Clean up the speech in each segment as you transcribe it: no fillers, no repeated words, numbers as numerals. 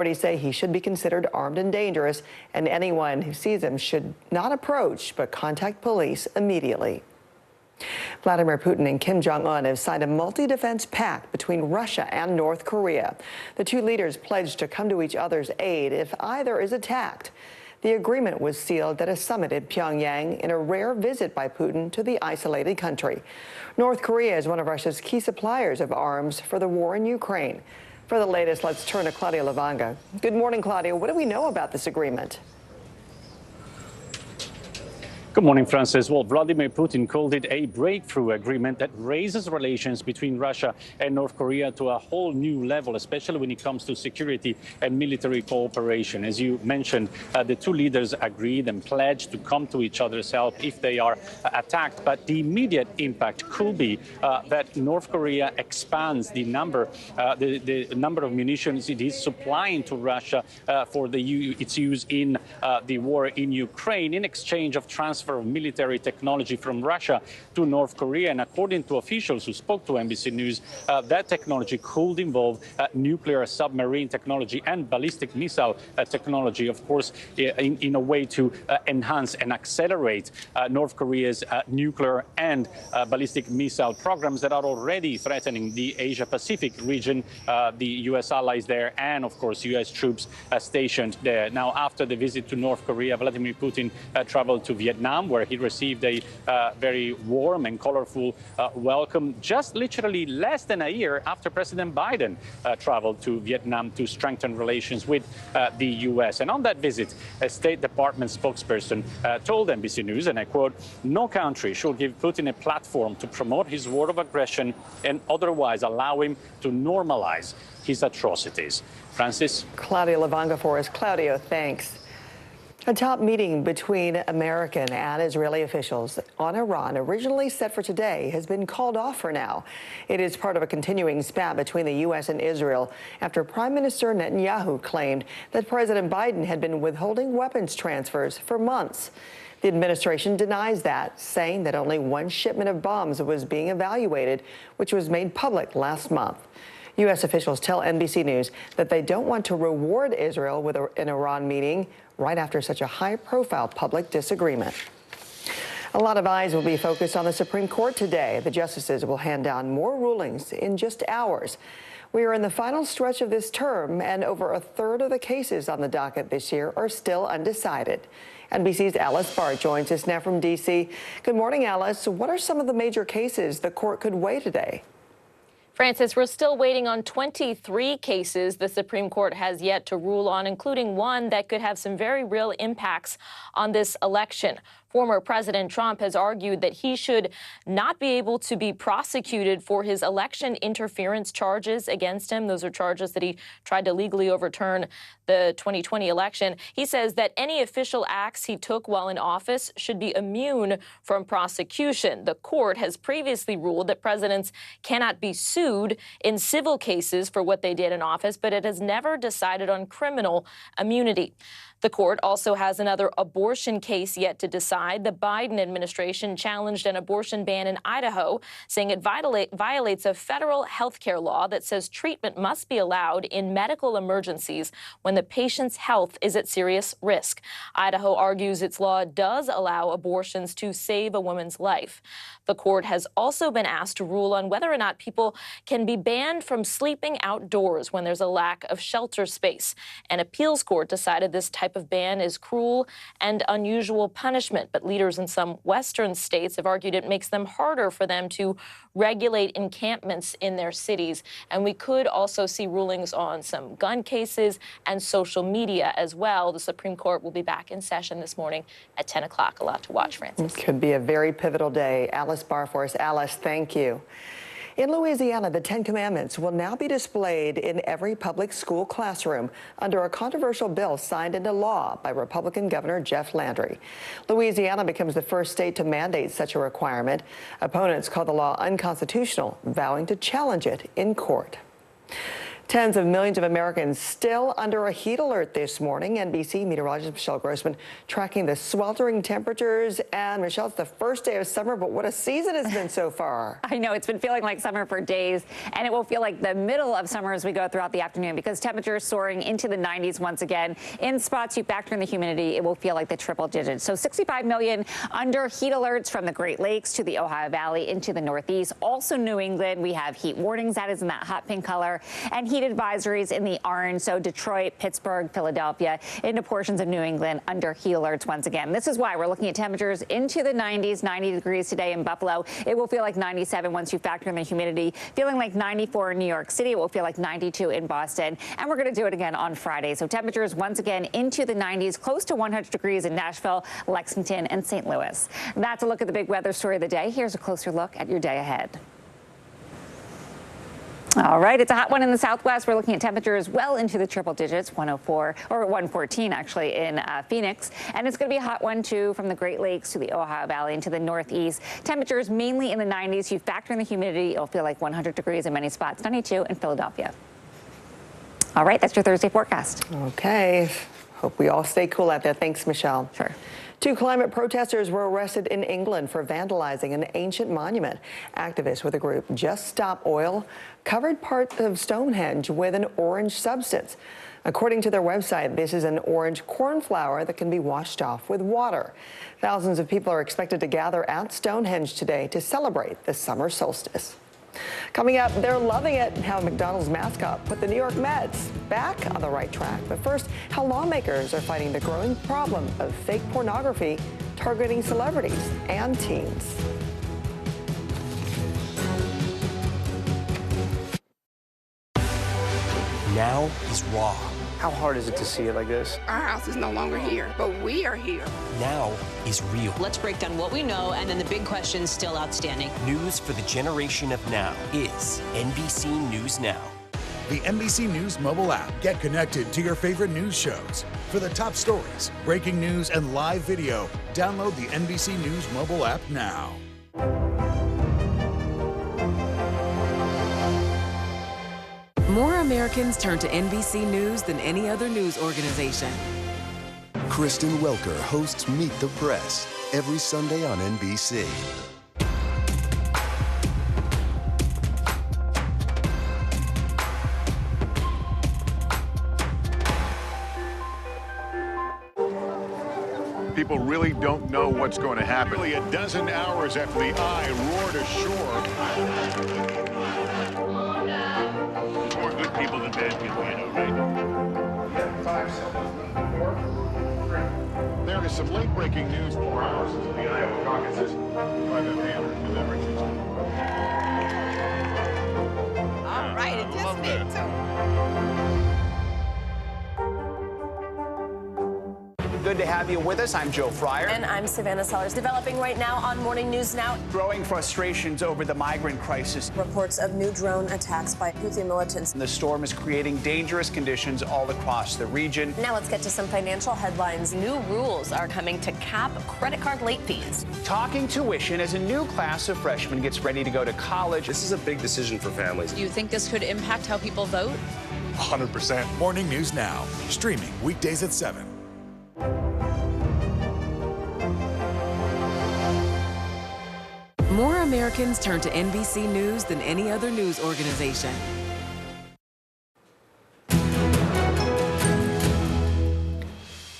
Authorities say he should be considered armed and dangerous, and anyone who sees him should not approach but contact police immediately. Vladimir Putin and Kim Jong-un have signed a multi-defense pact between Russia and North Korea. The two leaders pledged to come to each other's aid if either is attacked. The agreement was sealed at a summit in Pyongyang in a rare visit by Putin to the isolated country. North Korea is one of Russia's key suppliers of arms for the war in Ukraine. For the latest, let's turn to Claudia Lavanga. Good morning, Claudia. What do we know about this agreement? Good morning, Francis. Well, Vladimir Putin called it a breakthrough agreement that raises relations between Russia and North Korea to a whole new level, especially when it comes to security and military cooperation. As you mentioned, the two leaders agreed and pledged to come to each other's help if they are attacked. But the immediate impact could be that North Korea expands the number of munitions it is supplying to Russia for its use in the war in Ukraine in exchange of transfer of military technology from Russia to North Korea. And according to officials who spoke to NBC News, that technology could involve nuclear submarine technology and ballistic missile technology, of course, in a way to enhance and accelerate North Korea's nuclear and ballistic missile programs that are already threatening the Asia-Pacific region, the U.S. allies there, and, of course, U.S. troops stationed there. Now, after the visit to North Korea, Vladimir Putin traveled to Vietnam, where he received a very warm and colorful welcome just literally less than a year after President Biden traveled to Vietnam to strengthen relations with the U.S. And on that visit, a State Department spokesperson told NBC News, and I quote, "No country should give Putin a platform to promote his war of aggression and otherwise allow him to normalize his atrocities." Francis? Claudia Lavanga for us. Claudia, thanks. A top meeting between American and Israeli officials on Iran, originally set for today, has been called off for now. It is part of a continuing spat between the U.S. and Israel after Prime Minister Netanyahu claimed that President Biden had been withholding weapons transfers for months. The administration denies that, saying that only one shipment of bombs was being evaluated, which was made public last month. U.S. officials tell NBC News that they don't want to reward Israel with an Iran meeting right after such a high-profile public disagreement. A lot of eyes will be focused on the Supreme Court today. The justices will hand down more rulings in just hours. We are in the final stretch of this term, and over a third of the cases on the docket this year are still undecided. NBC's Alice Barr joins us now from D.C. Good morning, Alice. What are some of the major cases the court could weigh today? Francis, we're still waiting on 23 cases the Supreme Court has yet to rule on, including one that could have some very real impacts on this election. Former President Trump has argued that he should not be able to be prosecuted for his election interference charges against him. Those are charges that he tried to legally overturn the 2020 election. He says that any official acts he took while in office should be immune from prosecution. The court has previously ruled that presidents cannot be sued in civil cases for what they did in office, but it has never decided on criminal immunity. The court also has another abortion case yet to decide. The Biden administration challenged an abortion ban in Idaho, saying it violates a federal health care law that says treatment must be allowed in medical emergencies when the patient's health is at serious risk. Idaho argues its law does allow abortions to save a woman's life. The court has also been asked to rule on whether or not people can be banned from sleeping outdoors when there's a lack of shelter space. An appeals court decided this type of ban is cruel and unusual punishment, but leaders in some Western states have argued it makes them harder for them to regulate encampments in their cities. And we could also see rulings on some gun cases and social media as well. The Supreme Court will be back in session this morning at 10 o'clock. A lot to watch, Francis. It could be a very pivotal day. Alice Barr for us. Alice, thank you. In Louisiana, the 10 Commandments will now be displayed in every public school classroom under a controversial bill signed into law by Republican Governor Jeff Landry. Louisiana becomes the first state to mandate such a requirement. Opponents call the law unconstitutional, vowing to challenge it in court. Tens of millions of Americans still under a heat alert this morning. NBC meteorologist Michelle Grossman tracking the sweltering temperatures. And Michelle, it's the first day of summer, but what a season it's been so far. I know it's been feeling like summer for days, and it will feel like the middle of summer as we go throughout the afternoon because temperatures soaring into the 90s once again. In spots you factor in the humidity, it will feel like the triple digits. So 65 million under heat alerts from the Great Lakes to the Ohio Valley into the Northeast. Also New England, we have heat warnings, that is in that hot pink color, and heat advisories in the orange. So Detroit, Pittsburgh, Philadelphia, into portions of New England under heat alerts once again. This is why we're looking at temperatures into the 90s, 90 degrees today in Buffalo. It will feel like 97 once you factor in the humidity. Feeling like 94 in New York City. It will feel like 92 in Boston. And we're going to do it again on Friday. So temperatures once again into the 90s, close to 100 degrees in Nashville, Lexington, and St. Louis. That's a look at the big weather story of the day. Here's a closer look at your day ahead. All right, it's a hot one in the Southwest. We're looking at temperatures well into the triple digits, 104 or 114 actually in Phoenix. And it's going to be a hot one too from the Great Lakes to the Ohio Valley into the Northeast. Temperatures mainly in the 90s. You factor in the humidity, it'll feel like 100 degrees in many spots, 92 in Philadelphia. All right, that's your Thursday forecast. Okay. Hope we all stay cool out there. Thanks, Michelle. Sure. 2 climate protesters were arrested in England for vandalizing an ancient monument. Activists with the group Just Stop Oil covered part of Stonehenge with an orange substance. According to their website, this is an orange corn flour that can be washed off with water. Thousands of people are expected to gather at Stonehenge today to celebrate the summer solstice. Coming up, they're loving it, how McDonald's mascot put the New York Mets back on the right track. But first, how lawmakers are fighting the growing problem of fake pornography targeting celebrities and teens. Now is raw. How hard is it to see it like this? Our house is no longer here, but we are here. Now is real. Let's break down what we know and then the big questions still outstanding. News for the generation of now is NBC News Now. The NBC News mobile app. Get connected to your favorite news shows. For the top stories, breaking news, and live video, download the NBC News mobile app now. More Americans turn to NBC News than any other news organization. Kristen Welker hosts Meet the Press every Sunday on NBC. People really don't know what's going to happen. Nearly a dozen hours after the eye roared ashore. More good people than bad people, I know, right? 5 seconds. 4, 3. There is some late-breaking news. 4 hours into the Iowa caucuses. Private man deliberations. All right, it just did too. Good to have you with us. I'm Joe Fryer. And I'm Savannah Sellers. Developing right now on Morning News Now. Growing frustrations over the migrant crisis. Reports of new drone attacks by Houthi militants. The storm is creating dangerous conditions all across the region. Now let's get to some financial headlines. New rules are coming to cap credit card late fees. Talking tuition as a new class of freshmen gets ready to go to college. This is a big decision for families. Do you think this could impact how people vote? 100%. Morning News Now. Streaming weekdays at 7. More Americans turn to NBC News than any other news organization.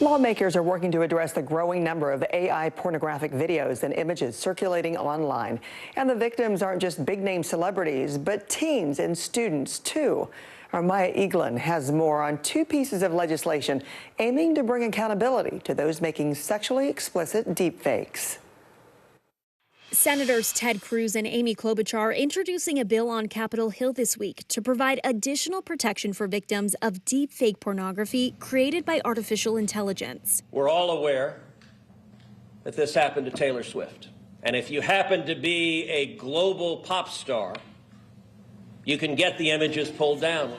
Lawmakers are working to address the growing number of AI pornographic videos and images circulating online. And the victims aren't just big-name celebrities, but teens and students, too. Our Maya Eaglin has more on 2 pieces of legislation aiming to bring accountability to those making sexually explicit deepfakes. Senators Ted Cruz and Amy Klobuchar introducing a bill on Capitol Hill this week to provide additional protection for victims of deepfake pornography created by artificial intelligence. We're all aware that this happened to Taylor Swift. And if you happen to be a global pop star, you can get the images pulled down.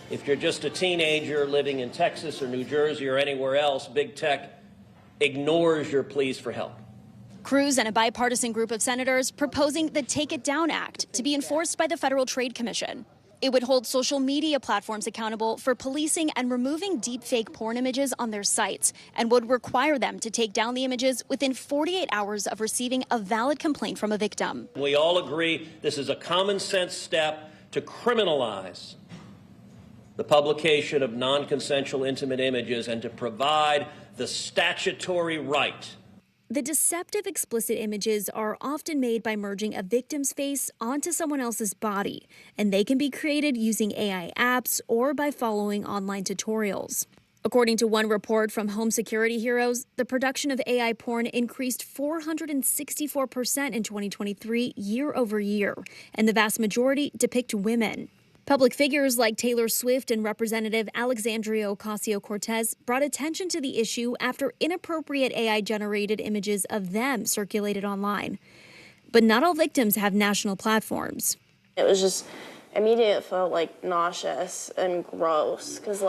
If you're just a teenager living in Texas or New Jersey or anywhere else, big tech ignores your pleas for help. Cruz and a bipartisan group of senators proposing the Take It Down Act to be enforced by the Federal Trade Commission. It would hold social media platforms accountable for policing and removing deepfake porn images on their sites, and would require them to take down the images within 48 hours of receiving a valid complaint from a victim. We all agree this is a common sense step to criminalize the publication of non-consensual intimate images and to provide the statutory right. The deceptive explicit images are often made by merging a victim's face onto someone else's body, and they can be created using AI apps or by following online tutorials. According to one report from Home Security Heroes, the production of AI porn increased 464% in 2023 year over year, and the vast majority depict women. Public figures like Taylor Swift and Representative Alexandria Ocasio-Cortez brought attention to the issue after inappropriate AI-generated images of them circulated online. But not all victims have national platforms. It was just immediately felt like nauseous and gross because,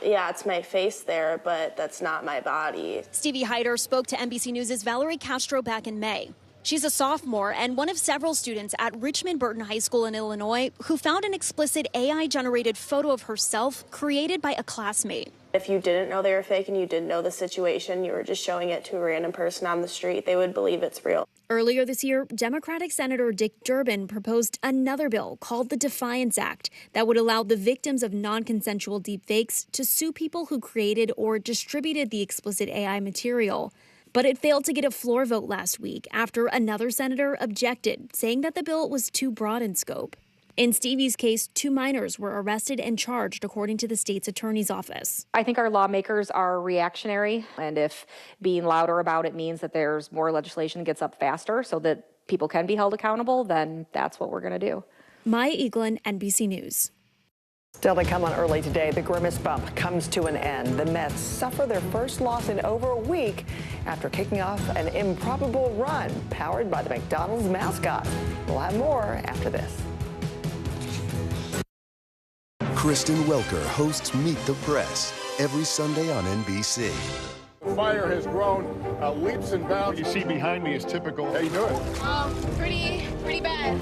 yeah, it's my face there, but that's not my body. Stevie Hyder spoke to NBC News' Valerie Castro back in May. She's a sophomore and one of several students at Richmond Burton High School in Illinois who found an explicit AI-generated photo of herself created by a classmate. If you didn't know they were fake and you didn't know the situation, you were just showing it to a random person on the street, they would believe it's real. Earlier this year, Democratic Senator Dick Durbin proposed another bill called the Defiance Act that would allow the victims of non-consensual deepfakes to sue people who created or distributed the explicit AI material. But it failed to get a floor vote last week after another senator objected, saying that the bill was too broad in scope. In Stevie's case, 2 minors were arrested and charged, according to the state's attorney's office. I think our lawmakers are reactionary, and if being louder about it means that there's more legislation that gets up faster so that people can be held accountable, then that's what we're going to do. Maya Eaglin, NBC News. Still to come on early today, the grimace bump comes to an end. The Mets suffer their first loss in over a week after kicking off an improbable run powered by the McDonald's mascot. We'll have more after this. Kristen Welker hosts Meet the Press every Sunday on NBC. The fire has grown leaps and bounds. What you see behind me is typical. How you doing? Pretty bad.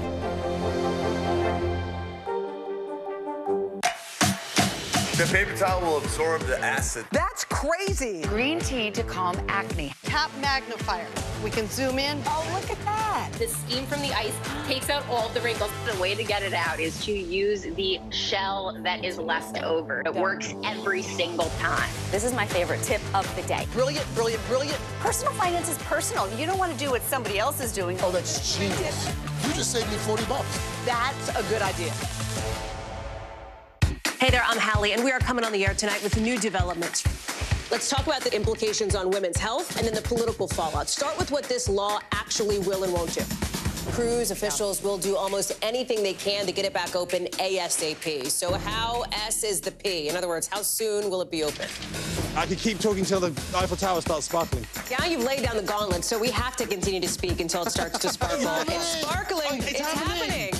The paper towel will absorb the acid. That's crazy. Green tea to calm acne. Tap magnifier. We can zoom in. Oh, look at that. The steam from the ice takes out all of the wrinkles. The way to get it out is to use the shell that is left over. It works every single time. This is my favorite tip of the day. Brilliant, brilliant, brilliant. Personal finance is personal. You don't want to do what somebody else is doing. Oh, that's genius. You just saved me $40. That's a good idea. Hey there, I'm Hallie, and we are coming on the air tonight with new developments. Let's talk about the implications on women's health and then the political fallout. Start with what this law actually will and won't do. Cruise officials will do almost anything they can to get it back open ASAP. So how S is the P? In other words, how soon will it be open? I could keep talking till the Eiffel Tower starts sparkling. Now you've laid down the gauntlet, so we have to continue to speak until it starts to sparkle. It's sparkling. It's happening.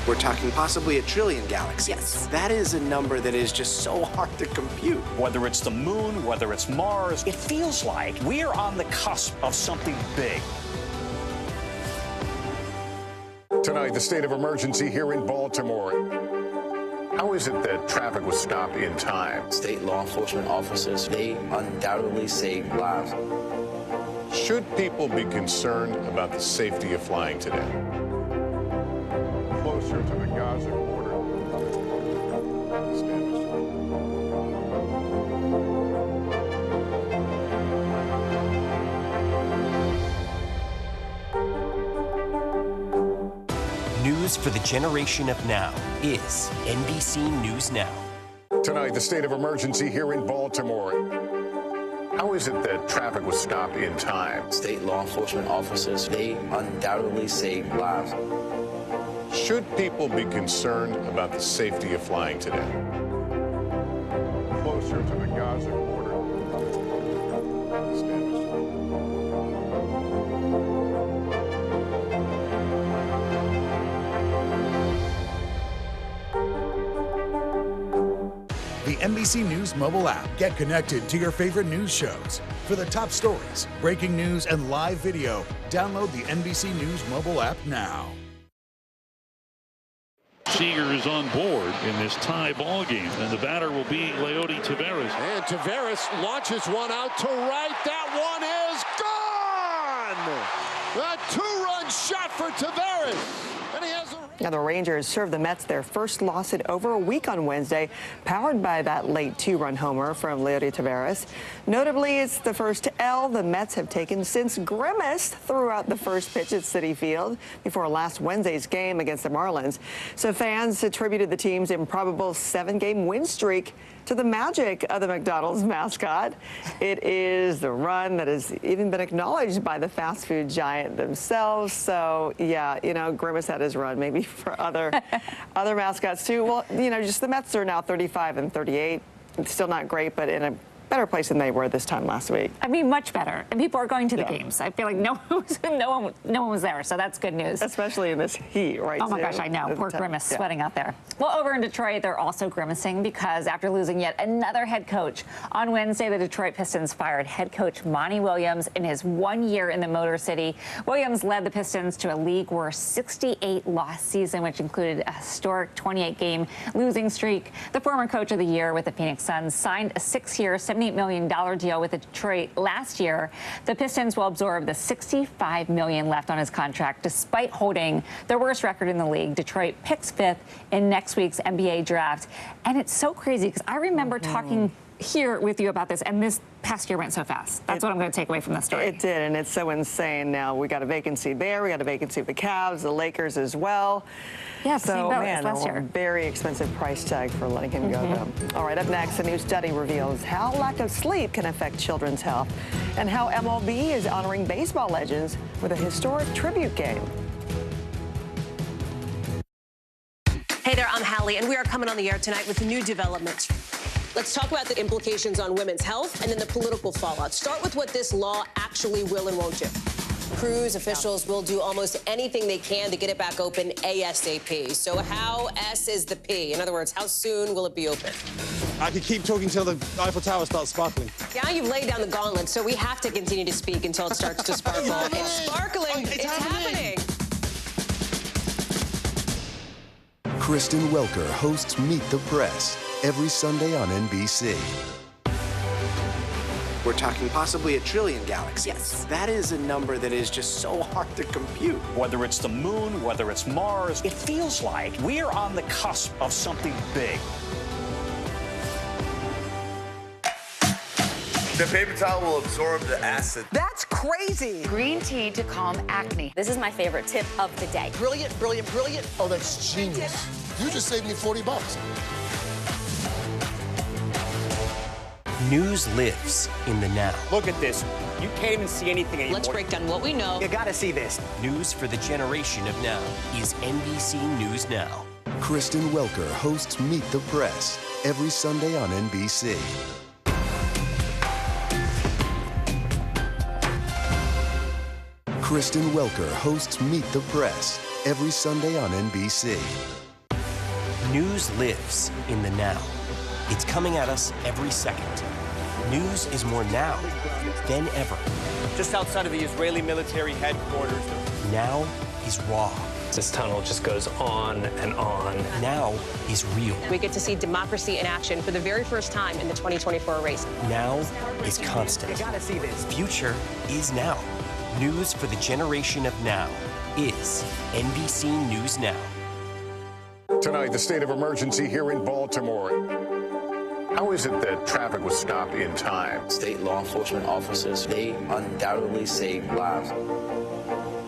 We're talking possibly 1 trillion galaxies. Yes. That is a number that is just so hard to compute. Whether it's the moon, whether it's Mars, it feels like we're on the cusp of something big. Tonight, the state of emergency here in Baltimore. How is it that traffic was stopped in time? State law enforcement officers, they undoubtedly save lives. Should people be concerned about the safety of flying today? Closer to the Gaza border. News for the generation of now is NBC News Now. Tonight, the state of emergency here in Baltimore. How is it that traffic was stopped in time? State law enforcement officers, they undoubtedly save lives. Should people be concerned about the safety of flying today? Closer to the Gaza border. The NBC News mobile app. Get connected to your favorite news shows. For the top stories, breaking news, and live video, download the NBC News mobile app now. Seager is on board in this tie ball game, and the batter will be Leody Taveras. And Taveras launches one out to right. That one is gone! A two-run shot for Taveras. And he has a... Now, the Rangers served the Mets their first loss in over a week on Wednesday, powered by that late two-run homer from Leody Taveras. Notably, it's the first L the Mets have taken since Grimace threw out the first pitch at Citi Field before last Wednesday's game against the Marlins. So fans attributed the team's improbable 7-game win streak to the magic of the McDonald's mascot. It is the run that has even been acknowledged by the fast food giant themselves. So, yeah, you know, Grimace had his run, maybe for other mascots too. Well, you know, just the Mets are now 35-38. It's still not great, but in a better place than they were this time last week. I mean, much better. And people are going to the games. I feel like no one was there, so that's good news. Especially in this heat, right? Oh my gosh, I know. Poor Grimace sweating out there. Well, over in Detroit, they're also grimacing because after losing yet another head coach on Wednesday, the Detroit Pistons fired head coach Monty Williams in his 1 year in the Motor City. Williams led the Pistons to a league-worst 68-loss season, which included a historic 28-game losing streak. The former coach of the year with the Phoenix Suns signed a 6-year, $78 million deal with Detroit last year. The Pistons will absorb the $65 million left on his contract, despite holding their worst record in the league. Detroit picks 5th in next week's NBA draft. And it's so crazy because I remember talking here with you about this, and this past year went so fast. That's what I'm going to take away from this story. It did, and it's so insane now. We got a vacancy there. We got a vacancy with the Cavs, the Lakers as well. Yeah, so, man, last year. Very expensive price tag for letting him go, though. All right, up next, a new study reveals how lack of sleep can affect children's health and how MLB is honoring baseball legends with a historic tribute game. Hey there, I'm Hallie, and we are coming on the air tonight with new developments. Let's talk about the implications on women's health and then the political fallout. Start with what this law actually will and won't do. Crews officials will do almost anything they can to get it back open ASAP. So how S is the P? In other words, how soon will it be open? I could keep talking till the Eiffel Tower starts sparkling. Yeah, you've laid down the gauntlet, so we have to continue to speak until it starts to sparkle. It's sparkling. It's happening. Kristen Welker hosts Meet the Press every Sunday on NBC. We're talking possibly 1 trillion galaxies. Yes. That is a number that is just so hard to compute. Whether it's the moon, whether it's Mars, it feels like we're on the cusp of something big. The paper towel will absorb the acid. That's crazy. Green tea to calm acne. This is my favorite tip of the day. Brilliant, brilliant, brilliant. Oh, that's genius. You just saved me $40. News lives in the now. Look at this. You can't even see anything anymore. Let's break down what we know. You gotta see this. News for the generation of now is NBC News Now. Kristen Welker hosts Meet the Press every Sunday on NBC. Kristen Welker hosts Meet the Press every Sunday on NBC. News lives in the now. It's coming at us every second. News is more now than ever. Just outside of the Israeli military headquarters. Now is raw. This tunnel just goes on and on. Now is real. We get to see democracy in action for the very first time in the 2024 race. Now is constant. You gotta see this. Future is now. News for the generation of now is NBC News Now. Tonight, the state of emergency here in Baltimore. How is it that traffic was stopped in time? State law enforcement officers, they undoubtedly saved lives.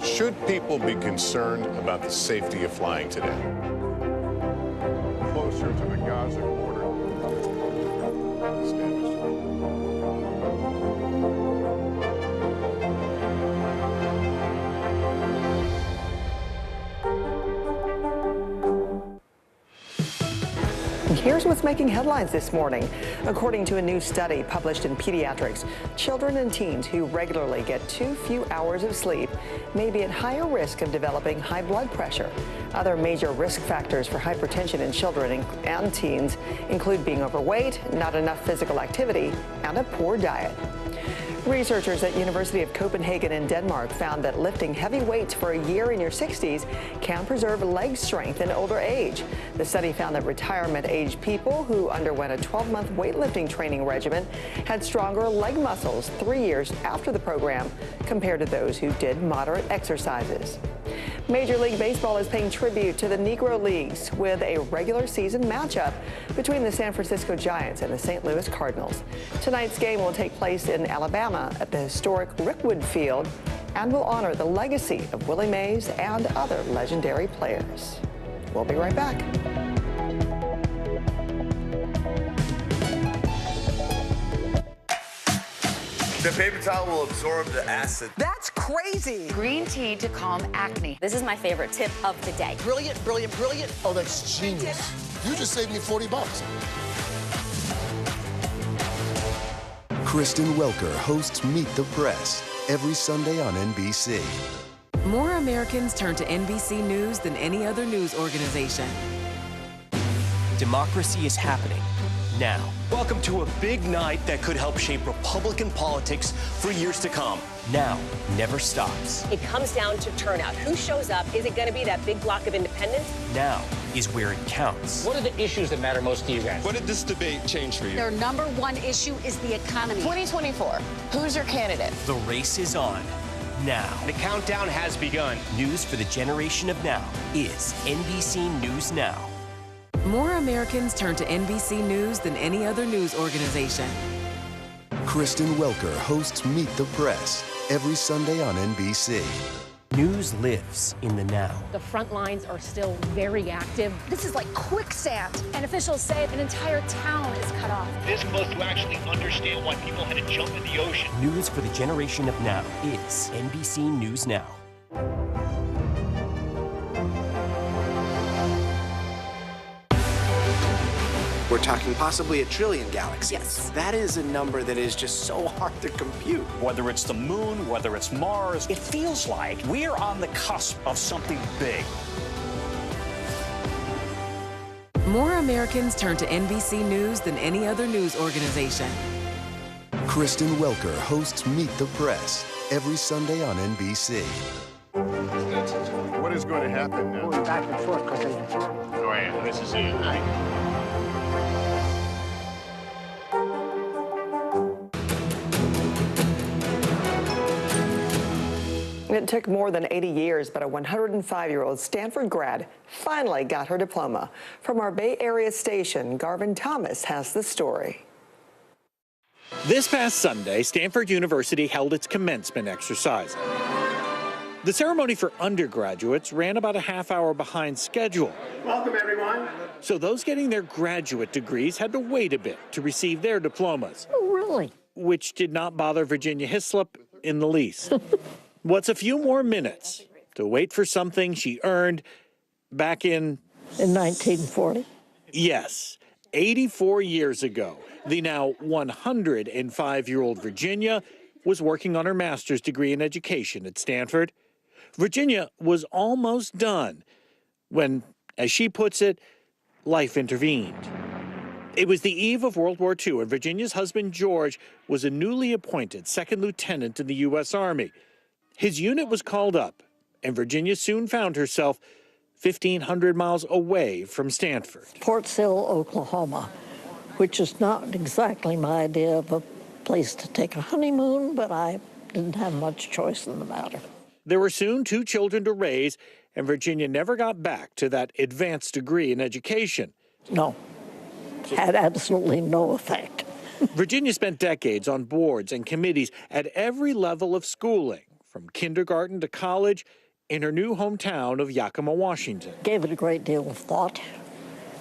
Should people be concerned about the safety of flying today? Closer to the Gaza border. Here's what's making headlines this morning. According to a new study published in Pediatrics, children and teens who regularly get too few hours of sleep may be at higher risk of developing high blood pressure. Other major risk factors for hypertension in children and teens include being overweight, not enough physical activity, and a poor diet. Researchers at University of Copenhagen in Denmark found that lifting heavy weights for a year in your 60s can preserve leg strength in older age. The study found that retirement-age people who underwent a 12-month weightlifting training regimen had stronger leg muscles 3 years after the program compared to those who did moderate exercises. Major League Baseball is paying tribute to the Negro Leagues with a regular season matchup between the San Francisco Giants and the St. Louis Cardinals. Tonight's game will take place in Alabama at the historic Rickwood Field and will honor the legacy of Willie Mays and other legendary players. We'll be right back. The paper towel will absorb the acid. That's crazy. Green tea to calm acne. This is my favorite tip of the day. Brilliant, brilliant, brilliant. Oh, that's genius. You just saved me $40. Kristen Welker hosts Meet the Press every Sunday on NBC. More Americans turn to NBC News than any other news organization. Democracy is happening now. Welcome to a big night that could help shape Republican politics for years to come. Now never stops. It comes down to turnout. Who shows up? Is it going to be that big block of independents? Now is where it counts. What are the issues that matter most to you guys? What did this debate change for you? Their number one issue is the economy. 2024. Who's your candidate? The race is on now. The countdown has begun. News for the generation of now is NBC News Now. More Americans turn to NBC News than any other news organization. Kristen Welker hosts Meet the Press every Sunday on NBC. News lives in the now. The front lines are still very active. This is like quicksand, and officials say an entire town is cut off. This close to actually understand why people had to jump in the ocean. News for the generation of now is NBC News Now. We're talking possibly 1 trillion galaxies. Yes. That is a number that is just so hard to compute. Whether it's the moon, whether it's Mars, it feels like we're on the cusp of something big. More Americans turn to NBC News than any other news organization. Kristen Welker hosts Meet the Press every Sunday on NBC. What is going to happen now? Going back and forth because Go ahead. This is it. It took more than 80 years, but a 105-year-old Stanford grad finally got her diploma. From our Bay Area station, Garvin Thomas has the story. This past Sunday, Stanford University held its commencement exercise. The ceremony for undergraduates ran about a half hour behind schedule. Welcome, everyone. So those getting their graduate degrees had to wait a bit to receive their diplomas. Oh, really? Which did not bother Virginia Hislop in the least. What's a few more minutes to wait for something she earned back in 1940? Yes, 84 years ago. The now 105-year-old Virginia was working on her master's degree in education at Stanford. Virginia was almost done when, as she puts it, life intervened. It was the eve of World War II, and Virginia's husband, George, was a newly appointed second lieutenant in the U.S. Army. His unit was called up, and Virginia soon found herself 1,500 miles away from Stanford. Port Sill, Oklahoma, which is not exactly my idea of a place to take a honeymoon, but I didn't have much choice in the matter. There were soon 2 children to raise, and Virginia never got back to that advanced degree in education. No, had absolutely no effect. Virginia spent decades on boards and committees at every level of schooling, from kindergarten to college, in her new hometown of Yakima, Washington. Gave it a great deal of thought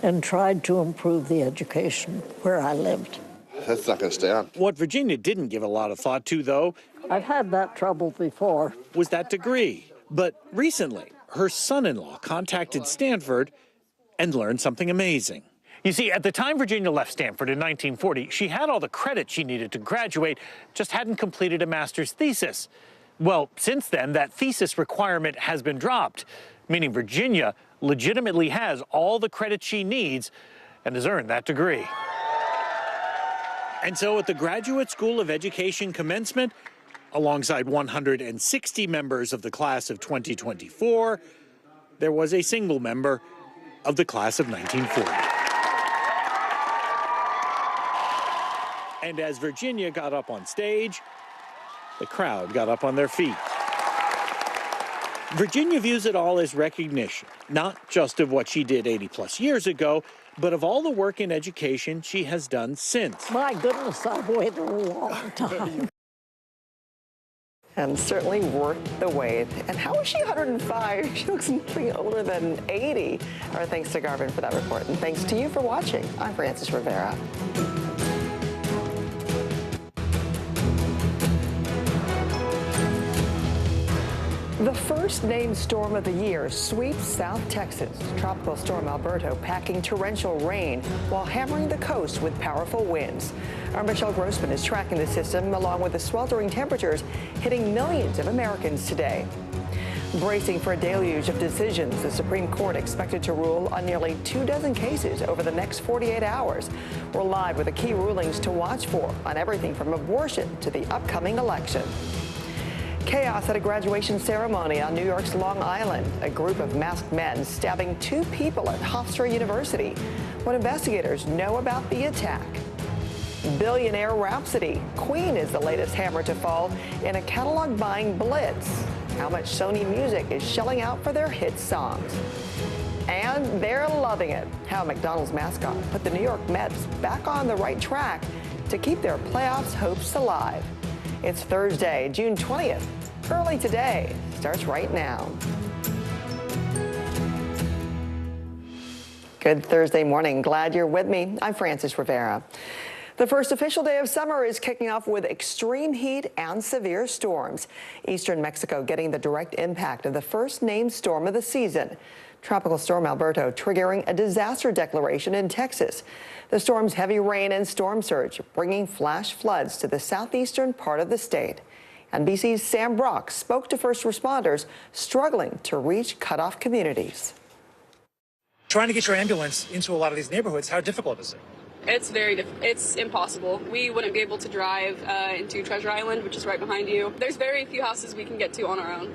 and tried to improve the education where I lived. That's not going to stay on. What Virginia didn't give a lot of thought to, though, I've had that trouble before, was that degree. But recently, her son-in-law contacted Stanford and learned something amazing. You see, at the time Virginia left Stanford in 1940, she had all the credit she needed to graduate, just hadn't completed a master's thesis. Well, since then, that thesis requirement has been dropped, meaning Virginia legitimately has all the credit she needs and has earned that degree. And so at the Graduate School of Education commencement, alongside 160 members of the class of 2024, there was a single member of the class of 1940. And as Virginia got up on stage, the crowd got up on their feet. Virginia views it all as recognition, not just of what she did 80-plus years ago, but of all the work in education she has done since. My goodness, I've waited a long time. And certainly worth the wait. And how is she 105? She looks nothing older than 80. Our thanks to Garvin for that report. And thanks to you for watching. I'm Frances Rivera. The first named storm of the year sweeps South Texas. Tropical storm Alberto packing torrential rain while hammering the coast with powerful winds. Our Michelle Grossman is tracking the system along with the sweltering temperatures hitting millions of Americans today. Bracing for a deluge of decisions, the Supreme Court expected to rule on nearly 24 cases over the next 48 hours. We're live with the key rulings to watch for on everything from abortion to the upcoming election. Chaos at a graduation ceremony on New York's Long Island. A group of masked men stabbing 2 people at Hofstra University. What investigators know about the attack. Billionaire Rhapsody. Queen is the latest hammer to fall in a catalog buying blitz. How much Sony Music is shelling out for their hit songs. And they're loving it. How McDonald's mascot put the New York Mets back on the right track to keep their playoffs hopes alive. It's Thursday, June 20th. Early today starts right now. Good Thursday morning. Glad you're with me. I'm Frances Rivera. The first official day of summer is kicking off with extreme heat and severe storms. Eastern Mexico getting the direct impact of the first named storm of the season. Tropical storm Alberto triggering a disaster declaration in Texas. The storm's heavy rain and storm surge bringing flash floods to the southeastern part of the state. NBC's Sam Brock spoke to first responders struggling to reach cutoff communities. Trying to get your ambulance into a lot of these neighborhoods, how difficult is it? It's it's impossible. We wouldn't be able to drive into Treasure Island, which is right behind you. There's very few houses we can get to on our own.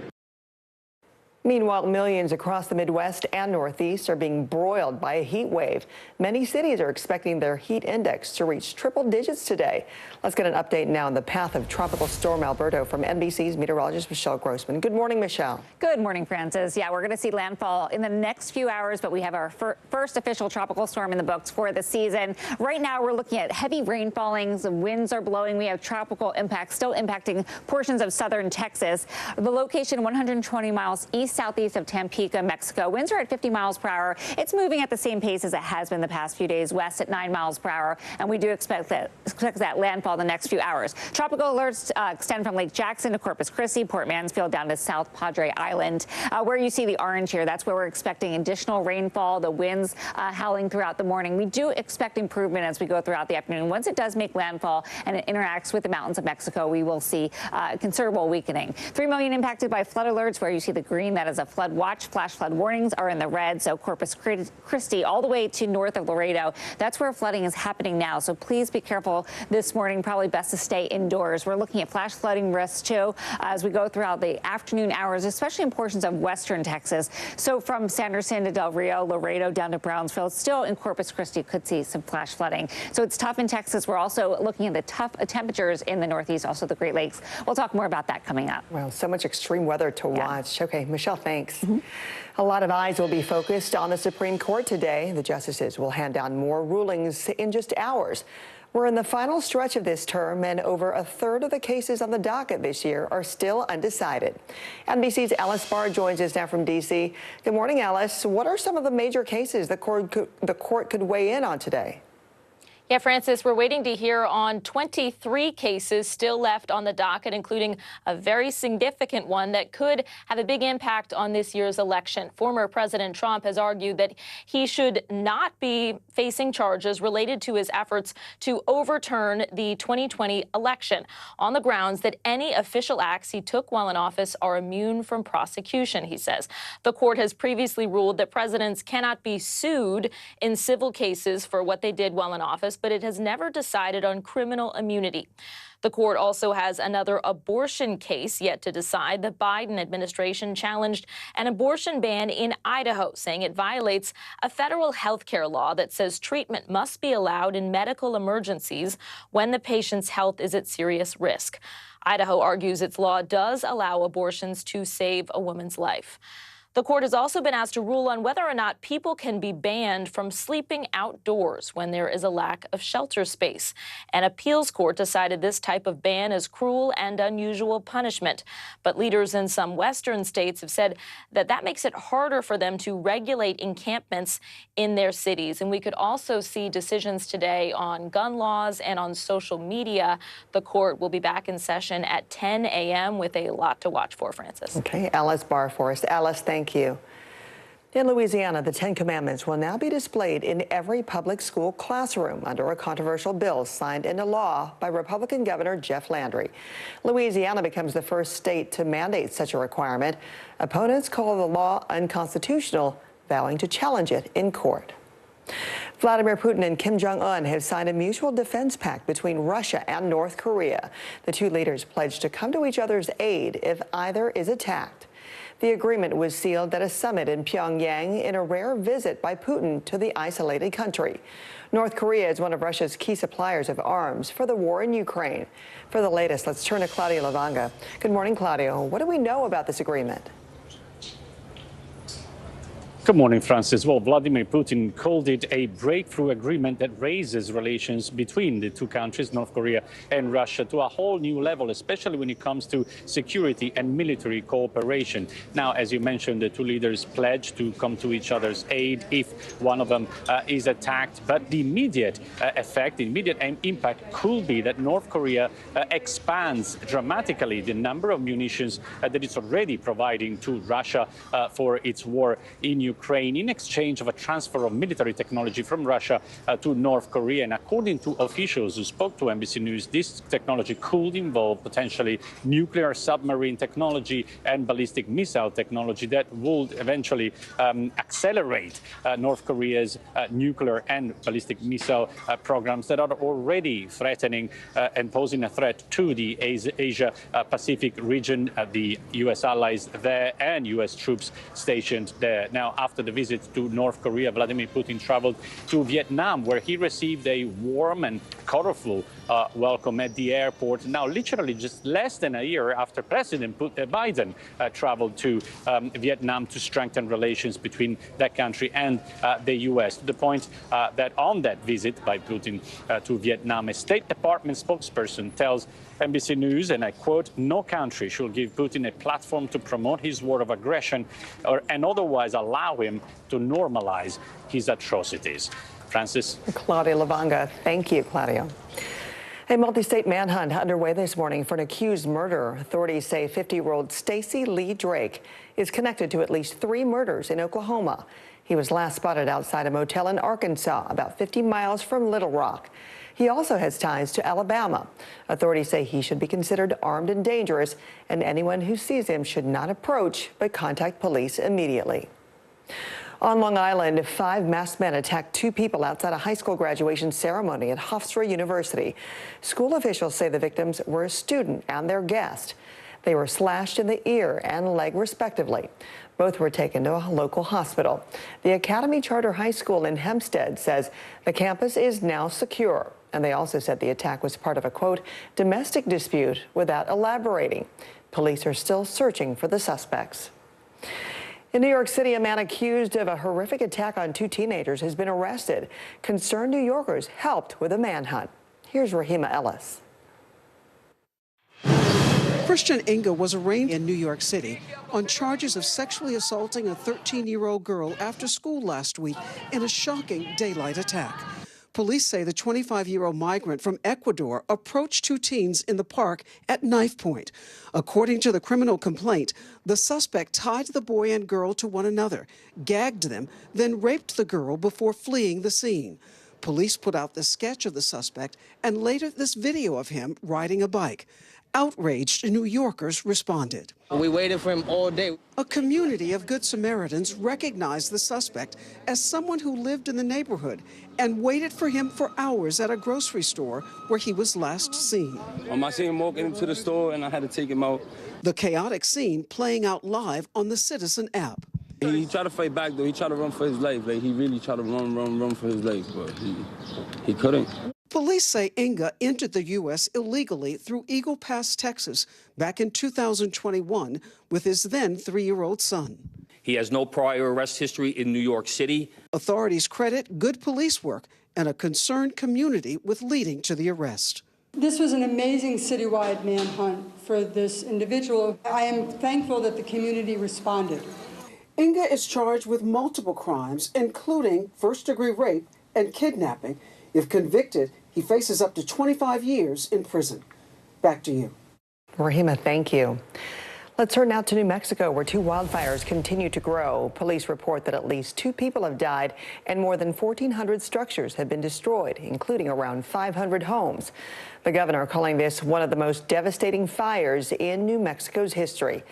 Meanwhile, millions across the Midwest and Northeast are being broiled by a heat wave. Many cities are expecting their heat index to reach triple digits today. Let's get an update now on the path of Tropical Storm Alberto from NBC's meteorologist Michelle Grossman. Good morning, Michelle. Good morning, Frances. Yeah, we're going to see landfall in the next few hours, but we have our first official tropical storm in the books for the season. Right now, we're looking at heavy rain falling. The winds are blowing. We have tropical impacts still impacting portions of southern Texas. The location 120 miles southeast of Tampico, Mexico. Winds are at 50 miles per hour. It's moving at the same pace as it has been the past few days, west at 9 miles per hour, and we do expect that landfall the next few hours. Tropical alerts extend from Lake Jackson to Corpus Christi, Port Mansfield down to South Padre Island. Where you see the orange here, that's where we're expecting additional rainfall, the winds howling throughout the morning. We do expect improvement as we go throughout the afternoon. Once it does make landfall and it interacts with the mountains of Mexico, we will see considerable weakening. 3 million impacted by flood alerts, where you see the green, that is a flood watch. Flash flood warnings are in the red, so Corpus Christi all the way to north of Laredo. That's where flooding is happening now, so please be careful this morning. Probably best to stay indoors. We're looking at flash flooding risks, too, as we go throughout the afternoon hours, especially in portions of western Texas. So from Sanderson to Del Rio, Laredo down to Brownsville, still in Corpus Christi could see some flash flooding. So it's tough in Texas. We're also looking at the tough temperatures in the Northeast, also the Great Lakes. We'll talk more about that coming up. Well, so much extreme weather to watch. Okay, Michelle, thanks. A lot of eyes will be focused on the Supreme Court today. The justices will hand down more rulings in just hours. We're in the final stretch of this term, and over a third of the cases on the docket this year are still undecided. NBC's Alice Barr joins us now from D.C. Good morning, Alice. What are some of the major cases the court could weigh in on today? Yeah, Francis, we're waiting to hear on 23 cases still left on the docket, including a very significant one that could have a big impact on this year's election. Former President Trump has argued that he should not be facing charges related to his efforts to overturn the 2020 election on the grounds that any official acts he took while in office are immune from prosecution, he says. The court has previously ruled that presidents cannot be sued in civil cases for what they did while in office, but it has never decided on criminal immunity. The court also has another abortion case yet to decide. The Biden administration challenged an abortion ban in Idaho, saying it violates a federal health care law that says treatment must be allowed in medical emergencies when the patient's health is at serious risk. Idaho argues its law does allow abortions to save a woman's life. The court has also been asked to rule on whether or not people can be banned from sleeping outdoors when there is a lack of shelter space. An appeals court decided this type of ban is cruel and unusual punishment. But leaders in some Western states have said that that makes it harder for them to regulate encampments in their cities. And we could also see decisions today on gun laws and on social media. The court will be back in session at 10 a.m. with a lot to watch for, Francis. Okay, Alice Barforest. Alice, thank you. In Louisiana, the 10 Commandments will now be displayed in every public school classroom under a controversial bill signed into law by Republican Governor Jeff Landry. Louisiana becomes the first state to mandate such a requirement. Opponents call the law unconstitutional, vowing to challenge it in court. Vladimir Putin and Kim Jong-un have signed a mutual defense pact between Russia and North Korea. The two leaders pledged to come to each other's aid if either is attacked. The agreement was sealed at a summit in Pyongyang in a rare visit by Putin to the isolated country. North Korea is one of Russia's key suppliers of arms for the war in Ukraine. For the latest, let's turn to Claudio Lavanga. Good morning, Claudio. What do we know about this agreement? Good morning, Francis. Well, Vladimir Putin called it a breakthrough agreement that raises relations between the two countries, North Korea and Russia, to a whole new level, especially when it comes to security and military cooperation. Now, as you mentioned, the two leaders pledged to come to each other's aid if one of them is attacked. But the immediate effect, the immediate impact could be that North Korea expands dramatically the number of munitions that it's already providing to Russia for its war in Ukraine in exchange of a transfer of military technology from Russia to North Korea. And according to officials who spoke to NBC News, this technology could involve potentially nuclear submarine technology and ballistic missile technology that would eventually accelerate North Korea's nuclear and ballistic missile programs that are already threatening and posing a threat to the Asia-Pacific region, the U.S. allies there and U.S. troops stationed there. Now, after the visit to North Korea, Vladimir Putin traveled to Vietnam, where he received a warm and colorful welcome at the airport. Now, literally just less than a year after President Biden traveled to Vietnam to strengthen relations between that country and the U.S., to the point that on that visit by Putin to Vietnam, a State Department spokesperson tells NBC News, and I quote, "No country should give Putin a platform to promote his war of aggression and otherwise allow him to normalize his atrocities." Francis. Claudio Lavanga. Thank you, Claudio. A multi-state manhunt underway this morning for an accused murderer. Authorities say 50-year-old Stacey Lee Drake is connected to at least 3 murders in Oklahoma. He was last spotted outside a motel in Arkansas, about 50 miles from Little Rock. He also has ties to Alabama. Authorities say he should be considered armed and dangerous, and anyone who sees him should not approach but contact police immediately. On Long Island, 5 masked men attacked 2 people outside a high school graduation ceremony at Hofstra University. School officials say the victims were a student and their guest. They were slashed in the ear and leg, respectively. Both were taken to a local hospital. The Academy Charter High School in Hempstead says the campus is now secure. And they also said the attack was part of a, quote, domestic dispute, without elaborating. Police are still searching for the suspects. In New York City, a man accused of a horrific attack on 2 teenagers has been arrested. Concerned New Yorkers helped with a manhunt. Here's Rahima Ellis. Christian Inga was arraigned in New York City on charges of sexually assaulting a 13-year-old girl after school last week in a shocking daylight attack. Police say the 25-year-old migrant from Ecuador approached two teens in the park at knife point. According to the criminal complaint, the suspect tied the boy and girl to one another, gagged them, then raped the girl before fleeing the scene. Police put out the sketch of the suspect and later this video of him riding a bike. Outraged New Yorkers responded. We waited for him all day. A community of Good Samaritans recognized the suspect as someone who lived in the neighborhood and waited for him for hours at a grocery store where he was last seen. I seen him walking into the store and I had to take him out. The chaotic scene playing out live on the Citizen app. He tried to fight back, though. He tried to run for his life. Like, he really tried to run for his life, but he couldn't. Police say Inga entered the U.S. illegally through Eagle Pass, Texas, back in 2021 with his then 3-year-old son. He has no prior arrest history in New York City. Authorities credit good police work and a concerned community with leading to the arrest. This was an amazing citywide manhunt for this individual. I am thankful that the community responded. Inga is charged with multiple crimes, including first-degree rape and kidnapping. If convicted, he faces up to 25 years in prison. Back to you. Rahima, thank you. Let's turn now to New Mexico, where 2 wildfires continue to grow. Police report that at least 2 people have died and more than 1,400 structures have been destroyed, including around 500 homes. The governor calling this one of the most devastating fires in New Mexico's history.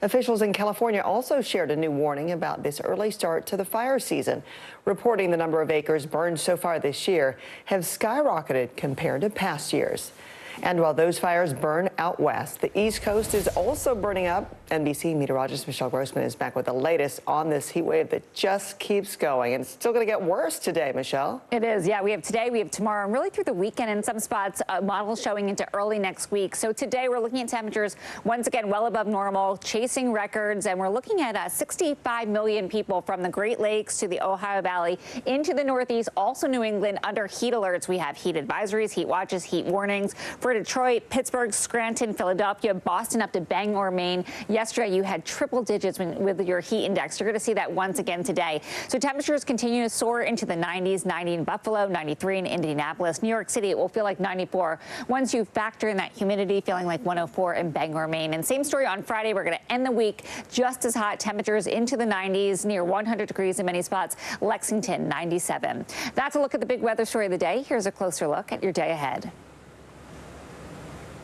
Officials in California also shared a new warning about this early start to the fire season, reporting the number of acres burned so far this year have skyrocketed compared to past years. And while those fires burn out west, the East Coast is also burning up. NBC meteorologist Michelle Grossman is back with the latest on this heat wave that just keeps going. And it's still going to get worse today, Michelle. It is. Yeah, we have today, we have tomorrow, and really through the weekend in some spots, models showing into early next week. So today we're looking at temperatures once again well above normal, chasing records, and we're looking at 65 million people from the Great Lakes to the Ohio Valley into the Northeast, also New England under heat alerts. We have heat advisories, heat watches, heat warnings for Detroit, Pittsburgh, Scranton, Philadelphia, Boston up to Bangor, Maine. Yesterday, you had triple digits with your heat index. You're going to see that once again today. So temperatures continue to soar into the 90s, 90 in Buffalo, 93 in Indianapolis. New York City, it will feel like 94 once you factor in that humidity, feeling like 104 in Bangor, Maine. And same story on Friday. We're going to end the week just as hot, temperatures into the 90s, near 100 degrees in many spots. Lexington, 97. That's a look at the big weather story of the day. Here's a closer look at your day ahead.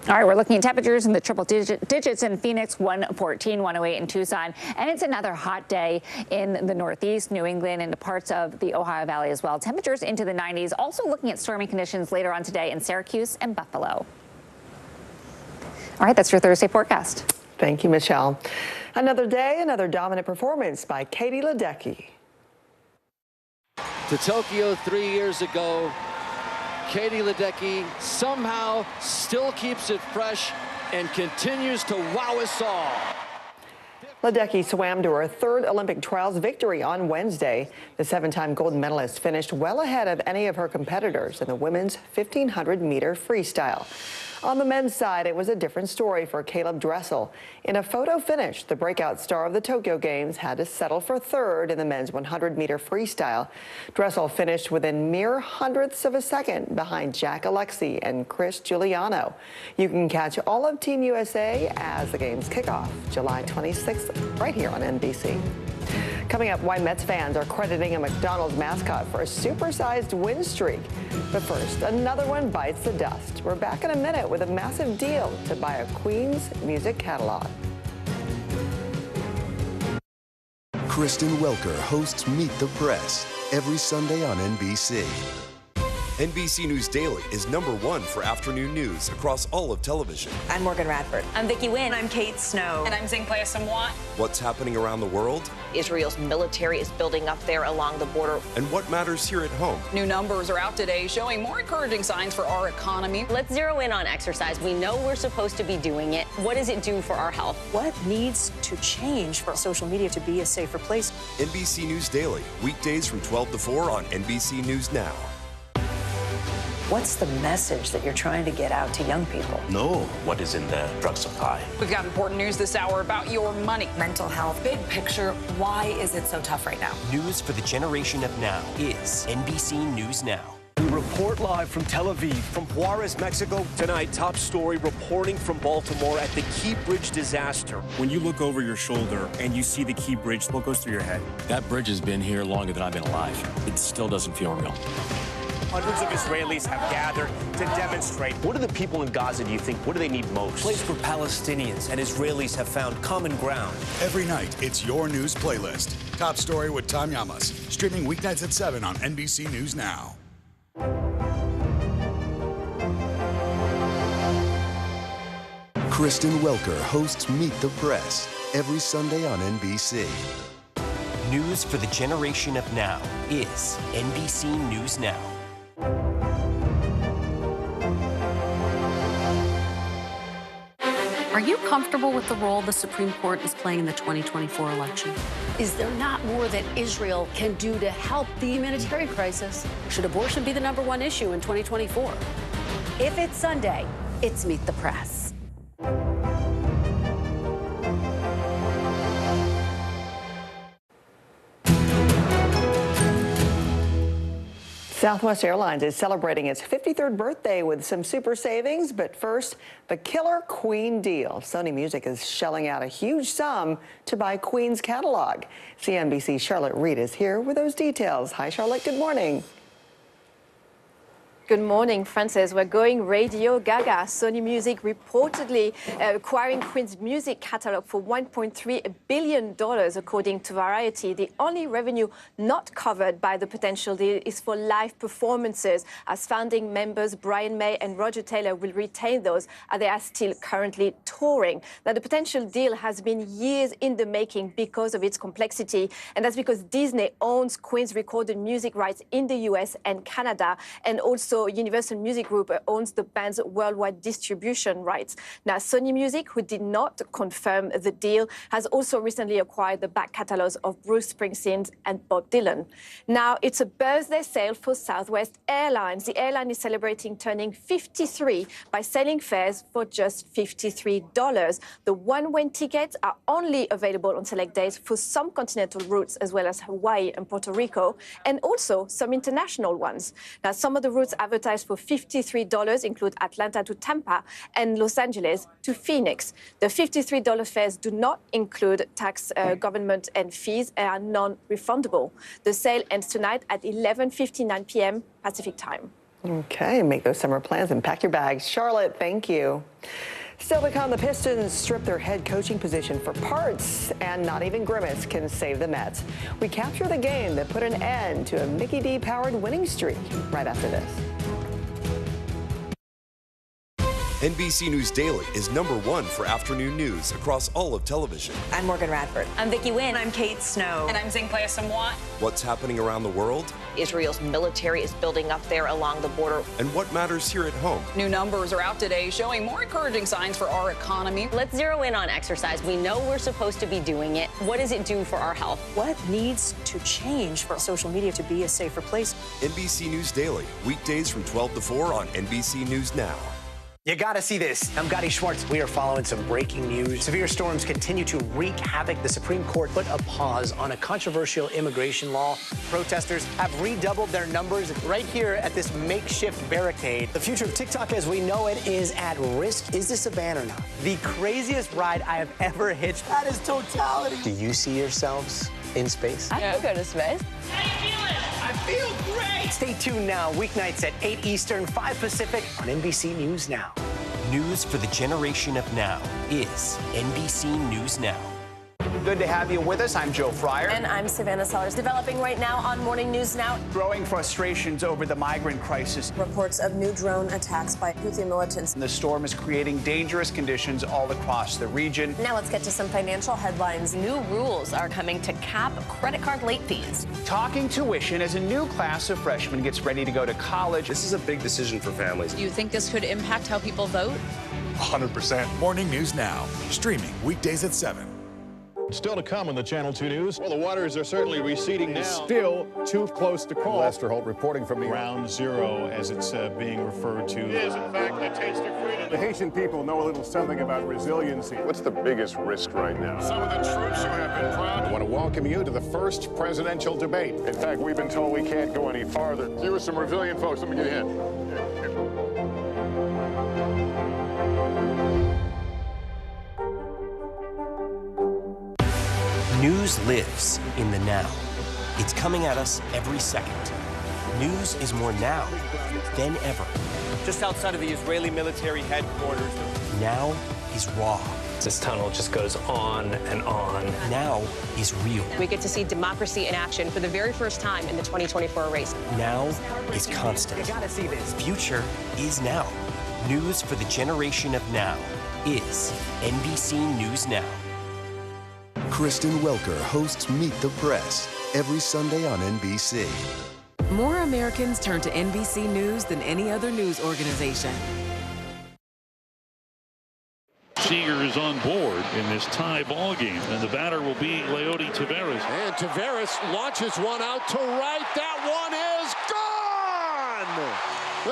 All right, we're looking at temperatures in the triple digits in Phoenix, 114, 108 in Tucson. And it's another hot day in the Northeast, New England, and parts of the Ohio Valley as well. Temperatures into the 90s. Also looking at stormy conditions later on today in Syracuse and Buffalo. All right, that's your Thursday forecast. Thank you, Michelle. Another day, another dominant performance by Katie Ledecky. To Tokyo 3 years ago, Katie Ledecky somehow still keeps it fresh and continues to wow us all. Ledecky swam to her 3rd Olympic trials victory on Wednesday. The 7-time gold medalist finished well ahead of any of her competitors in the women's 1,500-meter freestyle. On the men's side, it was a different story for Caleb Dressel. In a photo finish, the breakout star of the Tokyo Games had to settle for 3rd in the men's 100-meter freestyle. Dressel finished within mere hundredths of a second behind Jack Alexi and Chris Giuliano. You can catch all of Team USA as the games kick off July 26th right here on NBC. Coming up, why Mets fans are crediting a McDonald's mascot for a supersized win streak. But first, another one bites the dust. We're back in a minute with a massive deal to buy a Queen's music catalog. Kristen Welker hosts Meet the Press every Sunday on NBC. NBC News Daily is #1 for afternoon news across all of television. I'm Morgan Radford. I'm Vicki Wynn. I'm Kate Snow. And I'm Zinklea Samwat. What's happening around the world? Israel's military is building up there along the border. And what matters here at home? New numbers are out today showing more encouraging signs for our economy. Let's zero in on exercise. We know we're supposed to be doing it. What does it do for our health? What needs to change for social media to be a safer place? NBC News Daily, weekdays from 12 to 4 on NBC News Now. What's the message that you're trying to get out to young people? Know what is in the drug supply. We've got important news this hour about your money. Mental health, big picture, why is it so tough right now? News for the generation of now is NBC News Now. We report live from Tel Aviv, from Juarez, Mexico. Tonight, top story reporting from Baltimore at the Key Bridge disaster. When you look over your shoulder and you see the Key Bridge, what goes through your head? That bridge has been here longer than I've been alive. It still doesn't feel real. Hundreds of Israelis have gathered to demonstrate. What do the people in Gaza, do you think, what do they need most? A place where Palestinians and Israelis have found common ground. Every night, it's your news playlist. Top Story with Tom Llamas. Streaming weeknights at 7 on NBC News Now. Kristen Welker hosts Meet the Press every Sunday on NBC. News for the generation of now is NBC News Now. Are you comfortable with the role the Supreme Court is playing in the 2024 election? Is there not more that Israel can do to help the humanitarian crisis? Should abortion be the #1 issue in 2024? If it's Sunday, it's Meet the Press. Southwest Airlines is celebrating its 53rd birthday with some super savings, but first, the Killer Queen deal. Sony Music is shelling out a huge sum to buy Queen's catalog. CNBC's Charlotte Reed is here with those details. Hi, Charlotte. Good morning. Good morning, Frances. We're going radio gaga. Sony Music reportedly acquiring Queen's music catalog for $1.3 billion, according to Variety. The only revenue not covered by the potential deal is for live performances, as founding members Brian May and Roger Taylor will retain those, as they are still currently touring. Now, the potential deal has been years in the making because of its complexity, and that's because Disney owns Queen's recorded music rights in the US and Canada, and also Universal Music Group owns the band's worldwide distribution rights. Now, Sony Music, who did not confirm the deal, has also recently acquired the back catalogs of Bruce Springsteen and Bob Dylan. Now, it's a birthday sale for Southwest Airlines. The airline is celebrating turning 53 by selling fares for just $53. The one-way tickets are only available on select days for some continental routes, as well as Hawaii and Puerto Rico, and also some international ones. Now, some of the routes advertised for $53 include Atlanta to Tampa and Los Angeles to Phoenix. The $53 fares do not include tax, government, and fees and are non-refundable. The sale ends tonight at 11:59 p.m. Pacific time. Okay, make those summer plans and pack your bags. Charlotte, thank you. Still to come, the Pistons strip their head coaching position for parts, and not even Grimace can save the Mets. We capture the game that put an end to a Mickey D-powered winning streak right after this. NBC News Daily is #1 for afternoon news across all of television. I'm Morgan Radford. I'm Vicki Wynn. I'm Kate Snow. And I'm Zinklea Samwat. What's happening around the world? Israel's military is building up there along the border. And what matters here at home? New numbers are out today showing more encouraging signs for our economy. Let's zero in on exercise. We know we're supposed to be doing it. What does it do for our health? What needs to change for social media to be a safer place? NBC News Daily, weekdays from 12 to 4 on NBC News Now. You gotta see this. I'm Gotti Schwartz. We are following some breaking news. Severe storms continue to wreak havoc. The Supreme Court put a pause on a controversial immigration law. Protesters have redoubled their numbers right here at this makeshift barricade. The future of TikTok as we know it is at risk. Is this a ban or not? The craziest ride I have ever hitched. That is totality. Do you see yourselves in space? I could go to space. How you feeling? I feel great. Stay tuned now, weeknights at 8 Eastern, 5 Pacific on NBC News Now. News for the generation of now is NBC News Now. Good to have you with us. I'm Joe Fryer. And I'm Savannah Sellers. Developing right now on Morning News Now. Growing frustrations over the migrant crisis. Reports of new drone attacks by Houthi militants. The storm is creating dangerous conditions all across the region. Now let's get to some financial headlines. New rules are coming to cap credit card late fees. Talking tuition as a new class of freshmen gets ready to go to college. This is a big decision for families. Do you think this could impact how people vote? 100%. Morning News Now, streaming weekdays at 7. Still to come on the Channel 2 News. Well, the waters are certainly receding now. Still too close to call. Lester Holt reporting from New York. Ground zero, as it's being referred to. It is, in fact, a taste of freedom. The Haitian people know a little something about resiliency. What's the biggest risk right now? Some of the troops who have been proud. I want to welcome you to the first presidential debate. In fact, we've been told we can't go any farther. You with some resilient folks. Let me get a hand. News lives in the now. It's coming at us every second. News is more now than ever. Just outside of the Israeli military headquarters. Now is raw. This tunnel just goes on and on. Now is real. We get to see democracy in action for the very first time in the 2024 race. Now is constant. You gotta see this. Future is now. News for the generation of now is NBC News Now. Kristen Welker hosts Meet the Press every Sunday on NBC. More Americans turn to NBC News than any other news organization. Seager is on board in this tie ball game, and the batter will be Leody Taveras. And Taveras launches one out to right. That one is gone!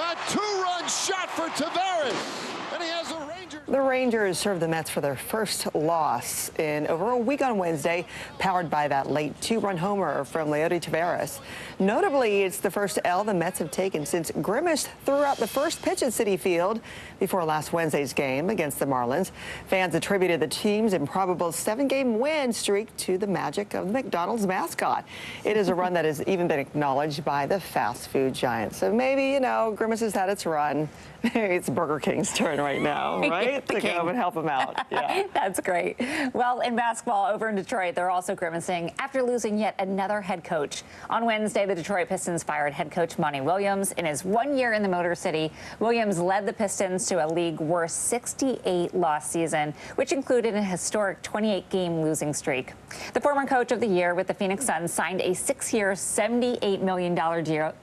A two-run shot for Taveras. And he has a Ranger. The Rangers served the Mets for their first loss in over a week on Wednesday, powered by that late two-run homer from Leody Taveras. Notably, it's the first L the Mets have taken since Grimace threw out the first pitch at Citi Field before last Wednesday's game against the Marlins. Fans attributed the team's improbable 7-game win streak to the magic of the McDonald's mascot. It is a run that has even been acknowledged by the fast food giant. So maybe, you know, Grimace has had its run. Maybe it's Burger King's turn right now, right? To come and help him out. Yeah. That's great. Well, in basketball over in Detroit, they're also grimacing after losing yet another head coach. On Wednesday, the Detroit Pistons fired head coach Monty Williams. In his 1 year in the Motor City, Williams led the Pistons to a league-worst 68-loss season, which included a historic 28-game losing streak. The former coach of the year with the Phoenix Suns signed a 6-year, $78 million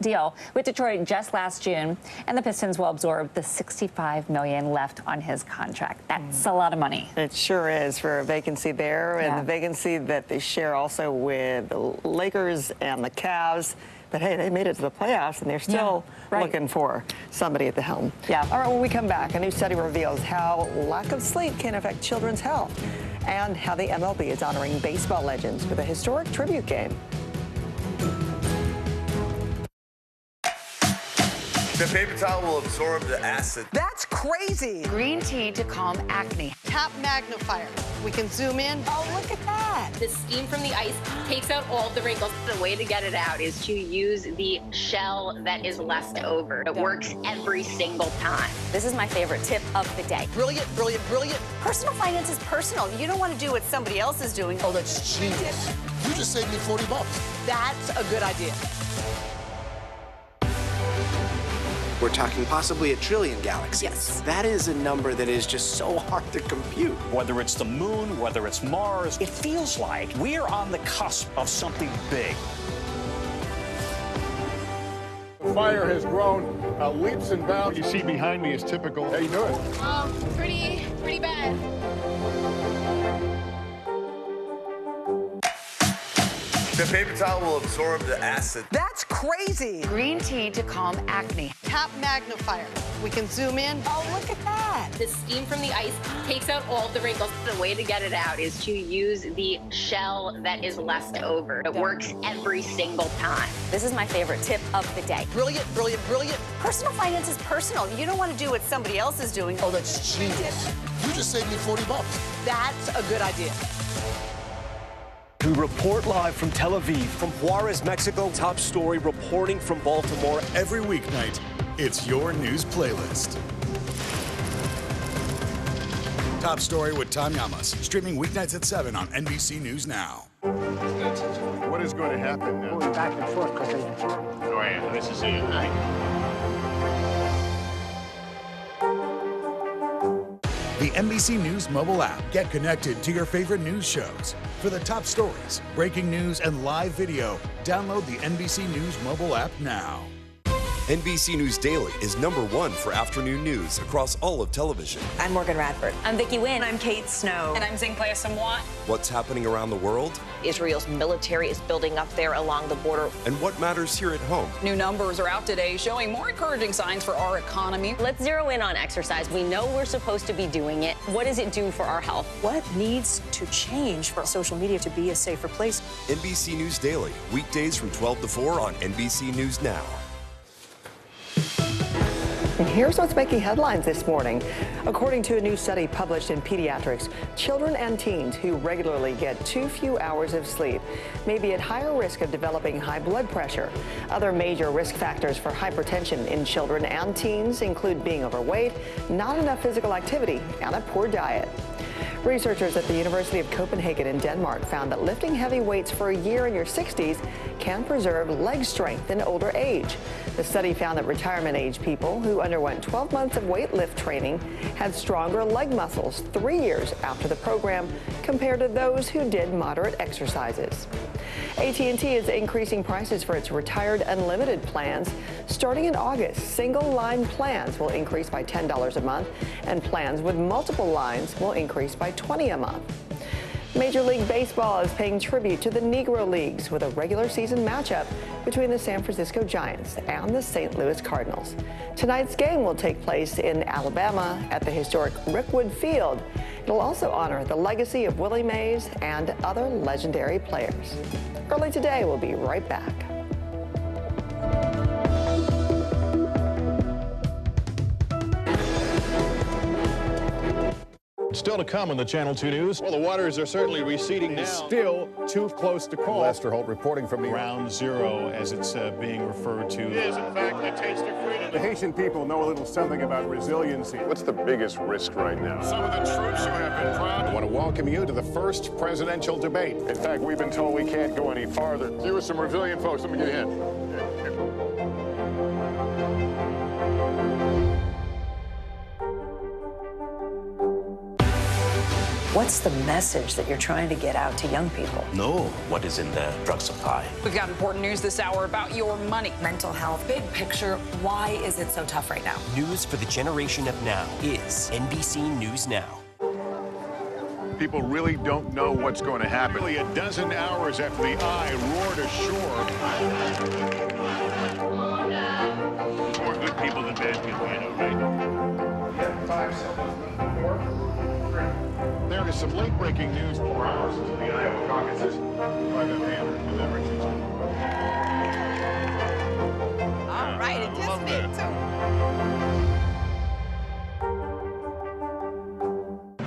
deal with Detroit just last June, and the Pistons will absorb the $65 million left on his contract. That's a lot of money. It sure is for a vacancy there, and the vacancy that they share also with the Lakers and the Cavs. But hey, they made it to the playoffs, and they're still looking for somebody at the helm. Yeah. All right, when we come back, a new study reveals how lack of sleep can affect children's health, and how the MLB is honoring baseball legends with a historic tribute game. The paper towel will absorb the acid. That's crazy. Green tea to calm acne. Tap magnifier. We can zoom in. Oh, look at that. The steam from the ice takes out all of the wrinkles. The way to get it out is to use the shell that is left over. It works every single time. This is my favorite tip of the day. Brilliant, brilliant, brilliant. Personal finance is personal. You don't want to do what somebody else is doing. Oh, that's genius. You just saved me $40. That's a good idea. We're talking possibly 1 trillion galaxies. Yes. That is a number that is just so hard to compute. Whether it's the moon, whether it's Mars, it feels like we're on the cusp of something big. The fire has grown leaps and bounds. What you see behind me is typical. How you doing? Pretty bad. The paper towel will absorb the acid. That's crazy. Green tea to calm acne. Tap magnifier. We can zoom in. Oh, look at that. The steam from the ice takes out all of the wrinkles. The way to get it out is to use the shell that is left over. It works every single time. This is my favorite tip of the day. Brilliant, brilliant, brilliant. Personal finance is personal. You don't want to do what somebody else is doing. Oh, that's genius. You just saved me $40. That's a good idea. We report live from Tel Aviv, from Juarez, Mexico. Top story reporting from Baltimore. Every weeknight, it's your news playlist. Top Story with Tom Llamas, streaming weeknights at 7 on NBC News Now. What is going to happen now? Going back and forth quickly. Oh, yeah, this is it, right? The NBC News mobile app. Get connected to your favorite news shows. For the top stories, breaking news, and live video, download the NBC News mobile app now. NBC News Daily is #1 for afternoon news across all of television. I'm Morgan Radford. I'm Vicki Wynn. I'm Kate Snow. And I'm Zinklaya Samwat. What's happening around the world? Israel's military is building up there along the border. And what matters here at home? New numbers are out today showing more encouraging signs for our economy. Let's zero in on exercise. We know we're supposed to be doing it. What does it do for our health? What needs to change for social media to be a safer place? NBC News Daily, weekdays from 12 to 4 on NBC News Now. And here's what's making headlines this morning. According to a new study published in Pediatrics, children and teens who regularly get too few hours of sleep may be at higher risk of developing high blood pressure. Other major risk factors for hypertension in children and teens include being overweight, not enough physical activity, and a poor diet. Researchers at the University of Copenhagen in Denmark found that lifting heavy weights for a year in your 60s can preserve leg strength in older age. The study found that retirement-age people who underwent 12 months of weight-lift training had stronger leg muscles 3 years after the program compared to those who did moderate exercises. AT&T is increasing prices for its retired unlimited plans. Starting in August, single-line plans will increase by $10 a month, and plans with multiple lines will increase by $20 a month. Major League Baseball is paying tribute to the Negro Leagues with a regular season matchup between the San Francisco Giants and the St. Louis Cardinals. Tonight's game will take place in Alabama at the historic Rickwood Field. It'll also honor the legacy of Willie Mays and other legendary players. Early today, we'll be right back. Still to come on the Channel 2 News. Well, the waters are certainly receding now. Still too close to call. Lester Holt reporting from the Ground Zero, as it's being referred to. It is, in fact, the taste of freedom. The Haitian people know a little something about resiliency. What's the biggest risk right now? Some of the troops who have been proud. I want to welcome you to the first presidential debate. In fact, we've been told we can't go any farther. You were some resilient folks. Let me get a hint. What's the message that you're trying to get out to young people? Know what is in the drug supply. We've got important news this hour about your money. Mental health, big picture, why is it so tough right now? News for the generation of now is NBC News Now. People really don't know what's going to happen. Really, a dozen hours after the eye roared ashore. More good people than bad people, I know, right? 5 seconds. 4, 3. There is some late-breaking news 4 hours into the Iowa caucuses by the Banner and the Richardson. All right, anticipate.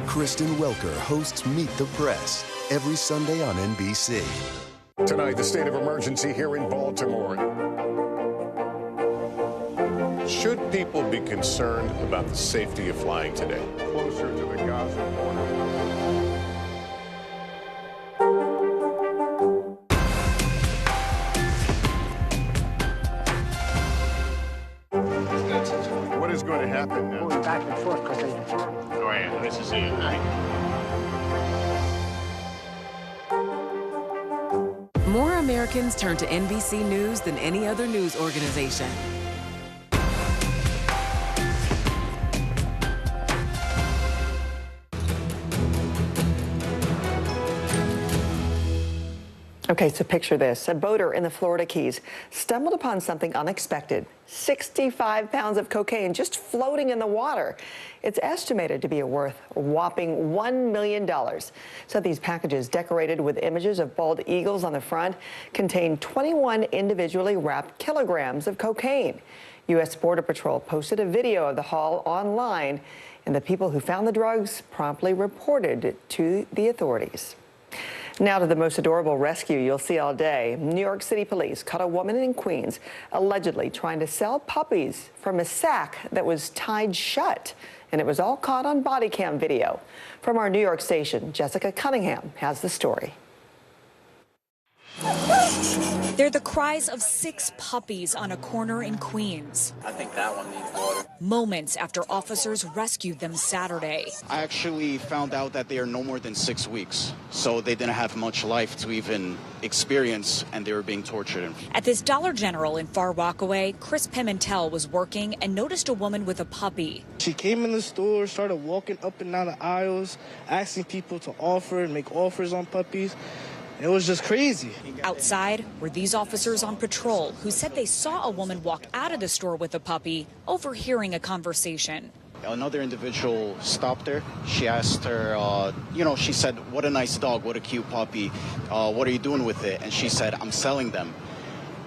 Kristen Welker hosts Meet the Press every Sunday on NBC. Tonight, the state of emergency here in Baltimore. Should people be concerned about the safety of flying today? Closer to the Gaza border. What is going to happen now? Going back and forth because they... Oh, yeah, this is it, right? More Americans turn to NBC News than any other news organization. Okay, so picture this. A boater in the Florida Keys stumbled upon something unexpected. 65 pounds of cocaine just floating in the water. It's estimated to be worth a whopping $1 million. So these packages, decorated with images of bald eagles on the front, contain 21 individually wrapped kilograms of cocaine. U.S. Border Patrol posted a video of the haul online, and the people who found the drugs promptly reported it to the authorities. Now to the most adorable rescue you'll see all day. New York City police caught a woman in Queens allegedly trying to sell puppies from a sack that was tied shut. And it was all caught on body cam video. From our New York station, Jessica Cunningham has the story. They're the cries of 6 puppies on a corner in Queens. I think that one needs water. Moments after officers rescued them Saturday. I actually found out that they are no more than 6 weeks, so they didn't have much life to even experience, and they were being tortured. At this Dollar General in Far Rockaway, Chris Pimentel was working and noticed a woman with a puppy. She came in the store, started walking up and down the aisles, asking people to offer and make offers on puppies. It was just crazy. Outside were these officers on patrol who said they saw a woman walk out of the store with a puppy, overhearing a conversation. Another individual stopped her. She asked her, she said, "What a nice dog, what a cute puppy. What are you doing with it?" And she said, "I'm selling them."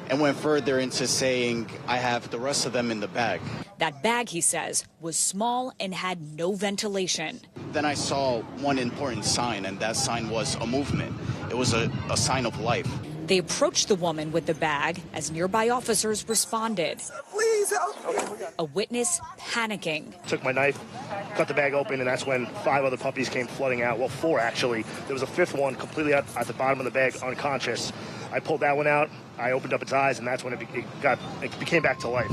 And went further into saying, "I have the rest of them in the bag." That bag, he says, was small and had no ventilation. Then I saw one important sign, and that sign was a movement. It was a sign of life. They approached the woman with the bag as nearby officers responded. Please help. A witness panicking. Took my knife, cut the bag open, and that's when 5 other puppies came flooding out. Well, 4 actually. There was a 5th one completely at the bottom of the bag, unconscious. I pulled that one out. I opened up its eyes, and that's when it became back to life.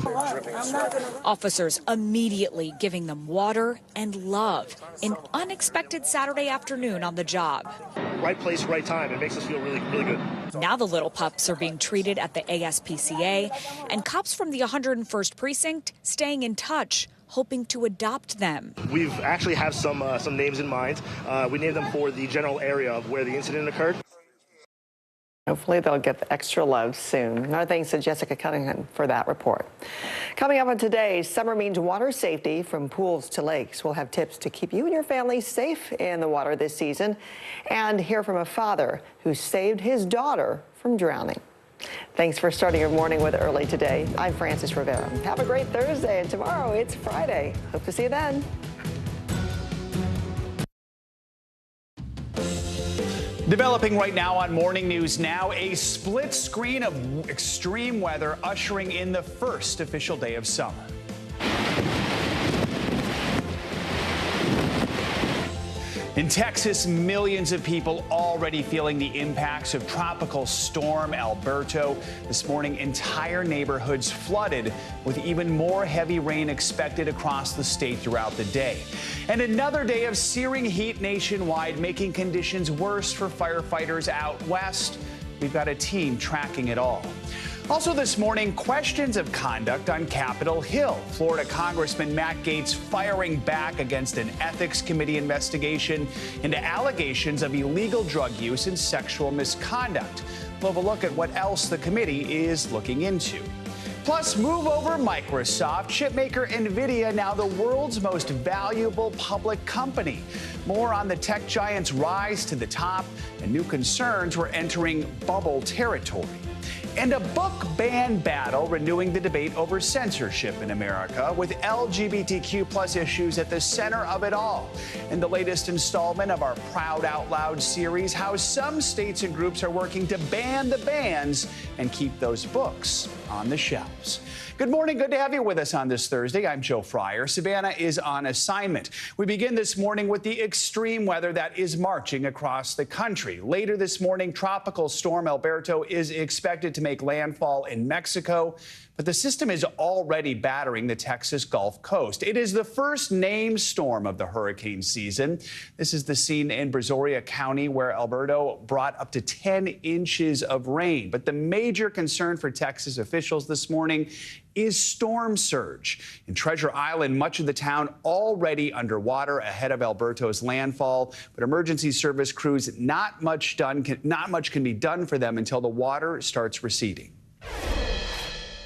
Officers immediately giving them water and love. An unexpected Saturday afternoon on the job. Right place, right time. It makes us feel really, really good. Now the little pups are being treated at the ASPCA, and cops from the 101st Precinct staying in touch, hoping to adopt them. We've actually have some names in mind. We named them for the general area of where the incident occurred. Hopefully they'll get the extra love soon. Our thanks to Jessica Cunningham for that report. Coming up on today, summer means water safety from pools to lakes. We'll have tips to keep you and your family safe in the water this season, and hear from a father who saved his daughter from drowning. Thanks for starting your morning with Early Today. I'm Frances Rivera. Have a great Thursday, and tomorrow it's Friday. Hope to see you then. Developing right now on Morning News Now, a split screen of extreme weather ushering in the first official day of summer. In Texas, millions of people already feeling the impacts of Tropical Storm Alberto. This morning, entire neighborhoods flooded, with even more heavy rain expected across the state throughout the day. And another day of searing heat nationwide, making conditions worse for firefighters out west. We've got a team tracking it all. Also this morning, questions of conduct on Capitol Hill. Florida Congressman Matt Gaetz firing back against an ethics committee investigation into allegations of illegal drug use and sexual misconduct. We'll have a look at what else the committee is looking into. Plus, move over Microsoft. Chipmaker NVIDIA now the world's most valuable public company. More on the tech giant's rise to the top and new concerns we're entering bubble territory. And a book ban battle renewing the debate over censorship in America, with LGBTQ+ issues at the center of it all. In the latest installment of our Proud Out Loud series, how some states and groups are working to ban the bans and keep those books on the shelves. Good morning. Good to have you with us on this Thursday. I'm Joe Fryer. Savannah is on assignment. We begin this morning with the extreme weather that is marching across the country. Later this morning, Tropical Storm Alberto is expected to make landfall in Mexico, but the system is already battering the Texas Gulf Coast. It is the first named storm of the hurricane season. This is the scene in Brazoria County, where Alberto brought up to 10 inches of rain. But the major concern for Texas officials this morning is storm surge. In Treasure Island, much of the town already underwater ahead of Alberto's landfall, but emergency service crews, not much can be done for them until the water starts receding.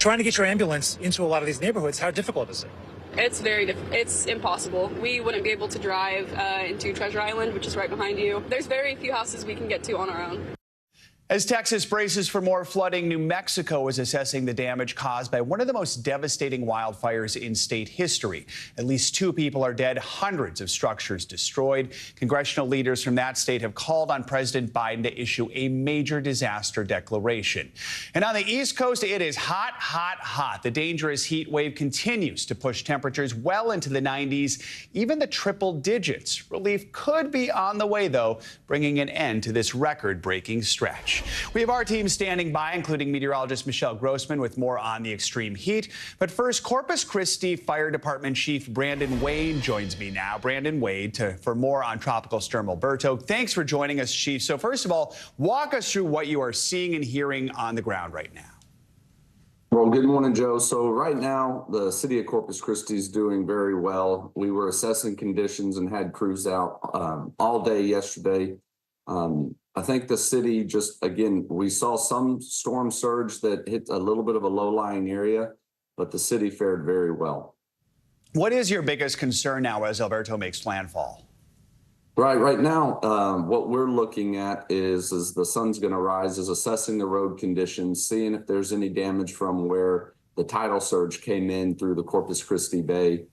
Trying to get your ambulance into a lot of these neighborhoods, how difficult is it? It's it's impossible. We wouldn't be able to drive into Treasure Island, which is right behind you. There's very few houses we can get to on our own. As Texas braces for more flooding, New Mexico is assessing the damage caused by one of the most devastating wildfires in state history. At least 2 people are dead, hundreds of structures destroyed. Congressional leaders from that state have called on President Biden to issue a major disaster declaration. And on the East Coast, it is hot, hot, hot. The dangerous heat wave continues to push temperatures well into the 90s, even the triple digits. Relief could be on the way, though, bringing an end to this record-breaking stretch. much. We have our team standing by, including meteorologist Michelle Grossman, with more on the extreme heat. But first, Corpus Christi Fire Department Chief Brandon Wade joins me now. Brandon Wade, for more on Tropical Storm Alberto. Thanks for joining us, Chief. So first of all, walk us through what you are seeing and hearing on the ground right now. Well, good morning, Joe. So right now, the city of Corpus Christi is doing very well. We were assessing conditions and had crews out all day yesterday. I think the city just, again, we saw some storm surge that hit a little bit of a low-lying area, but the city fared very well. What is your biggest concern now as Alberto makes landfall? Right now, what we're looking at is the sun's going to rise, is assessing the road conditions, seeing if there's any damage from where the tidal surge came in through the Corpus Christi Bay.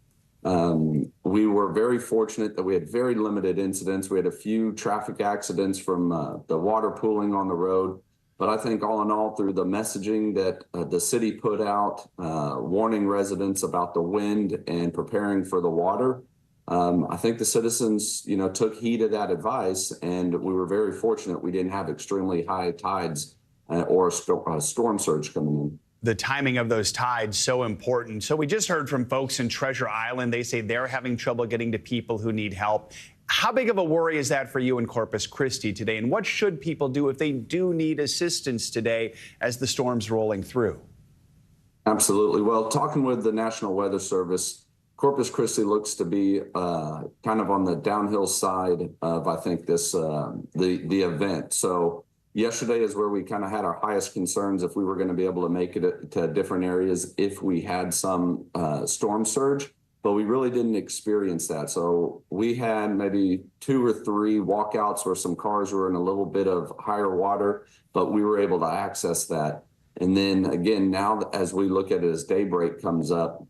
We were very fortunate that we had very limited incidents. We had a few traffic accidents from the water pooling on the road. But I think all in all, through the messaging that the city put out, warning residents about the wind and preparing for the water, I think the citizens, took heed of that advice, and we were very fortunate we didn't have extremely high tides or a storm surge coming in. The timing of those tides so important. So we just heard from folks in Treasure Island. They say they're having trouble getting to people who need help. How big of a worry is that for you in Corpus Christi today? And what should people do if they do need assistance today as the storm's rolling through? Absolutely. Well, talking with the National Weather Service, Corpus Christi looks to be kind of on the downhill side of, I think, this the event. So yesterday is where we kind of had our highest concerns if we were going to be able to make it to different areas if we had some storm surge, but we really didn't experience that. So we had maybe 2 or 3 walkouts where some cars were in a little bit of higher water, but we were able to access that. And then again, now as we look at it as daybreak comes up,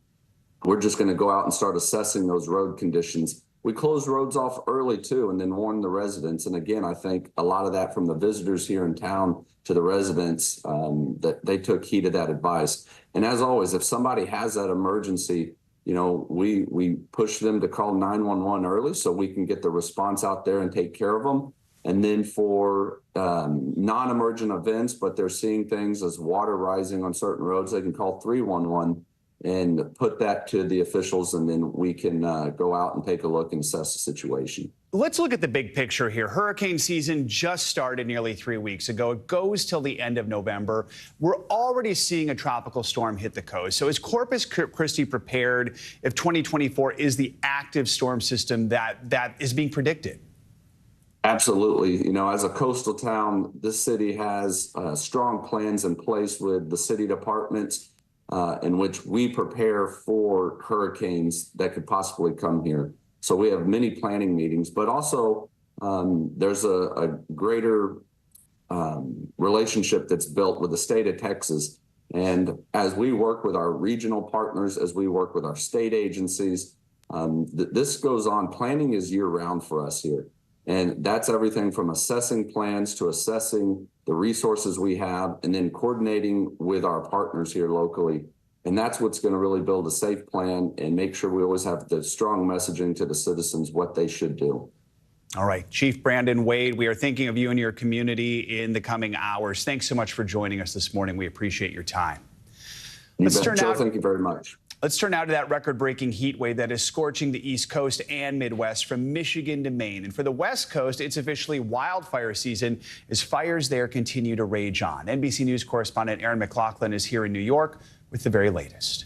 we're just going to go out and start assessing those road conditions. We closed roads off early, too, and then warned the residents. And again, I think a lot of that from the visitors here in town to the residents, that they took heed of that advice. And as always, if somebody has that emergency, we push them to call 911 early so we can get the response out there and take care of them. And then for non-emergent events, but they're seeing things as water rising on certain roads, they can call 311. And put that to the officials, and then we can go out and take a look and assess the situation. Let's look at the big picture here. Hurricane season just started nearly 3 weeks ago. It goes till the end of November. We're already seeing a tropical storm hit the coast. So is Corpus Christi prepared if 2024 is the active storm system that is being predicted? Absolutely. As a coastal town, this city has strong plans in place with the city departments, in which we prepare for hurricanes that could possibly come here. So we have many planning meetings, but also there's a greater relationship that's built with the state of Texas. And as we work with our regional partners, as we work with our state agencies, this goes on. Planning is year round for us here. And that's everything from assessing plans to assessing the resources we have, and then coordinating with our partners here locally. And that's what's going to really build a safe plan and make sure we always have the strong messaging to the citizens what they should do. All right, Chief Brandon Wade, we are thinking of you and your community in the coming hours. Thanks so much for joining us this morning. We appreciate your time. Joe, thank you very much. Let's turn now to that record-breaking heat wave that is scorching the East Coast and Midwest from Michigan to Maine. And for the West Coast, it's officially wildfire season as fires there continue to rage on. NBC News correspondent Aaron McLaughlin is here in New York with the very latest.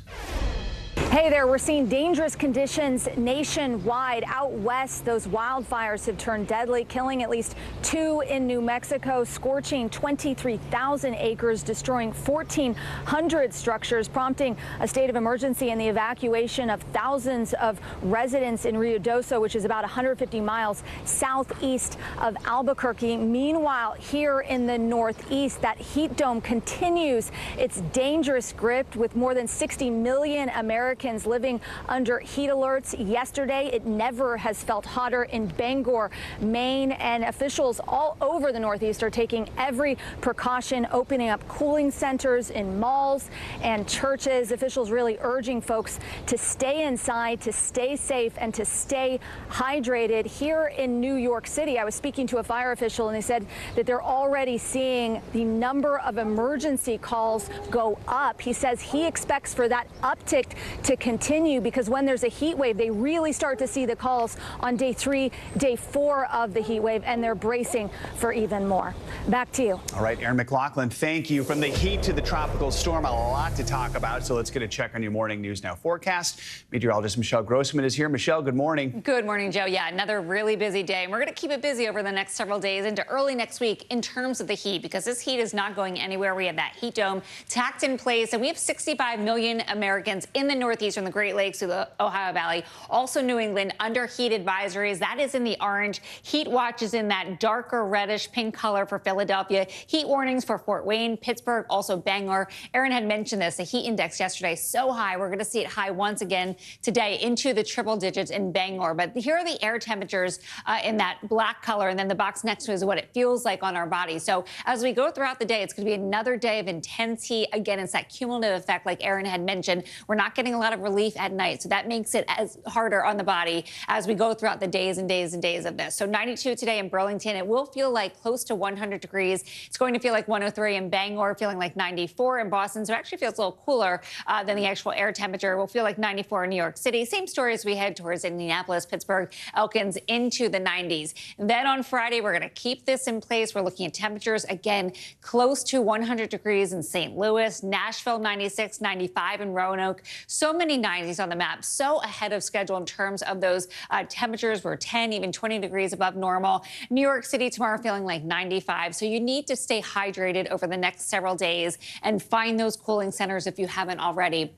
Hey there, we're seeing dangerous conditions nationwide. Out west, those wildfires have turned deadly, killing at least 2 in New Mexico, scorching 23,000 acres, destroying 1,400 structures, prompting a state of emergency and the evacuation of thousands of residents in Ruidoso, which is about 150 miles southeast of Albuquerque. Meanwhile, here in the northeast, that heat dome continues its dangerous grip with more than 60 million Americans Americans living under heat alerts yesterday. It never has felt hotter in Bangor, Maine, and officials all over the Northeast are taking every precaution, opening up cooling centers in malls and churches. Officials really urging folks to stay inside, to stay safe, and to stay hydrated. Here in New York City, I was speaking to a fire official, and they said that they're already seeing the number of emergency calls go up. He says he expects for that uptick to continue because when there's a heat wave, they really start to see the calls on day 3, day 4 of the heat wave, and they're bracing for even more. Back to you. All right, Erin McLaughlin, thank you. From the heat to the tropical storm, a lot to talk about. So let's get a check on your morning News Now forecast. Meteorologist Michelle Grossman is here. Michelle, good morning. Good morning, Joe. Yeah, another really busy day. And we're going to keep it busy over the next several days into early next week in terms of the heat, because this heat is not going anywhere. We have that heat dome tacked in place, and we have 65 million Americans in the Northeast from the Great Lakes to the Ohio Valley, also New England, under heat advisories. That is in the orange. Heat watch is in that darker reddish pink color for Philadelphia. Heat warnings for Fort Wayne, Pittsburgh, also Bangor. Erin had mentioned this. The heat index yesterday so high. We're going to see it high once again today into the triple digits in Bangor. But here are the air temperatures in that black color, and then the box next to it is what it feels like on our body. So as we go throughout the day, it's going to be another day of intense heat. Again, it's that cumulative effect like Erin had mentioned. We're not getting a lot of relief at night, so that makes it as harder on the body as we go throughout the days and days and days of this. So 92 today in Burlington. It will feel like close to 100 degrees. It's going to feel like 103 in Bangor, feeling like 94 in Boston. So it actually feels a little cooler than the actual air temperature. We'll feel like 94 in New York City. Same story as we head towards Indianapolis, Pittsburgh, Elkins into the 90s. Then on Friday, we're going to keep this in place. We're looking at temperatures, again, close to 100 degrees in St. Louis, Nashville, 96, 95 in Roanoke. So many 90s on the map, so ahead of schedule in terms of those temperatures. We're 10, even 20 degrees above normal. New York City tomorrow feeling like 95. So you need to stay hydrated over the next several days and find those cooling centers if you haven't already.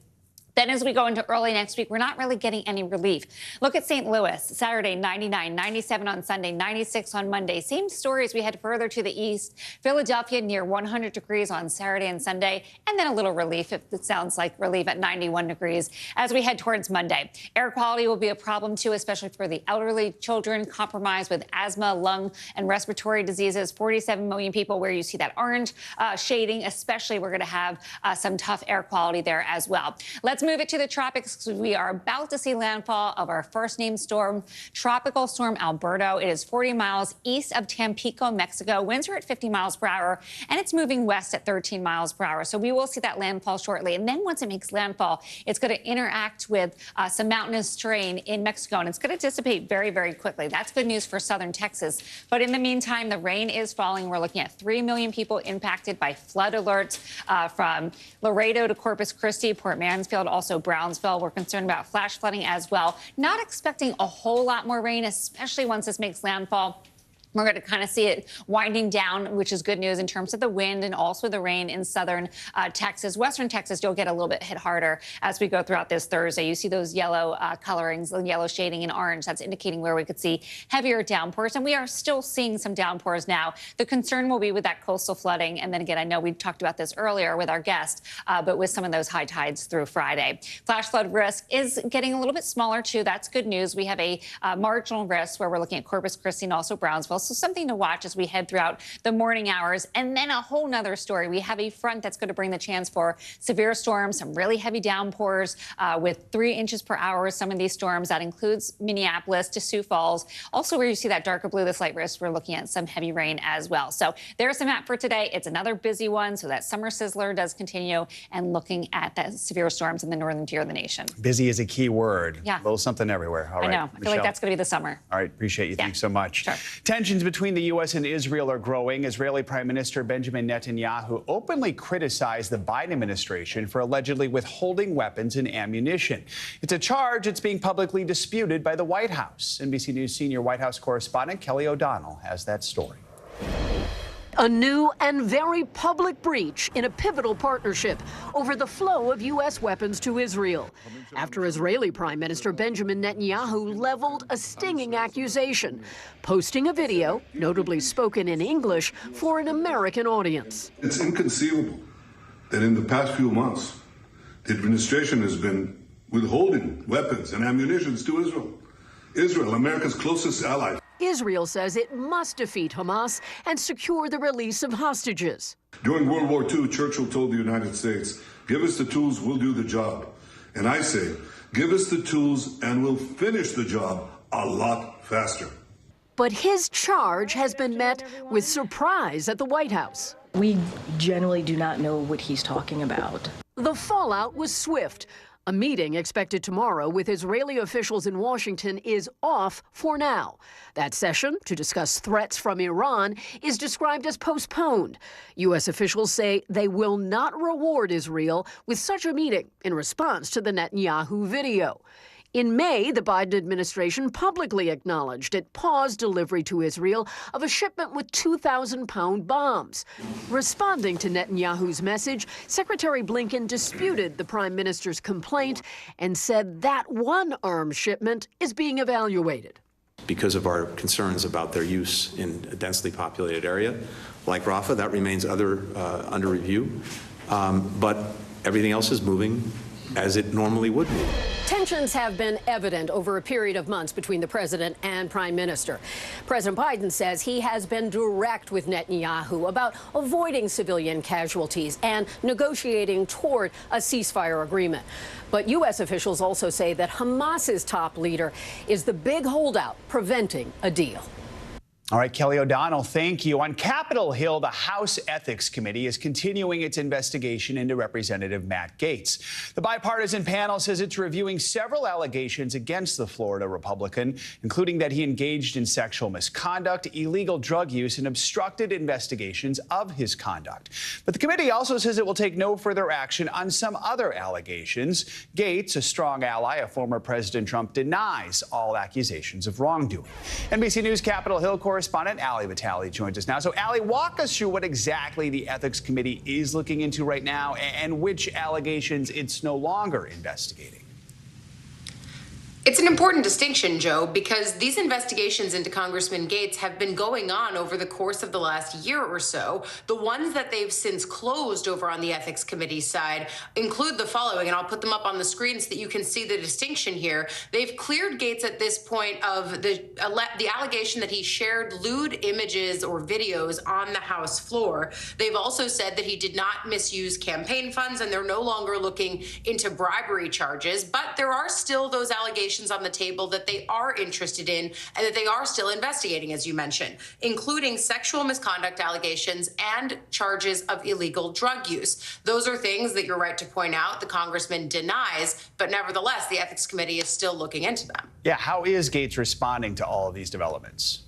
Then as we go into early next week, we're not really getting any relief. Look at St. Louis, Saturday, 99, 97 on Sunday, 96 on Monday. Same story as we head further to the east. Philadelphia near 100 degrees on Saturday and Sunday, and then a little relief, if it sounds like relief, at 91 degrees as we head towards Monday. Air quality will be a problem, too, especially for the elderly, children compromised with asthma, lung, and respiratory diseases. 47 million people where you see that orange shading, especially we're going to have some tough air quality there as well. Let's move it to the tropics because we are about to see landfall of our first named storm, Tropical Storm Alberto. It is 40 miles east of Tampico, Mexico. Winds are at 50 miles per hour, and it's moving west at 13 miles per hour. So we will see that landfall shortly. And then once it makes landfall, it's going to interact with some mountainous terrain in Mexico, and it's going to dissipate very, very quickly. That's good news for southern Texas. But in the meantime, the rain is falling. We're looking at 3 million people impacted by flood alerts from Laredo to Corpus Christi, Port Mansfield, also Brownsville. We're concerned about flash flooding as well. Not expecting a whole lot more rain, especially once this makes landfall. We're going to kind of see it winding down, which is good news in terms of the wind and also the rain in southern Texas. Western Texas, you'll get a little bit hit harder as we go throughout this Thursday. You see those yellow colorings, the yellow shading in orange. That's indicating where we could see heavier downpours. And we are still seeing some downpours now. The concern will be with that coastal flooding. And then again, I know we talked about this earlier with our guest, but with some of those high tides through Friday. Flash flood risk is getting a little bit smaller, too. That's good news. We have a marginal risk where we're looking at Corpus Christi and also Brownsville. So something to watch as we head throughout the morning hours. And then a whole nother story. We have a front that's going to bring the chance for severe storms, some really heavy downpours with 3 inches per hour. Some of these storms, that includes Minneapolis to Sioux Falls. Also where you see that darker blue, the slight risk, we're looking at some heavy rain as well. So there's the map for today. It's another busy one. So that summer sizzler does continue, and looking at the severe storms in the northern tier of the nation. Busy is a key word. Yeah. A little something everywhere. All right, I know. I feel like that's going to be the summer. All right. Appreciate you. Yeah. Thanks so much. Sure. Tensions between the U.S. and Israel are growing. Israeli Prime Minister Benjamin Netanyahu openly criticized the Biden administration for allegedly withholding weapons and ammunition. It's a charge that's being publicly disputed by the White House. NBC News senior White House correspondent Kelly O'Donnell has that story. A new and very public breach in a pivotal partnership over the flow of U.S. weapons to Israel, after Israeli Prime Minister Benjamin Netanyahu leveled a stinging accusation, posting a video, notably spoken in English, for an American audience. It's inconceivable that in the past few months, the administration has been withholding weapons and ammunition to Israel. Israel, America's closest ally. Israel says it must defeat Hamas and secure the release of hostages. During World War II, Churchill told the United States, give us the tools, we'll do the job. And I say, give us the tools and we'll finish the job a lot faster. But his charge has been met with surprise at the White House. We generally do not know what he's talking about. The fallout was swift. A meeting expected tomorrow with Israeli officials in Washington is off for now. That session, to discuss threats from Iran, is described as postponed. U.S. officials say they will not reward Israel with such a meeting in response to the Netanyahu video. In May, the Biden administration publicly acknowledged it paused delivery to Israel of a shipment with 2,000-pound bombs. Responding to Netanyahu's message, Secretary Blinken disputed the prime minister's complaint and said that one arms shipment is being evaluated. Because of our concerns about their use in a densely populated area like Rafah, that remains under review. But everything else is moving as it normally would move. Tensions have been evident over a period of months between the president and prime minister. President Biden says he has been direct with Netanyahu about avoiding civilian casualties and negotiating toward a ceasefire agreement. But U.S. officials also say that Hamas's top leader is the big holdout preventing a deal. All right, Kelly O'Donnell, thank you. On Capitol Hill, the House Ethics Committee is continuing its investigation into Representative Matt Gaetz. The bipartisan panel says it's reviewing several allegations against the Florida Republican, including that he engaged in sexual misconduct, illegal drug use, and obstructed investigations of his conduct. But the committee also says it will take no further action on some other allegations. Gaetz, a strong ally of former President Trump, denies all accusations of wrongdoing. NBC News Capitol Hill correspondent Ali Vitale joins us now. So, Ali, walk us through what exactly the Ethics Committee is looking into right now and which allegations it's no longer investigating. It's an important distinction, Joe, because these investigations into Congressman Gaetz have been going on over the course of the last year or so. The ones that they've since closed over on the Ethics Committee side include the following, and I'll put them up on the screen so that you can see the distinction here. They've cleared Gaetz at this point of the allegation that he shared lewd images or videos on the House floor. They've also said that he did not misuse campaign funds, and they're no longer looking into bribery charges, but there are still those allegations on the table that they are interested in and that they are still investigating, as you mentioned, including sexual misconduct allegations and charges of illegal drug use. Those are things that you're right to point out the congressman denies, but nevertheless, the Ethics Committee is still looking into them. Yeah, how is Gaetz responding to all of these developments?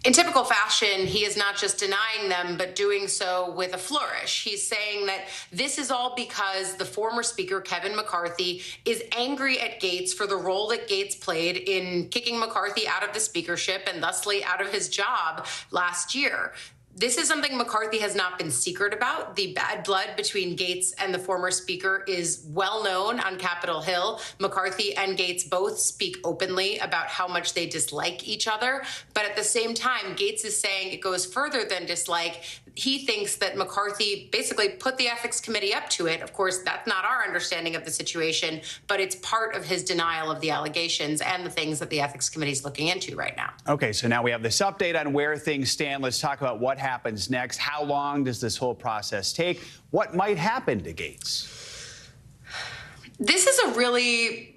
In typical fashion, he is not just denying them, but doing so with a flourish. He's saying that this is all because the former Speaker, Kevin McCarthy, is angry at Gaetz for the role that Gaetz played in kicking McCarthy out of the speakership and thusly out of his job last year. This is something McCarthy has not been secret about. The bad blood between Gaetz and the former speaker is well known on Capitol Hill. McCarthy and Gaetz both speak openly about how much they dislike each other. But at the same time, Gaetz is saying it goes further than dislike. He thinks that McCarthy basically put the Ethics Committee up to it. Of course, that's not our understanding of the situation, but it's part of his denial of the allegations and the things that the Ethics Committee is looking into right now. Okay, so now we have this update on where things stand. Let's talk about what happens next. How long does this whole process take? What might happen to Gaetz? This is a really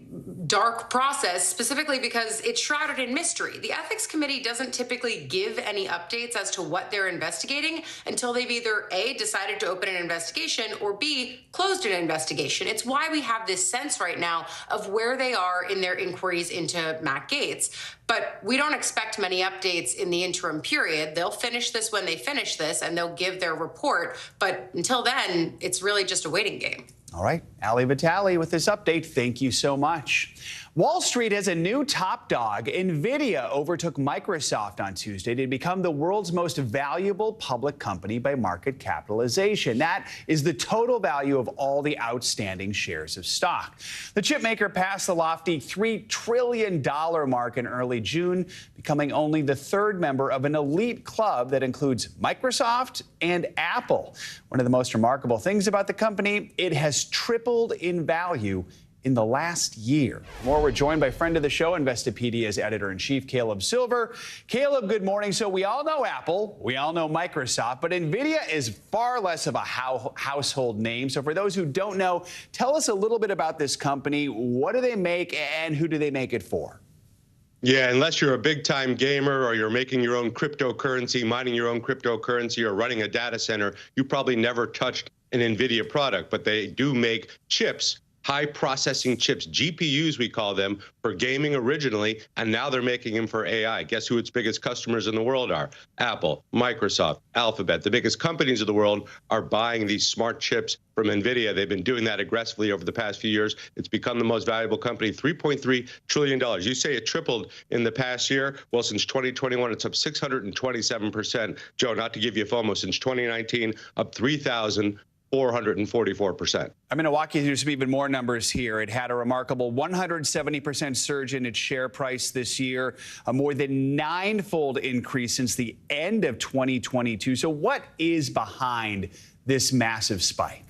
dark process, specifically because it's shrouded in mystery. The Ethics Committee doesn't typically give any updates as to what they're investigating until they've either A, decided to open an investigation, or B, closed an investigation. It's why we have this sense right now of where they are in their inquiries into Matt Gaetz. But we don't expect many updates in the interim period. They'll finish this when they finish this, and they'll give their report. But until then, it's really just a waiting game. All right, Ali Vitale with this update. Thank you so much. Wall Street has a new top dog. NVIDIA overtook Microsoft on Tuesday to become the world's most valuable public company by market capitalization. That is the total value of all the outstanding shares of stock. The chipmaker passed the lofty $3 trillion mark in early June, becoming only the third member of an elite club that includes Microsoft and Apple. One of the most remarkable things about the company, it has tripled in value in the last year. More, we're joined by friend of the show, Investopedia's editor-in-chief, Caleb Silver. Caleb, good morning. So we all know Apple, we all know Microsoft, but NVIDIA is far less of a household name. So for those who don't know, tell us a little bit about this company. What do they make and who do they make it for? Yeah, unless you're a big-time gamer or you're making your own cryptocurrency, mining your own cryptocurrency, or running a data center, you probably never touched an NVIDIA product, but they do make chips, high processing chips, GPUs we call them, for gaming originally, and now they're making them for AI. Guess who its biggest customers in the world are? Apple, Microsoft, Alphabet. The biggest companies of the world are buying these smart chips from NVIDIA. They've been doing that aggressively over the past few years. It's become the most valuable company, $3.3 trillion. You say it tripled in the past year. Well, since 2021, it's up 627%. Joe, not to give you FOMO, since 2019, up 3,444%. I'm going to walk you through some even more numbers here. It had a remarkable 170% surge in its share price this year, a more than ninefold increase since the end of 2022. So what is behind this massive spike?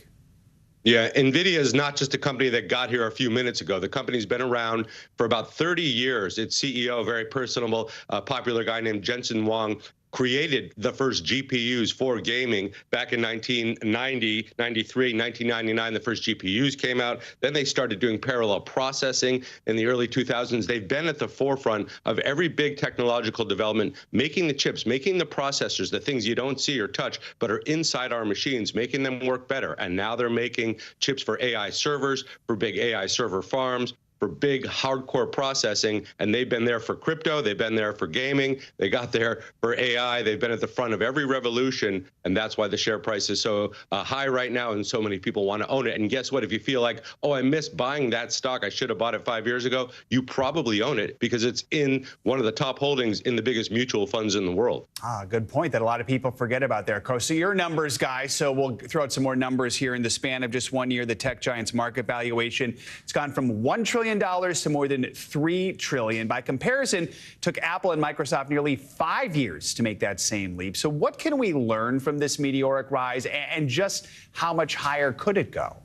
Yeah, NVIDIA is not just a company that got here a few minutes ago. The company's been around for about 30 years. Its CEO, a very personable, popular guy named Jensen Huang, created the first GPUs for gaming back in 1990, 93, 1999. The first GPUs came out. Then they started doing parallel processing in the early 2000s. They've been at the forefront of every big technological development, making the chips, making the processors, the things you don't see or touch, but are inside our machines, making them work better. And now they're making chips for AI servers, for big AI server farms, for big hardcore processing, and they've been there for crypto, they've been there for gaming, they got there for AI, they've been at the front of every revolution, and that's why the share price is so high right now, and so many people want to own it. And guess what? If you feel like, oh, I missed buying that stock, I should have bought it 5 years ago, you probably own it because it's in one of the top holdings in the biggest mutual funds in the world. Good point that a lot of people forget about there, Coach. So your numbers, guys, so we'll throw out some more numbers here. In the span of just 1 year, the tech giant's market valuation, it's gone from $1 trillion to more than $3 trillion. By comparison, it took Apple and Microsoft nearly 5 years to make that same leap. So what can we learn from this meteoric rise, and just how much higher could it go?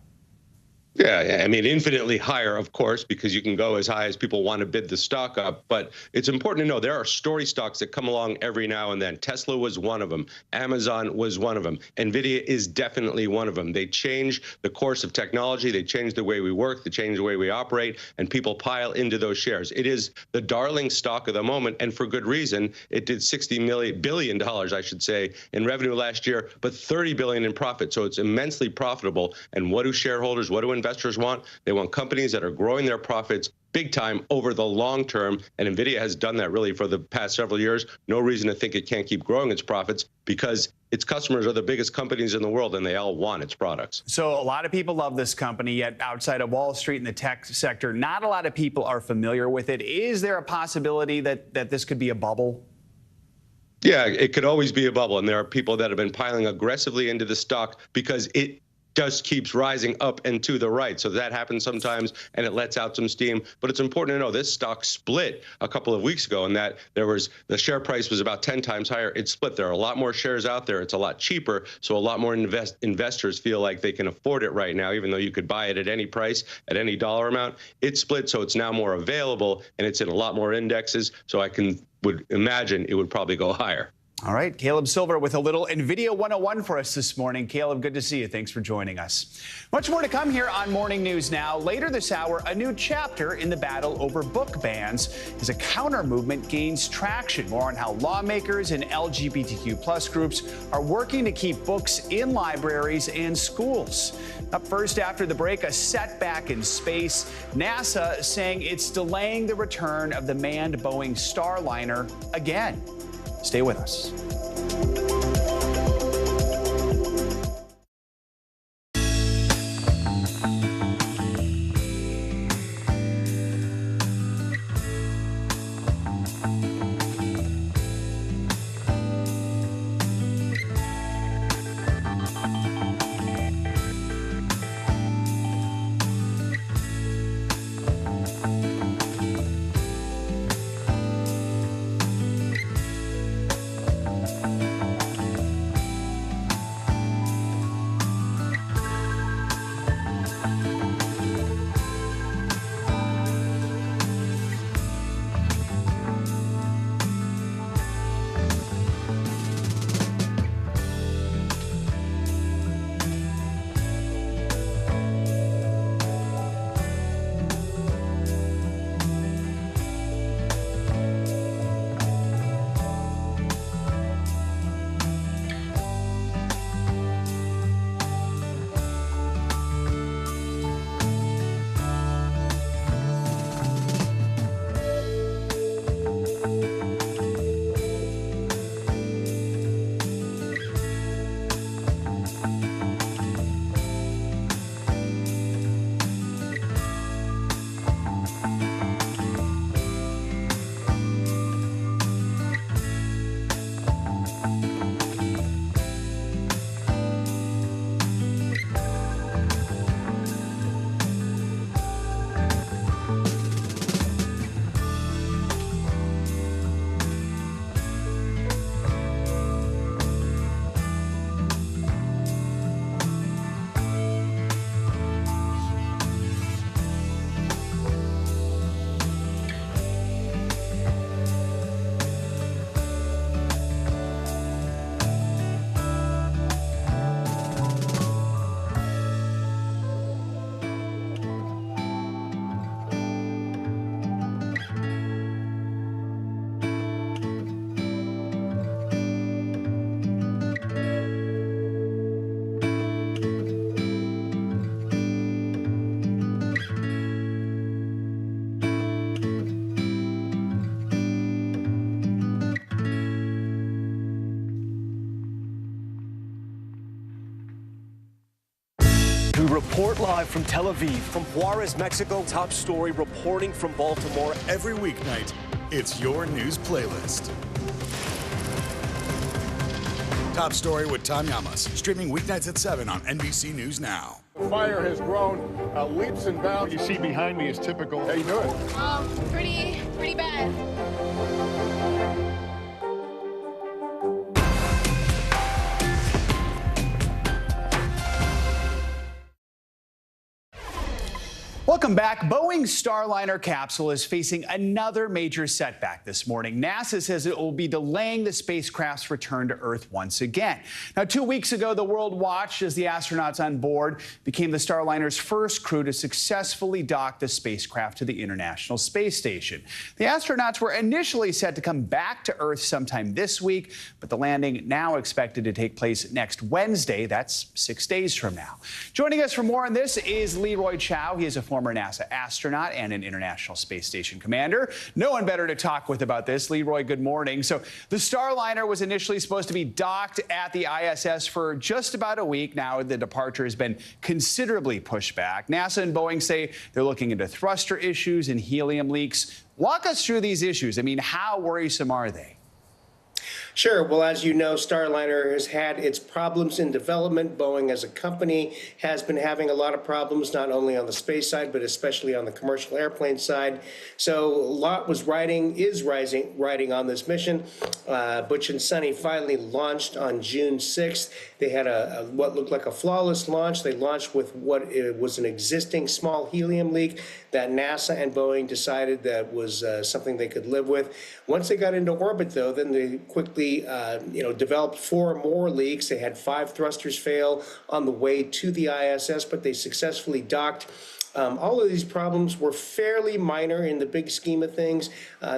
Yeah, I mean, infinitely higher, of course, because you can go as high as people want to bid the stock up. But it's important to know there are story stocks that come along every now and then. Tesla was one of them. Amazon was one of them. NVIDIA is definitely one of them. They change the course of technology. They change the way we work. They change the way we operate. And people pile into those shares. It is the darling stock of the moment. And for good reason. It did $60 billion, I should say, in revenue last year, but $30 billion in profit. So it's immensely profitable. And what do shareholders, what do investors want? They want companies that are growing their profits big time over the long term. And NVIDIA has done that really for the past several years. No reason to think it can't keep growing its profits because its customers are the biggest companies in the world and they all want its products. So a lot of people love this company, yet outside of Wall Street and the tech sector, not a lot of people are familiar with it. Is there a possibility that this could be a bubble? Yeah, it could always be a bubble. And there are people that have been piling aggressively into the stock because it just keeps rising up and to the right. So that happens sometimes and it lets out some steam. But it's important to know this stock split a couple of weeks ago and that the share price was about 10 times higher. It split. There are a lot more shares out there. It's a lot cheaper. So a lot more investors feel like they can afford it right now, even though you could buy it at any price, at any dollar amount. It split. So it's now more available and it's in a lot more indexes. So would imagine it would probably go higher. All right, Caleb Silver with a little NVIDIA 101 for us this morning. Caleb, good to see you. Thanks for joining us. Much more to come here on Morning News Now. Later this hour, a new chapter in the battle over book bans as a counter movement gains traction. More on how lawmakers and LGBTQ+ groups are working to keep books in libraries and schools. Up first after the break, a setback in space. NASA saying it's delaying the return of the manned Boeing Starliner again. Stay with us. report live from Tel Aviv. From Juarez, Mexico, top story reporting from Baltimore. Every weeknight, it's your news playlist. Top Story with Tom Llamas, streaming weeknights at 7 on NBC News Now. The fire has grown leaps and bounds. You see behind me is typical. How you doing? Pretty bad. Welcome back. Boeing's Starliner capsule is facing another major setback this morning. NASA says it will be delaying the spacecraft's return to Earth once again. Now, 2 weeks ago, the world watched as the astronauts on board became the Starliner's first crew to successfully dock the spacecraft to the International Space Station. The astronauts were initially set to come back to Earth sometime this week, but the landing now expected to take place next Wednesday. That's 6 days from now. Joining us for more on this is Leroy Chow. He is a former NASA astronaut and an International Space Station commander. No one better to talk with about this. Leroy, good morning. So the Starliner was initially supposed to be docked at the ISS for just about a week. Now the departure has been considerably pushed back. NASA and Boeing say they're looking into thruster issues and helium leaks. Walk us through these issues. I mean, how worrisome are they? Sure. Well, as you know, Starliner has had its problems in development. Boeing as a company has been having a lot of problems, not only on the space side, but especially on the commercial airplane side. So a lot is riding on this mission. Butch and Sunny finally launched on June 6th. They had what looked like a flawless launch. They launched with what was an existing small helium leak that NASA and Boeing decided that was something they could live with. Once they got into orbit, though, then they quickly developed 4 more leaks. They had 5 thrusters fail on the way to the ISS, but they successfully docked. All of these problems were fairly minor in the big scheme of things.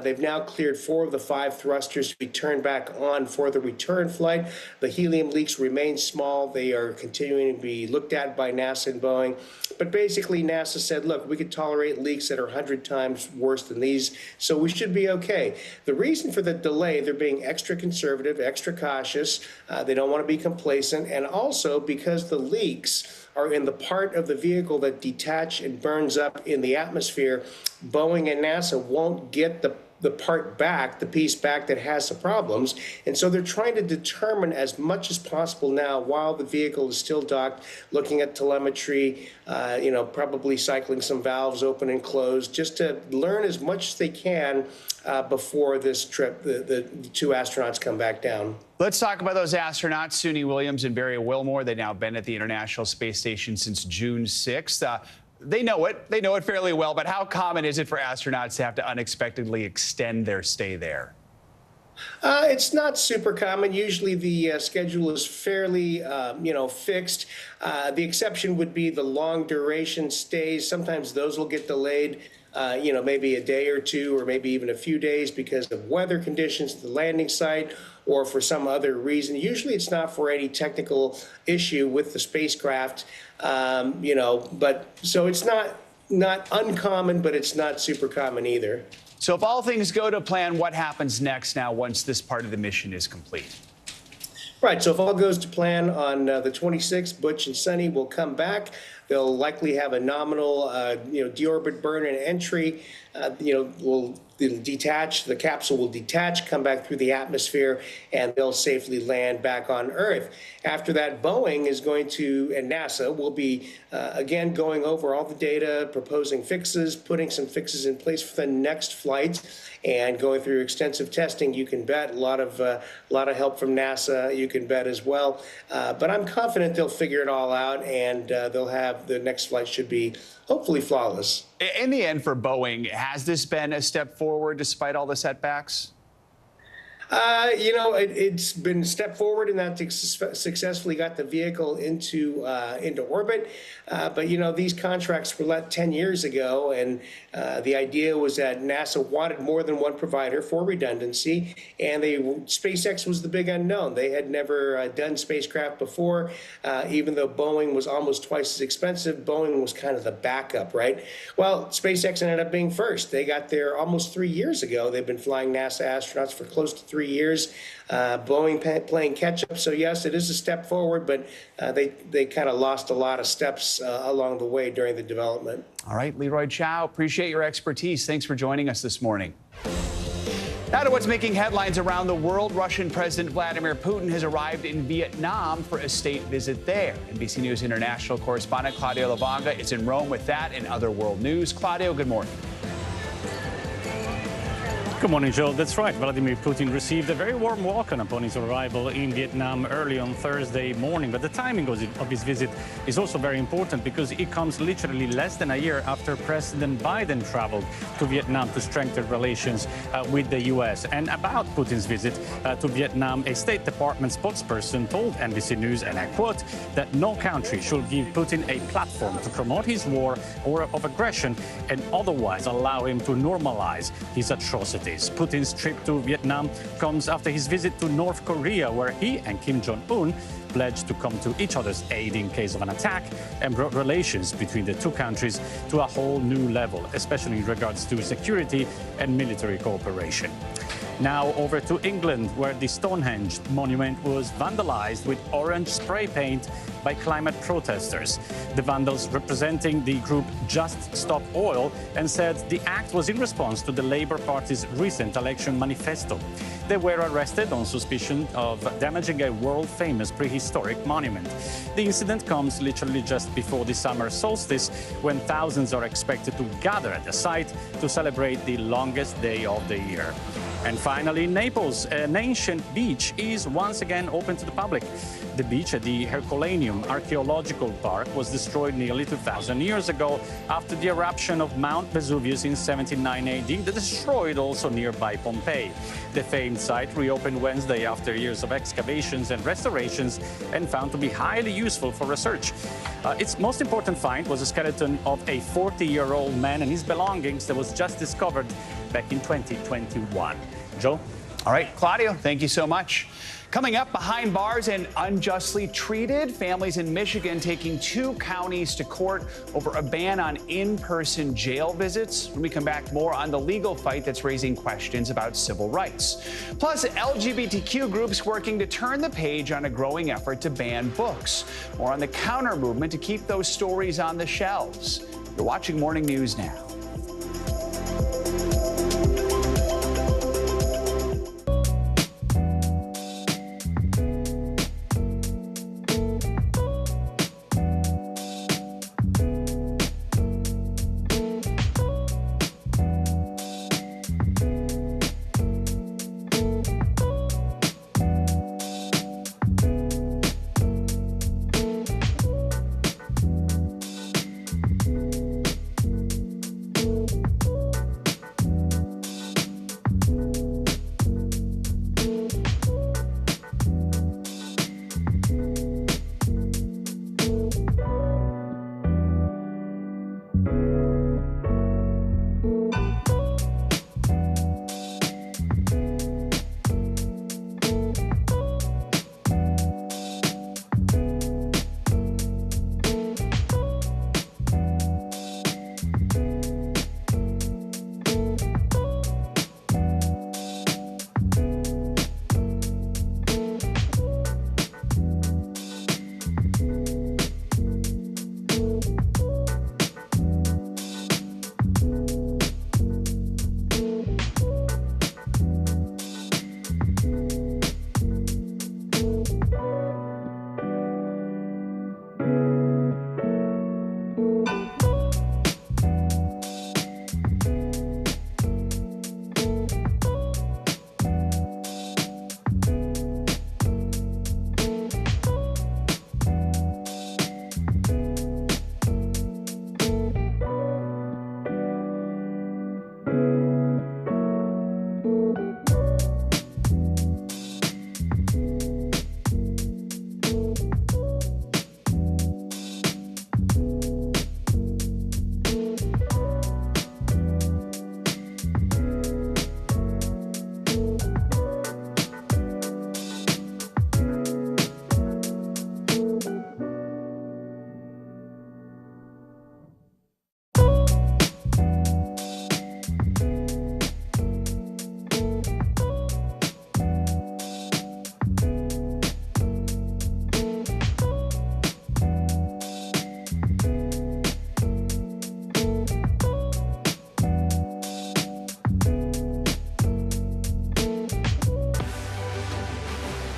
They've now cleared 4 of the 5 thrusters to be turned back on for the return flight. The helium leaks remain small. They are continuing to be looked at by NASA and Boeing. But basically, NASA said, look, we could tolerate leaks that are 100 times worse than these, so we should be okay. The reason for the delay, they're being extra conservative, extra cautious. They don't want to be complacent. And also because the leaks are in the part of the vehicle that detach and burns up in the atmosphere, Boeing and NASA won't get the part back, the piece back that has the problems. And so they're trying to determine as much as possible now while the vehicle is still docked, looking at telemetry, probably cycling some valves open and closed, just to learn as much as they can before this trip, the 2 astronauts come back down. Let's talk about those astronauts, Suni Williams and Barry Wilmore. They've now been at the International Space Station since June 6th. They know it fairly well, but how common is it for astronauts to have to unexpectedly extend their stay there? It's not super common. Usually the schedule is fairly, fixed. The exception would be the long duration stays. Sometimes those will get delayed. Maybe a day or 2 or maybe even a few days because of weather conditions at the landing site or for some other reason. Usually it's not for any technical issue with the spacecraft, but so it's not uncommon, but it's not super common either. So if all things go to plan, what happens next now once this part of the mission is complete? Right. So if all goes to plan on the 26th, Butch and Sunny will come back. They'll likely have a nominal, deorbit burn and entry. It'll detach, the capsule will detach, come back through the atmosphere, and they'll safely land back on Earth. After that, Boeing is going to, and NASA will be, again, going over all the data, proposing fixes, putting some fixes in place for the next flight, and going through extensive testing. You can bet a lot of help from NASA, you can bet as well. But I'm confident they'll figure it all out, and they'll have, the next flight should be hopefully flawless. In the end, for Boeing, has this been a step forward despite all the setbacks? It's been a step forward in that they successfully got the vehicle into orbit. But these contracts were let 10 years ago, and the idea was that NASA wanted more than one provider for redundancy, and SpaceX was the big unknown. They had never done spacecraft before. Even though Boeing was almost twice as expensive, Boeing was kind of the backup, right? Well, SpaceX ended up being first. They got there almost 3 years ago. They've been flying NASA astronauts for close to 3 3 years. Boeing playing catch up. So yes, it is a step forward, but they kind of lost a lot of steps along the way during the development. All right, Leroy Chow, appreciate your expertise. Thanks for joining us this morning. Now to what's making headlines around the world. Russian President Vladimir Putin has arrived in Vietnam for a state visit there. NBC News international correspondent Claudio Lavanga is in Rome with that and other world news. Claudio, good morning. Good morning, Joe. That's right. Vladimir Putin received a very warm welcome upon his arrival in Vietnam early on Thursday morning. But the timing of his visit is also very important because it comes literally less than a year after President Biden traveled to Vietnam to strengthen relations with the U.S. And about Putin's visit to Vietnam, a State Department spokesperson told NBC News, and I quote, that no country should give Putin a platform to promote his war or of aggression and otherwise allow him to normalize his atrocities. Putin's trip to Vietnam comes after his visit to North Korea, where he and Kim Jong-un pledged to come to each other's aid in case of an attack and brought relations between the two countries to a whole new level, especially in regards to security and military cooperation. Now over to England, where the Stonehenge monument was vandalized with orange spray paint by climate protesters. The vandals, representing the group Just Stop Oil, and said the act was in response to the Labour Party's recent election manifesto. They were arrested on suspicion of damaging a world-famous prehistoric monument. The incident comes literally just before the summer solstice, when thousands are expected to gather at the site to celebrate the longest day of the year. And finally, Naples, an ancient beach, is once again open to the public. The beach at the Herculaneum Archaeological Park was destroyed nearly 2,000 years ago after the eruption of Mount Vesuvius in 79 AD that destroyed also nearby Pompeii. The famed site reopened Wednesday after years of excavations and restorations and found to be highly useful for research. Its most important find was a skeleton of a 40-year-old man and his belongings that was just discovered back in 2021. Joe? All right, Claudio, thank you so much. Coming up, behind bars and unjustly treated, families in Michigan taking 2 counties to court over a ban on in-person jail visits. When we come back, more on the legal fight that's raising questions about civil rights. Plus, LGBTQ groups working to turn the page on a growing effort to ban books. More on the counter movement to keep those stories on the shelves. You're watching Morning News Now.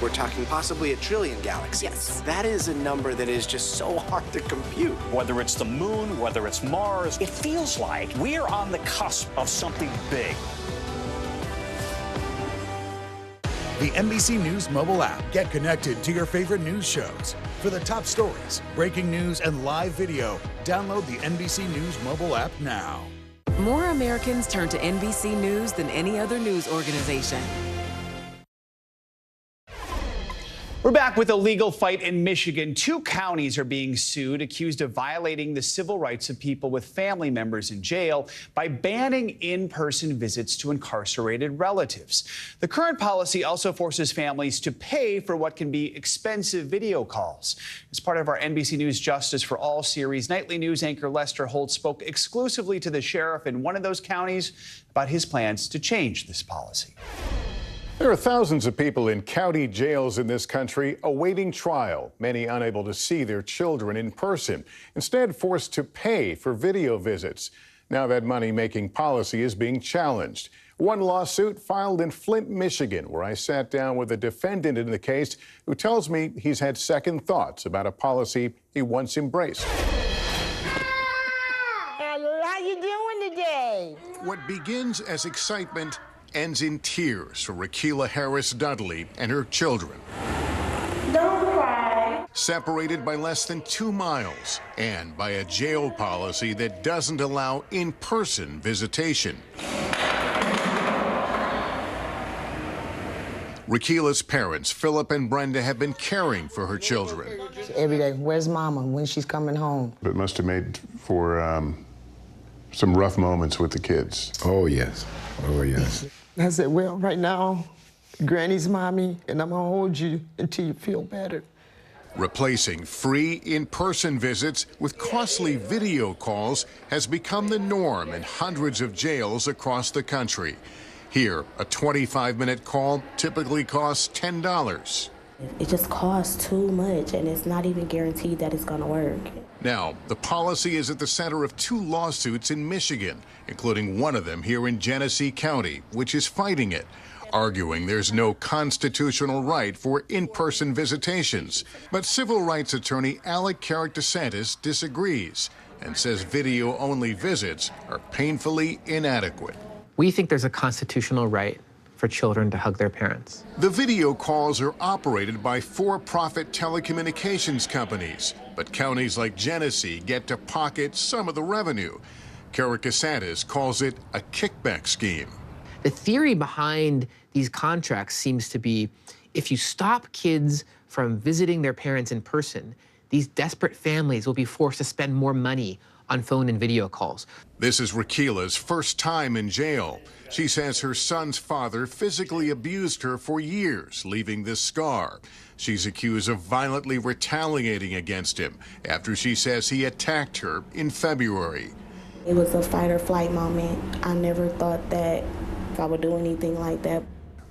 we're talking possibly 1 trillion galaxies. Yes. That is a number that is just so hard to compute. Whether it's the moon, whether it's Mars, it feels like we're on the cusp of something big. The NBC News mobile app. Get connected to your favorite news shows. For the top stories, breaking news, and live video, download the NBC News mobile app now. More Americans turn to NBC News than any other news organization. We're back with a legal fight in Michigan. 2 counties are being sued, accused of violating the civil rights of people with family members in jail by banning in-person visits to incarcerated relatives. The current policy also forces families to pay for what can be expensive video calls. As part of our NBC News Justice for All series, nightly news anchor Lester Holt spoke exclusively to the sheriff in one of those counties about his plans to change this policy. There are thousands of people in county jails in this country awaiting trial, many unable to see their children in person, instead forced to pay for video visits. Now that money-making policy is being challenged. One lawsuit filed in Flint, Michigan, where I sat down with a defendant in the case who tells me he's had second thoughts about a policy he once embraced. How you doing today? What begins as excitement ends in tears for Rakila Harris Dudley and her children. Don't cry. Separated by less than 2 miles and by a jail policy that doesn't allow in-person visitation. Rakila's parents, Philip and Brenda, have been caring for her children. Every day, where's Mama when she's coming home? It must have made for some rough moments with the kids. Oh, yes. Oh, yes. I said, well, right now, Granny's mommy, and I'm gonna hold you until you feel better. Replacing free in-person visits with costly video calls has become the norm in hundreds of jails across the country. Here, a 25-minute call typically costs $10. It just costs too much, and it's not even guaranteed that it's gonna work. Now, the policy is at the center of 2 lawsuits in Michigan, including one of them here in Genesee County, which is fighting it, arguing there's no constitutional right for in-person visitations. But civil rights attorney Alec Carrick-DeSantis disagrees and says video-only visits are painfully inadequate. We think there's a constitutional right for children to hug their parents. The video calls are operated by for-profit telecommunications companies, but counties like Genesee get to pocket some of the revenue. Carrick-DeSantis calls it a kickback scheme. The theory behind these contracts seems to be if you stop kids from visiting their parents in person, these desperate families will be forced to spend more money on phone and video calls. This is Rakila's first time in jail. She says her son's father physically abused her for years, leaving this scar. She's accused of violently retaliating against him after she says he attacked her in February. It was a fight or flight moment. I never thought that I would do anything like that.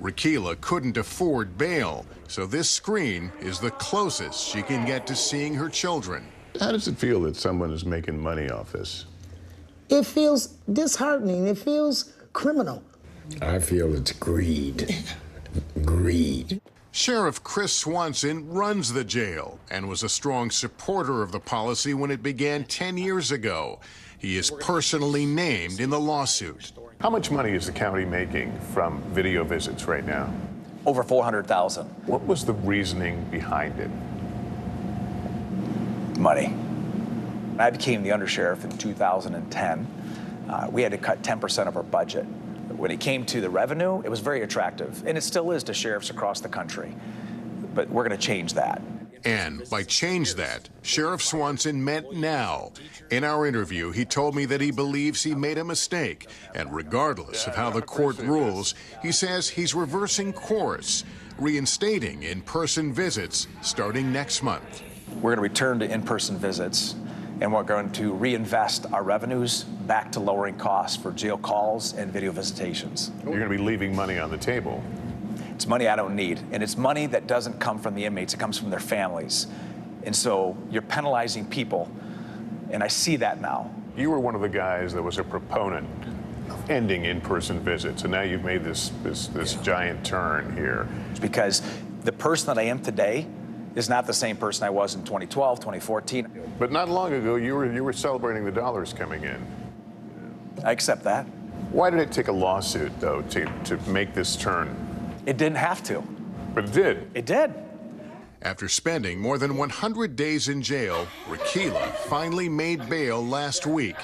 Rakila couldn't afford bail, so this screen is the closest she can get to seeing her children. How does it feel that someone is making money off this? It feels disheartening. It feels criminal. I feel it's greed. Greed. Sheriff Chris Swanson runs the jail and was a strong supporter of the policy when it began 10 years ago. He is personally named in the lawsuit. How much money is the county making from video visits right now? Over $400,000. What was the reasoning behind it? Money. I became the undersheriff in 2010. We had to cut 10% of our budget. When it came to the revenue, it was very attractive, and it still is to sheriffs across the country. But we're going to change that. And by change that, Sheriff Swanson meant now. In our interview, he told me that he believes he made a mistake. And regardless of how the court rules, he says he's reversing course, reinstating in-person visits starting next month. We're going to return to in-person visits, and we're going to reinvest our revenues back to lowering costs for jail calls and video visitations. You're going to be leaving money on the table. It's money I don't need, and it's money that doesn't come from the inmates, it comes from their families. And so you're penalizing people, and I see that now. You were one of the guys that was a proponent of ending in-person visits, and now you've made this giant turn here. Because the person that I am today is not the same person I was in 2012, 2014. But not long ago, you were celebrating the dollars coming in. I accept that. Why did it take a lawsuit, though, to make this turn? It didn't have to. But it did. It did. After spending more than 100 days in jail, Rakila finally made bail last week,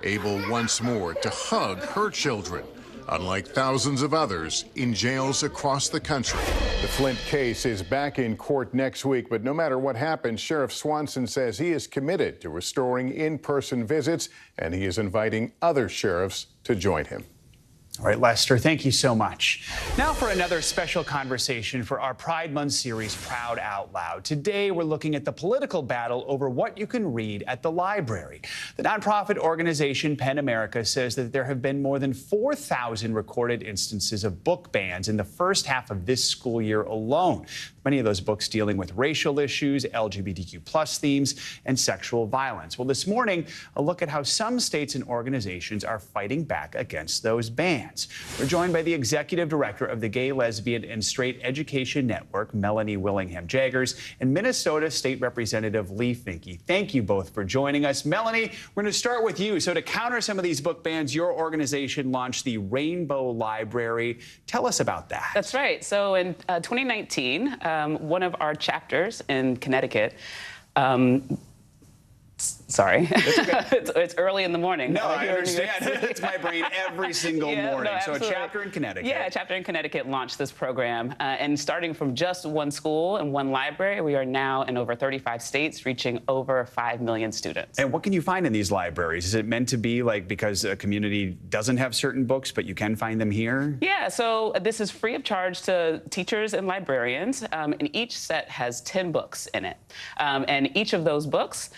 able once more to hug her children, unlike thousands of others in jails across the country. The Flint case is back in court next week, but no matter what happens, Sheriff Swanson says he is committed to restoring in-person visits, and he is inviting other sheriffs to join him. All right, Lester, thank you so much. Now for another special conversation for our Pride Month series, Proud Out Loud. Today, we're looking at the political battle over what you can read at the library. The nonprofit organization PEN America says that there have been more than 4,000 recorded instances of book bans in the first half of this school year alone. Many of those books dealing with racial issues, LGBTQ+ themes, and sexual violence. Well, this morning, a look at how some states and organizations are fighting back against those bans. We're joined by the executive director of the Gay, Lesbian, and Straight Education Network, Melanie Willingham-Jaggers, and Minnesota State Representative Lee Finke. Thank you both for joining us. Melanie, we're going to start with you. So to counter some of these book bans, your organization launched the Rainbow Library. Tell us about that. That's right. So in 2019, one of our chapters in Connecticut, sorry, it's early in the morning. No, I understand. It's my brain every single morning. No, so a chapter in Connecticut. Yeah, a chapter in Connecticut launched this program. And starting from just one school and one library, we are now in over 35 states, reaching over 5 million students. And what can you find in these libraries? Is it meant to be like because a community doesn't have certain books, but you can find them here? Yeah, so this is free of charge to teachers and librarians. And each set has 10 books in it. And each of those books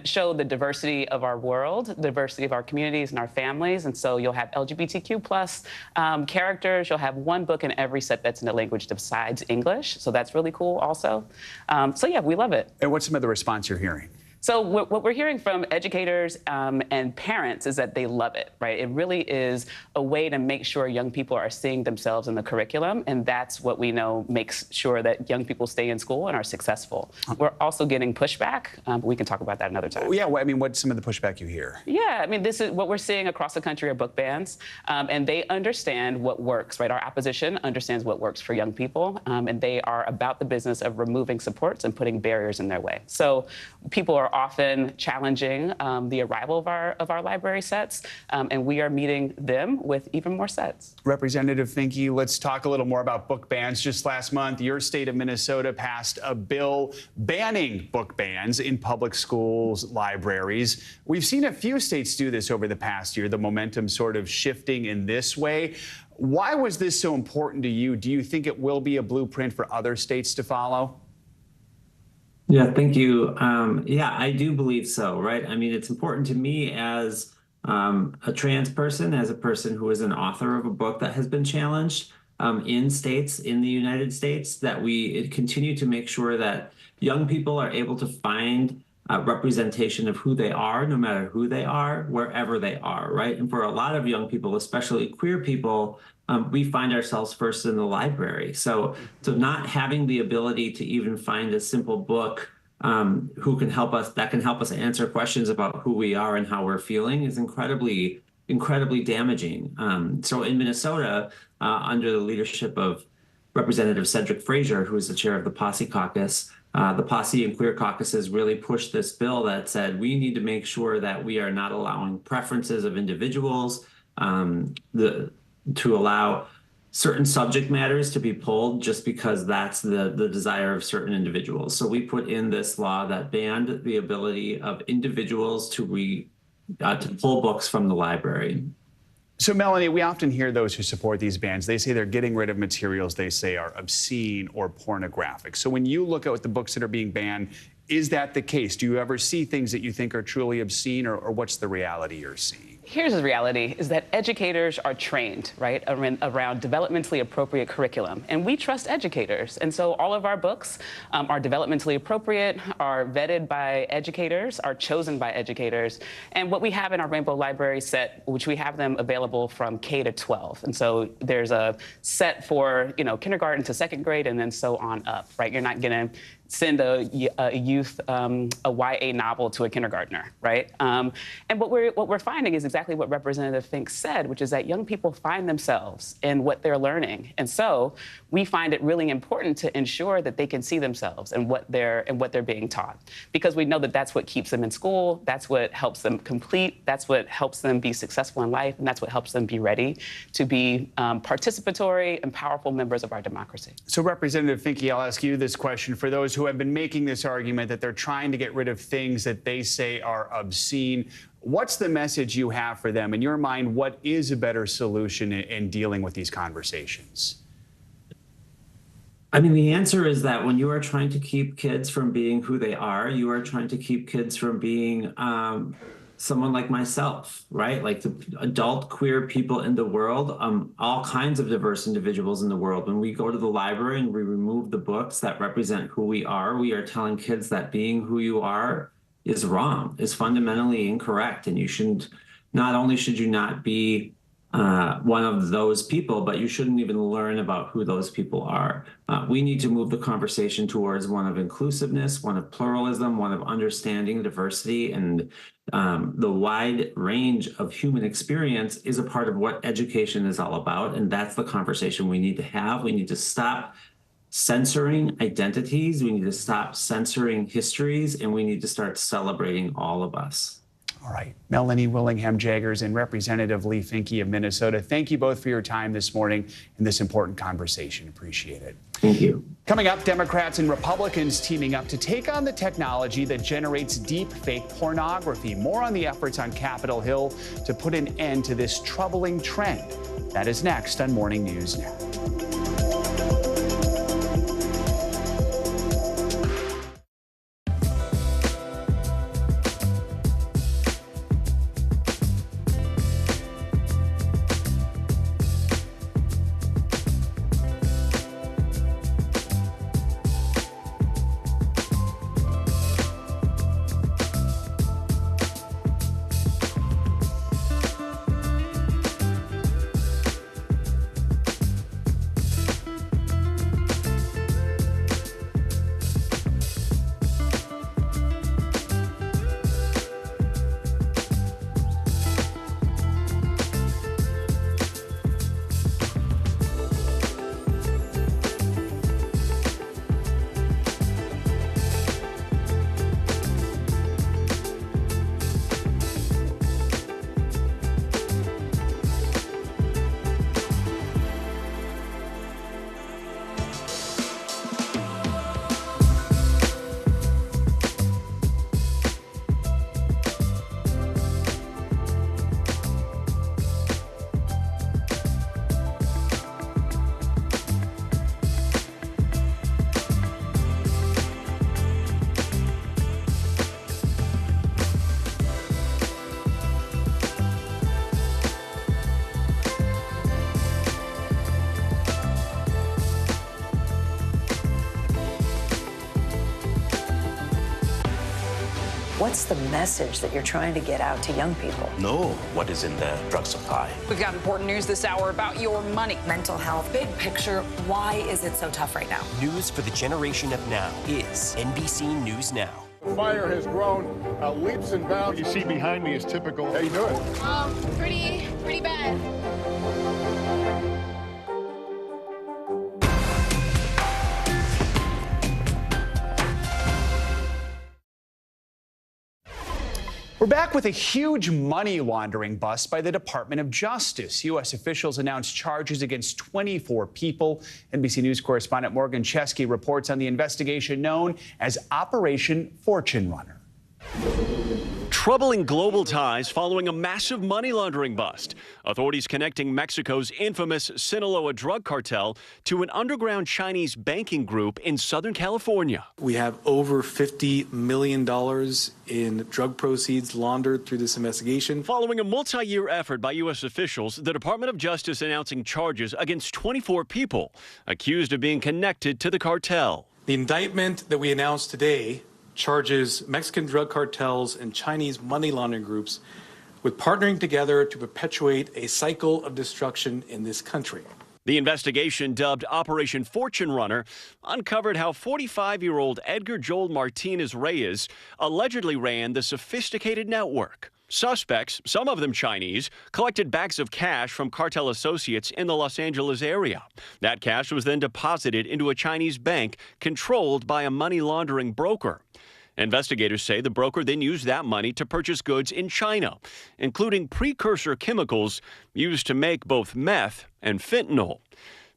show the diversity of our world, the diversity of our communities and our families. And so you'll have LGBTQ+ characters. You'll have one book in every set that's in a language besides English. So that's really cool also. So yeah, we love it. And what's some of the response you're hearing? So what we're hearing from educators and parents is that they love it, right? It really is a way to make sure young people are seeing themselves in the curriculum, and that's what we know makes sure that young people stay in school and are successful. We're also getting pushback, but we can talk about that another time. Oh, yeah, well, I mean, what's some of the pushback you hear? Yeah, I mean, this is what we're seeing across the country are book bans, and they understand what works, right? Our opposition understands what works for young people, and they are about the business of removing supports and putting barriers in their way. So people are often challenging the arrival of our library sets, and we are meeting them with even more sets. Representative Finke, let's talk a little more about book bans. Just last month, your state of Minnesota passed a bill banning book bans in public schools, libraries. We've seen a few states do this over the past year, the momentum sort of shifting in this way. Why was this so important to you? Do you think it will be a blueprint for other states to follow? Yeah, thank you. Yeah, I do believe so, right? I mean, it's important to me as a trans person, as a person who is an author of a book that has been challenged in states in the United States, that we continue to make sure that young people are able to find representation of who they are, no matter who they are, wherever they are, right? And for a lot of young people, especially queer people, we find ourselves first in the library. So not having the ability to even find a simple book that can help us answer questions about who we are and how we're feeling is incredibly damaging. So in Minnesota, under the leadership of Representative Cedric Frazier, who is the chair of the Posse Caucus, the Posse and Queer Caucuses really pushed this bill that said we need to make sure that we are not allowing preferences of individuals, to allow certain subject matters to be pulled just because that's the desire of certain individuals. So we put in this law that banned the ability of individuals to pull books from the library. So, Melanie, we often hear those who support these bans. They say they're getting rid of materials they say are obscene or pornographic. So when you look at the books that are being banned, is that the case? Do you ever see things that you think are truly obscene, or what's the reality you're seeing? Here's the reality, is that educators are trained, right, around developmentally appropriate curriculum. And we trust educators. And so all of our books are developmentally appropriate, are vetted by educators, are chosen by educators. And what we have in our Rainbow Library set, which we have them available from K to 12. And so there's a set for, kindergarten to second grade and then so on up, right? You're not going to send a youth a YA novel to a kindergartner, right? And what we're finding is exactly what Representative Fink said, which is that young people find themselves in what they're learning, and so we find it really important to ensure that they can see themselves in what they're being taught, because we know that that's what keeps them in school, that's what helps them complete, that's what helps them be successful in life, and that's what helps them be ready to be participatory and powerful members of our democracy. So, Representative Finke, I'll ask you this question for those who have been making this argument that they're trying to get rid of things that they say are obscene. What's the message you have for them? In your mind, what is a better solution in dealing with these conversations? I mean, the answer is that when you are trying to keep kids from being who they are, you are trying to keep kids from being someone like myself, right? Like the adult queer people in the world, all kinds of diverse individuals in the world. When we go to the library and we remove the books that represent who we are telling kids that being who you are is wrong, is fundamentally incorrect. And you shouldn't, not only should you not be one of those people, but you shouldn't even learn about who those people are. We need to move the conversation towards one of inclusiveness, one of pluralism, one of understanding diversity, and the wide range of human experience is a part of what education is all about. And that's the conversation we need to have. We need to stop censoring identities. We need to stop censoring histories, and we need to start celebrating all of us. All right. Melanie Willingham-Jaggers and Representative Lee Finke of Minnesota, thank you both for your time this morning in this important conversation. Appreciate it. Thank you. Coming up, Democrats and Republicans teaming up to take on the technology that generates deep fake pornography. More on the efforts on Capitol Hill to put an end to this troubling trend. That is next on Morning News Now. What's the message that you're trying to get out to young people? Know what is in the drug supply. We've got important news this hour about your money. Mental health, big picture, why is it so tough right now? News for the generation of now is NBC News Now. The fire has grown leaps and bounds. You see behind me is typical. How you doing? Pretty bad. We're back with a huge money laundering bust by the Department of Justice. U.S. officials announced charges against 24 people. NBC News correspondent Morgan Chesky reports on the investigation known as Operation Fortune Runner. Troubling global ties following a massive money laundering bust. Authorities connecting Mexico's infamous Sinaloa drug cartel to an underground Chinese banking group in Southern California. We have over $50 million in drug proceeds laundered through this investigation. Following a multi-year effort by U.S. officials, the Department of Justice announcing charges against 24 people accused of being connected to the cartel. The indictment that we announced today charges Mexican drug cartels and Chinese money laundering groups with partnering together to perpetuate a cycle of destruction in this country. The investigation, dubbed Operation Fortune Runner, uncovered how 45-year-old Edgar Joel Martinez Reyes allegedly ran the sophisticated network. Suspects, some of them Chinese, collected bags of cash from cartel associates in the Los Angeles area. That cash was then deposited into a Chinese bank controlled by a money laundering broker. Investigators say the broker then used that money to purchase goods in China, including precursor chemicals used to make both meth and fentanyl.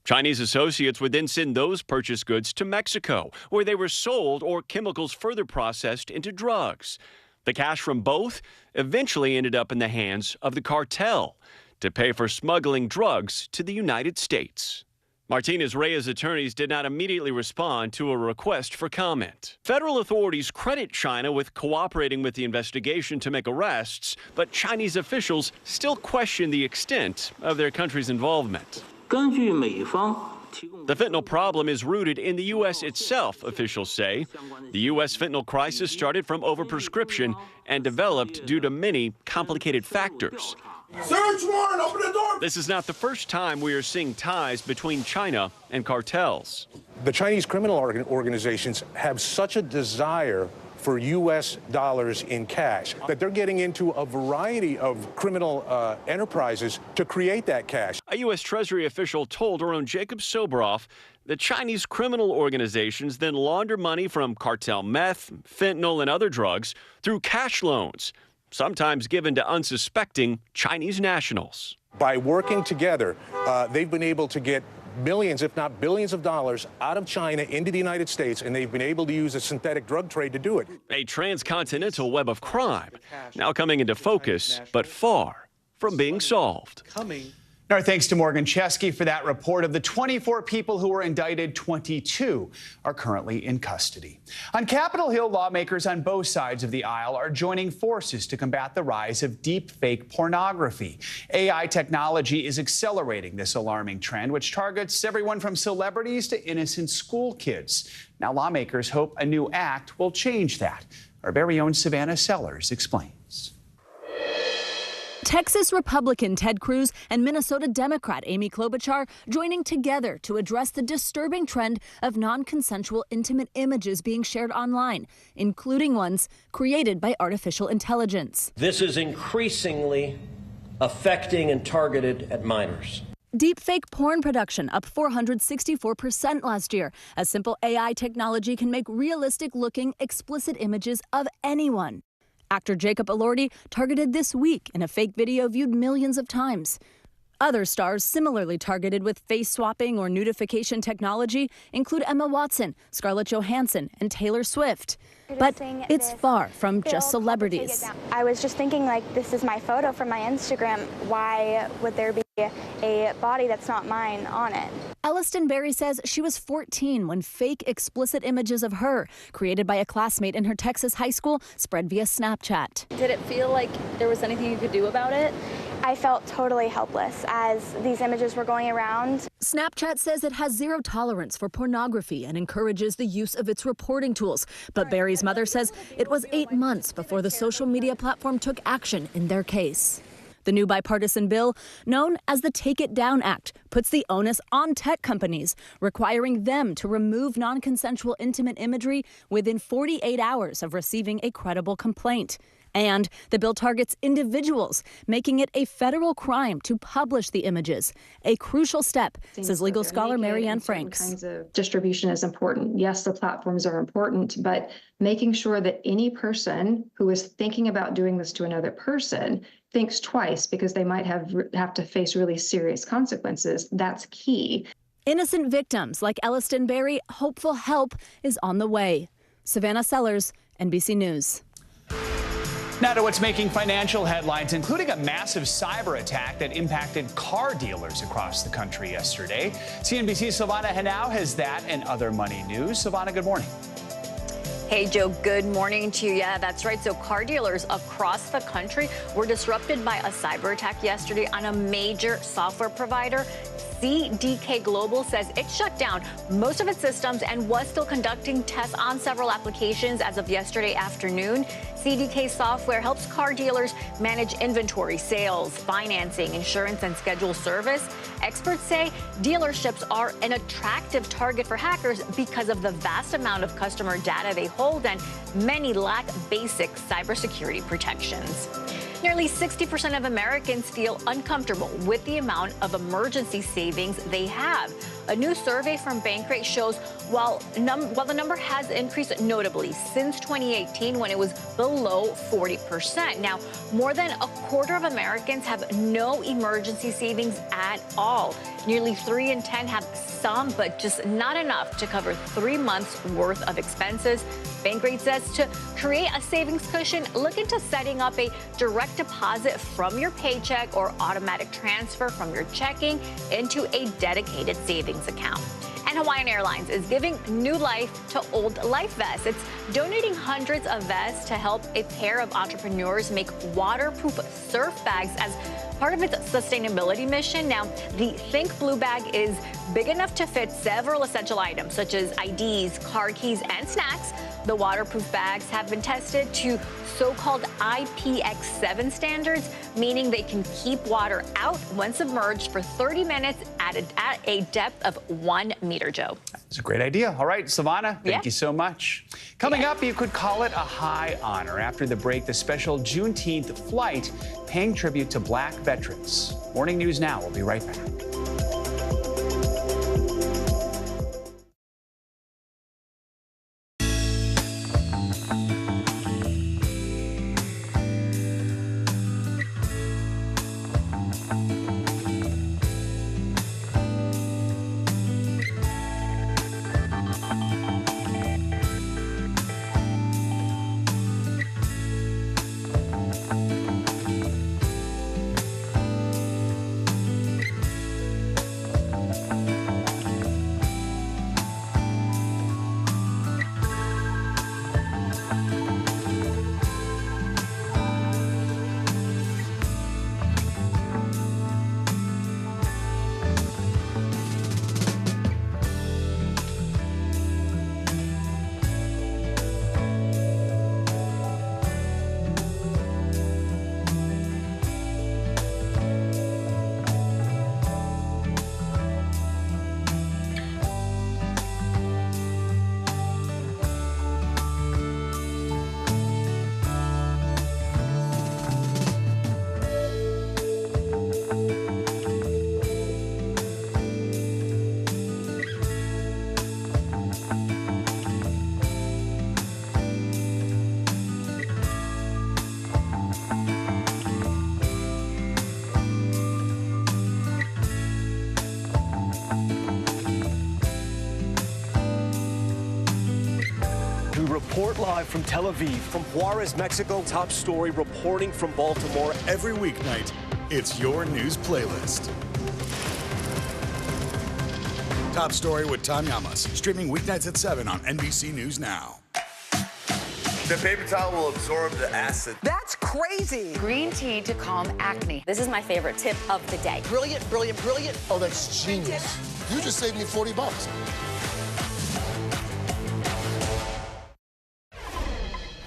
Chinese associates would then send those purchased goods to Mexico, where they were sold or chemicals further processed into drugs. The cash from both eventually ended up in the hands of the cartel to pay for smuggling drugs to the United States. Martinez Reyes' attorneys did not immediately respond to a request for comment. Federal authorities credit China with cooperating with the investigation to make arrests, but Chinese officials still question the extent of their country's involvement. The fentanyl problem is rooted in the U.S. itself, officials say. The U.S. fentanyl crisis started from overprescription and developed due to many complicated factors. Search warrant, open the door! This is not the first time we are seeing ties between China and cartels. The Chinese criminal organizations have such a desire for U.S. dollars in cash that they're getting into a variety of criminal enterprises to create that cash. A U.S. Treasury official told our own Jacob Soboroff that Chinese criminal organizations then launder money from cartel meth, fentanyl, and other drugs through cash loans, sometimes given to unsuspecting Chinese nationals. By working together, they've been able to get millions, if not billions of dollars out of China into the United States, and they've been able to use a synthetic drug trade to do it. A transcontinental web of crime, now coming into focus, but far from being solved. Our thanks to Morgan Chesky for that report. Of the 24 people who were indicted, 22 are currently in custody. On Capitol Hill, lawmakers on both sides of the aisle are joining forces to combat the rise of deep-fake pornography. AI technology is accelerating this alarming trend, which targets everyone from celebrities to innocent school kids. Now, lawmakers hope a new act will change that. Our very own Savannah Sellers explains. Texas Republican Ted Cruz and Minnesota Democrat Amy Klobuchar joining together to address the disturbing trend of non-consensual intimate images being shared online, including ones created by artificial intelligence. This is increasingly affecting and targeted at minors. Deepfake porn production up 464% last year, as simple AI technology can make realistic-looking, explicit images of anyone. Actor Jacob Elordi targeted this week in a fake video viewed millions of times. Other stars similarly targeted with face swapping or nudification technology include Emma Watson, Scarlett Johansson, and Taylor Swift. But it's far from just celebrities. I was just thinking, like, this is my photo from my Instagram. Why would there be a body that's not mine on it? Elliston Berry says she was 14 when fake explicit images of her, created by a classmate in her Texas high school, spread via Snapchat. Did it feel like there was anything you could do about it? I felt totally helpless as these images were going around. Snapchat says it has zero tolerance for pornography and encourages the use of its reporting tools. But Barry's mother says it was 8 months before the social media platform took action in their case. The new bipartisan bill, known as the Take It Down Act, puts the onus on tech companies, requiring them to remove non-consensual intimate imagery within 48 hours of receiving a credible complaint. And the bill targets individuals, making it a federal crime to publish the images. A crucial step, says legal scholar Marianne Franks. Kinds of distribution is important. Yes, the platforms are important, but making sure that any person who is thinking about doing this to another person thinks twice, because they might have to face really serious consequences. That's key. Innocent victims like Elliston Berry, hopeful help is on the way. Savannah Sellers, NBC News. Now to what's making financial headlines, including a massive cyber attack that impacted car dealers across the country yesterday. CNBC's Silvana Henao has that and other money news. Silvana, good morning. Hey, Joe, good morning to you. Yeah, that's right. So car dealers across the country were disrupted by a cyber attack yesterday on a major software provider. CDK Global says it shut down most of its systems and was still conducting tests on several applications as of yesterday afternoon. CDK software helps car dealers manage inventory, sales, financing, insurance, and schedule service. Experts say dealerships are an attractive target for hackers because of the vast amount of customer data they hold, and many lack basic cybersecurity protections. Nearly 60% of Americans feel uncomfortable with the amount of emergency savings they have. A new survey from Bankrate shows while the number has increased notably since 2018 when it was below 40%. Now, more than a quarter of Americans have no emergency savings at all. Nearly 3 in 10 have some, but just not enough to cover 3 months worth of expenses. Bankrate says to create a savings cushion, look into setting up a direct deposit from your paycheck or automatic transfer from your checking into a dedicated savings account. And Hawaiian Airlines is giving new life to old life vests. It's donating hundreds of vests to help a pair of entrepreneurs make waterproof surf bags as part of its sustainability mission. Now, the Think Blue bag is big enough to fit several essential items such as IDs, car keys, and snacks. The waterproof bags have been tested to so-called IPX7 standards, meaning they can keep water out when submerged for 30 minutes at a depth of 1 meter, Joe. It's a great idea. All right, Silvana, thank you so much. Coming up, you could call it a high honor. After the break, the special Juneteenth flight paying tribute to Black veterans. Morning News Now. We'll be right back. Report live from Tel Aviv, from Juarez, Mexico. Top story reporting from Baltimore. Every weeknight, it's your news playlist. Top story with Tom Llamas, streaming weeknights at 7 on NBC News Now. The paper towel will absorb the acid. That's crazy. Green tea to calm acne. This is my favorite tip of the day. Brilliant, brilliant, brilliant. Oh, that's genius. You just saved me $40.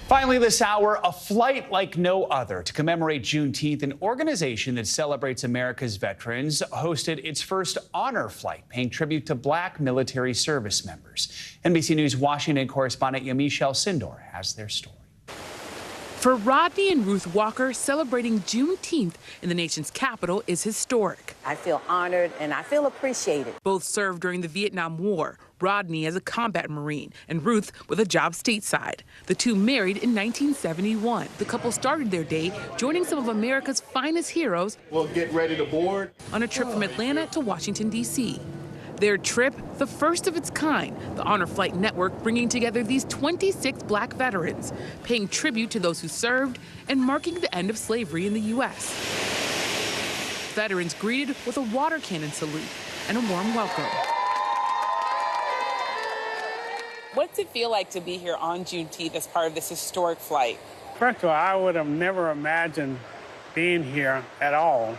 Finally this hour, a flight like no other. To commemorate Juneteenth, an organization that celebrates America's veterans hosted its first honor flight, paying tribute to Black military service members. NBC News Washington correspondent Yamichelle Sindor has their story. For Rodney and Ruth Walker, celebrating Juneteenth in the nation's capital is historic. I feel honored and I feel appreciated. Both served during the Vietnam War, Rodney as a combat Marine and Ruth with a job stateside. The two married in 1971. The couple started their day joining some of America's finest heroes. We'll get ready to board. On a trip from Atlanta to Washington, D.C. Their trip, the first of its kind, the Honor Flight Network bringing together these 26 black veterans, paying tribute to those who served and marking the end of slavery in the U.S. Veterans greeted with a water cannon salute and a warm welcome. What's it feel like to be here on Juneteenth as part of this historic flight? First of all, I would have never imagined being here at all,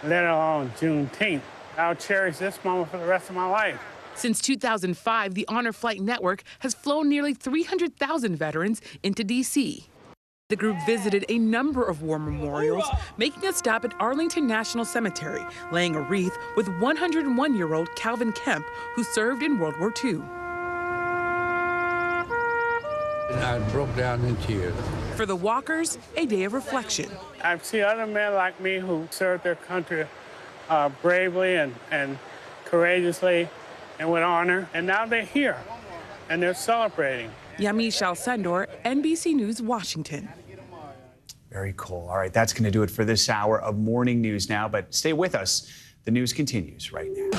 let alone Juneteenth. I'll cherish this moment for the rest of my life. Since 2005, the Honor Flight Network has flown nearly 300,000 veterans into D.C. The group visited a number of war memorials, making a stop at Arlington National Cemetery, laying a wreath with 101-year-old Calvin Kemp, who served in World War II. I broke down in tears. For the walkers, a day of reflection. I see other men like me who served their country bravely and courageously and with honor, and now they're here, and they're celebrating. Yamiche Alcindor, NBC News, Washington. Very cool. All right, that's going to do it for this hour of Morning News Now, but stay with us. The news continues right now.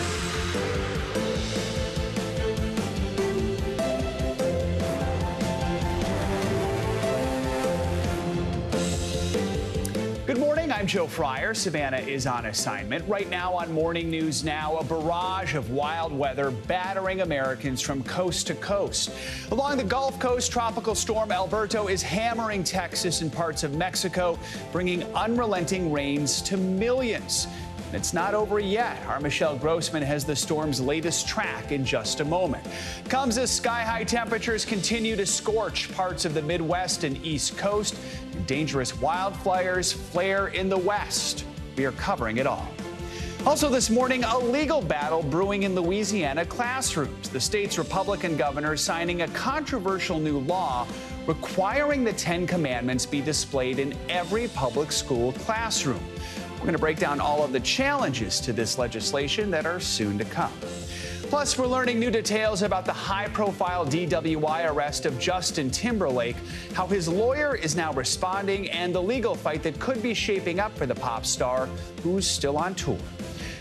Good morning, I'm Joe Fryer. Savannah is on assignment. Right now on Morning News Now, a barrage of wild weather battering Americans from coast to coast. Along the Gulf Coast, Tropical Storm Alberto is hammering Texas and parts of Mexico, bringing unrelenting rains to millions. And it's not over yet. Our Michelle Grossman has the storm's latest track in just a moment. Comes as sky-high temperatures continue to scorch parts of the Midwest and East Coast. And dangerous wildfires flare in the West. We are covering it all. Also this morning, a legal battle brewing in Louisiana classrooms. The state's Republican governor signing a controversial new law requiring the Ten Commandments be displayed in every public school classroom. We're going to break down all of the challenges to this legislation that are soon to come. Plus, we're learning new details about the high-profile DWI arrest of Justin Timberlake, how his lawyer is now responding, and the legal fight that could be shaping up for the pop star who's still on tour.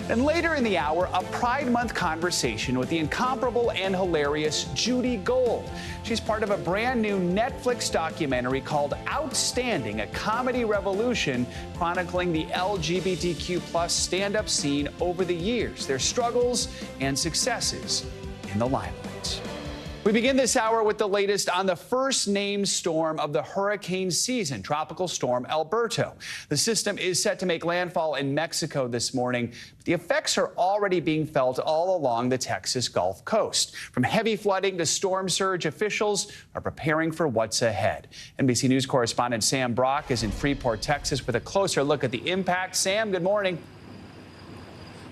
And later in the hour, a Pride Month conversation with the incomparable and hilarious Judy Gold. She's part of a brand new Netflix documentary called Outstanding, a comedy revolution chronicling the LGBTQ plus stand-up scene over the years, their struggles and successes in the limelight. We begin this hour with the latest on the first named storm of the hurricane season, Tropical Storm Alberto. The system is set to make landfall in Mexico this morning. The effects are already being felt all along the Texas Gulf Coast. From heavy flooding to storm surge, officials are preparing for what's ahead. NBC News correspondent Sam Brock is in Freeport, Texas, with a closer look at the impact. Sam, good morning.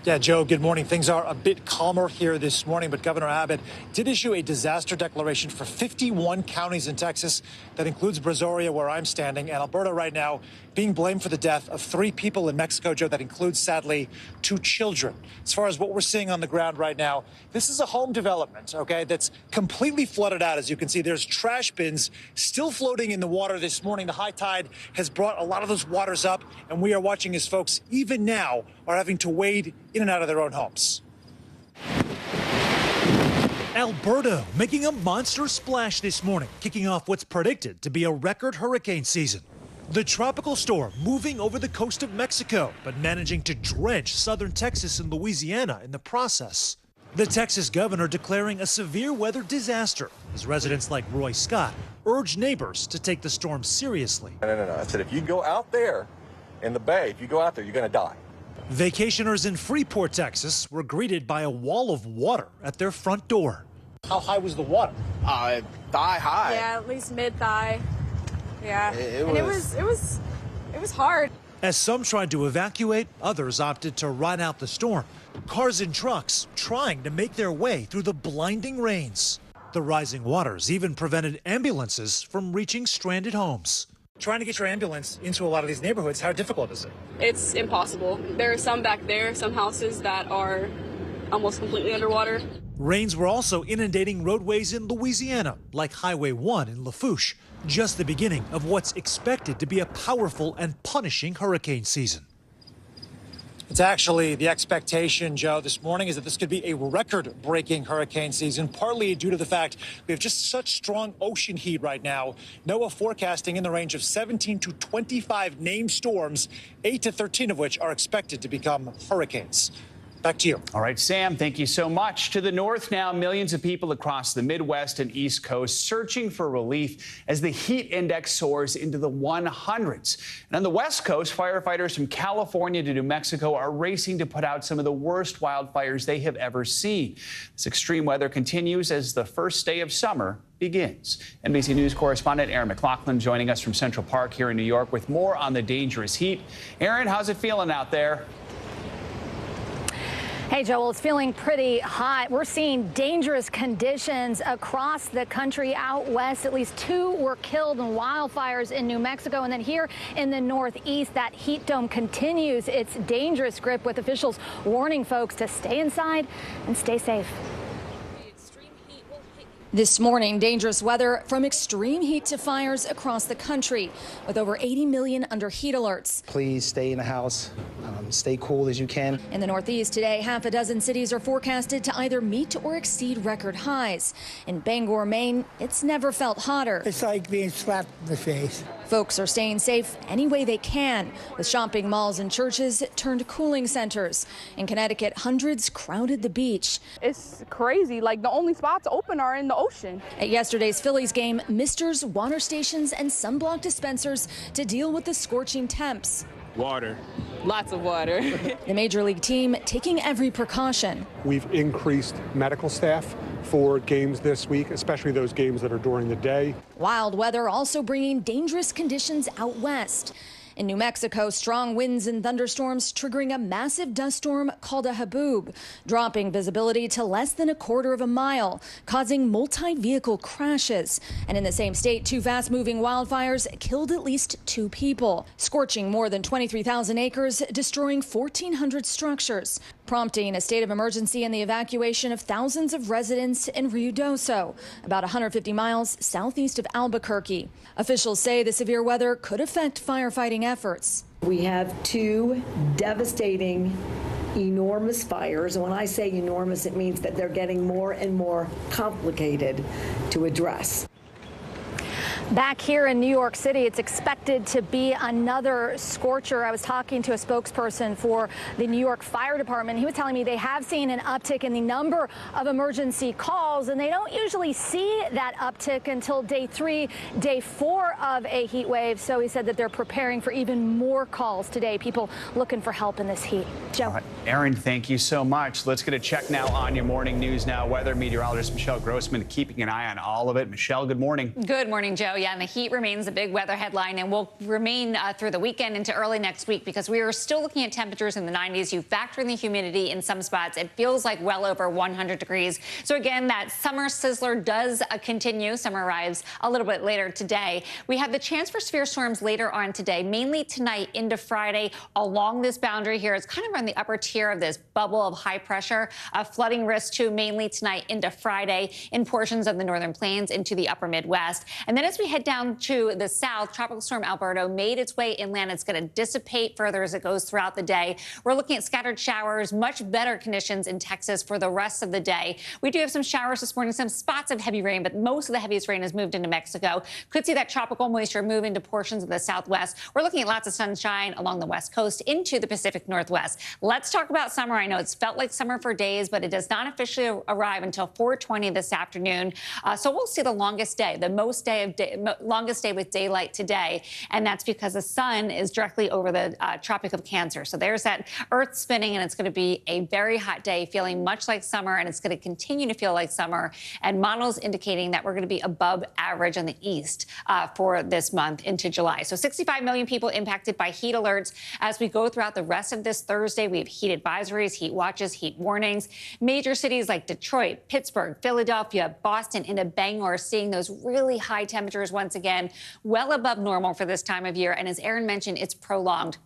Yeah, Joe, good morning. Things are a bit calmer here this morning, but Governor Abbott did issue a disaster declaration for 51 counties in Texas. That includes Brazoria, where I'm standing, and Alberta right now being blamed for the death of 3 people in Mexico, Joe. That includes, sadly, 2 children. As far as what we're seeing on the ground right now, this is a home development, okay, that's completely flooded out. As you can see, there's trash bins still floating in the water this morning. The high tide has brought a lot of those waters up, and we are watching as folks, even now, are having to wade in and out of their own homes. Alberta making a monster splash this morning, kicking off what's predicted to be a record hurricane season. The tropical storm moving over the coast of Mexico, but managing to drench southern Texas and Louisiana in the process. The Texas governor declaring a severe weather disaster as residents like Roy Scott urge neighbors to take the storm seriously. No. I said, if you go out there in the bay, if you go out there, you're going to die. Vacationers in Freeport, Texas were greeted by a wall of water at their front door. How high was the water? Thigh high. Yeah, at least mid-thigh. Yeah, it was hard. As some tried to evacuate, others opted to ride out the storm. Cars and trucks trying to make their way through the blinding rains. The rising waters even prevented ambulances from reaching stranded homes. Trying to get your ambulance into a lot of these neighborhoods, how difficult is it? It's impossible. There are some back there, some houses that are almost completely underwater. Rains were also inundating roadways in Louisiana, like Highway 1 in Lafourche, just the beginning of what's expected to be a powerful and punishing hurricane season. It's actually the expectation, Joe, this morning is that this could be a record-breaking hurricane season, partly due to the fact we have just such strong ocean heat right now. NOAA forecasting in the range of 17 to 25 named storms, 8 to 13 of which are expected to become hurricanes. Back to you. All right, Sam, thank you so much. To the north now, millions of people across the Midwest and East Coast searching for relief as the heat index soars into the 100s. And on the West Coast, firefighters from California to New Mexico are racing to put out some of the worst wildfires they have ever seen. This extreme weather continues as the first day of summer begins. NBC News correspondent Aaron McLaughlin joining us from Central Park here in New York with more on the dangerous heat. Aaron, how's it feeling out there? Hey, Joel, it's feeling pretty hot. We're seeing dangerous conditions across the country out west. At least 2 were killed in wildfires in New Mexico. And then here in the Northeast, that heat dome continues its dangerous grip, with officials warning folks to stay inside and stay safe. This morning, dangerous weather from extreme heat to fires across the country, with over 80 million under heat alerts. Please stay in the house, stay cool as you can. In the Northeast today, half a dozen cities are forecasted to either meet or exceed record highs. In Bangor, Maine, it's never felt hotter. It's like being slapped in the face. Folks are staying safe any way they can, with shopping malls and churches turned cooling centers. In Connecticut, hundreds crowded the beach. It's crazy. Like, the only spots open are in the ocean. At yesterday's Phillies game, misters, water stations, and sunblock dispensers to deal with the scorching temps. Water. Lots of water. The Major League team taking every precaution. We've increased medical staff for games this week, especially those games that are during the day. Wild weather also bringing dangerous conditions out west. In New Mexico, strong winds and thunderstorms triggering a massive dust storm called a haboob, dropping visibility to less than a quarter of a mile, causing multi-vehicle crashes. And in the same state, 2 fast-moving wildfires killed at least 2 people, scorching more than 23,000 acres, destroying 1,400 structures, prompting a state of emergency and the evacuation of thousands of residents in Ruidoso, about 150 miles southeast of Albuquerque. Officials say the severe weather could affect firefighting efforts. We have 2 devastating, enormous fires. And when I say enormous, it means that they're getting more and more complicated to address. Back here in New York City, it's expected to be another scorcher. I was talking to a spokesperson for the New York Fire Department. He was telling me they have seen an uptick in the number of emergency calls, and they don't usually see that uptick until day 3, day 4 of a heat wave. So he said that they're preparing for even more calls today, people looking for help in this heat. Joe. All right, Aaron, thank you so much. Let's get a check now on your morning news now. Weather meteorologist Michelle Grossman keeping an eye on all of it. Michelle, good morning. Good morning, Joe. Yeah, and the heat remains a big weather headline and will remain through the weekend into early next week, because we are still looking at temperatures in the 90s. You factor in the humidity in some spots, it feels like well over 100 degrees. So again, that summer sizzler does continue. Summer arrives a little bit later today. We have the chance for severe storms later on today, mainly tonight into Friday along this boundary here. It's kind of on the upper tier of this bubble of high pressure. Flooding risk too, mainly tonight into Friday in portions of the northern plains into the upper Midwest. And then as we head down to the south, Tropical Storm Alberto made its way inland. It's going to dissipate further as it goes throughout the day. We're looking at scattered showers, much better conditions in Texas for the rest of the day. We do have some showers this morning, some spots of heavy rain, but most of the heaviest rain has moved into Mexico. Could see that tropical moisture move into portions of the southwest. We're looking at lots of sunshine along the west coast into the Pacific Northwest. Let's talk about summer. I know it's felt like summer for days, but it does not officially arrive until 4:20 this afternoon. So we'll see the longest day, longest day with daylight today, and that's because the sun is directly over the Tropic of Cancer. So there's that Earth spinning, and it's going to be a very hot day, feeling much like summer, and it's going to continue to feel like summer. And models indicating that we're going to be above average on the east for this month into July. So 65 million people impacted by heat alerts as we go throughout the rest of this Thursday. We have heat advisories, heat watches, heat warnings. Major cities like Detroit, Pittsburgh, Philadelphia, Boston, into Bangor are seeing those really high temperatures once again, well above normal for this time of year. And as Aaron mentioned, it's prolonged.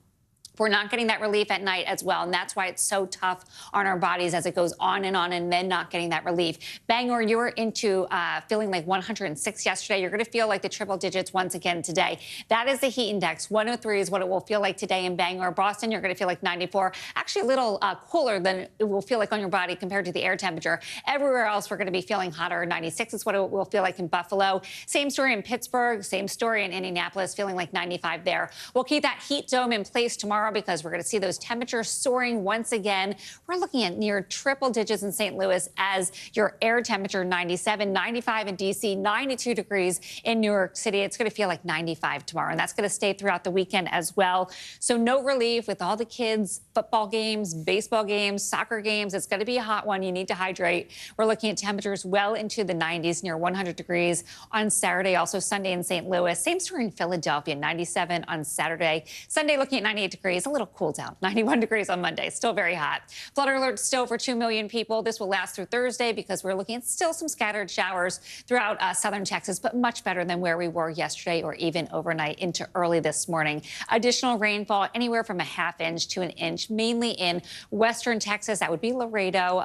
We're not getting that relief at night as well, and that's why it's so tough on our bodies as it goes on, and then not getting that relief. Bangor, you were into feeling like 106 yesterday. You're going to feel like the triple digits once again today. That is the heat index. 103 is what it will feel like today in Bangor. Boston, you're going to feel like 94. Actually, a little cooler than it will feel like on your body compared to the air temperature. Everywhere else, we're going to be feeling hotter. 96 is what it will feel like in Buffalo. Same story in Pittsburgh. Same story in Indianapolis, feeling like 95 there. We'll keep that heat dome in place tomorrow because we're going to see those temperatures soaring once again. We're looking at near triple digits in St. Louis as your air temperature 97, 95 in D.C., 92 degrees in New York City. It's going to feel like 95 tomorrow, and that's going to stay throughout the weekend as well. So no relief with all the kids, football games, baseball games, soccer games. It's going to be a hot one. You need to hydrate. We're looking at temperatures well into the 90s, near 100 degrees on Saturday. Also Sunday in St. Louis. Same story in Philadelphia, 97 on Saturday. Sunday looking at 98 degrees, a little cool down. 91 degrees on Monday, still very hot. Flood alert still for 2 million people. This will last through Thursday because we're looking at still some scattered showers throughout southern Texas, but much better than where we were yesterday or even overnight into early this morning. Additional rainfall anywhere from a ½ inch to an inch, mainly in western Texas. That would be Laredo,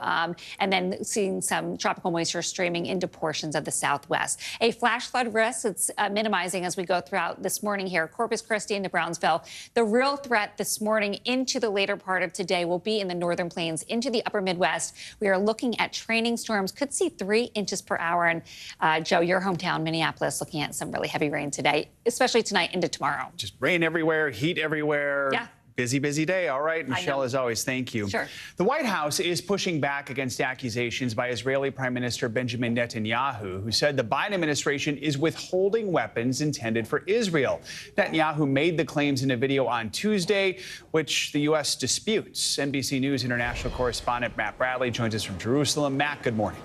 and then seeing some tropical moisture streaming into portions of the southwest. A flash flood risk, it's minimizing as we go throughout this morning here. Corpus Christi into Brownsville. The real threat this morning into the later part of today will be in the northern plains into the upper Midwest. We are looking at training storms, could see 3 inches per hour. And Joe, your hometown, Minneapolis, looking at some really heavy rain today, especially tonight into tomorrow. Just rain everywhere, heat everywhere. Yeah. Busy, busy day. All right, Michelle, as always, thank you. Sure. The White House is pushing back against accusations by Israeli Prime Minister Benjamin Netanyahu, who said the Biden administration is withholding weapons intended for Israel. Netanyahu made the claims in a video on Tuesday, which the U.S. disputes. NBC News international correspondent Matt Bradley joins us from Jerusalem. Matt, good morning.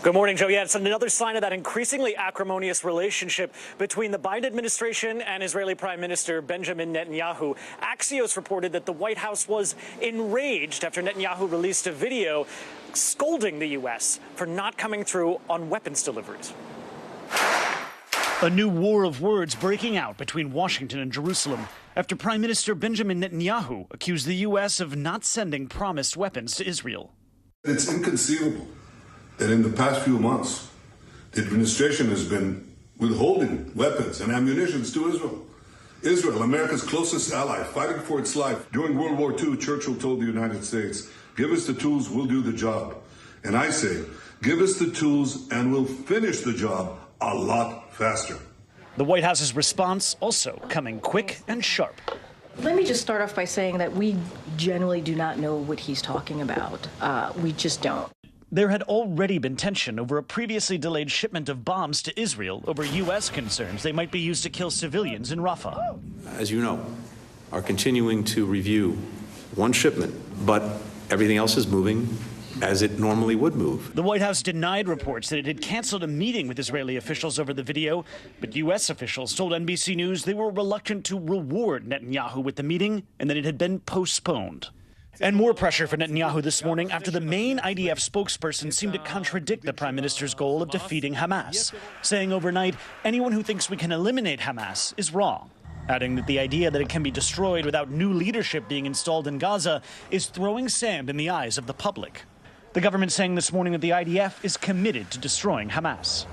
Good morning, Joe. Yeah, it's another sign of that increasingly acrimonious relationship between the Biden administration and Israeli Prime Minister Benjamin Netanyahu. Axios reported that the White House was enraged after Netanyahu released a video scolding the U.S. for not coming through on weapons deliveries. A new war of words breaking out between Washington and Jerusalem after Prime Minister Benjamin Netanyahu accused the U.S. of not sending promised weapons to Israel. It's inconceivable that in the past few months, the administration has been withholding weapons and ammunition to Israel. Israel, America's closest ally, fighting for its life. During World War II, Churchill told the United States, give us the tools, we'll do the job. And I say, give us the tools and we'll finish the job a lot faster. The White House's response also coming quick and sharp. Let me just start off by saying that we generally do not know what he's talking about. We just don't. There had already been tension over a previously delayed shipment of bombs to Israel over U.S. concerns they might be used to kill civilians in Rafah. As you know, are continuing to review one shipment, but everything else is moving as it normally would move. The White House denied reports that it had canceled a meeting with Israeli officials over the video, but U.S. officials told NBC News they were reluctant to reward Netanyahu with the meeting and that it had been postponed. And more pressure for Netanyahu this morning after the main IDF spokesperson seemed to contradict the prime minister's goal of defeating Hamas, saying overnight, anyone who thinks we can eliminate Hamas is wrong, adding that the idea that it can be destroyed without new leadership being installed in Gaza is throwing sand in the eyes of the public. The government saying this morning that the IDF is committed to destroying Hamas.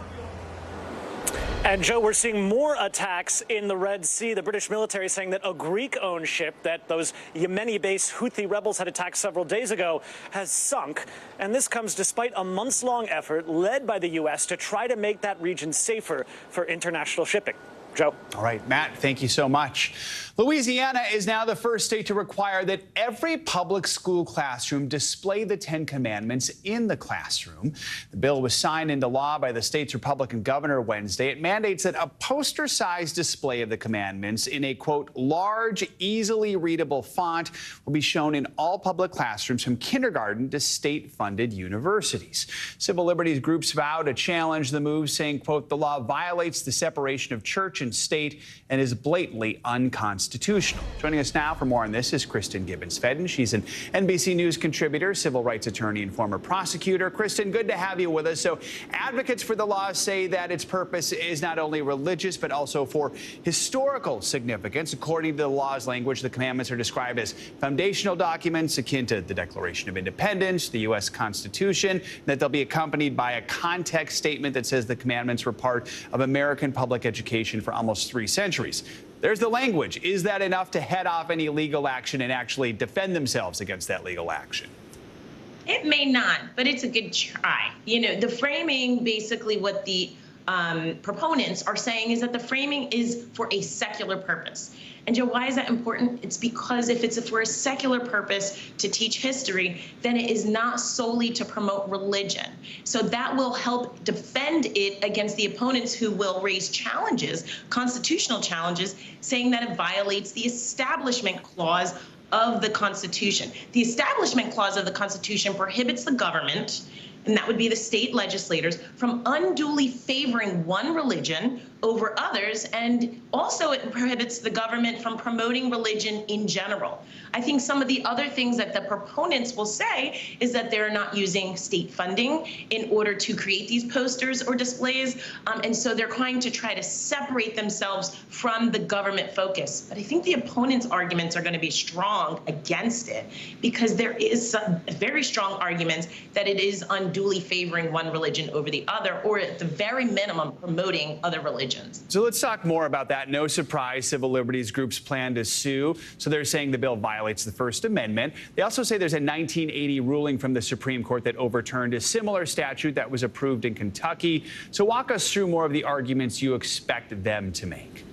And, Joe, we're seeing more attacks in the Red Sea. The British military saying that a Greek-owned ship that those Yemeni-based Houthi rebels had attacked several days ago has sunk. And this comes despite a months-long effort led by the U.S. to try to make that region safer for international shipping. Joe. All right, Matt, thank you so much. Louisiana is now the first state to require that every public school classroom display the 10 Commandments in the classroom. The bill was signed into law by the state's Republican governor Wednesday. It mandates that a poster-sized display of the commandments in a, quote, large, easily readable font will be shown in all public classrooms from kindergarten to state-funded universities. Civil liberties groups vow to challenge the move, saying, quote, the law violates the separation of church and Russian state and is blatantly unconstitutional. Joining us now for more on this is Kristen Gibbons-Fedden. She's an NBC News contributor, civil rights attorney, and former prosecutor. Kristen, good to have you with us. So advocates for the law say that its purpose is not only religious, but also for historical significance. According to the law's language, the commandments are described as foundational documents akin to the Declaration of Independence, the U.S. Constitution, that they'll be accompanied by a context statement that says the commandments were part of American public education for almost 3 centuries. There's the language. Is that enough to head off any legal action and actually defend themselves against that legal action? It may not, but it's a good try. You know, the framing, basically what the proponents are saying is that the framing is for a secular purpose. And Joe, why is that important? It's because if it's for a secular purpose to teach history, then it is not solely to promote religion. So that will help defend it against the opponents who will raise challenges, constitutional challenges, saying that it violates the Establishment Clause of the Constitution. The Establishment Clause of the Constitution prohibits the government, and that would be the state legislators, from unduly favoring one religion over others, and also it prohibits the government from promoting religion in general. I think some of the other things that the proponents will say is that they're not using state funding in order to create these posters or displays, and so they're trying to try to separate themselves from the government focus. But I think the opponents' arguments are going to be strong against it, because there is some very strong arguments that it is unduly favoring one religion over the other, or at the very minimum promoting other religions. So let's talk more about that. No surprise, civil liberties groups plan to sue. So they're saying the bill violates the First Amendment. They also say there's a 1980 ruling from the Supreme Court that overturned a similar statute that was approved in Kentucky. So walk us through more of the arguments you expect them to make.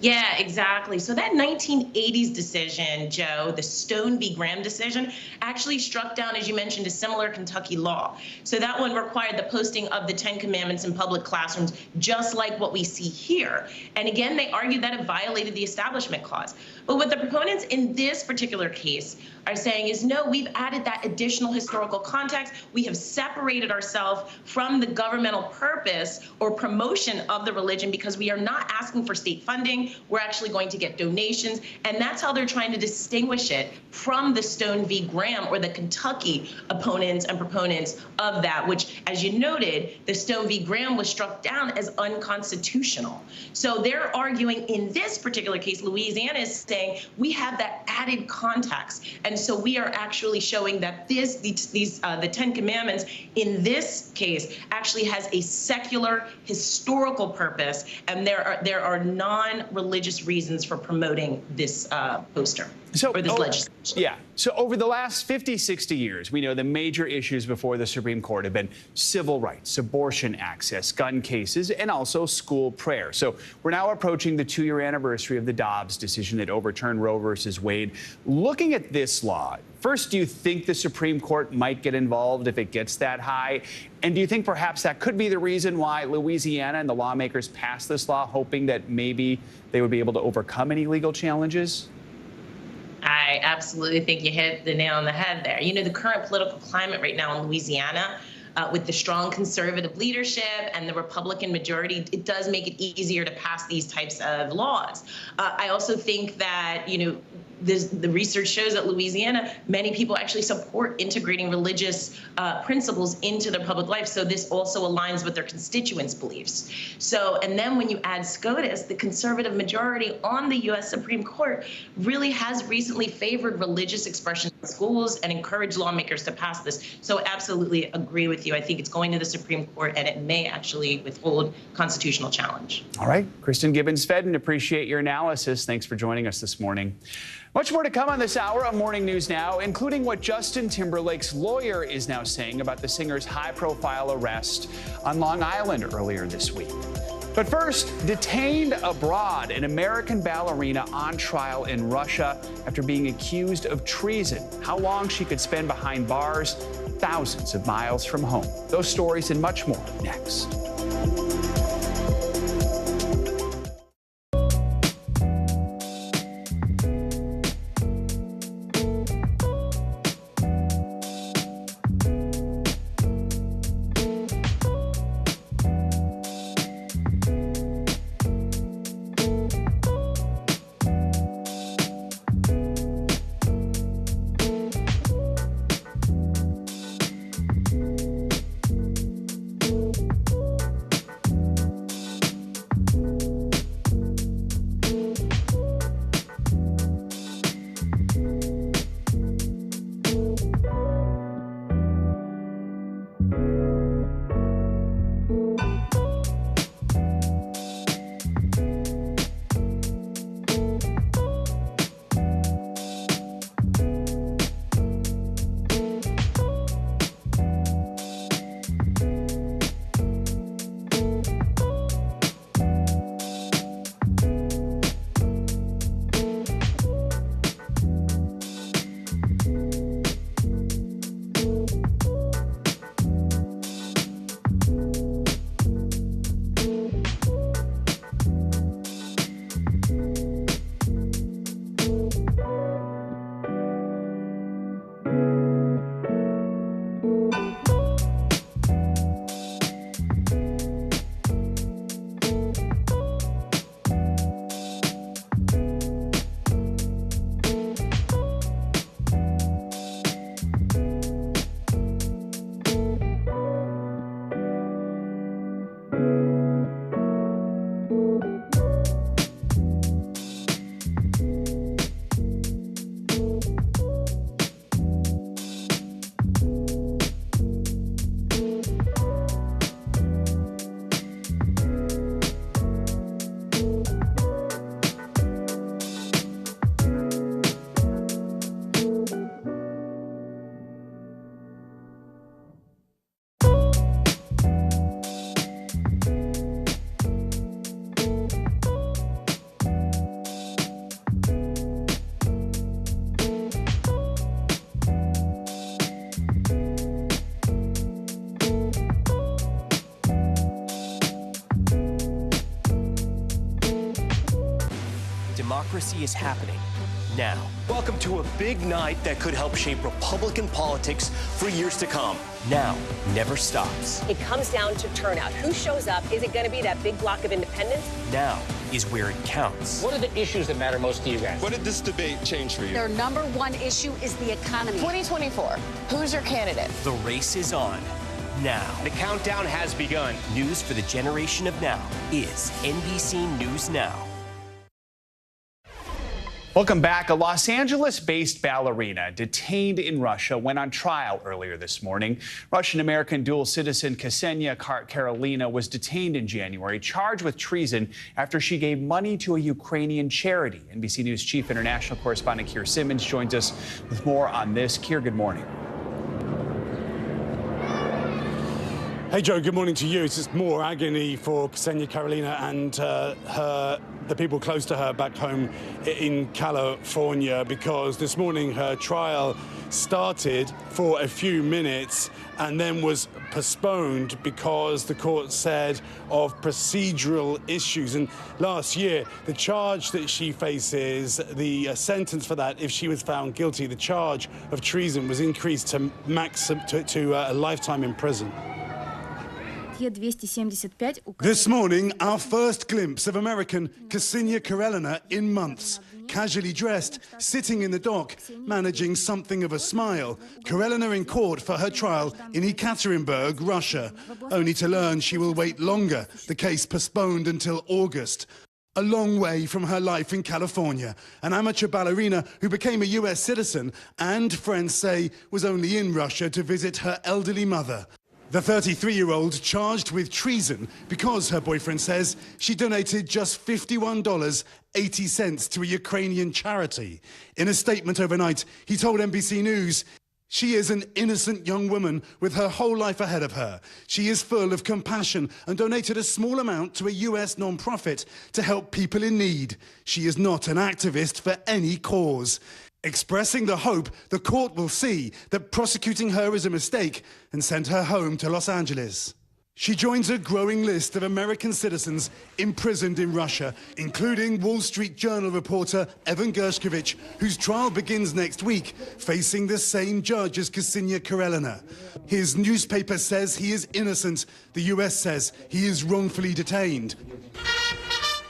Yeah, exactly. So that 1980s decision, Joe, the Stone v. Graham decision, actually struck down, as you mentioned, a similar Kentucky law. So that one required the posting of the 10 Commandments in public classrooms, just like what we see here. And again, they argued that it violated the Establishment Clause. But what the proponents in this particular case are saying is, no, we've added that additional historical context. We have separated ourselves from the governmental purpose or promotion of the religion because we are not asking for state funding. We're actually going to get donations. And that's how they're trying to distinguish it from the Stone v. Graham or the Kentucky opponents and proponents of that, which, as you noted, the Stone v. Graham was struck down as unconstitutional. So they're arguing in this particular case, Louisiana is saying we have that added context. And so we are actually showing that the 10 Commandments in this case actually has a secular historical purpose, and there are non-religious reasons for promoting this poster. Or this legislation. Yeah. So over the last 50, 60 years, we know the major issues before the Supreme Court have been civil rights, abortion access, gun cases, and also school prayer. So we're now approaching the 2-year anniversary of the Dobbs decision that overturned Roe versus Wade. Looking at this law, first, do you think the Supreme Court might get involved if it gets that high? And do you think perhaps that could be the reason why Louisiana and the lawmakers passed this law, hoping that maybe they would be able to overcome any legal challenges? I absolutely think you hit the nail on the head there. You know, the current political climate right now in Louisiana, with the strong conservative leadership and the Republican majority, it does make it easier to pass these types of laws. I also think that, you know, the research shows that Louisiana, many people actually support integrating religious principles into their public life. So this also aligns with their constituents' beliefs. So, and then when you add SCOTUS, the conservative majority on the U.S. Supreme Court really has recently favored religious expression in schools and encouraged lawmakers to pass this. So absolutely agree with you. I think it's going to the Supreme Court, and it may actually withhold constitutional challenge. All right. Kristen Gibbons-Fedden, appreciate your analysis. Thanks for joining us this morning. Much more to come on this hour of Morning News Now, including what Justin Timberlake's lawyer is now saying about the singer's high-profile arrest on Long Island earlier this week. But first, detained abroad, an American ballerina on trial in Russia after being accused of treason. How long she could spend behind bars, thousands of miles from home. Those stories and much more next. Democracy is happening now. Welcome to a big night that could help shape Republican politics for years to come. Now never stops. It comes down to turnout. Who shows up? Is it going to be that big block of independents? Now is where it counts. What are the issues that matter most to you guys? What did this debate change for you? Their number one issue is the economy. 2024. Who's your candidate? The race is on now. The countdown has begun. News for the generation of now is NBC News Now. Welcome back. A Los Angeles-based ballerina detained in Russia went on trial earlier this morning. Russian-American dual citizen Ksenia Karelina was detained in January, charged with treason after she gave money to a Ukrainian charity. NBC News chief international correspondent Keir Simmons joins us with more on this. Keir, good morning. Hey, Joe, good morning to you. It's just more agony for Ksenia Karelina and the people close to her back home in California, because this morning her trial started for a few minutes and then was postponed because the court said of procedural issues. And last year, the charge that she faces, the sentence for that, if she was found guilty, the charge of treason was increased to a lifetime in prison. This morning, our first glimpse of American Ksenia Karelina in months. Casually dressed, sitting in the dock, managing something of a smile. Karelina in court for her trial in Ekaterinburg, Russia, only to learn she will wait longer, the case postponed until August. A long way from her life in California, an amateur ballerina who became a US citizen and, friends say, was only in Russia to visit her elderly mother. The 33-year-old charged with treason because her boyfriend says she donated just $51.80 to a Ukrainian charity. In a statement overnight, he told NBC News, "She is an innocent young woman with her whole life ahead of her. She is full of compassion and donated a small amount to a US non-profit to help people in need. She is not an activist for any cause." Expressing the hope the court will see that prosecuting her is a mistake and send her home to Los Angeles. She joins a growing list of American citizens imprisoned in Russia, including Wall Street Journal reporter Evan Gershkovich, whose trial begins next week, facing the same judge as Ksenia Karelina. His newspaper says he is innocent. The US says he is wrongfully detained.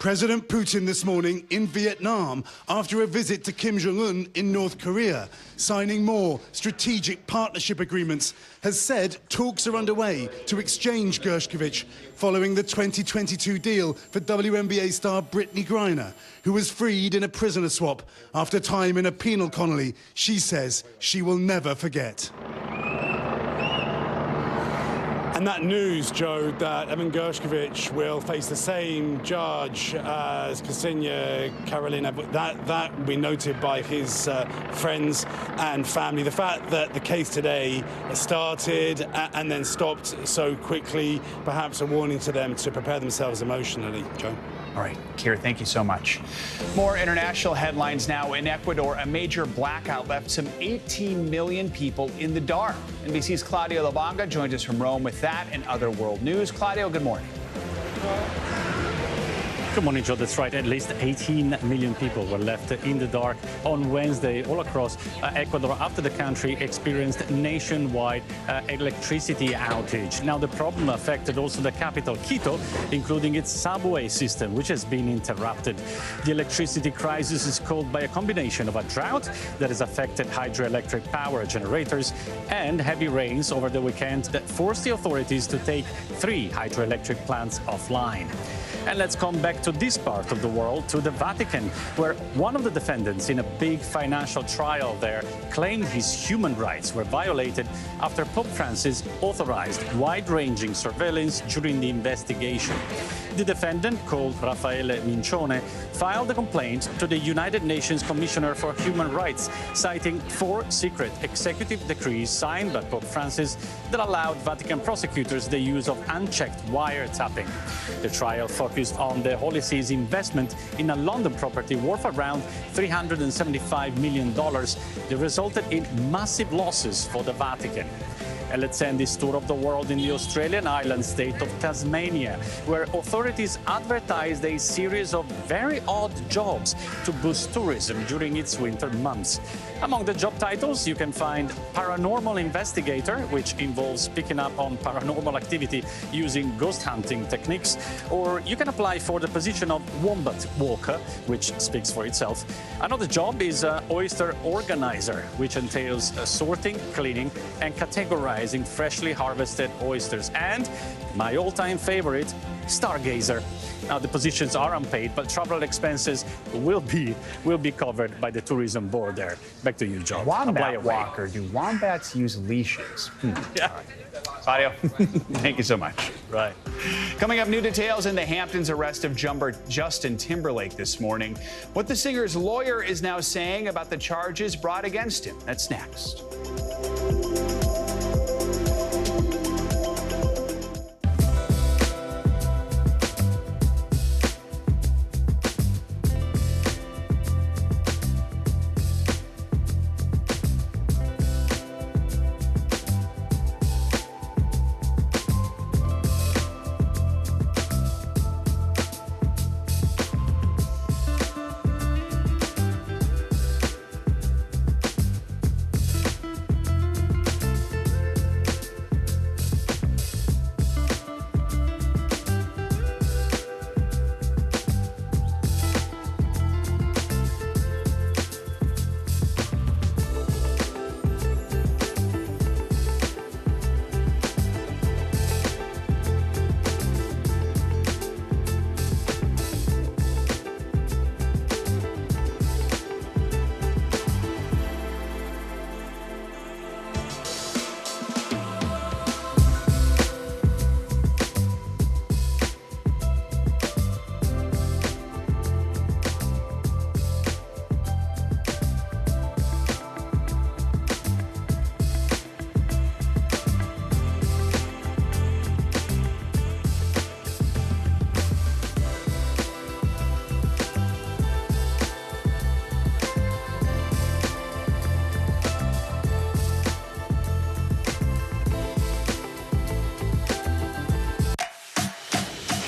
President Putin this morning in Vietnam after a visit to Kim Jong-un in North Korea, signing more strategic partnership agreements, has said talks are underway to exchange Gershkovich following the 2022 deal for WNBA star Brittany Griner, who was freed in a prisoner swap after time in a penal colony she says she will never forget. And that news, Joe, that Evan Gershkovich will face the same judge as Ksenia Karelina, that will be noted by his friends and family. The fact that the case today started and then stopped so quickly, perhaps a warning to them to prepare themselves emotionally, Joe. All right, Keir, thank you so much. More international headlines now. In Ecuador, a major blackout left some 18 million people in the dark. NBC's Claudio Labonga joins us from Rome with that and other world news. Claudio, good morning. Good morning, Joe. That's right. At least 18 million people were left in the dark on Wednesday all across Ecuador after the country experienced nationwide electricity outage. Now, the problem affected also the capital, Quito, including its subway system, which has been interrupted. The electricity crisis is caused by a combination of a drought that has affected hydroelectric power generators and heavy rains over the weekend that forced the authorities to take 3 hydroelectric plants offline. And let's come back to this part of the world, to the Vatican, where one of the defendants in a big financial trial there claimed his human rights were violated after Pope Francis authorized wide-ranging surveillance during the investigation. The defendant, called Raffaele Mincione, filed a complaint to the United Nations Commissioner for Human Rights, citing 4 secret executive decrees signed by Pope Francis that allowed Vatican prosecutors the use of unchecked wiretapping. The trial focused on the Holy See's investment in a London property worth around $375 million that resulted in massive losses for the Vatican. And let's end this tour of the world in the Australian island state of Tasmania, where authorities advertised a series of very odd jobs to boost tourism during its winter months. Among the job titles, you can find paranormal investigator, which involves picking up on paranormal activity using ghost hunting techniques, or you can apply for the position of wombat walker, which speaks for itself. Another job is oyster organizer, which entails sorting, cleaning, and categorizing freshly harvested oysters. And my all-time favorite, stargazer. Now, the positions are unpaid, but travel expenses will be covered by the tourism board there. Back to you, John. Wombat walker. Do wombats use leashes? Yeah. Claudio, thank you so much. Right. Coming up, new details in the Hamptons arrest of jumper Justin Timberlake this morning. What the singer's lawyer is now saying about the charges brought against him. That's next.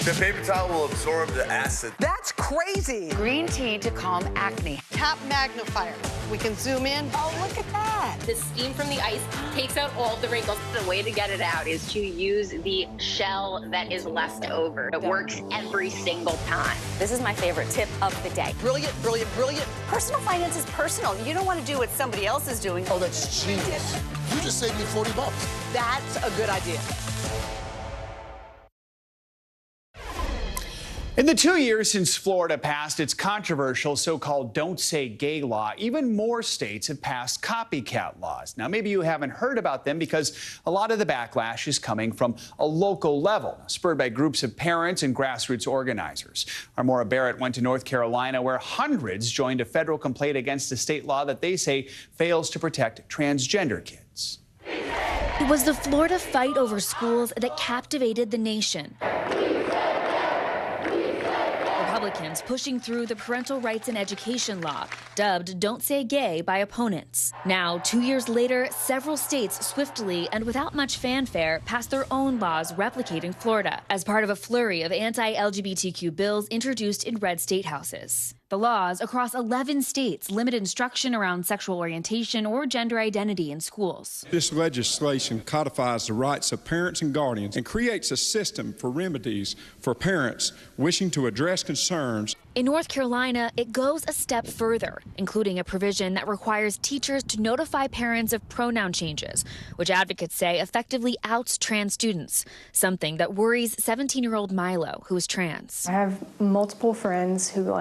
The paper towel will absorb the acid. That's crazy. Green tea to calm acne. Top magnifier. We can zoom in. Oh, look at that. The steam from the ice takes out all the wrinkles. The way to get it out is to use the shell that is left over. It works every single time. This is my favorite tip of the day. Brilliant, brilliant, brilliant. Personal finance is personal. You don't want to do what somebody else is doing. Oh, that's genius. You just saved me $40. That's a good idea. In the 2 years since Florida passed its controversial so-called Don't Say Gay law, even more states have passed copycat laws. Now, maybe you haven't heard about them because a lot of the backlash is coming from a local level, spurred by groups of parents and grassroots organizers. Our Maura Barrett went to North Carolina, where hundreds joined a federal complaint against a state law that they say fails to protect transgender kids. It was the Florida fight over schools that captivated the nation. Republicans pushing through the parental rights and education law, dubbed Don't Say Gay by opponents. Now, 2 years later, several states swiftly and without much fanfare passed their own laws replicating Florida as part of a flurry of anti-LGBTQ bills introduced in red state houses. The laws across 11 states limit instruction around sexual orientation or gender identity in schools. This legislation codifies the rights of parents and guardians and creates a system for remedies for parents wishing to address concerns. In North Carolina, it goes a step further, including a provision that requires teachers to notify parents of pronoun changes, which advocates say effectively outs trans students, something that worries 17-year-old Milo, who is trans. I have multiple friends who,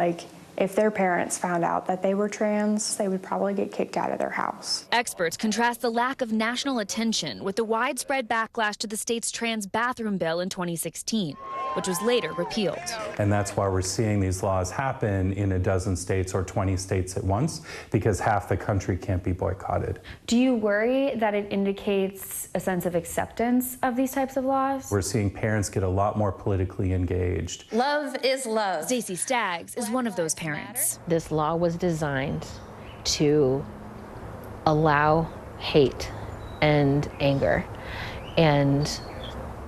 if their parents found out that they were trans, they would probably get kicked out of their house. Experts contrast the lack of national attention with the widespread backlash to the state's trans bathroom bill in 2016, which was later repealed. And that's why we're seeing these laws happen in a dozen states or 20 states at once, because half the country can't be boycotted. Do you worry that it indicates a sense of acceptance of these types of laws? We're seeing parents get a lot more politically engaged. Love is love. Stacey Staggs is one of those parents. This law was designed to allow hate and anger and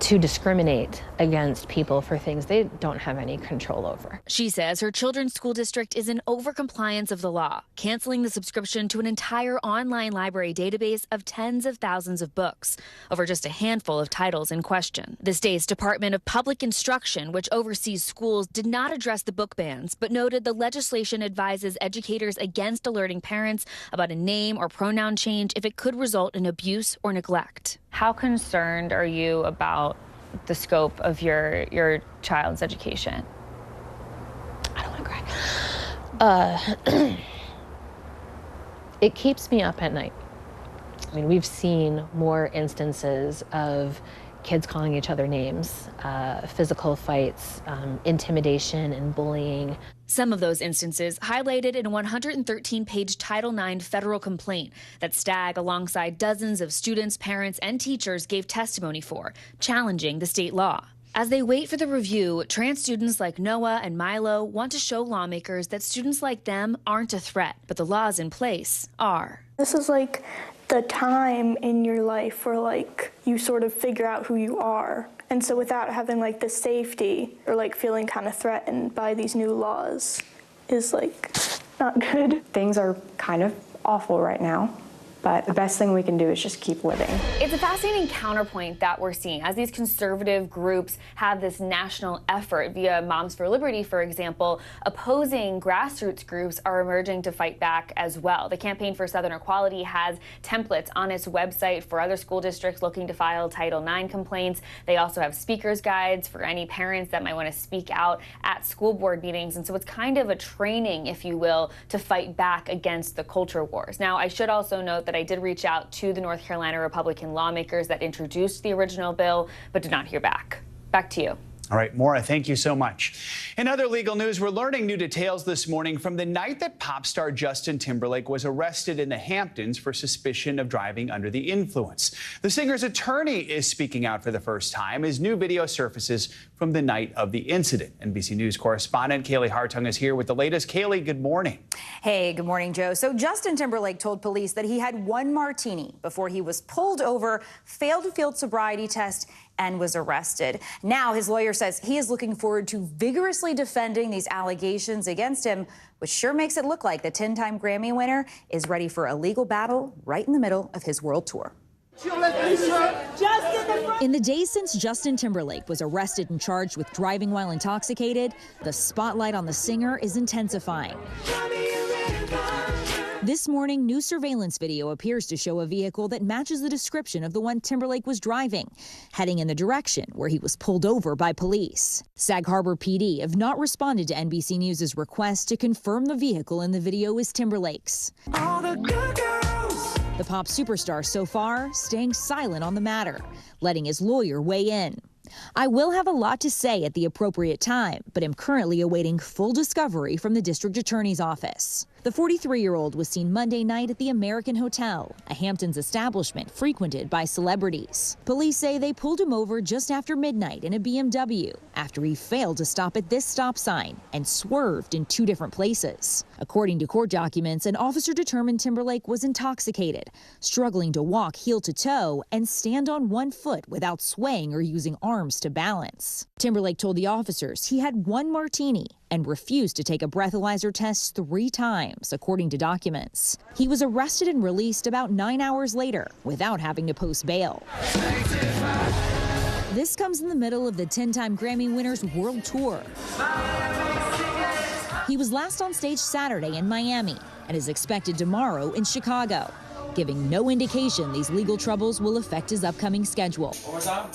to discriminate against people for things they don't have any control over. She says her children's school district is in overcompliance of the law, canceling the subscription to an entire online library database of tens of thousands of books over just a handful of titles in question. The state's Department of Public Instruction, which oversees schools, did not address the book bans, but noted the legislation advises educators against alerting parents about a name or pronoun change if it could result in abuse or neglect. How concerned are you about the scope of your child's education? I don't want to cry. It keeps me up at night. I mean, we've seen more instances of kids calling each other names, physical fights, intimidation and bullying. Some of those instances highlighted in a 113-page Title IX federal complaint that Stagg, alongside dozens of students, parents, and teachers, gave testimony for, challenging the state law. As they wait for the review, trans students like Noah and Milo want to show lawmakers that students like them aren't a threat, but the laws in place are. This is the time in your life where you sort of figure out who you are. And so without having the safety or feeling kind of threatened by these new laws is not good. Things are kind of awful right now, but the best thing we can do is just keep living. It's a fascinating counterpoint that we're seeing as these conservative groups have this national effort via Moms for Liberty, for example. Opposing grassroots groups are emerging to fight back as well. The Campaign for Southern Equality has templates on its website for other school districts looking to file Title IX complaints. They also have speakers guides for any parents that might want to speak out at school board meetings. And so it's kind of a training, if you will, to fight back against the culture wars. Now, I should also note that I did reach out to the North Carolina Republican lawmakers that introduced the original bill, but did not hear back. Back to you. All right, Maura, thank you so much. In other legal news, we're learning new details this morning from the night that pop star Justin Timberlake was arrested in the Hamptons for suspicion of driving under the influence. The singer's attorney is speaking out for the first time as new video surfaces from the night of the incident. NBC News correspondent Kaylee Hartung is here with the latest. Kaylee, good morning. Hey, good morning, Joe. So Justin Timberlake told police that he had one martini before he was pulled over, failed a field sobriety test, and was arrested. Now his lawyer says he is looking forward to vigorously defending these allegations against him, which sure makes it look like the 10-time Grammy winner is ready for a legal battle right in the middle of his world tour. In the days since Justin Timberlake was arrested and charged with driving while intoxicated, the spotlight on the singer is intensifying. This morning, new surveillance video appears to show a vehicle that matches the description of the one Timberlake was driving, heading in the direction where he was pulled over by police. Sag Harbor PD have not responded to NBC News' request to confirm the vehicle in the video is Timberlake's. The pop superstar so far staying silent on the matter, letting his lawyer weigh in. I will have a lot to say at the appropriate time, but am currently awaiting full discovery from the district attorney's office. The 43-year-old was seen Monday night at the American Hotel, a Hamptons establishment frequented by celebrities. Police say they pulled him over just after midnight in a BMW after he failed to stop at this stop sign and swerved in 2 different places. According to court documents, an officer determined Timberlake was intoxicated, struggling to walk heel to toe and stand on 1 foot without swaying or using arms to balance. Timberlake told the officers he had 1 martini and refused to take a breathalyzer test 3 times, according to documents. He was arrested and released about 9 hours later without having to post bail. This comes in the middle of the 10-time Grammy winner's world tour. He was last on stage Saturday in Miami and is expected tomorrow in Chicago, giving no indication these legal troubles will affect his upcoming schedule.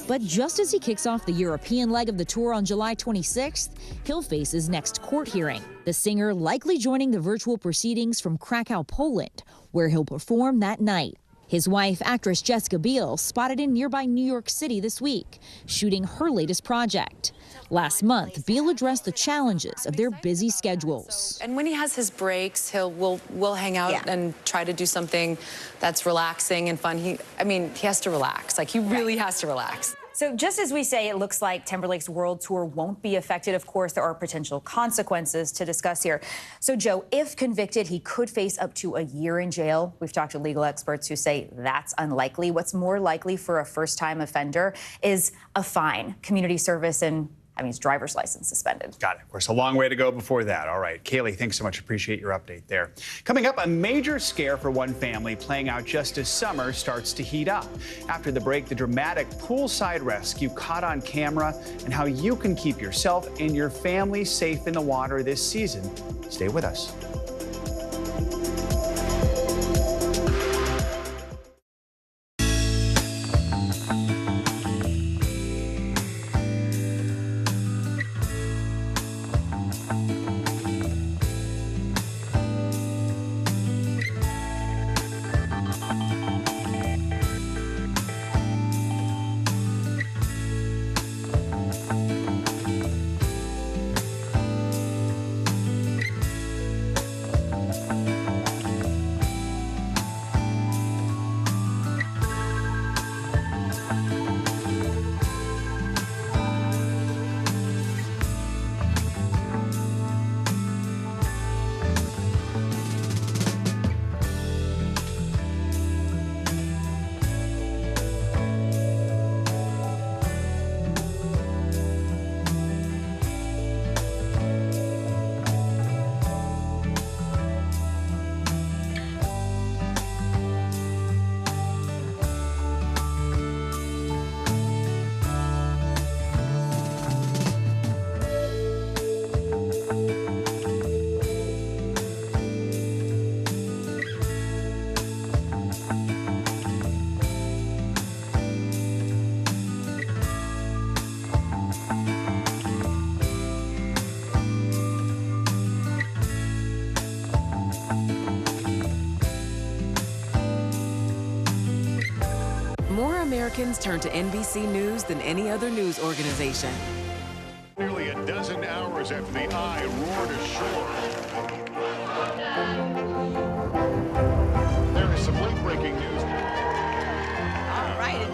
But just as he kicks off the European leg of the tour on July 26th, he'll face his next court hearing. The singer likely joining the virtual proceedings from Krakow, Poland, where he'll perform that night. His wife, actress Jessica Biel, spotted in nearby New York City this week, shooting her latest project. Last month, Biel addressed the challenges of their busy schedules. And when he has his breaks, we'll hang out and try to do something that's relaxing and fun. He has to relax. Like, he really has to relax. So just as we say, it looks like Timberlake's world tour won't be affected. Of course, there are potential consequences to discuss here. So, Joe, if convicted, he could face up to a year in jail. We've talked to legal experts who say that's unlikely. What's more likely for a first-time offender is a fine, community service, and his driver's license suspended. Got it. Of course, a long way to go before that. All right. Kaylee, thanks so much. Appreciate your update there. Coming up, a major scare for one family playing out just as summer starts to heat up. After the break, the dramatic poolside rescue caught on camera and how you can keep yourself and your family safe in the water this season. Stay with us. More Americans turn to NBC News than any other news organization. Nearly a dozen hours after the eye roared ashore. There is some late-breaking news. All right,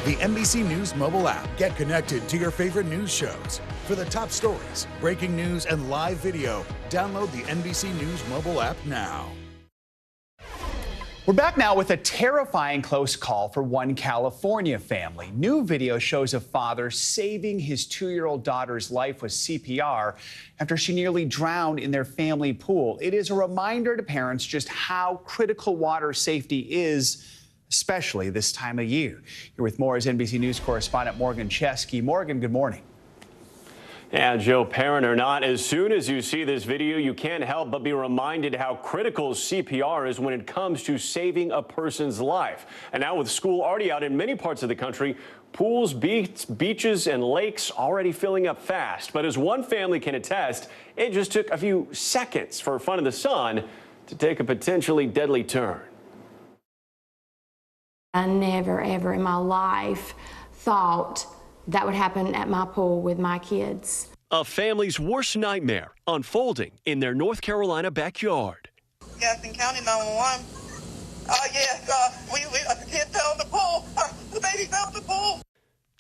The NBC News mobile app. Get connected to your favorite news shows. For the top stories, breaking news, and live video, download the NBC News mobile app now. We're back now with a terrifying close call for one California family. New video shows a father saving his 2-year-old daughter's life with CPR after she nearly drowned in their family pool. It is a reminder to parents just how critical water safety is, especially this time of year. Here with more is NBC News correspondent Morgan Chesky. Morgan, good morning. Yeah, Joe, parent or not, as soon as you see this video, you can't help but be reminded how critical CPR is when it comes to saving a person's life. And now with school already out in many parts of the country, pools, beaches, and lakes already filling up fast. But as one family can attest, it just took a few seconds for fun in the sun to take a potentially deadly turn. I never, ever in my life thought that would happen at my pool with my kids. A family's worst nightmare unfolding in their North Carolina backyard. Gaston County 911. The kid fell in the pool. The baby fell in the pool.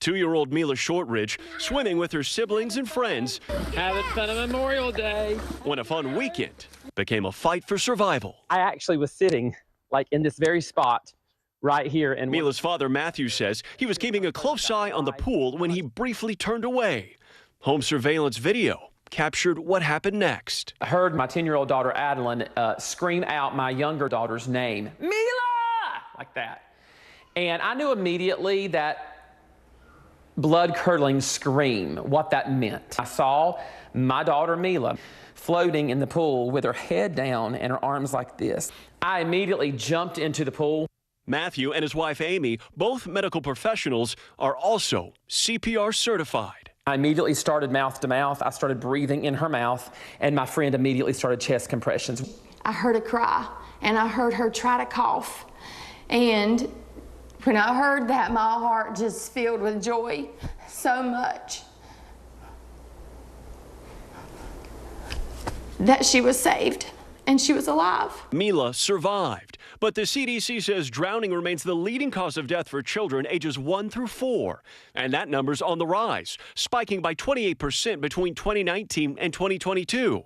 2-year-old Mila Shortridge swimming with her siblings and friends. Haven't spent a Memorial Day. When a fun weekend became a fight for survival. I actually was sitting in this very spot right here. And Mila's father, Matthew, says he was keeping a close eye on the pool when he briefly turned away. Home surveillance video captured what happened next. I heard my 10-year-old daughter, Adeline, scream out my younger daughter's name, Mila, like that. And I knew immediately that blood-curdling scream, what that meant. I saw my daughter, Mila, floating in the pool with her head down and her arms like this. I immediately jumped into the pool. Matthew and his wife, Amy, both medical professionals, are also CPR certified. I immediately started mouth to mouth. I started breathing in her mouth, and my friend immediately started chest compressions. I heard a cry, and I heard her try to cough. And when I heard that, my heart just filled with joy so much that she was saved and she was alive. Mila survived, but the CDC says drowning remains the leading cause of death for children ages 1 through 4. And that number's on the rise, spiking by 28% between 2019 and 2022.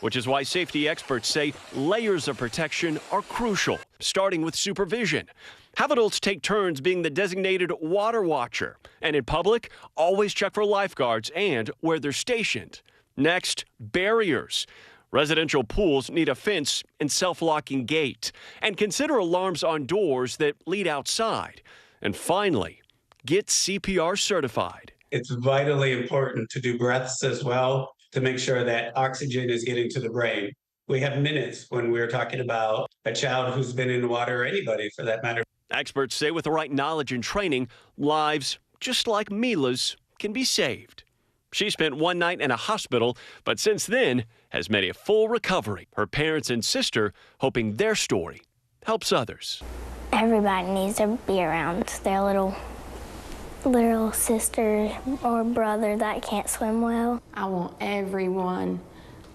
Which is why safety experts say layers of protection are crucial, starting with supervision. Have adults take turns being the designated water watcher. And in public, always check for lifeguards and where they're stationed. Next, barriers. Residential pools need a fence and self-locking gate. And consider alarms on doors that lead outside. And finally, get CPR certified. It's vitally important to do breaths as well to make sure that oxygen is getting to the brain. We have minutes when we're talking about a child who's been in the water, or anybody for that matter. Experts say with the right knowledge and training, lives just like Mila's can be saved. She spent one night in a hospital, but since then has made a full recovery. Her parents and sister hoping their story helps others. Everybody needs to be around their little sister or brother that can't swim well. I want everyone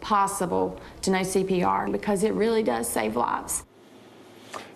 possible to know CPR because it really does save lives.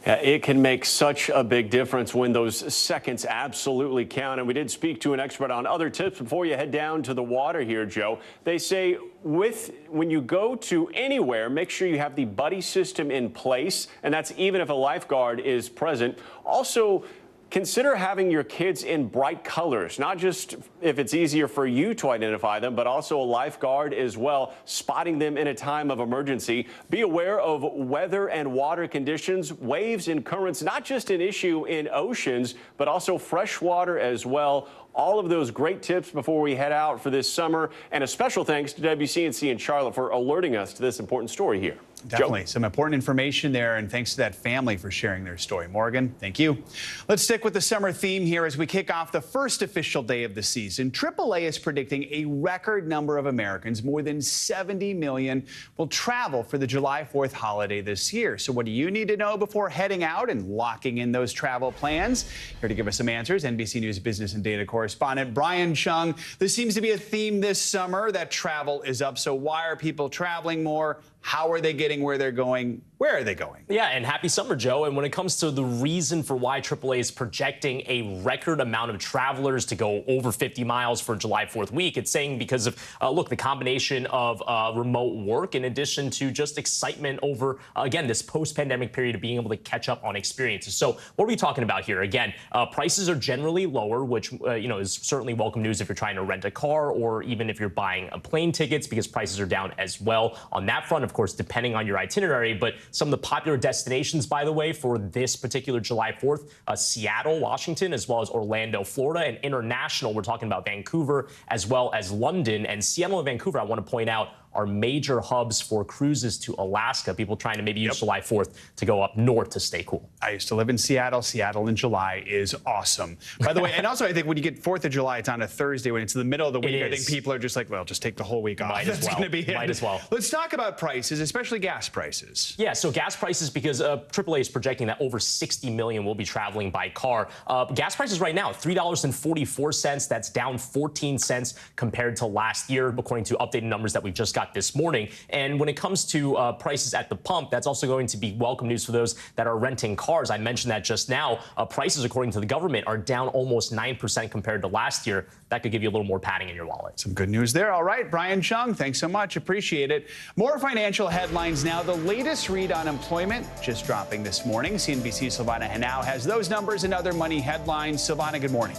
Yeah, it can make such a big difference when those seconds absolutely count. And we did speak to an expert on other tips before you head down to the water here, Joe. They say when you go to anywhere, make sure you have the buddy system in place. And that's even if a lifeguard is present. Also, consider having your kids in bright colors, not just if it's easier for you to identify them, but also a lifeguard as well, spotting them in a time of emergency. Be aware of weather and water conditions, waves and currents, not just an issue in oceans, but also fresh water as well. All of those great tips before we head out for this summer. And a special thanks to WCNC in Charlotte for alerting us to this important story here. Definitely Joe? some important information there, and thanks to that family for sharing their story. Morgan, thank you. Let's stick with the summer theme here as we kick off the first official day of the season. AAA is predicting a record number of Americans, more than 70 million, will travel for the July 4th holiday this year. So what do you need to know before heading out and locking in those travel plans? Here to give us some answers, NBC News business and data correspondent Brian Chung. There seems to be a theme this summer that travel is up. So why are people traveling more? How are they getting where they're going? Where are they going? Yeah, and happy summer, Joe. And when it comes to the reason for why AAA is projecting a record amount of travelers to go over 50 miles for July 4th week, it's saying because of, look, the combination of remote work in addition to just excitement over, again, this post-pandemic period of being able to catch up on experiences. So what are we talking about here? Again, prices are generally lower, which, is certainly welcome news if you're trying to rent a car or even if you're buying plane tickets because prices are down as well on that front, of course, depending on your itinerary. But some of the popular destinations, by the way, for this particular July 4th, Seattle, Washington, as well as Orlando, Florida, and international. We're talking about Vancouver as well as London. And Seattle and Vancouver, I want to point out, are major hubs for cruises to Alaska. People trying to maybe use July 4th to go up north to stay cool. I used to live in Seattle. Seattle in July is awesome. By the way, and also I think when you get 4th of July, it's on a Thursday. When it's in the middle of the week, I think people are just like, well, just take the whole week off. Might as well. Might as well. Let's talk about prices, especially gas prices. Yeah, so gas prices, because AAA is projecting that over 60 million will be traveling by car. Gas prices right now, $3.44. That's down 14 cents compared to last year, according to updated numbers that we just got this morning. And when it comes to prices at the pump, that's also going to be welcome news for those that are renting cars. I mentioned that just now. Prices, according to the government, are down almost 9% compared to last year. That could give you a little more padding in your wallet. Some good news there. All right, Brian Chung, thanks so much. Appreciate it. More financial headlines now. The latest read on employment just dropping this morning. CNBC's Silvana Henao has those numbers and other money headlines. Silvana, good morning.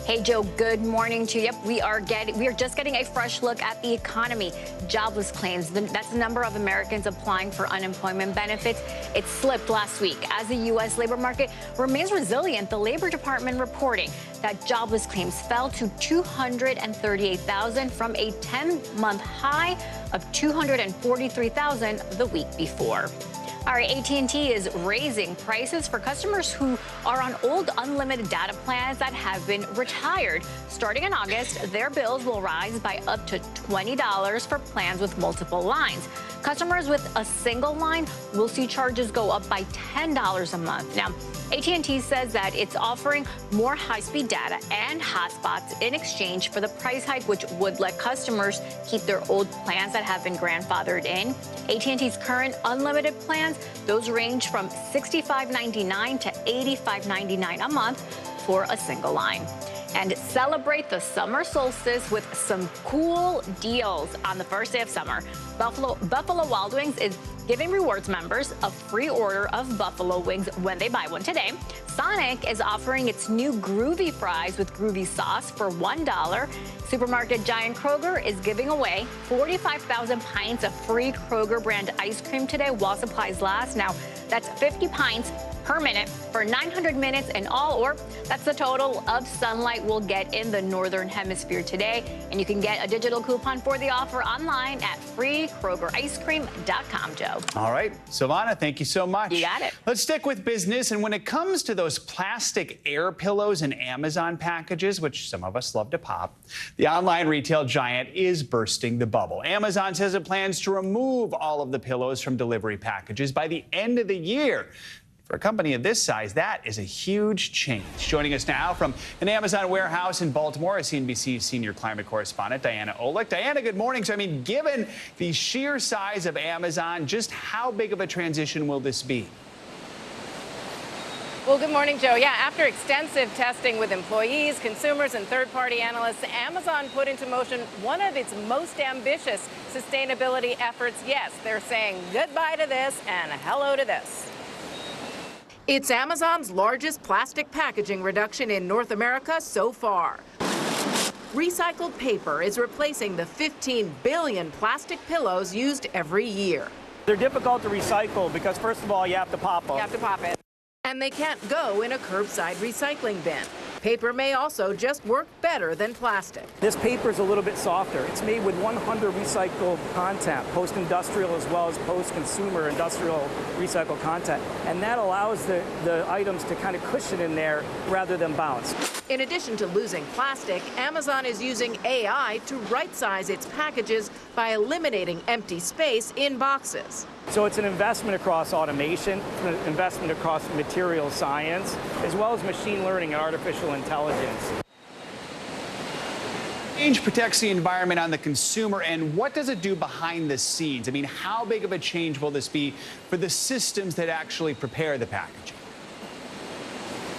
Hey, Joe, good morning to you. Yep, we are just getting a fresh look at the economy. Jobless claims, that's the number of Americans applying for unemployment benefits. It slipped last week as the U.S. labor market remains resilient. The Labor Department reporting that jobless claims fell to 238,000 from a 10-month high of 243,000 the week before. All right, AT&T is raising prices for customers who are on old unlimited data plans that have been retired. Starting in August, their bills will rise by up to $20 for plans with multiple lines. Customers with a single line will see charges go up by $10 a month. Now, AT&T says that it's offering more high-speed data and hotspots in exchange for the price hike, which would let customers keep their old plans that have been grandfathered in. AT&T's current unlimited plans, those range from $65.99 to $85.99 a month for a single line. And celebrate the summer solstice with some cool deals on the first day of summer. Buffalo Wild Wings is giving rewards members a free order of buffalo wings when they buy one today. Sonic is offering its new Groovy Fries with Groovy Sauce for $1. Supermarket giant Kroger is giving away 45,000 pints of free Kroger brand ice cream today while supplies last. Now, that's 50 pints per minute for 900 minutes in all, or that's the total of sunlight we'll get in the Northern Hemisphere today. And you can get a digital coupon for the offer online at freekrogericecream.com, Joe. All right, Silvana, thank you so much. You got it. Let's stick with business. And when it comes to those plastic air pillows and Amazon packages, which some of us love to pop, the online retail giant is bursting the bubble. Amazon says it plans to remove all of the pillows from delivery packages by the end of the year. For a company of this size, that is a huge change. Joining us now from an Amazon warehouse in Baltimore is CNBC's senior climate correspondent, Diana Olick. Diana, good morning. So, I mean, given the sheer size of Amazon, just how big of a transition will this be? Well, good morning, Joe. Yeah, after extensive testing with employees, consumers, and third-party analysts, Amazon put into motion one of its most ambitious sustainability efforts. Yes, they're saying goodbye to this and hello to this. It's Amazon's largest plastic packaging reduction in North America so far. Recycled paper is replacing the 15 billion plastic pillows used every year. They're difficult to recycle because, first of all, you have to pop them. You have to pop it. And they can't go in a curbside recycling bin. Paper may also just work better than plastic. This paper is a little bit softer. It's made with 100 recycled content, post-industrial as well as post-consumer industrial recycled content. And that allows the items to kind of cushion in there rather than bounce. In addition to losing plastic, Amazon is using AI to right-size its packages by eliminating empty space in boxes. So it's an investment across automation, an investment across material science, as well as machine learning and artificial intelligence. Change protects the environment on the consumer, and what does it do behind the scenes? I mean, how big of a change will this be for the systems that actually prepare the packaging?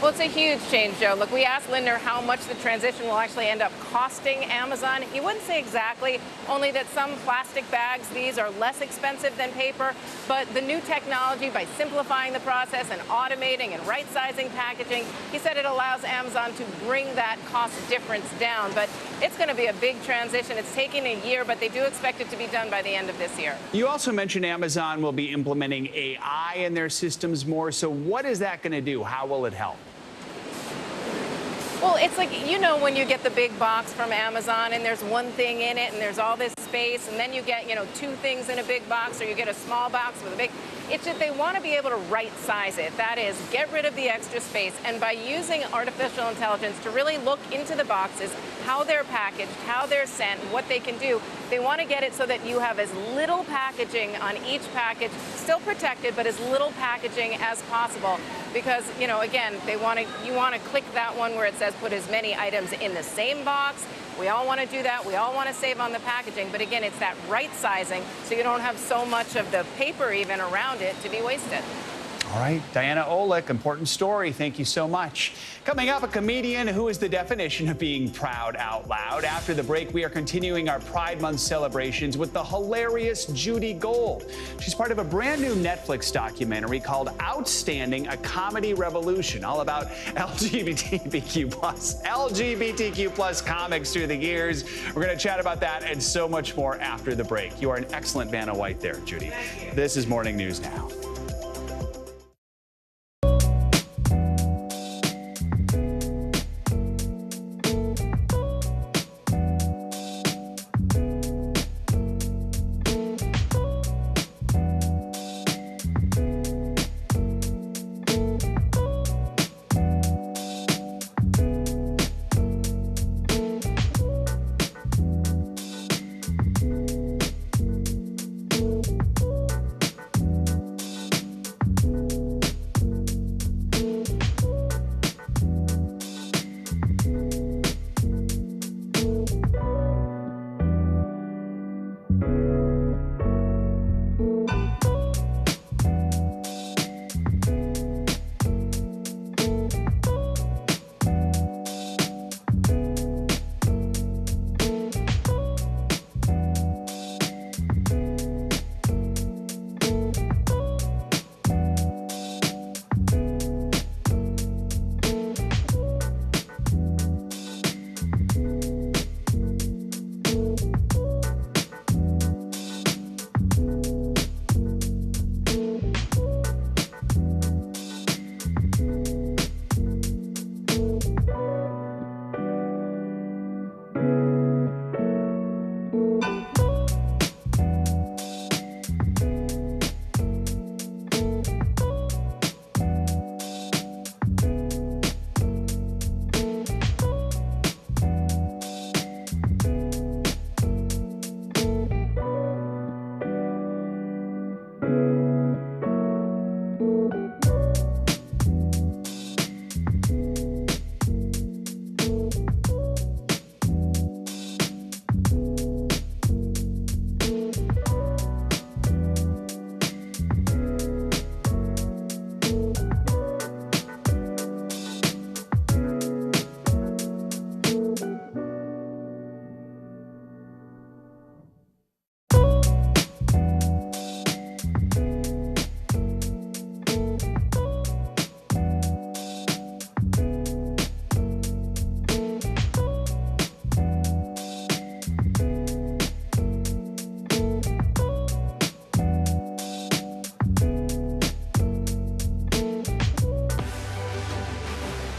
Well, it's a huge change, Joe. Look, we asked Linder how much the transition will actually end up costing Amazon. He wouldn't say exactly, only that some plastic bags, these are less expensive than paper. But the new technology, by simplifying the process and automating and right-sizing packaging, he said it allows Amazon to bring that cost difference down. But it's going to be a big transition. It's taking a year, but they do expect it to be done by the end of this year. You also mentioned Amazon will be implementing AI in their systems more. So what is that going to do? How will it help? Well, it's like, you know, when you get the big box from Amazon and there's one thing in it and there's all this space, and then you get, you know, two things in a big box, or you get a small box with a big, it's just they want to be able to right size it. That is, get rid of the extra space. And by using artificial intelligence to really look into the boxes, how they're packaged, how they're sent, what they can do, they want to get it so that you have as little packaging on each package, still protected, but as little packaging as possible. Because, you know, again, you want to click that one where it says put as many items in the same box. We all want to do that. We all want to save on the packaging. But again, it's that right sizing so you don't have so much of the paper even around it to be wasted. All right, Diana Olick, important story. Thank you so much. Coming up, a comedian who is the definition of being proud out loud. After the break, we are continuing our Pride Month celebrations with the hilarious Judy Gold. She's part of a brand new Netflix documentary called Outstanding, a Comedy Revolution, all about LGBTQ plus comics through the years. We're going to chat about that and so much more after the break. You are an excellent Vanna White there, Judy. This is Morning News Now.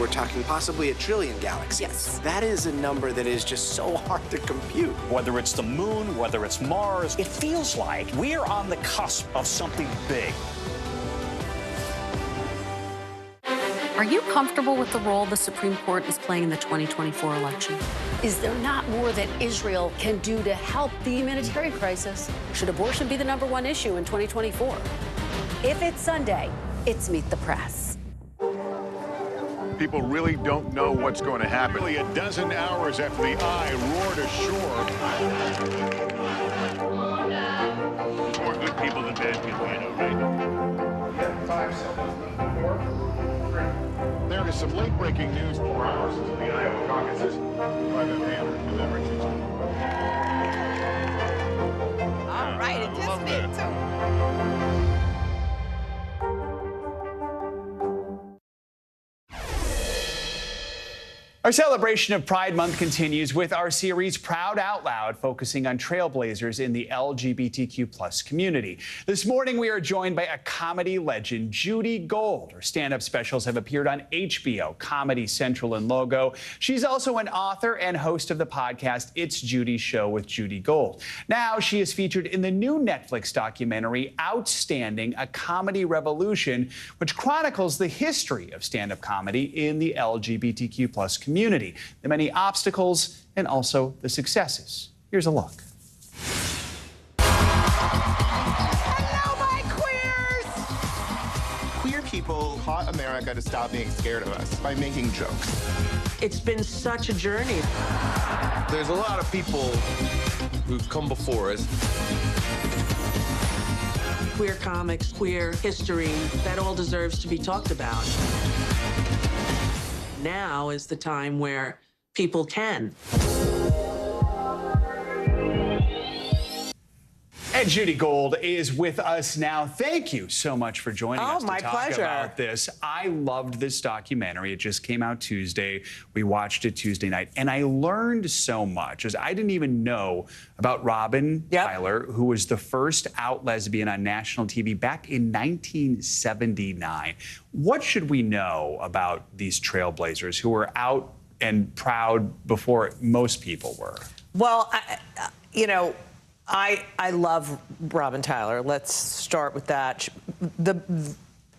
We're talking possibly 1 trillion galaxies. Yes. That is a number that is just so hard to compute. Whether it's the moon, whether it's Mars, it feels like we're on the cusp of something big. Are you comfortable with the role the Supreme Court is playing in the 2024 election? Is there not more that Israel can do to help the humanitarian crisis? Should abortion be the #1 issue in 2024? If it's Sunday, it's Meet the Press. People really don't know what's going to happen. Nearly a dozen hours after the eye roared ashore. More good people than bad people, I know, right? 5 seconds. There is some late-breaking news 4 hours into the Iowa caucuses. Private Banner delivering. All right, it just fit, too. Our celebration of Pride Month continues with our series Proud Out Loud, focusing on trailblazers in the LGBTQ+ community. This morning, we are joined by a comedy legend, Judy Gold. Her stand-up specials have appeared on HBO, Comedy Central, and Logo. She's also an author and host of the podcast It's Judy's Show with Judy Gold. Now, she is featured in the new Netflix documentary Outstanding, a Comedy Revolution, which chronicles the history of stand-up comedy in the LGBTQ+ community, the many obstacles, and also the successes. Here's a look. Hello, my queers! Queer people taught America to stop being scared of us by making jokes. It's been such a journey. There's a lot of people who've come before us. Queer comics, queer history, that all deserves to be talked about. Now is the time where people can. And Judy Gold is with us now. Thank you so much for joining us to my talk pleasure. about this. I loved this documentary. It just came out Tuesday. We watched it Tuesday night, and I learned so much. As I didn't even know about Robin Tyler, who was the first out lesbian on national TV back in 1979. What should we know about these trailblazers who were out and proud before most people were? Well, I love Robin Tyler. Let's start with that.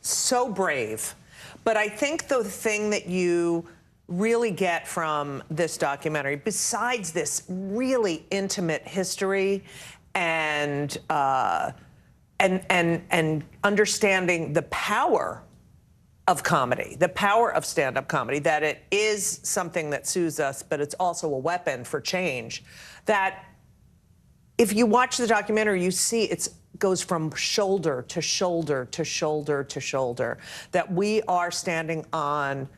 So brave. But I think the thing that you really get from this documentary, besides this really intimate history and understanding the power of comedy, the power of stand-up comedy, that it is something that soothes us, but it's also a weapon for change, that if you watch the documentary, you see it goes from shoulder to shoulder to shoulder to shoulder, that we are standing on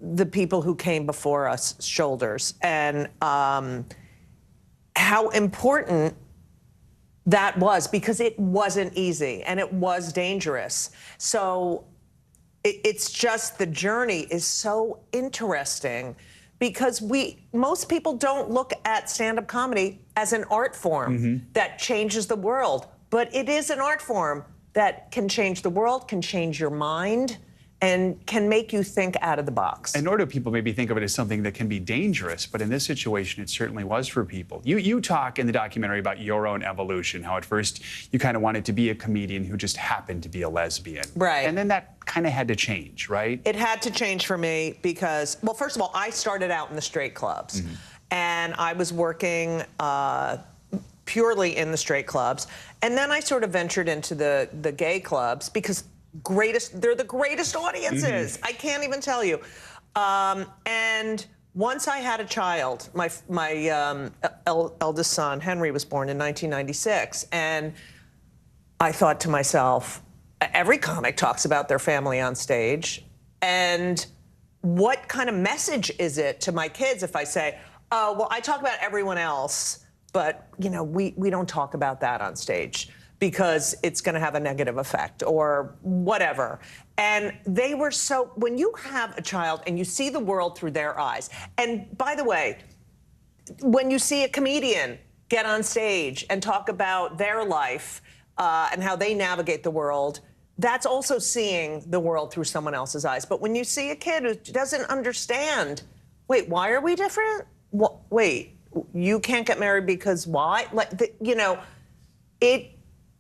the people who came before us shoulders, and how important that was, because it wasn't easy and it was dangerous. So it's just, the journey is so interesting, because most people don't look at stand-up comedy as an art form that changes the world. But it is an art form that can change the world, can change your mind, and can make you think out of the box. And nor do people maybe think of it as something that can be dangerous, but in this situation, it certainly was for people. You talk in the documentary about your own evolution, how at first you kind of wanted to be a comedian who just happened to be a lesbian. Right. And then that kind of had to change, right? It had to change for me because, well, first of all, I started out in the straight clubs. And I was working purely in the straight clubs. And then I sort of ventured into the gay clubs, because they're the greatest audiences. I can't even tell you. And once I had a child, my eldest son, Henry, was born in 1996. And I thought to myself, every comic talks about their family on stage. And what kind of message is it to my kids if I say, oh, well, I talk about everyone else, but, we don't talk about that on stage, because it's going to have a negative effect or whatever. And they were so, when you have a child and you see the world through their eyes, and by the way, when you see a comedian get on stage and talk about their life and how they navigate the world, that's also seeing the world through someone else's eyes. But when you see a kid who doesn't understand, wait, why are we different? Wait, you can't get married because why?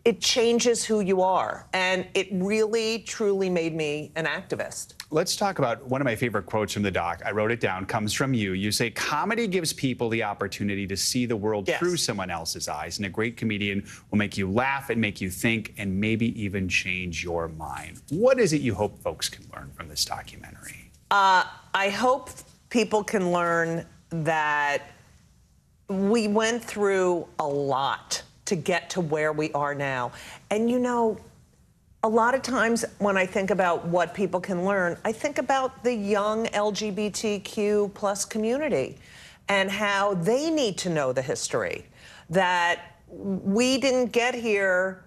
It changes who you are. And it really, truly made me an activist. Let's talk about one of my favorite quotes from the doc. I wrote it down, comes from you. You say, comedy gives people the opportunity to see the world through someone else's eyes. And a great comedian will make you laugh and make you think and maybe even change your mind. What is it you hope folks can learn from this documentary? I hope people can learn that we went through a lot to get to where we are now. And a lot of times when I think about what people can learn, I think about the young LGBTQ+ community and how they need to know the history, that we didn't get here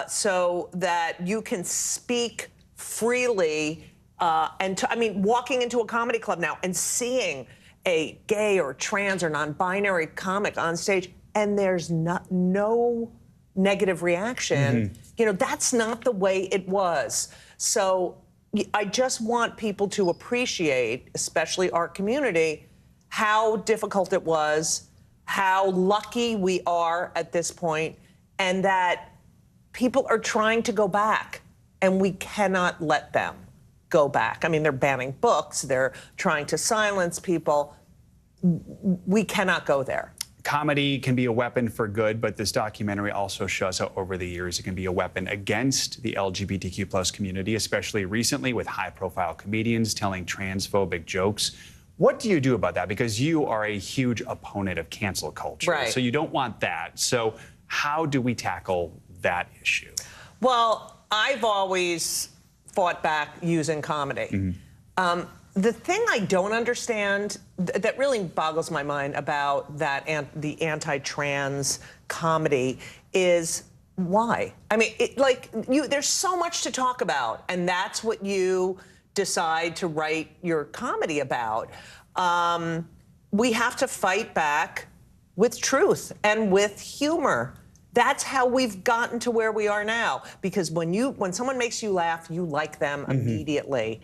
so that you can speak freely. Walking into a comedy club now and seeing a gay or trans or non-binary comic on stage and there's no negative reaction, you know, that's not the way it was. So I just want people to appreciate, especially our community, how difficult it was, how lucky we are at this point, and that people are trying to go back, and we cannot let them go back. I mean, they're banning books, they're trying to silence people. We cannot go there. Comedy can be a weapon for good, but this documentary also shows how over the years it can be a weapon against the LGBTQ+ community, especially recently with high-profile comedians telling transphobic jokes. What do you do about that? Because you are a huge opponent of cancel culture, right. So you don't want that. So how do we tackle that issue? Well, I've always fought back using comedy. The thing I don't understand, that really boggles my mind about that the anti-trans comedy is why? I mean, there's so much to talk about, and that's what you decide to write your comedy about. We have to fight back with truth and with humor. That's how we've gotten to where we are now. Because when someone makes you laugh, you like them immediately.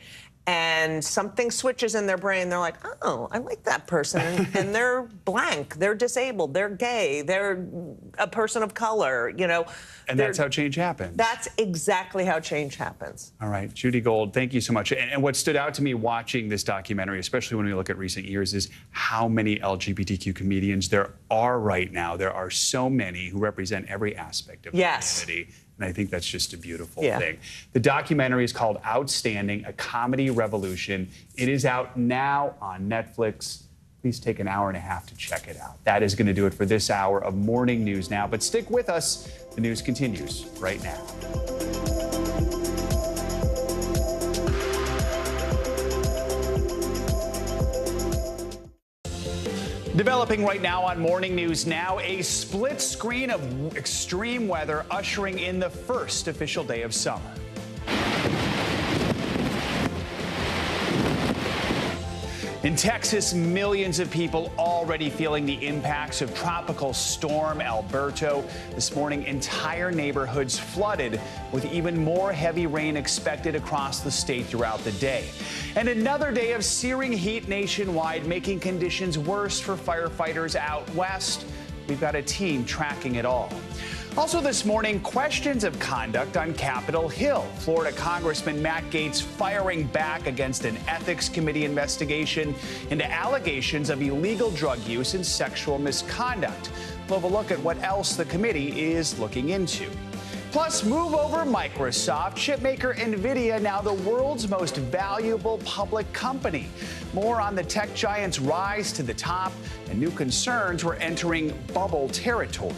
And something switches in their brain, they're like, oh, I like that person. And they're blank, they're disabled, they're gay, they're a person of color, you know. And that's how change happens. That's exactly how change happens. All right, Judy Gold, thank you so much. And what stood out to me watching this documentary, especially when we look at recent years, is how many LGBTQ comedians there are right now. There are so many who represent every aspect of the community. And I think that's just a beautiful thing. The documentary is called Outstanding, A Comedy Revolution. It is out now on Netflix. Please take an hour and a half to check it out. That is going to do it for this hour of Morning News Now. But stick with us. The news continues right now. Developing right now on Morning News Now, a split screen of extreme weather ushering in the first official day of summer. In Texas, millions of people already feeling the impacts of Tropical Storm Alberto. This morning, entire neighborhoods flooded, with even more heavy rain expected across the state throughout the day. And another day of searing heat nationwide, making conditions worse for firefighters out west. We've got a team tracking it all. Also this morning, questions of conduct on Capitol Hill. Florida Congressman Matt Gaetz firing back against an ethics committee investigation into allegations of illegal drug use and sexual misconduct. We'll have a look at what else the committee is looking into. Plus, move over Microsoft, chipmaker NVIDIA, now the world's most valuable public company. More on the tech giant's rise to the top and new concerns we're entering bubble territory.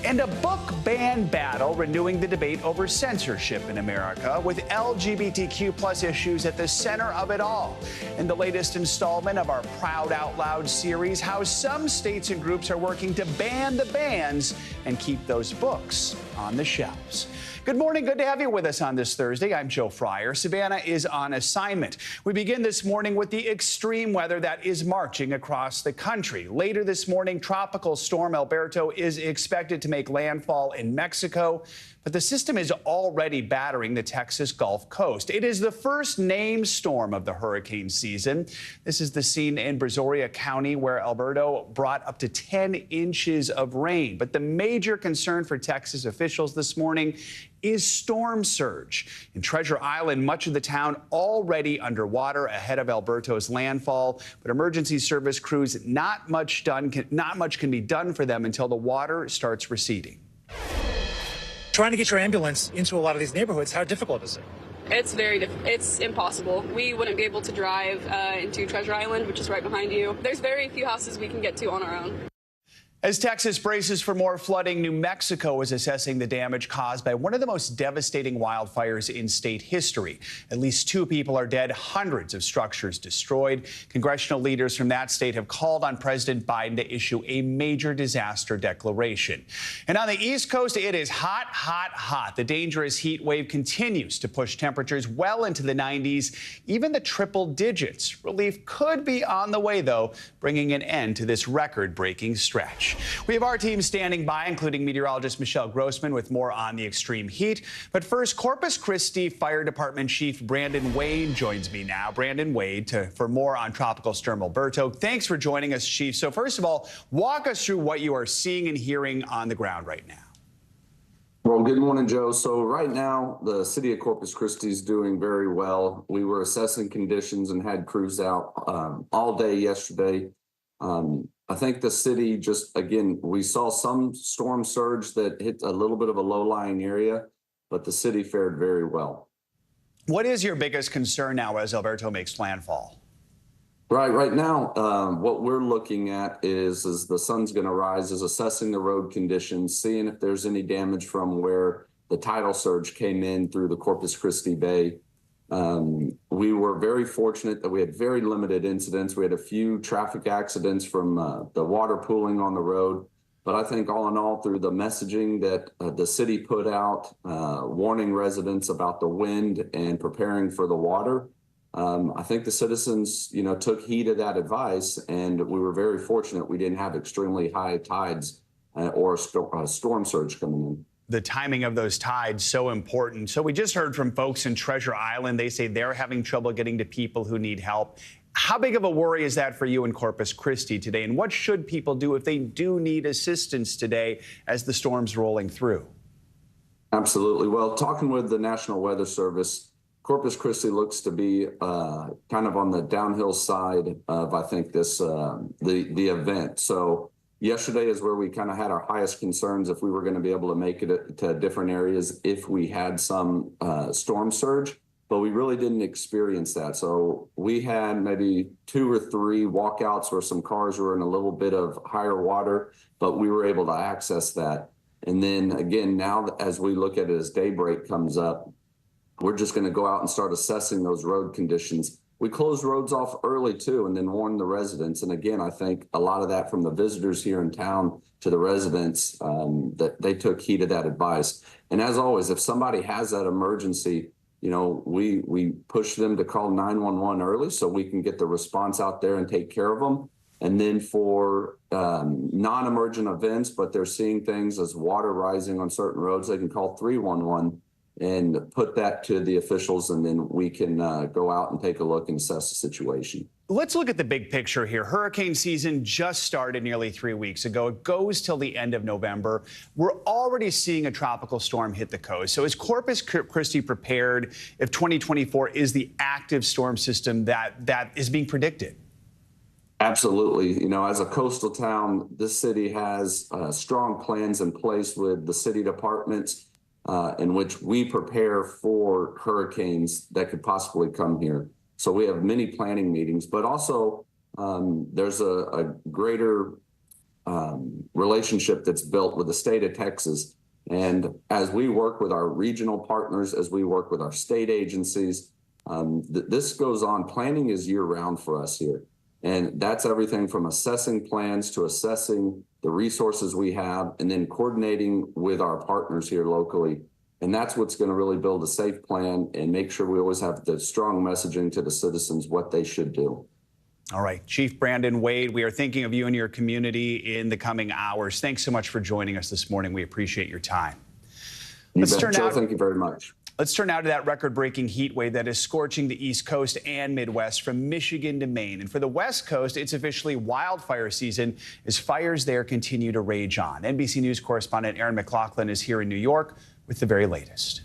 And a book ban battle renewing the debate over censorship in America, with LGBTQ+ issues at the center of it all. In the latest installment of our Proud Out Loud series, how some states and groups are working to ban the bans and keep those books on the shelves. Good morning. Good to have you with us on this Thursday. I'm Joe Fryer. Savannah is on assignment. We begin this morning with the extreme weather that is marching across the country. Later this morning, Tropical Storm Alberto is expected to make landfall in Mexico, but the system is already battering the Texas Gulf Coast. It is the first named storm of the hurricane season. This is the scene in Brazoria County, where Alberto brought up to 10 inches of rain. But the major concern for Texas officials this morning is storm surge. In Treasure Island, much of the town already underwater ahead of Alberto's landfall, but emergency service crews, not much can be done for them until the water starts receding. Trying to get your ambulance into a lot of these neighborhoods, how difficult is it? It's it's impossible. We wouldn't be able to drive into Treasure Island, which is right behind you. There's very few houses we can get to on our own. As Texas braces for more flooding, New Mexico is assessing the damage caused by one of the most devastating wildfires in state history. At least 2 people are dead, hundreds of structures destroyed. Congressional leaders from that state have called on President Biden to issue a major disaster declaration. And on the East Coast, it is hot, hot, hot. The dangerous heat wave continues to push temperatures well into the 90s, even the triple digits. Relief could be on the way, though, bringing an end to this record-breaking stretch. We have our team standing by, including meteorologist Michelle Grossman, with more on the extreme heat. But first, Corpus Christi Fire Department Chief Brandon Wade joins me now. Brandon Wade, for more on Tropical Storm Alberto. Thanks for joining us, Chief. So first of all, walk us through what you are seeing and hearing on the ground right now. Well, good morning, Joe. So right now, the city of Corpus Christi is doing very well. We were assessing conditions and had crews out all day yesterday. I think the city just, again, we saw some storm surge that hit a little bit of a low-lying area, but the city fared very well. What is your biggest concern now as Alberto makes landfall? Right now, what we're looking at is the sun's going to rise, is assessing the road conditions, seeing if there's any damage from where the tidal surge came in through the Corpus Christi Bay. We were very fortunate that we had very limited incidents. We had a few traffic accidents from the water pooling on the road. But I think all in all, through the messaging that the city put out, warning residents about the wind and preparing for the water, I think the citizens, took heed of that advice, and we were very fortunate we didn't have extremely high tides or a storm surge coming in. The timing of those tides so important. So we just heard from folks in Treasure Island. They say they're having trouble getting to people who need help. How big of a worry is that for you in Corpus Christi today? And what should people do if they do need assistance today as the storm's rolling through? Absolutely. Well, talking with the National Weather Service, Corpus Christi looks to be kind of on the downhill side of, I think, this the event. So yesterday is where we kind of had our highest concerns if we were going to be able to make it to different areas if we had some storm surge, but we really didn't experience that. So we had maybe 2 or 3 walkouts where some cars were in a little bit of higher water, but we were able to access that. And then again, now as we look at it as daybreak comes up, we're just going to go out and start assessing those road conditions. We closed roads off early, too, and then warned the residents. And again, I think a lot of that from the visitors here in town to the residents, that they took heed of that advice. And as always, if somebody has that emergency, we push them to call 911 early so we can get the response out there and take care of them. And then for non-emergent events, but they're seeing things as water rising on certain roads, they can call 311. And put that to the officials, and then we can go out and take a look and assess the situation. Let's look at the big picture here. Hurricane season just started nearly 3 weeks ago. It goes till the end of November. We're already seeing a tropical storm hit the coast. So is Corpus Christi prepared if 2024 is the active storm system that is being predicted? Absolutely. As a coastal town, this city has strong plans in place with the city departments, in which we prepare for hurricanes that could possibly come here. So we have many planning meetings, but also there's a greater relationship that's built with the state of Texas. And as we work with our regional partners, as we work with our state agencies, this goes on. Planning is year round for us here. And that's everything from assessing plans to assessing the resources we have and then coordinating with our partners here locally. And that's what's going to really build a safe plan and make sure we always have the strong messaging to the citizens what they should do. All right, Chief Brandon Wade, we are thinking of you and your community in the coming hours. Thanks so much for joining us this morning. We appreciate your time. Joe, thank you very much. Let's turn now to that record-breaking heat wave that is scorching the East Coast and Midwest from Michigan to Maine. And for the West Coast, it's officially wildfire season as fires there continue to rage on. NBC News correspondent Aaron McLaughlin is here in New York with the very latest.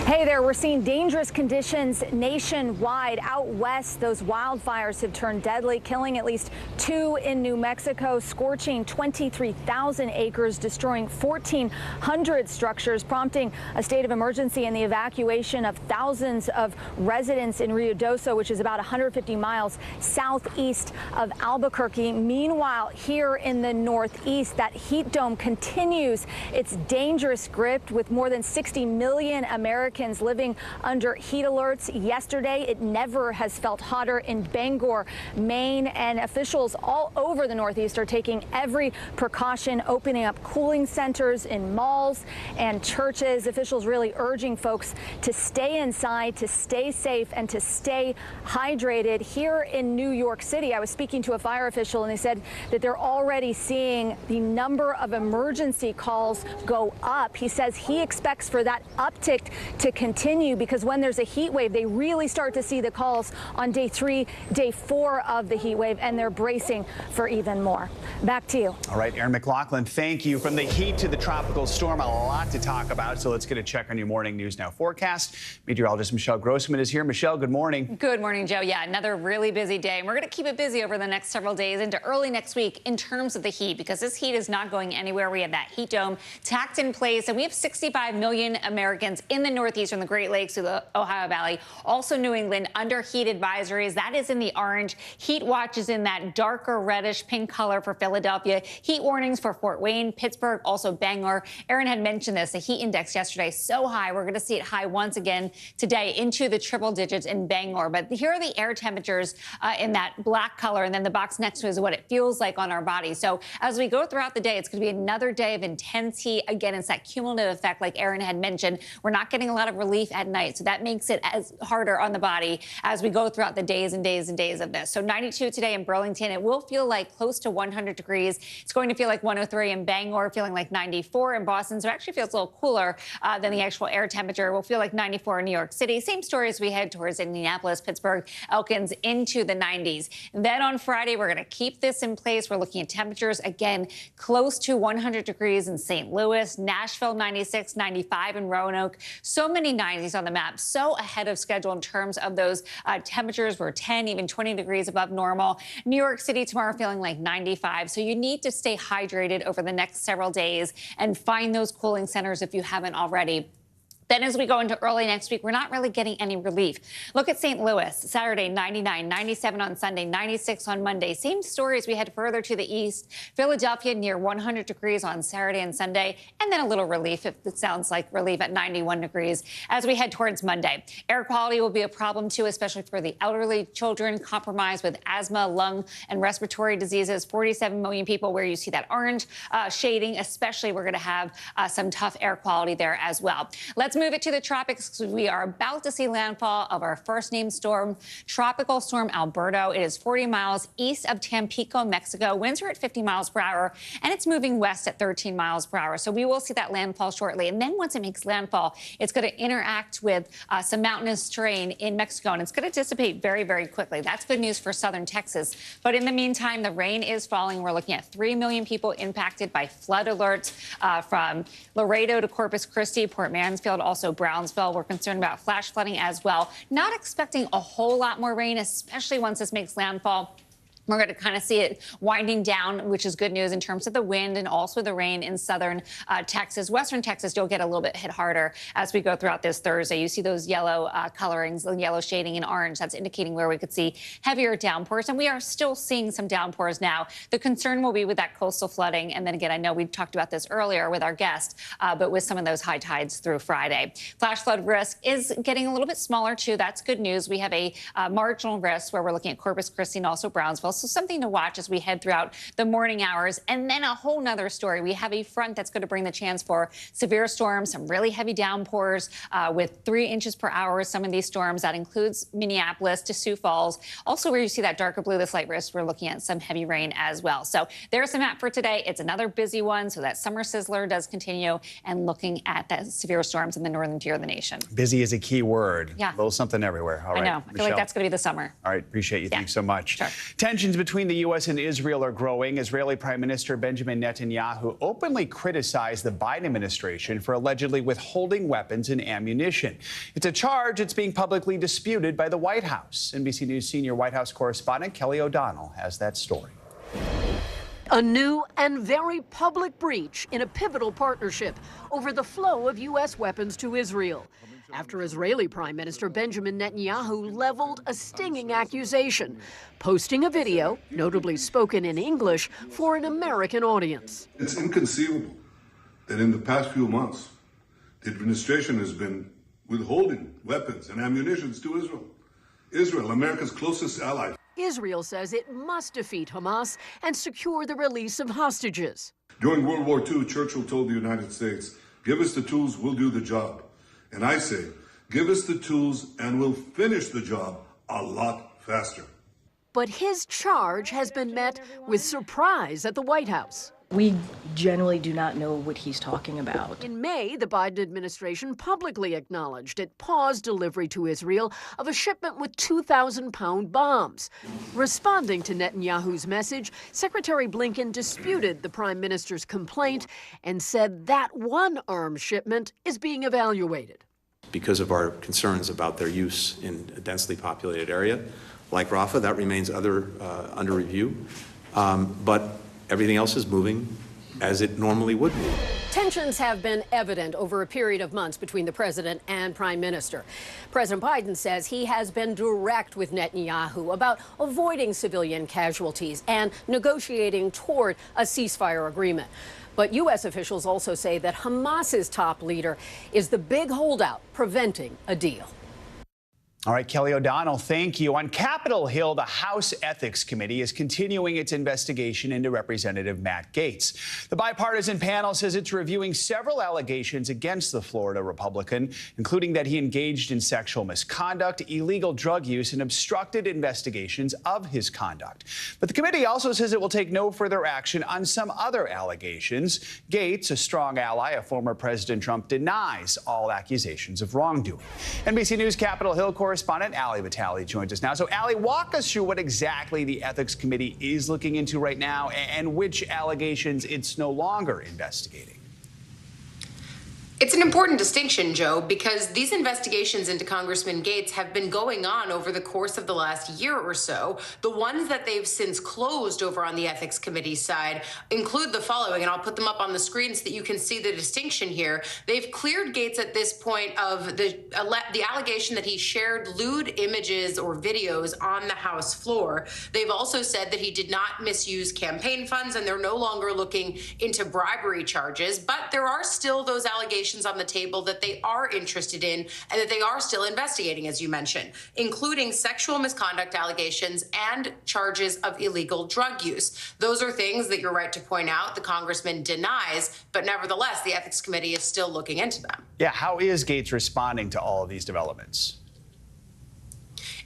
Hey there, we're seeing dangerous conditions nationwide. Out west, those wildfires have turned deadly, killing at least 2 in New Mexico, scorching 23,000 acres, destroying 1,400 structures, prompting a state of emergency and the evacuation of thousands of residents in Ruidoso, which is about 150 miles southeast of Albuquerque. Meanwhile, here in the northeast, that heat dome continues its dangerous grip with more than 60 million Americans living under heat alerts. Yesterday, it never has felt hotter in Bangor, Maine, and officials all over the Northeast are taking every precaution, opening up cooling centers in malls and churches. Officials really urging folks to stay inside, to stay safe, and to stay hydrated. Here in New York City, I was speaking to a fire official, and they said that they're already seeing the number of emergency calls go up. He says he expects for that uptick to continue because when there's a heat wave, they really start to see the calls on day 3, day 4 of the heat wave, and they're bracing for even more. Back to you. All right, Erin McLaughlin, thank you. From the heat to the tropical storm, a lot to talk about. So let's get a check on your morning News Now forecast. Meteorologist Michelle Grossman is here. Michelle, good morning. Good morning, Joe. Yeah, another really busy day. And we're going to keep it busy over the next several days into early next week in terms of the heat, because this heat is not going anywhere. We have that heat dome tacked in place, and we have 65 million Americans in the Northeast from the Great Lakes to the Ohio Valley. Also New England under heat advisories. That is in the orange. Heat watch is in that darker reddish pink color for Philadelphia. Heat warnings for Fort Wayne, Pittsburgh, also Bangor. Erin had mentioned this. The heat index yesterday so high. We're going to see it high once again today into the triple digits in Bangor. But here are the air temperatures in that black color. And then the box next to it is what it feels like on our body. So as we go throughout the day, it's going to be another day of intense heat. Again, it's that cumulative effect like Erin had mentioned. We're not getting a lot of relief at night. So that makes it as harder on the body as we go throughout the days and days and days of this. So 92 today in Burlington. It will feel like close to 100 degrees. It's going to feel like 103 in Bangor, feeling like 94 in Boston. So it actually feels a little cooler than the actual air temperature. We'll feel like 94 in New York City. Same story as we head towards Indianapolis, Pittsburgh, Elkins into the 90s. Then on Friday, we're going to keep this in place. We're looking at temperatures, again, close to 100 degrees in St. Louis, Nashville, 96, 95 in Roanoke. So many 90s on the map, so ahead of schedule in terms of those temperatures. We're 10, even 20 degrees above normal. New York City tomorrow feeling like 95. So you need to stay hydrated over the next several days and find those cooling centers if you haven't already. Then as we go into early next week, we're not really getting any relief. Look at St. Louis, Saturday, 99, 97 on Sunday, 96 on Monday. Same story as we head further to the east. Philadelphia near 100 degrees on Saturday and Sunday, and then a little relief, if it sounds like relief, at 91 degrees as we head towards Monday. Air quality will be a problem, too, especially for the elderly, children compromised with asthma, lung, and respiratory diseases. 47 million people where you see that orange shading, especially we're going to have some tough air quality there as well. Let's move it to the tropics because we are about to see landfall of our first named storm, Tropical Storm Alberto. It is 40 miles east of Tampico, Mexico. Winds are at 50 miles per hour, and it's moving west at 13 miles per hour. So we will see that landfall shortly. And then once it makes landfall, it's going to interact with some mountainous terrain in Mexico, and it's going to dissipate very, very quickly. That's good news for southern Texas. But in the meantime, the rain is falling. We're looking at 3 million people impacted by flood alerts from Laredo to Corpus Christi, Port Mansfield, also Brownsville. We're concerned about flash flooding as well. Not expecting a whole lot more rain, especially once this makes landfall. We're going to kind of see it winding down, which is good news in terms of the wind and also the rain in southern Texas. Western Texas, you'll get a little bit hit harder as we go throughout this Thursday. You see those yellow colorings, the yellow shading in orange. That's indicating where we could see heavier downpours. And we are still seeing some downpours now. The concern will be with that coastal flooding. And then again, I know we talked about this earlier with our guest, but with some of those high tides through Friday. Flash flood risk is getting a little bit smaller, too. That's good news. We have a marginal risk where we're looking at Corpus Christi and also Brownsville. So something to watch as we head throughout the morning hours. And then a whole nother story. We have a front that's going to bring the chance for severe storms, some really heavy downpours with 3 inches per hour. Some of these storms, that includes Minneapolis to Sioux Falls. Also where you see that darker blue, the slight risk, we're looking at some heavy rain as well. So there's the map for today. It's another busy one. So that summer sizzler does continue, and looking at the severe storms in the northern tier of the nation. Busy is a key word. Yeah. A little something everywhere. All right, I know. I feel like that's going to be the summer. All right. Appreciate you. Yeah. Thanks so much. Sure. Tension Tensions between the U.S. and Israel are growing. Israeli Prime Minister Benjamin Netanyahu openly criticized the Biden administration for allegedly withholding weapons and ammunition. It's a charge that's being publicly disputed by the White House. NBC News senior White House correspondent Kelly O'Donnell has that story. A new and very public breach in a pivotal partnership over the flow of U.S. weapons to Israel, after Israeli Prime Minister Benjamin Netanyahu leveled a stinging accusation, posting a video, notably spoken in English, for an American audience. It's inconceivable that in the past few months, the administration has been withholding weapons and ammunition to Israel. Israel, America's closest ally. Israel says it must defeat Hamas and secure the release of hostages. During World War II, Churchill told the United States, "Give us the tools, we'll do the job." And I say, give us the tools and we'll finish the job a lot faster. But his charge has been met with surprise at the White House. We generally do not know what he's talking about. In May, the Biden administration publicly acknowledged it paused delivery to Israel of a shipment with 2,000-pound bombs. Responding to Netanyahu's message, Secretary Blinken disputed the prime minister's complaint and said that one arms shipment is being evaluated. Because of our concerns about their use in a densely populated area like Rafah, that remains under review. But everything else is moving as it normally would move. Tensions have been evident over a period of months between the president and prime minister. President Biden says he has been direct with Netanyahu about avoiding civilian casualties and negotiating toward a ceasefire agreement. But U.S. officials also say that Hamas's top leader is the big holdout preventing a deal. All right, Kelly O'Donnell, thank you. On Capitol Hill, the House Ethics Committee is continuing its investigation into Representative Matt Gaetz. The bipartisan panel says it's reviewing several allegations against the Florida Republican, including that he engaged in sexual misconduct, illegal drug use, and obstructed investigations of his conduct. But the committee also says it will take no further action on some other allegations. Gaetz, a strong ally of former President Trump, denies all accusations of wrongdoing. NBC News Capitol Hill correspondent Ali Vitale joins us now. So, Ali, walk us through what exactly the Ethics Committee is looking into right now and which allegations it's no longer investigating. It's an important distinction, Joe, because these investigations into Congressman Gaetz have been going on over the course of the last year or so. The ones that they've since closed over on the Ethics Committee side include the following, and I'll put them up on the screen so that you can see the distinction here. They've cleared Gaetz at this point of the allegation that he shared lewd images or videos on the House floor. They've also said that he did not misuse campaign funds, and they're no longer looking into bribery charges, but there are still those allegations on the table that they are interested in and that they are still investigating, as you mentioned, including sexual misconduct allegations and charges of illegal drug use. Those are things that you're right to point out the congressman denies, but nevertheless, the Ethics Committee is still looking into them. Yeah, how is Gaetz responding to all of these developments?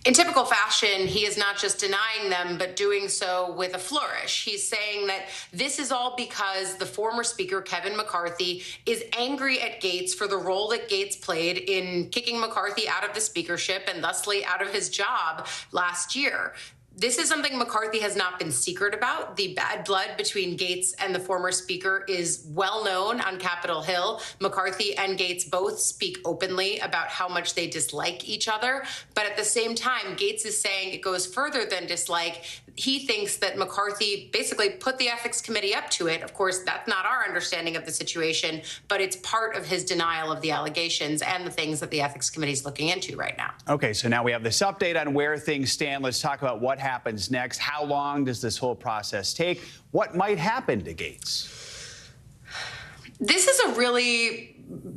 In typical fashion, he is not just denying them, but doing so with a flourish. He's saying that this is all because the former Speaker, Kevin McCarthy, is angry at Gaetz for the role that Gaetz played in kicking McCarthy out of the speakership and thusly out of his job last year. This is something McCarthy has not been secret about. The bad blood between Gaetz and the former speaker is well known on Capitol Hill. McCarthy and Gaetz both speak openly about how much they dislike each other. But at the same time, Gaetz is saying it goes further than dislike. He thinks that McCarthy basically put the Ethics Committee up to it. Of course, that's not our understanding of the situation, but it's part of his denial of the allegations and the things that the Ethics Committee is looking into right now. Okay, so now we have this update on where things stand. Let's talk about what happens next. How long does this whole process take? What might happen to Gaetz? This is a really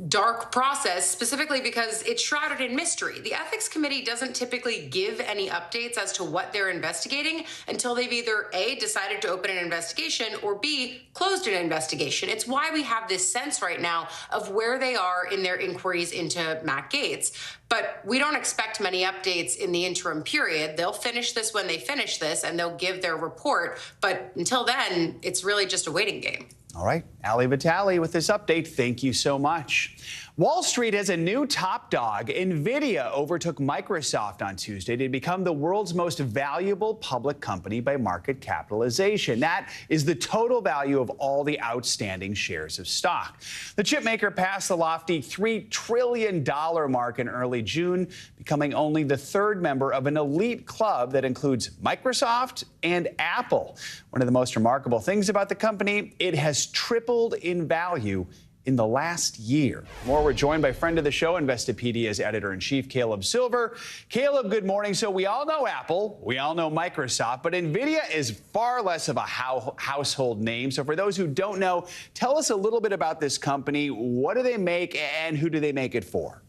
dark process, specifically because it's shrouded in mystery. The Ethics Committee doesn't typically give any updates as to what they're investigating until they've either A, decided to open an investigation, or B, closed an investigation. It's why we have this sense right now of where they are in their inquiries into Matt Gaetz. But we don't expect many updates in the interim period. They'll finish this when they finish this, and they'll give their report. But until then, it's really just a waiting game. All right, Ali Vitale with this update. Thank you so much. Wall Street has a new top dog. NVIDIA overtook Microsoft on Tuesday to become the world's most valuable public company by market capitalization. That is the total value of all the outstanding shares of stock. The chipmaker passed the lofty $3 trillion mark in early June, becoming only the third member of an elite club that includes Microsoft and Apple. One of the most remarkable things about the company, it has tripled in value in the last year. More, we're joined by friend of the show, Investopedia's editor-in-chief, Caleb Silver. Caleb, good morning. So we all know Apple, we all know Microsoft, but NVIDIA is far less of a household name. So for those who don't know, tell us a little bit about this company. What do they make and who do they make it for?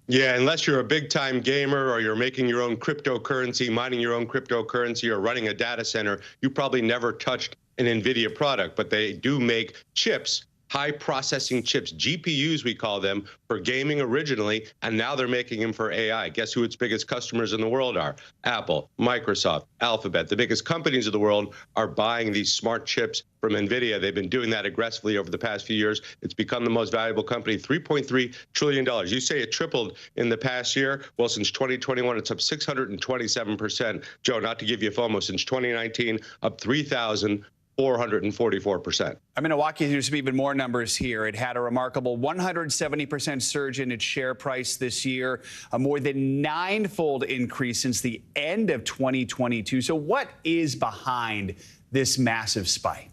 Yeah, unless you're a big-time gamer or you're making your own cryptocurrency, mining your own cryptocurrency, or running a data center, you probably never touched an NVIDIA product, but they do make chips, high processing chips, GPUs we call them, for gaming originally, and now they're making them for AI. Guess who its biggest customers in the world are? Apple, Microsoft, Alphabet. The biggest companies of the world are buying these smart chips from NVIDIA. They've been doing that aggressively over the past few years. It's become the most valuable company, $3.3 trillion. You say it tripled in the past year. Well, since 2021, it's up 627%. Joe, not to give you a FOMO, since 2019, up 3,444%. I'm going to walk you through some even more numbers here. It had a remarkable 170% surge in its share price this year, a more than ninefold increase since the end of 2022. So what is behind this massive spike?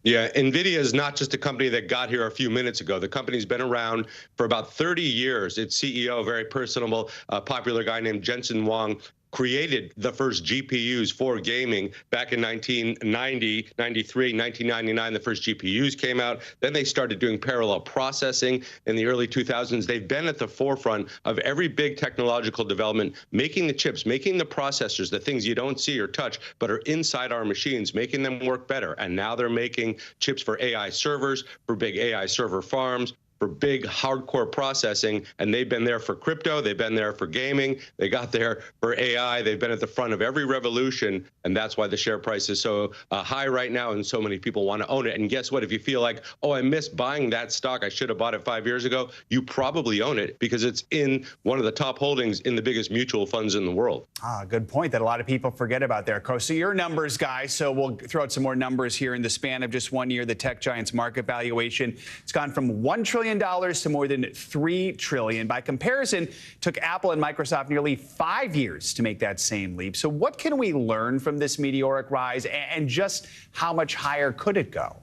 Yeah, NVIDIA is not just a company that got here a few minutes ago. The company's been around for about 30 years. Its CEO, very personable, popular guy named Jensen Huang, created the first GPUs for gaming back in 1990, 93, 1999. The first GPUs came out. Then they started doing parallel processing in the early 2000s. They've been at the forefront of every big technological development, making the chips, making the processors, the things you don't see or touch, but are inside our machines, making them work better. And now they're making chips for AI servers, for big AI server farms, for big hardcore processing, and they've been there for crypto, they've been there for gaming, they got there for AI, they've been at the front of every revolution, and that's why the share price is so high right now, and so many people want to own it. And guess what? If you feel like, oh, I missed buying that stock, I should have bought it 5 years ago, you probably own it because it's in one of the top holdings in the biggest mutual funds in the world. Good point that a lot of people forget about there, Coach. So your numbers, guys, so we'll throw out some more numbers here. In the span of just 1 year, the tech giant's market valuation, it's gone from $1 trillion to more than $3 trillion. By comparison, it took Apple and Microsoft nearly 5 years to make that same leap. So what can we learn from this meteoric rise, and just how much higher could it go?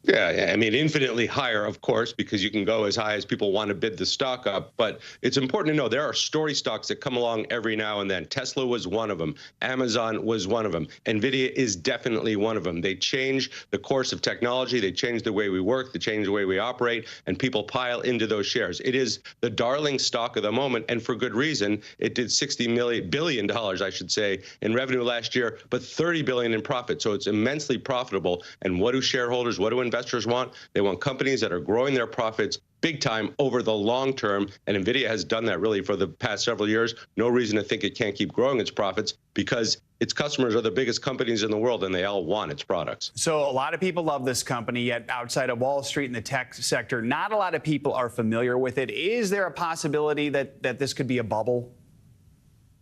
Yeah, I mean, infinitely higher, of course, because you can go as high as people want to bid the stock up. But it's important to know there are story stocks that come along every now and then. Tesla was one of them. Amazon was one of them. NVIDIA is definitely one of them. They change the course of technology. They change the way we work. They change the way we operate. And people pile into those shares. It is the darling stock of the moment. And for good reason. It did $60 billion, I should say, in revenue last year, but $30 billion in profit. So it's immensely profitable. And what do shareholders, what do investors want? They want companies that are growing their profits big time over the long term. And NVIDIA has done that really for the past several years. No reason to think it can't keep growing its profits because its customers are the biggest companies in the world and they all want its products. So a lot of people love this company, yet outside of Wall Street and the tech sector, not a lot of people are familiar with it. Is there a possibility that this could be a bubble?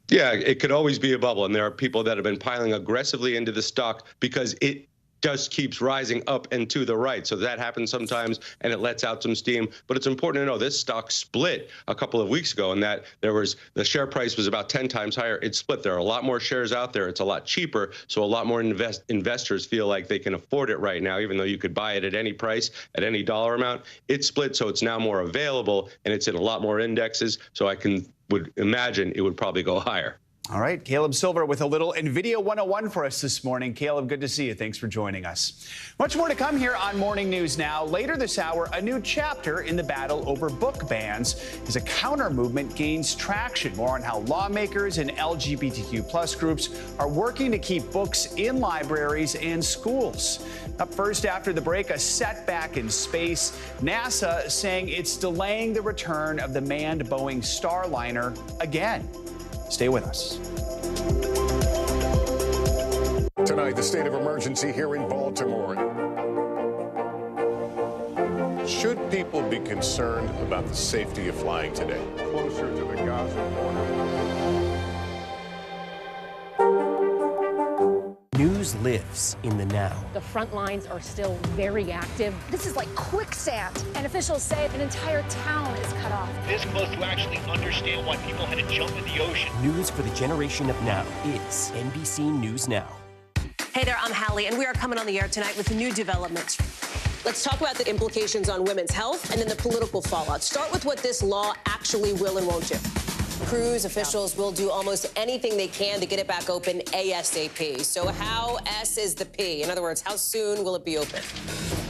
Yeah, it could always be a bubble. And there are people that have been piling aggressively into the stock because it just keeps rising up and to the right. So that happens sometimes and it lets out some steam. But it's important to know this stock split a couple of weeks ago and that the share price was about 10 times higher. It split. There are a lot more shares out there. It's a lot cheaper. So a lot more investors feel like they can afford it right now, even though you could buy it at any price, at any dollar amount. It split. So it's now more available and it's in a lot more indexes. So would imagine it would probably go higher. All right, Caleb Silver with a little NVIDIA 101 for us this morning. Caleb, good to see you. Thanks for joining us. Much more to come here on Morning News Now. Later this hour, a new chapter in the battle over book bans as a counter movement gains traction. More on how lawmakers and LGBTQ+ groups are working to keep books in libraries and schools. Up first after the break, a setback in space. NASA saying it's delaying the return of the manned Boeing Starliner again. Stay with us. Tonight, the state of emergency here in Baltimore. Should people be concerned about the safety of flying today? Closer to the Gaza border. News lives in the now. The front lines are still very active. This is like quicksand, and officials say an entire town is cut off. This close to actually understand why people had to jump in the ocean. News for the generation of now is NBC News Now. Hey there, I'm Hallie, and we are coming on the air tonight with new developments. Let's talk about the implications on women's health and then the political fallout. Start with what this law actually will and won't do. Cruise officials will do almost anything they can to get it back open ASAP. So how S is the P? In other words, how soon will it be open?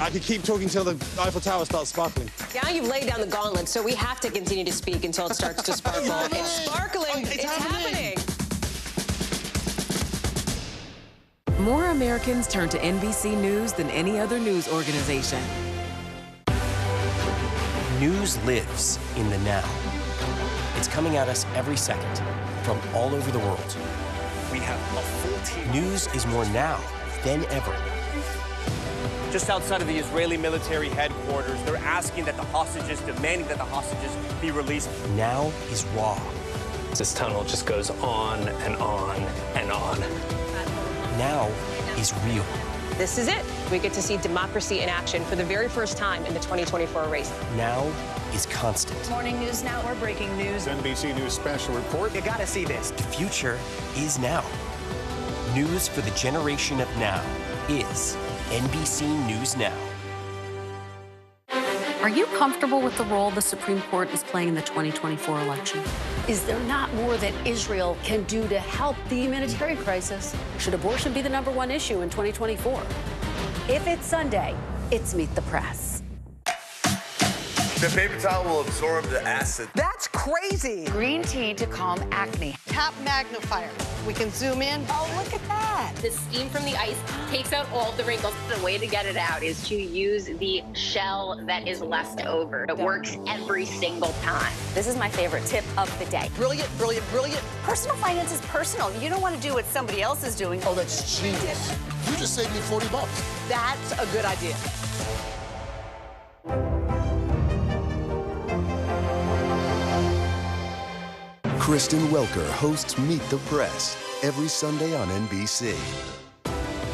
I could keep talking till the Eiffel Tower starts sparkling. Now you've laid down the gauntlet, so we have to continue to speak until it starts to sparkle. It's sparkling. It's happening. More Americans turn to NBC News than any other news organization. News lives in the now. It's coming at us every second from all over the world. We have a full team. News is more now than ever. Just outside of the Israeli military headquarters, they're asking that the hostages, demanding that the hostages be released. Now is raw. This tunnel just goes on and on and on. Now is real. This is it. We get to see democracy in action for the very first time in the 2024 race. Now is constant. Morning News Now, we're breaking news. NBC News special report. You gotta see this. The future is now. News for the generation of now is NBC News Now. Are you comfortable with the role the Supreme Court is playing in the 2024 election? Is there not more that Israel can do to help the humanitarian crisis? Should abortion be the #1 issue in 2024? If it's Sunday, it's Meet the Press. The paper towel will absorb the acid. That's crazy. Green tea to calm acne. Top magnifier. We can zoom in. Oh, look at that. The steam from the ice takes out all of the wrinkles. The way to get it out is to use the shell that is left over. It works every single time. This is my favorite tip of the day. Brilliant, brilliant, brilliant. Personal finance is personal. You don't want to do what somebody else is doing. Oh, that's genius. You just saved me $40. That's a good idea. Kristen Welker hosts Meet the Press every Sunday on NBC.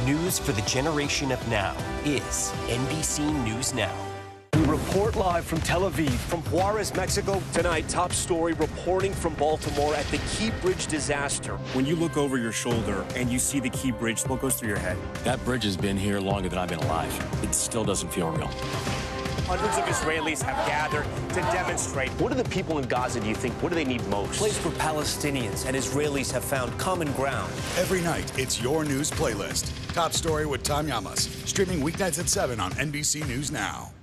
News for the generation of now is NBC News Now. We report live from Tel Aviv, from Juarez, Mexico. Tonight, top story reporting from Baltimore at the Key Bridge disaster. When you look over your shoulder and you see the Key Bridge, what goes through your head? That bridge has been here longer than I've been alive. It still doesn't feel real. Hundreds of Israelis have gathered to demonstrate. What do the people in Gaza, do you think, what do they need most? A place where Palestinians and Israelis have found common ground. Every night, it's your news playlist. Top Story with Tom Yamas. Streaming weeknights at 7 on NBC News Now.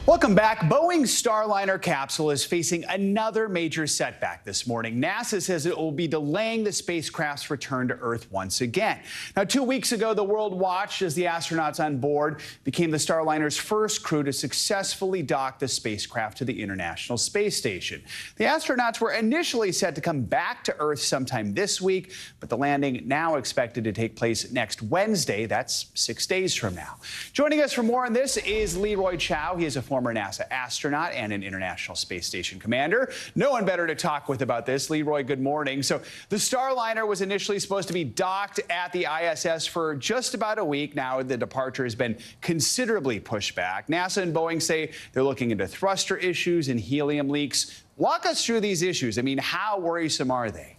Welcome back. Boeing's Starliner capsule is facing another major setback this morning. NASA says it will be delaying the spacecraft's return to Earth once again. Now, 2 weeks ago, the world watched as the astronauts on board became the Starliner's first crew to successfully dock the spacecraft to the International Space Station. The astronauts were initially set to come back to Earth sometime this week, but the landing now expected to take place next Wednesday. That's 6 days from now. Joining us for more on this is Leroy Chow. He is a former NASA astronaut and an International Space Station commander. No one better to talk with about this. Leroy, good morning. So the Starliner was initially supposed to be docked at the ISS for just about a week. Now the departure has been considerably pushed back. NASA and Boeing say they're looking into thruster issues and helium leaks. Walk us through these issues. I mean, how worrisome are they?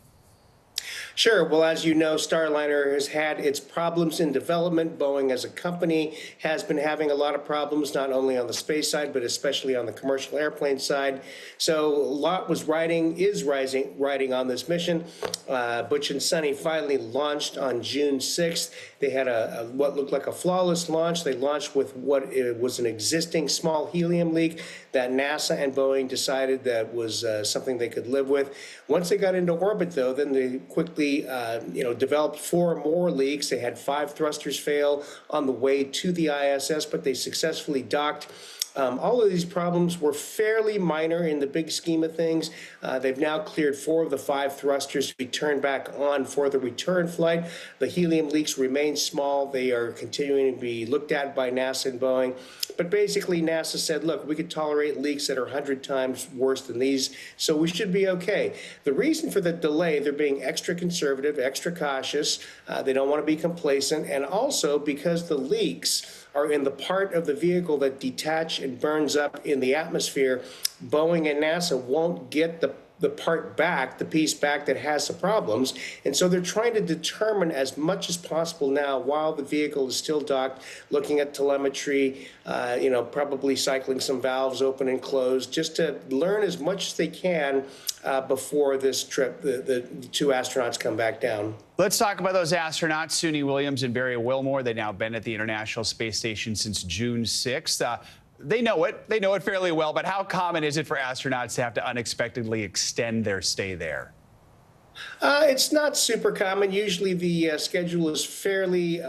Sure. Well, as you know, Starliner has had its problems in development. Boeing as a company has been having a lot of problems, not only on the space side, but especially on the commercial airplane side. So a lot was riding on this mission. Butch and Sunny finally launched on June 6th. They had what looked like a flawless launch. They launched with what was an existing small helium leak that NASA and Boeing decided that was something they could live with. Once they got into orbit, though, then they quickly developed 4 more leaks. They had 5 thrusters fail on the way to the ISS, but they successfully docked All of these problems were fairly minor in the big scheme of things. They've now cleared 4 of the 5 thrusters to be turned back on for the return flight. The helium leaks remain small. They are continuing to be looked at by NASA and Boeing. But basically, NASA said, look, we could tolerate leaks that are 100 times worse than these, so we should be okay. The reason for the delay, they're being extra conservative, extra cautious. They don't want to be complacent. And also because the leaks are in the part of the vehicle that detach and burns up in the atmosphere, Boeing and NASA won't get the part back, the piece back that has the problems. And so they're trying to determine as much as possible now while the vehicle is still docked, looking at telemetry, probably cycling some valves open and closed, just to learn as much as they can before this trip, the 2 astronauts come back down. Let's talk about those astronauts, Suni Williams and Barry Wilmore. They've now been at the International Space Station since June 6th. They know it fairly well, but how common is it for astronauts to have to unexpectedly extend their stay there? It's not super common. Usually the schedule is fairly,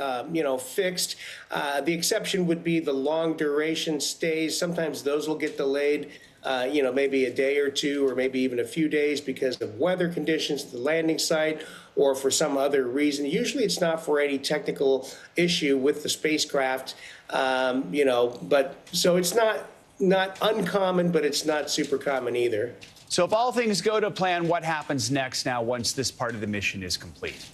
fixed. The exception would be the long duration stays. Sometimes those will get delayed, maybe a day or 2 or maybe even a few days because of weather conditions at the landing site or for some other reason. Usually it's not for any technical issue with the spacecraft, but so it's not uncommon, but it's not super common either. So if all things go to plan, what happens next now once this part of the mission is complete?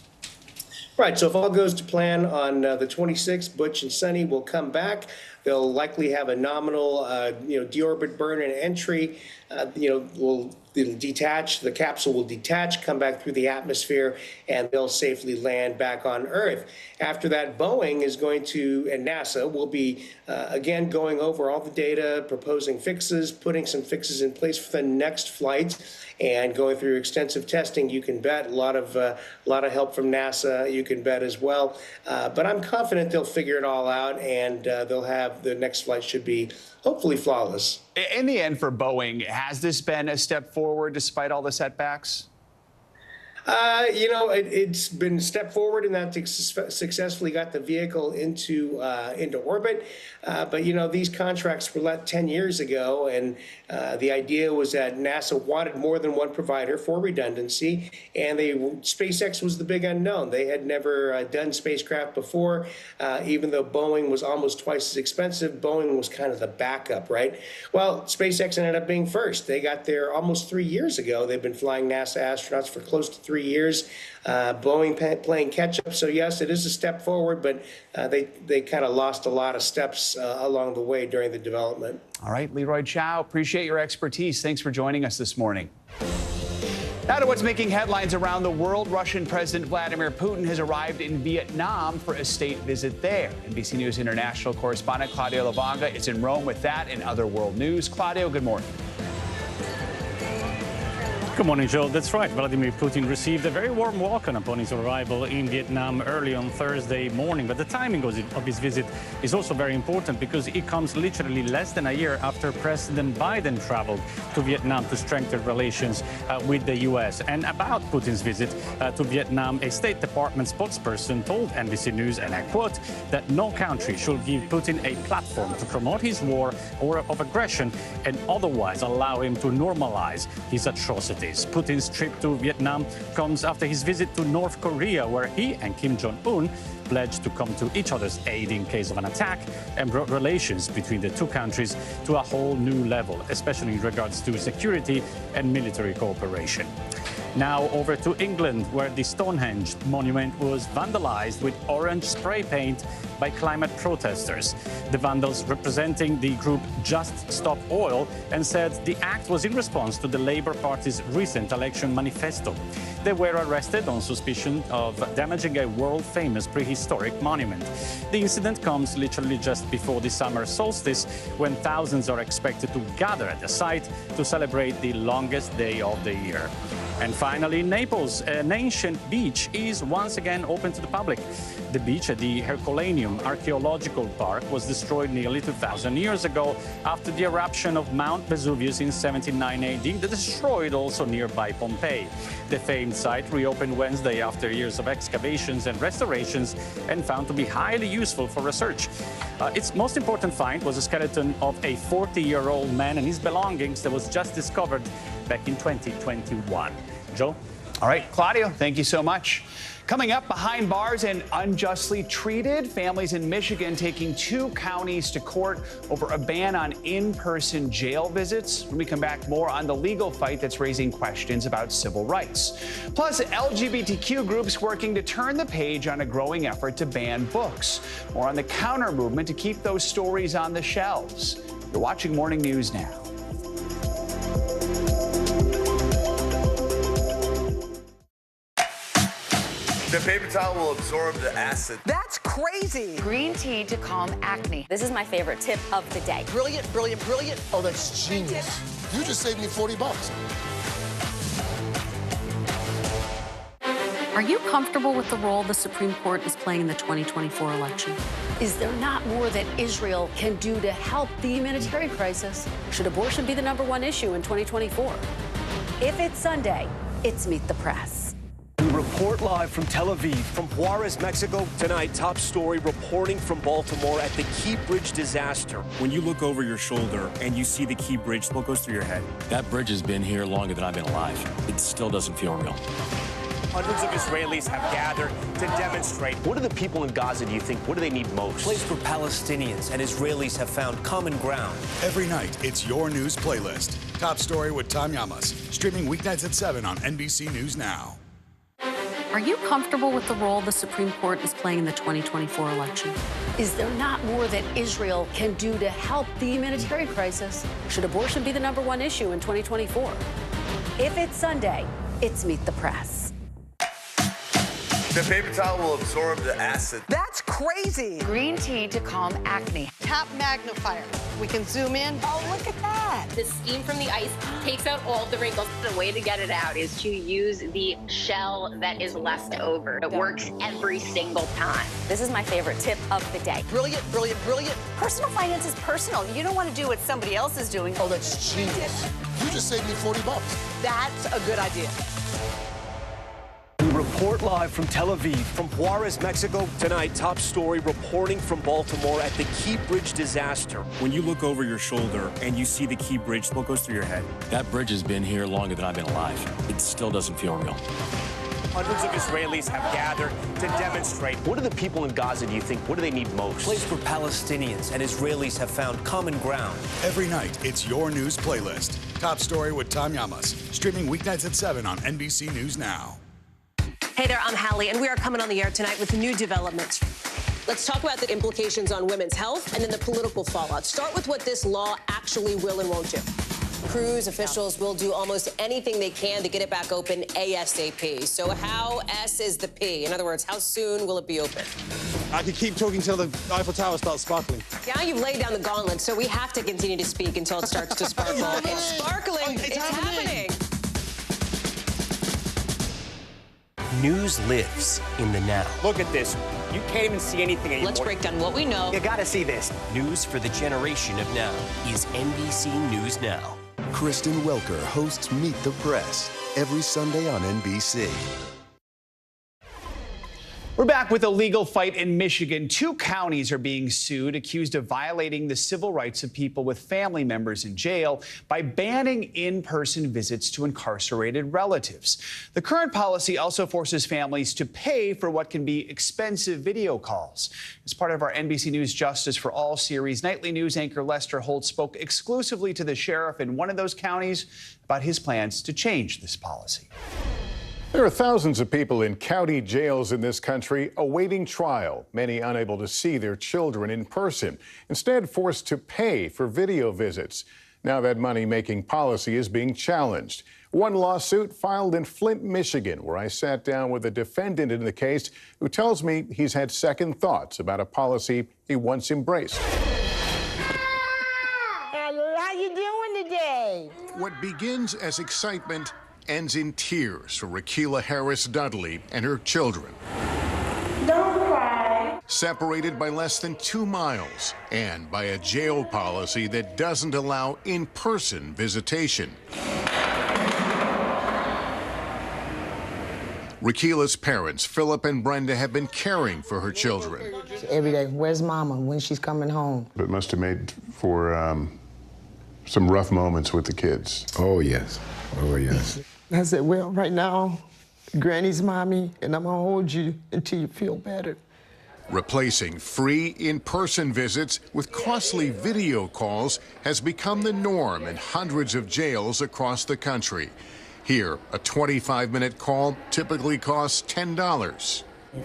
Right, so if all goes to plan on the 26th, Butch and Sunny will come back. They'll likely have a nominal, deorbit burn and entry. It'll detach, the capsule will detach, come back through the atmosphere, and they'll safely land back on Earth. After that, Boeing is going to, and NASA will be, again, going over all the data, proposing fixes, putting some fixes in place for the next flight, and going through extensive testing. You can bet a lot of help from NASA, you can bet as well. But I'm confident they'll figure it all out, and they'll have, the next flight should be hopefully flawless. In the end, for Boeing, has this been a step forward despite all the setbacks? It's been a step forward in that they successfully got the vehicle into orbit. But these contracts were let 10 years ago, and the idea was that NASA wanted more than one provider for redundancy, and SpaceX was the big unknown. They had never done spacecraft before, even though Boeing was almost twice as expensive. Boeing was kind of the backup, right? Well, SpaceX ended up being first. They got there almost 3 years ago. They've been flying NASA astronauts for close to 3 years. Boeing playing catch up. So yes, it is a step forward, but they kind of lost a lot of steps along the way during the development. All right, Leroy Chow, appreciate your expertise. Thanks for joining us this morning. Now to what's making headlines around the world. Russian President Vladimir Putin has arrived in Vietnam for a state visit there. NBC News international correspondent Claudio Lavanga is in Rome with that and other world news. Claudio, good morning. Good morning, Joel. That's right. Vladimir Putin received a very warm welcome upon his arrival in Vietnam early on Thursday morning. But the timing of his visit is also very important because it comes literally less than a year after President Biden traveled to Vietnam to strengthen relations with the U.S. And about Putin's visit to Vietnam, a State Department spokesperson told NBC News, and I quote, that no country should give Putin a platform to promote his war or of aggression and otherwise allow him to normalize his atrocities. Putin's trip to Vietnam comes after his visit to North Korea, where he and Kim Jong-un pledged to come to each other's aid in case of an attack and brought relations between the two countries to a whole new level, especially in regards to security and military cooperation. Now over to England, where the Stonehenge monument was vandalized with orange spray paint by climate protesters. The vandals, representing the group Just Stop Oil, and said the act was in response to the Labour Party's recent election manifesto. They were arrested on suspicion of damaging a world-famous prehistoric monument. The incident comes literally just before the summer solstice, when thousands are expected to gather at the site to celebrate the longest day of the year. And finally, Naples, an ancient beach, is once again open to the public. The beach at the Herculaneum Archaeological Park was destroyed nearly 2,000 years ago after the eruption of Mount Vesuvius in 79 AD that destroyed also nearby Pompeii. The famed site reopened Wednesday after years of excavations and restorations and found to be highly useful for research. Its most important find was a skeleton of a 40-year-old man and his belongings that was just discovered back in 2021. Joe? All right, Claudio, thank you so much. Coming up, behind bars and unjustly treated, families in Michigan taking 2 counties to court over a ban on in-person jail visits. When we come back, more on the legal fight that's raising questions about civil rights. Plus, LGBTQ groups working to turn the page on a growing effort to ban books. More on the counter movement to keep those stories on the shelves. You're watching Morning News Now. The paper towel will absorb the acid. That's crazy. Green tea to calm acne. This is my favorite tip of the day. Brilliant, brilliant, brilliant. Oh, that's genius. You just saved me $40. Are you comfortable with the role the Supreme Court is playing in the 2024 election? Is there not more that Israel can do to help the humanitarian crisis? Should abortion be the #1 issue in 2024? If it's Sunday, it's Meet the Press. We report live from Tel Aviv, from Juarez, Mexico. Tonight, top story reporting from Baltimore at the Key Bridge disaster. When you look over your shoulder and you see the Key Bridge, what goes through your head? That bridge has been here longer than I've been alive. It still doesn't feel real. Hundreds of Israelis have gathered to demonstrate. What do the people in Gaza, do you think, what do they need most? A place where Palestinians and Israelis have found common ground. Every night, it's your news playlist. Top Story with Tom Llamas. Streaming weeknights at 7 on NBC News Now. Are you comfortable with the role the Supreme Court is playing in the 2024 election? Is there not more that Israel can do to help the humanitarian crisis? Should abortion be the #1 issue in 2024? If it's Sunday, it's Meet the Press. The paper towel will absorb the acid. That's crazy. Green tea to calm acne. Top magnifier. We can zoom in. Oh, look at that. The steam from the ice takes out all the wrinkles. The way to get it out is to use the shell that is left over. It works every single time. This is my favorite tip of the day. Brilliant, brilliant, brilliant. Personal finance is personal. You don't want to do what somebody else is doing. Oh, that's genius. You just saved me $40. That's a good idea. We report live from Tel Aviv, from Juarez, Mexico. Tonight, top story reporting from Baltimore at the Key Bridge disaster. When you look over your shoulder and you see the Key Bridge, what goes through your head? That bridge has been here longer than I've been alive. It still doesn't feel real. Hundreds of Israelis have gathered to demonstrate. What do the people in Gaza, do you think, what do they need most? A place where Palestinians and Israelis have found common ground. Every night, it's your news playlist. Top Story with Tom Llamas. Streaming weeknights at 7 on NBC News Now. Hey there, I'm Hallie, and we are coming on the air tonight with new developments. Let's talk about the implications on women's health and then the political fallout. Start with what this law actually will and won't do. Cruise officials will do almost anything they can to get it back open ASAP. So how S is the P? In other words, how soon will it be open? I could keep talking till the Eiffel Tower starts sparkling. Now you've laid down the gauntlet, so we have to continue to speak until it starts to sparkle. It's sparkling. It's happening. News lives in the now. Look at this. You can't even see anything anymore. Let's break down what we know. You gotta see this. News for the generation of now is NBC News Now. Kristen Welker hosts Meet the Press every Sunday on NBC. We're back with a legal fight in Michigan. 2 counties are being sued, accused of violating the civil rights of people with family members in jail by banning in-person visits to incarcerated relatives. The current policy also forces families to pay for what can be expensive video calls. As part of our NBC News Justice for All series, nightly news anchor Lester Holt spoke exclusively to the sheriff in one of those counties about his plans to change this policy. There are thousands of people in county jails in this country awaiting trial, many unable to see their children in person, instead forced to pay for video visits. Now that money-making policy is being challenged. One lawsuit filed in Flint, Michigan, where I sat down with a defendant in the case who tells me he's had second thoughts about a policy he once embraced. How you doing today? What begins as excitement ends in tears for Rakila Harris Dudley and her children. Don't cry. Separated by less than 2 miles and by a jail policy that doesn't allow in-person visitation. Rakila's parents, Philip and Brenda, have been caring for her children. Every day, where's Mama when she's coming home? It must have made for some rough moments with the kids. Oh, yes. Oh, yes. I said, well, right now, Granny's mommy, and I'm gonna hold you until you feel better. Replacing free in-person visits with costly video calls has become the norm in hundreds of jails across the country. Here, a 25-minute call typically costs $10.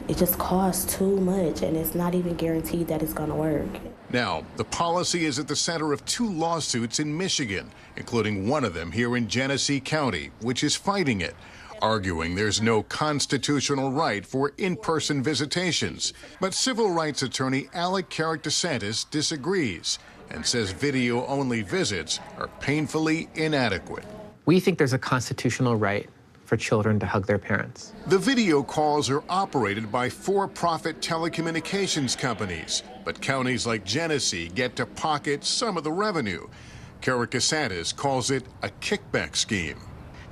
It just costs too much, and it's not even guaranteed that it's gonna work. Now, the policy is at the center of 2 lawsuits in Michigan, including one of them here in Genesee County, which is fighting it, arguing there's no constitutional right for in-person visitations. But civil rights attorney Alec Carrick-DeSantis disagrees and says video-only visits are painfully inadequate. We think there's a constitutional right for children to hug their parents. The video calls are operated by for-profit telecommunications companies, but counties like Genesee get to pocket some of the revenue. Carrick-DeSantis calls it a kickback scheme.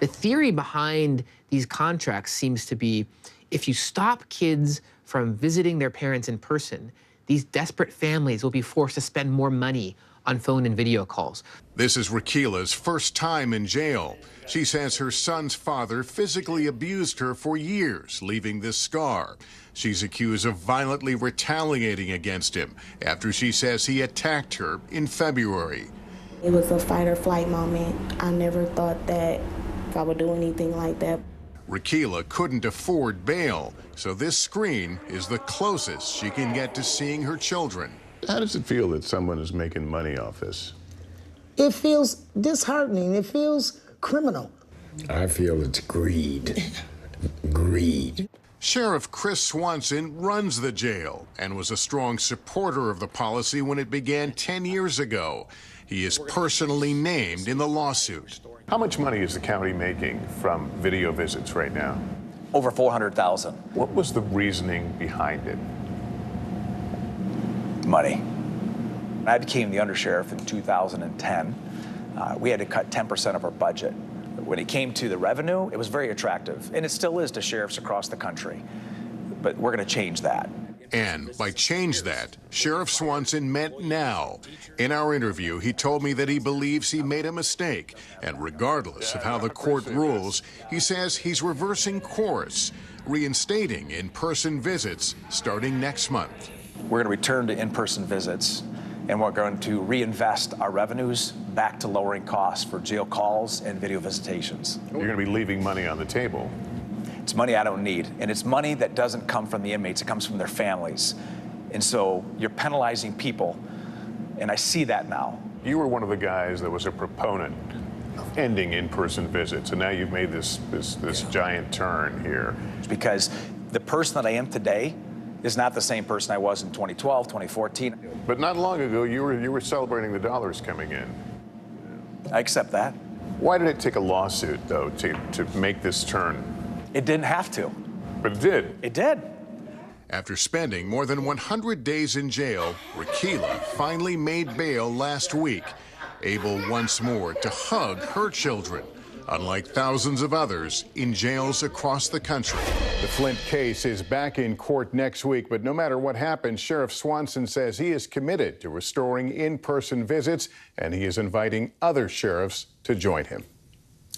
The theory behind these contracts seems to be if you stop kids from visiting their parents in person, these desperate families will be forced to spend more money on phone and video calls. This is Rakila's first time in jail. She says her son's father physically abused her for years, leaving this scar. She's accused of violently retaliating against him after she says he attacked her in February. It was a fight or flight moment. I never thought that I would do anything like that. Rakila couldn't afford bail, so this screen is the closest she can get to seeing her children. How does it feel that someone is making money off this? It feels disheartening. It feels criminal. I feel it's greed. Greed. Sheriff Chris Swanson runs the jail and was a strong supporter of the policy when it began 10 years ago. He is personally named in the lawsuit. How much money is the county making from video visits right now? Over $400,000. What was the reasoning behind it? Money. When I became the undersheriff in 2010, we had to cut 10% of our budget. When it came to the revenue, it was very attractive, and it still is to sheriffs across the country. But we're going to change that. And by change that, Sheriff Swanson meant now. In our interview, he told me that he believes he made a mistake, and regardless of how the court rules, he says he's reversing course, reinstating in-person visits starting next month. We're going to return to in-person visits, and we're going to reinvest our revenues back to lowering costs for jail calls and video visitations. You're going to be leaving money on the table. It's money I don't need, and it's money that doesn't come from the inmates, it comes from their families. And so you're penalizing people, and I see that now. You were one of the guys that was a proponent of ending in-person visits, and now you've made this giant turn here. It's because the person that I am today is not the same person I was in 2012, 2014. But not long ago, you were celebrating the dollars coming in. I accept that. Why did it take a lawsuit, though, to make this turn? It didn't have to. But it did. It did. After spending more than 100 days in jail, Rakila finally made bail last week, able once more to hug her children, unlike thousands of others in jails across the country. The Flint case is back in court next week, but no matter what happens, Sheriff Swanson says he is committed to restoring in-person visits, and he is inviting other sheriffs to join him.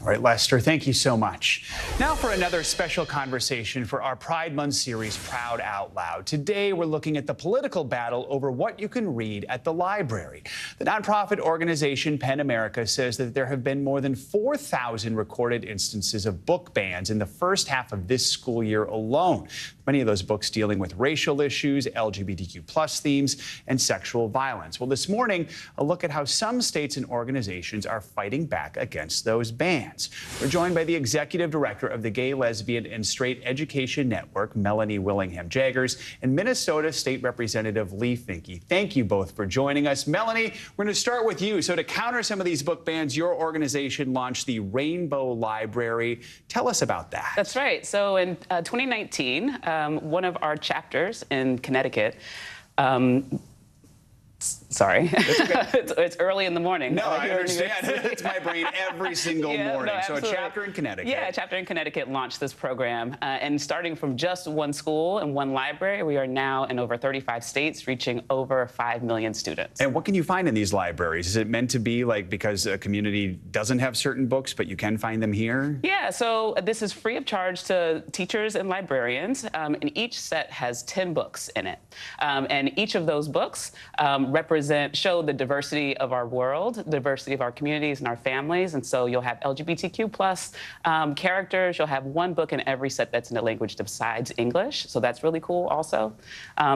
All right, Lester, thank you so much. Now for another special conversation for our Pride Month series, Proud Out Loud. Today, we're looking at the political battle over what you can read at the library. The nonprofit organization PEN America says that there have been more than 4,000 recorded instances of book bans in the first half of this school year alone. Many of those books dealing with racial issues, LGBTQ+ themes, and sexual violence. Well, this morning, a look at how some states and organizations are fighting back against those bans. bands. We're joined by the executive director of the Gay, Lesbian, and Straight Education Network, Melanie Willingham-Jaggers, and Minnesota State Representative Lee Finke. Thank you both for joining us. Melanie, we're going to start with you. So to counter some of these book bans, your organization launched the Rainbow Library. Tell us about that. That's right. So in 2019, one of our chapters in Connecticut, sorry, it's early in the morning. No, I understand. It's my brain every single morning. So a chapter in Connecticut. Yeah, a chapter in Connecticut launched this program. And starting from just one school and one library, we are now in over 35 states, reaching over 5 million students. And what can you find in these libraries? Is it meant to be like because a community doesn't have certain books, but you can find them here? Yeah, so this is free of charge to teachers and librarians. And each set has 10 books in it. And each of those books show the diversity of our world, the diversity of our communities and our families. And so you'll have LGBTQ plus characters. You'll have one book in every set that's in a language besides English. So that's really cool also.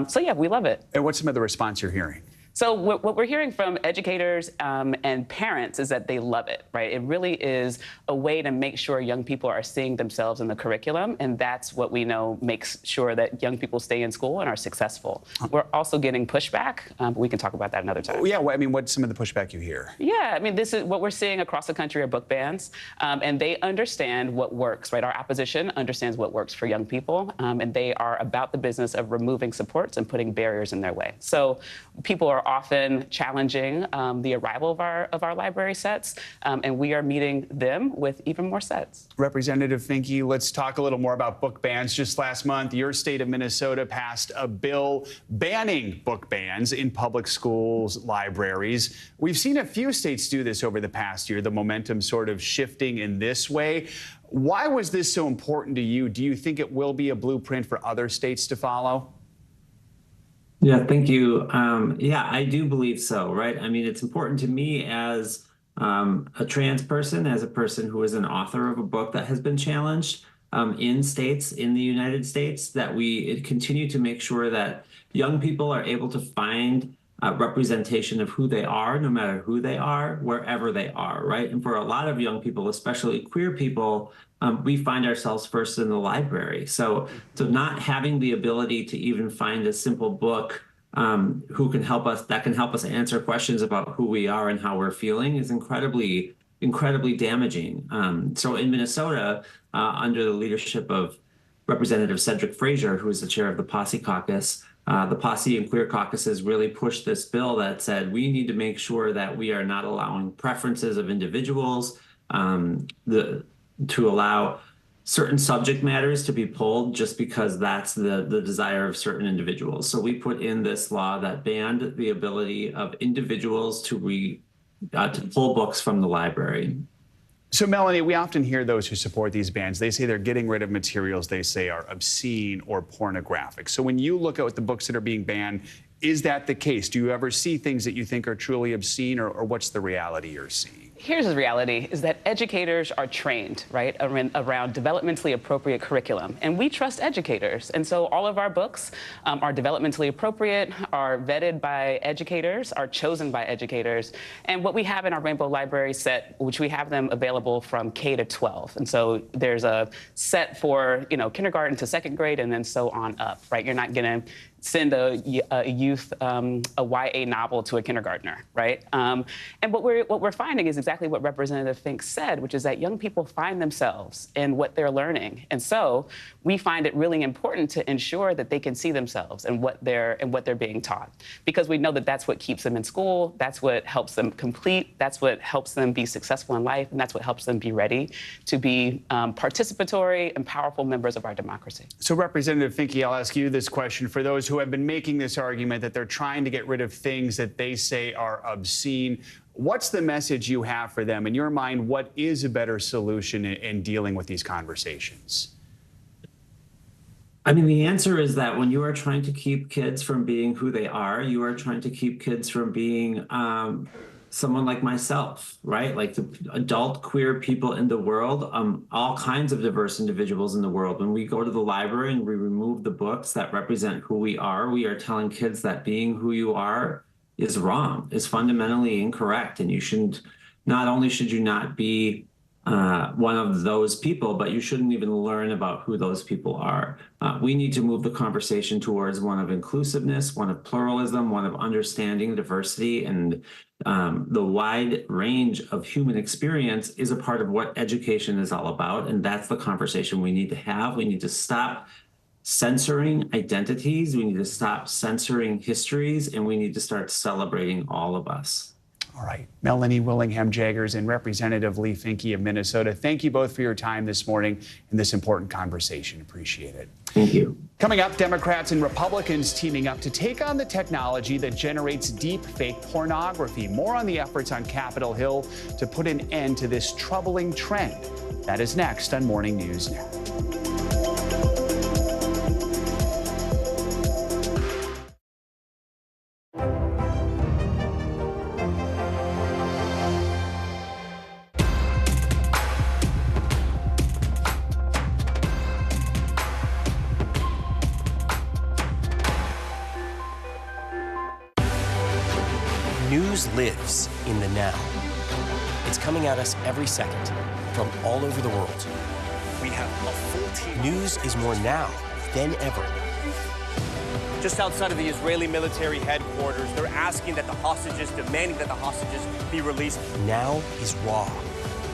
So yeah, we love it. And what's some of the response you're hearing? So what we're hearing from educators and parents is that they love it, right? It really is a way to make sure young people are seeing themselves in the curriculum, and that's what we know makes sure that young people stay in school and are successful. We're also getting pushback, but we can talk about that another time. Yeah, well, I mean, what's some of the pushback you hear? Yeah, I mean, this is what we're seeing across the country are book bans, and they understand what works, right? Our opposition understands what works for young people, and they are about the business of removing supports and putting barriers in their way. So people are often challenging the arrival of our library sets, and we are meeting them with even more sets. Representative Finke, let's talk a little more about book bans. Just last month, your state of Minnesota passed a bill banning book bans in public schools, libraries. We've seen a few states do this over the past year, the momentum sort of shifting in this way. Why was this so important to you? Do you think it will be a blueprint for other states to follow? Yeah, thank you. Yeah, I do believe so, right? I mean, it's important to me as a trans person, as a person who is an author of a book that has been challenged in states in the United States, that we continue to make sure that young people are able to find representation of who they are, no matter who they are, wherever they are, right? And for a lot of young people, especially queer people, we find ourselves first in the library. So not having the ability to even find a simple book that can help us answer questions about who we are and how we're feeling is incredibly damaging. So in Minnesota, under the leadership of Representative Cedric Frazier, who is the chair of the Posse Caucus, the Posse and Queer Caucuses really pushed this bill that said we need to make sure that we are not allowing preferences of individuals, to allow certain subject matters to be pulled just because that's the desire of certain individuals. So we put in this law that banned the ability of individuals to pull books from the library. So, Melanie, we often hear those who support these bans. They say they're getting rid of materials they say are obscene or pornographic. So when you look at the books that are being banned, is that the case? Do you ever see things that you think are truly obscene, or what's the reality you're seeing? Here's the reality, is that educators are trained, right, around developmentally appropriate curriculum. And we trust educators. And so all of our books are developmentally appropriate, are vetted by educators, are chosen by educators. And what we have in our Rainbow Library set, which we have them available from K to 12. And so there's a set for, kindergarten to second grade and then so on up, right? You're not going to send a youth a YA novel to a kindergartner, right? And what we're finding is exactly what Representative Fink said, which is that young people find themselves in what they're learning, and so we find it really important to ensure that they can see themselves in what they're being taught, because we know that that's what keeps them in school, that's what helps them complete, that's what helps them be successful in life, and that's what helps them be ready to be participatory and powerful members of our democracy. So, Representative Finke, I'll ask you this question. For those who have been making this argument that they're trying to get rid of things that they say are obscene, what's the message you have for them? In your mind, what is a better solution in dealing with these conversations? I mean, the answer is that when you are trying to keep kids from being who they are, you are trying to keep kids from being someone like myself, right? Like the adult queer people in the world, all kinds of diverse individuals in the world. When we go to the library and we remove the books that represent who we are telling kids that being who you are is wrong, is fundamentally incorrect. And you shouldn't, not only should you not be one of those people, but you shouldn't even learn about who those people are. We need to move the conversation towards one of inclusiveness, one of pluralism, one of understanding diversity, and the wide range of human experience is a part of what education is all about. And that's the conversation we need to have. We need to stop censoring identities. We need to stop censoring histories, and we need to start celebrating all of us. All right, Melanie Willingham-Jaggers and Representative Lee Finke of Minnesota, thank you both for your time this morning in this important conversation. Appreciate it. Thank you. Coming up, Democrats and Republicans teaming up to take on the technology that generates deep fake pornography. More on the efforts on Capitol Hill to put an end to this troubling trend. That is next on Morning News Now. News lives in the now. It's coming at us every second from all over the world. We have a full team. News is more now than ever. Just outside of the Israeli military headquarters, they're asking that the hostages, demanding that the hostages be released. Now is raw.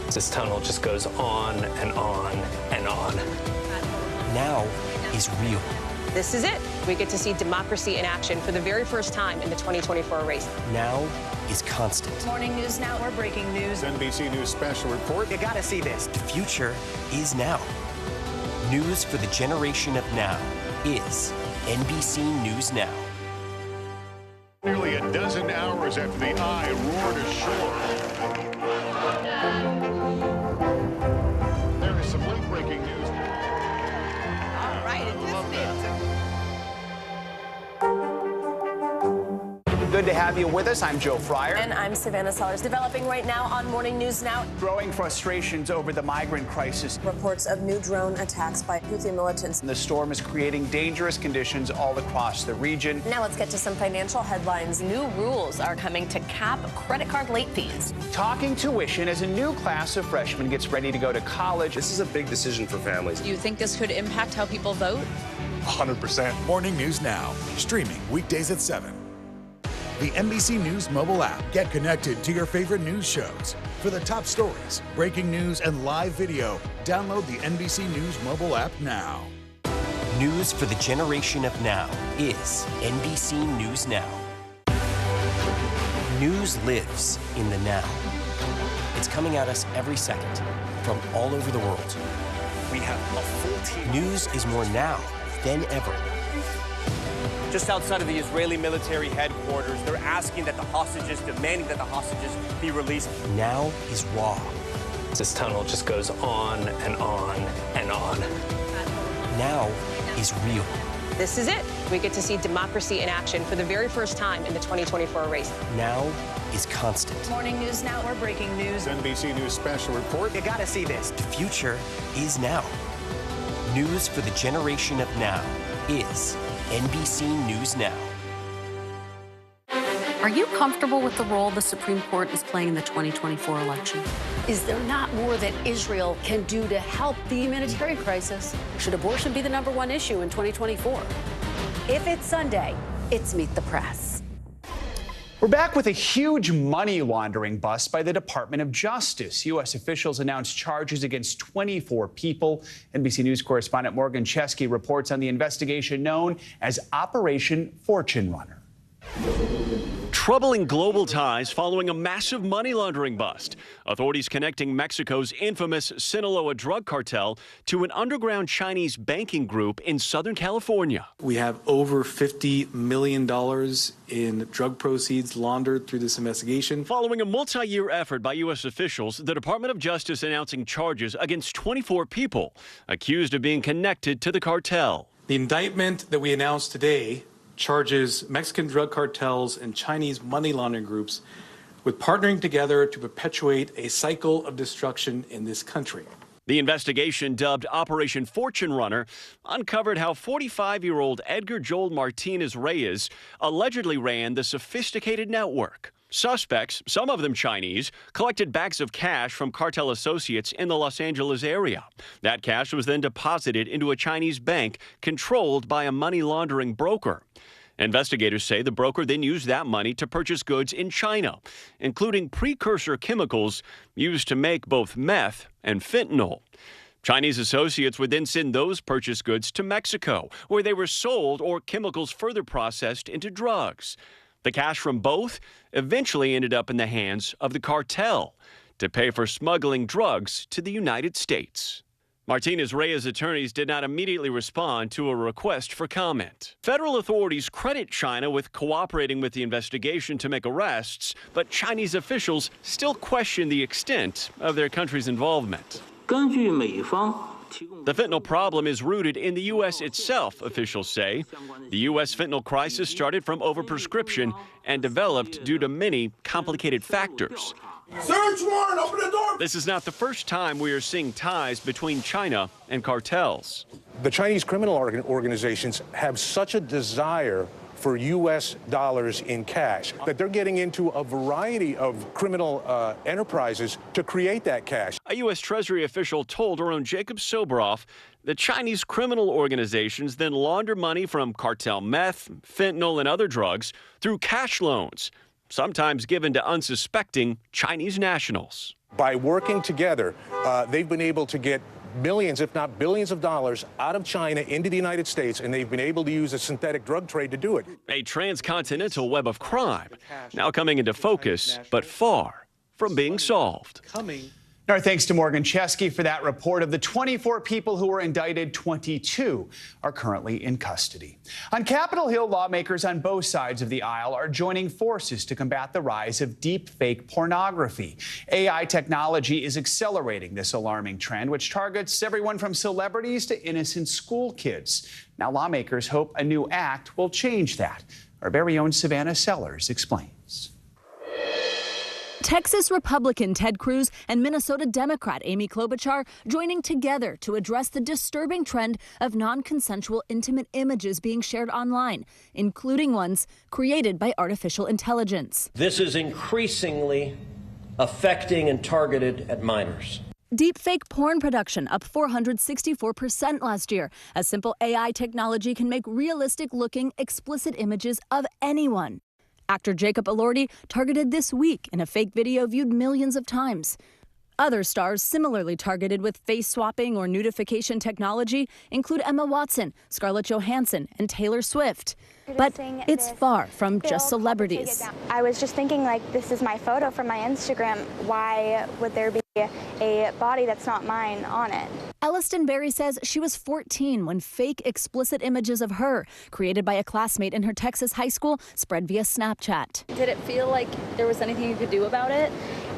This tunnel just goes on and on and on. Now is real. This is it. We get to see democracy in action for the very first time in the 2024 race. Now is constant. Morning News Now, we're breaking news. NBC News special report. You gotta see this. The future is now. News for the generation of now is NBC News Now. Nearly a dozen hours after the eye roared ashore. There is some late-breaking news. All right, it is Good to have you with us. I'm Joe Fryer. And I'm Savannah Sellers. Developing right now on Morning News Now. Growing frustrations over the migrant crisis. Reports of new drone attacks by Houthi militants. The storm is creating dangerous conditions all across the region. Now let's get to some financial headlines. New rules are coming to cap credit card late fees. Talking tuition as a new class of freshmen gets ready to go to college. This is a big decision for families. Do you think this could impact how people vote? 100%. Morning News Now, streaming weekdays at 7. The NBC News mobile app. Get connected to your favorite news shows. For the top stories, breaking news, and live video, download the NBC News mobile app now. News for the generation of now is NBC News Now. News lives in the now. It's coming at us every second from all over the world. We have a full team. News is more now than ever. Just outside of the Israeli military headquarters, they're asking that the hostages, demanding that the hostages be released. Now is raw. This tunnel just goes on and on and on. Now is real. This is it. We get to see democracy in action for the very first time in the 2024 race. Now is constant. Morning News Now, we're breaking news. NBC News special report. You gotta see this. The future is now. News for the generation of now is NBC News Now. Are you comfortable with the role the Supreme Court is playing in the 2024 election? Is there not more that Israel can do to help the humanitarian crisis? Should abortion be the #1 issue in 2024? If it's Sunday, it's Meet the Press. We're back with a huge money laundering bust by the Department of Justice. U.S. officials announced charges against 24 people. NBC News correspondent Morgan Chesky reports on the investigation known as Operation Fortune Runner. Troubling global ties following a massive money laundering bust. Authorities connecting Mexico's infamous Sinaloa drug cartel to an underground Chinese banking group in Southern California. We have over $50 million in drug proceeds laundered through this investigation. Following a multi-year effort by U.S. officials, the Department of Justice announcing charges against 24 people accused of being connected to the cartel. The indictment that we announced today charges Mexican drug cartels and Chinese money laundering groups with partnering together to perpetuate a cycle of destruction in this country. The investigation, dubbed Operation Fortune Runner, uncovered how 45-year-old Edgar Joel Martinez Reyes allegedly ran the sophisticated network. Suspects, some of them Chinese, collected bags of cash from cartel associates in the Los Angeles area. That cash was then deposited into a Chinese bank controlled by a money laundering broker. Investigators say the broker then used that money to purchase goods in China, including precursor chemicals used to make both meth and fentanyl. Chinese associates would then send those purchased goods to Mexico, where they were sold or chemicals further processed into drugs. The cash from both eventually ended up in the hands of the cartel to pay for smuggling drugs to the United States. Martinez-Reyes attorneys did not immediately respond to a request for comment. Federal authorities credit China with cooperating with the investigation to make arrests, but Chinese officials still question the extent of their country's involvement. The fentanyl problem is rooted in the U.S. itself, officials say. The U.S. fentanyl crisis started from overprescription and developed due to many complicated factors. Search warrant, open the door! This is not the first time we are seeing ties between China and cartels. The Chinese criminal organizations have such a desire for U.S. dollars in cash that they're getting into a variety of criminal enterprises to create that cash. A U.S. Treasury official told our own Jacob Soboroff that Chinese criminal organizations then launder money from cartel meth, fentanyl, and other drugs through cash loans, sometimes given to unsuspecting Chinese nationals. By working together, they've been able to get millions, if not billions of dollars out of China into the United States, and they've been able to use a synthetic drug trade to do it. A transcontinental web of crime, now coming into focus, but far from being solved. Our thanks to Morgan Chesky for that report. Of the 24 people who were indicted, 22 are currently in custody. On Capitol Hill, lawmakers on both sides of the aisle are joining forces to combat the rise of deep-fake pornography. AI technology is accelerating this alarming trend, which targets everyone from celebrities to innocent school kids. Now, lawmakers hope a new act will change that. Our very own Savannah Sellers explains. Texas Republican Ted Cruz and Minnesota Democrat Amy Klobuchar joining together to address the disturbing trend of non-consensual intimate images being shared online, including ones created by artificial intelligence. This is increasingly affecting and targeted at minors. Deepfake porn production up 464% last year. A simple AI technology can make realistic-looking, explicit images of anyone. Actor Jacob Elordi targeted this week in a fake video viewed millions of times. Other stars similarly targeted with face swapping or nudification technology include Emma Watson, Scarlett Johansson, and Taylor Swift. But it's far from just celebrities. I was just thinking, like, this is my photo from my Instagram. Why would there be a body that's not mine on it? Elliston Berry says she was 14 when fake explicit images of her, created by a classmate in her Texas high school, spread via Snapchat. Did it feel like there was anything you could do about it?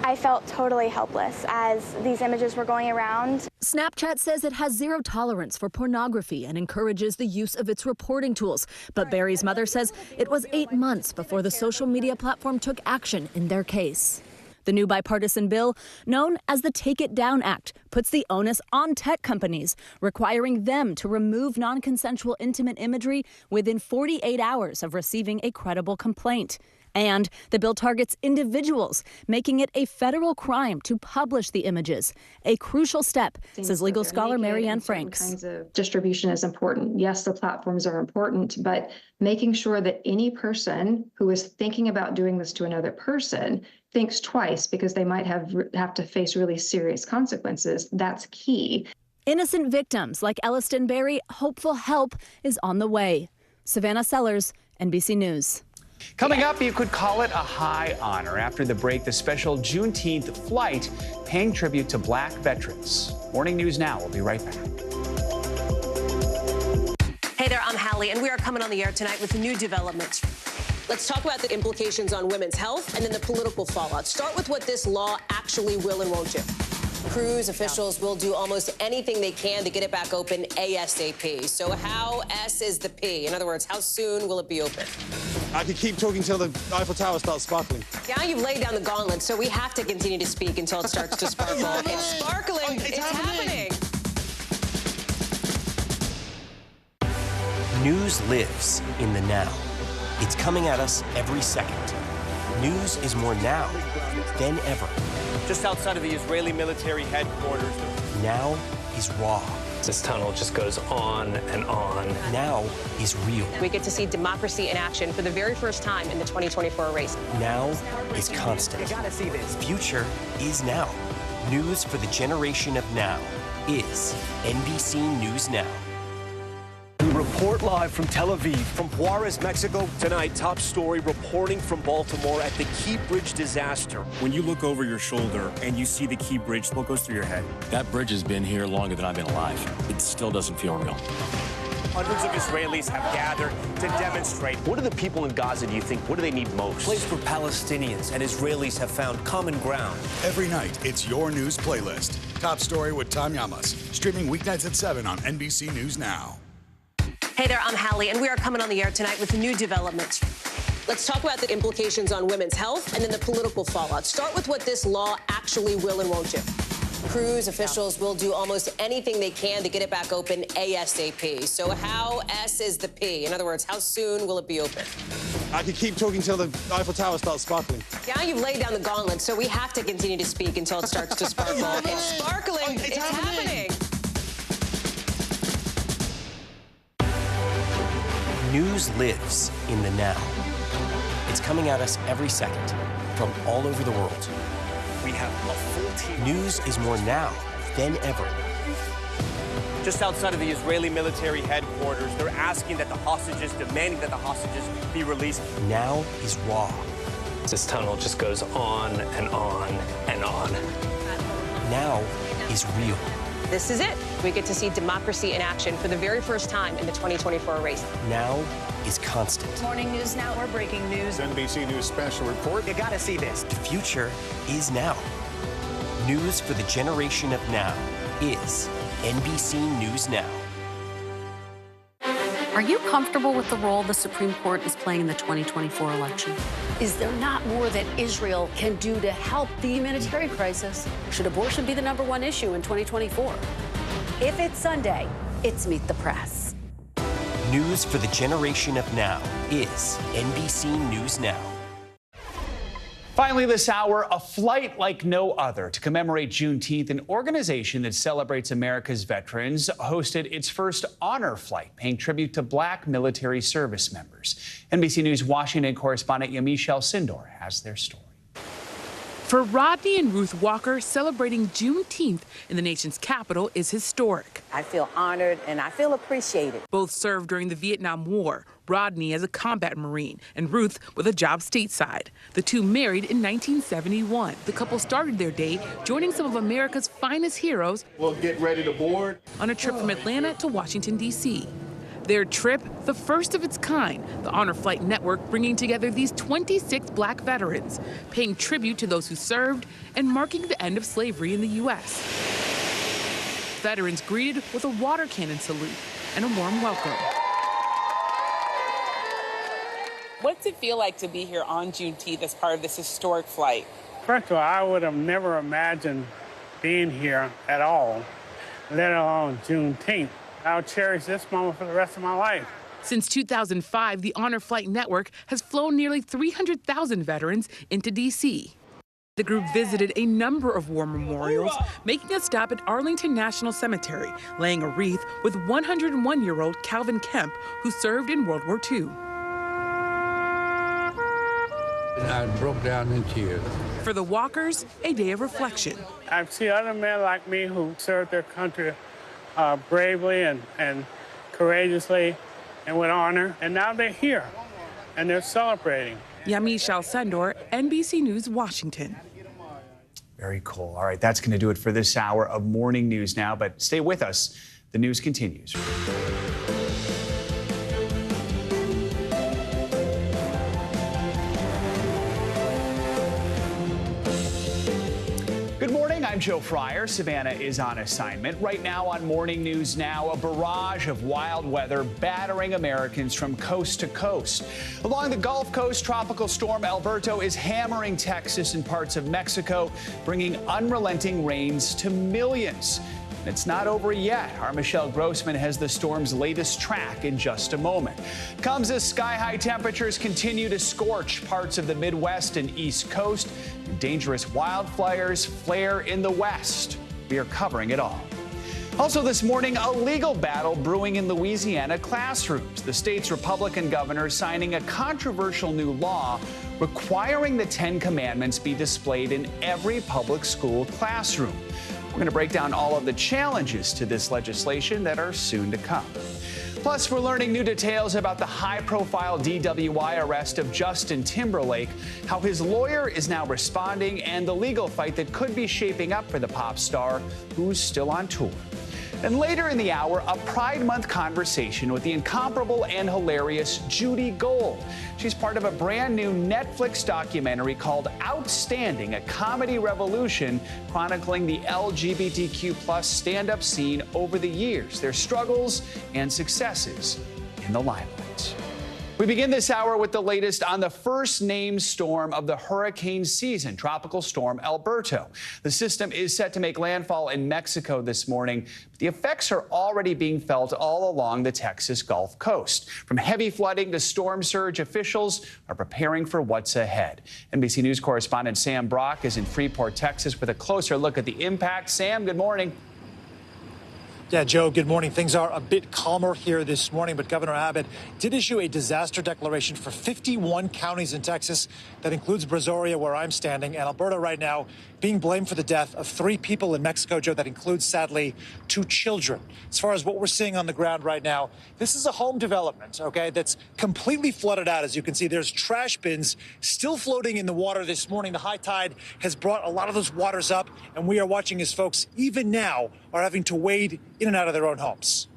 I felt totally helpless as these images were going around. Snapchat says it has zero tolerance for pornography and encourages the use of its reporting tools. But Barry's mother says it was 8 months before the social media platform took action in their case. The new bipartisan bill, known as the Take It Down Act, puts the onus on tech companies, requiring them to remove non-consensual intimate imagery within 48 hours of receiving a credible complaint. And the bill targets individuals, making it a federal crime to publish the images. A crucial step, says legal scholar Marianne Franks. Kinds of distribution is important. Yes, the platforms are important, but making sure that any person who is thinking about doing this to another person thinks twice because they might have to face really serious consequences, that's key. Innocent victims like Elliston Berry, hopeful help is on the way. Savannah Sellers, NBC News. Coming up, you could call it a high honor. After the break, the special Juneteenth flight paying tribute to Black veterans. Morning News Now. We'll be right back. Hey there, I'm Hallie, and we are coming on the air tonight with new developments. Let's talk about the implications on women's health and then the political fallout. Start with what this law actually will and won't do. Cruise officials will do almost anything they can to get it back open ASAP. So how S is the P? In other words, how soon will it be open? I could keep talking till the Eiffel Tower starts sparkling. Now you've laid down the gauntlet, so we have to continue to speak until it starts to sparkle. It's sparkling. It's happening. News lives in the now. It's coming at us every second. News is more now than ever. Just outside of the Israeli military headquarters. Now is raw. This tunnel just goes on and on. Now is real. We get to see democracy in action for the very first time in the 2024 race. Now is constant. You gotta see this. Future is now. News for the generation of now is NBC News Now. We report live from Tel Aviv, from Juarez, Mexico. Tonight, top story reporting from Baltimore at the Key Bridge disaster. When you look over your shoulder and you see the Key Bridge, what goes through your head? That bridge has been here longer than I've been alive. It still doesn't feel real. Hundreds of Israelis have gathered to demonstrate. What do the people in Gaza, do you think, what do they need most? Place where Palestinians and Israelis have found common ground. Every night, it's your news playlist. Top Story with Tom Yamas. Streaming weeknights at 7 on NBC News Now. Hey there, I'm Hallie, and we are coming on the air tonight with new developments. Let's talk about the implications on women's health and then the political fallout. Start with what this law actually will and won't do. Cruise officials will do almost anything they can to get it back open ASAP. So how S is the P? In other words, how soon will it be open? I could keep talking till the Eiffel Tower starts sparkling. Yeah, you've laid down the gauntlet, so we have to continue to speak until it starts to sparkle. It's sparkling. It's happening. News lives in the now. It's coming at us every second from all over the world. We have a full team. News is more now than ever. Just outside of the Israeli military headquarters, they're asking that the hostages, demanding that the hostages be released. Now is raw. This tunnel just goes on and on and on. Now is real. This is it. We get to see democracy in action for the very first time in the 2024 race. Now is constant. Morning News Now, we're breaking news. NBC News special report. You gotta see this. The future is now. News for the generation of now is NBC News Now. Are you comfortable with the role the Supreme Court is playing in the 2024 election? Is there not more that Israel can do to help the humanitarian crisis? Should abortion be the #1 issue in 2024? If it's Sunday, it's Meet the Press. News for the generation of now is NBC News Now. Finally this hour, a flight like no other. To commemorate Juneteenth, an organization that celebrates America's veterans hosted its first honor flight, paying tribute to Black military service members. NBC News Washington correspondent Yamichelle Sindor has their story. For Rodney and Ruth Walker, celebrating Juneteenth in the nation's capital is historic. I feel honored and I feel appreciated. Both served during the Vietnam War, Rodney as a combat Marine and Ruth with a job stateside. The two married in 1971. The couple started their day joining some of America's finest heroes. We'll get ready to board. On a trip from Atlanta to Washington, D.C. Their trip, the first of its kind, the Honor Flight Network bringing together these 26 Black veterans, paying tribute to those who served and marking the end of slavery in the U.S. Veterans greeted with a water cannon salute and a warm welcome. What's it feel like to be here on Juneteenth as part of this historic flight? First of all, I would have never imagined being here at all, let alone Juneteenth. I'll cherish this moment for the rest of my life. Since 2005, the Honor Flight Network has flown nearly 300,000 veterans into D.C. The group visited a number of war memorials, making a stop at Arlington National Cemetery, laying a wreath with 101-year-old Calvin Kemp, who served in World War II. I broke down in tears. For the Walkers, a day of reflection. I see other men like me who served their country bravely and courageously and with honor, and now they're here and they're celebrating. Yamichelle Sindor, NBC News, Washington. Very cool. All right, that's going to do it for this hour of Morning News Now, but stay with us. The news continues. Good morning, I'm Joe Fryer. Savannah is on assignment. Right now on Morning News Now, a barrage of wild weather battering Americans from coast to coast. Along the Gulf Coast, Tropical Storm Alberto is hammering Texas and parts of Mexico, bringing unrelenting rains to millions. And it's not over yet. Our Michelle Grossman has the storm's latest track in just a moment. Comes as sky-high temperatures continue to scorch parts of the Midwest and East Coast. Dangerous wildfires flare in the West. We are covering it all. Also this morning, a legal battle brewing in Louisiana classrooms. The state's Republican governor signing a controversial new law requiring the 10 Commandments be displayed in every public school classroom. We're going to break down all of the challenges to this legislation that are soon to come. Plus, we're learning new details about the high-profile DWI arrest of Justin Timberlake, how his lawyer is now responding, and the legal fight that could be shaping up for the pop star, who's still on tour. And later in the hour, a Pride Month conversation with the incomparable and hilarious Judy Gold. She's part of a brand new Netflix documentary called Outstanding, a comedy revolution chronicling the LGBTQ+ stand-up scene over the years, their struggles and successes in the limelight. We begin this hour with the latest on the first named storm of the hurricane season, Tropical Storm Alberto. The system is set to make landfall in Mexico this morning. The effects are already being felt all along the Texas Gulf Coast. From heavy flooding to storm surge, officials are preparing for what's ahead. NBC News correspondent Sam Brock is in Freeport, Texas, with a closer look at the impact. Sam, good morning. Yeah, Joe, good morning. Things are a bit calmer here this morning, but Governor Abbott did issue a disaster declaration for 51 counties in Texas. That includes Brazoria, where I'm standing, and Alberta right now being blamed for the death of 3 people in Mexico, Joe. That includes, sadly, 2 children. As far as what we're seeing on the ground right now, this is a home development, okay, that's completely flooded out. As you can see, there's trash bins still floating in the water this morning. The high tide has brought a lot of those waters up, and we are watching as folks, even now, are having to wade in and out of their own homes.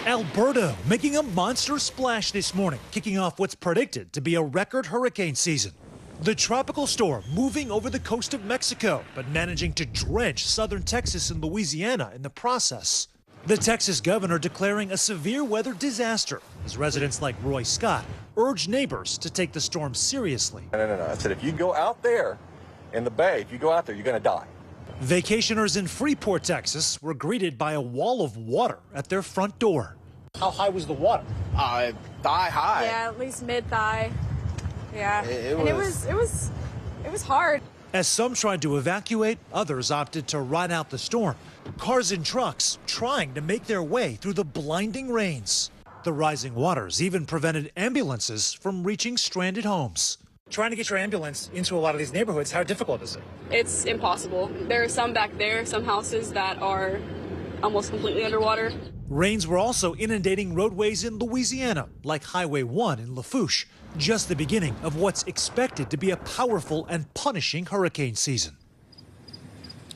Alberta making a monster splash this morning, kicking off what's predicted to be a record hurricane season. The tropical storm moving over the coast of Mexico, but managing to drench southern Texas and Louisiana in the process. The Texas governor declaring a severe weather disaster as residents like Roy Scott urge neighbors to take the storm seriously. No. I said, if you go out there in the bay, if you go out there, you're going to die. Vacationers in Freeport, Texas were greeted by a wall of water at their front door. How high was the water? Thigh high. Yeah, at least mid-thigh. Yeah, it was hard. As some tried to evacuate, others opted to ride out the storm. Cars and trucks trying to make their way through the blinding rains. The rising waters even prevented ambulances from reaching stranded homes. Trying to get your ambulance into a lot of these neighborhoods, how difficult is it? It's impossible. There are some back there, some houses that are almost completely underwater. Rains were also inundating roadways in Louisiana, like Highway 1 in Lafourche, just the beginning of what's expected to be a powerful and punishing hurricane season.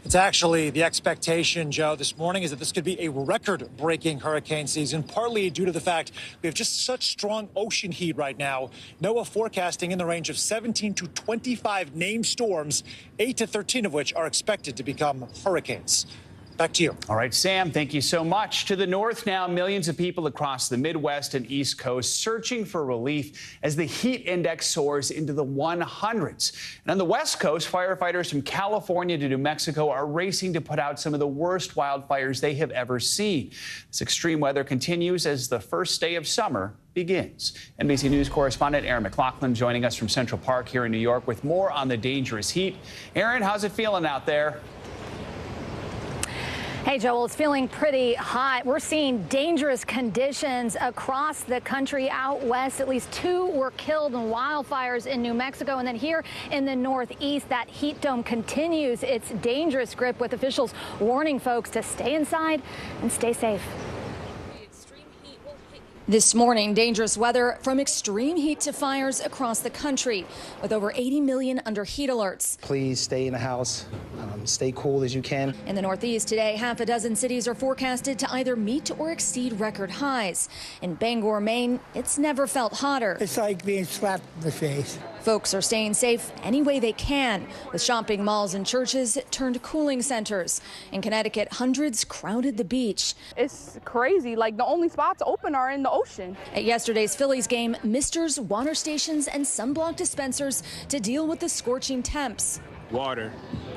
It's actually the expectation, Joe, this morning is that this could be a record-breaking hurricane season, partly due to the fact we have just such strong ocean heat right now. NOAA forecasting in the range of 17 to 25 named storms, 8 to 13 of which are expected to become hurricanes. Back to you. All right, Sam, thank you so much. To the north now, millions of people across the Midwest and East Coast searching for relief as the heat index soars into the 100s. And on the West Coast, firefighters from California to New Mexico are racing to put out some of the worst wildfires they have ever seen. This extreme weather continues as the first day of summer begins. NBC News correspondent Aaron McLaughlin joining us from Central Park here in New York with more on the dangerous heat. Aaron, how's it feeling out there? Hey, Joel, it's feeling pretty hot. We're seeing dangerous conditions across the country out west. At least 2 were killed in wildfires in New Mexico. And then here in the Northeast, that heat dome continues its dangerous grip, with officials warning folks to stay inside and stay safe. This morning, dangerous weather from extreme heat to fires across the country, with over 80 million under heat alerts. Please stay in the house, stay cool as you can. In the Northeast today, half a dozen cities are forecasted to either meet or exceed record highs. In Bangor, Maine, it's never felt hotter. It's like being slapped in the face. Folks are staying safe any way they can, with shopping malls and churches turned cooling centers. In Connecticut, hundreds crowded the beach. It's crazy. Like, the only spots open are in the ocean. At yesterday's Phillies game, misters, water stations, and sunblock dispensers to deal with the scorching temps. Water.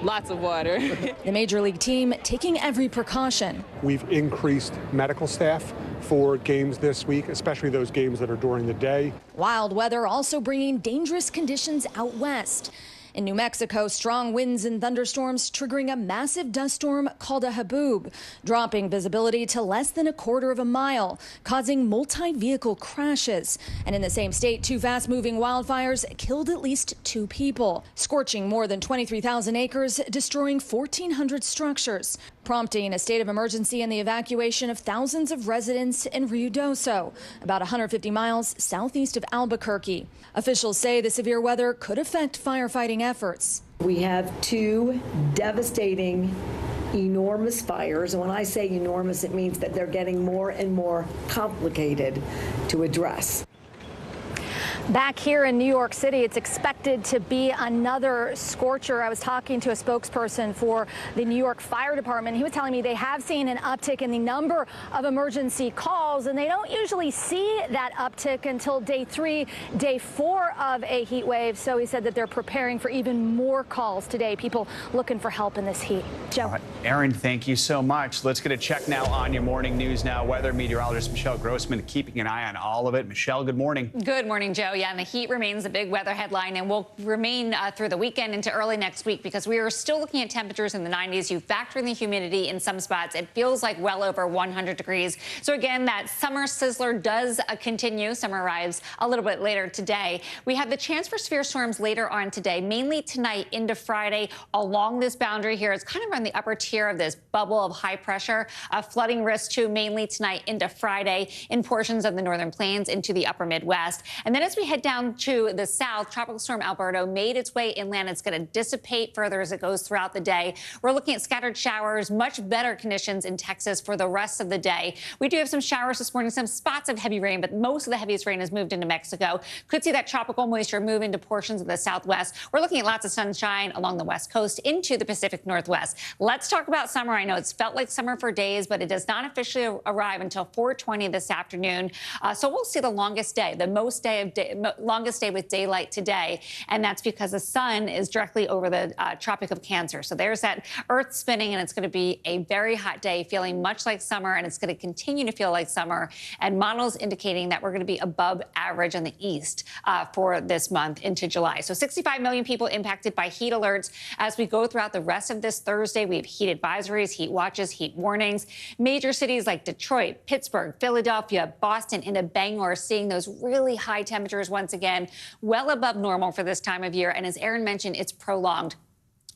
Lots of water. The Major League team taking every precaution. We've increased medical staff for games this week, especially those games that are during the day. Wild weather also bringing dangerous conditions out west. In New Mexico, strong winds and thunderstorms triggering a massive dust storm called a haboob, dropping visibility to less than a quarter of a mile, causing multi-vehicle crashes. And in the same state, 2 fast-moving wildfires killed at least 2 people, scorching more than 23,000 acres, destroying 1,400 structures, prompting a state of emergency and the evacuation of thousands of residents in Ruidoso, about 150 miles southeast of Albuquerque. Officials say the severe weather could affect firefighting efforts. We have 2 devastating, enormous fires. And when I say enormous, it means that they're getting more and more complicated to address. Back here in New York City, it's expected to be another scorcher. I was talking to a spokesperson for the New York Fire Department. He was telling me they have seen an uptick in the number of emergency calls, and they don't usually see that uptick until day 3, day 4 of a heat wave. So he said that they're preparing for even more calls today, people looking for help in this heat. Joe. Erin, thank you so much. Let's get a check now on your morning News Now weather. Meteorologist Michelle Grossman keeping an eye on all of it. Michelle, good morning. Good morning, Joe. Yeah, and the heat remains a big weather headline and will remain through the weekend into early next week because we are still looking at temperatures in the 90s. You factor in the humidity in some spots. It feels like well over 100 degrees. So again, that summer sizzler does continue. Summer arrives a little bit later today. We have the chance for severe storms later on today, mainly tonight into Friday along this boundary here. It's kind of on the upper tier of this bubble of high pressure. Flooding risk too, mainly tonight into Friday in portions of the northern plains into the upper Midwest. And then as we head down to the south, Tropical Storm Alberto made its way inland. It's going to dissipate further as it goes throughout the day. We're looking at scattered showers, much better conditions in Texas for the rest of the day. We do have some showers this morning, some spots of heavy rain, but most of the heaviest rain has moved into Mexico. Could see that tropical moisture move into portions of the southwest. We're looking at lots of sunshine along the west coast into the Pacific Northwest. Let's talk about summer. I know it's felt like summer for days, but it does not officially arrive until 4:20 this afternoon. So we'll see the longest day, longest day with daylight today, and that's because the sun is directly over the Tropic of Cancer. So there's that Earth spinning, and it's going to be a very hot day, feeling much like summer, and it's going to continue to feel like summer. And models indicating that we're going to be above average on the east for this month into July. So 65 million people impacted by heat alerts as we go throughout the rest of this Thursday. We have heat advisories, heat watches, heat warnings. Major cities like Detroit, Pittsburgh, Philadelphia, Boston, into Bangor seeing those really high temperatures once again, well above normal for this time of year. And as Erin mentioned, it's prolonged.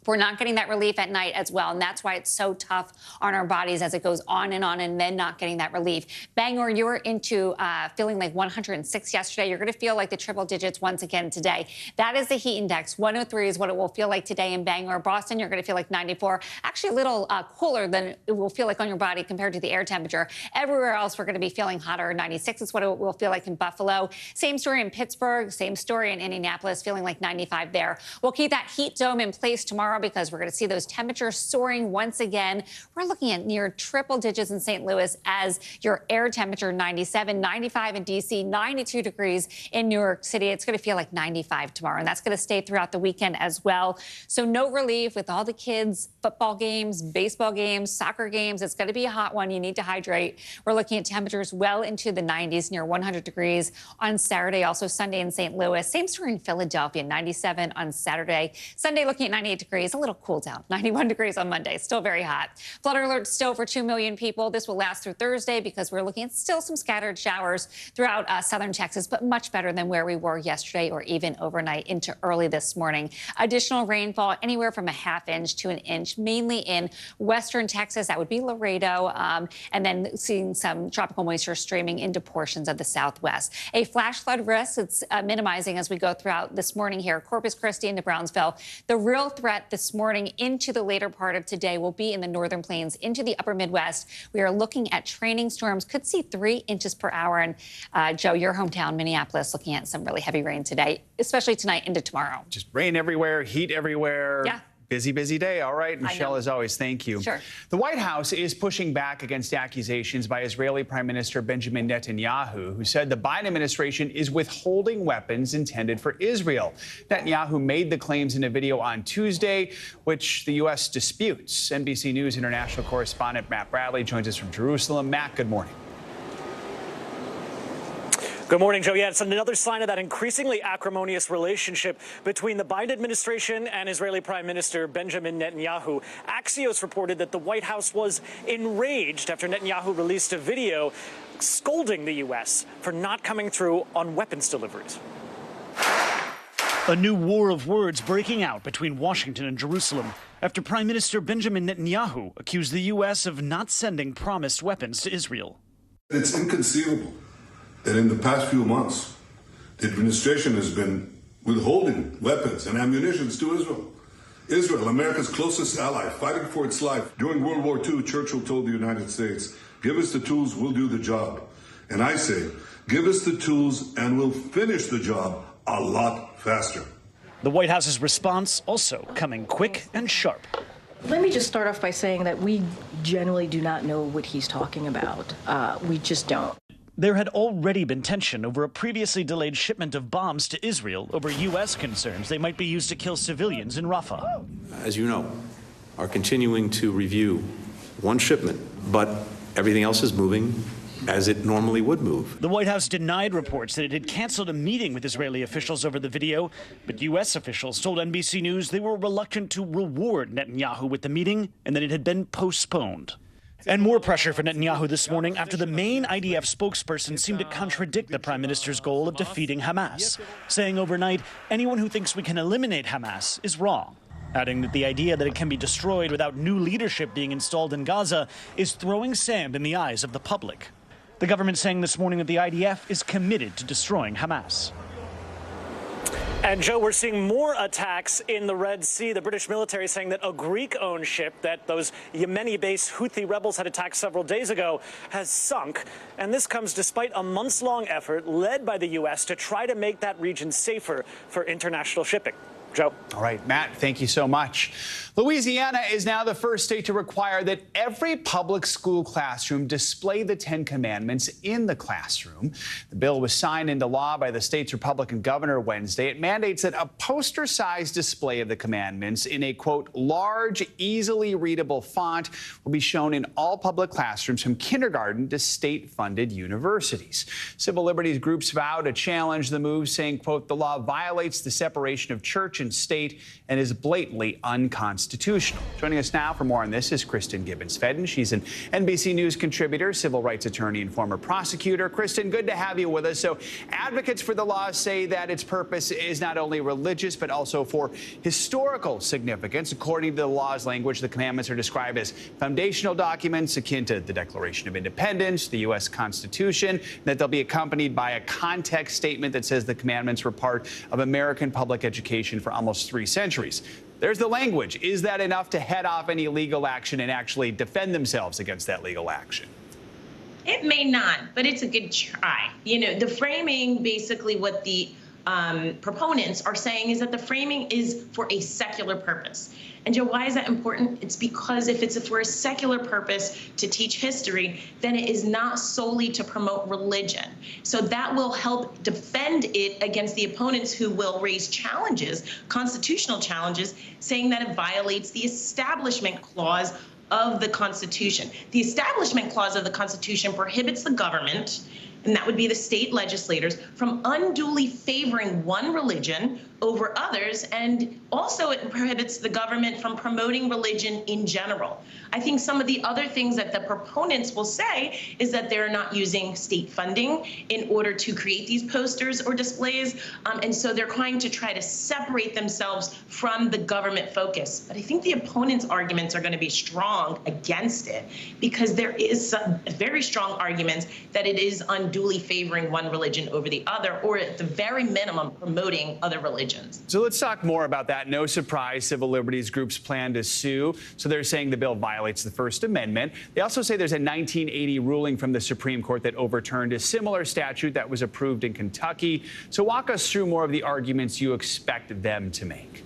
We're not getting that relief at night as well, and that's why it's so tough on our bodies as it goes on, and then not getting that relief. Bangor, you were into feeling like 106 yesterday. You're going to feel like the triple digits once again today. That is the heat index. 103 is what it will feel like today in Bangor. Boston, you're going to feel like 94. Actually, a little cooler than it will feel like on your body compared to the air temperature. Everywhere else, we're going to be feeling hotter. 96 is what it will feel like in Buffalo. Same story in Pittsburgh. Same story in Indianapolis, feeling like 95 there. We'll keep that heat dome in place tomorrow because we're going to see those temperatures soaring once again. We're looking at near triple digits in St. Louis as your air temperature 97, 95 in D.C., 92 degrees in New York City. It's going to feel like 95 tomorrow, and that's going to stay throughout the weekend as well. So no relief with all the kids, football games, baseball games, soccer games. It's going to be a hot one. You need to hydrate. We're looking at temperatures well into the 90s, near 100 degrees on Saturday. Also Sunday in St. Louis. Same story in Philadelphia, 97 on Saturday. Sunday looking at 98 degrees. A little cool down, 91 degrees on Monday. Still very hot. Flood alert still for 2 million people. This will last through Thursday because we're looking at still some scattered showers throughout southern Texas, but much better than where we were yesterday or even overnight into early this morning. Additional rainfall anywhere from a ½ inch to an inch, mainly in western Texas. That would be Laredo, and then seeing some tropical moisture streaming into portions of the southwest. A flash flood risk, it's minimizing as we go throughout this morning here. Corpus Christi into Brownsville. The real threat this morning into the later part of today will be in the northern plains into the upper Midwest. We are looking at training storms, could see 3 inches per hour. And Joe, your hometown, Minneapolis, looking at some really heavy rain today, especially tonight into tomorrow. Just rain everywhere, heat everywhere. Yeah. Busy, busy day. All right, Michelle, as always, thank you. Sure. The White House is pushing back against accusations by Israeli Prime Minister Benjamin Netanyahu, who said the Biden administration is withholding weapons intended for Israel. Netanyahu made the claims in a video on Tuesday, which the U.S. disputes. NBC News international correspondent Matt Bradley joins us from Jerusalem. Matt, good morning. Good morning, Joe. Yeah, it's another sign of that increasingly acrimonious relationship between the Biden administration and Israeli Prime Minister Benjamin Netanyahu. Axios reported that the White House was enraged after Netanyahu released a video scolding the U.S. for not coming through on weapons deliveries. A new war of words breaking out between Washington and Jerusalem after Prime Minister Benjamin Netanyahu accused the U.S. of not sending promised weapons to Israel. It's inconceivable that in the past few months, the administration has been withholding weapons and ammunition to Israel. Israel, America's closest ally, fighting for its life. During World War II, Churchill told the United States, give us the tools, we'll do the job. And I say, give us the tools and we'll finish the job a lot faster. The White House's response also coming quick and sharp. Let me just start off by saying that we generally do not know what he's talking about. We just don't. There had already been tension over a previously delayed shipment of bombs to Israel over U.S. concerns they might be used to kill civilians in Rafah. As you know, are continuing to review one shipment, but everything else is moving as it normally would move. The White House denied reports that it had canceled a meeting with Israeli officials over the video, but U.S. officials told NBC News they were reluctant to reward Netanyahu with the meeting and that it had been postponed. And more pressure for Netanyahu this morning after the main IDF spokesperson seemed to contradict the prime minister's goal of defeating Hamas, saying overnight, anyone who thinks we can eliminate Hamas is wrong, adding that the idea that it can be destroyed without new leadership being installed in Gaza is throwing sand in the eyes of the public. The government saying this morning that the IDF is committed to destroying Hamas. And, Joe, we're seeing more attacks in the Red Sea. The British military saying that a Greek-owned ship that those Yemeni-based Houthi rebels had attacked several days ago has sunk. And this comes despite a months-long effort led by the U.S. to try to make that region safer for international shipping. Joe. All right, Matt, thank you so much. Louisiana is now the first state to require that every public school classroom display the 10 Commandments in the classroom. The bill was signed into law by the state's Republican governor Wednesday. It mandates that a poster-sized display of the commandments in a, quote, large, easily readable font will be shown in all public classrooms from kindergarten to state-funded universities. Civil liberties groups vow to challenge the move, saying, quote, the law violates the separation of church and state and is blatantly unconstitutional. Joining us now for more on this is Kristen Gibbons-Fedden. She's an NBC News contributor, civil rights attorney, and former prosecutor. Kristen, good to have you with us. So advocates for the law say that its purpose is not only religious, but also for historical significance. According to the law's language, the commandments are described as foundational documents akin to the Declaration of Independence, the U.S. Constitution, that they'll be accompanied by a context statement that says the commandments were part of American public education for almost 3 centuries. There's the language. Is that enough to head off any legal action and actually defend themselves against that legal action? It may not, but it's a good try. You know, the framing, basically what the proponents are saying is that the framing is for a secular purpose. And Joe, why is that important? It's because if it's for a secular purpose to teach history, then it is not solely to promote religion. So that will help defend it against the opponents who will raise challenges, constitutional challenges, saying that it violates the Establishment Clause of the Constitution. The Establishment Clause of the Constitution prohibits the government, and that would be the state legislators, from unduly favoring one religion over others, and also it prohibits the government from promoting religion in general. I think some of the other things that the proponents will say is that they're not using state funding in order to create these posters or displays, and so they're trying to separate themselves from the government focus. But I think the opponents' arguments are going to be strong against it, because there is some very strong arguments that it is unduly favoring one religion over the other, or at the very minimum promoting other religions. So let's talk more about that. No surprise, civil liberties groups plan to sue. So they're saying the bill violates the First Amendment. They also say there's a 1980 ruling from the Supreme Court that overturned a similar statute that was approved in Kentucky. So walk us through more of the arguments you expect them to make.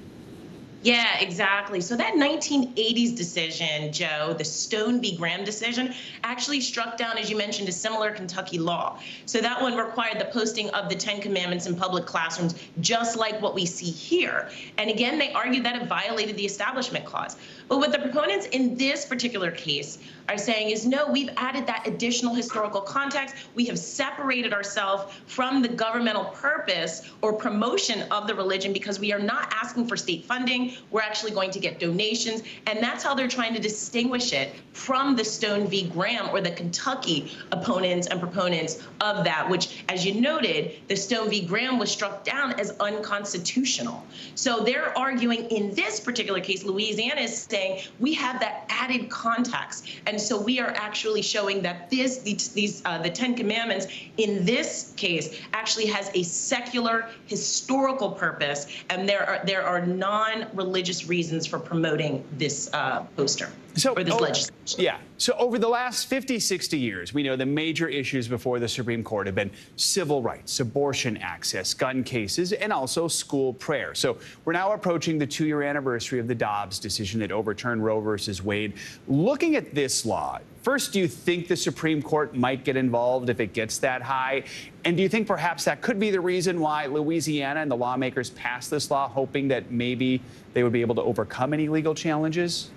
Yeah, exactly. So that 1980s decision, Joe, the Stone v. Graham decision, actually struck down, as you mentioned, a similar Kentucky law. So that one required the posting of the 10 Commandments in public classrooms, just like what we see here. And again, they argued that it violated the Establishment Clause. But what the proponents in this particular case are saying is, no, we've added that additional historical context. We have separated ourselves from the governmental purpose or promotion of the religion because we are not asking for state funding. We're actually going to get donations. And that's how they're trying to distinguish it from the Stone v. Graham or the Kentucky opponents and proponents of that, which, as you noted, the Stone v. Graham was struck down as unconstitutional. So they're arguing in this particular case, Louisiana is saying we have that added context. And so we are actually showing that the 10 Commandments in this case actually has a secular historical purpose, and there are non-religious reasons for promoting this poster. Or this legislation. Yeah. So over the last 50, 60 years, we know the major issues before the Supreme Court have been civil rights, abortion access, gun cases, and also school prayer. So we're now approaching the 2-year anniversary of the Dobbs decision that overturned Roe versus Wade. Looking at this law, first, do you think the Supreme Court might get involved if it gets that high? And do you think perhaps that could be the reason why Louisiana and the lawmakers passed this law, hoping that maybe they would be able to overcome any legal challenges?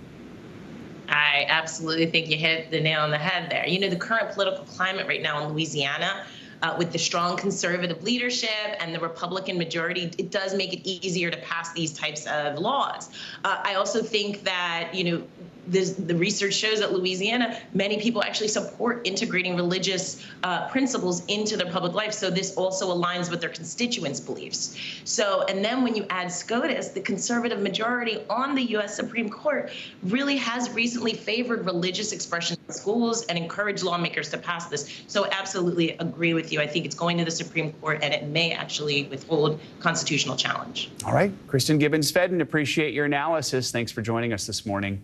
I absolutely think you hit the nail on the head there. You know, the current political climate right now in Louisiana, with the strong conservative leadership and the Republican majority, it does make it easier to pass these types of laws. I also think that, you know, the research shows that Louisiana, many people actually support integrating religious principles into their public life. So this also aligns with their constituents' beliefs. So, and then when you add SCOTUS, the conservative majority on the U.S. Supreme Court really has recently favored religious expression in schools and encouraged lawmakers to pass this. So absolutely agree with you. I think it's going to the Supreme Court, and it may actually withhold constitutional challenge. All right. Kristen Gibbons-Fedden, appreciate your analysis. Thanks for joining us this morning.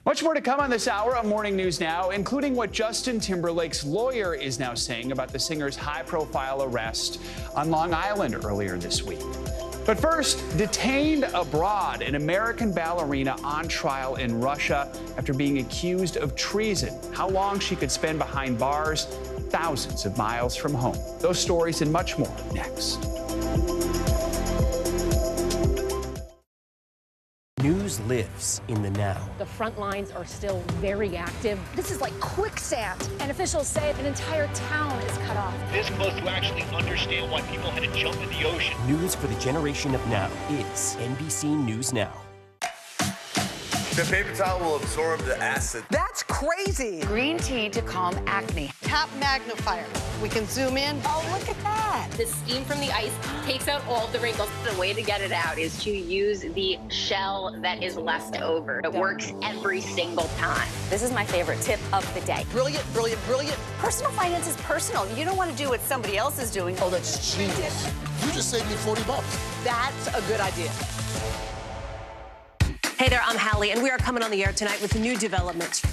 Much more to come on this hour of Morning News Now, including what Justin Timberlake's lawyer is now saying about the singer's high-profile arrest on Long Island earlier this week. But first, detained abroad, an American ballerina on trial in Russia after being accused of treason. How long she could spend behind bars, thousands of miles from home. Those stories and much more next. News lives in the now. The front lines are still very active. This is like quicksand, and officials say an entire town is cut off. This close to actually understand why people had to jump in the ocean. News for the generation of now is NBC News Now. The paper towel will absorb the acid. That's crazy. Green tea to calm acne. Top magnifier. We can zoom in. Oh, look at that. The steam from the ice takes out all of the wrinkles. The way to get it out is to use the shell that is left over. It works every single time. This is my favorite tip of the day. Brilliant, brilliant, brilliant. Personal finance is personal. You don't want to do what somebody else is doing. Oh, that's genius. You just saved me $40. That's a good idea. Hey there, I'm Hallie, and we are coming on the air tonight with new developments.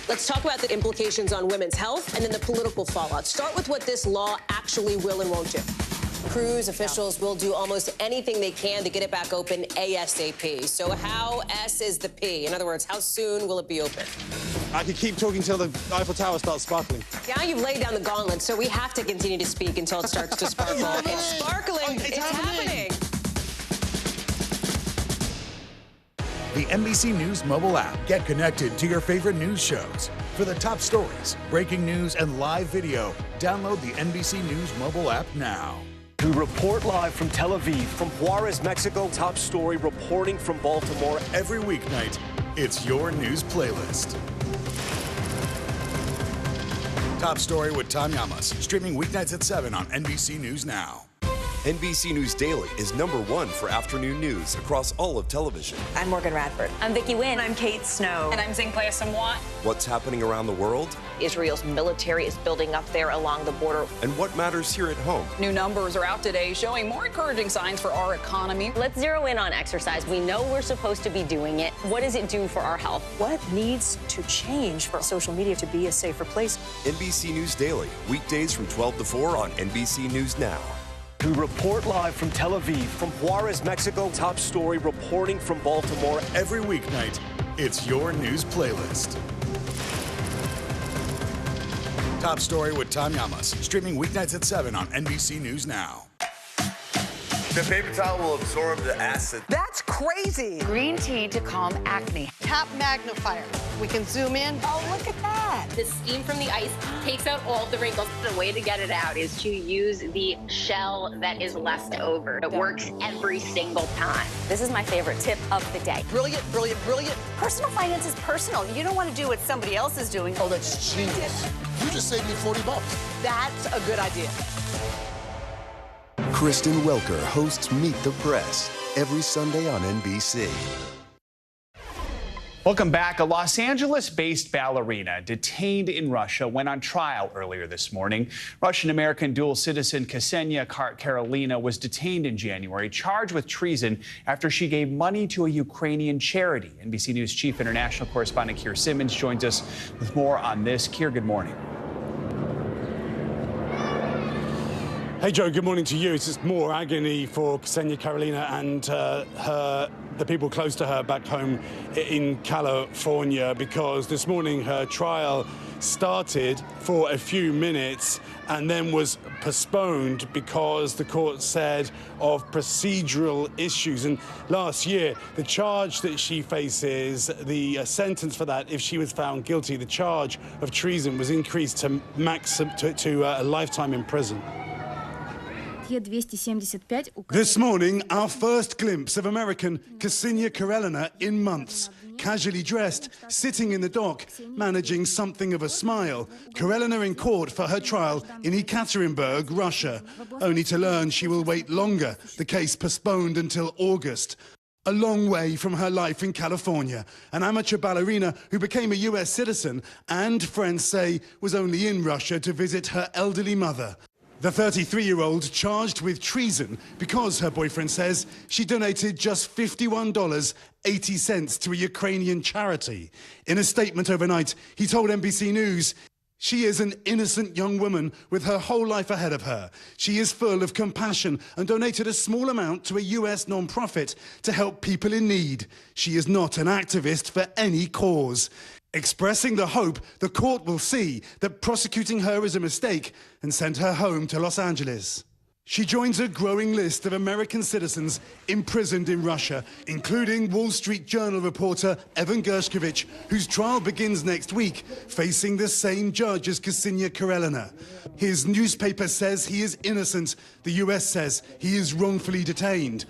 Let's talk about the implications on women's health and then the political fallout. Start with what this law actually will and won't do. Cruise officials will do almost anything they can to get it back open ASAP. So how S is the P? In other words, how soon will it be open? I could keep talking till the Eiffel Tower starts sparkling. Now you've laid down the gauntlet, so we have to continue to speak until it starts to sparkle. It's sparkling. It's happening. The NBC News mobile app. Get connected to your favorite news shows. For the top stories, breaking news, and live video, download the NBC News mobile app now. We report live from Tel Aviv, from Juarez, Mexico. Top story reporting from Baltimore. Every weeknight, it's your news playlist. Top Story with Tom Llamas, streaming weeknights at 7 on NBC News Now. NBC News Daily is #1 for afternoon news across all of television. I'm Morgan Radford. I'm Vicki Wynn. I'm Kate Snow. And I'm Zinklea Samwat. What's happening around the world? Israel's military is building up there along the border. And what matters here at home? New numbers are out today showing more encouraging signs for our economy. Let's zero in on exercise. We know we're supposed to be doing it. What does it do for our health? What needs to change for social media to be a safer place? NBC News Daily, weekdays from 12 to 4 on NBC News Now. We report live from Tel Aviv, from Juarez, Mexico. Top story reporting from Baltimore. Every weeknight, it's your news playlist. Top Story with Tom Llamas, streaming weeknights at 7 on NBC News Now. The paper towel will absorb the acid. That's crazy. Green tea to calm acne. Top magnifier. We can zoom in. Oh, look at that. The steam from the ice takes out all the wrinkles. The way to get it out is to use the shell that is left over. It works every single time. This is my favorite tip of the day. Brilliant, brilliant, brilliant. Personal finance is personal. You don't want to do what somebody else is doing. Oh, that's genius. You just saved me $40. That's a good idea. Kristen Welker hosts Meet the Press every Sunday on NBC. Welcome back. A Los Angeles-based ballerina detained in Russia went on trial earlier this morning. Russian-American dual citizen Ksenia Karelina was detained in January, charged with treason after she gave money to a Ukrainian charity. NBC News Chief International Correspondent Keir Simmons joins us with more on this. Keir, good morning. Hey, Joe, good morning to you. It's just more agony for Ksenia Karelina and the people close to her back home in California, because this morning her trial started for a few minutes and then was postponed because the court said of procedural issues. And last year, the charge that she faces, the sentence for that, if she was found guilty, the charge of treason was increased to a lifetime in prison. This morning, our first glimpse of American Ksenia Karelina in months. Casually dressed, sitting in the dock, managing something of a smile. Karelina in court for her trial in Ekaterinburg, Russia, only to learn she will wait longer, the case postponed until August. A long way from her life in California, an amateur ballerina who became a US citizen and, friends say, was only in Russia to visit her elderly mother. The 33-year-old charged with treason because her boyfriend says she donated just $51.80 to a Ukrainian charity. In a statement overnight, he told NBC News, "She is an innocent young woman with her whole life ahead of her. She is full of compassion and donated a small amount to a US non-profit to help people in need. She is not an activist for any cause." Expressing the hope the court will see that prosecuting her is a mistake and send her home to Los Angeles. She joins a growing list of American citizens imprisoned in Russia, including Wall Street Journal reporter Evan Gershkovich, whose trial begins next week, facing the same judge as Ksenia Karelina. His newspaper says he is innocent. The US says he is wrongfully detained.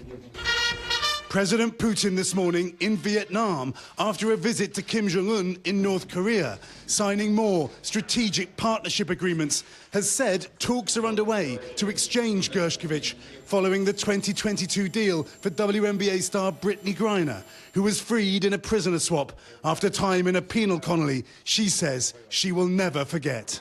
President Putin this morning in Vietnam after a visit to Kim Jong-un in North Korea, signing more strategic partnership agreements, has said talks are underway to exchange Gershkovich following the 2022 deal for WNBA star Brittany Griner, who was freed in a prisoner swap after time in a penal colony she says she will never forget.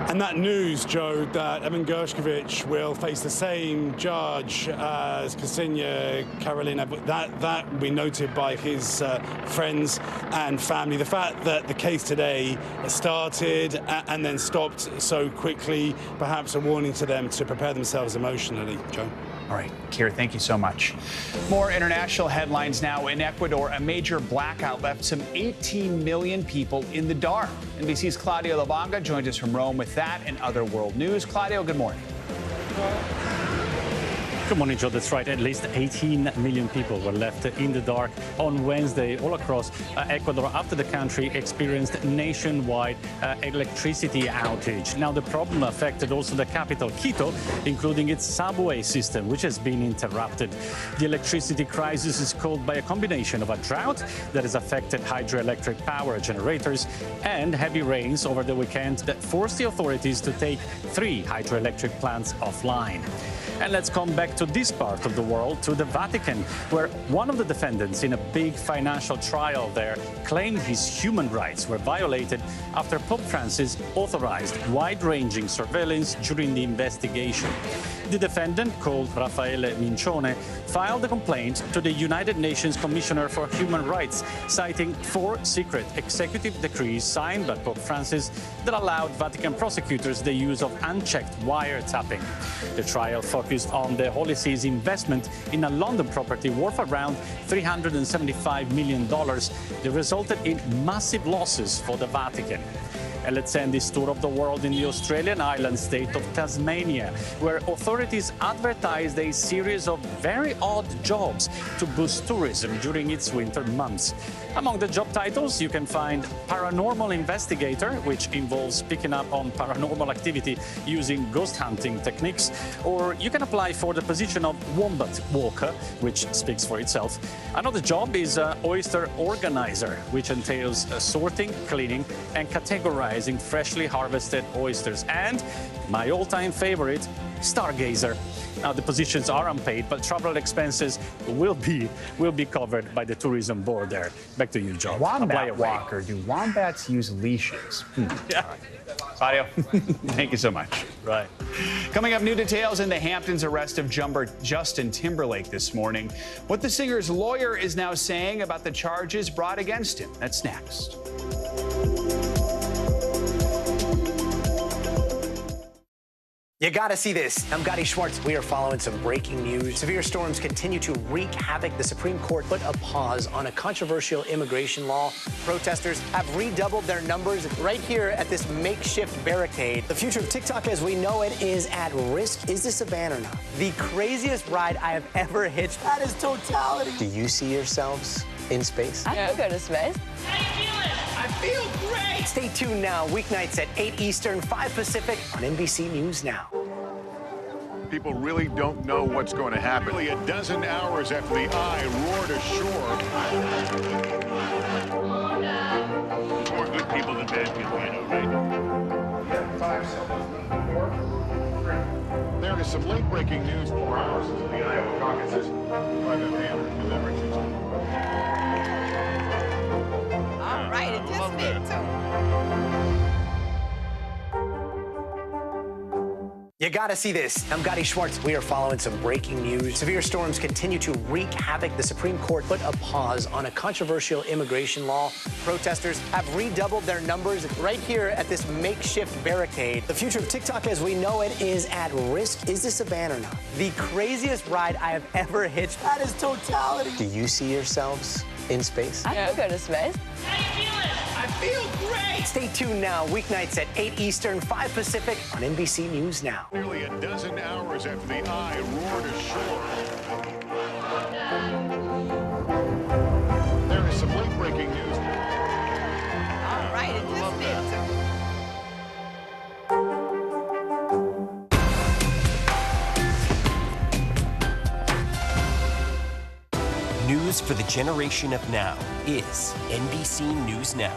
And that news, Joe, that Evan Gershkovich will face the same judge as Ksenia Karelina, that will be noted by his friends and family. The fact that the case today started and then stopped so quickly, perhaps a warning to them to prepare themselves emotionally, Joe. All right, Keir, thank you so much. More international headlines now. In Ecuador, a major blackout left some 18 million people in the dark. NBC's Claudio Lavanga joins us from Rome with that and other world news. Claudio, good morning. Good morning, Joe. That's right. At least 18 million people were left in the dark on Wednesday all across Ecuador after the country experienced nationwide electricity outage. Now, the problem affected also the capital, Quito, including its subway system, which has been interrupted. The electricity crisis is caused by a combination of a drought that has affected hydroelectric power generators and heavy rains over the weekend that forced the authorities to take 3 hydroelectric plants offline. And let's come back to this part of the world, to the Vatican, where one of the defendants in a big financial trial there claimed his human rights were violated after Pope Francis authorized wide-ranging surveillance during the investigation. The defendant, called Raffaele Mincione, filed a complaint to the United Nations Commissioner for Human Rights, citing 4 secret executive decrees signed by Pope Francis that allowed Vatican prosecutors the use of unchecked wiretapping. The trial focused on the Holy See's investment in a London property worth around $375 million that resulted in massive losses for the Vatican. And let's end this tour of the world in the Australian island state of Tasmania, where authorities advertised a series of very odd jobs to boost tourism during its winter months. Among the job titles, you can find paranormal investigator, which involves picking up on paranormal activity using ghost hunting techniques, or you can apply for the position of wombat walker, which speaks for itself. Another job is oyster organizer, which entails sorting, cleaning, and categorizing freshly harvested oysters. And my all-time favorite, stargazer. Now, the positions are unpaid, but travel expenses will be covered by the tourism board there. Back to you, John. Wombat walker. Do wombats use leashes? Yeah. Claudio, thank you so much. Right. Coming up, new details in the Hamptons arrest of jumper Justin Timberlake this morning. What the singer's lawyer is now saying about the charges brought against him. That's next. You gotta see this. I'm Gotti Schwartz. We are following some breaking news. Severe storms continue to wreak havoc. The Supreme Court put a pause on a controversial immigration law. Protesters have redoubled their numbers right here at this makeshift barricade. The future of TikTok as we know it is at risk. Is this a ban or not? The craziest ride I have ever hitched. That is totality. Do you see yourselves in space? I could go to space. I feel great! Stay tuned now, weeknights at 8 Eastern, 5 Pacific on NBC News Now. People really don't know what's going to happen. Nearly a dozen hours after the eye roared ashore. More good people than bad people, I know, right? 5 seconds. 4, 3. There is some late-breaking news 4 hours into the Iowa caucuses. Private hand deliberations. All right, it just did too. You gotta see this. I'm Gotti Schwartz. We are following some breaking news. Severe storms continue to wreak havoc. The Supreme Court put a pause on a controversial immigration law. Protesters have redoubled their numbers right here at this makeshift barricade. The future of TikTok as we know it is at risk. Is this a ban or not? The craziest ride I have ever hitched. That is totality. Do you see yourselves in space? I could go to space. I feel great! Stay tuned now, weeknights at 8 Eastern, 5 Pacific on NBC News Now. Nearly a dozen hours after the eye roared ashore. There is some late-breaking news. All right, it just did too. News for the generation of now is NBC News Now.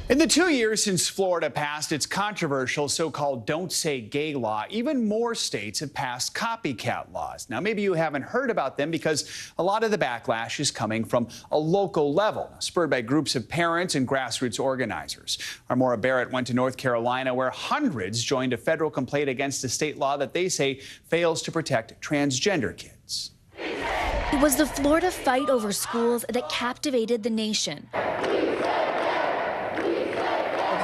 In the 2 years since Florida passed its controversial so-called Don't Say Gay law, even more states have passed copycat laws. Now, maybe you haven't heard about them because a lot of the backlash is coming from a local level, spurred by groups of parents and grassroots organizers. Our Maura Barrett went to North Carolina, where hundreds joined a federal complaint against a state law that they say fails to protect transgender kids. It was the Florida fight over schools that captivated the nation.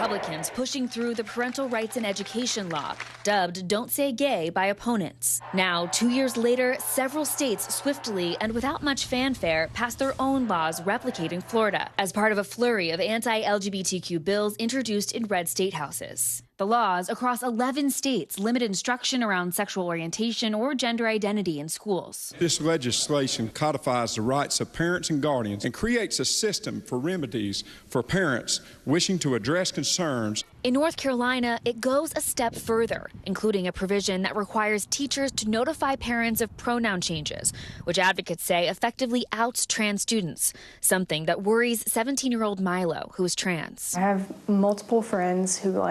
Republicans pushing through the parental rights and education law, dubbed Don't Say Gay by opponents. Now, 2 years later, several states swiftly and without much fanfare passed their own laws replicating Florida as part of a flurry of anti-LGBTQ bills introduced in red state houses. The laws across 11 states limit instruction around sexual orientation or gender identity in schools. This legislation codifies the rights of parents and guardians and creates a system for remedies for parents wishing to address concerns. In North Carolina, it goes a step further, including a provision that requires teachers to notify parents of pronoun changes, which advocates say effectively outs trans students, something that worries 17-year-old Milo, who is trans. I have multiple friends who,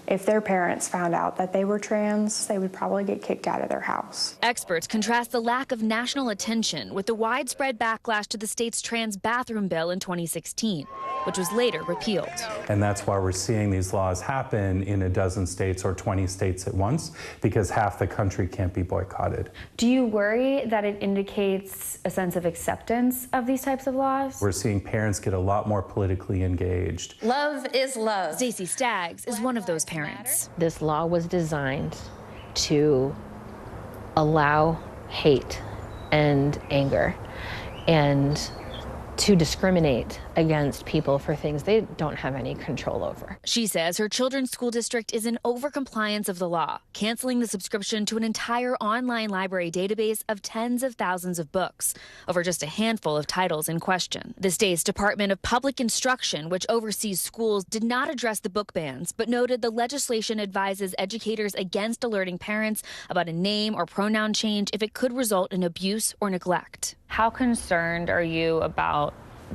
if their parents found out that they were trans, they would probably get kicked out of their house. Experts contrast the lack of national attention with the widespread backlash to the state's trans bathroom bill in 2016, which was later repealed. And that's why we're seeing these laws happen in a dozen states or 20 states at once, because half the country can't be boycotted. Do you worry that it indicates a sense of acceptance of these types of laws? We're seeing parents get a lot more politically engaged. Love is love. Stacey Staggs is one of those parents. This law was designed to allow hate and anger and to discriminate against people for things they don't have any control over. She says her children's school district is in overcompliance of the law, canceling the subscription to an entire online library database of tens of thousands of books over just a handful of titles in question. The state's Department of Public Instruction, which oversees schools, did not address the book bans, but noted the legislation advises educators against alerting parents about a name or pronoun change if it could result in abuse or neglect. How concerned are you about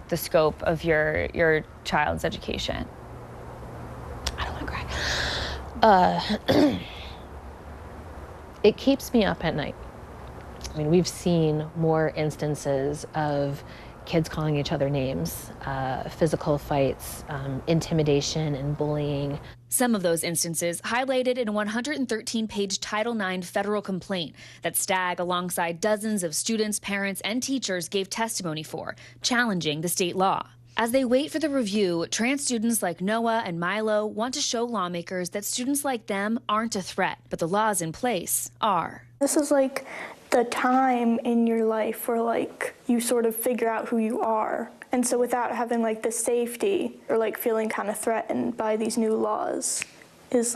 the scope of your child's education? I don't want to cry. It keeps me up at night. I mean, we've seen more instances of kids calling each other names, physical fights, intimidation and bullying. Some of those instances highlighted in a 113-page Title IX federal complaint that Stagg, alongside dozens of students, parents, and teachers, gave testimony for, challenging the state law. As they wait for the review, trans students like Noah and Milo want to show lawmakers that students like them aren't a threat, but the laws in place are. This is the time in your life where you sort of figure out who you are. And so without having the safety or feeling kind of threatened by these new laws is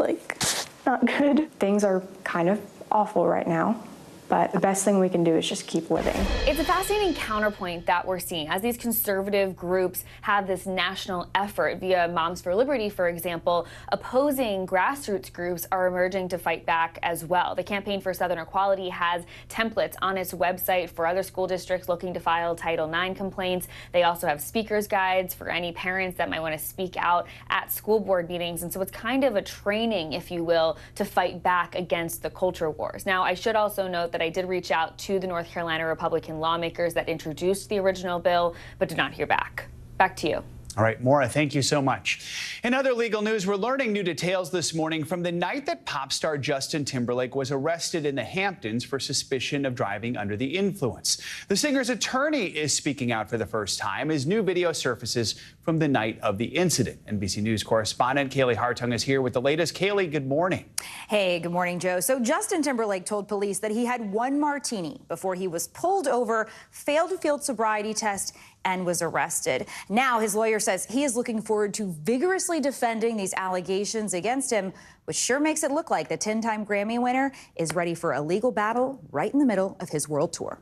not good. Things are kind of awful right now, but the best thing we can do is just keep living. It's a fascinating counterpoint that we're seeing as these conservative groups have this national effort via Moms for Liberty, for example. Opposing grassroots groups are emerging to fight back as well. The Campaign for Southern Equality has templates on its website for other school districts looking to file Title IX complaints. They also have speakers guides for any parents that might want to speak out at school board meetings. And so it's kind of a training, if you will, to fight back against the culture wars. Now, I should also note that I did reach out to the North Carolina Republican lawmakers that introduced the original bill, but did not hear back. Back to you. All right, Maura, thank you so much. In other legal news, we're learning new details this morning from the night that pop star Justin Timberlake was arrested in the Hamptons for suspicion of driving under the influence. The singer's attorney is speaking out for the first time as new video surfaces from the night of the incident. NBC News correspondent Kaylee Hartung is here with the latest. Kaylee, good morning. Hey, good morning, Joe. So Justin Timberlake told police that he had one martini before he was pulled over, failed a field sobriety test, and was arrested. Now his lawyer says he is looking forward to vigorously defending these allegations against him, which sure makes it look like the 10-time Grammy winner is ready for a legal battle right in the middle of his world tour.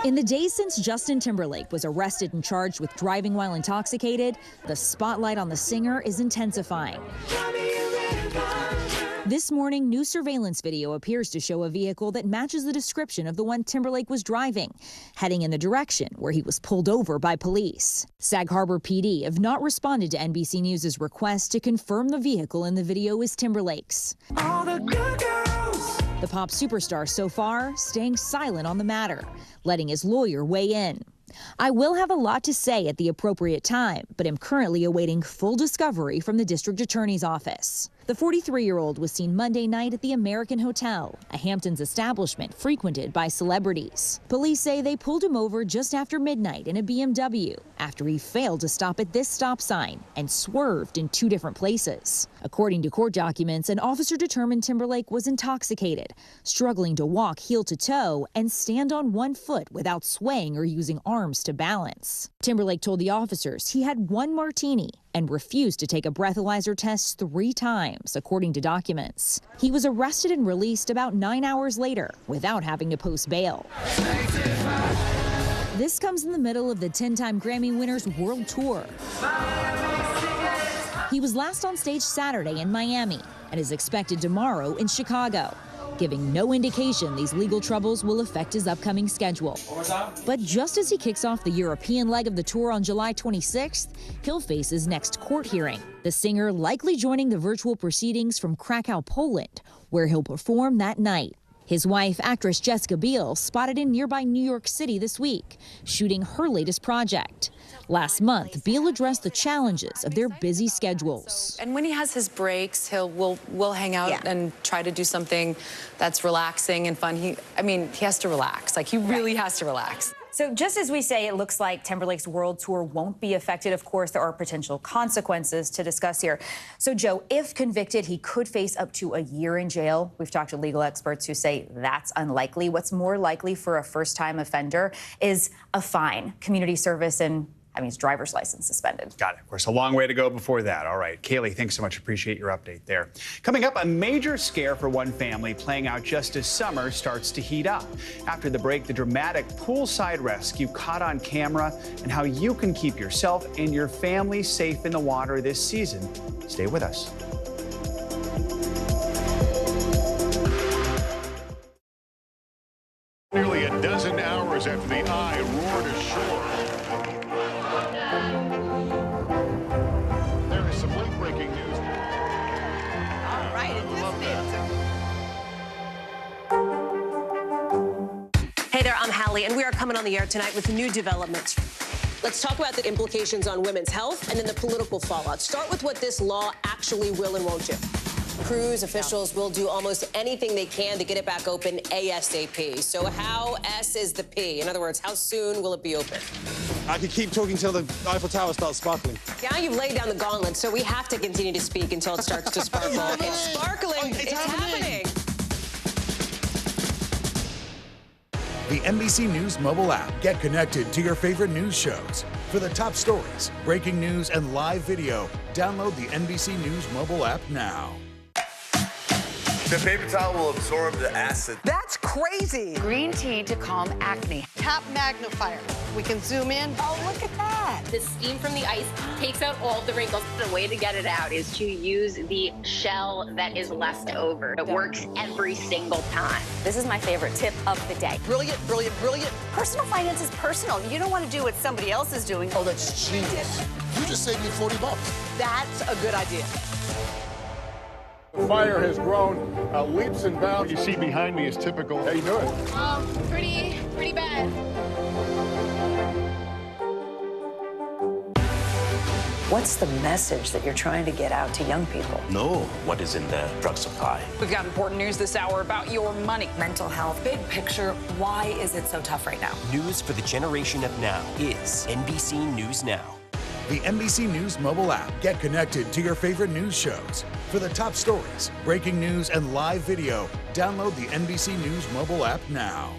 In the days since Justin Timberlake was arrested and charged with driving while intoxicated, the spotlight on the singer is intensifying. This morning, new surveillance video appears to show a vehicle that matches the description of the one Timberlake was driving, heading in the direction where he was pulled over by police. Sag Harbor PD have not responded to NBC News' request to confirm the vehicle in the video is Timberlake's. The pop superstar so far staying silent on the matter, letting his lawyer weigh in. I will have a lot to say at the appropriate time, but am currently awaiting full discovery from the district attorney's office. The 43-year-old was seen Monday night at the American Hotel, a Hamptons establishment frequented by celebrities. Police say they pulled him over just after midnight in a BMW after he failed to stop at this stop sign and swerved in two different places. According to court documents, an officer determined Timberlake was intoxicated, struggling to walk heel to toe and stand on one foot without swaying or using arms to balance. Timberlake told the officers he had one martini and refused to take a breathalyzer test 3 times, according to documents. He was arrested and released about 9 hours later without having to post bail. This comes in the middle of the 10-time Grammy winner's world tour. He was last on stage Saturday in Miami and is expected tomorrow in Chicago, giving no indication these legal troubles will affect his upcoming schedule. But just as he kicks off the European leg of the tour on July 26th, he'll face his next court hearing, the singer likely joining the virtual proceedings from Krakow, Poland, where he'll perform that night. His wife, actress Jessica Biel, spotted in nearby New York City this week, shooting her latest project. Last month, Biel addressed the challenges of their busy schedules. And when he has his breaks, we'll hang out and try to do something that's relaxing and fun. He has to relax. Like, he really has to relax. So just as we say, it looks like Timberlake's world tour won't be affected. Of course, there are potential consequences to discuss here. So, Joe, if convicted, he could face up to a year in jail. We've talked to legal experts who say that's unlikely. What's more likely for a first-time offender is a fine, community service, and his driver's license suspended. Got it. Of course, a long way to go before that. All right. Kaylee, thanks so much. Appreciate your update there. Coming up, a major scare for one family playing out just as summer starts to heat up. After the break, the dramatic poolside rescue caught on camera and how you can keep yourself and your family safe in the water this season. Stay with us. Nearly a dozen hours after the eye roared ashore. There is some late-breaking news. All right, Hey there, I'm Hallie, and we are coming on the air tonight with new developments. Let's talk about the implications on women's health and then the political fallout. Start with what this law actually will and won't do. Cruise officials will do almost anything they can to get it back open ASAP. So how S is the P? In other words, how soon will it be open? I could keep talking till the Eiffel Tower starts sparkling. Now you've laid down the gauntlet, so we have to continue to speak until it starts to sparkle. It's sparkling. It's happening. The NBC News mobile app. Get connected to your favorite news shows. For the top stories, breaking news, and live video, download the NBC News mobile app now. The paper towel will absorb the acid. That's crazy. Green tea to calm acne. Top magnifier. We can zoom in. Oh, look at that. The steam from the ice takes out all the wrinkles. The way to get it out is to use the shell that is left over. It works every single time. This is my favorite tip of the day. Brilliant, brilliant, brilliant. Personal finance is personal. You don't want to do what somebody else is doing. Oh, that's genius. You just saved me $40. That's a good idea. The fire has grown leaps and bounds. You see behind me is typical. How you doing? Pretty bad. What's the message that you're trying to get out to young people? Know what is in the drug supply. We've got important news this hour about your money. Mental health, big picture. Why is it so tough right now? News for the generation of now is NBC News Now. The NBC News mobile app. Get connected to your favorite news shows. For the top stories, breaking news, and live video, download the NBC News mobile app now.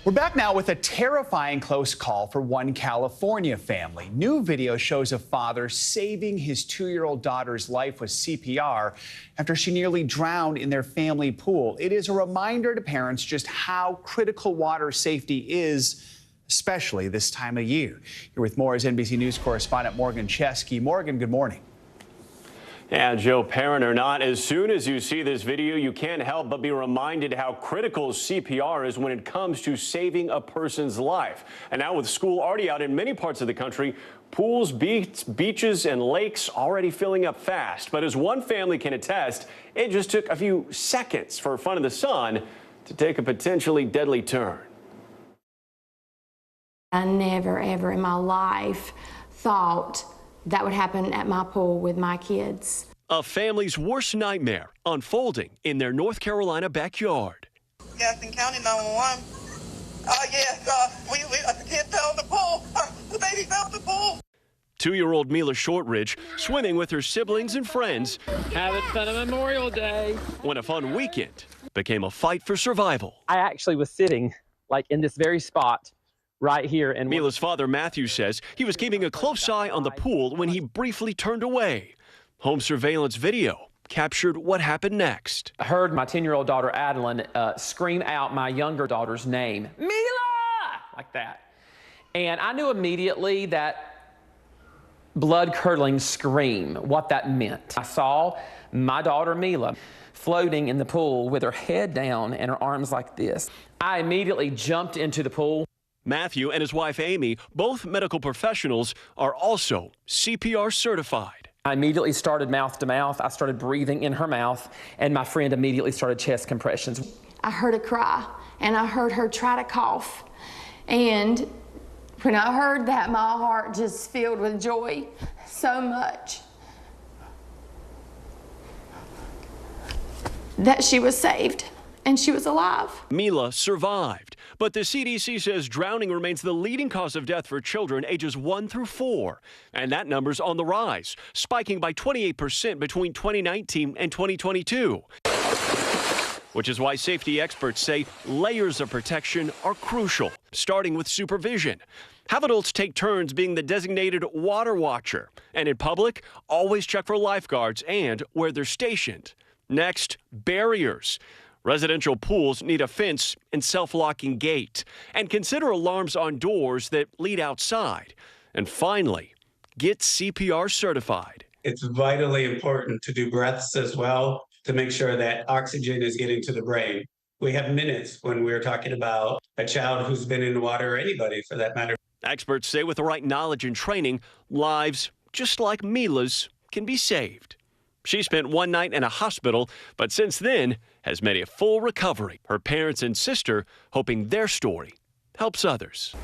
We're back now with a terrifying close call for one California family. New video shows a father saving his 2-year-old daughter's life with CPR after she nearly drowned in their family pool. It is a reminder to parents just how critical water safety is, especially this time of year. Here with more is NBC News correspondent Morgan Chesky. Morgan, good morning. Yeah, Joe, parent or not, as soon as you see this video, you can't help but be reminded how critical CPR is when it comes to saving a person's life. And now with school already out in many parts of the country, pools, beaches, and lakes already filling up fast. But as one family can attest, it just took a few seconds for fun in the sun to take a potentially deadly turn. I never, ever in my life thought that would happen at my pool with my kids. A family's worst nightmare unfolding in their North Carolina backyard. Gaston County 911. The kid fell in the pool. The baby fell in the pool. 2-year-old Mila Shortridge swimming with her siblings and friends. Haven't spent a Memorial Day. When a fun weekend became a fight for survival. I actually was sitting in this very spot, right here. And Mila's father, Matthew, says he was keeping a close eye on the pool when he briefly turned away. Home surveillance video captured what happened next. I heard my 10-year-old daughter, Adeline, scream out my younger daughter's name, Mila, like that. And I knew immediately that blood-curdling scream, what that meant. I saw my daughter, Mila, floating in the pool with her head down and her arms like this. I immediately jumped into the pool. Matthew and his wife, Amy, both medical professionals, are also CPR certified. I immediately started mouth to mouth. I started breathing in her mouth, and my friend immediately started chest compressions. I heard a cry, and I heard her try to cough. And when I heard that, my heart just filled with joy so much that she was saved and she was alive. Mila survived, but the CDC says drowning remains the leading cause of death for children ages 1 through 4. And that number's on the rise, spiking by 28% between 2019 and 2022. Which is why safety experts say layers of protection are crucial, starting with supervision. Have adults take turns being the designated water watcher. And in public, always check for lifeguards and where they're stationed. Next, barriers. Residential pools need a fence and self-locking gate. And consider alarms on doors that lead outside. And finally, get CPR certified. It's vitally important to do breaths as well to make sure that oxygen is getting to the brain. We have minutes when we're talking about a child who's been in the water, or anybody for that matter. Experts say with the right knowledge and training, lives just like Mila's can be saved. She spent one night in a hospital, but since then has made a full recovery. Her parents and sister hoping their story helps others.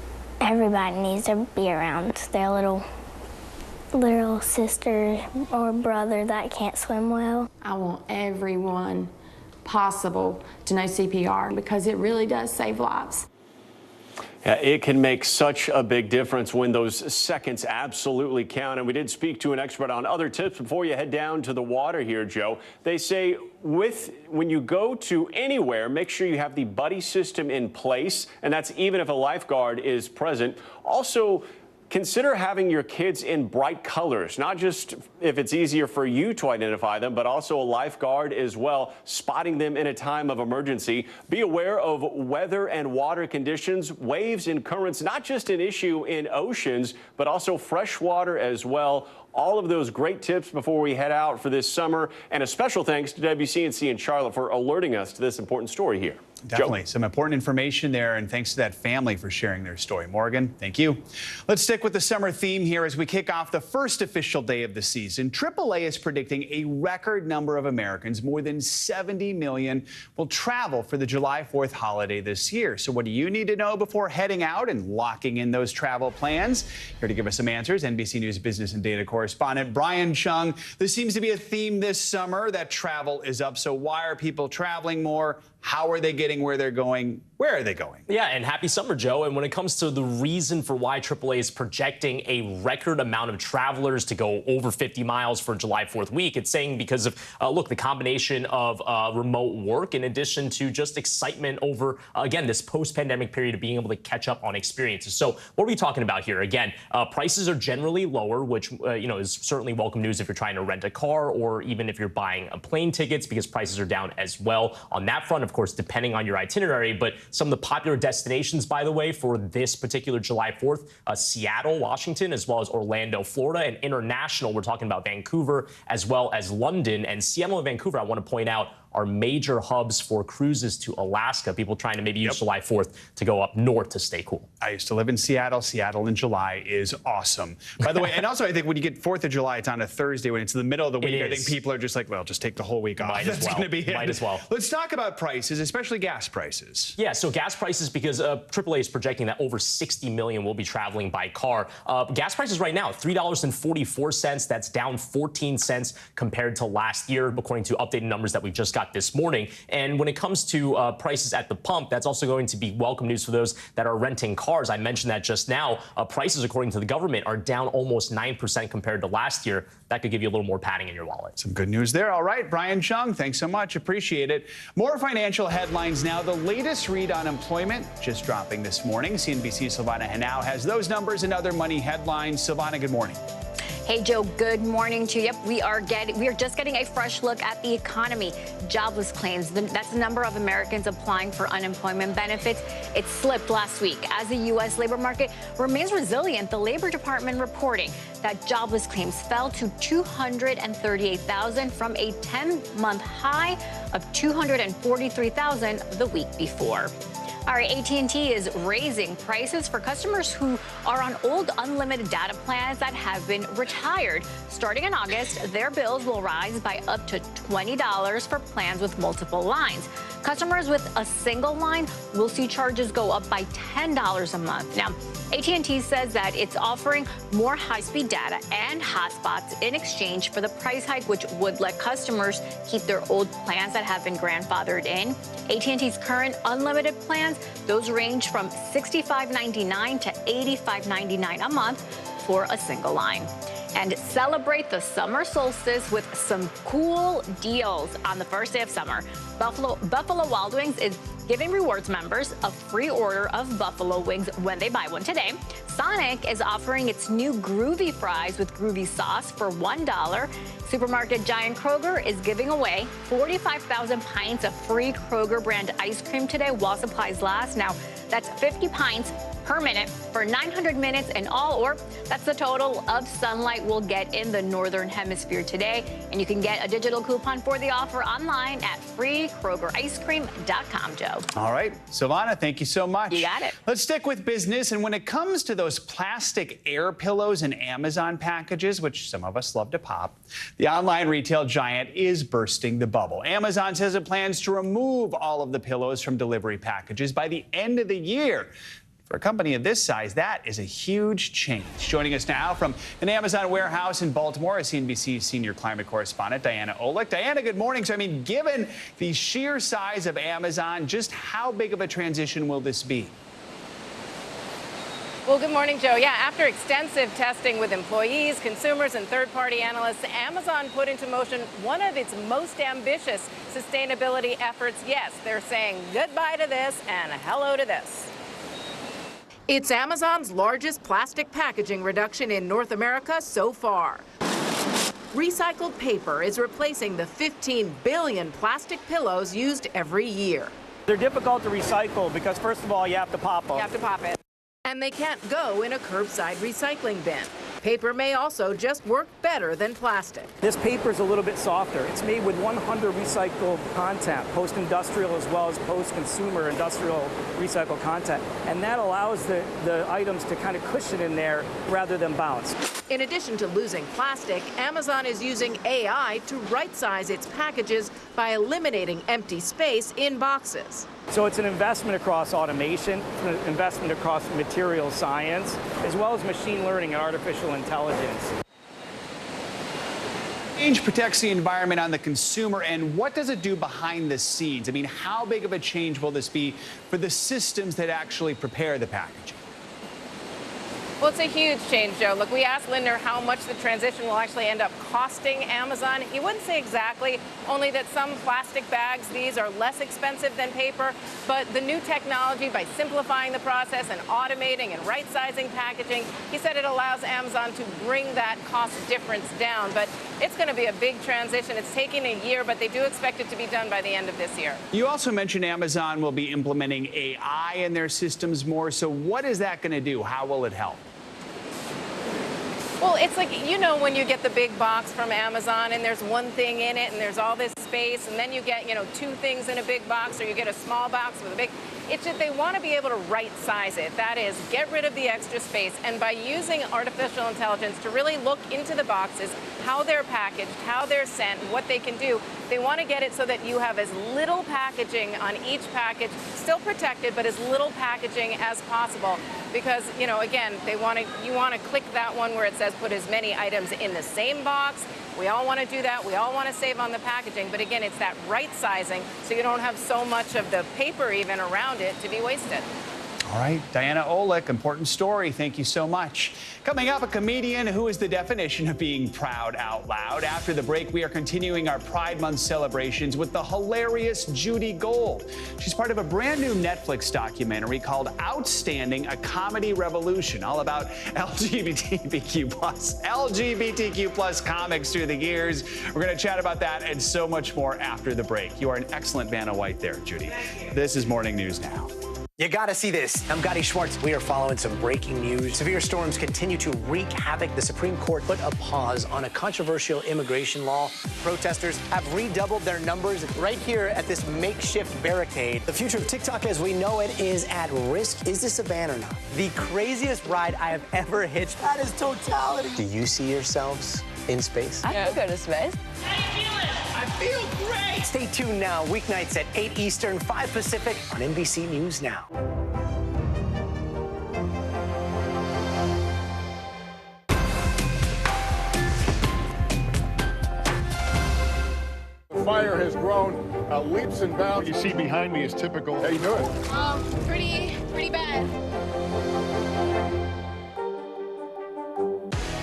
Everybody needs to be around their little sister or brother that can't swim well. I want everyone possible to know CPR because it really does save lives. Yeah, it can make such a big difference when those seconds absolutely count. And we did speak to an expert on other tips before you head down to the water here, Joe. They say when you go to anywhere, make sure you have the buddy system in place. And that's even if a lifeguard is present. Also, consider having your kids in bright colors, not just if it's easier for you to identify them, but also a lifeguard as well, spotting them in a time of emergency. Be aware of weather and water conditions, waves and currents, not just an issue in oceans, but also fresh water as well. All of those great tips before we head out for this summer. And a special thanks to WCNC in Charlotte for alerting us to this important story here. Definitely some important information there, and thanks to that family for sharing their story. Morgan, thank you. Let's stick with the summer theme here as we kick off the first official day of the season. AAA is predicting a record number of Americans, more than 70 million, will travel for the July 4th holiday this year. So what do you need to know before heading out and locking in those travel plans? Here to give us some answers, NBC News business and data correspondent Brian Chung. This seems to be a theme this summer that travel is up. So why are people traveling more? How are they getting where they're going? Where are they going? Yeah, and happy summer, Joe. And when it comes to the reason for why AAA is projecting a record amount of travelers to go over 50 miles for July 4th week, it's saying because of, look, the combination of remote work in addition to just excitement over, again, this post-pandemic period of being able to catch up on experiences. So what are we talking about here? Again, prices are generally lower, which, is certainly welcome news if you're trying to rent a car or even if you're buying plane tickets because prices are down as well on that front. Of course, depending on your itinerary, but some of the popular destinations, by the way, for this particular July 4th, Seattle, Washington, as well as Orlando, Florida, and international, we're talking about Vancouver as well as London. And Seattle and Vancouver, I want to point out, are major hubs for cruises to Alaska. People trying to maybe use July 4th to go up north to stay cool. I used to live in Seattle. Seattle in July is awesome. By the way, and also I think when you get 4th of July, it's on a Thursday. When it's in the middle of the week, I think people are just like, well, just take the whole week off. Might as well. Gonna be Might as well. Let's talk about prices, especially gas prices. Yeah, so gas prices, because AAA is projecting that over 60 million will be traveling by car. Gas prices right now, $3.44. That's down 14 cents compared to last year, according to updated numbers that we just got got this morning. And when it comes to prices at the pump, that's also going to be welcome news for those that are renting cars. I mentioned that just now. Prices, according to the government, are down almost 9% compared to last year. That could give you a little more padding in your wallet. Some good news there. All right, Brian Chung, thanks so much. Appreciate it. More financial headlines now. The latest read on employment just dropping this morning. CNBC's Silvana Henao has those numbers and other money headlines. Silvana, good morning. Hey, Joe, good morning to you. Yep, we are just getting a fresh look at the economy. Jobless claims, that's the number of Americans applying for unemployment benefits. It slipped last week. As the U.S. labor market remains resilient, the Labor Department reporting that jobless claims fell to 238,000 from a 10-month high of 243,000 the week before. All right, AT&T is raising prices for customers who are on old unlimited data plans that have been retired. Starting in August, their bills will rise by up to $20 for plans with multiple lines. Customers with a single line will see charges go up by $10 a month. Now, AT&T says that it's offering more high-speed data and hotspots in exchange for the price hike, which would let customers keep their old plans that have been grandfathered in. AT&T's current unlimited plans, those range from $65.99 to $85.99 a month for a single line. And celebrate the summer solstice with some cool deals on the first day of summer. Buffalo Wild Wings is giving rewards members a free order of buffalo wings when they buy one today. Sonic is offering its new Groovy Fries with Groovy Sauce for $1. Supermarket giant Kroger is giving away 45,000 pints of free Kroger brand ice cream today while supplies last. Now, that's 50 pints per minute for 900 minutes in all, or that's the total of sunlight we'll get in the Northern Hemisphere today. And you can get a digital coupon for the offer online at freekrogericecream.com, Joe. All right, Silvana, thank you so much. You got it. Let's stick with business. And when it comes to those plastic air pillows and Amazon packages, which some of us love to pop, the online retail giant is bursting the bubble. Amazon says it plans to remove all of the pillows from delivery packages by the end of the year. For a company of this size, that is a huge change. Joining us now from an Amazon warehouse in Baltimore is CNBC senior climate correspondent Diana Olick. Diana, good morning. So, given the sheer size of Amazon, just how big of a transition will this be? Well, good morning, Joe. Yeah, after extensive testing with employees, consumers, and third-party analysts, Amazon put into motion one of its most ambitious sustainability efforts. Yes, they're saying goodbye to this and hello to this. It's Amazon's largest plastic packaging reduction in North America so far. Recycled paper is replacing the 15 billion plastic pillows used every year. They're difficult to recycle because, first of all, you have to pop them. You have to pop it. And they can't go in a curbside recycling bin. Paper may also just work better than plastic. This paper is a little bit softer. It's made with 100 recycled content, post-industrial as well as post-consumer industrial recycled content. And that allows the items to kind of cushion in there rather than bounce. In addition to losing plastic, Amazon is using AI to right-size its packages by eliminating empty space in boxes. So it's an investment across automation, an investment across material science, as well as machine learning and artificial intelligence. Change protects the environment on the consumer, and what does it do behind the scenes? How big of a change will this be for the systems that actually prepare the packaging? Well, it's a huge change, Joe. Look, we asked Lindner how much the transition will actually end up costing Amazon. He wouldn't say exactly, only that some plastic bags, these are less expensive than paper. But the new technology, by simplifying the process and automating and right-sizing packaging, he said it allows Amazon to bring that cost difference down. But it's going to be a big transition. It's taking a year, but they do expect it to be done by the end of this year. You also mentioned Amazon will be implementing AI in their systems more. So what is that going to do? How will it help? Well, it's like, when you get the big box from Amazon and there's one thing in it and there's all this space, and then you get, two things in a big box, or you get a small box with a big, it's just they want to be able to right size it. That is, get rid of the extra space. And by using artificial intelligence to really look into the boxes, how they're packaged, how they're sent, what they can do, they want to get it so that you have as little packaging on each package, still protected, but as little packaging as possible. Because, again, you want to click that one where it says put as many items in the same box. We all want to do that. We all want to save on the packaging. But again, it's that right sizing so you don't have so much of the paper even around it to be wasted. All right, Diana Olick, important story. Thank you so much. Coming up, a comedian who is the definition of being proud out loud. After the break, we are continuing our Pride Month celebrations with the hilarious Judy Gold. She's part of a brand new Netflix documentary called Outstanding, a Comedy Revolution, all about LGBTQ plus comics through the years. We're going to chat about that and so much more after the break. You are an excellent Vanna White there, Judy. This is Morning News Now. You gotta see this. I'm Gotti Schwartz. We are following some breaking news. Severe storms continue to wreak havoc. The Supreme Court put a pause on a controversial immigration law. Protesters have redoubled their numbers right here at this makeshift barricade. The future of TikTok as we know it is at risk. Is this a ban or not? The craziest ride I have ever hitched. That is totality. Do you see yourselves in space? I could go to space. How you feeling? I feel great. Stay tuned now, weeknights at 8 Eastern, 5 Pacific on NBC News Now. The fire has grown leaps and bounds. What you see behind me is typical. How you doing? Pretty bad.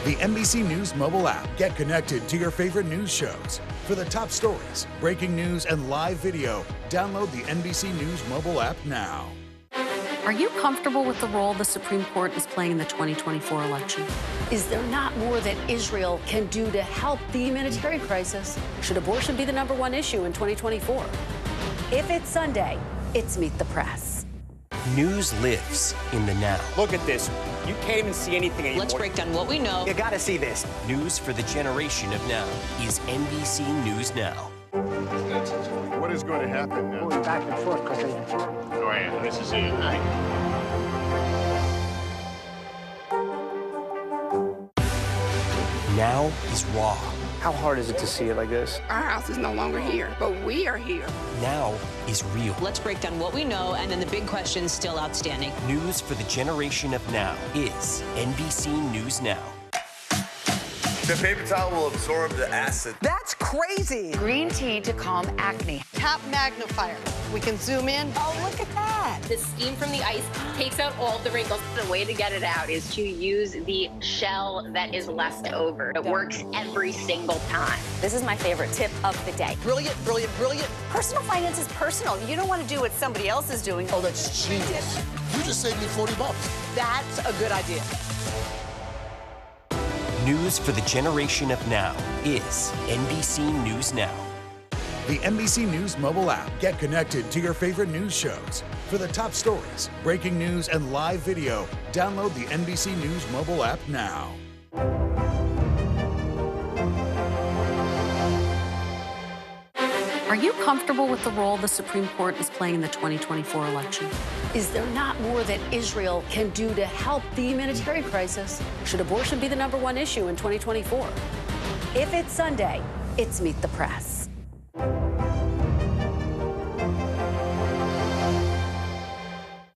The NBC News mobile app. Get connected to your favorite news shows. For the top stories, breaking news, and live video, download the NBC News mobile app now. Are you comfortable with the role the Supreme Court is playing in the 2024 election? Is there not more that Israel can do to help the humanitarian crisis? Should abortion be the #1 issue in 2024? If it's Sunday, it's Meet the Press. News lives in the now. Look at this. You can't even see anything anymore. Let's break down what we know. You gotta see this. News for the generation of now is NBC News Now. What is going to happen now? Going back and forth because Oh, yeah, this is it, right? Now is raw. How hard is it to see it like this? Our house is no longer here, but we are here. Now is real. Let's break down what we know and then the big questions still outstanding. News for the generation of now is NBC News Now. The paper towel will absorb the acid. That's crazy. Green tea to calm acne. Tap magnifier. We can zoom in. Oh, look at that. The steam from the ice takes out all the wrinkles. The way to get it out is to use the shell that is left over. It works every single time. This is my favorite tip of the day. Brilliant, brilliant, brilliant. Personal finance is personal. You don't want to do what somebody else is doing. Oh, that's genius. You just saved me $40. That's a good idea. News for the generation of now is NBC News Now. The NBC News mobile app. Get connected to your favorite news shows. For the top stories, breaking news, and live video, download the NBC News mobile app now. Are you comfortable with the role the Supreme Court is playing in the 2024 election? Is there not more that Israel can do to help the humanitarian crisis? Should abortion be the #1 issue in 2024? If it's Sunday, it's Meet the Press.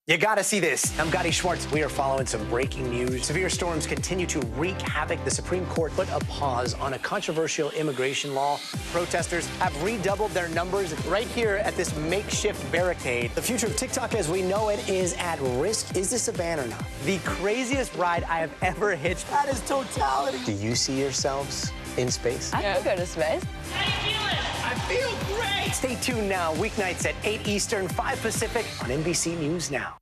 You gotta see this. I'm Gotti Schwartz. We are following some breaking news. Severe storms continue to wreak havoc. The Supreme Court put a pause on a controversial immigration law. Protesters have redoubled their numbers right here at this makeshift barricade. The future of TikTok as we know it is at risk. Is this a ban or not? The craziest ride I have ever hitched. That is totality. Do you see yourselves in space? I could go to space. How you feeling? I feel great. Stay tuned now, weeknights at 8 Eastern, 5 Pacific on NBC News Now.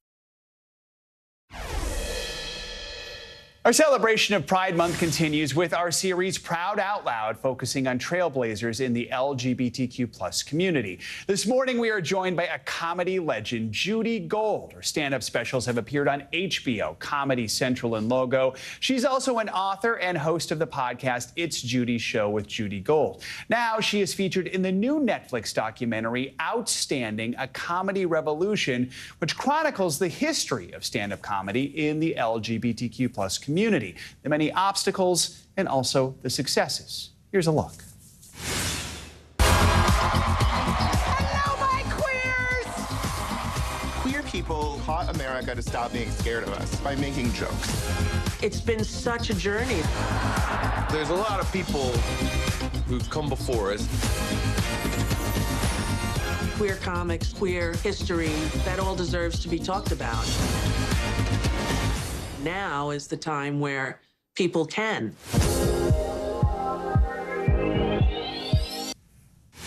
Our celebration of Pride Month continues with our series Proud Out Loud, focusing on trailblazers in the LGBTQ+ community. This morning, we are joined by a comedy legend, Judy Gold. Her stand-up specials have appeared on HBO, Comedy Central, and Logo. She's also an author and host of the podcast It's Judy's Show with Judy Gold. Now, she is featured in the new Netflix documentary Outstanding, a Comedy Revolution, which chronicles the history of stand-up comedy in the LGBTQ+ community, the many obstacles and also the successes. Here's a look. Hello, my queers! Queer people taught America to stop being scared of us by making jokes. It's been such a journey. There's a lot of people who've come before us. Queer comics, queer history, that all deserves to be talked about. Now is the time where people can.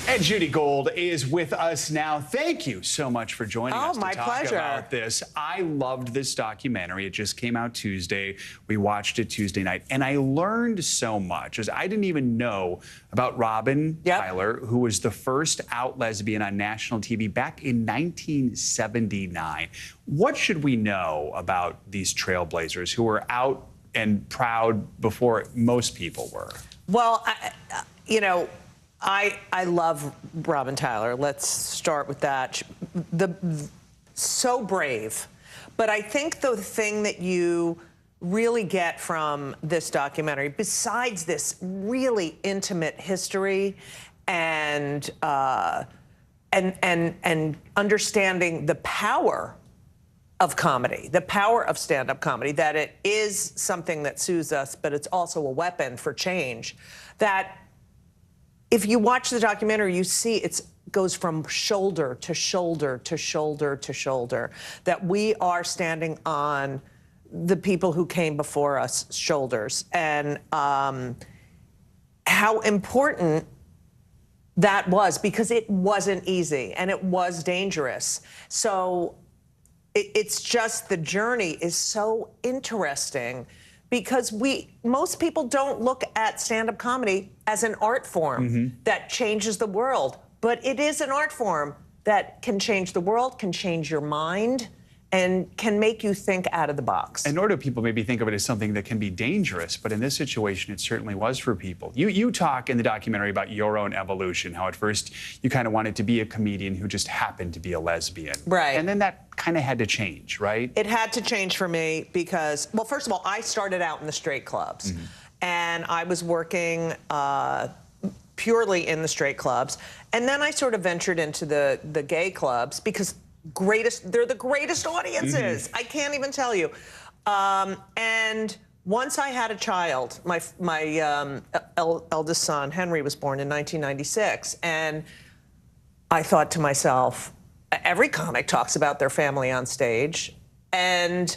And Judy Gold is with us now. Thank you so much for joining us to talk about this. I loved this documentary. It just came out Tuesday. We watched it Tuesday night, and I learned so much. As I didn't even know about Robin Tyler, who was the first out lesbian on national TV back in 1979. What should we know about these trailblazers who were out and proud before most people were? Well, I love Robin Tyler. Let's start with that. So brave. But I think the thing that you really get from this documentary, besides this really intimate history and understanding the power of comedy, the power of stand-up comedy, that it is something that soothes us, but it's also a weapon for change, that if you watch the documentary, you see it goes from shoulder to shoulder to shoulder to shoulder, that we are standing on the people who came before us shoulders, and how important that was, because it wasn't easy and it was dangerous. So it's just, the journey is so interesting, because most people don't look at stand-up comedy as an art form that changes the world. But it is an art form that can change the world, can change your mind, and can make you think out of the box. And nor do people maybe think of it as something that can be dangerous, but in this situation, it certainly was for people. You talk in the documentary about your own evolution, how at first you kind of wanted to be a comedian who just happened to be a lesbian. Right. And then that kind of had to change, right? It had to change for me because, well, first of all, I started out in the straight clubs. And I was working purely in the straight clubs. And then I sort of ventured into the gay clubs, because they're the greatest audiences. I can't even tell you. And once I had a child, my eldest son, Henry, was born in 1996. And I thought to myself, every comic talks about their family on stage. And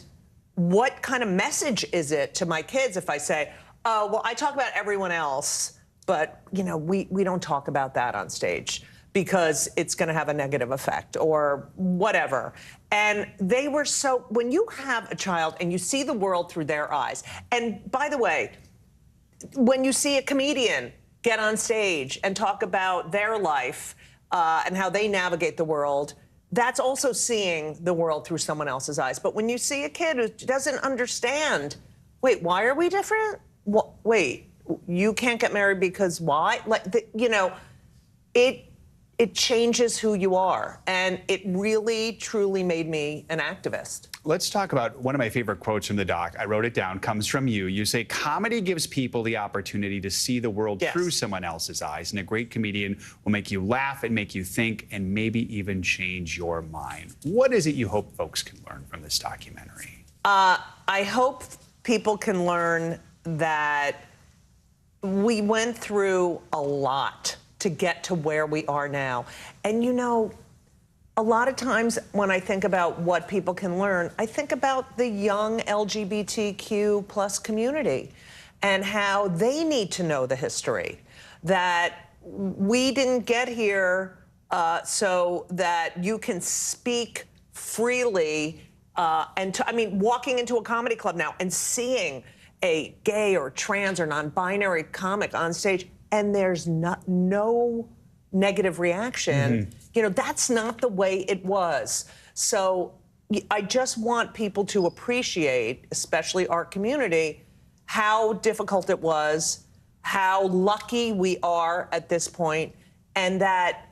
what kind of message is it to my kids if I say, oh, well, I talk about everyone else, but, we don't talk about that on stage, because it's going to have a negative effect or whatever. And they were so, when you have a child and you see the world through their eyes, and by the way, when you see a comedian get on stage and talk about their life and how they navigate the world, that's also seeing the world through someone else's eyes. But when you see a kid who doesn't understand, wait, why are we different? Wait, you can't get married because why? It changes who you are. And it really, truly made me an activist. Let's talk about one of my favorite quotes from the doc. I wrote it down, comes from you. You say, comedy gives people the opportunity to see the world through someone else's eyes. And a great comedian will make you laugh and make you think and maybe even change your mind. What is it you hope folks can learn from this documentary? I hope people can learn that we went through a lot to get to where we are now. And a lot of times when I think about what people can learn, I think about the young LGBTQ plus community and how they need to know the history, that we didn't get here so that you can speak freely. Walking into a comedy club now and seeing a gay or trans or non-binary comic on stage, and there's no negative reaction, that's not the way it was. So I just want people to appreciate, especially our community, how difficult it was, how lucky we are at this point, and that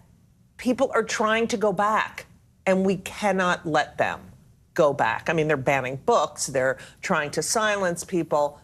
people are trying to go back, and we cannot let them go back. I mean, they're banning books, they're trying to silence people.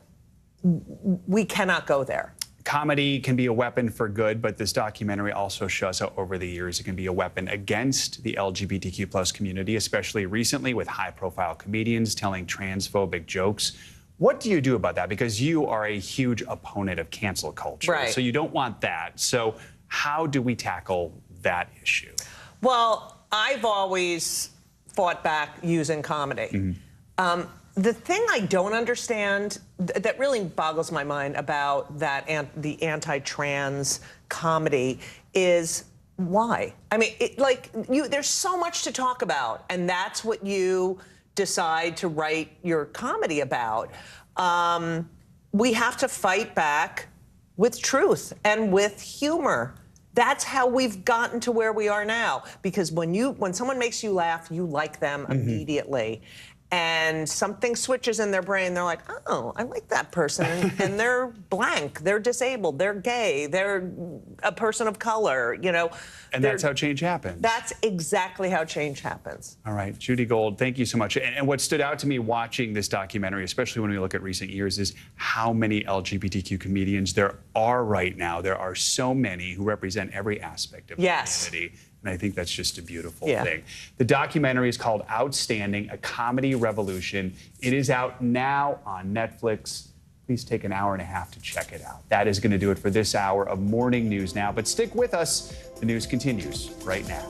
We cannot go there. Comedy can be a weapon for good, but this documentary also shows how over the years it can be a weapon against the LGBTQ plus community, especially recently with high-profile comedians telling transphobic jokes. What do you do about that? Because you are a huge opponent of cancel culture. Right. So you don't want that. So how do we tackle that issue? Well, I've always fought back using comedy. The thing I don't understand that really boggles my mind about that the anti-trans comedy is why? I mean, there's so much to talk about, and that's what you decide to write your comedy about. We have to fight back with truth and with humor. That's how we've gotten to where we are now. Because when someone makes you laugh, you like them immediately. And something switches in their brain. They're like, oh, I like that person. And they're blank. They're disabled. They're gay. They're a person of color, you know. And that's how change happens. That's exactly how change happens. All right, Judy Gold, thank you so much. And what stood out to me watching this documentary, especially when we look at recent years, is how many LGBTQ comedians there are right now. There are so many who represent every aspect of humanity. And I think that's just a beautiful thing. The documentary is called Outstanding, A Comedy Revolution. It is out now on Netflix. Please take an hour and a half to check it out. That is going to do it for this hour of Morning News Now. But stick with us. The news continues right now.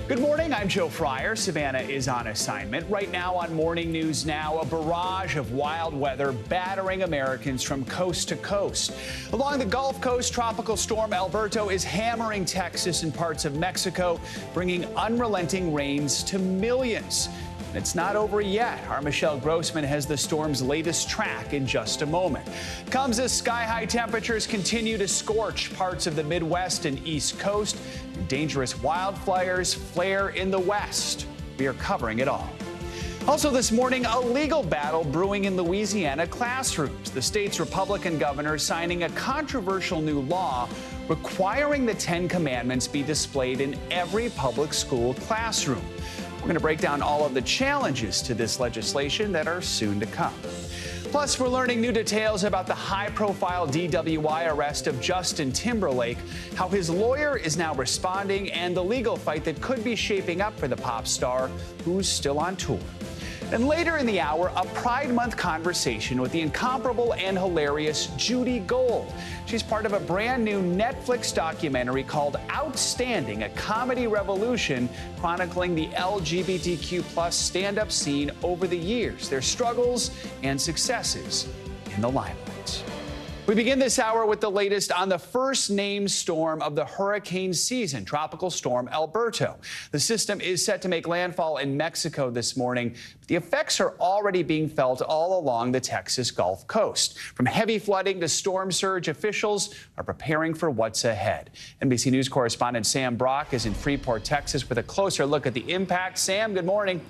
Good morning, I'm Joe Fryer. Savannah is on assignment. Right now on Morning News Now, a barrage of wild weather battering Americans from coast to coast. Along the Gulf Coast, Tropical Storm Alberto is hammering Texas and parts of Mexico, bringing unrelenting rains to millions. And it's not over yet. Our Michelle Grossman has the storm's latest track in just a moment. Comes as sky-high temperatures continue to scorch parts of the Midwest and East Coast. Dangerous wildfires flare in the West. We are covering it all. Also this morning, a legal battle brewing in Louisiana classrooms. The state's Republican governor signing a controversial new law requiring the 10 Commandments be displayed in every public school classroom. We're going to break down all of the challenges to this legislation that are soon to come. Plus, we're learning new details about the high-profile DWI arrest of Justin Timberlake, how his lawyer is now responding, and the legal fight that could be shaping up for the pop star, who's still on tour. And later in the hour, a Pride Month conversation with the incomparable and hilarious Judy Gold. She's part of a brand new Netflix documentary called Outstanding, A Comedy Revolution, chronicling the LGBTQ plus stand-up scene over the years, their struggles and successes in the limelight. We begin this hour with the latest on the first named storm of the hurricane season, Tropical Storm Alberto. The system is set to make landfall in Mexico this morning. But the effects are already being felt all along the Texas Gulf Coast. From heavy flooding to storm surge, officials are preparing for what's ahead. NBC News correspondent Sam Brock is in Freeport, Texas, with a closer look at the impact. Sam, good morning.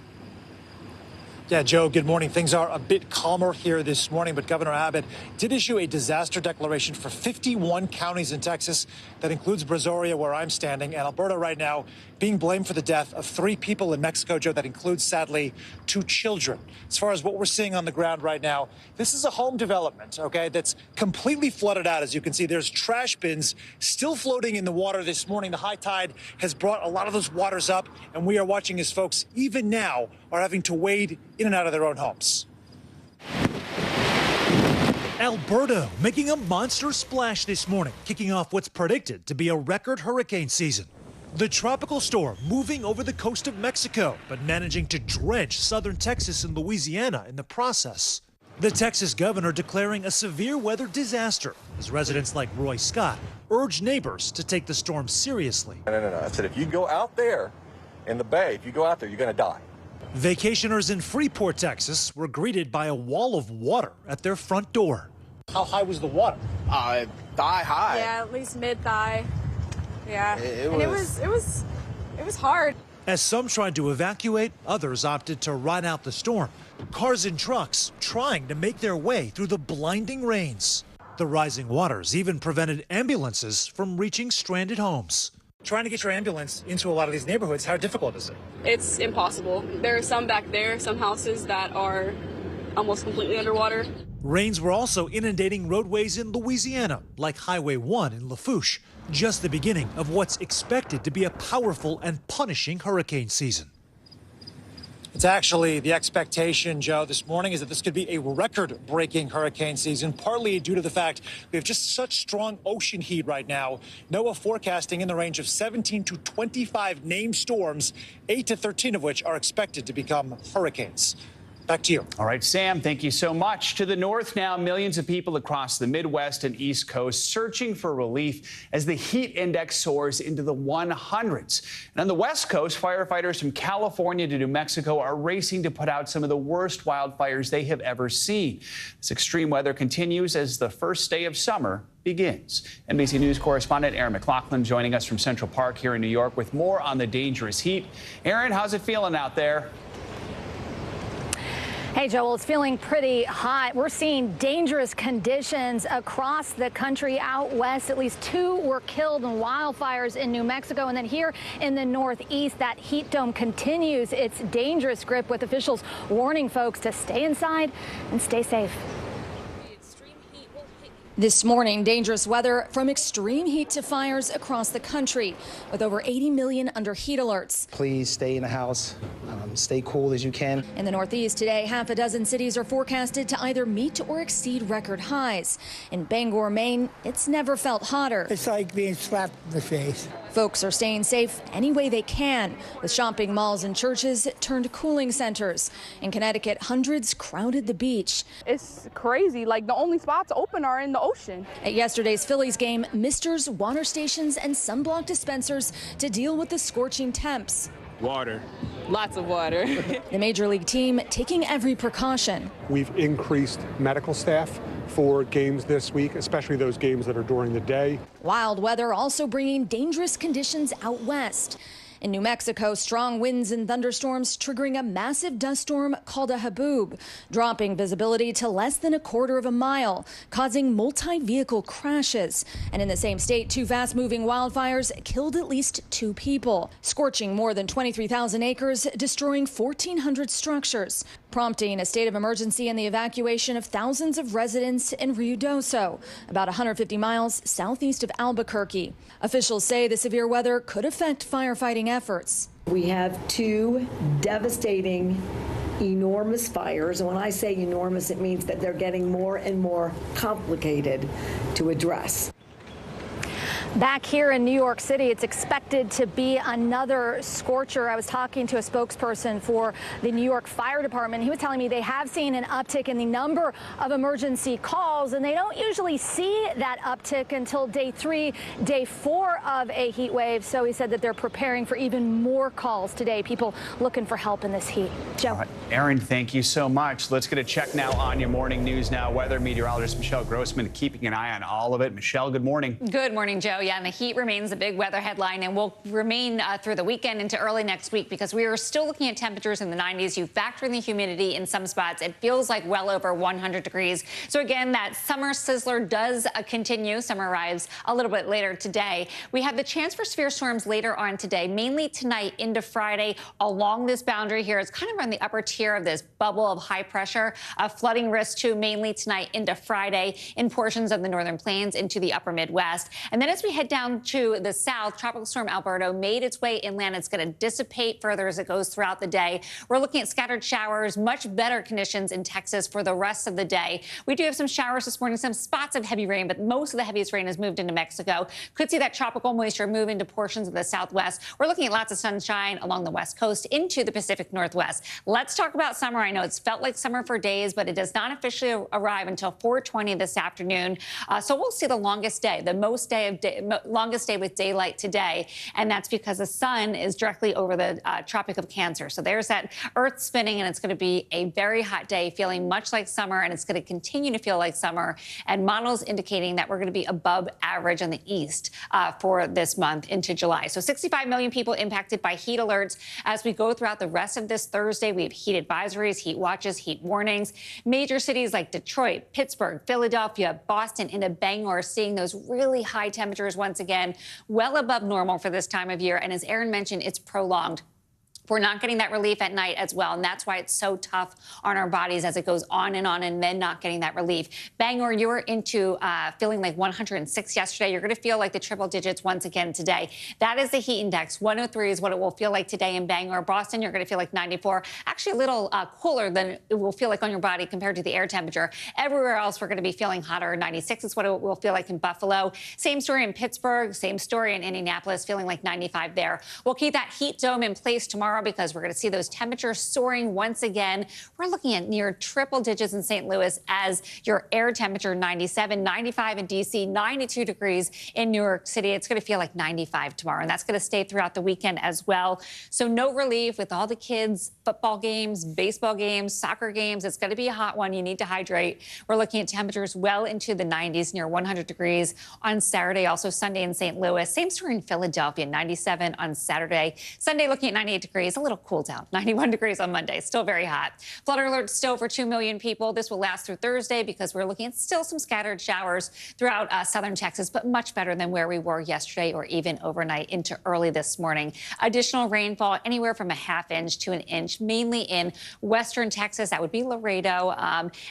Yeah, Joe, good morning. Things are a bit calmer here this morning, but Governor Abbott did issue a disaster declaration for 51 counties in Texas. That includes Brazoria, where I'm standing, and Alberta right now being blamed for the death of 3 people in Mexico, Joe. That includes, sadly, 2 children. As far as what we're seeing on the ground right now, this is a home development, okay, that's completely flooded out. As you can see, there's trash bins still floating in the water this morning. The high tide has brought a lot of those waters up, and we are watching as folks, even now, are having to wade in and out of their own homes. Alberto making a monster splash this morning, kicking off what's predicted to be a record hurricane season. The tropical storm moving over the coast of Mexico, but managing to drench southern Texas and Louisiana in the process. The Texas governor declaring a severe weather disaster as residents like Roy Scott urge neighbors to take the storm seriously. No. I said, if you go out there in the bay, if you go out there, you're going to die. Vacationers in Freeport, Texas were greeted by a wall of water at their front door. How high was the water? Thigh high. Yeah, at least mid-thigh. Yeah, It was hard. As some tried to evacuate, others opted to ride out the storm. Cars and trucks trying to make their way through the blinding rains. The rising waters even prevented ambulances from reaching stranded homes. Trying to get your ambulance into a lot of these neighborhoods, how difficult is it? It's impossible. There are some back there, some houses that are almost completely underwater. Rains were also inundating roadways in Louisiana, like Highway 1 in Lafourche, just the beginning of what's expected to be a powerful and punishing hurricane season. It's actually the expectation, Joe, this morning is that this could be a record-breaking hurricane season, partly due to the fact we have just such strong ocean heat right now. NOAA forecasting in the range of 17 to 25 named storms, 8 to 13 of which are expected to become hurricanes. Back to you. All right, Sam, thank you so much. To the north now, millions of people across the Midwest and East Coast searching for relief as the heat index soars into the 100s. And on the West Coast, firefighters from California to New Mexico are racing to put out some of the worst wildfires they have ever seen. This extreme weather continues as the first day of summer begins. NBC News correspondent Aaron McLaughlin joining us from Central Park here in New York with more on the dangerous heat. Aaron, how's it feeling out there? Hey, Joel, it's feeling pretty hot. We're seeing dangerous conditions across the country out west. At least 2 were killed in wildfires in New Mexico. And then here in the Northeast, that heat dome continues its dangerous grip, with officials warning folks to stay inside and stay safe. This morning, dangerous weather from extreme heat to fires across the country, with over 80 million under heat alerts. Please stay in the house, stay cool as you can. In the Northeast today, half a dozen cities are forecasted to either meet or exceed record highs. In Bangor, Maine, it's never felt hotter. It's like being slapped in the face. Folks are staying safe any way they can, with shopping malls and churches turned cooling centers. In Connecticut, hundreds crowded the beach. It's crazy. Like, the only spots open are in the ocean. At yesterday's Phillies game, misters, water stations, and sunblock dispensers to deal with the scorching temps. Water. Lots of water. The Major League team taking every precaution. We've increased medical staff for games this week, especially those games that are during the day. Wild weather also bringing dangerous conditions out west. In New Mexico, strong winds and thunderstorms triggering a massive dust storm called a haboob, dropping visibility to less than a quarter of a mile, causing multi-vehicle crashes. And in the same state, 2 fast-moving wildfires killed at least 2 people, scorching more than 23,000 acres, destroying 1,400 structures, prompting a state of emergency and the evacuation of thousands of residents in Ruidoso, about 150 miles southeast of Albuquerque. Officials say the severe weather could affect firefighting efforts. We have 2 devastating, enormous fires. And when I say enormous, it means that they're getting more and more complicated to address. Back here in New York City, it's expected to be another scorcher. I was talking to a spokesperson for the New York Fire Department. He was telling me they have seen an uptick in the number of emergency calls, and they don't usually see that uptick until day 3, day 4 of a heat wave. So he said that they're preparing for even more calls today, people looking for help in this heat. Joe. All right, Aaron, thank you so much. Let's get a check now on your morning news now. Weather meteorologist Michelle Grossman keeping an eye on all of it. Michelle, good morning. Good morning, Joe. Yeah, and the heat remains a big weather headline and will remain through the weekend into early next week, because we are still looking at temperatures in the 90s. You factor in the humidity in some spots, it feels like well over 100 degrees. So again, that summer sizzler does continue. Summer arrives a little bit later today. We have the chance for severe storms later on today, mainly tonight into Friday along this boundary here. It's kind of on the upper tier of this bubble of high pressure. Flooding risk too, mainly tonight into Friday in portions of the northern plains into the upper Midwest. And then as we head down to the south, Tropical Storm Alberto made its way inland. It's going to dissipate further as it goes throughout the day. We're looking at scattered showers, much better conditions in Texas for the rest of the day. We do have some showers this morning, some spots of heavy rain, but most of the heaviest rain has moved into Mexico. Could see that tropical moisture move into portions of the southwest. We're looking at lots of sunshine along the west coast into the Pacific Northwest. Let's talk about summer. I know it's felt like summer for days, but it does not officially arrive until 4:20 this afternoon. So we'll see the longest day, the longest day with daylight today, and that's because the sun is directly over the Tropic of Cancer. So there's that Earth spinning, and it's going to be a very hot day, feeling much like summer, and it's going to continue to feel like summer. And models indicating that we're going to be above average in the east for this month into July. So 65 million people impacted by heat alerts as we go throughout the rest of this Thursday. We have heat advisories, heat watches, heat warnings. Major cities like Detroit, Pittsburgh, Philadelphia, Boston, into Bangor seeing those really high temperatures temperatures once again well above normal for this time of year. And as Aaron mentioned, it's prolonged. We're not getting that relief at night as well, and that's why it's so tough on our bodies as it goes on, and then not getting that relief. Bangor, you were into feeling like 106 yesterday. You're going to feel like the triple digits once again today. That is the heat index. 103 is what it will feel like today in Bangor. Boston, you're going to feel like 94. Actually, a little cooler than it will feel like on your body compared to the air temperature. Everywhere else, we're going to be feeling hotter. 96 is what it will feel like in Buffalo. Same story in Pittsburgh. Same story in Indianapolis, feeling like 95 there. We'll keep that heat dome in place tomorrow, because we're going to see those temperatures soaring once again. We're looking at near triple digits in St. Louis as your air temperature 97, 95 in D.C., 92 degrees in New York City. It's going to feel like 95 tomorrow, and that's going to stay throughout the weekend as well. So no relief with all the kids, football games, baseball games, soccer games. It's going to be a hot one. You need to hydrate. We're looking at temperatures well into the 90s, near 100 degrees on Saturday, also Sunday in St. Louis. Same story in Philadelphia, 97 on Saturday. Sunday looking at 98 degrees, a little cool down. 91 degrees on Monday, still very hot. Flood alert still for 2 million people. This will last through Thursday because we're looking at still some scattered showers throughout southern Texas, but much better than where we were yesterday or even overnight into early this morning. Additional rainfall anywhere from a ½ inch to an inch, mainly in western Texas. That would be Laredo,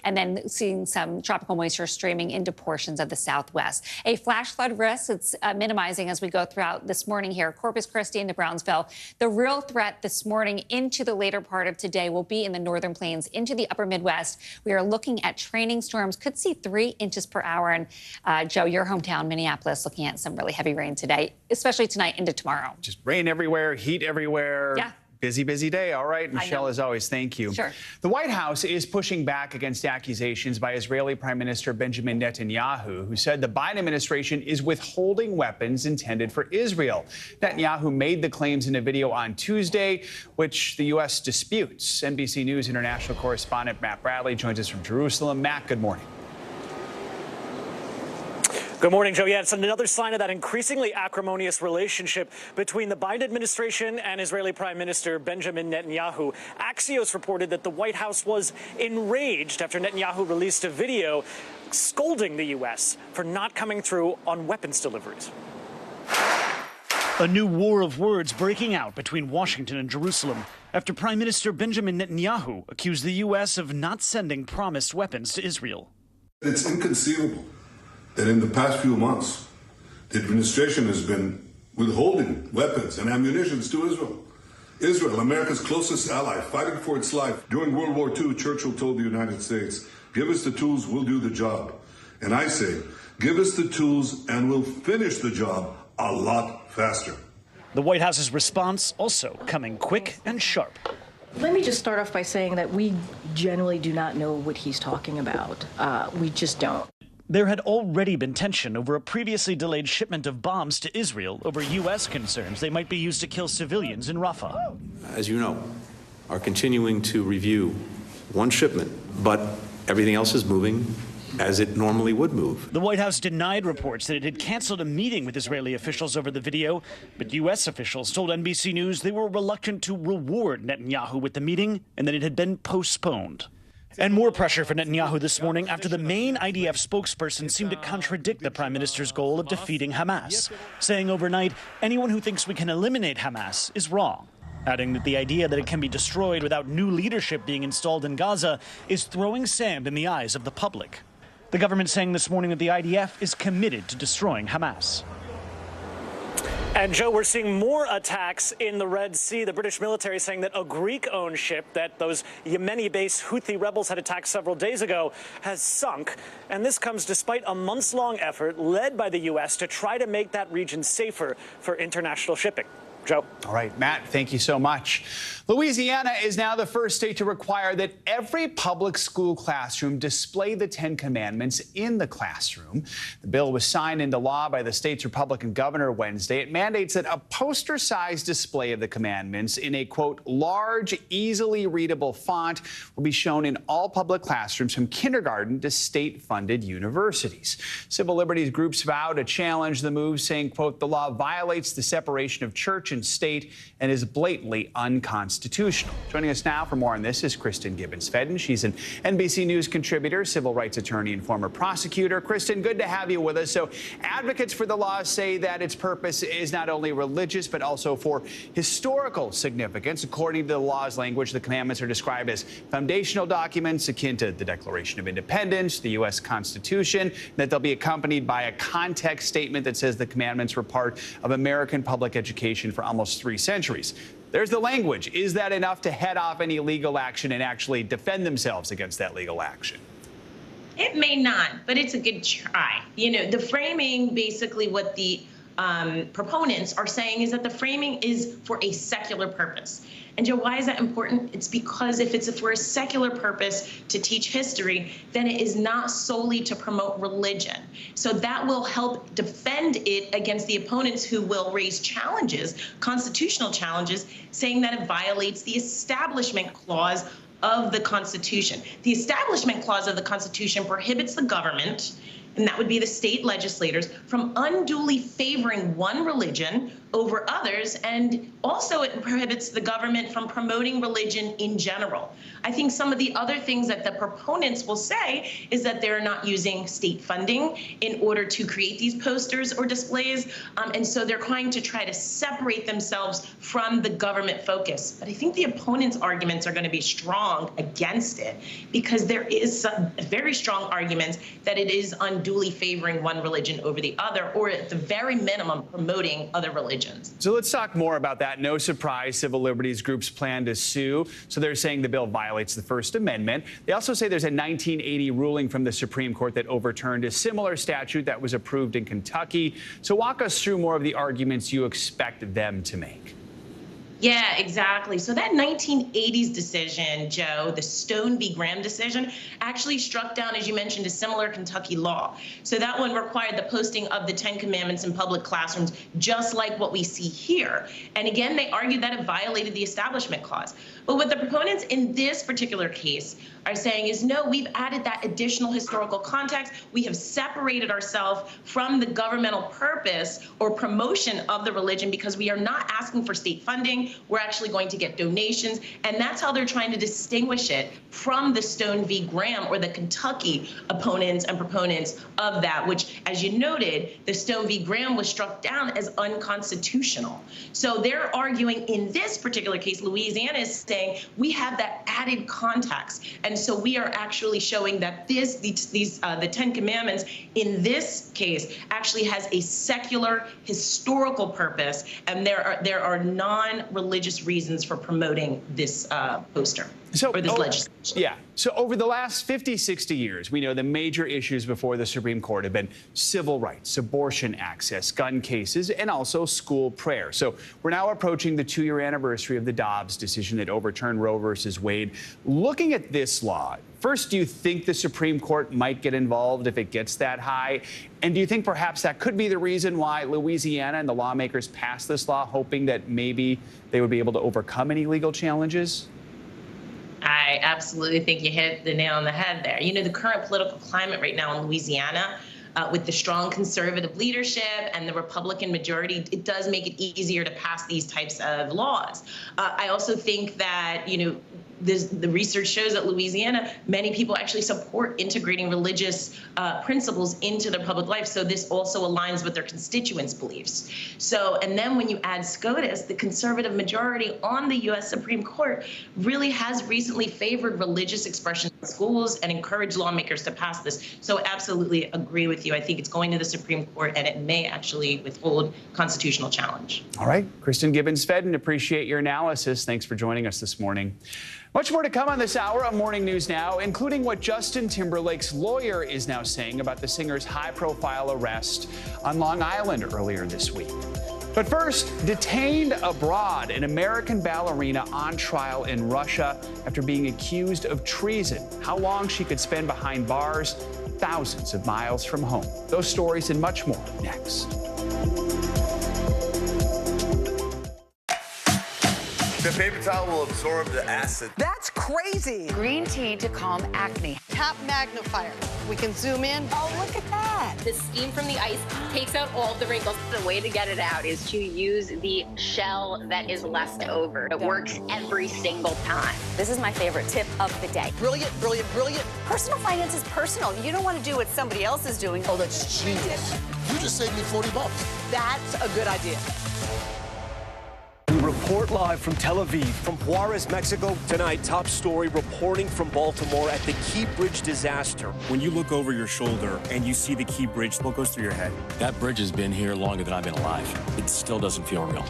and then seeing some tropical moisture streaming into portions of the southwest. A flash flood risk, it's minimizing as we go throughout this morning here. Corpus Christi into Brownsville. The real threat this morning into the later part of today will be in the northern plains into the upper Midwest. We are looking at training storms, could see 3 inches per hour. And Joe, your hometown, Minneapolis, looking at some really heavy rain today, especially tonight into tomorrow. Just rain everywhere, heat everywhere. Yeah. Busy day. All right, Michelle, as always, thank you. Sure. The White House is pushing back against accusations by Israeli Prime Minister Benjamin Netanyahu, who said the Biden administration is withholding weapons intended for Israel. Netanyahu made the claims in a video on Tuesday, which the U.S. disputes. NBC News international correspondent Matt Bradley joins us from Jerusalem. Matt, good morning. Good morning, Joe. Yeah, it's another sign of that increasingly acrimonious relationship between the Biden administration and Israeli Prime Minister Benjamin Netanyahu. Axios reported that the White House was enraged after Netanyahu released a video scolding the U.S. for not coming through on weapons deliveries. A new war of words breaking out between Washington and Jerusalem after Prime Minister Benjamin Netanyahu accused the U.S. of not sending promised weapons to Israel. It's inconceivable that in the past few months, the administration has been withholding weapons and ammunition to Israel. Israel, America's closest ally, fighting for its life. During World War II, Churchill told the United States, give us the tools, we'll do the job. And I say, give us the tools and we'll finish the job a lot faster. The White House's response also coming quick and sharp. Let me just start off by saying that we generally do not know what he's talking about. We just don't. There had already been tension over a previously delayed shipment of bombs to Israel over U.S. concerns they might be used to kill civilians in Rafah. As you know, are continuing to review one shipment, but everything else is moving as it normally would move. The White House denied reports that it had canceled a meeting with Israeli officials over the video, but U.S. officials told NBC News they were reluctant to reward Netanyahu with the meeting and that it had been postponed. And more pressure for Netanyahu this morning after the main IDF spokesperson seemed to contradict the prime minister's goal of defeating Hamas, saying overnight, anyone who thinks we can eliminate Hamas is wrong, adding that the idea that it can be destroyed without new leadership being installed in Gaza is throwing sand in the eyes of the public. The government saying this morning that the IDF is committed to destroying Hamas. And, Joe, we're seeing more attacks in the Red Sea. The British military saying that a Greek-owned ship that those Yemeni-based Houthi rebels had attacked several days ago has sunk. And this comes despite a months-long effort led by the U.S. to try to make that region safer for international shipping. Joe. All right, Matt, thank you so much. Louisiana is now the first state to require that every public school classroom display the 10 Commandments in the classroom. The bill was signed into law by the state's Republican governor Wednesday. It mandates that a poster-sized display of the commandments in a, quote, large, easily readable font will be shown in all public classrooms from kindergarten to state-funded universities. Civil liberties groups vow to challenge the move, saying, quote, the law violates the separation of church nation state and is blatantly unconstitutional. Joining us now for more on this is Kristen Gibbons-Fedden. She's an NBC News contributor, civil rights attorney, and former prosecutor. Kristen, good to have you with us. So advocates for the law say that its purpose is not only religious, but also for historical significance. According to the law's language, the commandments are described as foundational documents akin to the Declaration of Independence, the U.S. Constitution, that they'll be accompanied by a context statement that says the commandments were part of American public education for almost 3 centuries. There's the language. Is that enough to head off any legal action and actually defend themselves against that legal action? It may not, but it's a good try. You know, the framing, basically what the proponents are saying is that the framing is for a secular purpose. And Joe, why is that important? It's because if it's for a secular purpose to teach history, then it is not solely to promote religion. So that will help defend it against the opponents who will raise challenges, constitutional challenges, saying that it violates the Establishment Clause of the Constitution. The Establishment Clause of the Constitution prohibits the government, and that would be the state legislators, from unduly favoring one religion over others, and also it prohibits the government from promoting religion in general. I think some of the other things that the proponents will say is that they're not using state funding in order to create these posters or displays, and so they're trying to try to separate themselves from the government focus. But I think the opponents' arguments are going to be strong against it, because there is some very strong arguments that it is unduly favoring one religion over the other, or at the very minimum promoting other religions. So let's talk more about that. No surprise, civil liberties groups plan to sue. So they're saying the bill violates the First Amendment. They also say there's a 1980 ruling from the Supreme Court that overturned a similar statute that was approved in Kentucky. So walk us through more of the arguments you expect them to make. Yeah, exactly. So that 1980s decision, Joe, the Stone v. Graham decision, actually struck down, as you mentioned, a similar Kentucky law. So that one required the posting of the 10 Commandments in public classrooms, just like what we see here. And again, they argued that it violated the Establishment Clause. But what the proponents in this particular case are saying is, no, we've added that additional historical context. We have separated ourselves from the governmental purpose or promotion of the religion because we are not asking for state funding. We're actually going to get donations. And that's how they're trying to distinguish it from the Stone v. Graham or the Kentucky opponents and proponents of that, which, as you noted, the Stone v. Graham was struck down as unconstitutional. So they're arguing in this particular case, Louisiana is saying we have that added context. And so we are actually showing that the 10 Commandments in this case actually has a secular historical purpose, and there are non-religious reasons for promoting this poster. Or this legislation. Yeah. So over the last 50, 60 years, we know the major issues before the Supreme Court have been civil rights, abortion access, gun cases, and also school prayer. So we're now approaching the 2-year anniversary of the Dobbs decision that overturned Roe versus Wade. Looking at this law, first, do you think the Supreme Court might get involved if it gets that high? And do you think perhaps that could be the reason why Louisiana and the lawmakers passed this law, hoping that maybe they would be able to overcome any legal challenges? I absolutely think you hit the nail on the head there. You know, the current political climate right now in Louisiana, with the strong conservative leadership and the Republican majority, it does make it easier to pass these types of laws. I also think that, you know, the research shows that Louisiana, many people actually support integrating religious principles into their public life. So this also aligns with their constituents' beliefs. So, and then when you add SCOTUS, the conservative majority on the U.S. Supreme Court really has recently favored religious expression in schools and encouraged lawmakers to pass this. So absolutely agree with you. I think it's going to the Supreme Court, and it may actually withhold constitutional challenge. All right. Kristen Gibbons-Fedden, appreciate your analysis. Thanks for joining us this morning. Much more to come on this hour on Morning News Now, including what Justin Timberlake's lawyer is now saying about the singer's high-profile arrest on Long Island earlier this week. But first, detained abroad, an American ballerina on trial in Russia after being accused of treason. How long she could spend behind bars, thousands of miles from home. Those stories and much more next. The paper towel will absorb the acid. That's crazy. Green tea to calm acne. Tap magnifier. We can zoom in. Oh, look at that. The steam from the ice takes out all of the wrinkles. The way to get it out is to use the shell that is left over. It works every single time. This is my favorite tip of the day. Brilliant, brilliant, brilliant. Personal finance is personal. You don't want to do what somebody else is doing. Oh, that's genius. You just saved me $40. That's a good idea. We report live from Tel Aviv, from Juarez, Mexico. Tonight, top story reporting from Baltimore at the Key Bridge disaster. When you look over your shoulder and you see the Key Bridge, what goes through your head? That bridge has been here longer than I've been alive. It still doesn't feel real.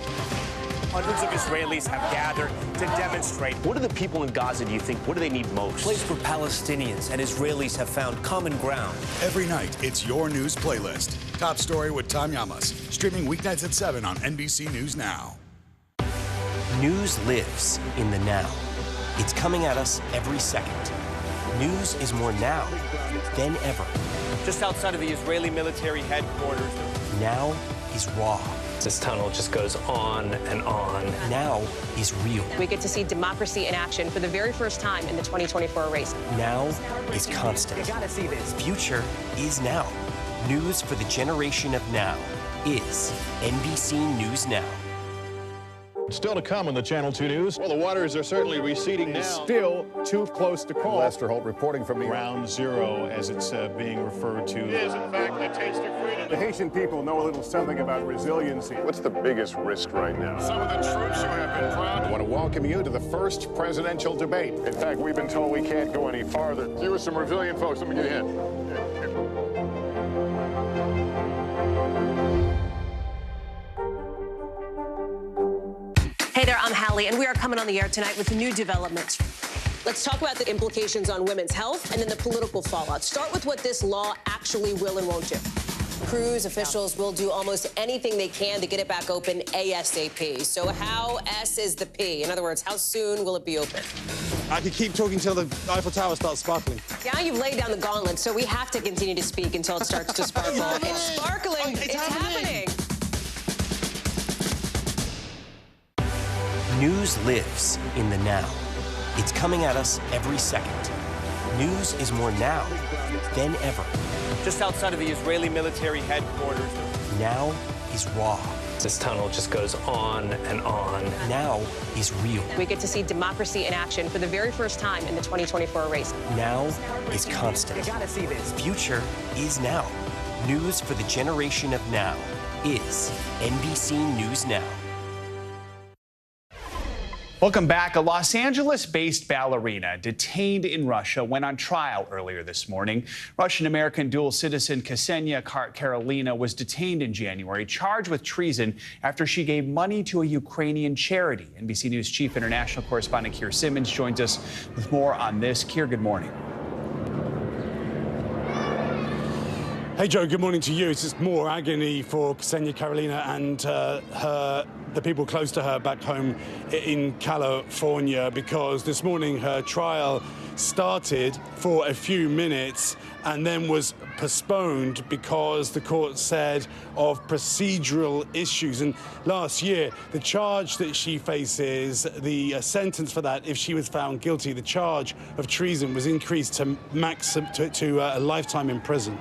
Hundreds of Israelis have gathered to demonstrate. What do the people in Gaza, do you think, what do they need most? A place where Palestinians and Israelis have found common ground. Every night, it's your news playlist. Top Story with Tom Yamas. Streaming weeknights at 7 on NBC News Now. News lives in the now. It's coming at us every second. News is more now than ever. Just outside of the Israeli military headquarters. Now is raw. This tunnel just goes on and on. Now is real. We get to see democracy in action for the very first time in the 2024 race. Now is constant. You gotta see this. Future is now. News for the generation of now is NBC News Now. Still to come on the Channel 2 News. Well, the waters are certainly receding now. Still too close to call. Lester Holt reporting from the Ground Zero, as it's being referred to. It is, in fact, the taste of freedom. The Haitian people know a little something about resiliency. What's the biggest risk right now? Some of the troops who have been proud. I want to welcome you to the first presidential debate. In fact, we've been told we can't go any farther. You with some resilient folks. Let me get a hint. Hey there, I'm Hallie, and we are coming on the air tonight with new developments. Let's talk about the implications on women's health and then the political fallout. Start with what this law actually will and won't do. Cruise officials will do almost anything they can to get it back open ASAP. So how S is the P? In other words, how soon will it be open? I could keep talking till the Eiffel Tower starts sparkling. Now you've laid down the gauntlet, so we have to continue to speak until it starts to sparkle. It's sparkling. It's happening. News lives in the now. It's coming at us every second. News is more now than ever. Just outside of the Israeli military headquarters. Now is raw. This tunnel just goes on and on. Now is real. We get to see democracy in action for the very first time in the 2024 race. Now is constant. You gotta see this. Future is now. News for the generation of now is NBC News Now. Welcome back. A Los Angeles-based ballerina detained in Russia went on trial earlier this morning. Russian-American dual citizen Ksenia Karelina was detained in January, charged with treason after she gave money to a Ukrainian charity. NBC News chief international correspondent Keir Simmons joins us with more on this. Keir, good morning. Hey, Joe, good morning to you. It's just more agony for Ksenia Karelina and the people close to her back home in California, because this morning her trial started for a few minutes and then was postponed because the court said of procedural issues. And last year, the charge that she faces, the sentence for that, if she was found guilty, the charge of treason was increased to a lifetime in prison.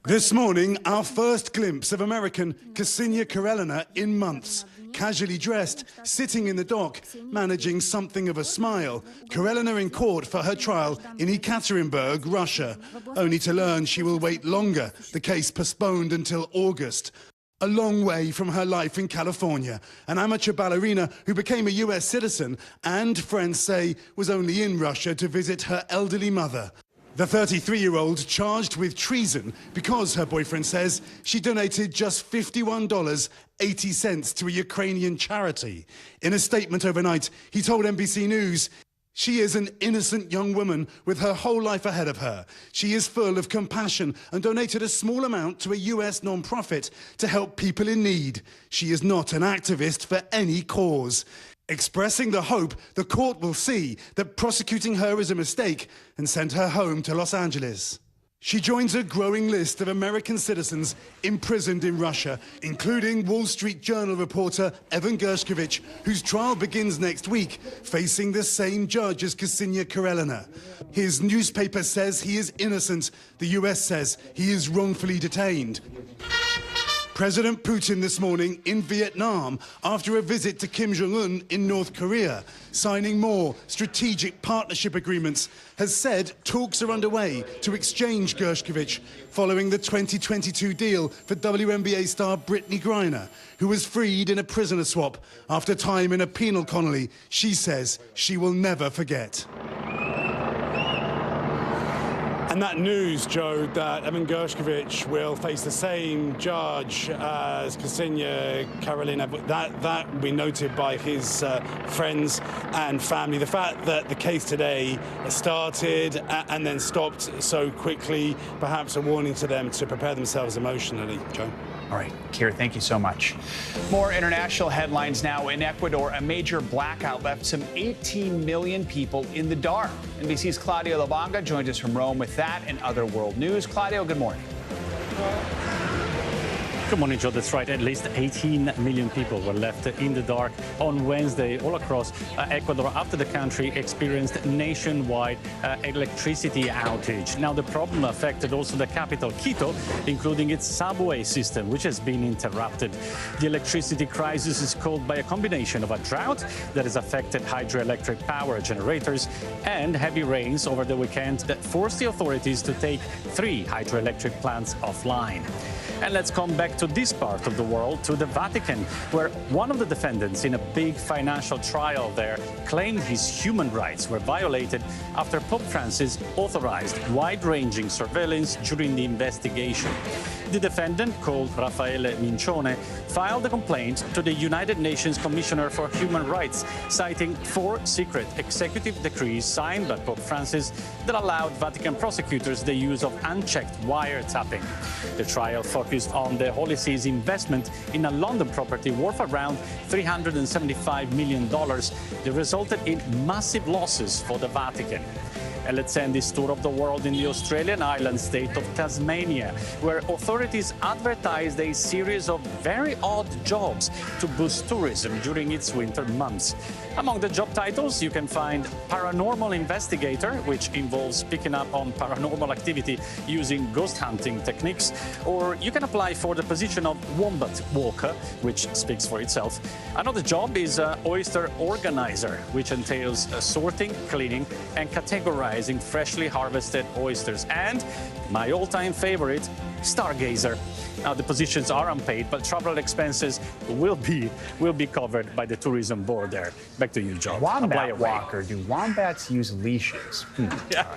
This morning, our first glimpse of American Ksenia Karelina in months. Casually dressed, sitting in the dock, managing something of a smile. Karelina in court for her trial in Ekaterinburg, Russia, only to learn she will wait longer, the case postponed until August. A long way from her life in California, an amateur ballerina who became a US citizen and, friends say, was only in Russia to visit her elderly mother. The 33-year-old charged with treason because her boyfriend says she donated just $51.80 to a Ukrainian charity. In a statement overnight, he told NBC News, "She is an innocent young woman with her whole life ahead of her. She is full of compassion and donated a small amount to a US non-profit to help people in need. She is not an activist for any cause." Expressing the hope the court will see that prosecuting her is a mistake and send her home to Los Angeles. She joins a growing list of American citizens imprisoned in Russia, including Wall Street Journal reporter Evan Gershkovich, whose trial begins next week, facing the same judge as Ksenia Karelina. His newspaper says he is innocent. The US says he is wrongfully detained. President Putin this morning in Vietnam after a visit to Kim Jong-un in North Korea, signing more strategic partnership agreements, has said talks are underway to exchange Gershkovich following the 2022 deal for WNBA star Brittany Griner, who was freed in a prisoner swap after time in a penal colony she says she will never forget. And that news, Joe, that Evan Gershkovich will face the same judge as Ksenia Karelina, that will be noted by his friends and family. The fact that the case today started and then stopped so quickly, perhaps a warning to them to prepare themselves emotionally, Joe. All right, Keir, thank you so much. More international headlines now. In Ecuador, a major blackout left some 18 million people in the dark. NBC's Claudio Lavanga joins us from Rome with that and other world news. Claudio, good morning. Good morning, Joe. That's right. At least 18 million people were left in the dark on Wednesday all across Ecuador after the country experienced nationwide electricity outage. Now, the problem affected also the capital, Quito, including its subway system, which has been interrupted. The electricity crisis is caused by a combination of a drought that has affected hydroelectric power generators and heavy rains over the weekend that forced the authorities to take 3 hydroelectric plants offline. And let's come back to this part of the world, to the Vatican, where one of the defendants in a big financial trial there claimed his human rights were violated after Pope Francis authorized wide-ranging surveillance during the investigation. The defendant, called Raffaele Mincione, filed a complaint to the United Nations Commissioner for Human Rights, citing 4 secret executive decrees signed by Pope Francis that allowed Vatican prosecutors the use of unchecked wiretapping. The trial focused on the Holy See's investment in a London property worth around $375 million that resulted in massive losses for the Vatican. And let's end this tour of the world in the Australian island state of Tasmania, where authorities advertised a series of very odd jobs to boost tourism during its winter months. Among the job titles, you can find paranormal investigator, which involves picking up on paranormal activity using ghost hunting techniques, or you can apply for the position of wombat walker, which speaks for itself. Another job is oyster organizer, which entails sorting, cleaning, and categorizing freshly harvested oysters. And my all-time favorite, stargazer. Now, the positions are unpaid, but travel expenses will be covered by the tourism board there. Back to you, John. Wombat walker. Do wombats use leashes? Yeah.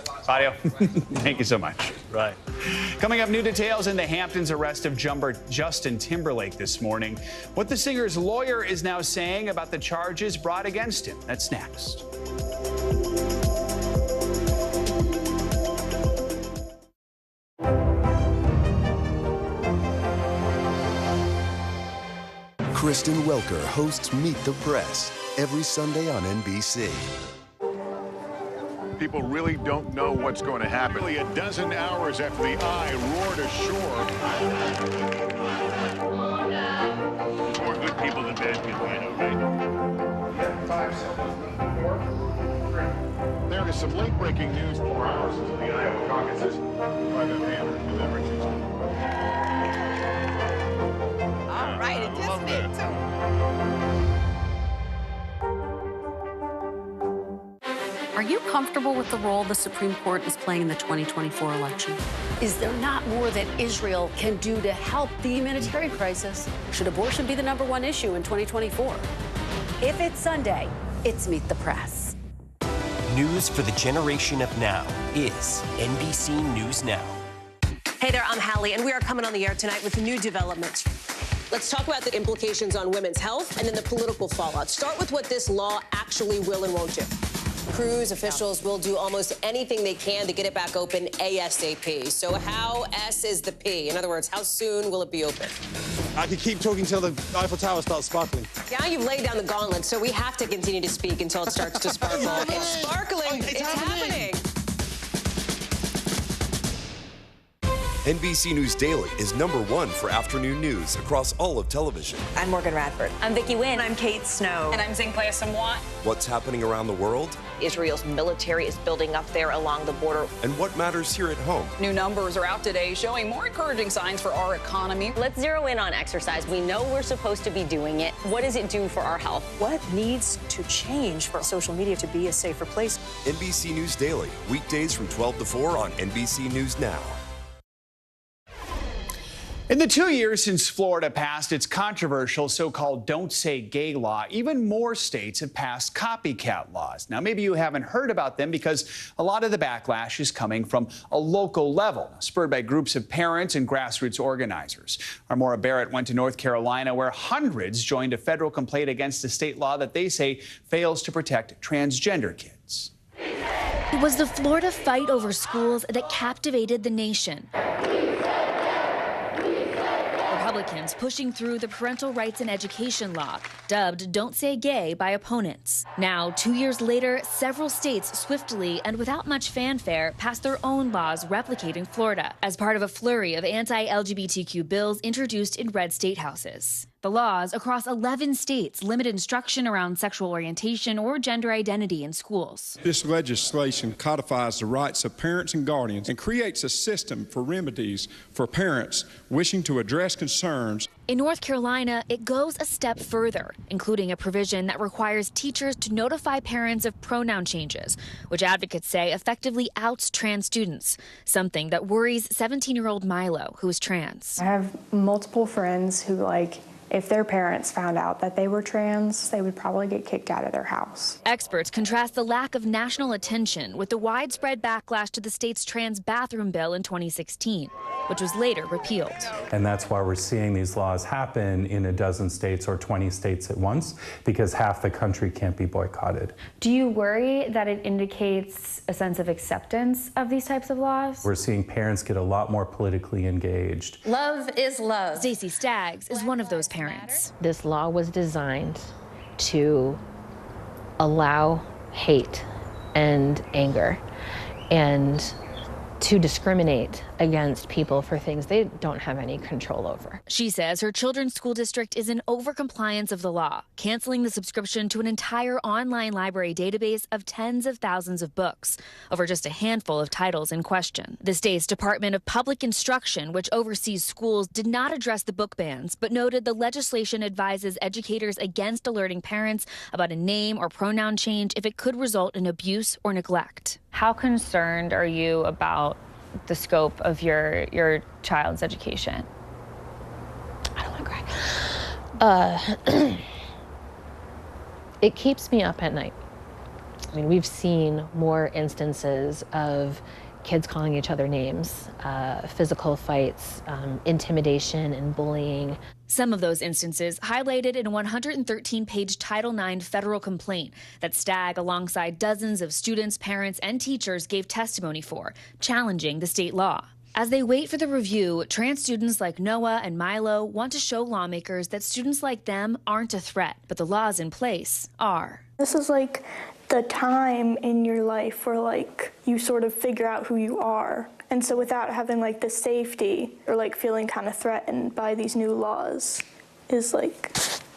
Claudio, thank you so much. Right. Coming up, new details in the Hamptons arrest of jumper Justin Timberlake this morning. What the singer's lawyer is now saying about the charges brought against him. That's next. Kristen Welker hosts Meet the Press every Sunday on NBC. People really don't know what's going to happen. Nearly a dozen hours after the eye roared ashore. More good people than bad people, I know, right? There is some late-breaking news 4 hours into the Iowa caucuses by the Hammer deliberations. All right, it just me too. Are you comfortable with the role the Supreme Court is playing in the 2024 election? Is there not more that Israel can do to help the humanitarian crisis? Should abortion be the #1 issue in 2024? If it's Sunday, it's Meet the Press. News for the generation of now is NBC News Now. Hey there, I'm Hallie, and we are coming on the air tonight with new developments. Let's talk about the implications on women's health and then the political fallout. Start with what this law actually will and won't do. Cruise officials will do almost anything they can to get it back open ASAP. So how S is the P? In other words, how soon will it be open? I could keep talking till the Eiffel Tower starts sparkling. Now you've laid down the gauntlet, so we have to continue to speak until it starts to sparkle. It's sparkling. It's happening. NBC News Daily is #1 for afternoon news across all of television. I'm Morgan Radford. I'm Vicki Wynn. I'm Kate Snow. And I'm Zinklea Samwat. What's happening around the world? Israel's military is building up there along the border. And what matters here at home? New numbers are out today showing more encouraging signs for our economy. Let's zero in on exercise. We know we're supposed to be doing it. What does it do for our health? What needs to change for social media to be a safer place? NBC News Daily, weekdays from 12 to 4 on NBC News Now. In the 2 years since Florida passed its controversial so-called Don't Say Gay law, even more states have passed copycat laws. Now, maybe you haven't heard about them because a lot of the backlash is coming from a local level, spurred by groups of parents and grassroots organizers. Our Maura Barrett went to North Carolina, where hundreds joined a federal complaint against a state law that they say fails to protect transgender kids. It was the Florida fight over schools that captivated the nation. Republicans pushing through the parental rights and education law, dubbed Don't Say Gay by opponents. Now, 2 years later, several states swiftly and without much fanfare passed their own laws replicating Florida as part of a flurry of anti-LGBTQ bills introduced in red state houses. The laws across 11 states limit instruction around sexual orientation or gender identity in schools. This legislation codifies the rights of parents and guardians and creates a system for remedies for parents wishing to address concerns. In North Carolina, it goes a step further, including a provision that requires teachers to notify parents of pronoun changes, which advocates say effectively outs trans students, something that worries 17-year-old Milo, who is trans. I have multiple friends who, if their parents found out that they were trans, they would probably get kicked out of their house. Experts contrast the lack of national attention with the widespread backlash to the state's trans bathroom bill in 2016, which was later repealed. And that's why we're seeing these laws happen in a dozen states or 20 states at once, because half the country can't be boycotted. Do you worry that it indicates a sense of acceptance of these types of laws? We're seeing parents get a lot more politically engaged. Love is love. Stacey Staggs is one of those parents. This law was designed to allow hate and anger and to discriminate against people for things they don't have any control over. She says her children's school district is in overcompliance of the law, canceling the subscription to an entire online library database of tens of thousands of books over just a handful of titles in question. The state's Department of Public Instruction, which oversees schools, did not address the book bans, but noted the legislation advises educators against alerting parents about a name or pronoun change if it could result in abuse or neglect. How concerned are you about the scope of your child's education? I don't want to cry. It keeps me up at night. I mean, we've seen more instances of kids calling each other names, physical fights, intimidation and bullying. Some of those instances highlighted in a 113-page Title IX federal complaint that Stagg, alongside dozens of students, parents, and teachers, gave testimony for, challenging the state law. As they wait for the review, trans students like Noah and Milo want to show lawmakers that students like them aren't a threat, but the laws in place are. This is the time in your life where you sort of figure out who you are. And so without having the safety or feeling kind of threatened by these new laws is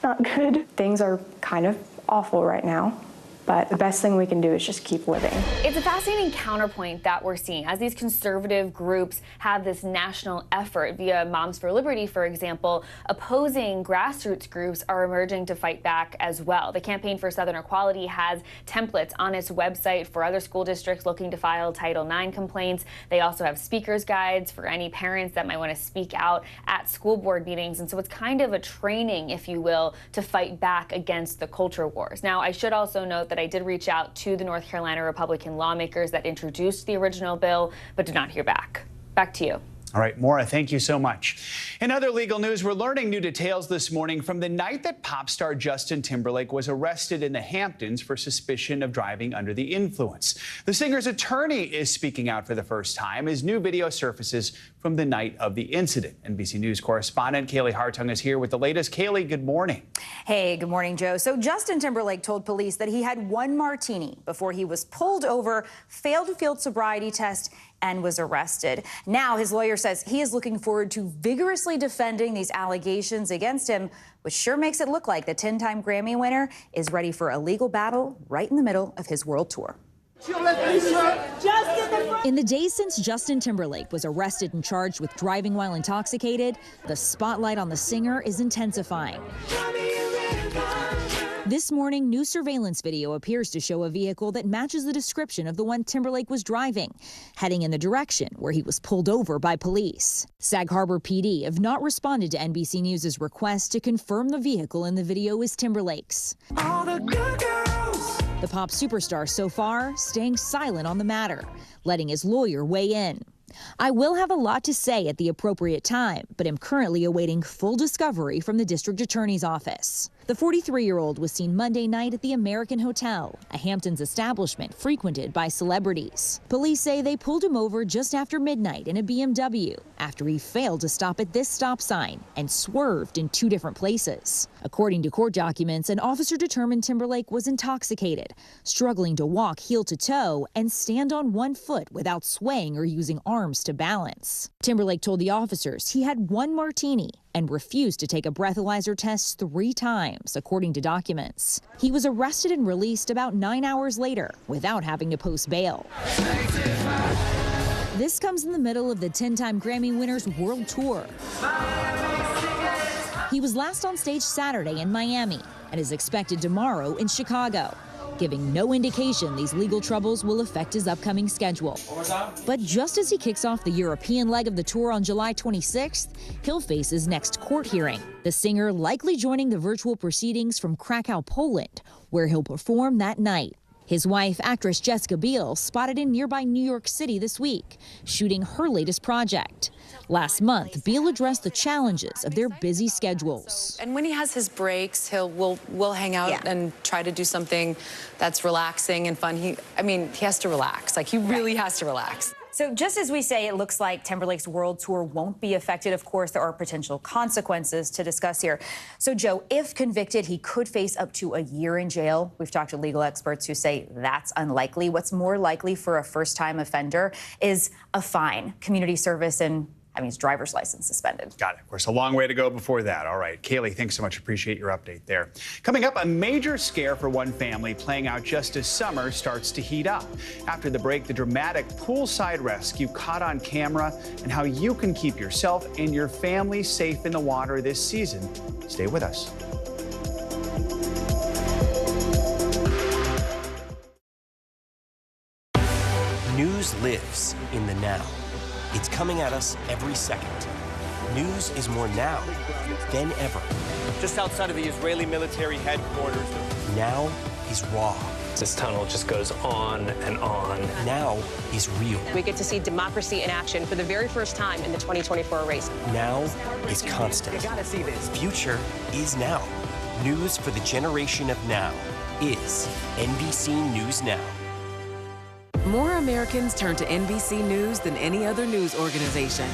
not good. Things are kind of awful right now, but the best thing we can do is just keep living. It's a fascinating counterpoint that we're seeing as these conservative groups have this national effort via Moms for Liberty, for example. Opposing grassroots groups are emerging to fight back as well. The Campaign for Southern Equality has templates on its website for other school districts looking to file Title IX complaints. They also have speakers guides for any parents that might want to speak out at school board meetings. And so it's kind of a training, if you will, to fight back against the culture wars. Now, I should also note that I did reach out to the North Carolina Republican lawmakers that introduced the original bill, but did not hear back. Back to you. All right, Maura, thank you so much. In other legal news, we're learning new details this morning from the night that pop star Justin Timberlake was arrested in the Hamptons for suspicion of driving under the influence. The singer's attorney is speaking out for the first time as new video surfaces from the night of the incident. NBC News correspondent Kaylee Hartung is here with the latest. Kaylee, good morning. Hey, good morning, Joe. So Justin Timberlake told police that he had one martini before he was pulled over, failed a field sobriety test, and was arrested. Now his lawyer says he is looking forward to vigorously defending these allegations against him, which sure makes it look like the 10-time Grammy winner is ready for a legal battle right in the middle of his world tour. In the days since Justin Timberlake was arrested and charged with driving while intoxicated, the spotlight on the singer is intensifying. This morning, new surveillance video appears to show a vehicle that matches the description of the one Timberlake was driving, heading in the direction where he was pulled over by police. Sag Harbor PD have not responded to NBC News' request to confirm the vehicle in the video is Timberlake's. All the good girls. The pop superstar so far staying silent on the matter, letting his lawyer weigh in. I will have a lot to say at the appropriate time, but am currently awaiting full discovery from the district attorney's office. The 43-year-old was seen Monday night at the American Hotel, a Hamptons establishment frequented by celebrities. Police say they pulled him over just after midnight in a BMW after he failed to stop at this stop sign and swerved in two different places. According to court documents, an officer determined Timberlake was intoxicated, struggling to walk heel to toe and stand on one foot without swaying or using arms to balance. Timberlake told the officers he had one martini and refused to take a breathalyzer test 3 times, according to documents. He was arrested and released about 9 hours later without having to post bail. This comes in the middle of the 10-time Grammy winner's world tour. He was last on stage Saturday in Miami and is expected tomorrow in Chicago, giving no indication these legal troubles will affect his upcoming schedule. But just as he kicks off the European leg of the tour on July 26th, he'll face his next court hearing. The singer likely joining the virtual proceedings from Krakow, Poland, where he'll perform that night. His wife, actress Jessica Biel, spotted in nearby New York City this week, shooting her latest project. Last month, Biel addressed the challenges of their busy schedules. And when he has his breaks, we'll hang out and try to do something that's relaxing and fun. He has to relax. Like, he really has to relax. So just as we say, it looks like Timberlake's world tour won't be affected. Of course, there are potential consequences to discuss here. So, Joe, if convicted, he could face up to a year in jail. We've talked to legal experts who say that's unlikely. What's more likely for a first-time offender is a fine, community service, and his driver's license suspended. Got it. Of course, a long way to go before that. All right. Kaylee, thanks so much. Appreciate your update there. Coming up, a major scare for one family playing out just as summer starts to heat up. After the break, the dramatic poolside rescue caught on camera and how you can keep yourself and your family safe in the water this season. Stay with us. News lives in the now. It's coming at us every second. News is more now than ever. Just outside of the Israeli military headquarters. Now is raw. This tunnel just goes on and on. Now is real. We get to see democracy in action for the very first time in the 2024 race. Now is constant. You gotta see this. Future is now. News for the generation of now is NBC News Now. More Americans turn to NBC News than any other news organization.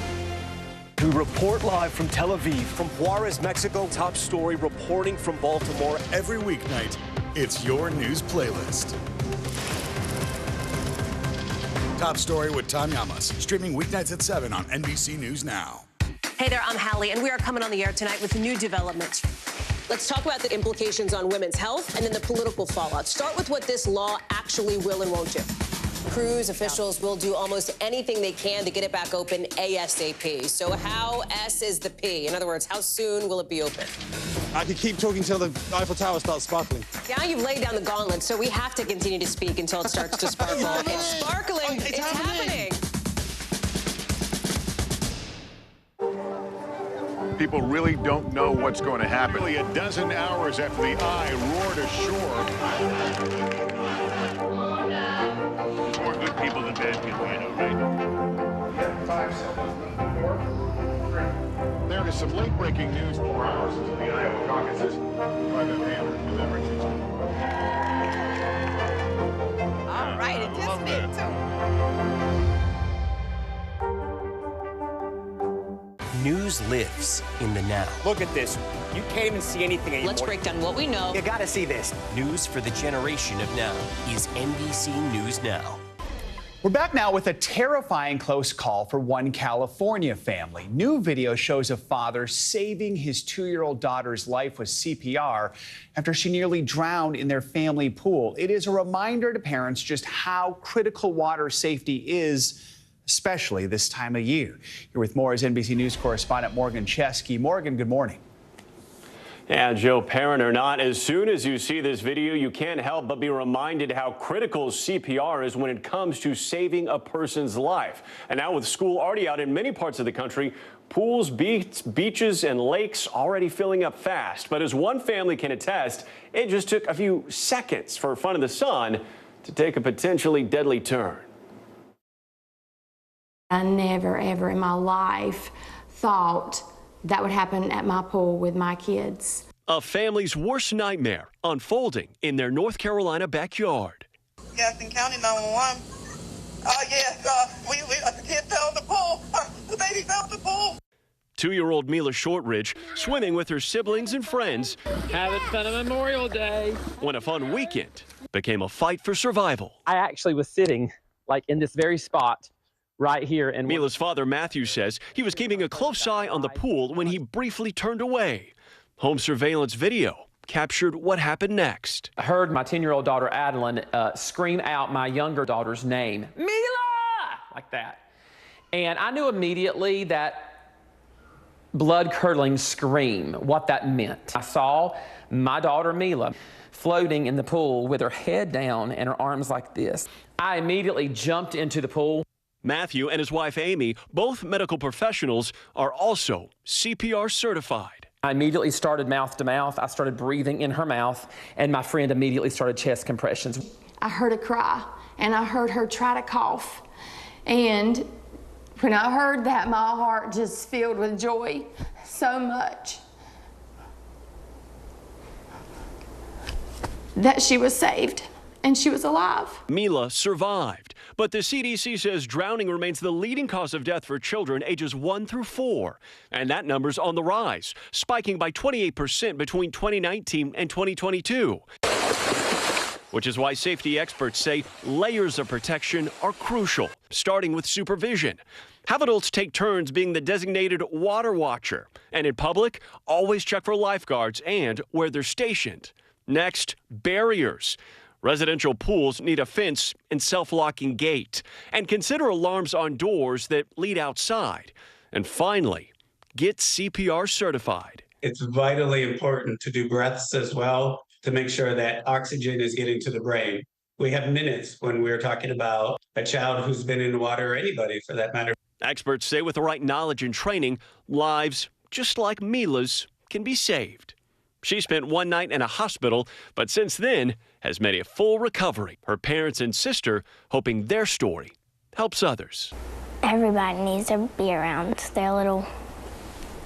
We report live from Tel Aviv, from Juarez, Mexico. Top story reporting from Baltimore. Every weeknight, it's your news playlist. Top story with Tom Llamas, streaming weeknights at 7 on NBC News Now. Hey there, I'm Hallie, and we are coming on the air tonight with new developments. Let's talk about the implications on women's health and then the political fallout. Start with what this law actually will and won't do. Cruise officials will do almost anything they can to get it back open ASAP. So how S is the P? In other words, how soon will it be open? I could keep talking till the Eiffel Tower starts sparkling. Now you've laid down the gauntlet, so we have to continue to speak until it starts to sparkle. It's sparkling. It's happening. People really don't know what's going to happen. Nearly a dozen hours after the eye roared ashore. More good people than bad people, you know, right? 5 seconds. 4, 3. There is some late-breaking news. 4 hours into the Iowa caucuses by the hand delivery. All right, it just me too. News lives in the now. Look at this. You can't even see anything anymore. Let's break down what we know. You gotta see this. News for the generation of now is NBC News Now. We're back now with a terrifying close call for one California family. New video shows a father saving his 2-year-old daughter's life with CPR after she nearly drowned in their family pool. It is a reminder to parents just how critical water safety is, especially this time of year. Here with more is NBC News correspondent Morgan Chesky. Morgan, good morning. Yeah, Joe, parent or not, as soon as you see this video, you can't help but be reminded how critical CPR is when it comes to saving a person's life. And now with school already out in many parts of the country, pools, beaches, and lakes already filling up fast. But as one family can attest, it just took a few seconds for fun in the sun to take a potentially deadly turn. I never, ever in my life thought that would happen at my pool with my kids. A family's worst nightmare unfolding in their North Carolina backyard. Gaston County 911. Yes, the kid fell in the pool. The baby fell in the pool. 2-year-old Mila Shortridge swimming with her siblings and friends. Having fun on Memorial Day. When a fun weekend became a fight for survival. I actually was sitting like in this very spot right here. And Mila's father, Matthew, says he was keeping a close eye on the pool when he briefly turned away. Home surveillance video captured what happened next. I heard my 10-year-old daughter, Adeline, scream out my younger daughter's name, Mila, like that. And I knew immediately that blood-curdling scream, what that meant. I saw my daughter, Mila, floating in the pool with her head down and her arms like this. I immediately jumped into the pool. Matthew and his wife, Amy, both medical professionals, are also CPR certified. I immediately started mouth to mouth. I started breathing in her mouth, and my friend immediately started chest compressions. I heard a cry, and I heard her try to cough. And when I heard that, my heart just filled with joy so much that she was saved and she was alive. Mila survived, but the CDC says drowning remains the leading cause of death for children ages 1 through 4. And that number's on the rise, spiking by 28% between 2019 and 2022. Which is why safety experts say layers of protection are crucial, starting with supervision. Have adults take turns being the designated water watcher. And in public, always check for lifeguards and where they're stationed. Next, barriers. Residential pools need a fence and self-locking gate. And consider alarms on doors that lead outside. And finally, get CPR certified. It's vitally important to do breaths as well to make sure that oxygen is getting to the brain. We have minutes when we're talking about a child who's been in the water, or anybody for that matter. Experts say with the right knowledge and training, lives just like Mila's can be saved. She spent one night in a hospital, but since then has made a full recovery. Her parents and sister hoping their story helps others. Everybody needs to be around their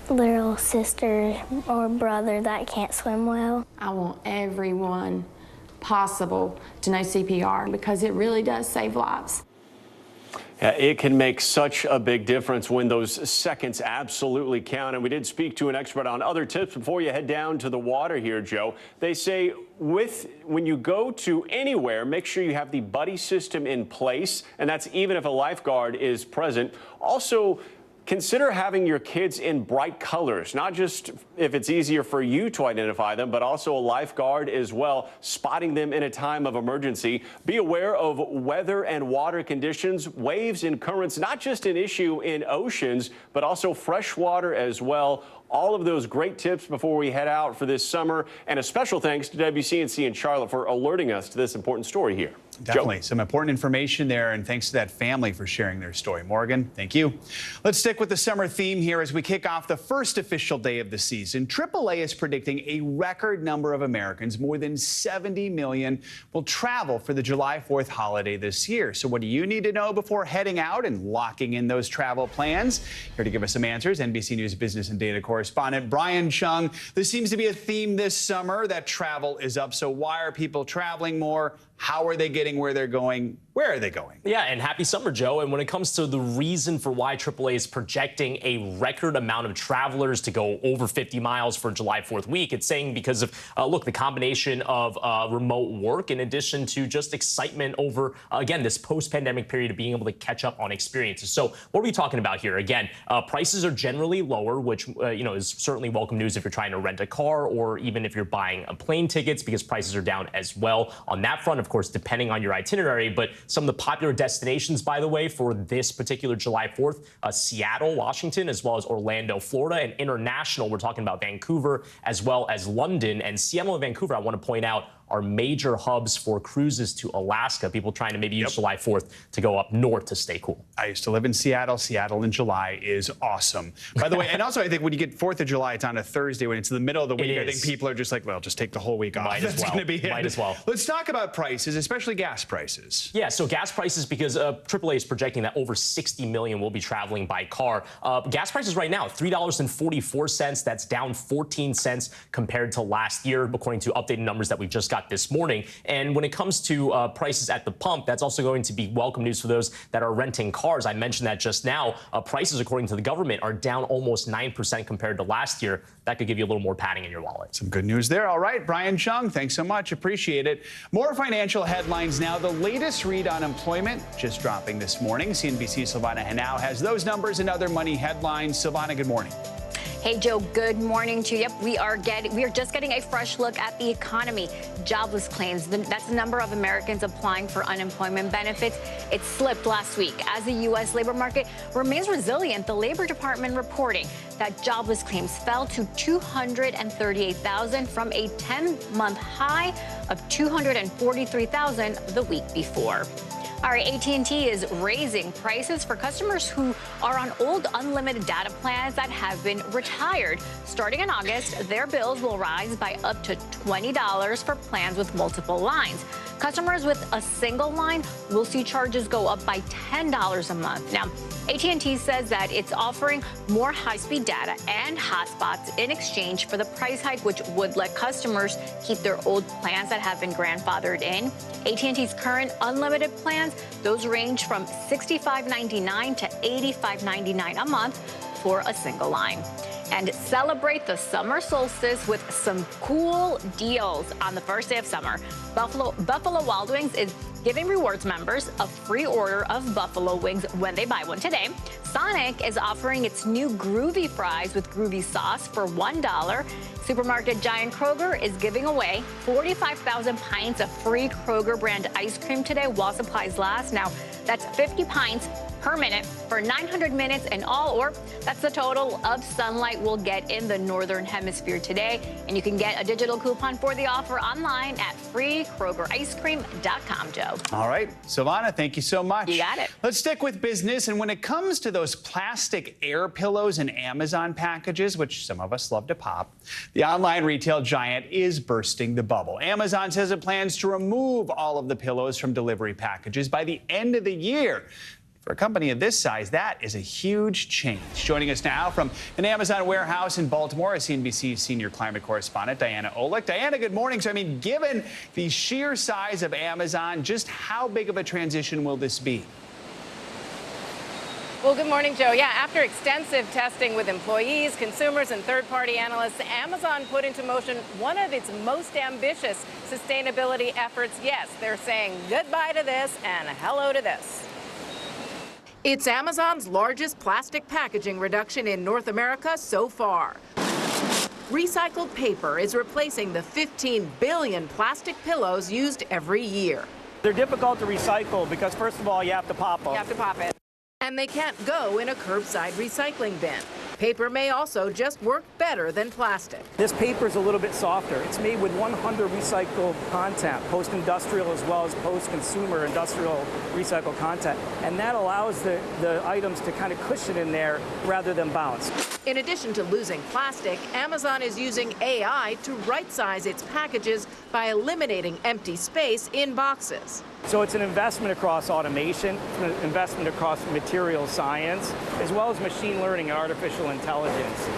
little sister or brother that can't swim well. I want everyone possible to know CPR because it really does save lives. Yeah, it can make such a big difference when those seconds absolutely count. And we did speak to an expert on other tips before you head down to the water here, Joe. They say when you go to anywhere, make sure you have the buddy system in place. And that's even if a lifeguard is present. Also, consider having your kids in bright colors, not just if it's easier for you to identify them, but also a lifeguard as well, spotting them in a time of emergency. Be aware of weather and water conditions, waves and currents, not just an issue in oceans, but also fresh water as well. All of those great tips before we head out for this summer. And a special thanks to WCNC in Charlotte for alerting us to this important story here. Definitely Joe. some important information there, and thanks to that family for sharing their story. Morgan, thank you. Let's stick with the summer theme here as we kick off the first official day of the season. AAA is predicting a record number of Americans, more than 70 million, will travel for the July 4th holiday this year. So what do you need to know before heading out and locking in those travel plans? Here to give us some answers, NBC News business and data correspondent correspondent Brian Chung. There seems to be a theme this summer that travel is up. So why are people traveling more? How are they getting where they're going? Where are they going? Yeah, and happy summer, Joe. And when it comes to the reason for why AAA is projecting a record amount of travelers to go over 50 miles for July 4th week, it's saying because of, look, the combination of remote work in addition to just excitement over, again, this post-pandemic period of being able to catch up on experiences. So what are we talking about here? Again, prices are generally lower, which, is certainly welcome news if you're trying to rent a car or even if you're buying plane tickets, because prices are down as well on that front, of course, depending on your itinerary. But some of the popular destinations, by the way, for this particular July 4th, Seattle, Washington, as well as Orlando, Florida, and international. We're talking about Vancouver as well as London. And Seattle and Vancouver, I want to point out, are major hubs for cruises to Alaska. People trying to maybe use July 4th to go up north to stay cool. I used to live in Seattle. Seattle in July is awesome. By the way, and also I think when you get 4th of July, it's on a Thursday when it's in the middle of the week. I think people are just like, well, just take the whole week off. Might as well. Might as well. Let's talk about prices, especially gas prices. Yeah, so gas prices, because AAA is projecting that over 60 million will be traveling by car. Gas prices right now, $3.44. That's down 14 cents compared to last year, according to updated numbers that we just got this morning. And when it comes to prices at the pump, that's also going to be welcome news for those that are renting cars. I mentioned that just now. Prices, according to the government, are down almost 9% compared to last year. That could give you a little more padding in your wallet. Some good news there. All right, Brian Chung, thanks so much. Appreciate it. More financial headlines now. The latest read on employment just dropping this morning. CNBC's Silvana Henao has those numbers and other money headlines. Silvana, good morning. Hey, Joe, good morning to you. Yep, we are just getting a fresh look at the economy. Jobless claims, that's the number of Americans applying for unemployment benefits. It slipped last week. As the U.S. labor market remains resilient, the Labor Department reporting that jobless claims fell to 238,000 from a 10-month high of 243,000 the week before. All right, AT&T is raising prices for customers who are on old unlimited data plans that have been retired. Starting in August, their bills will rise by up to $20 for plans with multiple lines. Customers with a single line will see charges go up by $10 a month. Now, AT&T says that it's offering more high-speed data and hotspots in exchange for the price hike, which would let customers keep their old plans that have been grandfathered in. AT&T's current unlimited plans, those range from $65.99 to $85.99 a month for a single line. And celebrate the summer solstice with some cool deals on the first day of summer. Buffalo Wild Wings is giving rewards members a free order of buffalo wings when they buy one today. Sonic is offering its new Groovy Fries with Groovy Sauce for $1. Supermarket giant Kroger is giving away 45,000 pints of free Kroger brand ice cream today while supplies last. Now, that's 50 pints per minute for 900 minutes in all, or that's the total of sunlight we'll get in the Northern Hemisphere today. And you can get a digital coupon for the offer online at freekrogericecream.com, Joe. All right, Silvana, thank you so much. You got it. Let's stick with business. And when it comes to those plastic air pillows and Amazon packages, which some of us love to pop, the online retail giant is bursting the bubble. Amazon says it plans to remove all of the pillows from delivery packages by the end of the year. For a company of this size, that is a huge change. Joining us now from an Amazon warehouse in Baltimore is CNBC's senior climate correspondent, Diana Olick. Diana, good morning. So, given the sheer size of Amazon, just how big of a transition will this be? Well, good morning, Joe. Yeah, after extensive testing with employees, consumers, and third-party analysts, Amazon put into motion one of its most ambitious sustainability efforts. Yes, they're saying goodbye to this and hello to this. It's Amazon's largest plastic packaging reduction in North America so far. Recycled paper is replacing the 15 billion plastic pillows used every year. They're difficult to recycle because, first of all, you have to pop them. You have to pop it. And they can't go in a curbside recycling bin. Paper may also just work better than plastic. This paper is a little bit softer. It's made with 100 recycled content, post-industrial as well as post-consumer industrial recycled content. And that allows the items to kind of cushion in there rather than bounce. In addition to losing plastic, Amazon is using AI to right-size its packages by eliminating empty space in boxes. So it's an investment across automation, an investment across material science, as well as machine learning and artificial intelligence.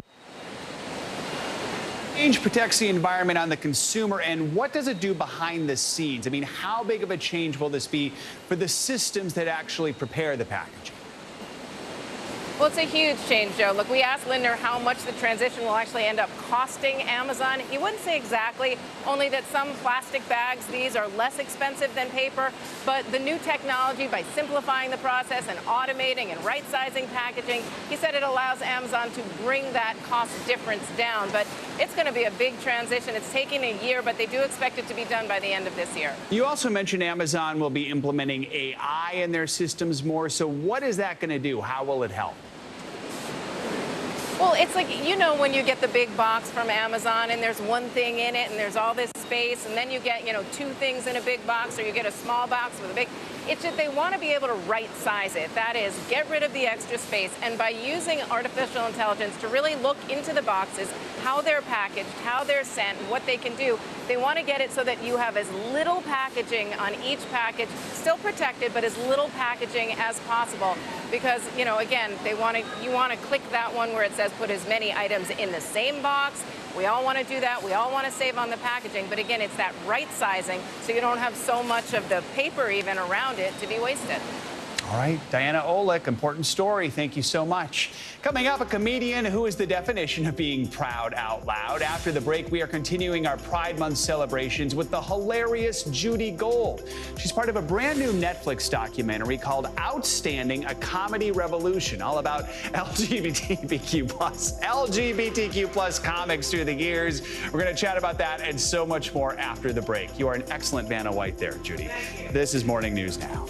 Change protects the environment on the consumer, and what does it do behind the scenes? I mean, how big of a change will this be for the systems that actually prepare the packaging? Well, it's a huge change, Joe. Look, we asked Lindner how much the transition will actually end up costing Amazon. He wouldn't say exactly, only that some plastic bags, these are less expensive than paper. But the new technology, by simplifying the process and automating and right-sizing packaging, he said it allows Amazon to bring that cost difference down. But it's going to be a big transition. It's taking a year, but they do expect it to be done by the end of this year. You also mentioned Amazon will be implementing AI in their systems more. So what is that going to do? How will it help? Well, it's like, you know, when you get the big box from Amazon and there's one thing in it and there's all this space, and then you get, you know, two things in a big box, or you get a small box with a big. It's just they want to be able to right size it. That is, get rid of the extra space. And by using artificial intelligence to really look into the boxes, how they're packaged, how they're sent, what they can do, they want to get it so that you have as little packaging on each package, still protected, but as little packaging as possible. Because, you know, again, you want to click that one where it says put as many items in the same box. We all want to do that. We all want to save on the packaging. But again, it's that right sizing so you don't have so much of the paper even around it to be wasted. All right, Diana Olick, important story. Thank you so much. Coming up, a comedian who is the definition of being proud out loud. After the break, we are continuing our Pride Month celebrations with the hilarious Judy Gold. She's part of a brand new Netflix documentary called Outstanding, a Comedy Revolution, all about LGBTQ plus comics through the years. We're going to chat about that and so much more after the break. You are an excellent Vanna White there, Judy. This is Morning News Now.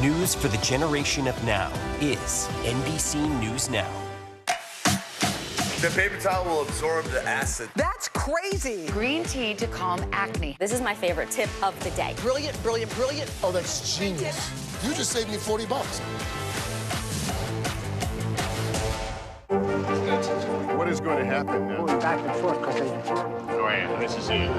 News for the generation of now is NBC News Now. The paper towel will absorb the acid. That's crazy. Green tea to calm acne. This is my favorite tip of the day. Brilliant, brilliant, brilliant. Oh, that's genius. You just saved me $40. What is going to happen now? Going back and forth because Oh, yeah, this is it.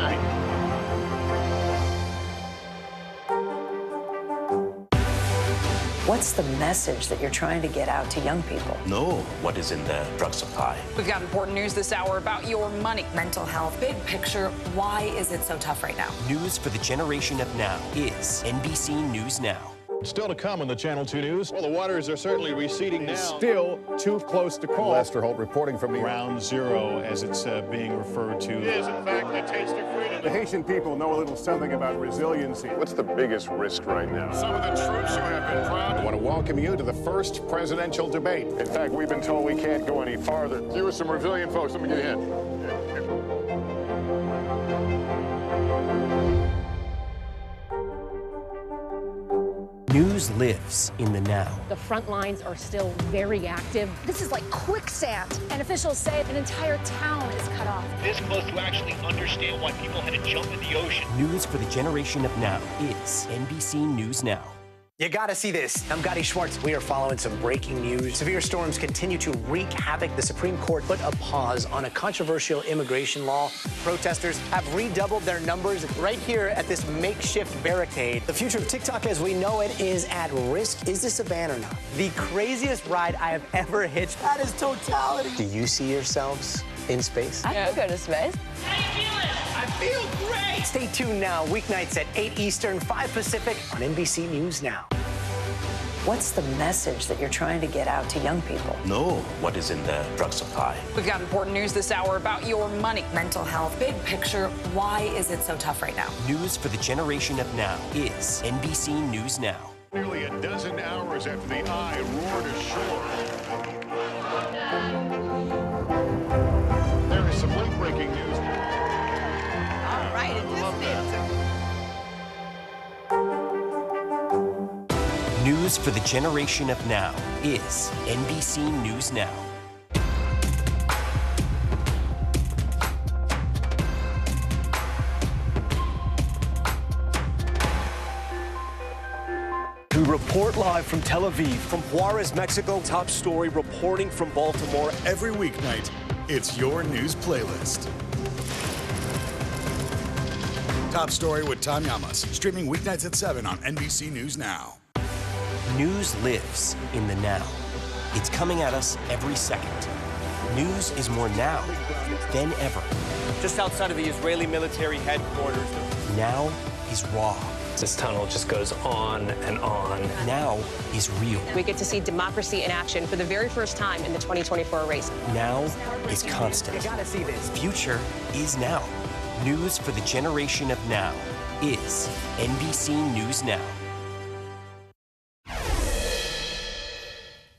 What's the message that you're trying to get out to young people? Know what is in the drug supply. We've got important news this hour about your money. Mental health, big picture, why is it so tough right now? News for the generation of now is NBC News Now. Still to come on the Channel 2 News. Well, the waters are certainly receding now. Still too close to call. Lester Holt reporting from Ground Zero, as it's being referred to. It is, in fact, the taste of freedom. The Haitian people know a little something about resiliency. What's the biggest risk right now? Some of the troops who have been proud. I want to welcome you to the first presidential debate. In fact, we've been told we can't go any farther. You are some resilient folks. Let me get in. News lives in the now. The front lines are still very active. This is like quicksand, and officials say an entire town is cut off. This close to actually understand why people had to jump in the ocean. News for the generation of now is NBC News Now. You gotta see this. I'm Gotti Schwartz. We are following some breaking news. Severe storms continue to wreak havoc. The Supreme Court put a pause on a controversial immigration law. Protesters have redoubled their numbers right here at this makeshift barricade. The future of TikTok as we know it is at risk. Is this a ban or not? The craziest ride I have ever hitched. That is totality. Do you see yourselves in space? I could go to space. How you feeling? I feel great. Stay tuned now, weeknights at 8 Eastern, 5 Pacific on NBC News Now. What's the message that you're trying to get out to young people? Know what is in the drug supply. We've got important news this hour about your money. Mental health, big picture, why is it so tough right now? News for the generation of now is NBC News Now. Nearly a dozen hours after the eye roared ashore. There is some late-breaking news. All right, News for the generation of now is NBC News Now. We report live from Tel Aviv, from Juarez, Mexico. Top story reporting from Baltimore. Every weeknight, it's your news playlist. Top Story with Tom Llamas, streaming weeknights at 7 on NBC News Now. News lives in the now. It's coming at us every second. News is more now than ever. Just outside of the Israeli military headquarters. Now is raw. This tunnel just goes on and on. Now is real. We get to see democracy in action for the very first time in the 2024 race. Now is constant. You gotta see this. Future is now. News for the generation of now is NBC News Now.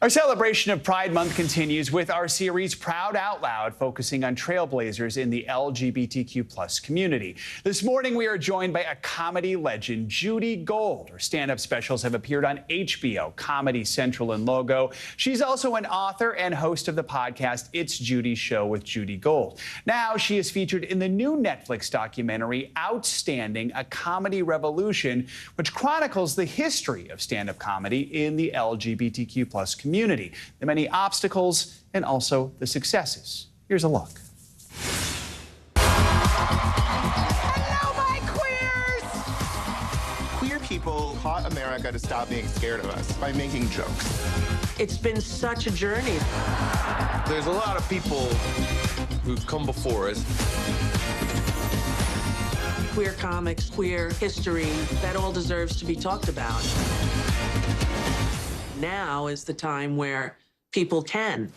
Our celebration of Pride Month continues with our series Proud Out Loud, focusing on trailblazers in the LGBTQ+ community. This morning, we are joined by a comedy legend, Judy Gold. Her stand-up specials have appeared on HBO, Comedy Central, and Logo. She's also an author and host of the podcast It's Judy's Show with Judy Gold. Now, she is featured in the new Netflix documentary Outstanding: A Comedy Revolution, which chronicles the history of stand-up comedy in the LGBTQ+ community, the many obstacles and also the successes. Here's a look. Hello, my queers! Queer people taught America to stop being scared of us by making jokes. It's been such a journey. There's a lot of people who've come before us. Queer comics, queer history, that all deserves to be talked about. Now is the time where people can.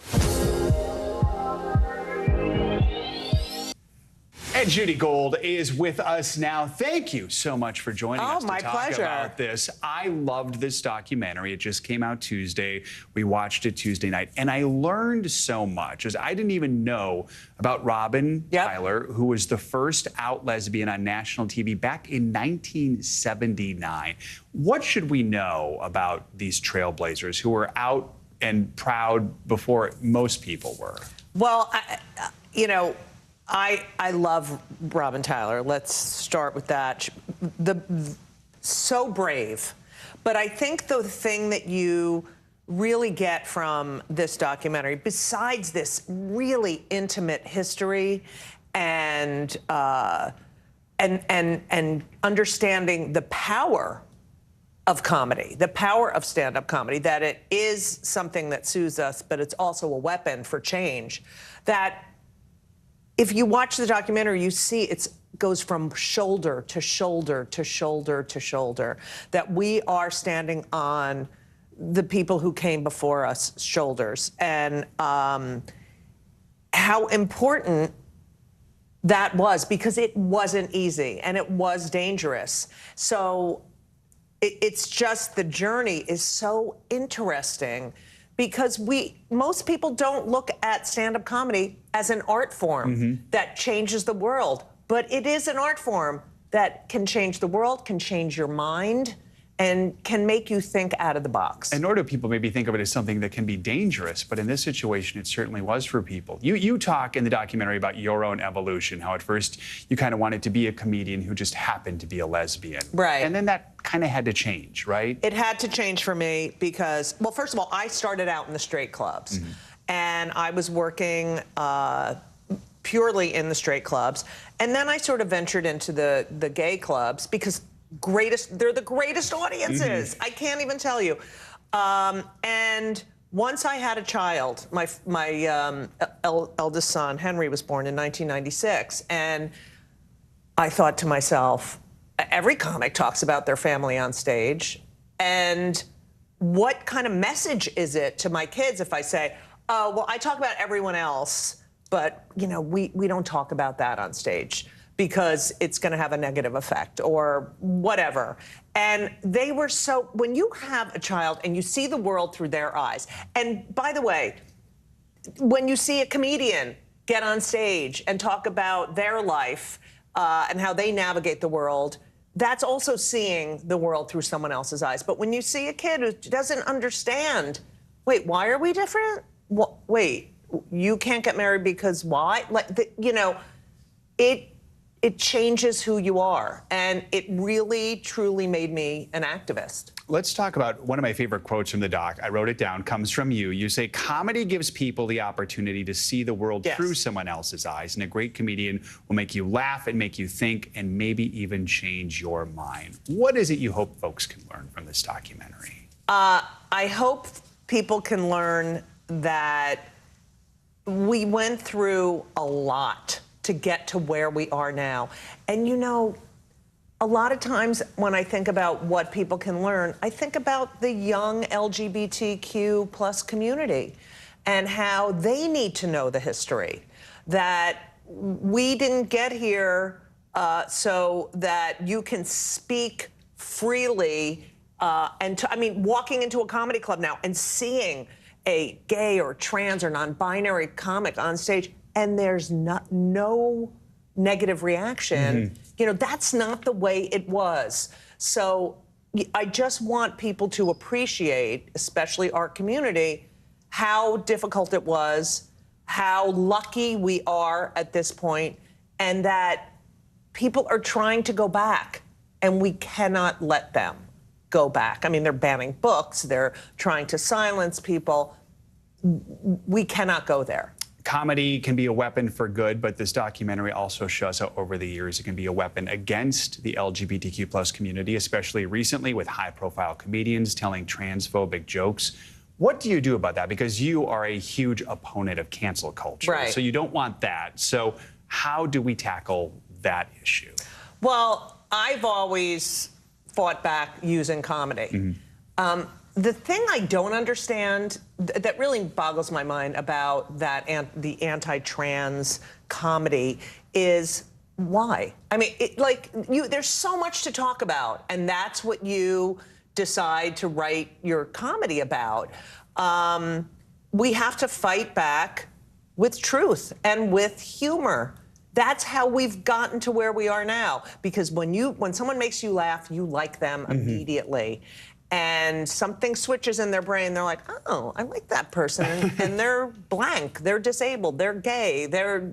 And Judy Gold is with us now. Thank you so much for joining us to my talk pleasure. about this. I loved this documentary. It just came out Tuesday. We watched it Tuesday night, and I learned so much, as I didn't even know about Robin Tyler, who was the first out lesbian on national TV back in 1979. What should we know about these trailblazers who were out and proud before most people were? Well, I love Robin Tyler. Let's start with that. So brave. But I think the thing that you really get from this documentary, besides this really intimate history and understanding the power of comedy, the power of stand-up comedy, that it is something that soothes us, but it's also a weapon for change, that if you watch the documentary, you see it goes from shoulder to shoulder to shoulder to shoulder, that we are standing on the people who came before us shoulders, and how important that was, because it wasn't easy and it was dangerous. So it's just, the journey is so interesting, because most people don't look at stand-up comedy as an art form that changes the world. But it is an art form that can change the world, can change your mind, and can make you think out of the box. And nor do people maybe think of it as something that can be dangerous, but in this situation, it certainly was for people. You talk in the documentary about your own evolution, how at first you kind of wanted to be a comedian who just happened to be a lesbian. Right. And then that kind of had to change, right? It had to change for me because, well, first of all, I started out in the straight clubs. And I was working purely in the straight clubs. And then I sort of ventured into the gay clubs, because they're the greatest audiences. I can't even tell you. And once I had a child, my eldest son, Henry, was born in 1996. And I thought to myself, every comic talks about their family on stage. And what kind of message is it to my kids if I say, oh, well, I talk about everyone else, but, we don't talk about that on stage, because it's going to have a negative effect or whatever. And they were so, when you have a child and you see the world through their eyes, and by the way, when you see a comedian get on stage and talk about their life and how they navigate the world, that's also seeing the world through someone else's eyes. But when you see a kid who doesn't understand, wait, why are we different? Wait, you can't get married because why? It changes who you are. And it really, truly made me an activist. Let's talk about one of my favorite quotes from the doc. I wrote it down, comes from you. You say, comedy gives people the opportunity to see the world through someone else's eyes. And a great comedian will make you laugh and make you think and maybe even change your mind. What is it you hope folks can learn from this documentary? I hope people can learn that we went through a lot to get to where we are now. And you know, a lot of times when I think about what people can learn, I think about the young LGBTQ plus community and how they need to know the history, that we didn't get here so that you can speak freely. I mean, walking into a comedy club now and seeing a gay or trans or non-binary comic on stage, and there's no negative reaction, you know, that's not the way it was. So I just want people to appreciate, especially our community, how difficult it was, how lucky we are at this point, and that people are trying to go back, and we cannot let them go back. I mean, they're banning books, they're trying to silence people. We cannot go there. Comedy can be a weapon for good, but this documentary also shows how over the years it can be a weapon against the LGBTQ plus community, especially recently with high-profile comedians telling transphobic jokes. What do you do about that? Because you are a huge opponent of cancel culture, right? So you don't want that. So how do we tackle that issue? Well, I've always fought back using comedy. The thing I don't understand that really boggles my mind about that the anti-trans comedy is why? I mean, there's so much to talk about, and that's what you decide to write your comedy about. We have to fight back with truth and with humor. That's how we've gotten to where we are now. Because when someone makes you laugh, you like them immediately. And something switches in their brain, they're like, oh, I like that person. And they're blank, they're disabled, they're gay, they're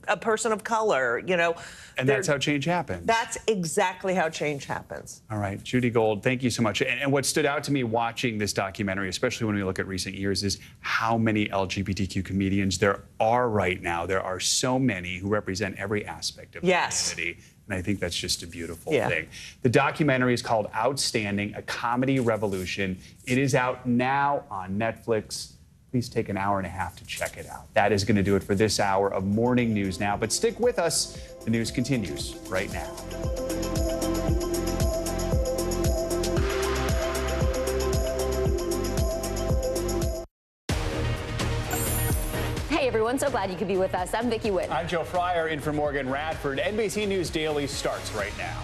a person of color, you know. And that's how change happens. That's exactly how change happens. All right, Judy Gold, thank you so much. And what stood out to me watching this documentary, especially when we look at recent years, is how many LGBTQ comedians there are right now. There are so many who represent every aspect of the community. And I think that's just a beautiful thing. The documentary is called Outstanding, A Comedy Revolution. It is out now on Netflix. Please take an hour and a half to check it out. That is going to do it for this hour of Morning News Now. But stick with us. The news continues right now. Hey everyone, so glad you could be with us. I'm Vicki Witt. I'm Joe Fryer in for Morgan Radford. NBC News Daily starts right now.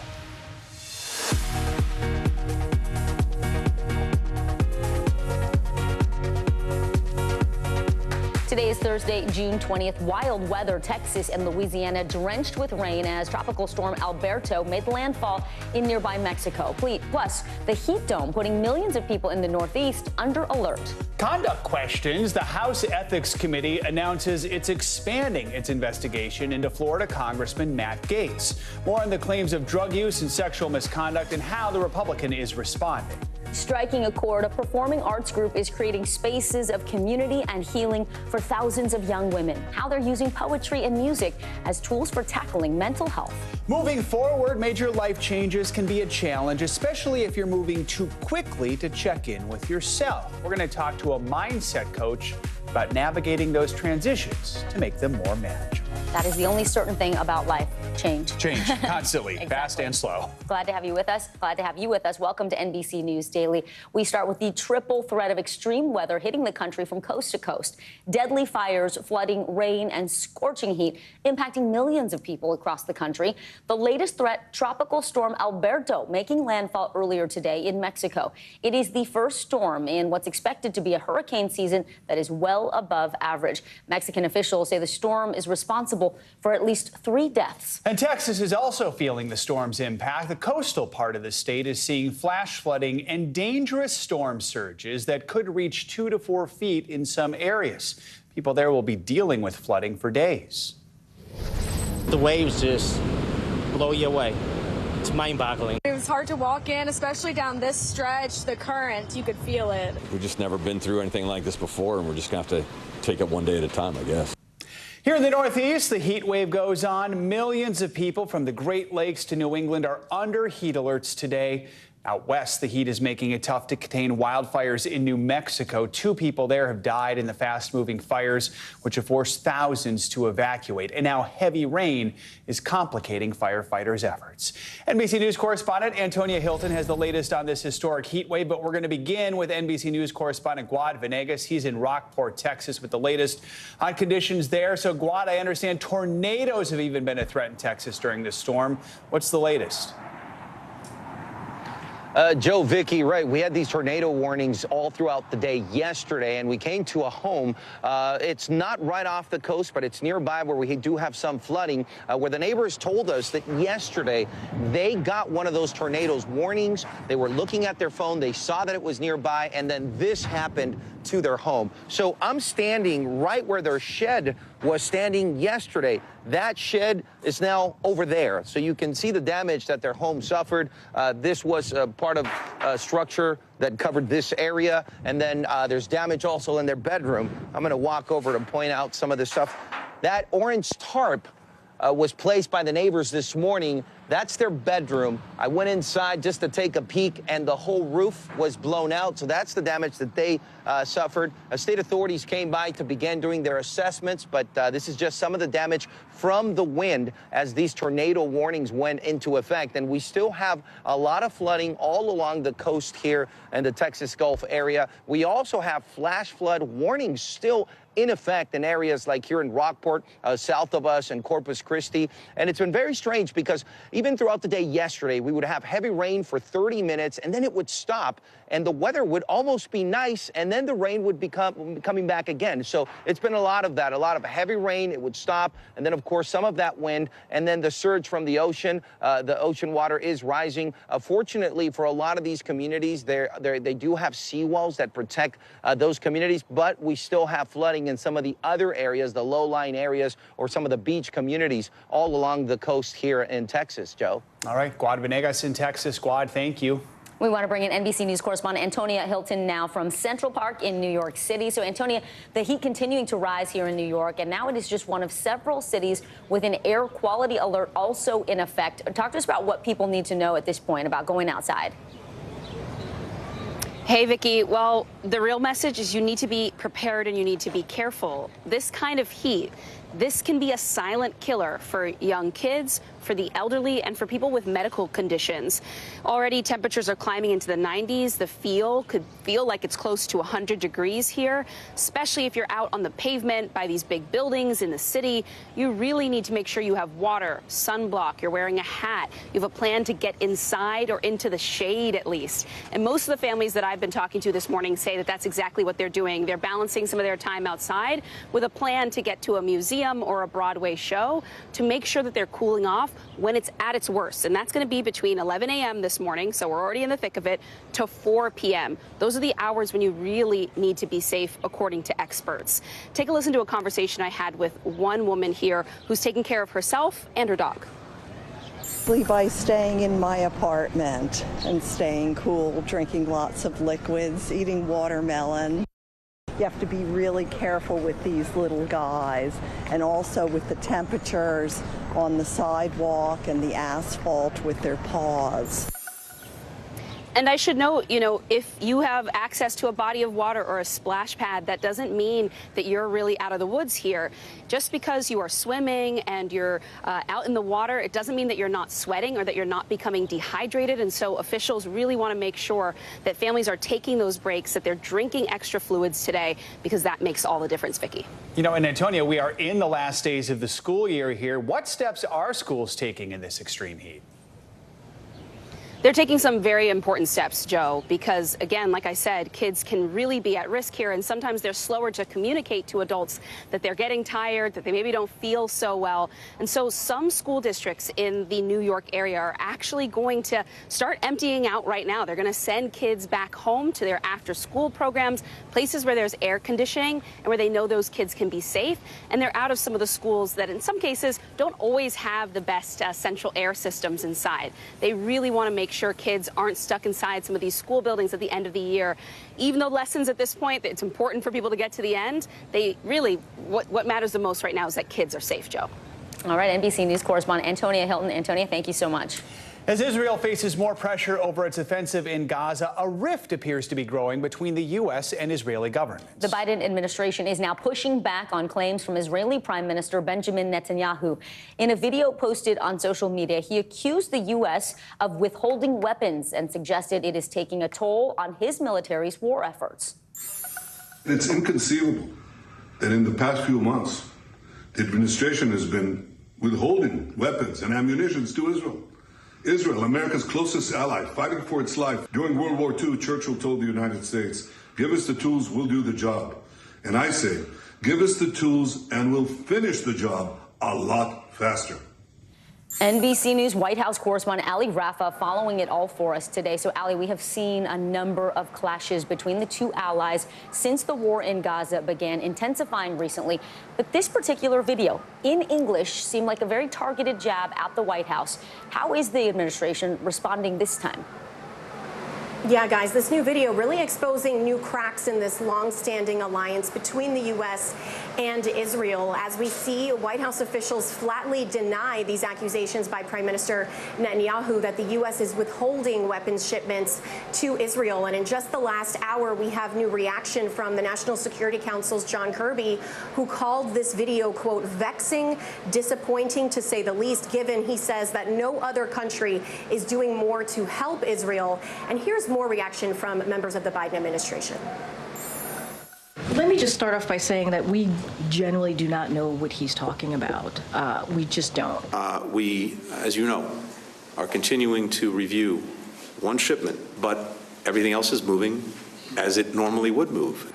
Today is Thursday, June 20th. Wild weather, Texas and Louisiana drenched with rain as tropical storm Alberto made landfall in nearby Mexico. Plus, the heat dome putting millions of people in the Northeast under alert. Conduct questions. The House Ethics Committee announces it's expanding its investigation into Florida Congressman Matt Gaetz. More on the claims of drug use and sexual misconduct and how the Republican is responding. Striking a chord, a performing arts group is creating spaces of community and healing for thousands of young women. How they're using poetry and music as tools for tackling mental health. Moving forward, major life changes can be a challenge, especially if you're moving too quickly to check in with yourself. We're going to talk to a mindset coach about navigating those transitions to make them more manageable. That is the only certain thing about life. Change. Change, constantly, fast and slow. Glad to have you with us. Glad to have you with us. Welcome to NBC News Daily. We start with the triple threat of extreme weather hitting the country from coast to coast. Deadly fires, flooding, rain, and scorching heat impacting millions of people across the country. The latest threat, Tropical Storm Alberto, making landfall earlier today in Mexico. It is the first storm in what's expected to be a hurricane season that is well above average. Mexican officials say the storm is responsible for at least 3 deaths. And Texas is also feeling the storm's impact. The coastal part of the state is seeing flash flooding and dangerous storm surges that could reach 2 to 4 feet in some areas. People there will be dealing with flooding for days. The waves just blow you away. It's mind-boggling. It was hard to walk in, especially down this stretch. The current, you could feel it. We've just never been through anything like this before, and we're just going to have to take it one day at a time, I guess. Here in the Northeast, the heat wave goes on. Millions of people from the Great Lakes to New England are under heat alerts today. Out west, the heat is making it tough to contain wildfires in New Mexico. 2 people there have died in the fast-moving fires, which have forced thousands to evacuate. And now heavy rain is complicating firefighters' efforts. NBC News correspondent Antonia Hilton has the latest on this historic heat wave, but we're going to begin with NBC News correspondent Guad Venegas. He's in Rockport, Texas, with the latest on conditions there. So, Guad, I understand tornadoes have even been a threat in Texas during this storm. What's the latest? Joe, Vicky, right. We had these tornado warnings all throughout the day yesterday, and we came to a home. It's not right off the coast, but it's nearby where we do have some flooding, where the neighbors told us that yesterday they got one of those tornadoes warnings. They were looking at their phone. They saw that it was nearby, and then this happened to their home. So I'm standing right where their shed was standing yesterday. That shed is now over there. So you can see the damage that their home suffered. This was part of a structure that covered this area. And then there's damage also in their bedroom. I'm going to walk over to point out some of the stuff. That orange tarp was placed by the neighbors this morning. That's their bedroom. I went inside just to take a peek, and the whole roof was blown out. So that's the damage that they suffered. State authorities came by to begin doing their assessments, but this is just some of the damage from the wind as these tornado warnings went into effect. And we still have a lot of flooding all along the coast here in the Texas Gulf area. We also have flash flood warnings still in effect in areas like here in Rockport, south of us, and Corpus Christi. And it's been very strange because even throughout the day yesterday, we would have heavy rain for 30 minutes, and then it would stop, and the weather would almost be nice, and then the rain would be coming back again. So it's been a lot of that, a lot of heavy rain. It would stop, and then, of course, some of that wind, and then the surge from the ocean. The ocean water is rising. Fortunately, for a lot of these communities, they do have seawalls that protect those communities, but we still have flooding in some of the other areas, the low-lying areas, or some of the beach communities all along the coast here in Texas, Joe. All right, Guad Venegas in Texas. Guad, thank you. We want to bring in NBC News correspondent Antonia Hilton now from Central Park in New York City. So, Antonia, the heat continuing to rise here in New York, and now it is just one of several cities with an air quality alert also in effect. Talk to us about what people need to know at this point about going outside. Hey, Vicky. Well, the real message is you need to be prepared and you need to be careful. This kind of heat, this can be a silent killer for young kids, for the elderly, and for people with medical conditions. Already temperatures are climbing into the 90s. The could feel like it's close to 100 degrees here, especially if you're out on the pavement by these big buildings in the city. You really need to make sure you have water, sunblock, you're wearing a hat, you have a plan to get inside or into the shade at least. And most of the families that I've been talking to this morning say that that's exactly what they're doing. They're balancing some of their time outside with a plan to get to a museum or a Broadway show to make sure that they're cooling off when it's at its worst. And that's going to be between 11 a.m. this morning, so we're already in the thick of it, to 4 p.m. Those are the hours when you really need to be safe, according to experts. Take a listen to a conversation I had with one woman here who's taking care of herself and her dog. By staying in my apartment and staying cool, drinking lots of liquids, eating watermelon. You have to be really careful with these little guys, and also with the temperatures on the sidewalk and the asphalt with their paws. And I should note, if you have access to a body of water or a splash pad, that doesn't mean that you're really out of the woods here. Just because you are swimming and you're out in the water, it doesn't mean that you're not sweating or that you're not becoming dehydrated. And so officials really want to make sure that families are taking those breaks, that they're drinking extra fluids today, because that makes all the difference, Vicky. And Antonia, we are in the last days of the school year here. What steps are schools taking in this extreme heat? They're taking some very important steps, Joe, because, again, like I said, kids can really be at risk here, and sometimes they're slower to communicate to adults that they're getting tired, that they maybe don't feel so well. And so some school districts in the New York area are actually going to start emptying out right now. They're going to send kids back home to their after-school programs, places where there's air conditioning and where they know those kids can be safe. And they're out of some of the schools that, in some cases, don't always have the best central air systems inside. They really want to make sure kids aren't stuck inside some of these school buildings at the end of the year. Even though lessons at this point, it's important for people to get to the end, they really, what matters the most right now is that kids are safe, Joe. All right, NBC News correspondent Antonia Hilton. Antonia, thank you so much. As Israel faces more pressure over its offensive in Gaza, a rift appears to be growing between the U.S. and Israeli governments. The Biden administration is now pushing back on claims from Israeli Prime Minister Benjamin Netanyahu. In a video posted on social media, he accused the U.S. of withholding weapons and suggested it is taking a toll on his military's war efforts. It's inconceivable that in the past few months, the administration has been withholding weapons and ammunition to Israel. Israel, America's closest ally, fighting for its life. During World War II, Churchill told the United States, give us the tools, we'll do the job. And I say, give us the tools and we'll finish the job a lot faster. NBC News White House correspondent Ali Rafa following it all for us today. So, Ali, we have seen a number of clashes between the two allies since the war in Gaza began, intensifying recently. But this particular video in English seemed like a very targeted jab at the White House. How is the administration responding this time? Yeah, guys, this new video really exposing new cracks in this long-standing alliance between the U.S. and Israel. As we see, White House officials flatly deny these accusations by Prime Minister Netanyahu that the U.S. is withholding weapons shipments to Israel. And in just the last hour, we have new reaction from the National Security Council's John Kirby, who called this video, quote, vexing, disappointing to say the least, given, he says, that no other country is doing more to help Israel. And here's more reaction from members of the Biden administration. Let me just start off by saying that we generally do not know what he's talking about. We just don't. We, as you know, are continuing to review one shipment, but everything else is moving as it normally would move.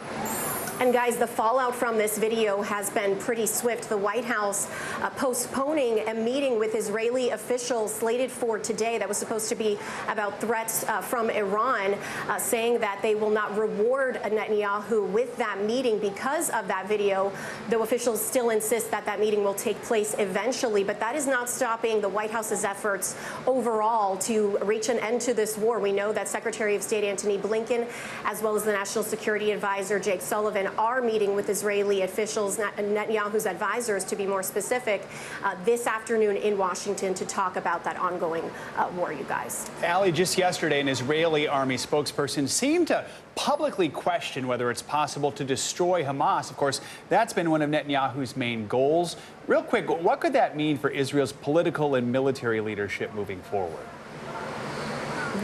And guys, the fallout from this video has been pretty swift. The White House postponing a meeting with Israeli officials slated for today that was supposed to be about threats from Iran, saying that they will not reward Netanyahu with that meeting because of that video, though officials still insist that that meeting will take place eventually. But that is not stopping the White House's efforts overall to reach an end to this war. We know that Secretary of State Antony Blinken, as well as the National Security Advisor Jake Sullivan, are meeting with Israeli officials, Netanyahu's advisors to be more specific, this afternoon in Washington to talk about that ongoing war, you guys. Ali, just yesterday, an Israeli army spokesperson seemed to publicly question whether it's possible to destroy Hamas. Of course, that's been one of Netanyahu's main goals. Real quick, what could that mean for Israel's political and military leadership moving forward?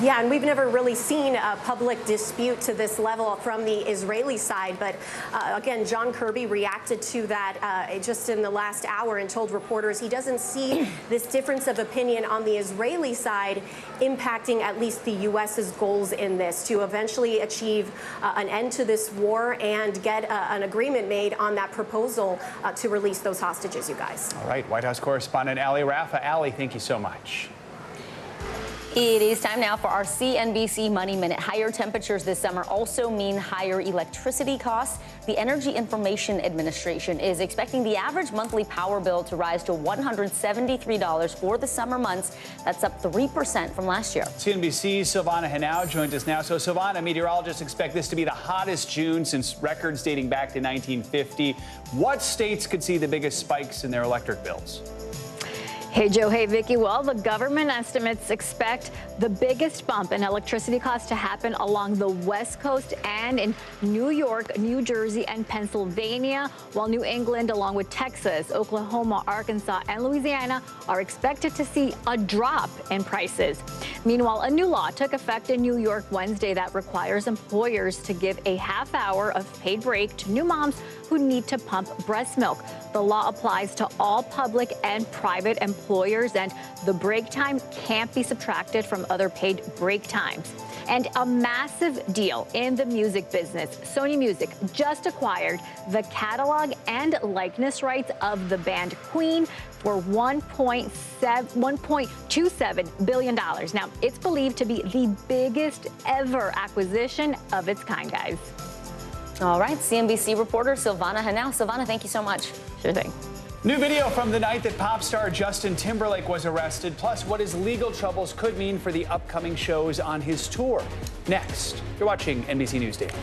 Yeah, and we've never really seen a public dispute to this level from the Israeli side. But again, John Kirby reacted to that just in the last hour and told reporters he doesn't see this difference of opinion on the Israeli side impacting at least the U.S.'s goals in this to eventually achieve an end to this war and get an agreement made on that proposal to release those hostages, you guys. All right, White House correspondent Ali Rafa. Ali, thank you so much. It is time now for our CNBC Money Minute. Higher temperatures this summer also mean higher electricity costs. The Energy Information Administration is expecting the average monthly power bill to rise to $173 for the summer months. That's up 3% from last year. CNBC's Silvana Henao joined us now. So, Silvana, meteorologists expect this to be the hottest June since records dating back to 1950. What states could see the biggest spikes in their electric bills? Hey, Joe. Hey, Vicki. Well, the government estimates expect the biggest bump in electricity costs to happen along the West Coast and in New York, New Jersey, and Pennsylvania, while New England, along with Texas, Oklahoma, Arkansas, and Louisiana, are expected to see a drop in prices. Meanwhile, a new law took effect in New York Wednesday that requires employers to give a half hour of paid break to new moms who need to pump breast milk. The law applies to all public and private employers, and the break time can't be subtracted from other paid break times. And a massive deal in the music business. Sony Music just acquired the catalog and likeness rights of the band Queen for $1.27 billion. Now, it's believed to be the biggest ever acquisition of its kind, guys. All right, CNBC reporter Silvana Henao. Silvana, thank you so much. Sure thing. New video from the night that pop star Justin Timberlake was arrested, plus what his legal troubles could mean for the upcoming shows on his tour. Next, you're watching NBC News Daily.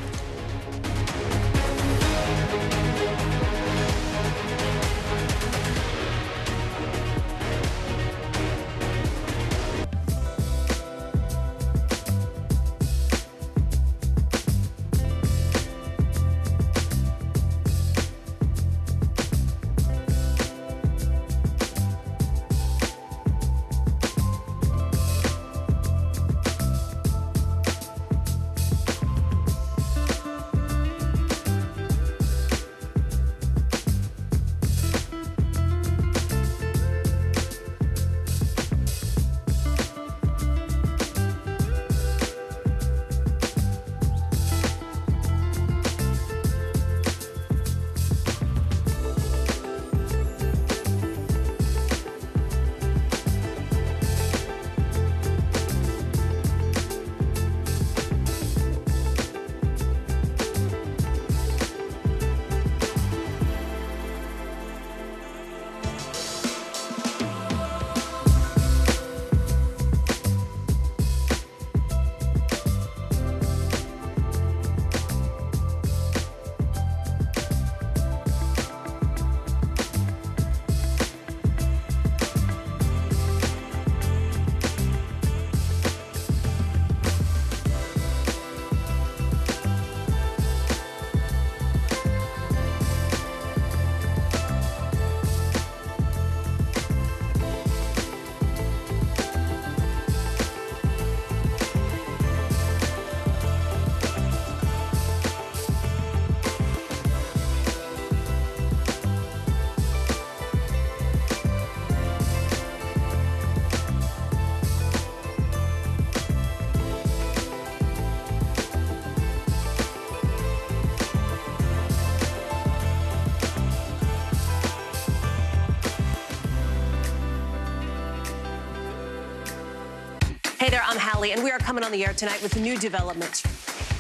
Kelly, and we are coming on the air tonight with new developments.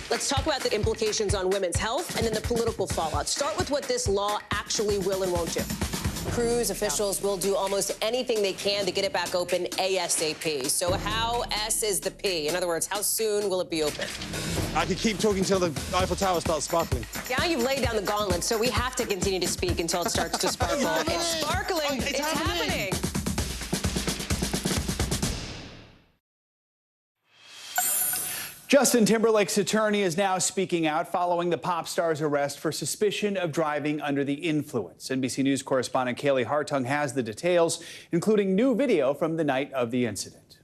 Let's talk about the implications on women's health and then the political fallout. Start with what this law actually will and won't do. Cruise officials will do almost anything they can to get it back open ASAP. So how S is the P? In other words, how soon will it be open? I could keep talking till the Eiffel Tower starts sparkling. Now you've laid down the gauntlet, so we have to continue to speak until it starts to sparkle. It's sparkling. It's happening. Justin Timberlake's attorney is now speaking out following the pop star's arrest for suspicion of driving under the influence. NBC News correspondent Kaylee Hartung has the details, including new video from the night of the incident.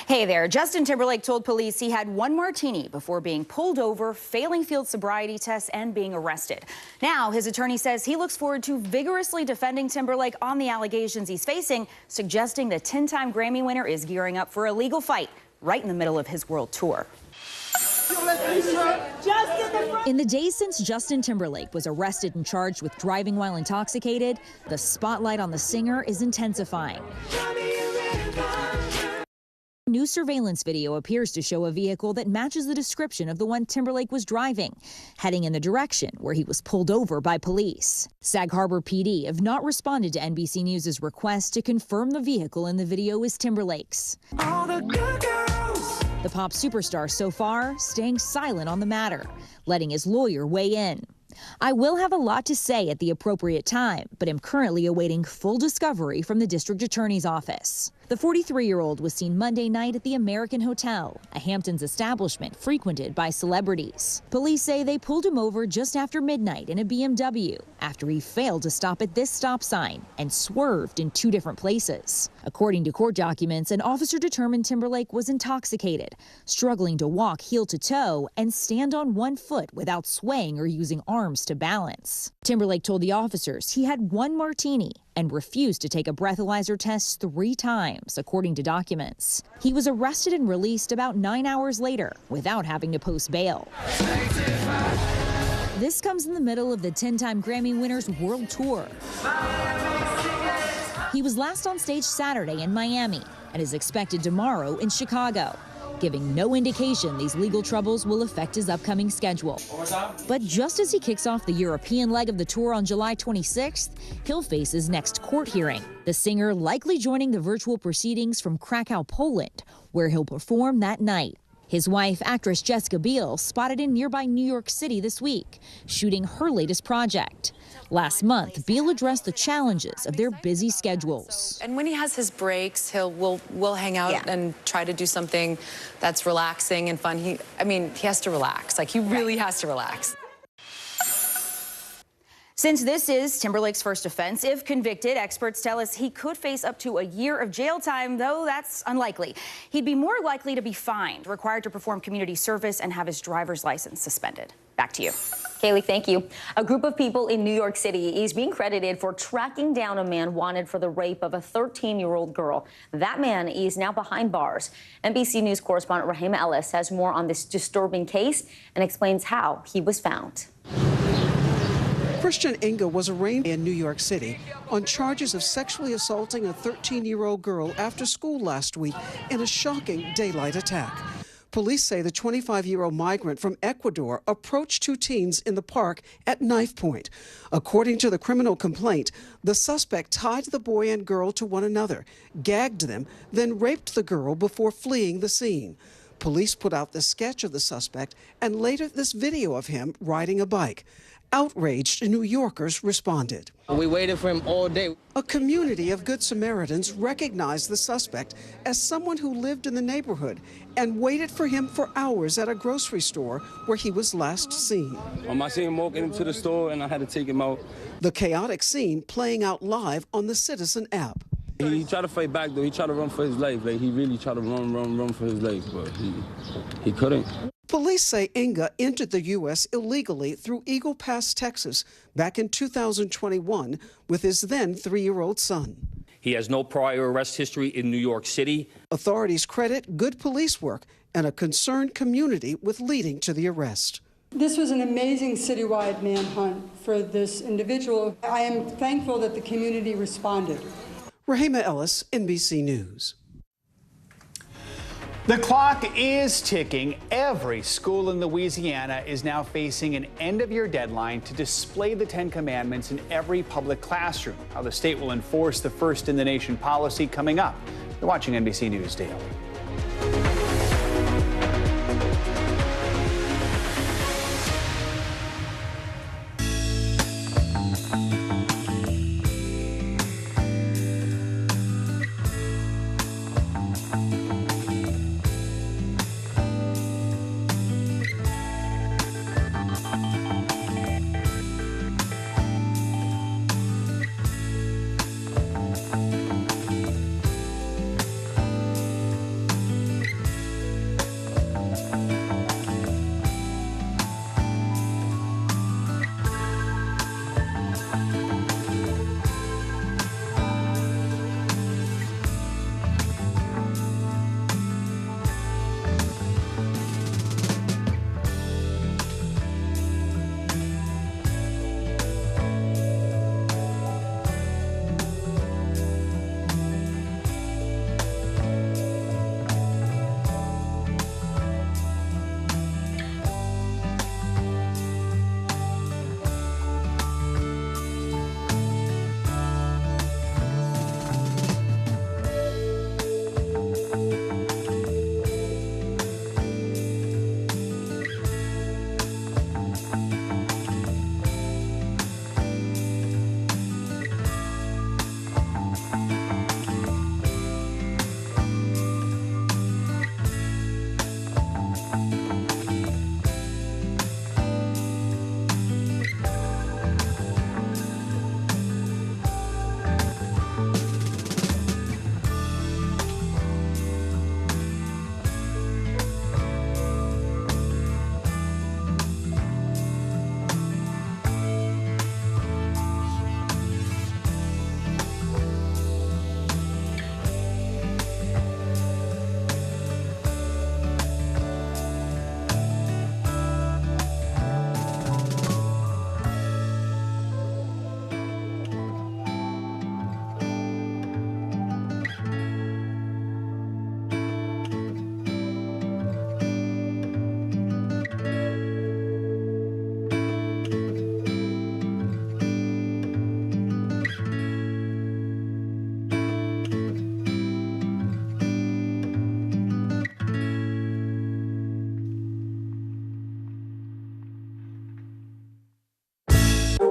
Hey there. Justin Timberlake told police he had one martini before being pulled over, failing field sobriety tests, and being arrested. Now, his attorney says he looks forward to vigorously defending Timberlake on the allegations he's facing, suggesting the 10-time Grammy winner is gearing up for a legal fight right in the middle of his world tour. In the days since Justin Timberlake was arrested and charged with driving while intoxicated, the spotlight on the singer is intensifying. New surveillance video appears to show a vehicle that matches the description of the one Timberlake was driving, heading in the direction where he was pulled over by police. Sag Harbor PD have not responded to NBC News' request to confirm the vehicle in the video is Timberlake's. The pop superstar so far staying silent on the matter, letting his lawyer weigh in. I will have a lot to say at the appropriate time, but am currently awaiting full discovery from the district attorney's office. The 43-year-old was seen Monday night at the American Hotel, a Hamptons establishment frequented by celebrities. Police say they pulled him over just after midnight in a BMW after he failed to stop at this stop sign and swerved in two different places. According to court documents, an officer determined Timberlake was intoxicated, struggling to walk heel to toe and stand on one foot without swaying or using arms to balance. Timberlake told the officers he had one martini and refused to take a breathalyzer test 3 times, according to documents. He was arrested and released about 9 hours later without having to post bail. This comes in the middle of the 10-time Grammy winner's world tour. He was last on stage Saturday in Miami and is expected tomorrow in Chicago, giving no indication these legal troubles will affect his upcoming schedule. But just as he kicks off the European leg of the tour on July 26th, he'll face his next court hearing. The singer likely joining the virtual proceedings from Krakow, Poland, where he'll perform that night. His wife, actress Jessica Biel, spotted in nearby New York City this week, shooting her latest project. Last month, Biel addressed the challenges of their busy schedules. And when he has his breaks, we'll hang out and try to do something that's relaxing and fun. He has to relax. Like, he really has to relax. Since this is Timberlake's first offense, if convicted, experts tell us he could face up to a year of jail time, though that's unlikely. He'd be more likely to be fined, required to perform community service, and have his driver's license suspended. Back to you. Kaylee, thank you. A group of people in New York City is being credited for tracking down a man wanted for the rape of a 13-year-old girl. That man is now behind bars. NBC News correspondent Rahima Ellis has more on this disturbing case and explains how he was found. Christian Inga was arraigned in New York City on charges of sexually assaulting a 13-year-old girl after school last week in a shocking daylight attack. Police say the 25-year-old migrant from Ecuador approached 2 teens in the park at knife point. According to the criminal complaint, the suspect tied the boy and girl to one another, gagged them, then raped the girl before fleeing the scene. Police put out the sketch of the suspect and later this video of him riding a bike. Outraged New Yorkers responded. We waited for him all day. A community of Good Samaritans recognized the suspect as someone who lived in the neighborhood and waited for him for hours at a grocery store where he was last seen. I seen him walking into the store and I had to take him out. The chaotic scene playing out live on the Citizen app. He tried to fight back, though. He tried to run for his life. Like, he really tried to run for his life, but he couldn't. Police say Inga entered the U.S. illegally through Eagle Pass, Texas, back in 2021 with his then 3-year-old son. He has no prior arrest history in New York City. Authorities credit good police work and a concerned community with leading to the arrest. This was an amazing citywide manhunt for this individual. I am thankful that the community responded. Rahima Ellis, NBC News. The clock is ticking. Every school in Louisiana is now facing an end-of-year deadline to display the 10 Commandments in every public classroom. How the state will enforce the first-in-the-nation policy coming up. You're watching NBC News Daily.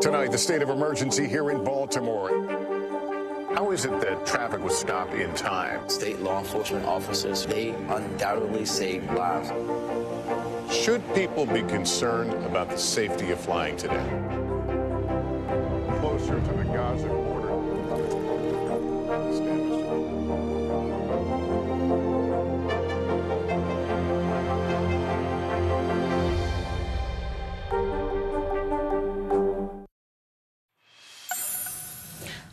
Tonight, the state of emergency here in Baltimore. How is it that traffic was stopped in time? State law enforcement officers, they undoubtedly saved lives. Should people be concerned about the safety of flying today? Closer to the Gaza border.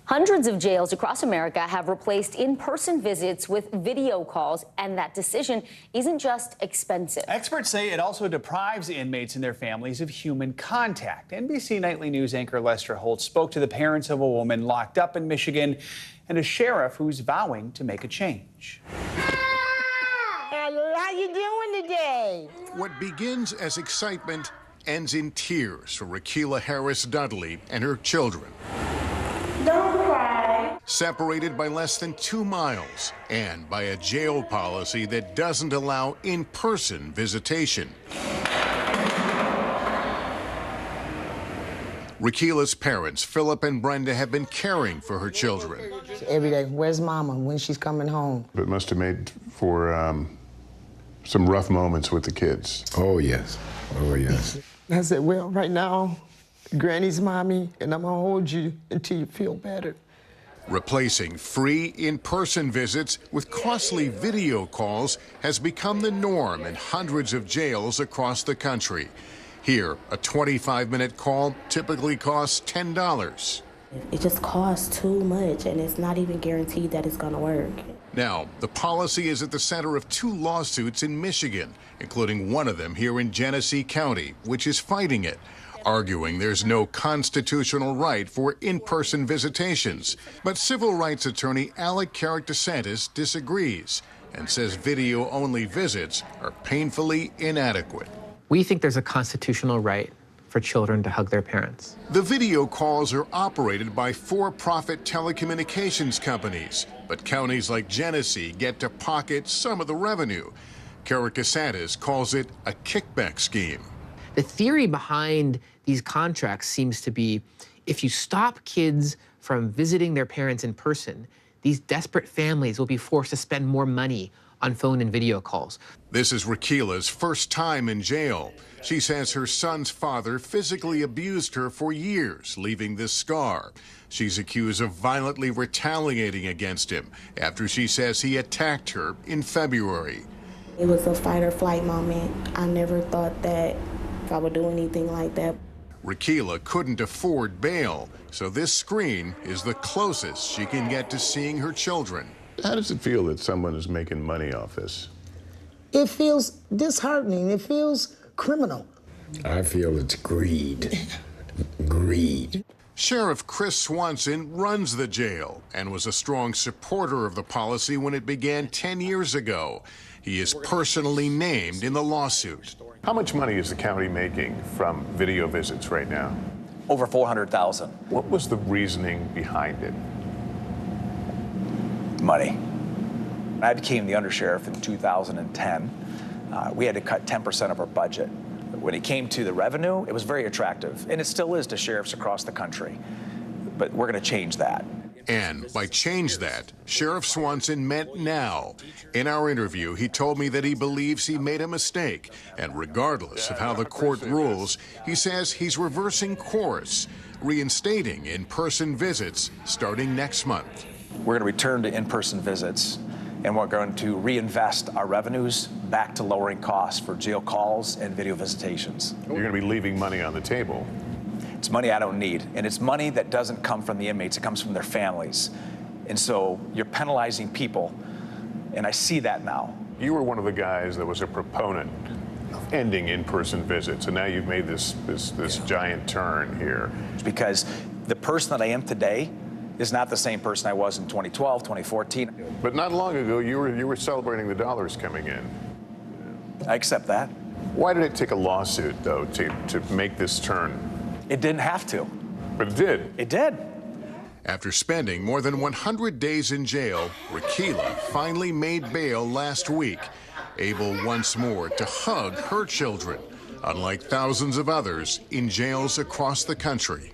Hundreds of jails across America have replaced in-person visits with video calls, and that decision isn't just expensive. Experts say it also deprives inmates and their families of human contact. NBC Nightly News anchor Lester Holt spoke to the parents of a woman locked up in Michigan and a sheriff who's vowing to make a change. How you doing today? What begins as excitement ends in tears for Rakila Harris Dudley and her children. Don't cry. Separated by less than 2 miles and by a jail policy that doesn't allow in-person visitation. Rakila's parents, Philip and Brenda, have been caring for her children. Every day, where's Mama when she's coming home? It must have made for some rough moments with the kids. Oh, yes. Oh, yes. I said, well, right now, Granny's mommy, and I'm gonna hold you until you feel better. Replacing free in-person visits with costly video calls has become the norm in hundreds of jails across the country. Here, a 25-minute call typically costs $10. It just costs too much, and it's not even guaranteed that it's gonna work. Now, the policy is at the center of 2 lawsuits in Michigan, including one of them here in Genesee County, which is fighting it, arguing there's no constitutional right for in-person visitations. But civil rights attorney Alec Carrick DeSantis disagrees. and says video-only visits are painfully inadequate. We think there's a constitutional right for children to hug their parents. The video calls are operated by for-profit telecommunications companies, but counties like Genesee get to pocket some of the revenue. Karakasandis calls it a kickback scheme. The theory behind these contracts seems to be if you stop kids from visiting their parents in person, these desperate families will be forced to spend more money on phone and video calls. This is Rakila's first time in jail. She says her son's father physically abused her for years, leaving this scar. She's accused of violently retaliating against him after she says he attacked her in February. It was a fight or flight moment. I never thought that I would do anything like that. Rakila couldn't afford bail, so this screen is the closest she can get to seeing her children. How does it feel that someone is making money off this? It feels disheartening. It feels criminal. I feel it's greed. Greed. Sheriff Chris Swanson runs the jail and was a strong supporter of the policy when it began 10 years ago. He is personally named in the lawsuit. How much money is the county making from video visits right now? Over $400,000. What was the reasoning behind it? Money. I became the undersheriff in 2010. We had to cut 10% of our budget. When it came to the revenue, it was very attractive, and it still is to sheriffs across the country. But we're going to change that. And by change that, Sheriff Swanson meant now. In our interview, he told me that he believes he made a mistake. And regardless of how the court rules, he says he's reversing course, reinstating in-person visits starting next month. We're going to return to in-person visits, and we're going to reinvest our revenues back to lowering costs for jail calls and video visitations. You're going to be leaving money on the table. It's money I don't need, and it's money that doesn't come from the inmates, it comes from their families. And so you're penalizing people, and I see that now. You were one of the guys that was a proponent of ending in-person visits, and now you've made this giant turn here. It's because the person that I am today is not the same person I was in 2012, 2014. But not long ago, you were celebrating the dollars coming in. I accept that. Why did it take a lawsuit, though, to make this turn? It didn't have to. But it did. It did. After spending more than 100 days in jail, Rakila finally made bail last week, able once more to hug her children, unlike thousands of others in jails across the country.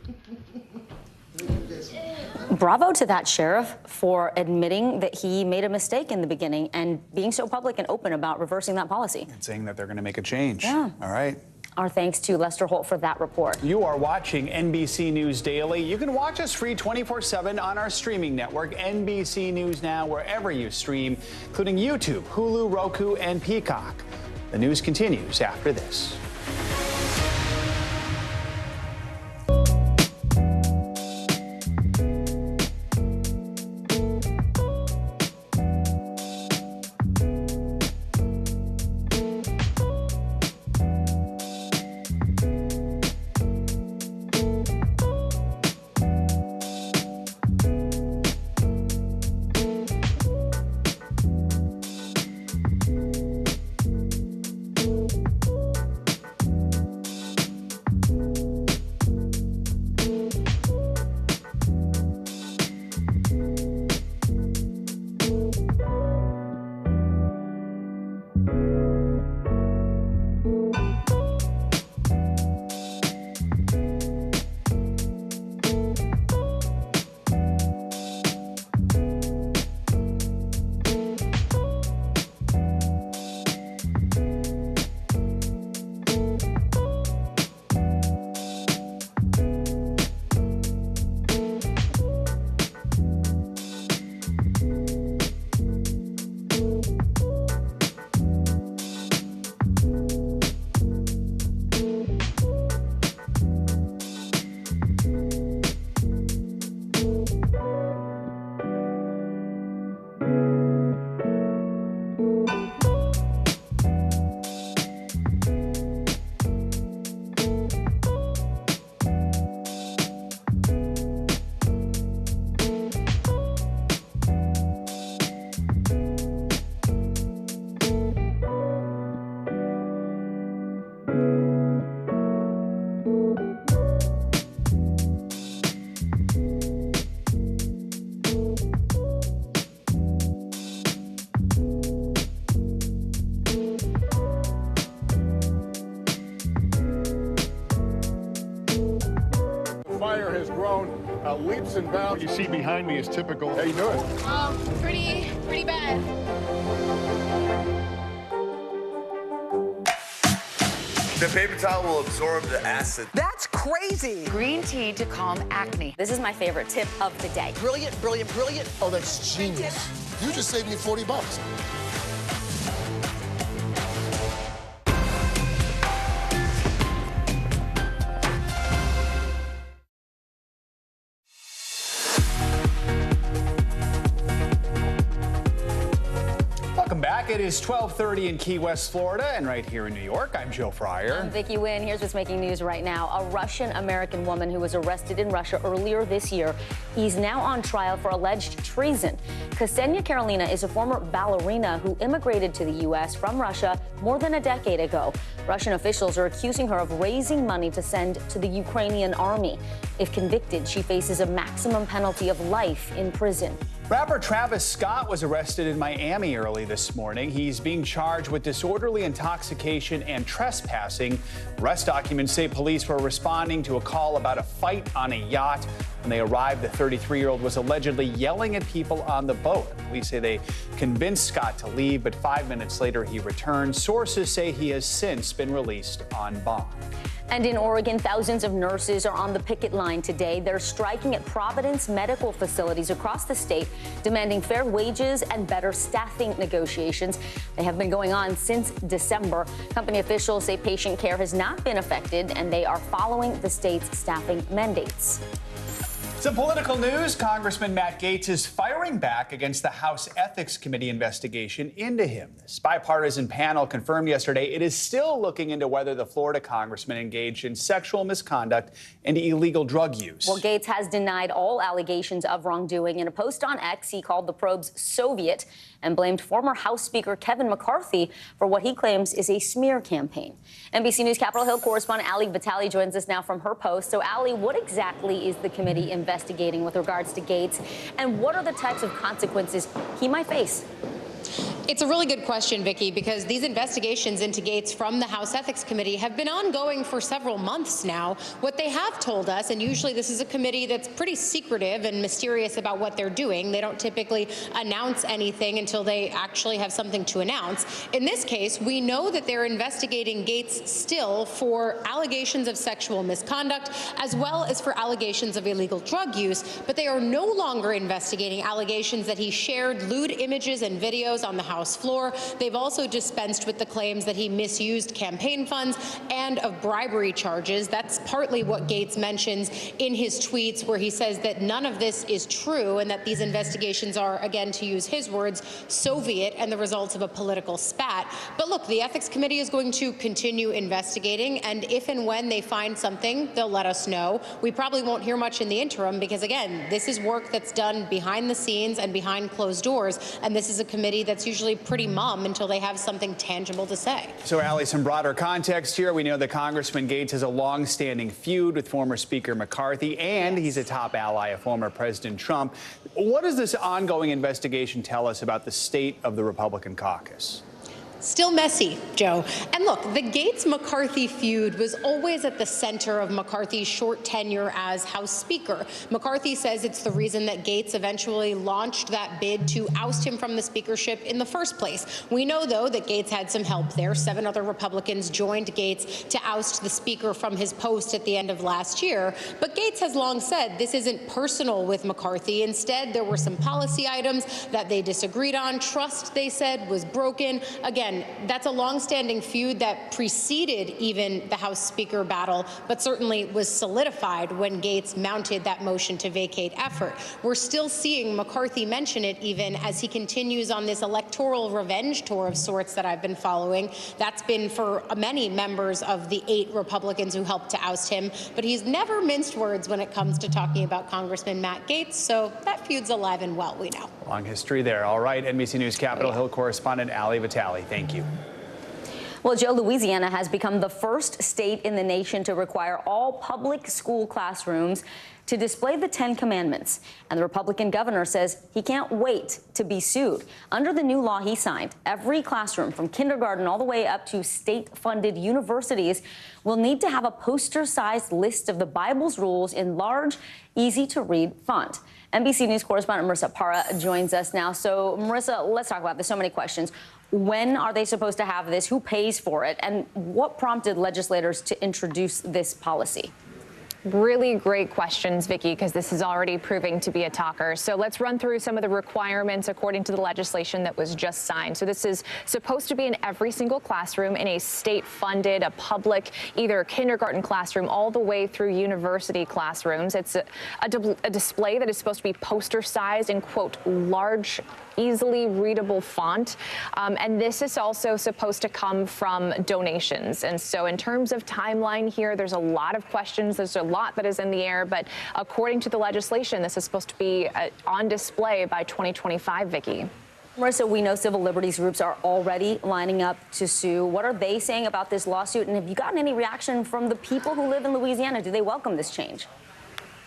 Bravo to that sheriff for admitting that he made a mistake in the beginning and being so public and open about reversing that policy. And saying that they're going to make a change. Yeah. All right. Our thanks to Lester Holt for that report. You are watching NBC News Daily. You can watch us free 24/7 on our streaming network, NBC News Now, wherever you stream, including YouTube, Hulu, Roku, and Peacock. The news continues after this. has grown leaps and bounds. What you see behind me is typical. How you doing? Pretty bad. The paper towel will absorb the acid. That's crazy. Green tea to calm acne. This is my favorite tip of the day. Brilliant, brilliant, brilliant. Oh, that's genius. You just saved me $40. Welcome back. It is 12:30 in Key West, Florida, and right here in New York, I'm Joe Fryer. I'm Vicki Wynn. Here's what's making news right now. A Russian-American woman who was arrested in Russia earlier this year is now on trial for alleged treason. Ksenia Karolina is a former ballerina who immigrated to the U.S. from Russia more than a decade ago. Russian officials are accusing her of raising money to send to the Ukrainian army. If convicted, she faces a maximum penalty of life in prison. Rapper Travis Scott was arrested in Miami early this morning. He's being charged with disorderly intoxication and trespassing. Arrest documents say police were responding to a call about a fight on a yacht. When they arrived, the 33-year-old was allegedly yelling at people on the boat. Police say they convinced Scott to leave, but 5 minutes later he returned. Sources say he has since been released on bond. And in Oregon, thousands of nurses are on the picket line today. They're striking at Providence medical facilities across the state, demanding fair wages and better staffing negotiations. They have been going on since December. Company officials say patient care has not been affected, and they are following the state's staffing mandates. Some political news. Congressman Matt Gaetz is firing back against the House Ethics Committee investigation into him. This bipartisan panel confirmed yesterday it is still looking into whether the Florida congressman engaged in sexual misconduct and illegal drug use. Well, Gaetz has denied all allegations of wrongdoing. In a post on X, he called the probes Soviet and blamed former House Speaker Kevin McCarthy for what he claims is a smear campaign. NBC News Capitol Hill correspondent Ali Vitale joins us now from her post. So, Ali, what exactly is the committee investigating with regards to Gaetz, and what are the types of consequences he might face? It's a really good question, Vicki, because these investigations into Gaetz from the House Ethics Committee have been ongoing for several months now. What they have told us, and usually this is a committee that's pretty secretive and mysterious about what they're doing. They don't typically announce anything until they actually have something to announce. In this case, we know that they're investigating Gaetz still for allegations of sexual misconduct, as well as for allegations of illegal drug use, but they are no longer investigating allegations that he shared lewd images and videos on the House floor. They've also dispensed with the claims that he misused campaign funds and of bribery charges. That's partly what Gaetz mentions in his tweets, where he says that none of this is true and that these investigations are, again, to use his words, Soviet and the results of a political spat. But look, the Ethics Committee is going to continue investigating, and if and when they find something, they'll let us know. We probably won't hear much in the interim because, again, this is work that's done behind the scenes and behind closed doors, and this is a committee that's usually pretty mum until they have something tangible to say. So, Ali, some broader context here. We know that Congressman Gaetz has a long-standing feud with former Speaker McCarthy, and he's a top ally of former President Trump. What does this ongoing investigation tell us about the state of the Republican caucus? Still messy, Joe. And look, the Gaetz-McCarthy feud was always at the center of McCarthy's short tenure as House Speaker. McCarthy says it's the reason that Gaetz eventually launched that bid to oust him from the speakership in the first place. We know, though, that Gaetz had some help there. 7 other Republicans joined Gaetz to oust the speaker from his post at the end of last year. But Gaetz has long said this isn't personal with McCarthy. Instead, there were some policy items that they disagreed on. Trust, they said, was broken. Again, that's a long-standing feud that preceded even the House Speaker battle, but certainly was solidified when Gaetz mounted that motion to vacate effort. We're still seeing McCarthy mention it even as he continues on this electoral revenge tour of sorts that I've been following. That's been for many members of the 8 Republicans who helped to oust him, but he's never minced words when it comes to talking about Congressman Matt Gaetz, so that feud's alive and well, we know. Long history there. All right, NBC News Capitol Hill correspondent Ali Vitale, thank you. Well, Joe, Louisiana has become the first state in the nation to require all public school classrooms to display the 10 Commandments. And the Republican governor says he can't wait to be sued. Under the new law he signed, every classroom from kindergarten all the way up to state-funded universities will need to have a poster-sized list of the Bible's rules in large, easy-to-read font. NBC News correspondent Marissa Parra joins us now. So, Marissa, let's talk about this. So many questions. When are they supposed to have this? Who pays for it? And what prompted legislators to introduce this policy? Really great questions, Vicki, because this is already proving to be a talker. So let's run through some of the requirements according to the legislation that was just signed. So this is supposed to be in every single classroom in a state-funded, a public, either kindergarten classroom all the way through university classrooms. It's a display that is supposed to be poster-sized in, quote, large, easily readable font. And this is also supposed to come from donations. And so in terms of timeline here, there's a lot of questions. There's a lot that is in the air. But according to the legislation, this is supposed to be on display by 2025, Vicki. Marissa, we know civil liberties groups are already lining up to sue. What are they saying about this lawsuit? And have you gotten any reaction from the people who live in Louisiana? Do they welcome this change?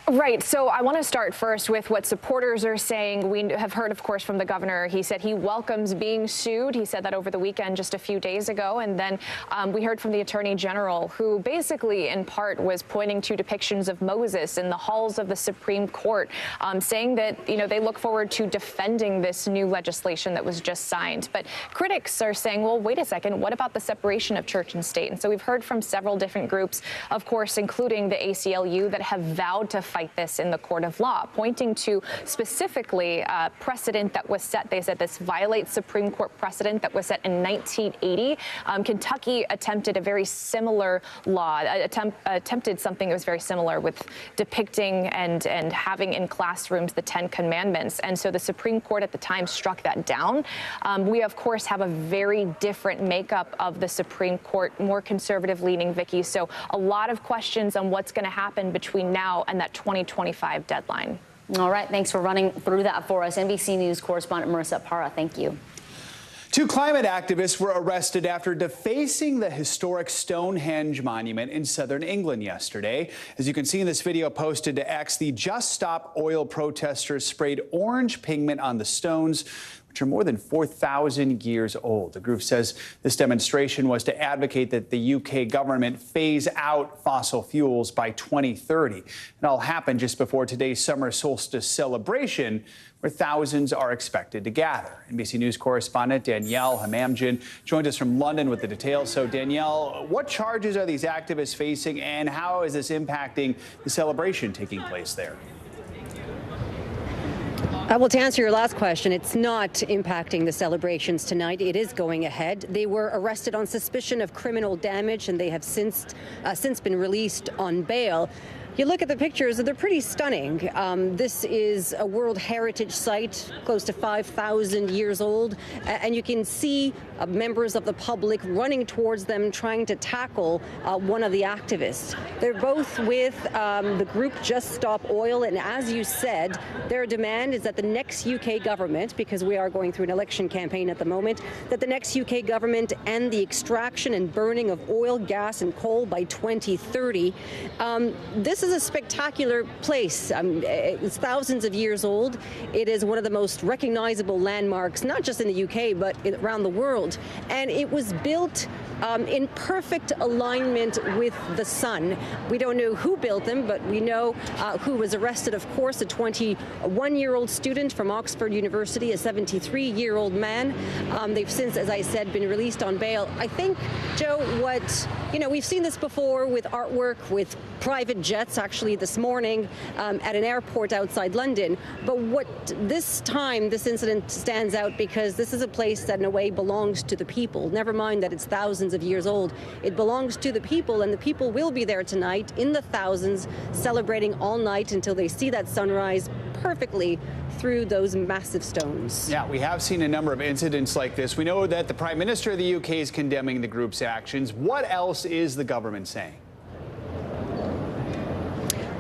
Right. So I want to start first with what supporters are saying. We have heard, of course, from the governor. He said he welcomes being sued. He said that over the weekend just a few days ago. And then we heard from the attorney general, who basically, in part, was pointing to depictions of Moses in the halls of the Supreme Court, saying that, they look forward to defending this new legislation that was just signed. But critics are saying, well, wait a second, what about the separation of church and state? And so we've heard from several different groups, of course, including the ACLU, that have vowed to fight this in the court of law, pointing to specifically precedent that was set. They said this violates Supreme Court precedent that was set in 1980. Kentucky attempted a very similar law, attempted something that was very similar with depicting and having in classrooms the 10 Commandments. And so the Supreme Court at the time struck that down. We, of course, have a very different makeup of the Supreme Court, more conservative leaning, Vicki. So a lot of questions on what's going to happen between now and that 2025 deadline. All right. Thanks for running through that for us. NBC News correspondent Marissa Parra, thank you. Two climate activists were arrested after defacing the historic Stonehenge monument in southern England yesterday. As you can see in this video posted to X, the Just Stop Oil protesters sprayed orange pigment on the stones, which are more than 4,000 years old. The group says this demonstration was to advocate that the UK government phase out fossil fuels by 2030. It all happened just before today's summer solstice celebration, where thousands are expected to gather. NBC News correspondent Danielle Hamamdjian joined us from London with the details. So, Danielle, what charges are these activists facing, and how is this impacting the celebration taking place there? Well, to answer your last question, it's not impacting the celebrations tonight. It is going ahead. They were arrested on suspicion of criminal damage, and they have since been released on bail. You look at the pictures, they're pretty stunning. This is a World Heritage Site, close to 5,000 years old, and you can see members of the public running towards them, trying to tackle one of the activists. They're both with the group Just Stop Oil, and as you said, their demand is that the next UK government, because we are going through an election campaign at the moment, that the next UK government end the extraction and burning of oil, gas, and coal by 2030. This is a spectacular place. It's thousands of years old. It is one of the most recognizable landmarks, not just in the UK, but around the world. And it was built in perfect alignment with the sun. We don't know who built them, but we know who was arrested, of course, a 21-year-old student from Oxford University, a 73-year-old man. They've since, as I said, been released on bail. I think, Joe, we've seen this before with artwork, with private jets, actually this morning at an airport outside London. But what this time, this incident stands out because this is a place that in a way belongs to the people. Never mind that it's thousands of years old. It belongs to the people, and the people will be there tonight in the thousands, celebrating all night until they see that sunrise perfectly through those massive stones. Yeah, we have seen a number of incidents like this. We know that the Prime Minister of the UK is condemning the group's actions. What else is the government saying?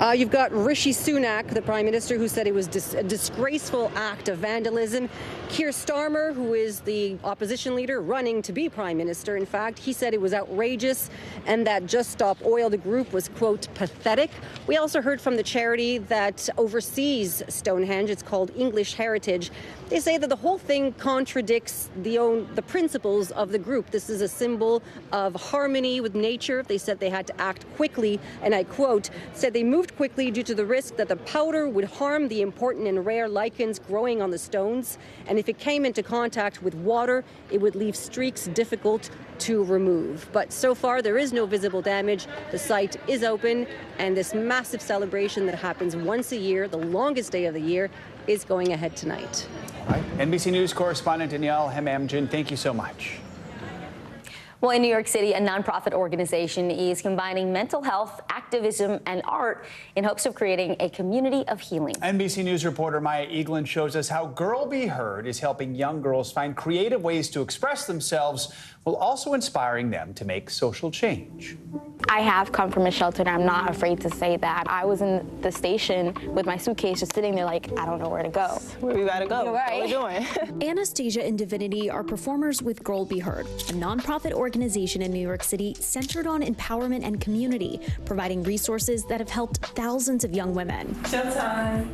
You've got Rishi Sunak, the Prime Minister, who said it was a disgraceful act of vandalism. Keir Starmer, who is the opposition leader running to be Prime Minister, in fact, he said it was outrageous and that Just Stop Oil, the group, was, quote, pathetic. We also heard from the charity that oversees Stonehenge. It's called English Heritage. They say that the whole thing contradicts the principles of the group. This is a symbol of harmony with nature. They said they had to act quickly, and I quote, said they moved quickly due to the risk that the powder would harm the important and rare lichens growing on the stones, and if it came into contact with water, it would leave streaks difficult to remove. But so far, there is no visible damage. The site is open, and this massive celebration that happens once a year, the longest day of the year, is going ahead tonight. All right. NBC News correspondent Danielle Hemamjin, thank you so much. Well, in New York City, a nonprofit organization is combining mental health, activism, and art in hopes of creating a community of healing. NBC News reporter Maya Eaglin shows us how Girl Be Heard is helping young girls find creative ways to express themselves, while also inspiring them to make social change. I have come from a shelter, and I'm not afraid to say that. I was in the station with my suitcase just sitting there like, I don't know where to go. Where we gotta go? Right. What are we doing? Anastasia and Divinity are performers with Girl Be Heard, a nonprofit organization in New York City centered on empowerment and community, providing resources that have helped thousands of young women. Showtime.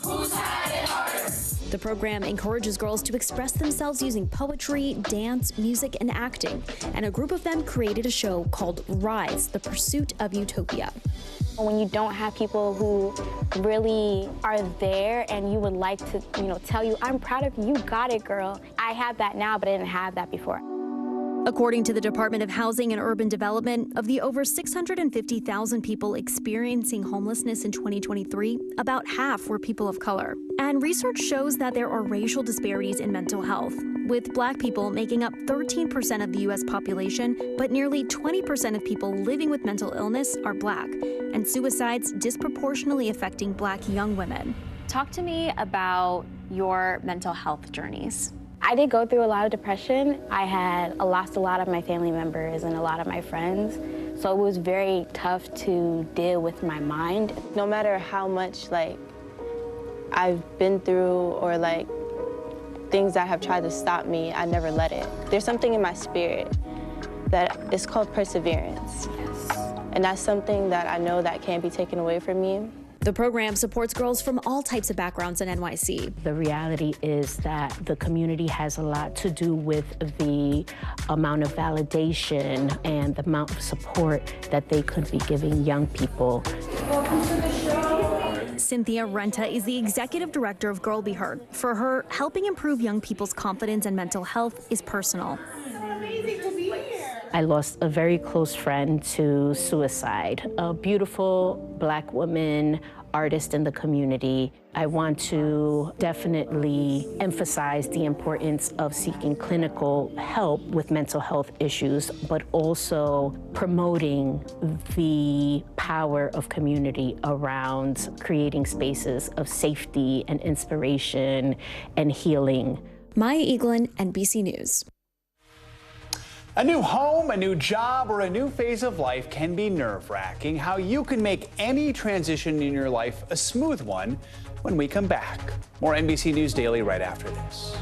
Who's had it harder? The program encourages girls to express themselves using poetry, dance, music, and acting. And a group of them created a show called Rise, The Pursuit of Utopia. When you don't have people who really are there and you would like to, tell you, I'm proud of you, you got it, girl. I have that now, but I didn't have that before. According to the Department of Housing and Urban Development, of the over 650,000 people experiencing homelessness in 2023, about half were people of color. And research shows that there are racial disparities in mental health, with Black people making up 13% of the U.S. population, but nearly 20% of people living with mental illness are Black, and suicides disproportionately affecting Black young women. Talk to me about your mental health journeys. I did go through a lot of depression. I had lost a lot of my family members and a lot of my friends. So it was very tough to deal with my mind. No matter how much I've been through or things that have tried to stop me, I never let it. There's something in my spirit that is called perseverance. Yes. And that's something that I know that can't be taken away from me. The program supports girls from all types of backgrounds in NYC. The reality is that the community has a lot to do with the amount of validation and the amount of support that they could be giving young people. Welcome to the show. Cynthia Renta is the executive director of Girl Be Heard. For her, helping improve young people's confidence and mental health is personal. It's so amazing to be here. I lost a very close friend to suicide, a beautiful Black woman, artist in the community. I want to definitely emphasize the importance of seeking clinical help with mental health issues, but also promoting the power of community around creating spaces of safety and inspiration and healing. Maya Eaglin, NBC News. A new home, a new job, or a new phase of life can be nerve-wracking. How you can make any transition in your life a smooth one when we come back. More NBC News Daily right after this.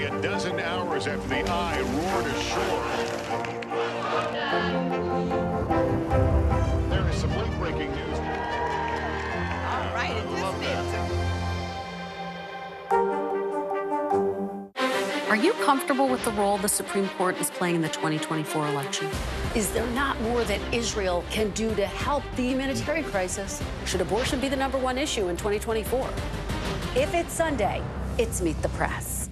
a dozen hours after the eye roared ashore. There is some late-breaking news. All right, Are you comfortable with the role the Supreme Court is playing in the 2024 election? Is there not more that Israel can do to help the humanitarian crisis? Should abortion be the #1 issue in 2024? If it's Sunday, it's Meet the Press.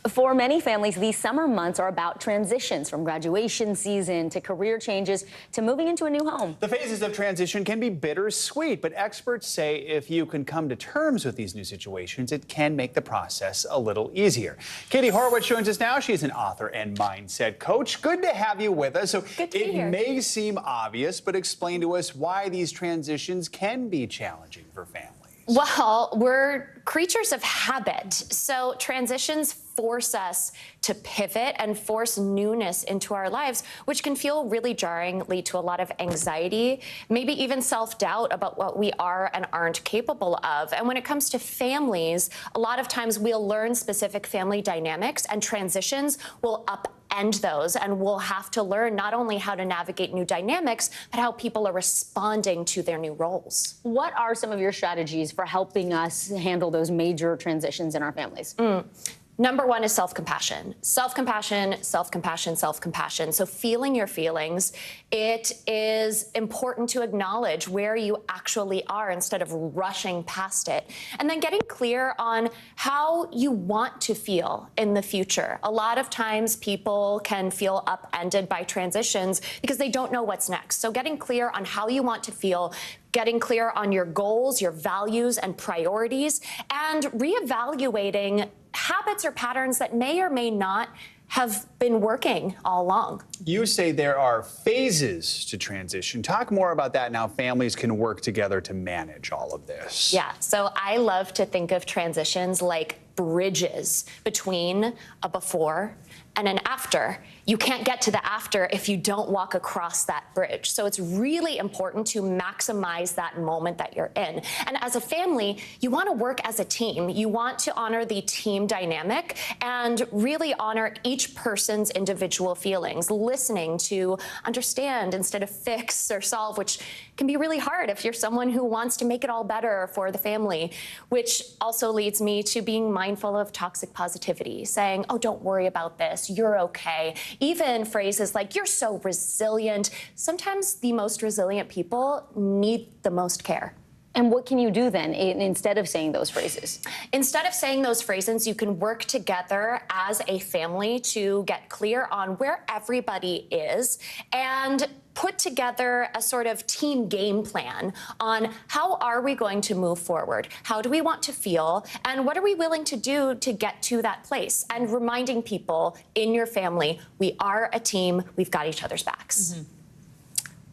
For many families, these summer months are about transitions from graduation season to career changes to moving into a new home. The phases of transition can be bittersweet, but experts say if you can come to terms with these new situations, it can make the process a little easier. Katie Horowitz joins us now. She's an author and mindset coach. Good to have you with us. So it may seem obvious, but explain to us why these transitions can be challenging for families. Well, we're creatures of habit, so transitions force us to pivot and force newness into our lives, which can feel really jarring, lead to a lot of anxiety, maybe even self-doubt about what we are and aren't capable of. And when it comes to families, a lot of times we'll learn specific family dynamics, and transitions will upend those, and we'll have to learn not only how to navigate new dynamics, but how people are responding to their new roles. What are some of your strategies for helping us handle those major transitions in our families? #1 is self-compassion. Self-compassion, self-compassion, self-compassion. So feeling your feelings, it is important to acknowledge where you actually are instead of rushing past it. And then getting clear on how you want to feel in the future. A lot of times people can feel upended by transitions because they don't know what's next. So getting clear on how you want to feel, getting clear on your goals, your values and priorities, and reevaluating habits or patterns that may or may not have been working all along. You say there are phases to transition. Talk more about that and how families can work together to manage all of this. Yeah, so I love to think of transitions like bridges between a before and an after. You can't get to the after if you don't walk across that bridge. So it's really important to maximize that moment that you're in. And as a family, you want to work as a team. You want to honor the team dynamic and really honor each person's individual feelings, listening to understand instead of fix or solve, which can be really hard if you're someone who wants to make it all better for the family, which also leads me to being mindful of toxic positivity, saying, oh, don't worry about this, you're okay. Even phrases like, you're so resilient. Sometimes the most resilient people need the most care. And what can you do then instead of saying those phrases? Instead of saying those phrases, you can work together as a family to get clear on where everybody is and put together a sort of team game plan on how are we going to move forward? How do we want to feel? And what are we willing to do to get to that place? And reminding people in your family, we are a team, we've got each other's backs. Mm-hmm.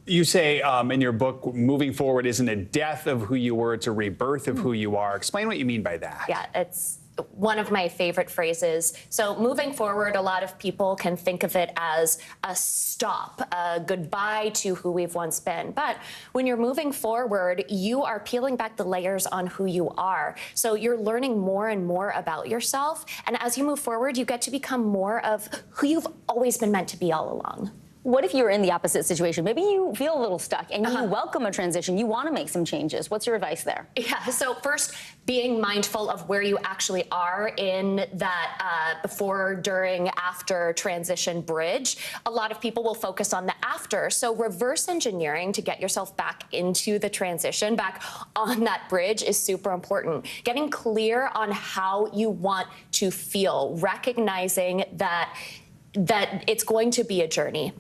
You say in your book, moving forward isn't a death of who you were, it's a rebirth of who you are. Explain what you mean by that. Yeah, it's one of my favorite phrases. So moving forward, a lot of people can think of it as a stop, a goodbye to who we've once been. But when you're moving forward, you are peeling back the layers on who you are. So you're learning more and more about yourself. And as you move forward, you get to become more of who you've always been meant to be all along. What if you're in the opposite situation? Maybe you feel a little stuck and you welcome a transition. You want to make some changes. What's your advice there? Yeah, so first, being mindful of where you actually are in that before, during, after transition bridge. A lot of people will focus on the after. So reverse engineering to get yourself back into the transition, back on that bridge is super important. Getting clear on how you want to feel, recognizing that it's going to be a journey.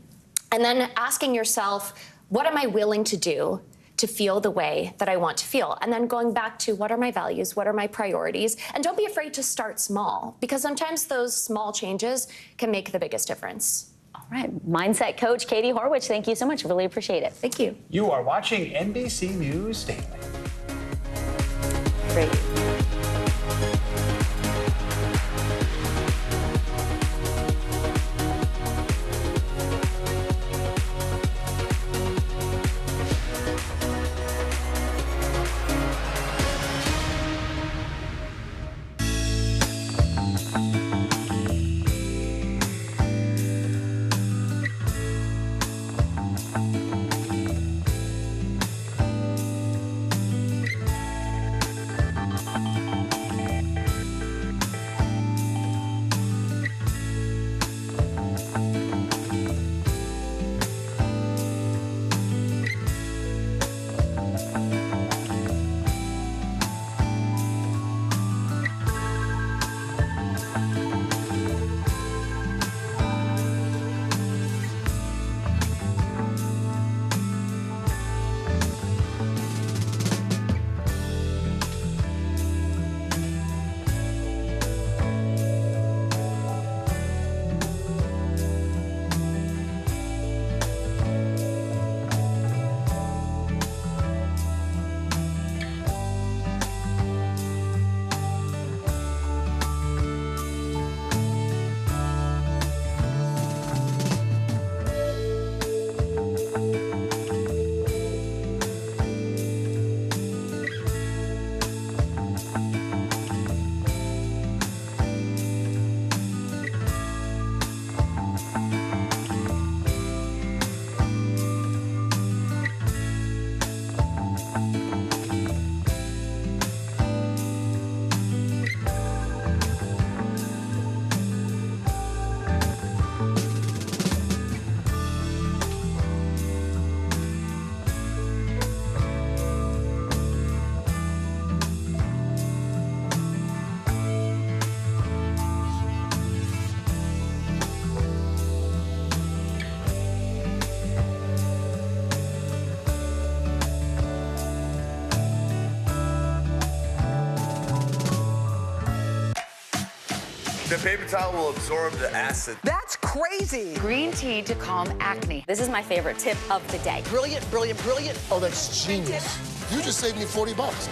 And then asking yourself, what am I willing to do to feel the way that I want to feel? And then going back to what are my values, what are my priorities? And don't be afraid to start small, because sometimes those small changes can make the biggest difference. All right, mindset coach Katie Horowitz, thank you so much. Really appreciate it. Thank you. You are watching NBC News Daily. Great. The paper towel will absorb the acid. That's crazy. Green tea to calm acne. This is my favorite tip of the day. Brilliant, brilliant, brilliant. Oh, that's genius. You just saved me 40 bucks.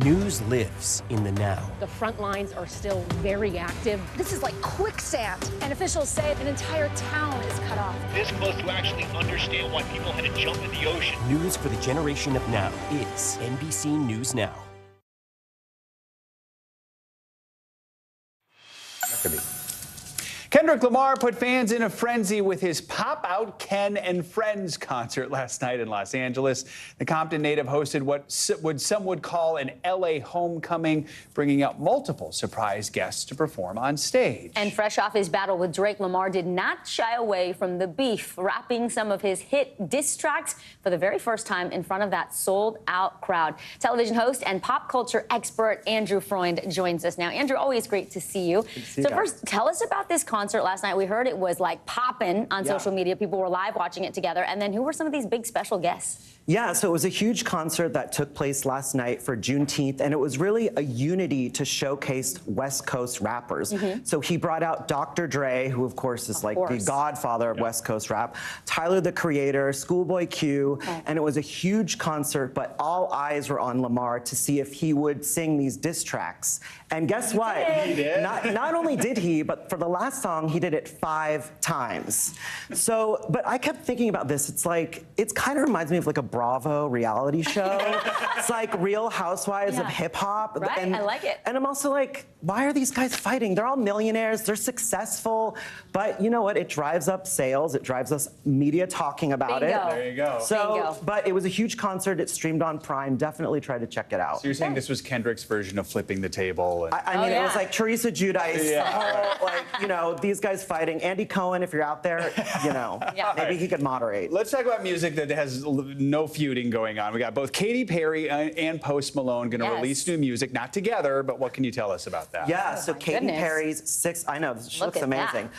News lives in the now. The front lines are still very active. This is like quicksand, and officials say an entire town is cut off. This close to actually understand why people had to jump in the ocean. News for the generation of now is NBC News Now. Kendrick Lamar put fans in a frenzy with his Pop Out Ken and Friends concert last night in Los Angeles. The Compton native hosted what some would call an LA homecoming, bringing out multiple surprise guests to perform on stage. And fresh off his battle with Drake, Lamar did not shy away from the beef, rapping some of his hit diss tracks for the very first time in front of that sold-out crowd. Television host and pop culture expert Andrew Freund joins us now. Andrew, always great to see you. So first, tell us about this concert last night. We heard it was like popping on social media. People were live watching it together. And then who were some of these big special guests? Yeah, so it was a huge concert that took place last night for Juneteenth, and it was really a unity to showcase West Coast rappers. So he brought out Dr. Dre, who of course is like the godfather of West Coast rap, Tyler, the Creator, Schoolboy Q, and it was a huge concert, but all eyes were on Lamar to see if he would sing these diss tracks. And guess what? He did. Not only did he, but for the last song, he did it 5 times. So, but I kept thinking about this. It's like, it kind of reminds me of like a Bravo reality show. It's like Real Housewives of hip hop. Right, and, I like it. And I'm also like, why are these guys fighting? They're all millionaires, they're successful, but you know what? It drives up sales, it drives us media talking about it. There you go. So, but it was a huge concert, it streamed on Prime, definitely try to check it out. So you're saying this was Kendrick's version of flipping the table? And... I mean, it was like Teresa Giudice, the whole, like, you know, these guys fighting. Andy Cohen, if you're out there, you know, maybe he could moderate. Let's talk about music that has no feuding going on. We got both Katy Perry and Post Malone going to release new music, not together, but what can you tell us about that? Yeah, so Katy Perry's I know, she looks amazing.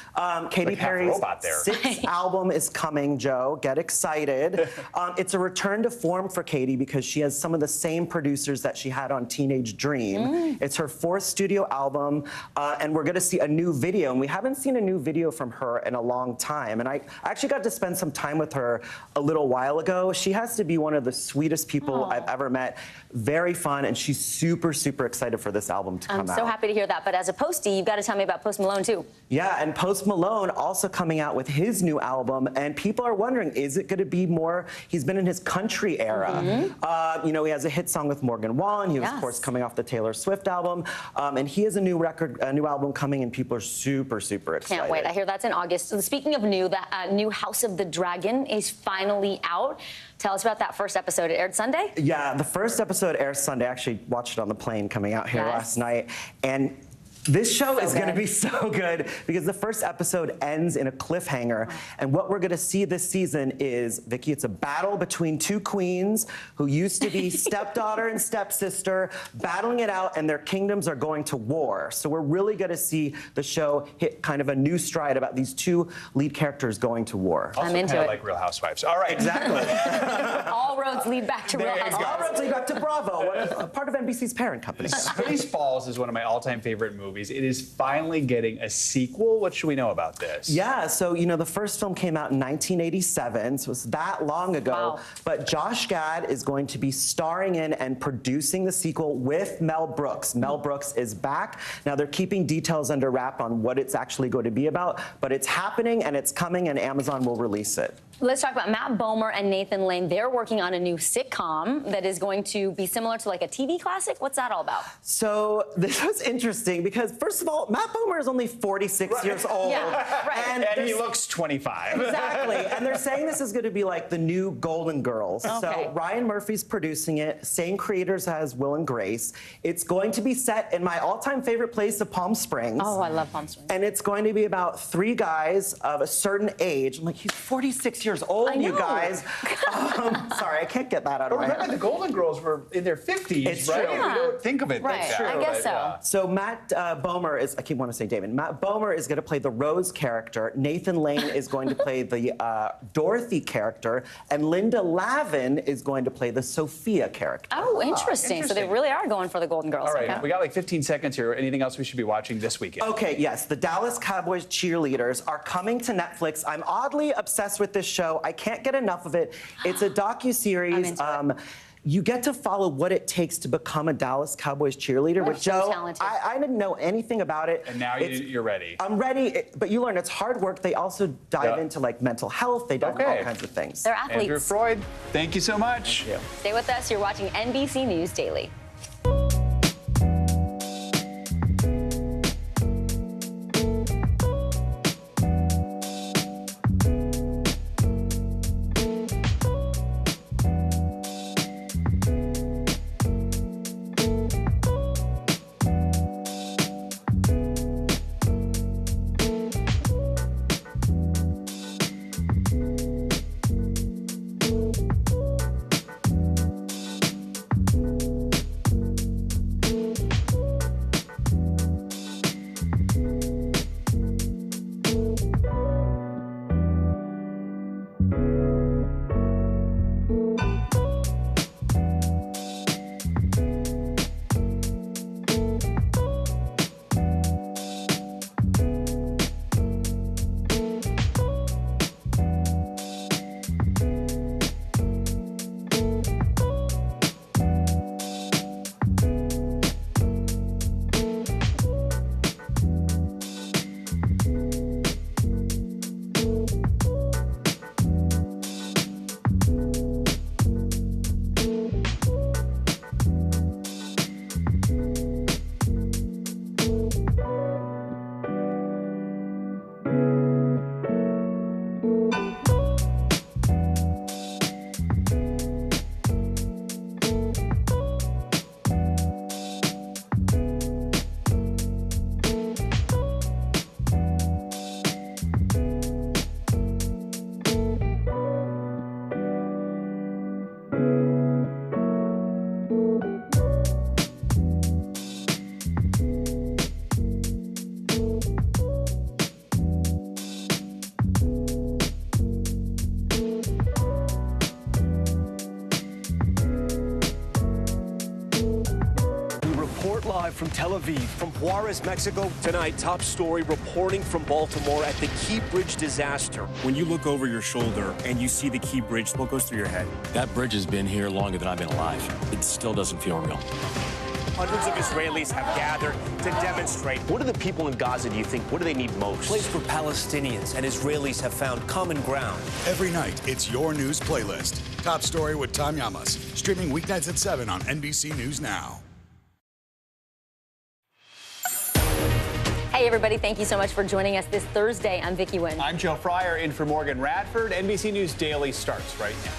Katy Perry's 6th album is coming, Joe. Get excited. It's a return to form for Katy because she has some of the same producers that she had on Teenage Dream. It's her 4th studio album, and we're going to see a new video, and we haven't seen a new video from her in a long time. And I actually got to spend some time with her a little while ago. She has to be one of the sweetest people I've ever met. Very fun, and she's super, super excited for this album to come out. I'm so happy to hear that. But as a postie, you've got to tell me about Post Malone, too. Yeah, and Post Malone also coming out with his new album, and people are wondering, is it going to be more, he's been in his country era. You know, he has a hit song with Morgan Wallen. He was, of course, coming off the Taylor Swift album, and he has a new record, a new album coming, and people are super, super excited. Can't wait. I hear that's in August. So speaking of new, the new House of the Dragon is finally out. Tell us about that first episode. It aired Sunday? Yeah, the first episode airs Sunday. I actually watched it on the plane coming out here last night. And this show is going to be so good because the first episode ends in a cliffhanger. And what we're going to see this season is, Vicky, it's a battle between 2 queens who used to be stepdaughter and stepsister, battling it out, and their kingdoms are going to war. So we're really going to see the show hit kind of a new stride about these 2 lead characters going to going I'm into it. Like Real Housewives. All right. Exactly. All roads lead back to Real Housewives. All roads lead back to Bravo, part of NBC's parent company. Spaceballs is one of my all-time favorite movies. It is finally getting a sequel. What should we know about this? Yeah, so, you know, the first film came out in 1987, so it's that long ago. Wow. But Josh Gad is going to be starring in and producing the sequel with Mel Brooks. Mel Brooks is back. Now, they're keeping details under wrap on what it's actually going to be about, but it's happening and it's coming, and Amazon will release it. Let's talk about Matt Bomer and Nathan Lane. They're working on a new sitcom that is going to be similar to like a TV classic. What's that all about? So this was interesting because, first of all, Matt Bomer is only 46 years old. Yeah, right. And he looks 25. Exactly. And they're saying this is going to be like the new Golden Girls. Okay. So Ryan Murphy's producing it, same creators as Will and Grace. It's going to be set in my all-time favorite place of Palm Springs. Oh, I love Palm Springs. And it's going to be about 3 guys of a certain age. I'm like, he's 46 years years old, you guys. Sorry, I can't get that out of my head. Remember, the Golden Girls were in their 50s, It's right? true. We don't think of it like that. I guess so. Yeah. So Matt Bomer is, I keep wanting to say David, Matt Bomer is going to play the Rose character, Nathan Lane is going to play the Dorothy character, and Linda Lavin is going to play the Sophia character. Oh, interesting. So they really are going for the Golden Girls. All right, Okay. we got like 15 seconds here. Anything else we should be watching this weekend? Okay, yes, the Dallas Cowboys cheerleaders are coming to Netflix. I'm oddly obsessed with this show. I can't get enough of it. It's a docuseries. You get to follow what it takes to become a Dallas Cowboys cheerleader. With so Joe, talented. I didn't know anything about it. And now you're ready. I'm ready, but you learn it's hard work. They also dive into like mental health. They dive into all kinds of things. They're athletes. Andrew Freud, thank you so much. Thank you. Stay with us. You're watching NBC News Daily. Live from Tel Aviv, from Juarez, Mexico. Tonight, top story reporting from Baltimore at the Key Bridge disaster. When you look over your shoulder and you see the Key Bridge, what goes through your head? That bridge has been here longer than I've been alive. It still doesn't feel real. Hundreds of Israelis have gathered to demonstrate. What do the people in Gaza, do you think, what do they need most? A place where Palestinians and Israelis have found common ground. Every night, it's your news playlist. Top Story with Tom Llamas. Streaming weeknights at 7 on NBC News Now. Hey, everybody. Thank you so much for joining us this Thursday. I'm Vicki Wynn. I'm Joe Fryer in for Morgan Radford. NBC News Daily starts right now.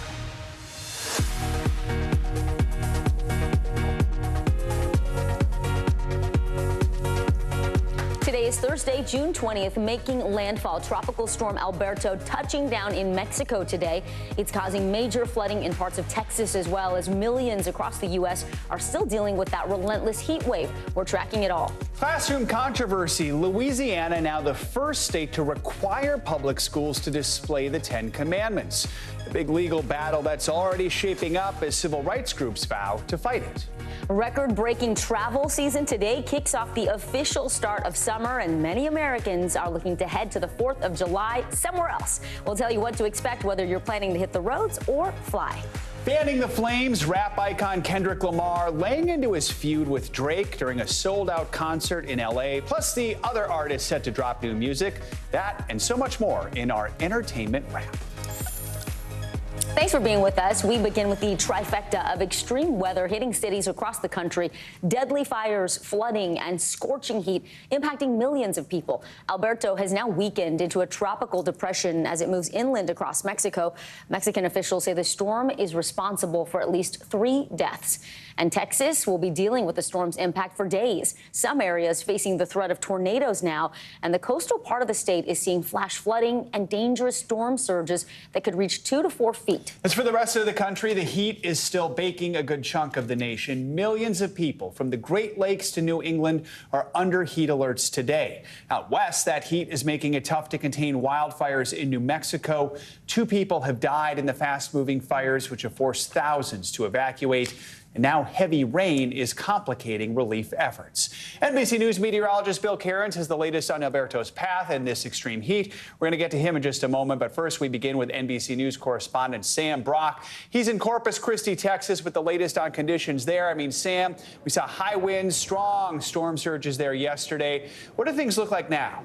Today is Thursday, June 20th, making landfall. Tropical storm Alberto touching down in Mexico today. It's causing major flooding in parts of Texas, as well as millions across the U.S. are still dealing with that relentless heat wave. We're tracking it all. Classroom controversy. Louisiana now the first state to require public schools to display the 10 Commandments. A big legal battle that's already shaping up as civil rights groups vow to fight it. Record-breaking travel season today kicks off the official start of summer, and many Americans are looking to head to the 4th of July somewhere else. We'll tell you what to expect, whether you're planning to hit the roads or fly. Fanning the flames, rap icon Kendrick Lamar laying into his feud with Drake during a sold-out concert in L.A., plus the other artists set to drop new music. That and so much more in our entertainment wrap. Thanks for being with us. We begin with the trifecta of extreme weather hitting cities across the country. Deadly fires, flooding, and scorching heat impacting millions of people. Alberto has now weakened into a tropical depression as it moves inland across Mexico. Mexican officials say the storm is responsible for at least 3 deaths. And Texas will be dealing with the storm's impact for days. Some areas facing the threat of tornadoes now, and the coastal part of the state is seeing flash flooding and dangerous storm surges that could reach 2 to 4 feet. As for the rest of the country, the heat is still baking a good chunk of the nation. Millions of people from the Great Lakes to New England are under heat alerts today. Out west, that heat is making it tough to contain wildfires in New Mexico. 2 people have died in the fast-moving fires, which have forced thousands to evacuate. And now heavy rain is complicating relief efforts. NBC News meteorologist Bill Cairns has the latest on Alberto's path in this extreme heat. We're going to get to him in just a moment, but first we begin with NBC News correspondent Sam Brock. He's in Corpus Christi, Texas, with the latest on conditions there. I mean, Sam, we saw high winds, strong storm surges there yesterday. What do things look like now?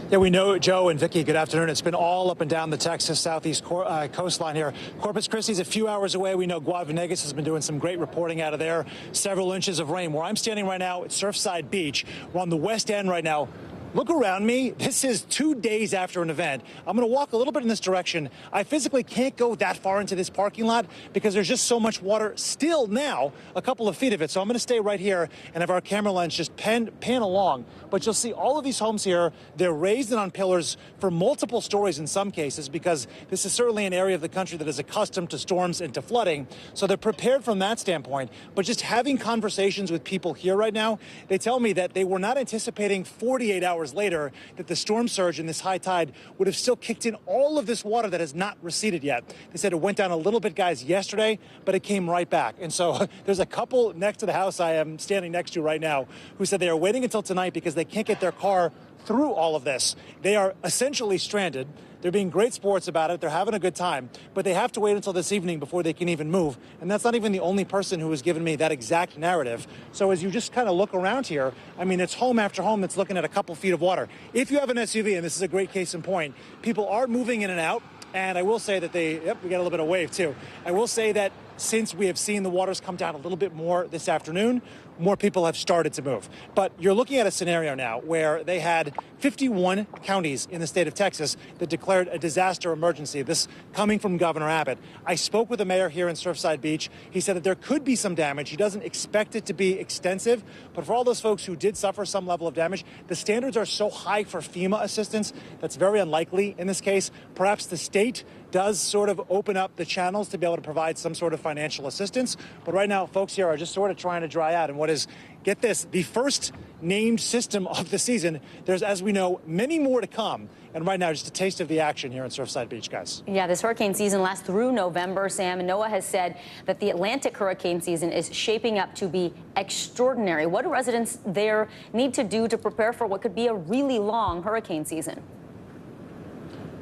Yeah, we know, Joe and Vicki, good afternoon. It's been all up and down the Texas southeast coastline here. Corpus Christi is a few hours away. We know Guadalupe has been doing some great reporting out of there. Several inches of rain. Where I'm standing right now at Surfside Beach. We're on the west end right now. Look around me. This is 2 days after an event. I'm going to walk a little bit in this direction. I physically can't go that far into this parking lot because there's just so much water still now, a couple of feet of it. So I'm going to stay right here and have our camera lens just pan along. But you'll see all of these homes here. They're raised and on pillars for multiple stories in some cases because this is certainly an area of the country that is accustomed to storms and to flooding. So they're prepared from that standpoint. But just having conversations with people here right now, they tell me that they were not anticipating 48 hours later that the storm surge and this high tide would have still kicked in all of this water that has not receded yet. They said it went down a little bit, guys, yesterday, but it came right back. And so there's a couple next to the house I am standing next to right now who said they are waiting until tonight because they can't get their car through all of this. They are essentially stranded. They're being great sports about it. They're having a good time, but they have to wait until this evening before they can even move. And that's not even the only person who has given me that exact narrative. So as you just kind of look around here, I mean, it's home after home that's looking at a couple feet of water. If you have an SUV, and this is a great case in point, people are moving in and out. And I will say that we got a little bit of wave too. I will say that since we have seen the waters come down a little bit more this afternoon, more people have started to move. But you're looking at a scenario now where they had 51 counties in the state of Texas that declared a disaster emergency, this coming from Governor Abbott. I spoke with the mayor here in Surfside Beach. He said that there could be some damage. He doesn't expect it to be extensive, but for all those folks who did suffer some level of damage, the standards are so high for FEMA assistance that's very unlikely in this case. Perhaps the state does sort of open up the channels to be able to provide some sort of financial assistance. But right now, folks here are just sort of trying to dry out. And what is, get this, the first named system of the season. There's, as we know, many more to come. And right now, just a taste of the action here in Surfside Beach, guys. Yeah, this hurricane season lasts through November, Sam. And NOAA has said that the Atlantic hurricane season is shaping up to be extraordinary. What do residents there need to do to prepare for what could be a really long hurricane season?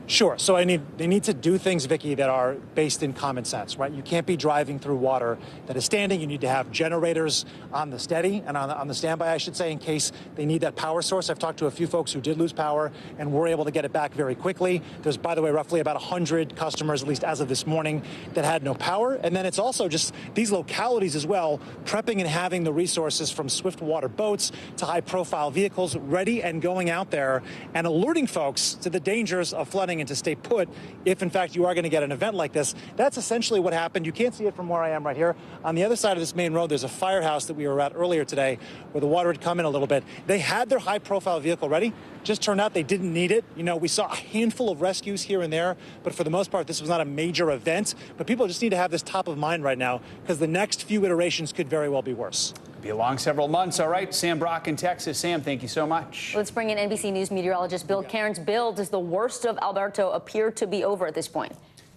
Sure. So they need to do things, Vicki, that are based in common sense, right? You can't be driving through water that is standing. You need to have generators on the steady and on the standby, I should say, in case they need that power source. I've talked to a few folks who did lose power and were able to get it back very quickly. There's, by the way, roughly about 100 customers, at least as of this morning, that had no power. And then it's also just these localities as well, prepping and having the resources from swift water boats to high-profile vehicles ready and going out there and alerting folks to the dangers of flooding and to stay put if, in fact, you are going to get an event like this. That's essentially what happened. You can't see it from where I am right here. On the other side of this main road, there's a firehouse that we were at earlier today where the water had come in a little bit. They had their high-profile vehicle ready. Just turned out they didn't need it. You know, we saw a handful of rescues here and there, but for the most part, this was not a major event. But people just need to have this top of mind right now because the next few iterations could very well be worse. Be a long several months. All right, Sam Brock in Texas. Sam, thank you so much. Let's bring in NBC News meteorologist Bill Cairns. Bill, does the worst of Alberto appear to be over at this point?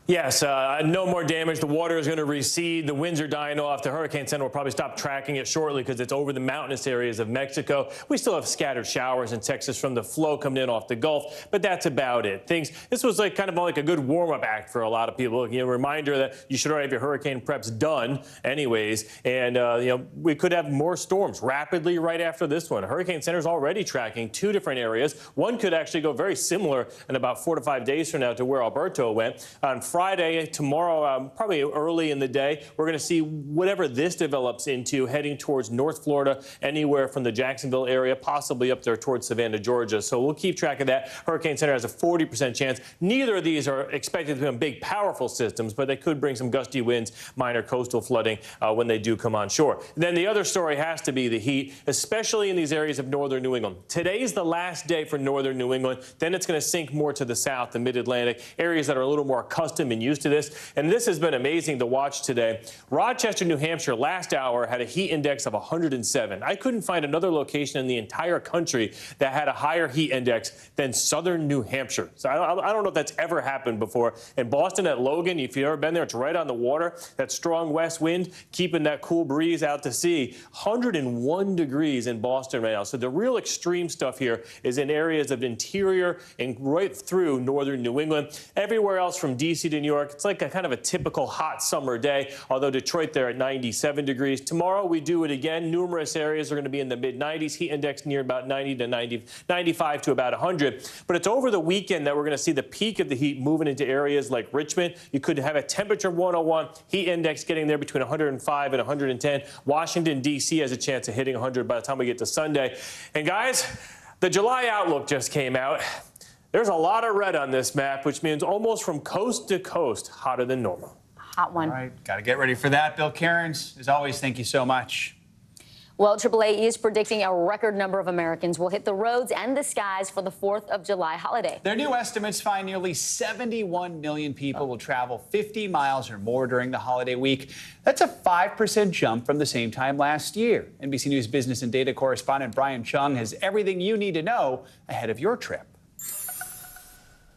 Yes, no more damage. The water is going to recede. The winds are dying off. The Hurricane Center will probably stop tracking it shortly because it's over the mountainous areas of Mexico. We still have scattered showers in Texas from the flow coming in off the Gulf, but that's about it. This was like kind of like a good warm-up act for a lot of people. You know, reminder that you should already have your hurricane preps done anyways. And, you know, we could have more storms rapidly right after this one. Hurricane Center is already tracking 2 different areas. One could actually go very similar in about 4 to 5 days from now to where Alberto went. On Friday, Friday, tomorrow, probably early in the day, we're going to see whatever this develops into, heading towards North Florida, anywhere from the Jacksonville area, possibly up there towards Savannah, Georgia. So we'll keep track of that. Hurricane Center has a 40% chance. Neither of these are expected to become big, powerful systems, but they could bring some gusty winds, minor coastal flooding when they do come on shore. Then the other story has to be the heat, especially in these areas of northern New England. Today's the last day for northern New England. Then it's going to sink more to the south, the mid-Atlantic, areas that are a little more accustomed and used to this. And this has been amazing to watch today. Rochester, New Hampshire, last hour had a heat index of 107. I couldn't find another location in the entire country that had a higher heat index than southern New Hampshire. So I don't know if that's ever happened before. In Boston at Logan, if you've ever been there, it's right on the water. That strong west wind keeping that cool breeze out to sea. 101 degrees in Boston right now. So the real extreme stuff here is in areas of interior and right through northern New England. Everywhere else from D.C. to New York, it's like a kind of a typical hot summer day, although Detroit there at 97 degrees. Tomorrow we do it again. Numerous areas are going to be in the mid-90s. Heat index near about 90 to 95 to about 100. But it's over the weekend that we're going to see the peak of the heat moving into areas like Richmond. You could have a temperature of 101, heat index getting there between 105 and 110. Washington, D.C. has a chance of hitting 100 by the time we get to Sunday. And guys, the July outlook just came out. There's a lot of red on this map, which means almost from coast to coast, hotter than normal. Hot one. All right, got to get ready for that. Bill Cairns, as always, thank you so much. Well, AAA is predicting a record number of Americans will hit the roads and the skies for the 4th of July holiday. Their new estimates find nearly 71 million people will travel 50 miles or more during the holiday week. That's a 5% jump from the same time last year. NBC News business and data correspondent Brian Chung has everything you need to know ahead of your trip.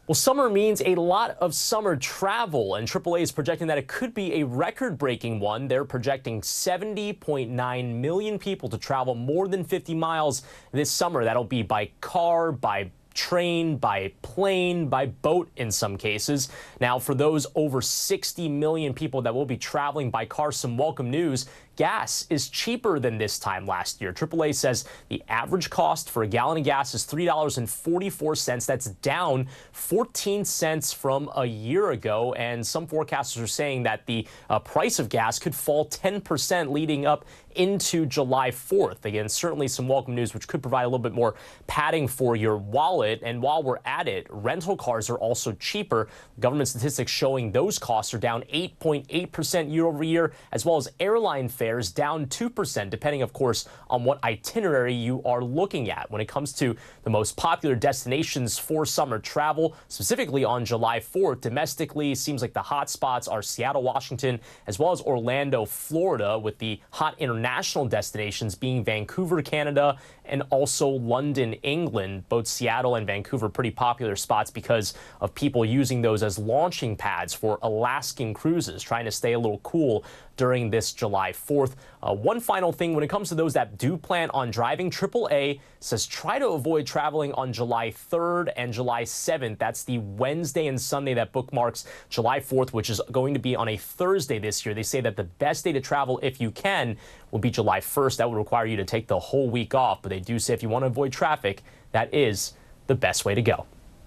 Well, summer means a lot of summer travel, and AAA is projecting that it could be a record-breaking one. They're projecting 70.9 million people to travel more than 50 miles this summer. That'll be by car, by train, by plane, by boat in some cases. Now, for those over 60 million people that will be traveling by car, some welcome news. Gas is cheaper than this time last year. AAA says the average cost for a gallon of gas is $3.44. That's down 14 cents from a year ago. And some forecasters are saying that the price of gas could fall 10% leading up into July 4th. Again, certainly some welcome news, which could provide a little bit more padding for your wallet. And while we're at it, rental cars are also cheaper. Government statistics showing those costs are down 8.8% year over year, as well as airline fares down 2%, depending, of course, on what itinerary you are looking at. When it comes to the most popular destinations for summer travel, specifically on July 4th, domestically, seems like the hot spots are Seattle, Washington, as well as Orlando, Florida, with the hot international destinations being Vancouver, Canada, and also London, England. Both Seattle and Vancouver pretty popular spots because of people using those as launching pads for Alaskan cruises, trying to stay a little cool during this July 4th. One final thing, when it comes to those that do plan on driving, AAA says try to avoid traveling on July 3rd and July 7th. That's the Wednesday and Sunday that bookmarks July 4th, which is going to be on a Thursday this year. They say that the best day to travel, if you can, will be July 1st. That would require you to take the whole week off, but they do say if you want to avoid traffic, that is the best way to go.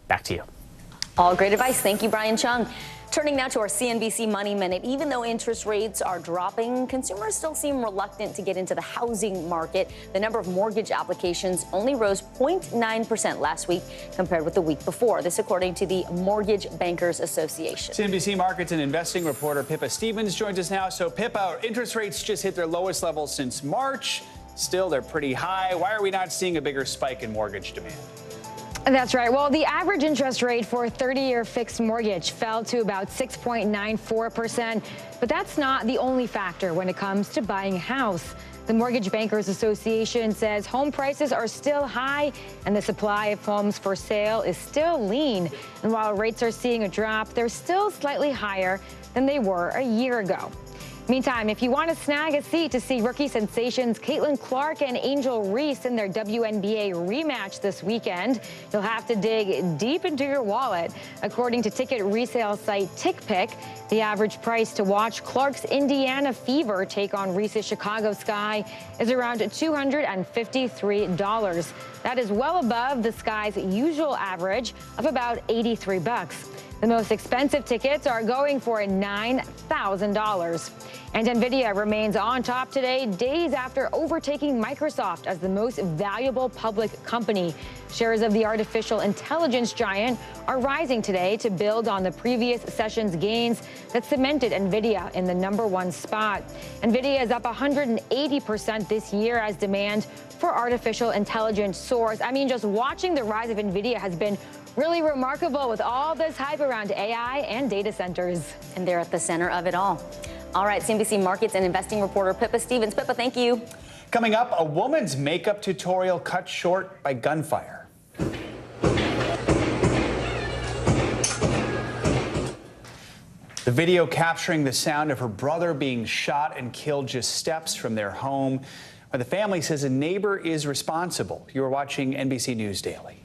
Back to you. All great advice. Thank you, Brian Chung. Turning now to our CNBC Money Minute. Even though interest rates are dropping, consumers still seem reluctant to get into the housing market. The number of mortgage applications only rose 0.9% last week compared with the week before. This according to the Mortgage Bankers Association. CNBC Markets and investing reporter Pippa Stevens joins us now. So, Pippa, interest rates just hit their lowest level since March. Still, they're pretty high. Why are we not seeing a bigger spike in mortgage demand? That's right. Well, the average interest rate for a 30-year fixed mortgage fell to about 6.94%. But that's not the only factor when it comes to buying a house. The Mortgage Bankers Association says home prices are still high and the supply of homes for sale is still lean. And while rates are seeing a drop, they're still slightly higher than they were a year ago. Meantime, if you want to snag a seat to see rookie sensations Caitlin Clark and Angel Reese in their WNBA rematch this weekend, you'll have to dig deep into your wallet. According to ticket resale site TickPick, the average price to watch Clark's Indiana Fever take on Reese's Chicago Sky is around $253. That is well above the Sky's usual average of about $83. The most expensive tickets are going for $9,000. And NVIDIA remains on top today, days after overtaking Microsoft as the most valuable public company. Shares of the artificial intelligence giant are rising today to build on the previous session's gains that cemented NVIDIA in the #1 spot. NVIDIA is up 180% this year as demand for artificial intelligence soars. I mean, just watching the rise of NVIDIA has been really remarkable with all this hype around AI and data centers. And they're at the center of it all. All right, CNBC Markets and investing reporter Pippa Stevens. Pippa, thank you. Coming up, a woman's makeup tutorial cut short by gunfire. The video capturing the sound of her brother being shot and killed just steps from their home. The family says a neighbor is responsible. You're watching NBC News Daily.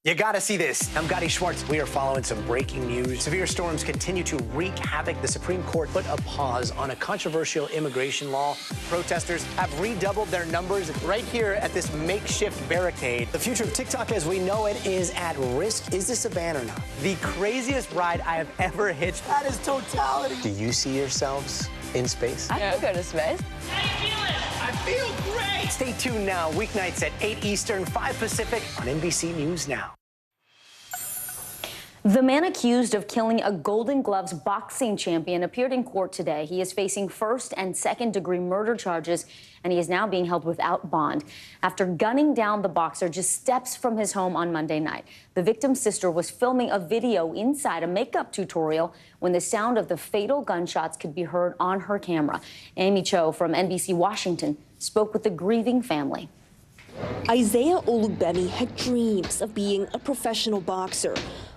You gotta see this. I'm Gotti Schwartz. We are following some breaking news. Severe storms continue to wreak havoc. The Supreme Court put a pause on a controversial immigration law. Protesters have redoubled their numbers right here at this makeshift barricade. The future of TikTok as we know it is at risk. Is this a ban or not? The craziest ride I have ever hitched. That is totality. Do you see yourselves in space? I can go to space. How you feeling? I feel great. Stay tuned now, weeknights at 8 Eastern, 5 Pacific on NBC News Now. The man accused of killing a Golden Gloves boxing champion appeared in court today. He is facing first and second-degree murder charges, and he is now being held without bond after gunning down the boxer just steps from his home on Monday night. The victim's sister was filming a video inside a makeup tutorial when the sound of the fatal gunshots could be heard on her camera. Amy Cho from NBC Washington spoke with the grieving family. Isaiah Olugbemi had dreams of being a professional boxer.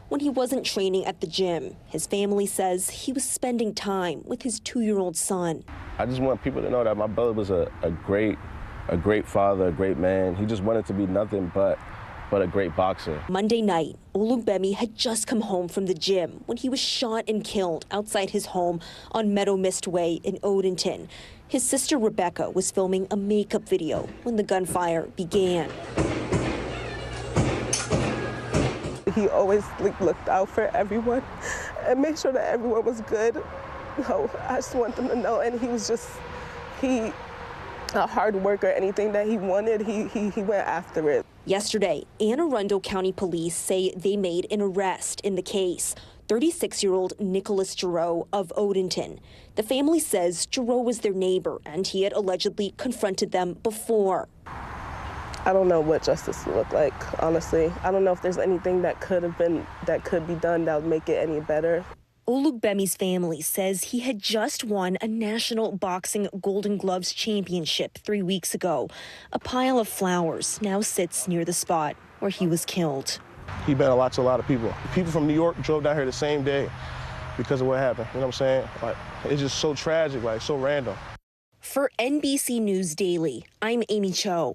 When he wasn't training at the gym, his family says he was spending time with his 2-year-old son. I just want people to know that my brother was a great father, a great man. He just wanted to be nothing but a great boxer. Monday night, Olugbemi had just come home from the gym when he was shot and killed outside his home on Meadow Mist Way in Odenton. His sister Rebecca was filming a makeup video when the gunfire began. He always looked out for everyone and made sure that everyone was good. know. I just want them to know. And he was just, a hard worker. Anything that he wanted, he went after it. Yesterday, Anne Arundel County Police say they made an arrest in the case. 36-year-old Nicholas Giroux of Odenton. The family says Giroux was their neighbor and he had allegedly confronted them before. I don't know what justice will look like, honestly. I don't know if there's anything that could be done that would make it any better. Olugbemi's family says he had just won a National Boxing Golden Gloves Championship 3 weeks ago. A pile of flowers now sits near the spot where he was killed. He meant a lot to a lot of people. People from New York drove down here the same day because of what happened. You know what I'm saying? Like, it's just so tragic, like so random. For NBC News Daily, I'm Amy Cho.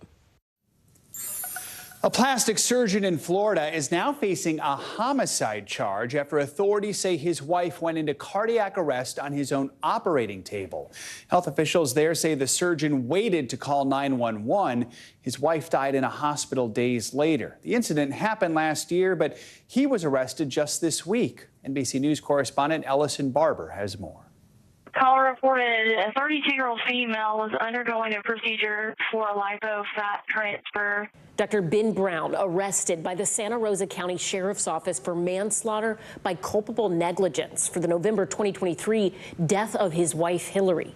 A plastic surgeon in Florida is now facing a homicide charge after authorities say his wife went into cardiac arrest on his own operating table. Health officials there say the surgeon waited to call 911. His wife died in a hospital days later. The incident happened last year, but he was arrested just this week. NBC News correspondent Ellison Barber has more. Caller reported a 32-year-old female was undergoing a procedure for a lipo-fat transfer. Dr. Ben Brown arrested by the Santa Rosa County Sheriff's Office for manslaughter by culpable negligence for the November 2023 death of his wife, Hillary.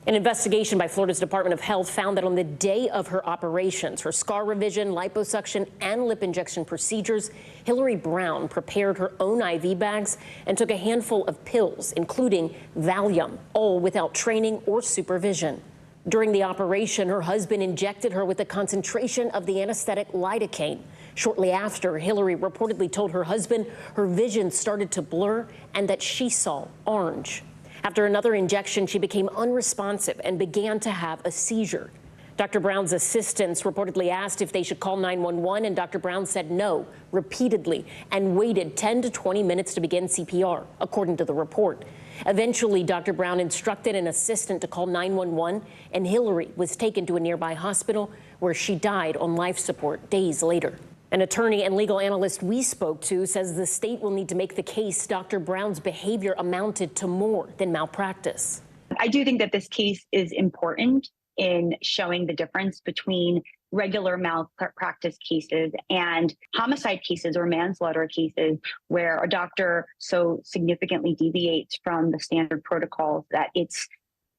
An investigation by Florida's Department of Health found that on the day of her operations, her scar revision, liposuction, and lip injection procedures, Hillary Brown prepared her own IV bags and took a handful of pills, including Valium, all without training or supervision. During the operation, her husband injected her with a concentration of the anesthetic lidocaine. Shortly after, Hillary reportedly told her husband her vision started to blur and that she saw orange. After another injection, she became unresponsive and began to have a seizure. Dr. Brown's assistants reportedly asked if they should call 911, and Dr. Brown said no repeatedly and waited 10 to 20 minutes to begin CPR, according to the report. Eventually, Dr. Brown instructed an assistant to call 911, and Hillary was taken to a nearby hospital where she died on life support days later. An attorney and legal analyst we spoke to says the state will need to make the case Dr. Brown's behavior amounted to more than malpractice. I do think that this case is important in showing the difference between regular malpractice cases and homicide cases or manslaughter cases where a doctor so significantly deviates from the standard protocols that it's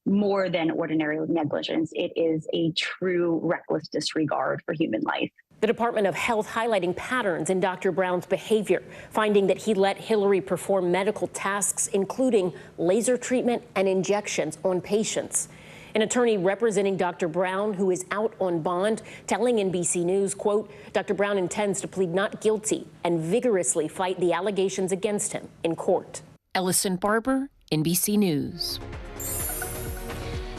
more than ordinary negligence. It is a true reckless disregard for human life. The Department of Health highlighting patterns in Dr. Brown's behavior, finding that he let Hillary perform medical tasks, including laser treatment and injections on patients. An attorney representing Dr. Brown, who is out on bond, telling NBC News, quote, Dr. Brown intends to plead not guilty and vigorously fight the allegations against him in court. Ellison Barber, NBC News.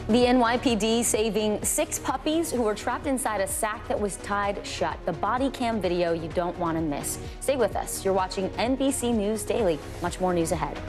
The NYPD saving 6 puppies who were trapped inside a sack that was tied shut. The body cam video you don't want to miss. Stay with us. You're watching NBC News Daily. Much more news ahead.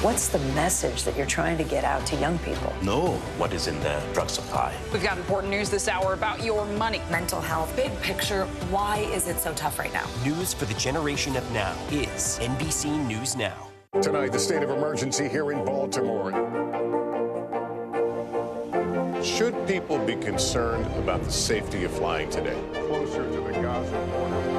What's the message that you're trying to get out to young people? Know what is in the drug supply. We've got important news this hour about your money. Mental health, big picture, why is it so tough right now? News for the generation of now is NBC News Now. Tonight, the state of emergency here in Baltimore. Should people be concerned about the safety of flying today? Closer to the Gaza border.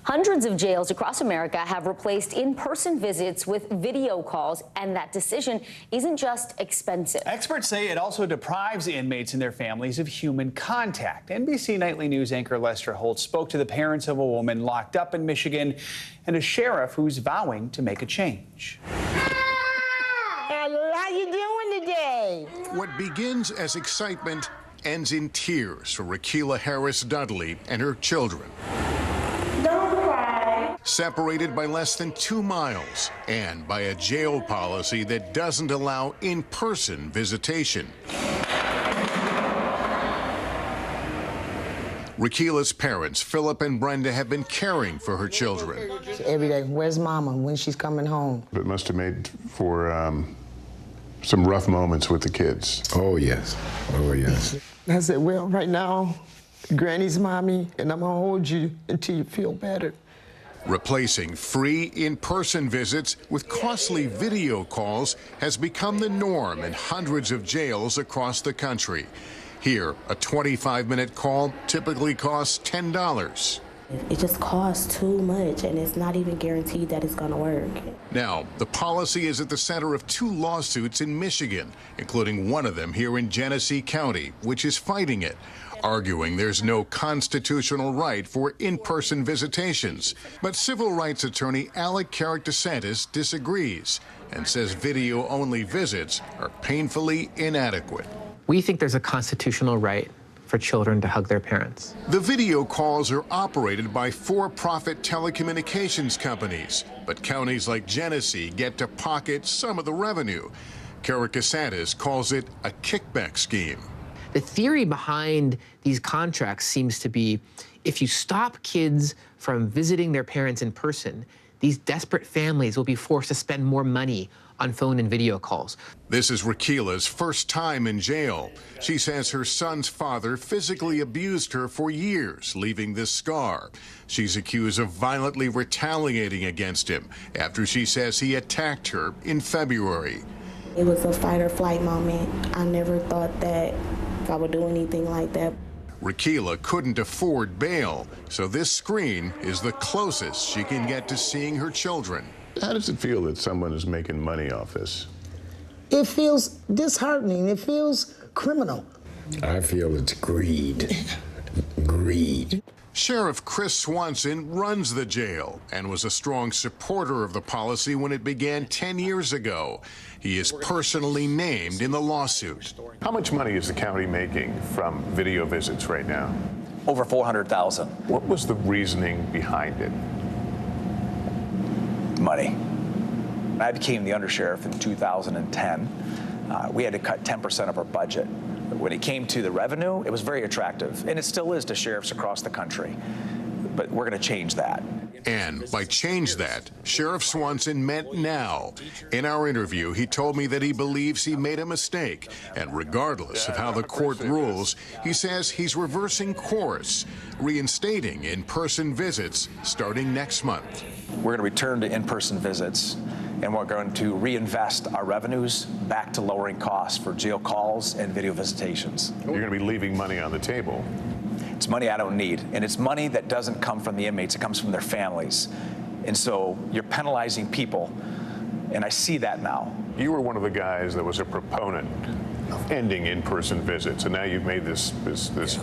Hundreds of jails across America have replaced in-person visits with video calls, and that decision isn't just expensive. Experts say it also deprives inmates and their families of human contact. NBC Nightly News anchor Lester Holt spoke to the parents of a woman locked up in Michigan and a sheriff who's vowing to make a change. How you doing today? What begins as excitement ends in tears for Rakila Harris Dudley and her children. Separated by less than 2 miles and by a jail policy that doesn't allow in-person visitation. Rakila's parents, Philip and Brenda, have been caring for her children. Every day, where's Mama when she's coming home? It must have made for some rough moments with the kids. Oh, yes. Oh, yes. I said, well, right now, Granny's mommy, and I'm gonna hold you until you feel better. Replacing free in-person visits with costly video calls has become the norm in hundreds of jails across the country. Here, a 25-minute call typically costs $10. It just costs too much, and it's not even guaranteed that it's going to work. Now, the policy is at the center of 2 lawsuits in Michigan, including one of them here in Genesee County, which is fighting it, arguing there's no constitutional right for in-person visitations. But civil rights attorney Alec Carrick-DeSantis disagrees and says video-only visits are painfully inadequate. We think there's a constitutional right for children to hug their parents. The video calls are operated by for-profit telecommunications companies, but counties like Genesee get to pocket some of the revenue. Carrick-DeSantis calls it a kickback scheme. The theory behind these contracts seems to be if you stop kids from visiting their parents in person, these desperate families will be forced to spend more money on phone and video calls. This is Rakila's first time in jail. She says her son's father physically abused her for years, leaving this scar. She's accused of violently retaliating against him after she says he attacked her in February. It was a fight or flight moment. I never thought that I would do anything like that. Rakila couldn't afford bail, so this screen is the closest she can get to seeing her children. How does it feel that someone is making money off this? It feels disheartening. It feels criminal. I feel it's greed. Greed. Sheriff Chris Swanson runs the jail and was a strong supporter of the policy when it began 10 years ago. He is personally named in the lawsuit. How much money is the county making from video visits right now? Over $400,000. What was the reasoning behind it? Money. I became the undersheriff in 2010. We had to cut 10% of our budget. When it came to the revenue, it was very attractive, and it still is to sheriffs across the country. But we're going to change that. And by change that, Sheriff Swanson meant now. In our interview, he told me that he believes he made a mistake. And regardless of how the court rules, he says he's reversing course, reinstating in-person visits starting next month. We're going to return to in-person visits, and we're going to reinvest our revenues back to lowering costs for jail calls and video visitations. You're going to be leaving money on the table. It's money I don't need, and it's money that doesn't come from the inmates, it comes from their families. And so you're penalizing people, and I see that now. You were one of the guys that was a proponent of ending in-person visits, and now you've made this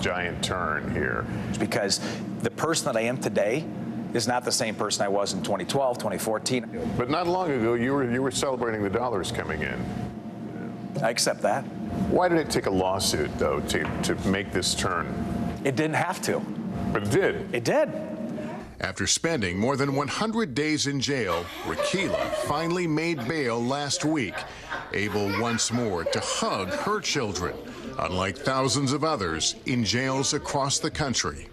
giant turn here. It's because the person that I am today is not the same person I was in 2012, 2014. But not long ago, you were celebrating the dollars coming in. I accept that. Why did it take a lawsuit, though, to make this turn? It didn't have to. But it did. It did. After spending more than 100 days in jail, Rakila finally made bail last week, able once more to hug her children, unlike thousands of others in jails across the country.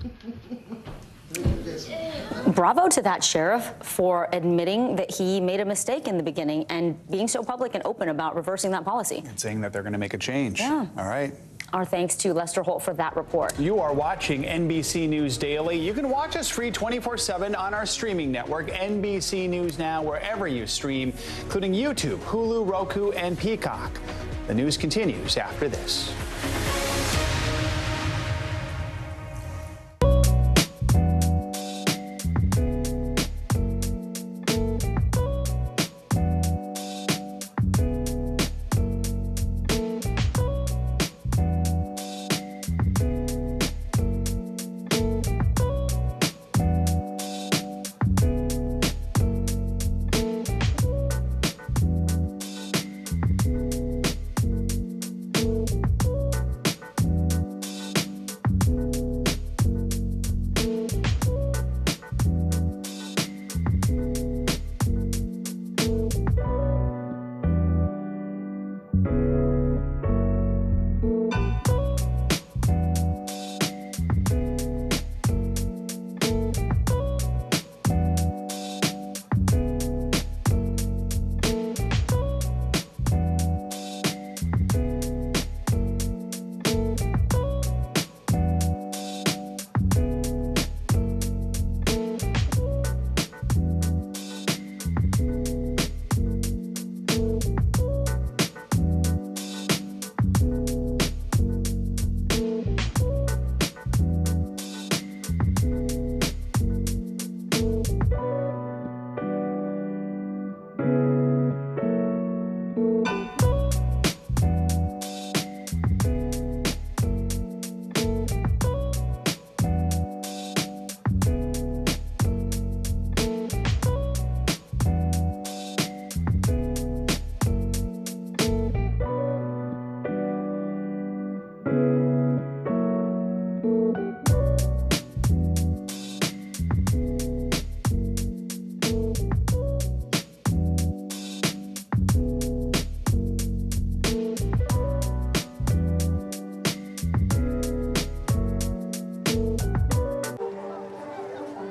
Bravo to that sheriff for admitting that he made a mistake in the beginning and being so public and open about reversing that policy. And saying that they're going to make a change. Yeah. All right. Our thanks to Lester Holt for that report. You are watching NBC News Daily. You can watch us free 24/7 on our streaming network, NBC News Now, wherever you stream, including YouTube, Hulu, Roku, and Peacock. The news continues after this.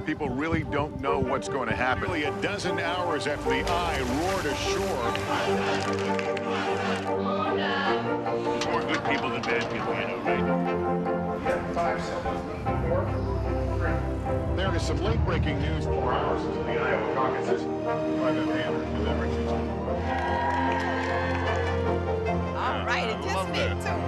People really don't know what's going to happen. Really, a dozen hours after the eye roared ashore. There's more good people than bad people, you know, right? 5 seconds. 4, 3. There is some late-breaking news 4 hours into the Iowa caucuses by the Hammer Deliberations. All right, it just fit, too.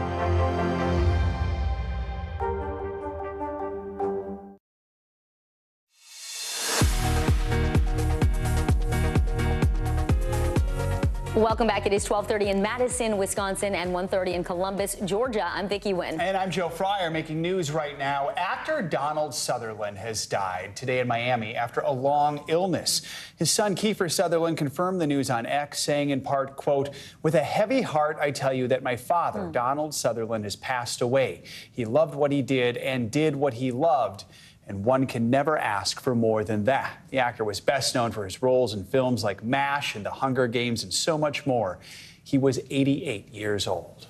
Welcome back. It is 12:30 in Madison, Wisconsin, and 1:30 in Columbus, Georgia. I'm Vicki Wynn. And I'm Joe Fryer. Making news right now. Actor Donald Sutherland has died today in Miami after a long illness. His son, Kiefer Sutherland, confirmed the news on X, saying in part, quote, "With a heavy heart, I tell you that my father, Donald Sutherland, has passed away. He loved what he did and did what he loved. And one can never ask for more than that." The actor was best known for his roles in films like MASH and The Hunger Games and so much more. He was 88 years old.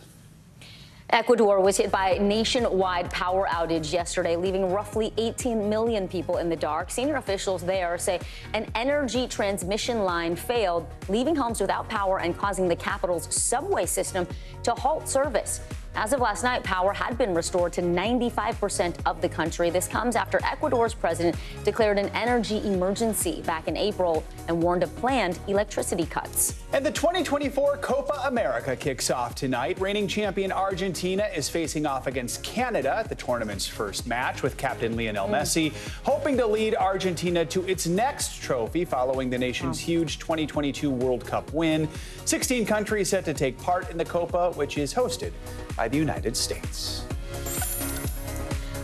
Ecuador was hit by a nationwide power outage yesterday, leaving roughly 18 million people in the dark. Senior officials there say an energy transmission line failed, leaving homes without power and causing the capital's subway system to halt service. As of last night, power had been restored to 95% of the country. This comes after Ecuador's president declared an energy emergency back in April and warned of planned electricity cuts. And the 2024 Copa America kicks off tonight. Reigning champion Argentina is facing off against Canada at the tournament's first match, with captain Lionel Messi hoping to lead Argentina to its next trophy following the nation's huge 2022 World Cup win. 16 countries set to take part in the Copa, which is hosted by the United States.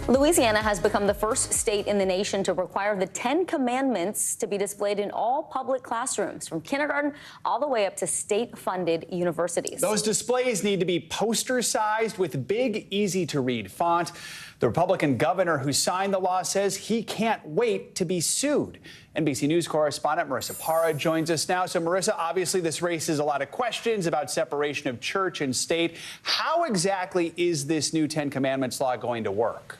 Louisiana has become the first state in the nation to require the 10 Commandments to be displayed in all public classrooms, from kindergarten all the way up to state-funded universities. Those displays need to be poster-sized with big, easy-to-read font. The Republican governor who signed the law says he can't wait to be sued. NBC News correspondent Marissa Parra joins us now. So, Marissa, obviously this raises a lot of questions about separation of church and state. How exactly is this new 10 Commandments law going to work?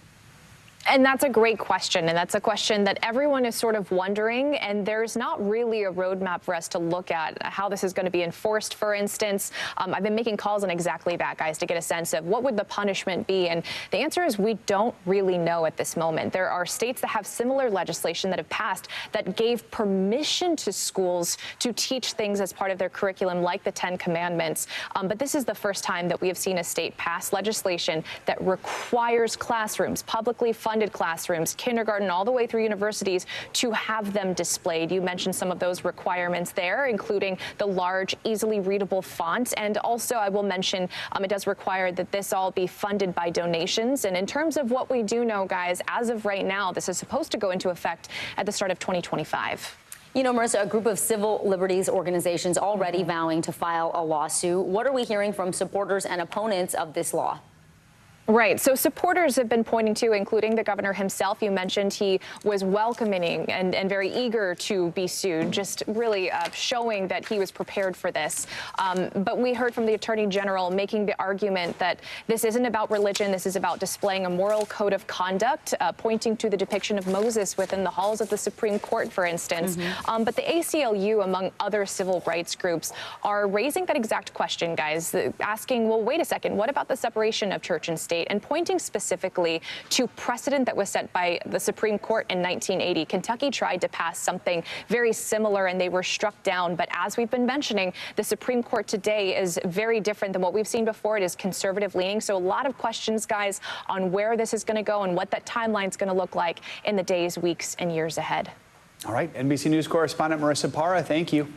And that's a great question, and that's a question that everyone is sort of wondering, and there's not really a roadmap for us to look at how this is going to be enforced, for instance. I've been making calls on exactly that, guys, to get a sense of what would the punishment be, and the answer is we don't really know at this moment. There are states that have similar legislation that have passed that gave permission to schools to teach things as part of their curriculum, like the 10 Commandments, but this is the first time that we have seen a state pass legislation that requires classrooms, publicly funded classrooms, kindergarten all the way through universities, to have them displayed. You mentioned some of those requirements there, including the large, easily readable font. And also, I will mention, it does require that this all be funded by donations. And in terms of what we do know, guys, as of right now, this is supposed to go into effect at the start of 2025. You know, Marissa, a group of civil liberties organizations already vowing to file a lawsuit. What are we hearing from supporters and opponents of this law? Right. So supporters have been pointing to, including the governor himself. You mentioned he was welcoming and very eager to be sued, just really showing that he was prepared for this. But we heard from the attorney general making the argument that this isn't about religion. This is about displaying a moral code of conduct, pointing to the depiction of Moses within the halls of the Supreme Court, for instance. But the ACLU, among other civil rights groups, are raising that exact question, guys, asking, well, wait a second, what about the separation of church and state? And pointing specifically to precedent that was set by the Supreme Court in 1980. Kentucky tried to pass something very similar and they were struck down. But as we've been mentioning, the Supreme Court today is very different than what we've seen before. It is conservative leaning. So a lot of questions, guys, on where this is going to go and what that timeline is going to look like in the days, weeks, and years ahead. All right, NBC News correspondent Marissa Parra, thank you.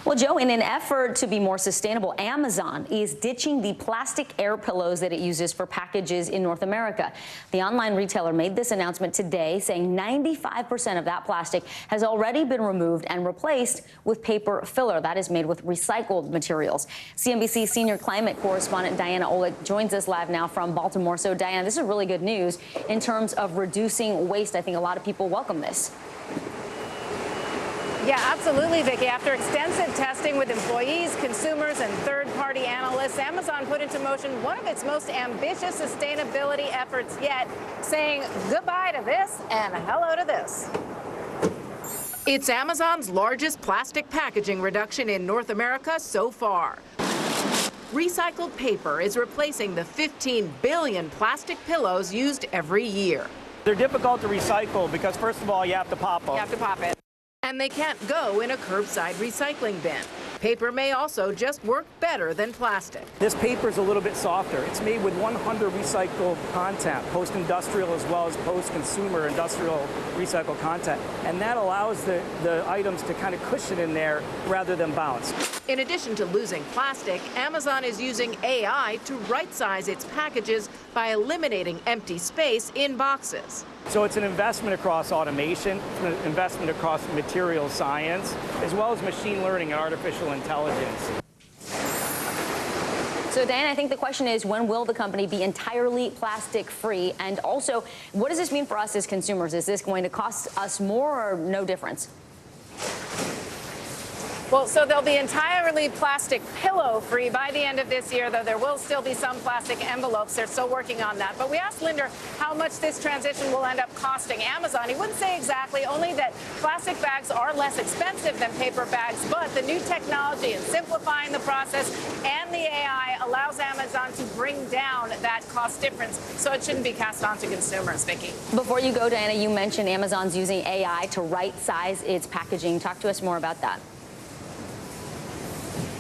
Well, Joe, in an effort to be more sustainable, Amazon is ditching the plastic air pillows that it uses for packages in North America. The online retailer made this announcement today, saying 95% of that plastic has already been removed and replaced with paper filler that is made with recycled materials. CNBC senior climate correspondent Diana Olick joins us live now from Baltimore. So, Diana, this is really good news in terms of reducing waste. I think a lot of people welcome this. Yeah, absolutely, Vicki. After extensive testing with employees, consumers, and third-party analysts, Amazon put into motion one of its most ambitious sustainability efforts yet, saying goodbye to this and hello to this. It's Amazon's largest plastic packaging reduction in North America so far. Recycled paper is replacing the 15 billion plastic pillows used every year. They're difficult to recycle because, first of all, you have to pop them. You have to pop it. And they can't go in a curbside recycling bin. Paper may also just work better than plastic. This paper is a little bit softer. It's made with 100 recycled content, post-industrial as well as post-consumer industrial recycled content. And that allows the items to kind of cushion in there rather than bounce. In addition to losing plastic, Amazon is using AI to right-size its packages by eliminating empty space in boxes. So it's an investment across automation, an investment across material science, as well as machine learning and artificial intelligence. So, Dan, I think the question is, when will the company be entirely plastic-free? And also, what does this mean for us as consumers? Is this going to cost us more or no difference? Well, so they'll be entirely plastic pillow-free by the end of this year, though there will still be some plastic envelopes. They're still working on that. But we asked Linder how much this transition will end up costing Amazon. He wouldn't say exactly, only that plastic bags are less expensive than paper bags, but the new technology and simplifying the process and the AI allows Amazon to bring down that cost difference, so it shouldn't be cast on to consumers, Vicki. Before you go, Diana, you mentioned Amazon's using AI to right-size its packaging. Talk to us more about that.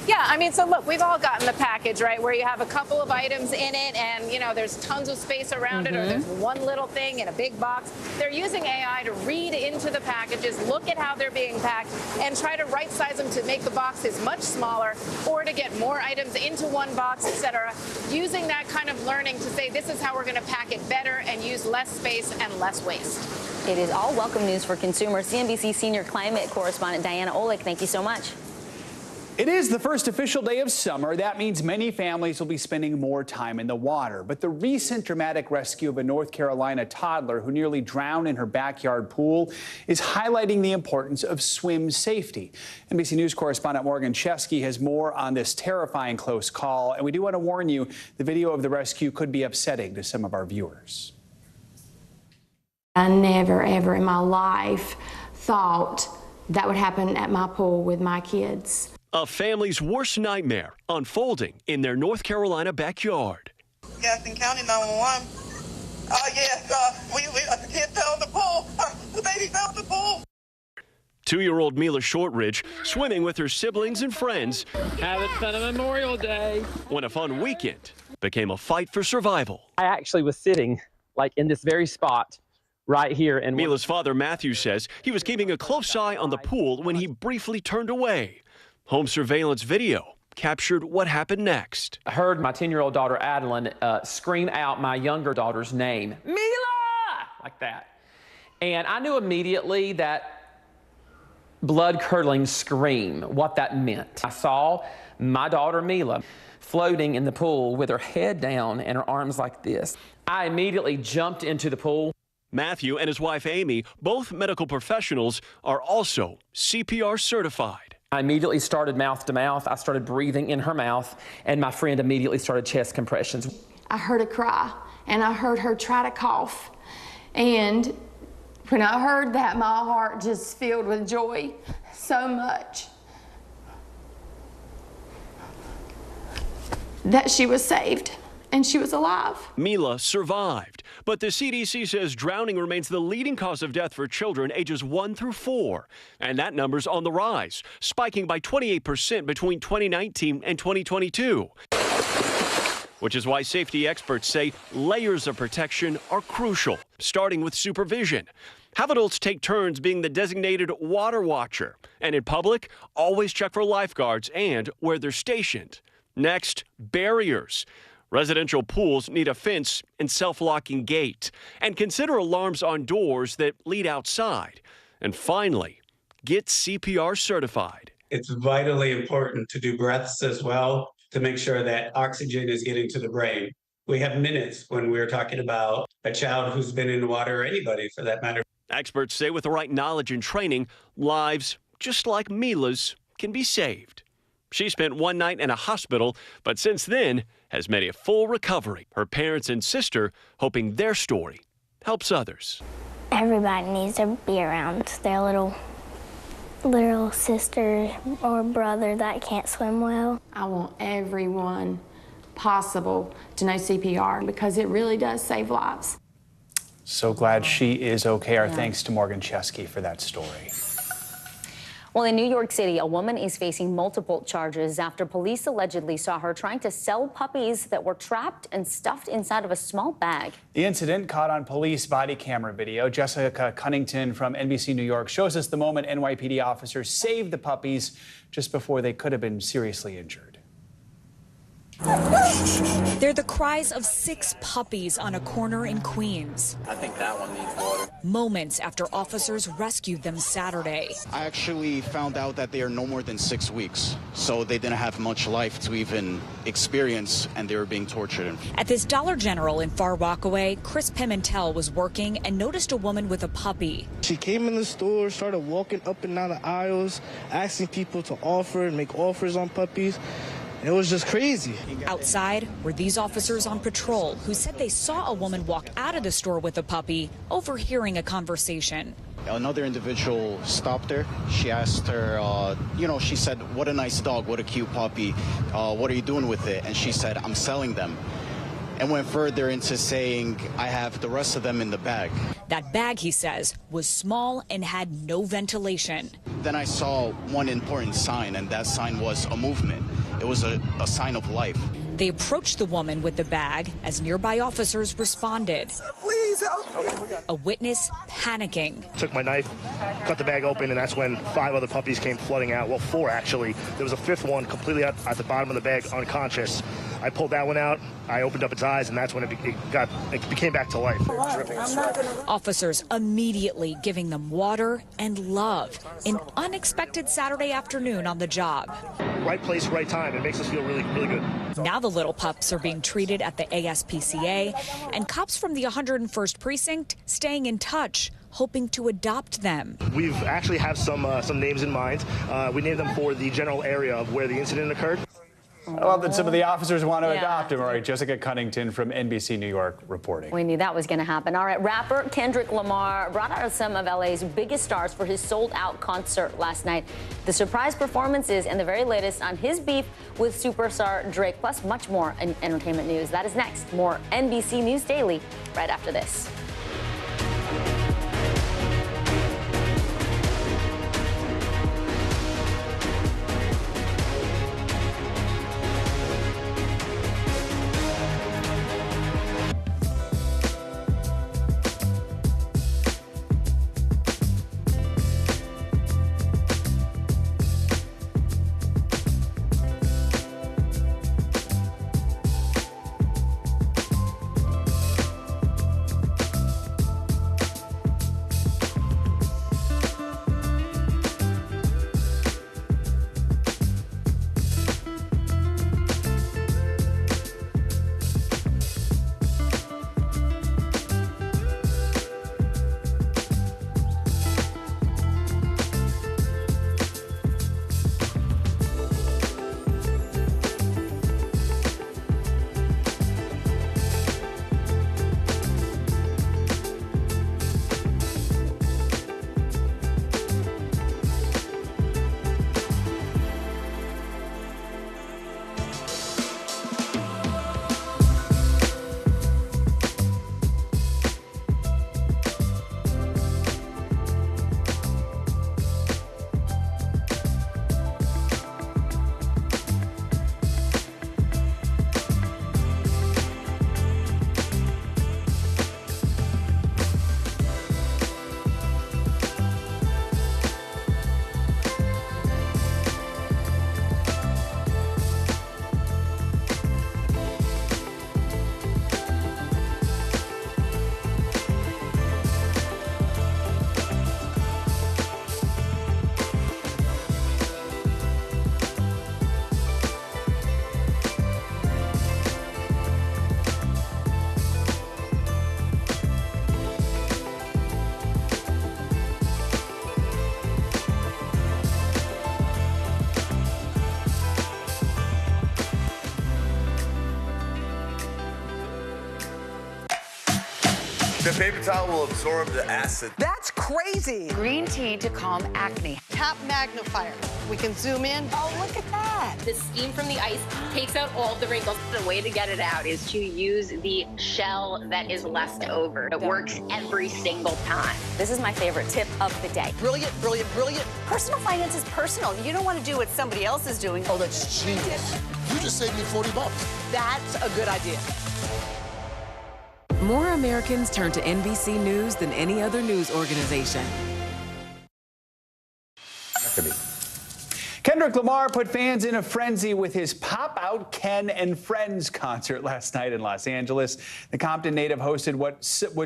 Yeah, I mean, so look, we've all gotten the package, right, where you have a couple of items in it and, you know, there's tons of space around it, or there's one little thing in a big box. They're using AI to read into the packages, look at how they're being packed, and try to right-size them to make the boxes much smaller or to get more items into one box, etc. Using that kind of learning to say this is how we're going to pack it better and use less space and less waste. It is all welcome news for consumers. CNBC senior climate correspondent Diana Olick, thank you so much. It is the first official day of summer. That means many families will be spending more time in the water. But the recent dramatic rescue of a North Carolina toddler who nearly drowned in her backyard pool is highlighting the importance of swim safety. NBC News correspondent Morgan Chesky has more on this terrifying close call. And we do want to warn you, the video of the rescue could be upsetting to some of our viewers. I never, ever in my life thought that would happen at my pool with my kids. A family's worst nightmare unfolding in their North Carolina backyard. Gaston County 911. Yes, the kid fell in the pool. The baby fell in the pool. 2-year-old Mila Shortridge swimming with her siblings and friends. Haven't spent a Memorial Day. When a fun weekend became a fight for survival. I actually was sitting like in this very spot right here. And Mila's father, Matthew, says he was keeping a close eye on the pool when he briefly turned away. Home surveillance video captured what happened next. I heard my 10-year-old daughter, Adeline, scream out my younger daughter's name, Mila, like that. And I knew immediately that blood-curdling scream, what that meant. I saw my daughter, Mila, floating in the pool with her head down and her arms like this. I immediately jumped into the pool. Matthew and his wife, Amy, both medical professionals, are also CPR certified. I immediately started mouth to mouth. I started breathing in her mouth, and my friend immediately started chest compressions. I heard a cry, and I heard her try to cough. And when I heard that, my heart just filled with joy so much that she was saved and she was alive. Mila survived, but the CDC says drowning remains the leading cause of death for children ages 1 through 4. And that number's on the rise, spiking by 28% between 2019 and 2022. Which is why safety experts say layers of protection are crucial, starting with supervision. Have adults take turns being the designated water watcher. And in public, always check for lifeguards and where they're stationed. Next, barriers. Residential pools need a fence and self-locking gate. And consider alarms on doors that lead outside. And finally, get CPR certified. It's vitally important to do breaths as well to make sure that oxygen is getting to the brain. We have minutes when we're talking about a child who's been in the water, or anybody for that matter. Experts say with the right knowledge and training, lives just like Mila's can be saved. She spent one night in a hospital, but since then has made a full recovery. Her parents and sister hoping their story helps others. Everybody needs to be around their little sister or brother that can't swim well. I want everyone possible to know CPR because it really does save lives. So glad she is okay. Our thanks to Morgan Chesky for that story. Well, in New York City, a woman is facing multiple charges after police allegedly saw her trying to sell puppies that were trapped and stuffed inside of a small bag. The incident caught on police body camera video. Jessica Cunnington from NBC New York shows us the moment NYPD officers saved the puppies just before they could have been seriously injured. They're the cries of 6 puppies on a corner in Queens. I think that one needs water. Moments after officers rescued them Saturday. I actually found out that they are no more than 6 weeks, so they didn't have much life to even experience, and they were being tortured. At this Dollar General in Far Rockaway, Chris Pimentel was working and noticed a woman with a puppy. She came in the store, started walking up and down the aisles, asking people to offer and make offers on puppies. It was just crazy. Outside were these officers on patrol who said they saw a woman walk out of the store with a puppy, overhearing a conversation. Another individual stopped her. She asked her, she said, "What a nice dog, what a cute puppy. What are you doing with it?" And she said, "I'm selling them." And went further into saying, "I have the rest of them in the bag." That bag, he says, was small and had no ventilation. Then I saw one important sign, and that sign was a movement. It was a sign of life. They approached the woman with the bag as nearby officers responded. Please help. A witness panicking. Took my knife, cut the bag open, and that's when 5 other puppies came flooding out. Well, 4 actually. There was a 5th one completely at the bottom of the bag, unconscious. I pulled that one out. I opened up its eyes, and that's when it became back to life. Officers immediately giving them water and love. An unexpected Saturday afternoon on the job. Right place, right time. It makes us feel really, really good. Now the little pups are being treated at the ASPCA, and cops from the 101st Precinct staying in touch, hoping to adopt them. We've actually have some names in mind. We named them for the general area of where the incident occurred. I love that some of the officers want to adopt him. All right, Jessica Cunnington from NBC New York reporting. We knew that was going to happen. All right, rapper Kendrick Lamar brought out some of LA's biggest stars for his sold-out concert last night. The surprise performances and the very latest on his beef with superstar Drake, plus much more in entertainment news. That is next. More NBC News Daily right after this. The paper towel will absorb the acid. That's crazy. Green tea to calm acne. Tap magnifier. We can zoom in. Oh, look at that. The steam from the ice takes out all of the wrinkles. The way to get it out is to use the shell that is left over. It works every single time. This is my favorite tip of the day. Brilliant, brilliant, brilliant. Personal finance is personal. You don't want to do what somebody else is doing. Oh, that's genius. You just saved me $40. That's a good idea. More Americans turn to NBC News than any other news organization. Kendrick Lamar put fans in a frenzy with his Pop Out Ken and Friends concert last night in Los Angeles. The Compton native hosted what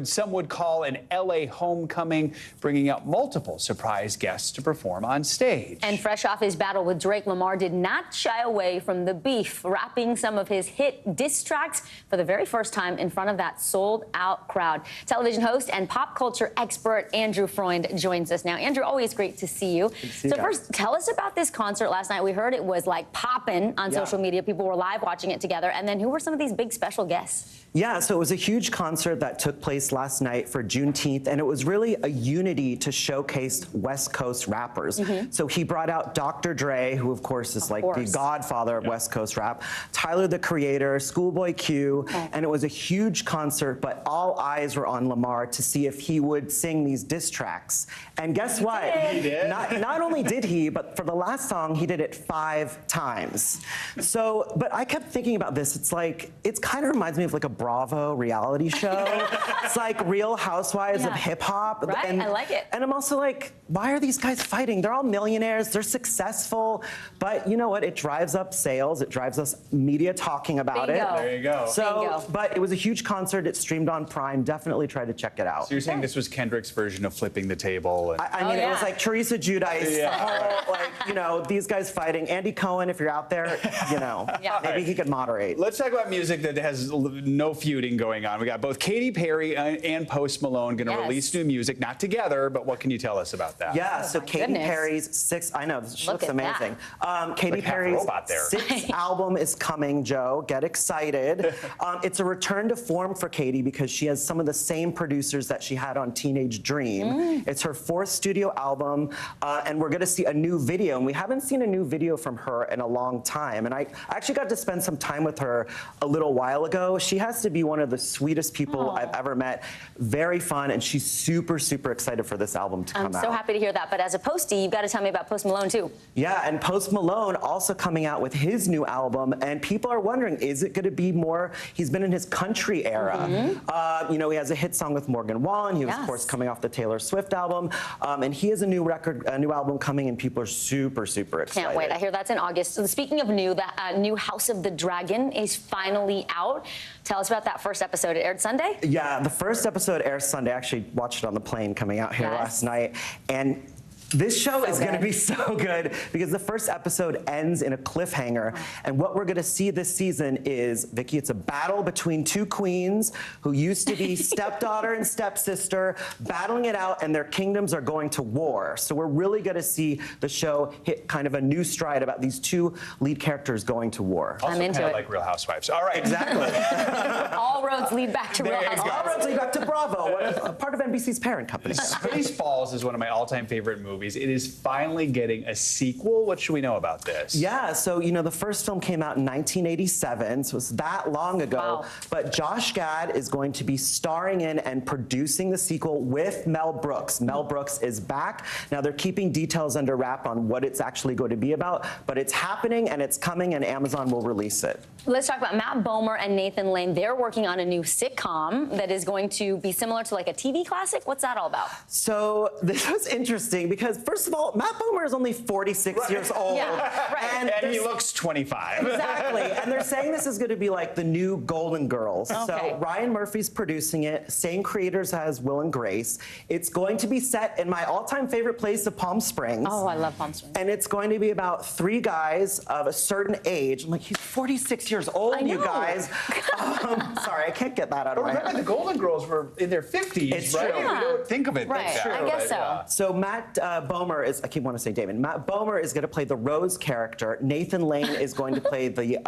some would call an LA homecoming, bringing out multiple surprise guests to perform on stage. And fresh off his battle with Drake, Lamar did not shy away from the beef, rapping some of his hit diss tracks for the very first time in front of that sold-out crowd. Television host and pop culture expert Andrew Freund joins us now. Andrew, always great to see you. So first, tell us about this concert last night. We heard it was like popping on social media. People were live watching it together. And then who were some of these big special guests? Yeah, so it was a huge concert that took place last night for Juneteenth, and it was really a unity to showcase West Coast rappers. So he brought out Dr. Dre, who of course is like the godfather of West Coast rap, Tyler, the Creator, Schoolboy Q, and it was a huge concert, but all eyes were on Lamar to see if he would sing these diss tracks. And guess what? He did. Not only did he, but for the last song, he did it 5 times. So, but I kept thinking about this. It's like, it kind of reminds me of like a Bravo reality show. It's like Real Housewives of hip hop. Right, and, I like it. And I'm also like, why are these guys fighting? They're all millionaires, they're successful, but you know what? It drives up sales, it drives us media talking about it. There you go. So, but it was a huge concert, it streamed on Prime, definitely try to check it out. So you're saying this was Kendrick's version of flipping the table? And... I mean, it was like Teresa Giudice, like, you know, these guys fighting. Andy Cohen, if you're out there, you know, maybe he could moderate. Let's talk about music that has no no feuding going on. We got both Katy Perry and Post Malone going to release new music, not together, but what can you tell us about that? Yeah, so Katy Perry's I know, she looks amazing. Katy Perry's 6th album is coming, Joe. Get excited. It's a return to form for Katy because she has some of the same producers that she had on Teenage Dream. It's her 4th studio album, and we're going to see a new video. And we haven't seen a new video from her in a long time. And I actually got to spend some time with her a little while ago. She has to be one of the sweetest people I've ever met. Very fun, and she's super, super excited for this album to come out. I'm so happy to hear that. But as a postie, you've got to tell me about Post Malone, too. Yeah, and Post Malone also coming out with his new album, and people are wondering, is it going to be more, he's been in his country era. You know, he has a hit song with Morgan Wallen. He was, of course, coming off the Taylor Swift album, and he has a new record, a new album coming, and people are super, super excited. Can't wait. I hear that's in August. So speaking of new, the new House of the Dragon is finally out. Tell us about that first episode. It aired Sunday? Yeah, the first episode airs Sunday. I actually watched it on the plane coming out here last night. And this show is going to be so good because the first episode ends in a cliffhanger. And what we're going to see this season is, Vicky, it's a battle between two queens who used to be stepdaughter and stepsister, battling it out, and their kingdoms are going to war. So we're really going to see the show hit kind of a new stride about these two lead characters going to war. Also, I'm into it. Like Real Housewives. All right. Exactly. All roads lead back to Real Housewives. All roads lead back to Bravo, part of NBC's parent company. Spaceballs is one of my all-time favorite movies. It is finally getting a sequel. What should we know about this? Yeah, so, you know, the first film came out in 1987, so it's that long ago. Wow. But Josh Gad is going to be starring in and producing the sequel with Mel Brooks. Mel Brooks is back. Now, they're keeping details under wrap on what it's actually going to be about, but it's happening and it's coming, and Amazon will release it. Let's talk about Matt Bomer and Nathan Lane. They're working on a new sitcom that is going to be similar to like a TV classic. What's that all about? So this was interesting because, first of all, Matt Bomer is only 46 years old. Yeah, right. And he looks 25. Exactly. And they're saying this is going to be like the new Golden Girls. Okay. So Ryan Murphy's producing it, same creators as Will and Grace. It's going to be set in my all-time favorite place of Palm Springs. Oh, I love Palm Springs. And it's going to be about 3 guys of a certain age. I'm like, he's 46 years old, you guys. Sorry, I can't get that out of my head. Remember, the Golden Girls were in their 50s, it's right? True. We don't think of it like that. I guess so. Yeah. So Matt Bomer is, I keep wanting to say Damon. Matt Bomer is going to play the Rose character. Nathan Lane is going to play the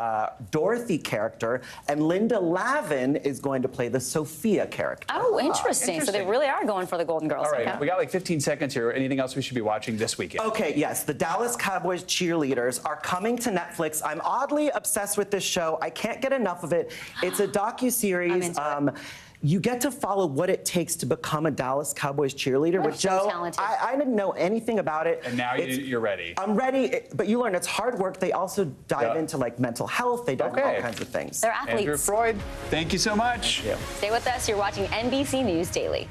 Dorothy character. And Linda Lavin is going to play the Sophia character. Oh, interesting. So they really are going for the Golden Girls. All right, we got like 15 seconds here. Anything else we should be watching this weekend? Okay, yes. The Dallas Cowboys cheerleaders are coming to Netflix. I'm oddly obsessed with this show. I can't get enough of it. It's a docuseries. You get to follow what it takes to become a Dallas Cowboys cheerleader. With Joe, I didn't know anything about it. And now you're ready. I'm ready, but you learn it's hard work. They also dive into like mental health. They dive into all kinds of things. They're athletes. Andrew Freud, thank you so much. Stay with us. You're watching NBC News Daily.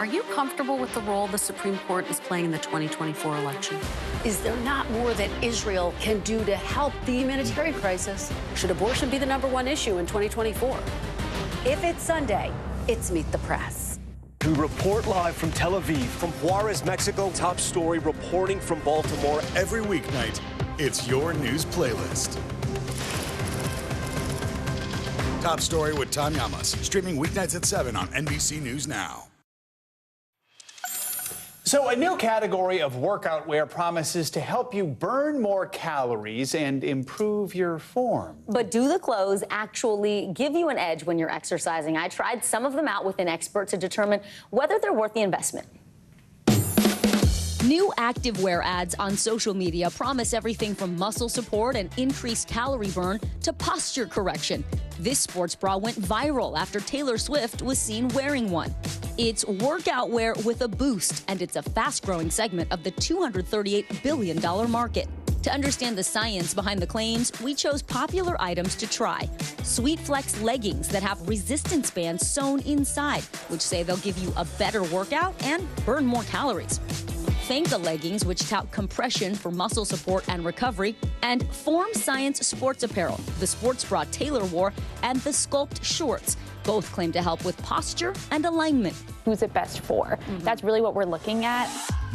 Are you comfortable with the role the Supreme Court is playing in the 2024 election? Is there not more that Israel can do to help the humanitarian crisis? Should abortion be the #1 issue in 2024? If it's Sunday, it's Meet the Press. We report live from Tel Aviv, from Juarez, Mexico. Top story reporting from Baltimore. Every weeknight, it's your news playlist. Top Story with Tom Yamas, streaming weeknights at 7 on NBC News Now. So a new category of workout wear promises to help you burn more calories and improve your form. But do the clothes actually give you an edge when you're exercising? I tried some of them out with an expert to determine whether they're worth the investment. New activewear ads on social media promise everything from muscle support and increased calorie burn to posture correction. This sports bra went viral after Taylor Swift was seen wearing one. It's workout wear with a boost, and it's a fast-growing segment of the $238 billion market. To understand the science behind the claims, we chose popular items to try. Sweet Flex leggings that have resistance bands sewn inside, which say they'll give you a better workout and burn more calories. Fanka leggings, which tout compression for muscle support and recovery, and Form Science sports apparel, the sports bra Taylor wore, and the Sculpt shorts. Both claim to help with posture and alignment. Who's it best for? That's really what we're looking at.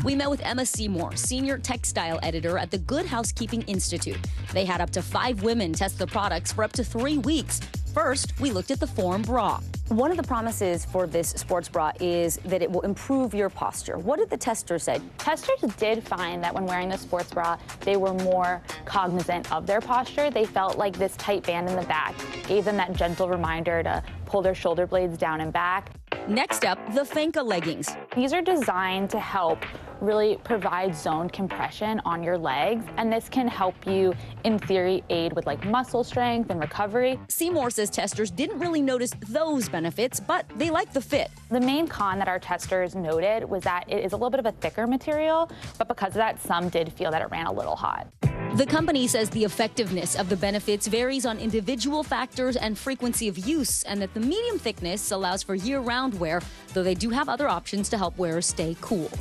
We met with Emma Seymour, senior textile editor at the Good Housekeeping Institute. They had up to 5 women test the products for up to 3 weeks. First, we looked at the Form bra. One of the promises for this sports bra is that it will improve your posture. What did the testers say? Testers did find that when wearing the sports bra, they were more cognizant of their posture. They felt like this tight band in the back gave them that gentle reminder to pull their shoulder blades down and back. Next up, the Fanka leggings. These are designed to help really provide zone compression on your legs, and this can help you, in theory, aid with like muscle strength and recovery. Seymour says testers didn't really notice those benefits, but they like the fit. The main con that our testers noted was that it is a little bit of a thicker material, but because of that, some did feel that it ran a little hot. The company says the effectiveness of the benefits varies on individual factors and frequency of use, and that the medium thickness allows for year-round wear, though they do have other options to help wearers stay cool.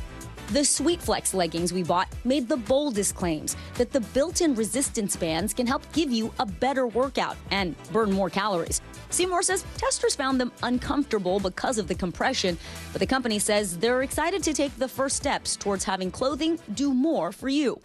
The Sweet Flex leggings we bought made the boldest claims that the built-in resistance bands can help give you a better workout and burn more calories. Seymour says testers found them uncomfortable because of the compression, but the company says they're excited to take the first steps towards having clothing do more for you.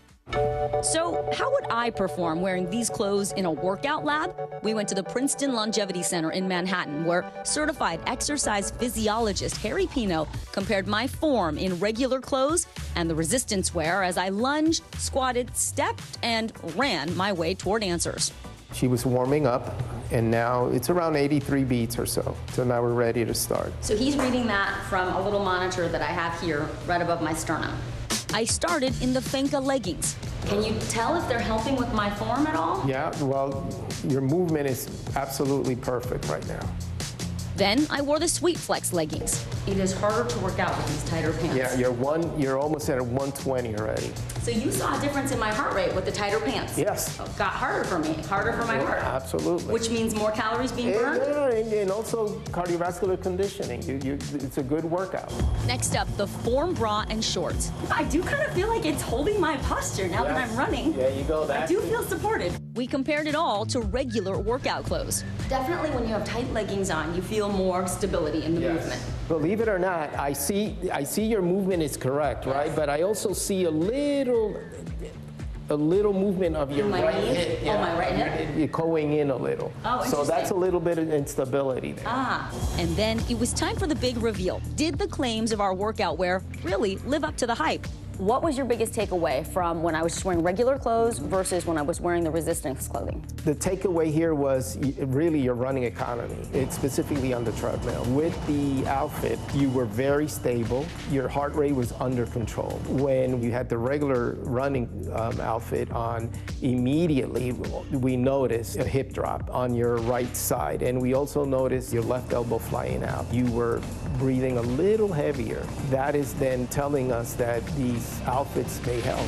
So how would I perform wearing these clothes in a workout lab? We went to the Princeton Longevity Center in Manhattan, where certified exercise physiologist Harry Pino compared my form in regular clothes and the resistance wear as I lunged, squatted, stepped, and ran my way toward answers. She was warming up, and now it's around 83 beats or so. So now we're ready to start. So he's reading that from a little monitor that I have here right above my sternum. I started in the Fanka leggings. Can you tell if they're helping with my form at all? Yeah, well, your movement is absolutely perfect right now. Then I wore the Sweet Flex leggings. It is harder to work out with these tighter pants. Yeah, you're almost at a 120 already. So you saw a difference in my heart rate with the tighter pants? Yes. Oh, got harder for me, harder for my heart. Absolutely. Which means more calories being burned? And also cardiovascular conditioning. It's a good workout. Next up, the Form bra and shorts. I do kind of feel like it's holding my posture now that I'm running. Yeah, you go. I do feel supported. We compared it all to regular workout clothes. Definitely when you have tight leggings on, you feel more stability in the movement. Believe it or not, I see your movement is correct, right? But I also see a little movement of your right hip. Oh, my right hip? You're going in a little. Oh, so that's a little bit of instability there. And then it was time for the big reveal. Did the claims of our workout wear really live up to the hype? What was your biggest takeaway from when I was just wearing regular clothes versus when I was wearing the resistance clothing? The takeaway here was really your running economy. It's specifically on the treadmill. With the outfit, you were very stable. Your heart rate was under control. When you had the regular running outfit on, immediately we noticed a hip drop on your right side. And we also noticed your left elbow flying out. You were breathing a little heavier. That is then telling us that these outfits may help.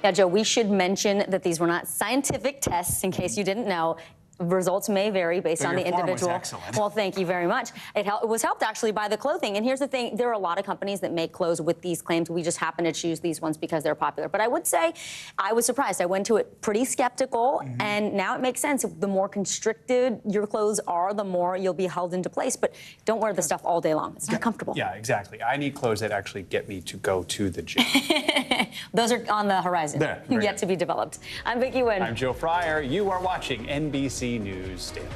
Yeah, Joe, we should mention that these were not scientific tests, in case you didn't know. Results may vary based on the individual. Excellent. Well, thank you very much. It was helped actually by the clothing. And here's the thing, there are a lot of companies that make clothes with these claims. We just happen to choose these ones because they're popular. But I would say I was surprised. I went to it pretty skeptical, and now it makes sense. The more constricted your clothes are, the more you'll be held into place. But don't wear the stuff all day long. It's not comfortable. Yeah, exactly. I need clothes that actually get me to go to the gym. Those are on the horizon, yet to be developed. I'm Vicki Wynn. I'm Joe Fryer. You are watching NBC News Daily.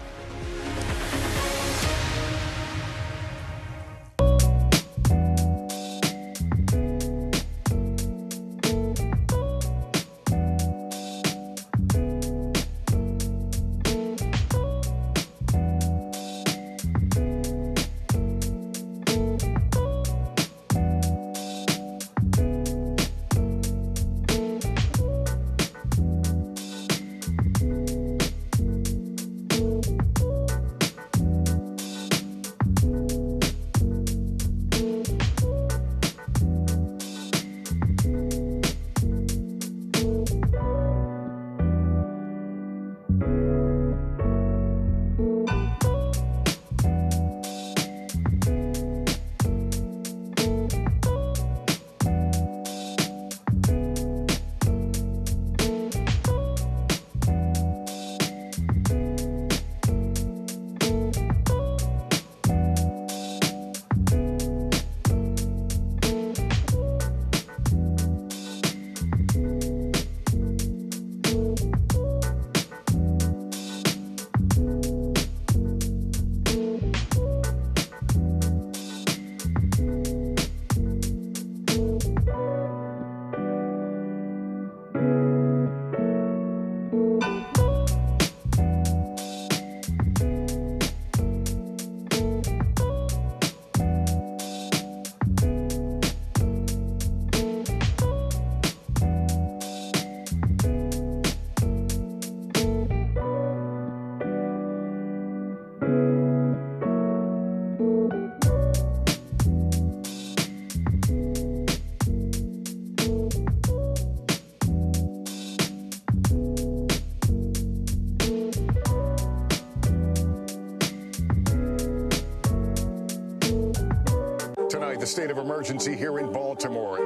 The state of emergency here in Baltimore.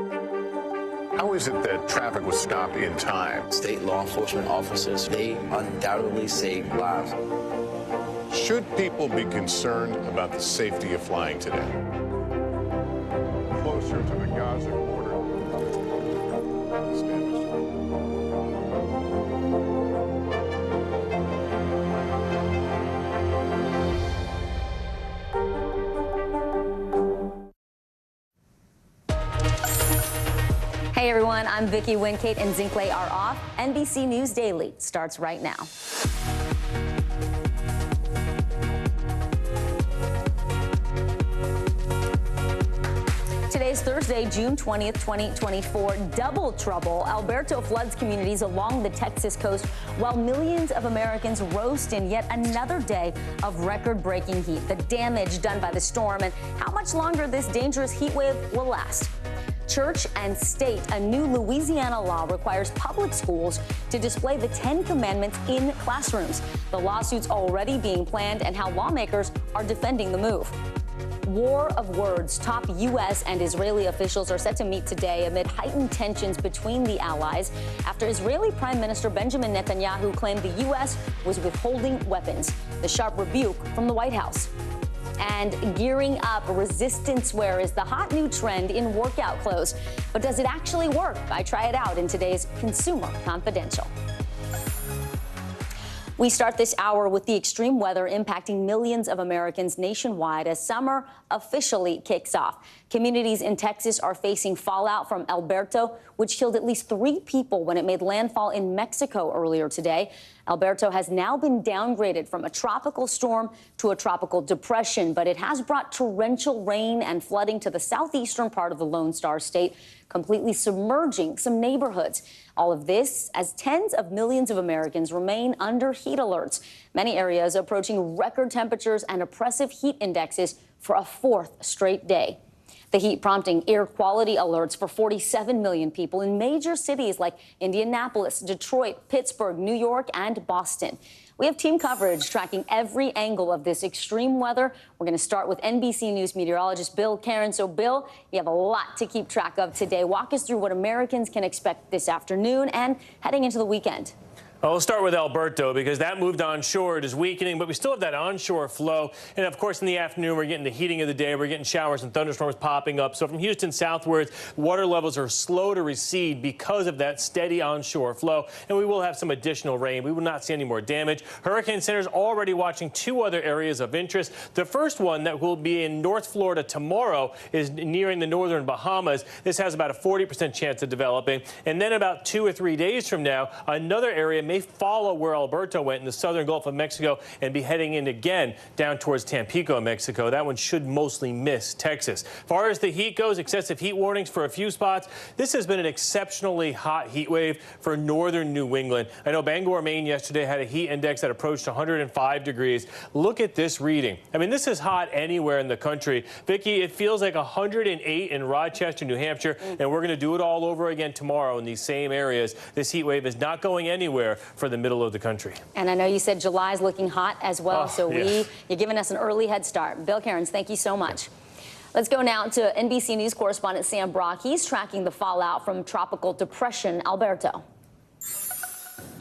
How is it that traffic was stopped in time? State law enforcement officers, they undoubtedly saved lives. Should people be concerned about the safety of flying today? Closer to the Gaza border. Hey everyone, I'm Vicki Wynn. Kate and Zinkley are off. NBC News Daily starts right now. Today's Thursday, June 20th, 2024. Double trouble. Alberto floods communities along the Texas coast while millions of Americans roast in yet another day of record-breaking heat. The damage done by the storm and how much longer this dangerous heat wave will last. Church and state. A new Louisiana law requires public schools to display the 10 Commandments in classrooms. The lawsuit's already being planned and how lawmakers are defending the move. War of words. Top U.S. and Israeli officials are set to meet today amid heightened tensions between the allies after Israeli Prime Minister Benjamin Netanyahu claimed the U.S. was withholding weapons. The sharp rebuke from the White House. And gearing up, resistance wear is the hot new trend in workout clothes. But does it actually work? I try it out in today's Consumer Confidential. We start this hour with the extreme weather impacting millions of Americans nationwide as summer officially kicks off. Communities in Texas are facing fallout from Alberto, which killed at least 3 people when it made landfall in Mexico earlier today. Alberto has now been downgraded from a tropical storm to a tropical depression, but it has brought torrential rain and flooding to the southeastern part of the Lone Star State, completely submerging some neighborhoods. All of this as tens of millions of Americans remain under heat alerts. Many areas approaching record temperatures and oppressive heat indexes for a 4th straight day. The heat prompting air quality alerts for 47 million people in major cities like Indianapolis, Detroit, Pittsburgh, New York, and Boston. We have team coverage tracking every angle of this extreme weather. We're going to start with NBC News meteorologist Bill Karen. So, Bill, you have a lot to keep track of today. Walk us through what Americans can expect this afternoon and heading into the weekend. Well, we'll start with Alberto because that moved onshore. It is weakening, but we still have that onshore flow. And, of course, in the afternoon, we're getting the heating of the day. We're getting showers and thunderstorms popping up. So from Houston southwards, water levels are slow to recede because of that steady onshore flow. And we will have some additional rain. We will not see any more damage. Hurricane Center is already watching two other areas of interest. The first one that will be in North Florida tomorrow is nearing the northern Bahamas. This has about a 40% chance of developing. And then about 2 or 3 days from now, another area may follow where Alberto went in the southern Gulf of Mexico and be heading in again down towards Tampico, Mexico. That one should mostly miss Texas. As far as the heat goes, excessive heat warnings for a few spots. This has been an exceptionally hot heat wave for northern New England. I know Bangor, Maine yesterday had a heat index that approached 105 degrees. Look at this reading. I mean, this is hot anywhere in the country. Vicki, it feels like 108 in Rochester, New Hampshire, and we're going to do it all over again tomorrow in these same areas. This heat wave is not going anywhere for the middle of the country. And I know you said July is looking hot as well, so yes. You're giving us an early head start. Bill Cairns, thank you so much. Let's go now to NBC News correspondent Sam Brock. He's tracking the fallout from tropical depression Alberto.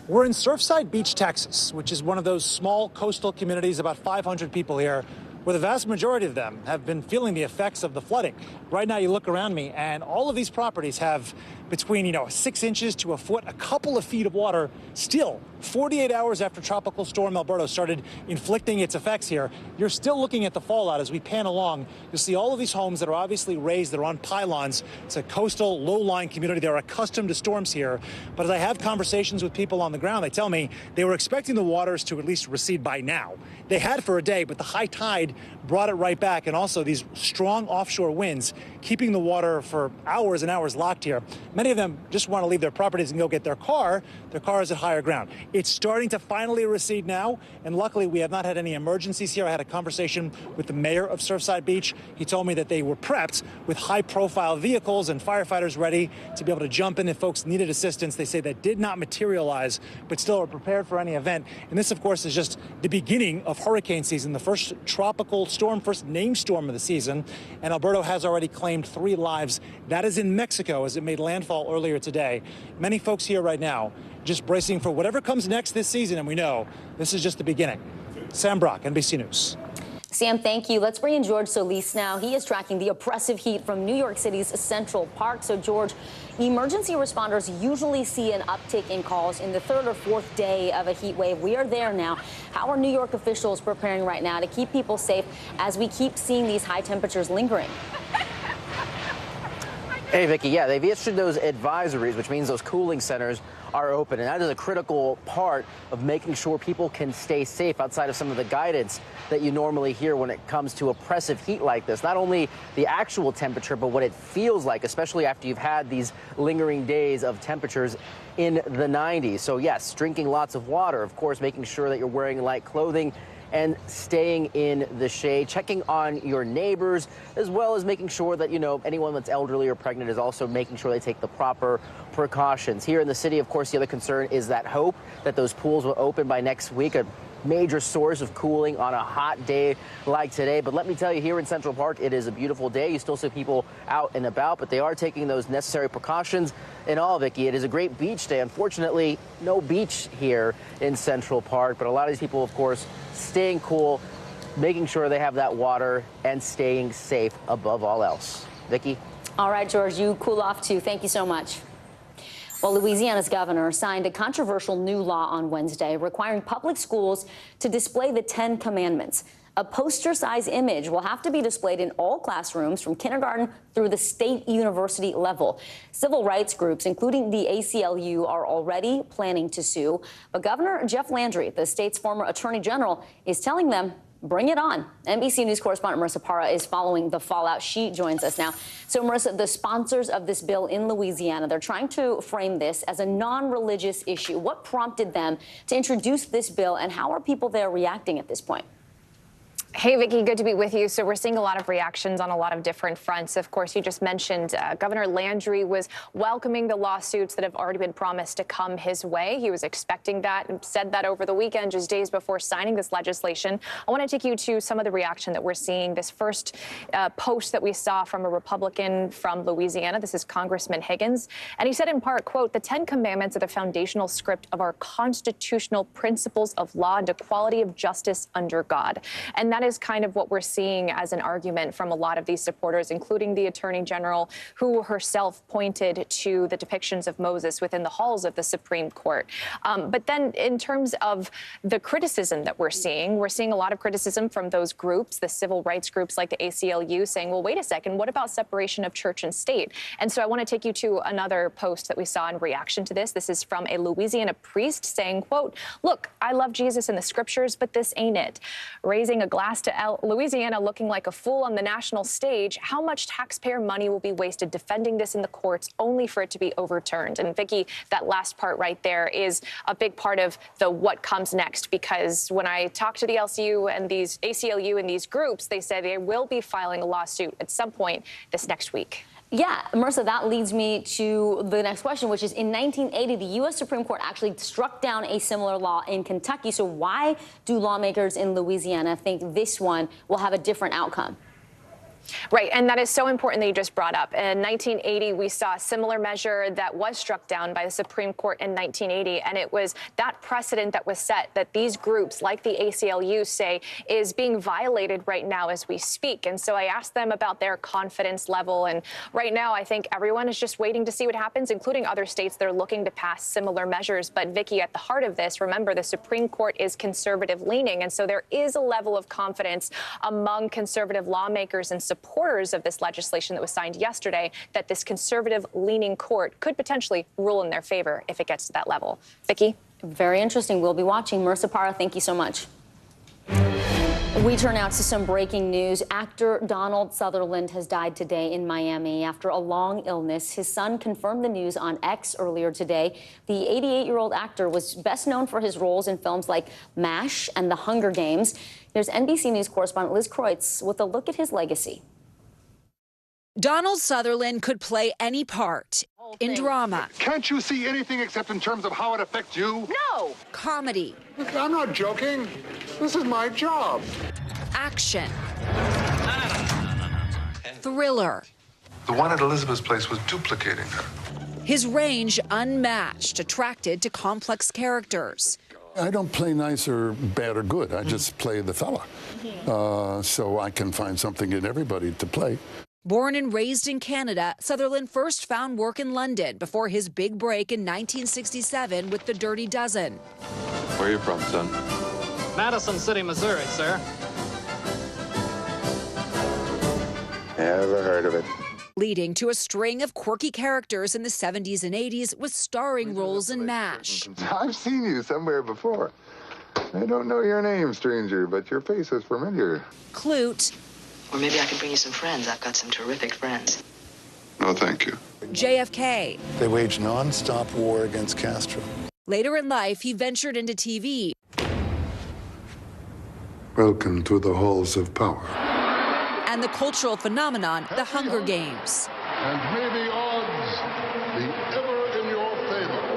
We're in Surfside Beach, Texas, which is one of those small coastal communities, about 500 people here, where the vast majority of them have been feeling the effects of the flooding. Right now, you look around me, and all of these properties have between, 6 inches to a foot, a couple of feet of water. Still, 48 hours after Tropical Storm Alberto started inflicting its effects here, you're still looking at the fallout as we pan along. You'll see all of these homes that are obviously raised. They're on pylons. It's a coastal, low-lying community. They're accustomed to storms here. But as I have conversations with people on the ground, they tell me they were expecting the waters to at least recede by now. They had for a day, but the high tide brought it right back. And also these strong offshore winds keeping the water for hours and hours locked here. Many of them just want to leave their properties and go get their car. Their car is at higher ground. It's starting to finally recede now, and luckily we have not had any emergencies here. I had a conversation with the mayor of Surfside Beach. He told me that they were prepped with high-profile vehicles and firefighters ready to be able to jump in if folks needed assistance. They say that did not materialize, but still are prepared for any event. And this, of course, is just the beginning of hurricane season, the first tropical storm, first named storm of the season. And Alberto has already claimed 3 lives. That is in Mexico as it made landfall earlier today. Many folks here right now just bracing for whatever comes next this season, and we know this is just the beginning. Sam Brock, NBC News. Sam, thank you. Let's bring in George Solis now. He is tracking the oppressive heat from New York City's Central Park. So, George, emergency responders usually see an uptick in calls in the 3rd or 4th day of a heat wave. We are there now. How are New York officials preparing right now to keep people safe as we keep seeing these high temperatures lingering? Hey, Vicki, yeah, they've issued those advisories, which means those cooling centers are open. And that is a critical part of making sure people can stay safe outside of some of the guidance that you normally hear when it comes to oppressive heat like this. Not only the actual temperature, but what it feels like, especially after you've had these lingering days of temperatures in the 90s. So, yes, drinking lots of water, of course, making sure that you're wearing light clothing and staying in the shade, checking on your neighbors, as well as making sure that, anyone that's elderly or pregnant is also making sure they take the proper precautions. Here in the city, of course, the other concern is that hope that those pools will open by next week, a major source of cooling on a hot day like today. But let me tell you, here in Central Park, it is a beautiful day. You still see people out and about, but they are taking those necessary precautions. In all, Vicki, it is a great beach day. Unfortunately, no beach here in Central Park, but a lot of these people, of course, staying cool, making sure they have that water, and staying safe above all else. Vicki? All right, George, you cool off too. Thank you so much. Well, Louisiana's governor signed a controversial new law on Wednesday requiring public schools to display the 10 Commandments. A poster-size image will have to be displayed in all classrooms from kindergarten through the state university level. Civil rights groups, including the ACLU, are already planning to sue. But Governor Jeff Landry, the state's former attorney general, is telling them, bring it on. NBC News correspondent Marissa Parra is following the fallout. She joins us now. So, Marissa, the sponsors of this bill in Louisiana, they're trying to frame this as a non-religious issue. What prompted them to introduce this bill, and how are people there reacting at this point? Hey, Vicki, good to be with you. So we're seeing a lot of reactions on a lot of different fronts. Of course, you just mentioned Governor Landry was welcoming the lawsuits that have already been promised to come his way. He was expecting that and said that over the weekend, just days before signing this legislation. I want to take you to some of the reaction that we're seeing. This first post that we saw from a Republican from Louisiana. This is Congressman Higgins. And he said in part, quote, "The 10 Commandments are the foundational script of our constitutional principles of law and equality of justice under God." And that is kind of what we're seeing as an argument from a lot of these supporters, including the Attorney General, who herself pointed to the depictions of Moses within the halls of the Supreme Court. But then in terms of the criticism that we're seeing a lot of criticism from those groups, the civil rights groups like the ACLU, saying, well, wait a second, what about separation of church and state? And so I want to take you to another post that we saw in reaction to this. This is from a Louisiana priest saying, quote, "Look, I love Jesus in the scriptures, but this ain't it. Raising a glass to Louisiana looking like a fool on the national stage. How much taxpayer money will be wasted defending this in the courts only for it to be overturned?" And Vicki, that last part right there is a big part of the what comes next, because when I talk to the LCU and these ACLU and these groups, they say they will be filing a lawsuit at some point this next week. Yeah, Marissa, that leads me to the next question, which is in 1980, the U.S. Supreme Court actually struck down a similar law in Kentucky. So why do lawmakers in Louisiana think this one will have a different outcome? Right, and that is so important that you just brought up. In 1980, we saw a similar measure that was struck down by the Supreme Court in 1980, and it was that precedent that was set that these groups, like the ACLU, say is being violated right now as we speak. And so I asked them about their confidence level, and right now I think everyone is just waiting to see what happens, including other states that are looking to pass similar measures. But Vicki, at the heart of this, remember, the Supreme Court is conservative leaning, and so there is a level of confidence among conservative lawmakers and supporters of this legislation that was signed yesterday that this conservative-leaning court could potentially rule in their favor if it gets to that level. Vicki? Very interesting. We'll be watching. Marissa Parra, thank you so much. We turn now to some breaking news. Actor Donald Sutherland has died today in Miami after a long illness. His son confirmed the news on X earlier today. The 88-year-old actor was best known for his roles in films like MASH and The Hunger Games. There's NBC News correspondent Liz Kreutz with a look at his legacy. Donald Sutherland could play any part in drama. Can't you see anything except in terms of how it affects you? No! Comedy. Look, I'm not joking. This is my job. Action. Thriller. The one at Elizabeth's place was duplicating her. His range unmatched, attracted to complex characters. I don't play nice or bad or good. I just play the fella. So I can find something in everybody to play. Born and raised in Canada, Sutherland first found work in London before his big break in 1967 with The Dirty Dozen. Where are you from, son? Madison City, Missouri, sir. Never heard of it. Leading to a string of quirky characters in the 70s and 80s with starring roles in MASH. I've seen you somewhere before. I don't know your name, stranger, but your face is familiar. Klute. Or maybe I could bring you some friends. I've got some terrific friends. No, thank you. JFK. They waged non-stop war against Castro. Later in life, he ventured into TV. Welcome to the halls of power. And the cultural phenomenon, The Hunger Games. And may the odds be ever in your favor.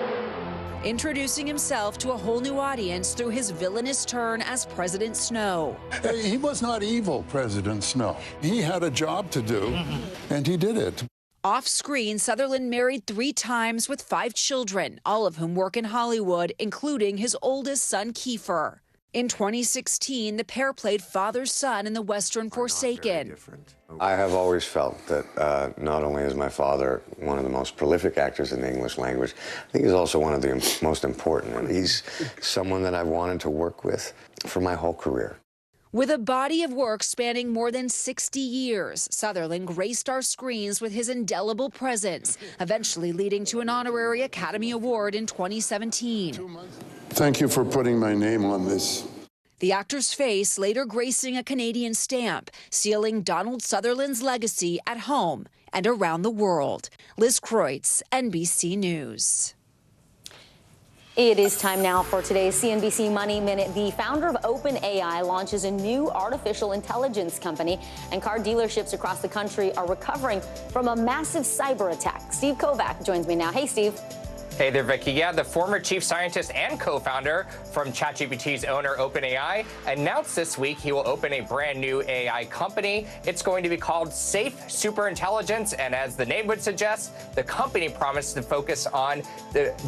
Introducing himself to a whole new audience through his villainous turn as President Snow. He was not evil, President Snow. He had a job to do, and he did it. Off-screen, Sutherland married 3 times with 5 children, all of whom work in Hollywood, including his oldest son, Kiefer. In 2016, the pair played father-son in the Western Forsaken. I have always felt that not only is my father one of the most prolific actors in the English language, I think he's also one of the most important. And he's someone that I've wanted to work with for my whole career. With a body of work spanning more than 60 years, Sutherland graced our screens with his indelible presence, eventually leading to an honorary Academy Award in 2017. Thank you for putting my name on this. The actor's face later gracing a Canadian stamp, sealing Donald Sutherland's legacy at home and around the world. Liz Kreutz, NBC News. It is time now for today's CNBC Money Minute. The founder of OpenAI launches a new artificial intelligence company, and car dealerships across the country are recovering from a massive cyber attack. Steve Kovac joins me now. Hey, Steve. Hey there, Vicky. Yeah, the former chief scientist and co-founder from ChatGPT's owner, OpenAI, announced this week he will open a brand new AI company. It's going to be called Safe Superintelligence, and as the name would suggest, the company promised to focus on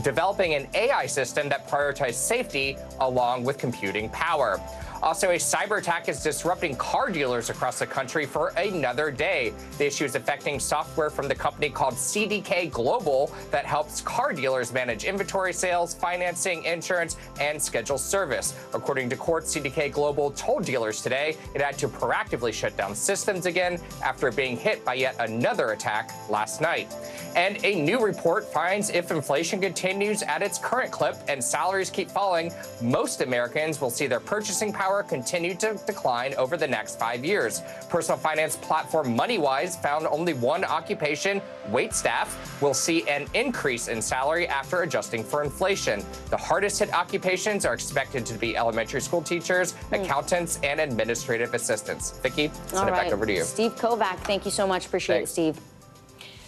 developing an AI system that prioritizes safety along with computing power. Also, a cyber attack is disrupting car dealers across the country for another day. The issue is affecting software from the company called CDK Global that helps car dealers manage inventory sales, financing, insurance, and schedule service. According to court, CDK Global told dealers today it had to proactively shut down systems again after being hit by yet another attack last night. And a new report finds if inflation continues at its current clip and salaries keep falling, most Americans will see their purchasing power continue to decline over the next 5 years. Personal finance platform MoneyWise found only one occupation, waitstaff, will see an increase in salary after adjusting for inflation. The hardest hit occupations are expected to be elementary school teachers, accountants, and administrative assistants. Vicki, send it back over to you. Steve Kovac, thank you so much. Appreciate it, Steve.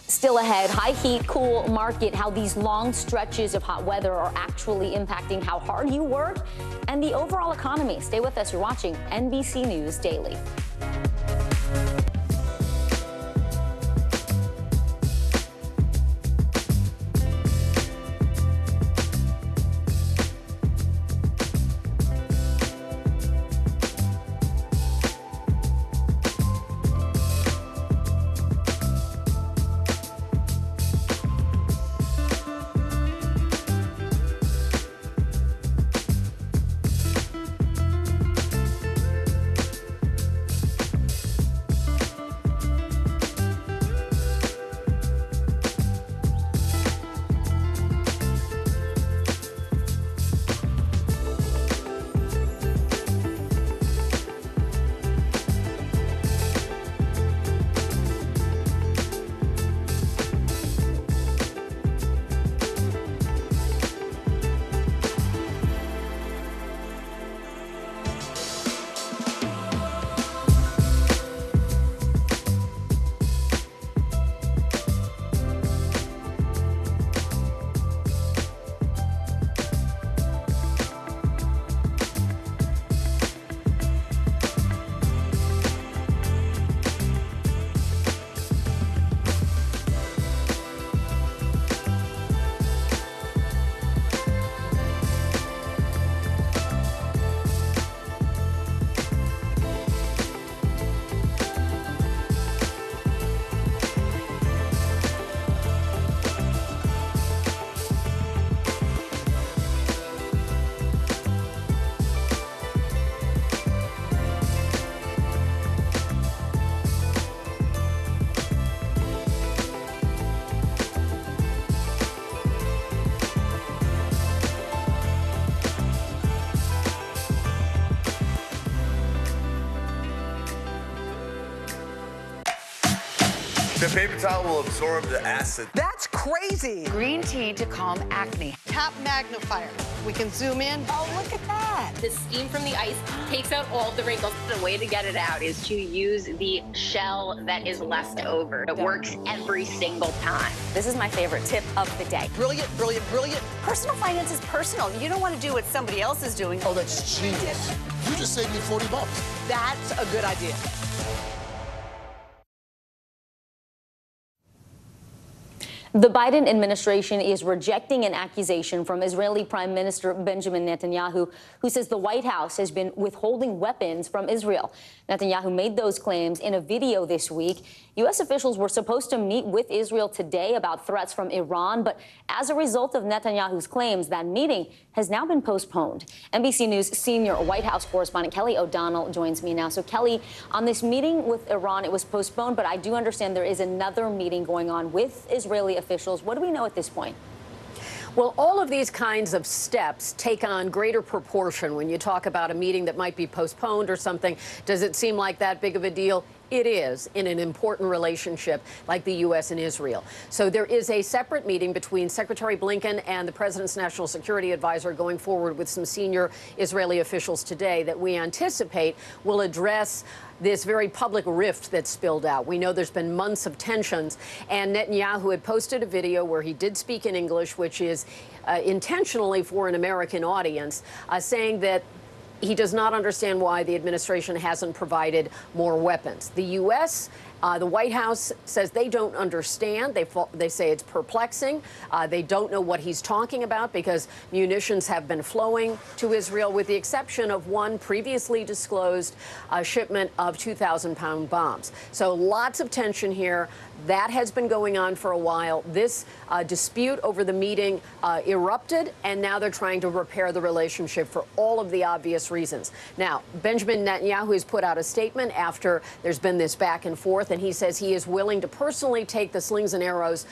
Still ahead, high heat, cool market, how these long stretches of hot weather are actually impacting how hard you work and the overall economy. Stay with us. You're watching NBC News Daily. The paper towel will absorb the acid. That's crazy. Green tea to calm acne. Tap magnifier. We can zoom in. Oh, look at that. The steam from the ice takes out all the wrinkles. The way to get it out is to use the shell that is left over. It works every single time. This is my favorite tip of the day. Brilliant, brilliant, brilliant. Personal finance is personal. You don't want to do what somebody else is doing. Oh, that's genius. You just saved me $40. That's a good idea. The Biden administration is rejecting an accusation from Israeli Prime Minister Benjamin Netanyahu, who says the White House has been withholding weapons from Israel. Netanyahu made those claims in a video this week. U.S. officials were supposed to meet with Israel today about threats from Iran, but as a result of Netanyahu's claims, that meeting has now been postponed. NBC News senior White House correspondent Kelly O'Donnell joins me now. So, Kelly, on this meeting with Iran, it was postponed, but I do understand there is another meeting going on with Israeli officials. What do we know at this point? Well, all of these kinds of steps take on greater proportion when you talk about a meeting that might be postponed or something. Does it seem like that big of a deal? It is in an important relationship like the U.S. and Israel. So there is a separate meeting between Secretary Blinken and the president's national security advisor going forward with some senior Israeli officials today that we anticipate will address this very public rift that spilled out. We know there's been months of tensions, and Netanyahu had posted a video where he did speak in English, which is intentionally for an American audience, saying that he does not understand why the administration hasn't provided more weapons. The U.S., the White House says they don't understand. They say it's perplexing. They don't know what he's talking about because munitions have been flowing to Israel, with the exception of one previously disclosed shipment of 2,000-pound bombs. So lots of tension here. That has been going on for a while. This dispute over the meeting erupted, and now they're trying to repair the relationship for all of the obvious reasons. Now, Benjamin Netanyahu has put out a statement after there's been this back and forth, and he says he is willing to personally take the slings and arrows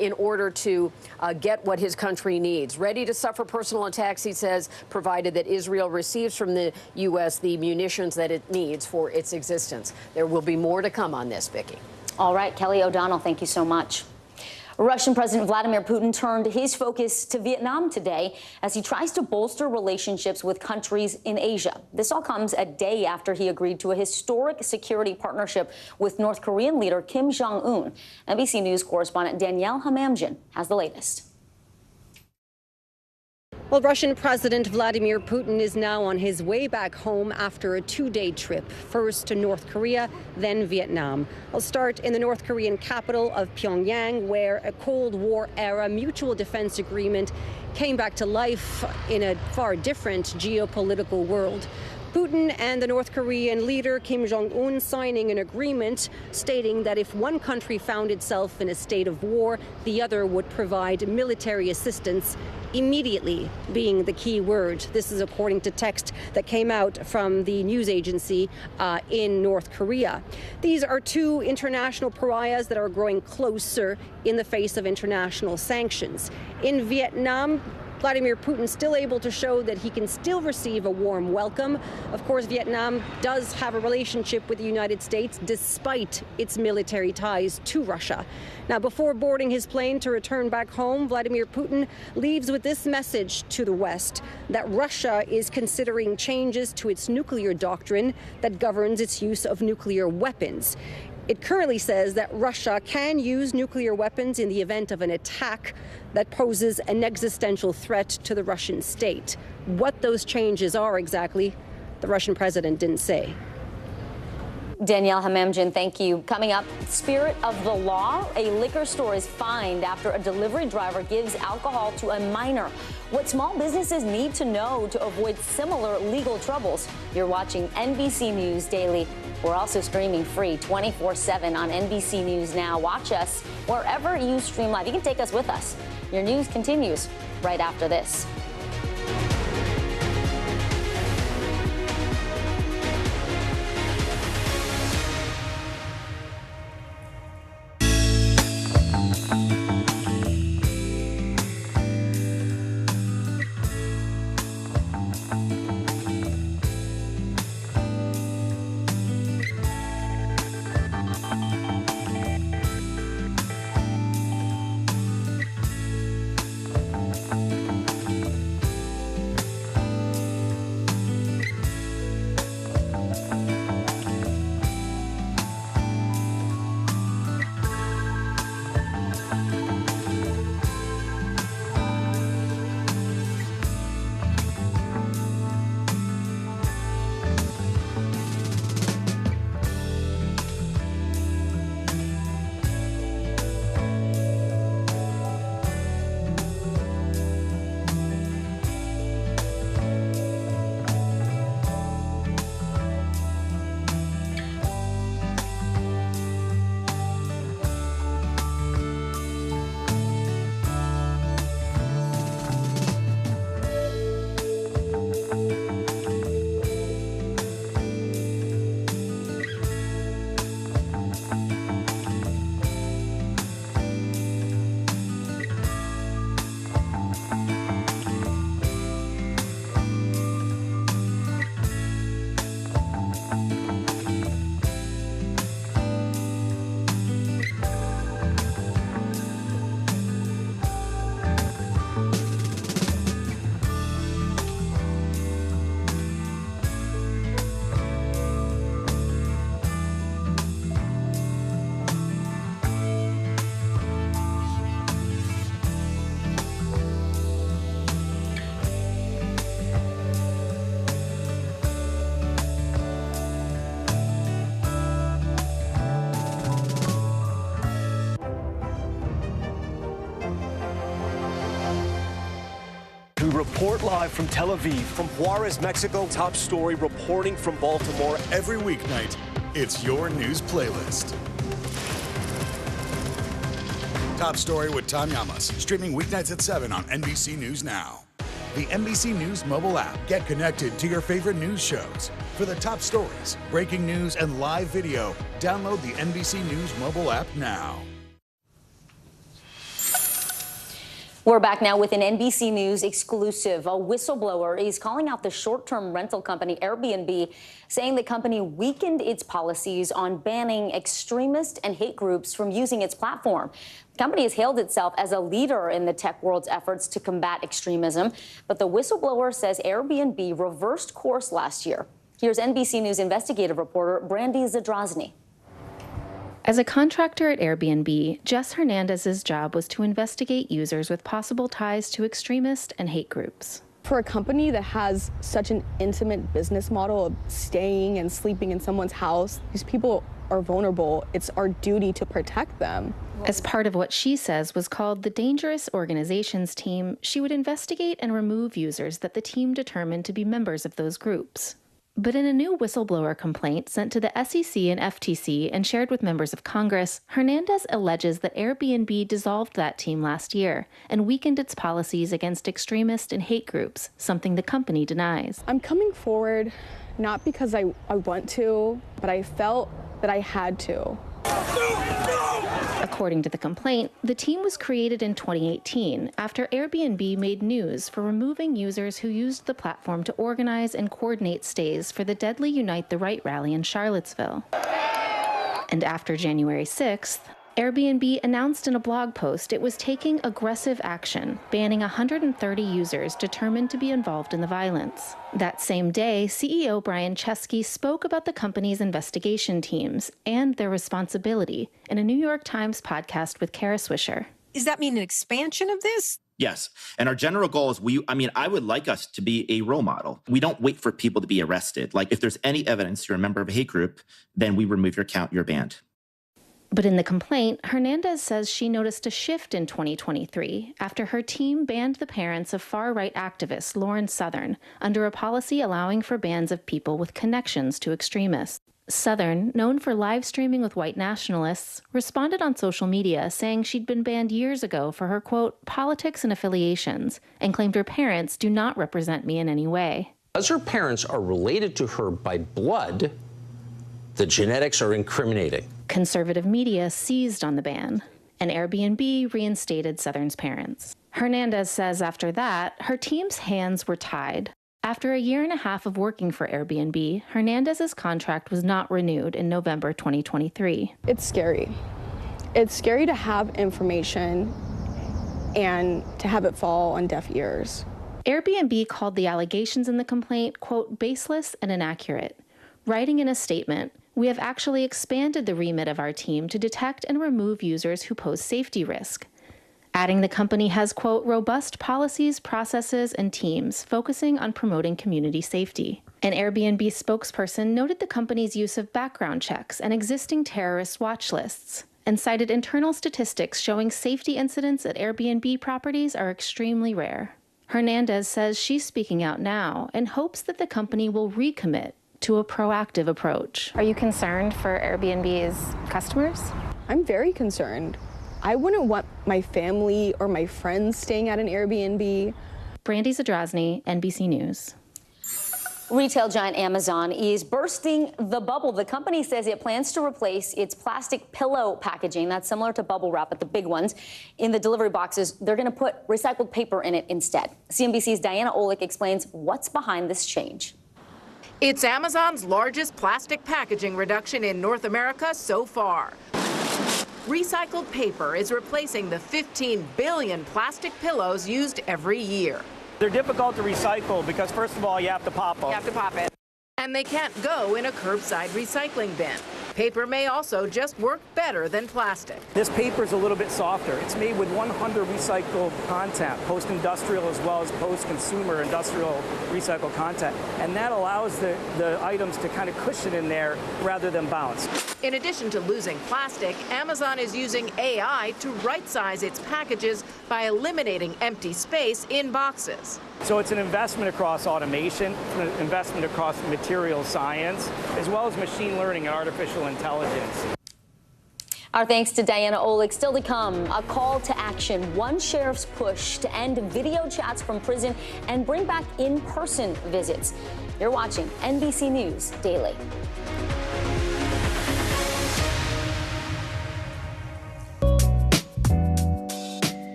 in order to get what his country needs. Ready to suffer personal attacks, he says, provided that Israel receives from the U.S. the munitions that it needs for its existence. There will be more to come on this, Vicki. All right, Kelly O'Donnell, thank you so much. Russian President Vladimir Putin turned his focus to Vietnam today as he tries to bolster relationships with countries in Asia. This all comes a day after he agreed to a historic security partnership with North Korean leader Kim Jong-un. NBC News correspondent Danielle Hamamjian has the latest. Well, Russian President Vladimir Putin is now on his way back home after a two-day trip, first to North Korea, then Vietnam. I'll start in the North Korean capital of Pyongyang, where a Cold War-era mutual defense agreement came back to life in a far different geopolitical world. Putin and the North Korean leader Kim Jong-un signing an agreement stating that if one country found itself in a state of war, the other would provide military assistance immediately, being the key word. This is according to text that came out from the news agency in North Korea. These are two international pariahs that are growing closer in the face of international sanctions. In Vietnam, Vladimir Putin still able to show that he can still receive a warm welcome. Of course, Vietnam does have a relationship with the United States despite its military ties to Russia. Now, before boarding his plane to return back home, Vladimir Putin leaves with this message to the West that Russia is considering changes to its nuclear doctrine that governs its use of nuclear weapons. It currently says that Russia can use nuclear weapons in the event of an attack that poses an existential threat to the Russian state. What those changes are exactly, the Russian president didn't say. Danielle Hamamjian, thank you. Coming up, spirit of the law. A liquor store is fined after a delivery driver gives alcohol to a minor. What small businesses need to know to avoid similar legal troubles. You're watching NBC News Daily. We're also streaming free 24/7 on NBC News Now. Watch us wherever you stream live. You can take us with us. Your news continues right after this. report live from Tel Aviv, from Juarez, Mexico. Top Story reporting from Baltimore. Every weeknight, it's your news playlist. Top Story with Tom Llamas, streaming weeknights at 7 on NBC News Now. The NBC News mobile app. Get connected to your favorite news shows. For the top stories, breaking news, and live video, download the NBC News mobile app now. We're back now with an NBC News exclusive. A whistleblower is calling out the short-term rental company Airbnb, saying the company weakened its policies on banning extremist and hate groups from using its platform. The company has hailed itself as a leader in the tech world's efforts to combat extremism, but the whistleblower says Airbnb reversed course last year. Here's NBC News investigative reporter Brandy Zadrozny. As a contractor at Airbnb, Jess Hernandez's job was to investigate users with possible ties to extremist and hate groups. For a company that has such an intimate business model of staying and sleeping in someone's house, these people are vulnerable. It's our duty to protect them. As part of what she says was called the Dangerous Organizations Team, she would investigate and remove users that the team determined to be members of those groups. But in a new whistleblower complaint sent to the SEC and FTC and shared with members of Congress, Hernandez alleges that Airbnb dissolved that team last year and weakened its policies against extremist and hate groups, something the company denies. I'm coming forward not because I want to, but I felt that I had to. According to the complaint, the team was created in 2018 after Airbnb made news for removing users who used the platform to organize and coordinate stays for the deadly Unite the Right rally in Charlottesville. And after January 6th, Airbnb announced in a blog post it was taking aggressive action, banning 130 users determined to be involved in the violence. That same day, CEO Brian Chesky spoke about the company's investigation teams and their responsibility in a New York Times podcast with Kara Swisher. Does that mean an expansion of this? Yes. And our general goal is I would like us to be a role model. We don't wait for people to be arrested. Like if there's any evidence you're a member of a hate group, then we remove your account, you're banned. But in the complaint, Hernandez says she noticed a shift in 2023 after her team banned the parents of far-right activist Lauren Southern under a policy allowing for bans of people with connections to extremists. Southern, known for live streaming with white nationalists, responded on social media saying she'd been banned years ago for her, quote, politics and affiliations, and claimed her parents do not represent me in any way. As her parents are related to her by blood, the genetics are incriminating. Conservative media seized on the ban, and Airbnb reinstated Southern's parents. Hernandez says after that, her team's hands were tied. After a year and a half of working for Airbnb, Hernandez's contract was not renewed in November 2023. It's scary. It's scary to have information and to have it fall on deaf ears. Airbnb called the allegations in the complaint, quote, baseless and inaccurate, writing in a statement, "We have actually expanded the remit of our team to detect and remove users who pose safety risk," adding the company has, quote, robust policies, processes, and teams focusing on promoting community safety. An Airbnb spokesperson noted the company's use of background checks and existing terrorist watch lists, and cited internal statistics showing safety incidents at Airbnb properties are extremely rare. Hernandez says she's speaking out now and hopes that the company will recommit to a proactive approach. Are you concerned for Airbnb's customers? I'm very concerned. I wouldn't want my family or my friends staying at an Airbnb. Brandy Zadrozny, NBC News. Retail giant Amazon is bursting the bubble. The company says it plans to replace its plastic pillow packaging, that's similar to bubble wrap, but the big ones, in the delivery boxes. They're going to put recycled paper in it instead. CNBC's Diana Olick explains what's behind this change. It's Amazon's largest plastic packaging reduction in North America so far. Recycled paper is replacing the 15 billion plastic pillows used every year. They're difficult to recycle because, first of all, you have to pop them. You have to pop it. And they can't go in a curbside recycling bin. Paper may also just work better than plastic. This paper is a little bit softer. It's made with 100 recycled content, post-industrial as well as post-consumer industrial recycled content. And that allows the items to kind of cushion in there rather than bounce. In addition to losing plastic, Amazon is using AI to right-size its packages by eliminating empty space in boxes. So it's an investment across automation, an investment across material science, as well as machine learning and artificial intelligence. Our thanks to Diana Olick. Still to come, a call to action, one sheriff's push to end video chats from prison and bring back in-person visits. You're watching NBC News Daily.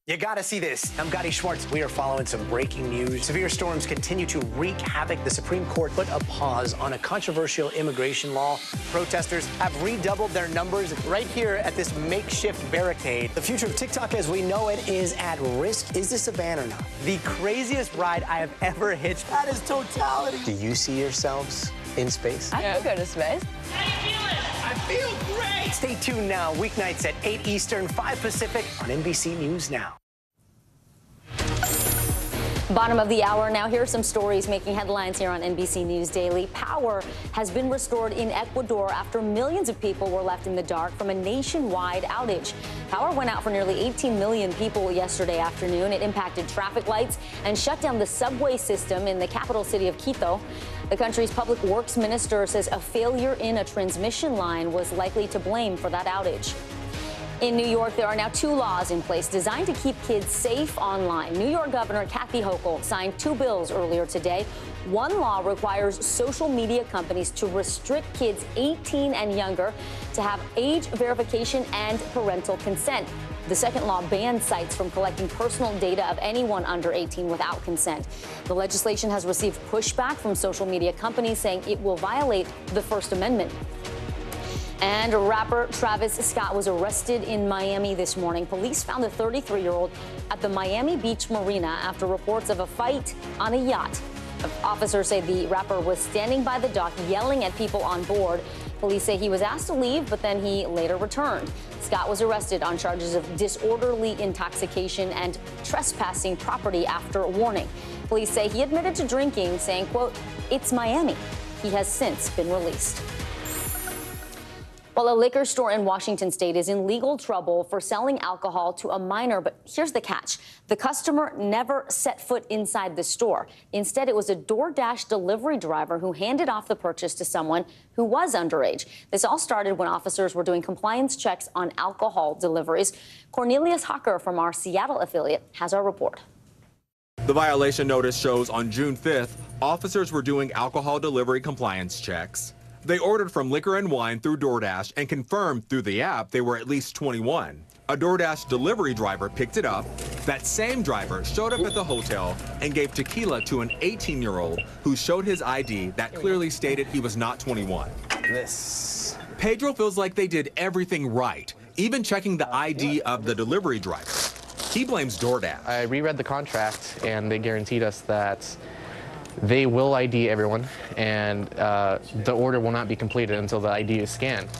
You gotta see this. I'm Gotti Schwartz. We are following some breaking news. Severe storms continue to wreak havoc. The Supreme Court put a pause on a controversial immigration law. Protesters have redoubled their numbers right here at this makeshift barricade. The future of TikTok as we know it is at risk. Is this a ban or not? The craziest ride I have ever hitched. That is totality. Do you see yourselves in space? I can go to space. How you feeling? I feel great. Stay tuned now, weeknights at 8 Eastern, 5 Pacific on NBC News Now. Bottom of the hour. Now, here are some stories making headlines here on NBC News Daily. Power has been restored in Ecuador after millions of people were left in the dark from a nationwide outage. Power went out for nearly 18 million people yesterday afternoon. It impacted traffic lights and shut down the subway system in the capital city of Quito. The country's public works minister says a failure in a transmission line was likely to blame for that outage. In New York, there are now 2 laws in place designed to keep kids safe online. New York Governor Kathy Hochul signed 2 bills earlier today. One law requires social media companies to restrict kids 18 and younger to have age verification and parental consent. The second law bans sites from collecting personal data of anyone under 18 without consent. The legislation has received pushback from social media companies saying it will violate the First Amendment. And rapper Travis Scott was arrested in Miami this morning. Police found the 33-year-old at the Miami Beach Marina after reports of a fight on a yacht. Officers say the rapper was standing by the dock yelling at people on board. Police say he was asked to leave, but then he later returned. Scott was arrested on charges of disorderly intoxication and trespassing property after a warning. Police say he admitted to drinking, saying, quote, "It's Miami." He has since been released. Well, a liquor store in Washington state is in legal trouble for selling alcohol to a minor. But here's the catch. The customer never set foot inside the store. Instead, it was a DoorDash delivery driver who handed off the purchase to someone who was underage. This all started when officers were doing compliance checks on alcohol deliveries. Cornelius Hocker from our Seattle affiliate has our report. The violation notice shows on June 5th, officers were doing alcohol delivery compliance checks. They ordered from Liquor and Wine through DoorDash and confirmed through the app they were at least 21. A DoorDash delivery driver picked it up. That same driver showed up at the hotel and gave tequila to an 18-year-old who showed his ID that clearly stated he was not 21. Pedro feels like they did everything right, even checking the ID of the delivery driver. He blames DoorDash. I reread the contract, and they guaranteed us that they will ID everyone, and the order will not be completed until the ID is scanned.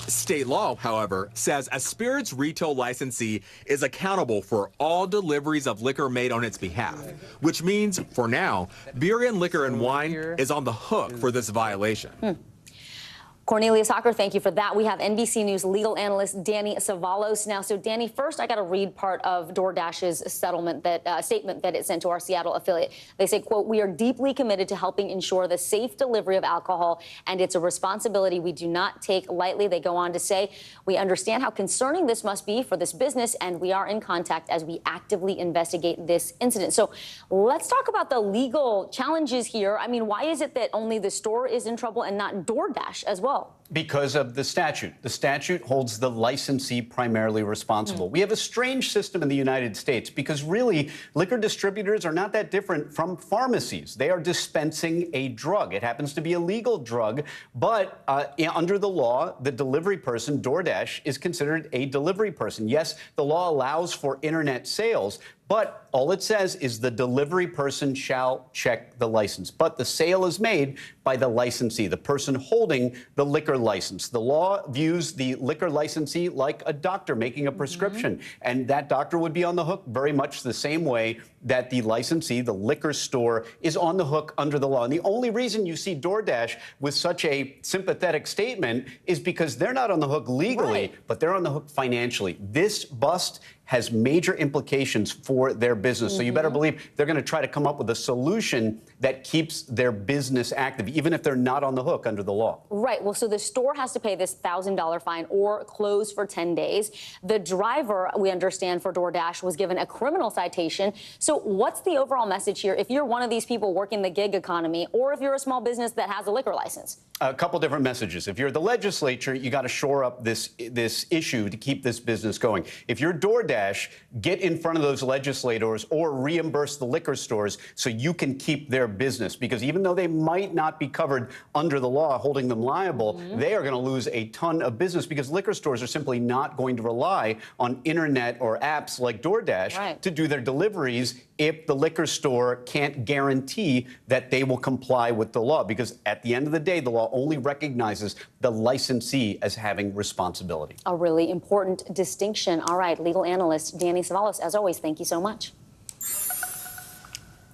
State law, however, says a spirits retail licensee is accountable for all deliveries of liquor made on its behalf, which means, for now, Beer and Liquor and Wine is on the hook for this violation. Cornelius Hocker, thank you for that. We have NBC News legal analyst Danny Savalos now. So, Danny, first I got to read part of DoorDash's settlement statement that it sent to our Seattle affiliate. They say, quote, "We are deeply committed to helping ensure the safe delivery of alcohol, and it's a responsibility we do not take lightly." They go on to say, "We understand how concerning this must be for this business, and we are in contact as we actively investigate this incident." So let's talk about the legal challenges here. I mean, why is it that only the store is in trouble and not DoorDash as well? Because of the statute. The statute holds the licensee primarily responsible. We have a strange system in the United States because really liquor distributors are not that different from pharmacies. They are dispensing a drug. It happens to be a legal drug, but under the law, the delivery person, DoorDash, is considered a delivery person. Yes, the law allows for internet sales, but all it says is the delivery person shall check the license. But the sale is made by the licensee, the person holding the liquor license. The law views the liquor licensee like a doctor making a prescription. And that doctor would be on the hook very much the same way that the licensee, the liquor store, is on the hook under the law. And the only reason you see DoorDash with such a sympathetic statement is because they're not on the hook legally, but they're on the hook financially. This bust has major implications for their business. So you better believe they're going to try to come up with a solution that keeps their business active, even if they're not on the hook under the law. Right. Well, so the store has to pay this $1,000 fine or close for 10 days. The driver, we understand, for DoorDash was given a criminal citation. So what's the overall message here if you're one of these people working the gig economy or if you're a small business that has a liquor license? A couple different messages. If you're the legislature, you got to shore up this issue to keep this business going. If you're DoorDash, get in front of those legislators or reimburse the liquor stores so you can keep their business. Because even though they might not be covered under the law, holding them liable, they are going to lose a ton of business because liquor stores are simply not going to rely on internet or apps like DoorDash to do their deliveries if the liquor store can't guarantee that they will comply with the law. Because at the end of the day, the law only recognizes the licensee as having responsibility. A really important distinction. All right, legal analyst Danny Savalos, as always, thank you so much.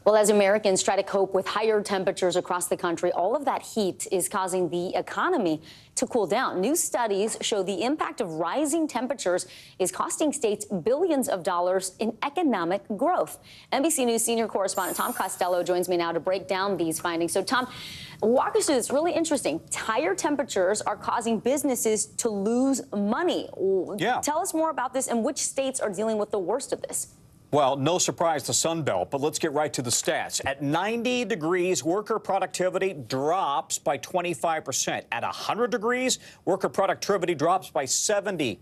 Well, as Americans try to cope with higher temperatures across the country, all of that heat is causing the economy to cool down. New studies show the impact of rising temperatures is costing states billions of dollars in economic growth. NBC News senior correspondent Tom Costello joins me now to break down these findings. So, Tom, walk us through this. Really interesting. Higher temperatures are causing businesses to lose money. Tell us more about this and which states are dealing with the worst of this. Well, no surprise, the Sun Belt, but let's get right to the stats. At 90 degrees, worker productivity drops by 25%. At 100 degrees, worker productivity drops by 70%.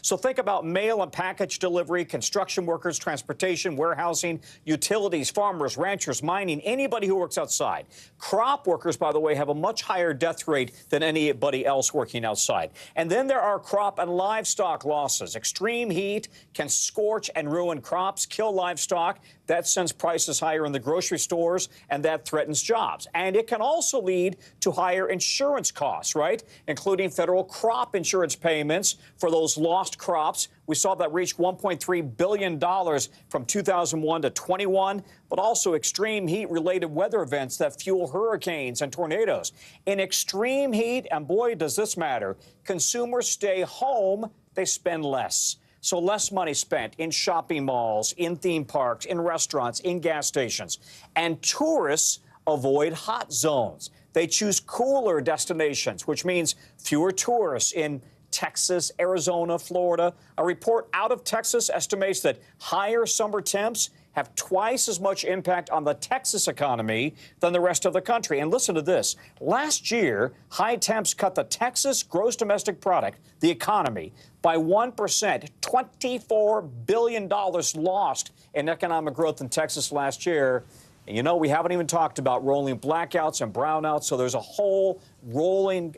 So think about mail and package delivery, construction workers, transportation, warehousing, utilities, farmers, ranchers, mining, anybody who works outside. Crop workers, by the way, have a much higher death rate than anybody else working outside. And then there are crop and livestock losses. Extreme heat can scorch and ruin crops crops kill livestock. That sends prices higher in the grocery stores, and that threatens jobs. And it can also lead to higher insurance costs, right? Including federal crop insurance payments for those lost crops. We saw that reach $1.3 billion from 2001 to 21, but also extreme heat-related weather events that fuel hurricanes and tornadoes. In extreme heat, and boy, does this matter, consumers stay home, they spend less. So less money spent in shopping malls, in theme parks, in restaurants, in gas stations. And tourists avoid hot zones. They choose cooler destinations, which means fewer tourists in Texas, Arizona, Florida. A report out of Texas estimates that higher summer temps have twice as much impact on the Texas economy than the rest of the country. And listen to this. Last year, high temps cut the Texas gross domestic product, the economy, by 1%, $24 billion lost in economic growth in Texas last year. And you know, we haven't even talked about rolling blackouts and brownouts, so there's a whole rolling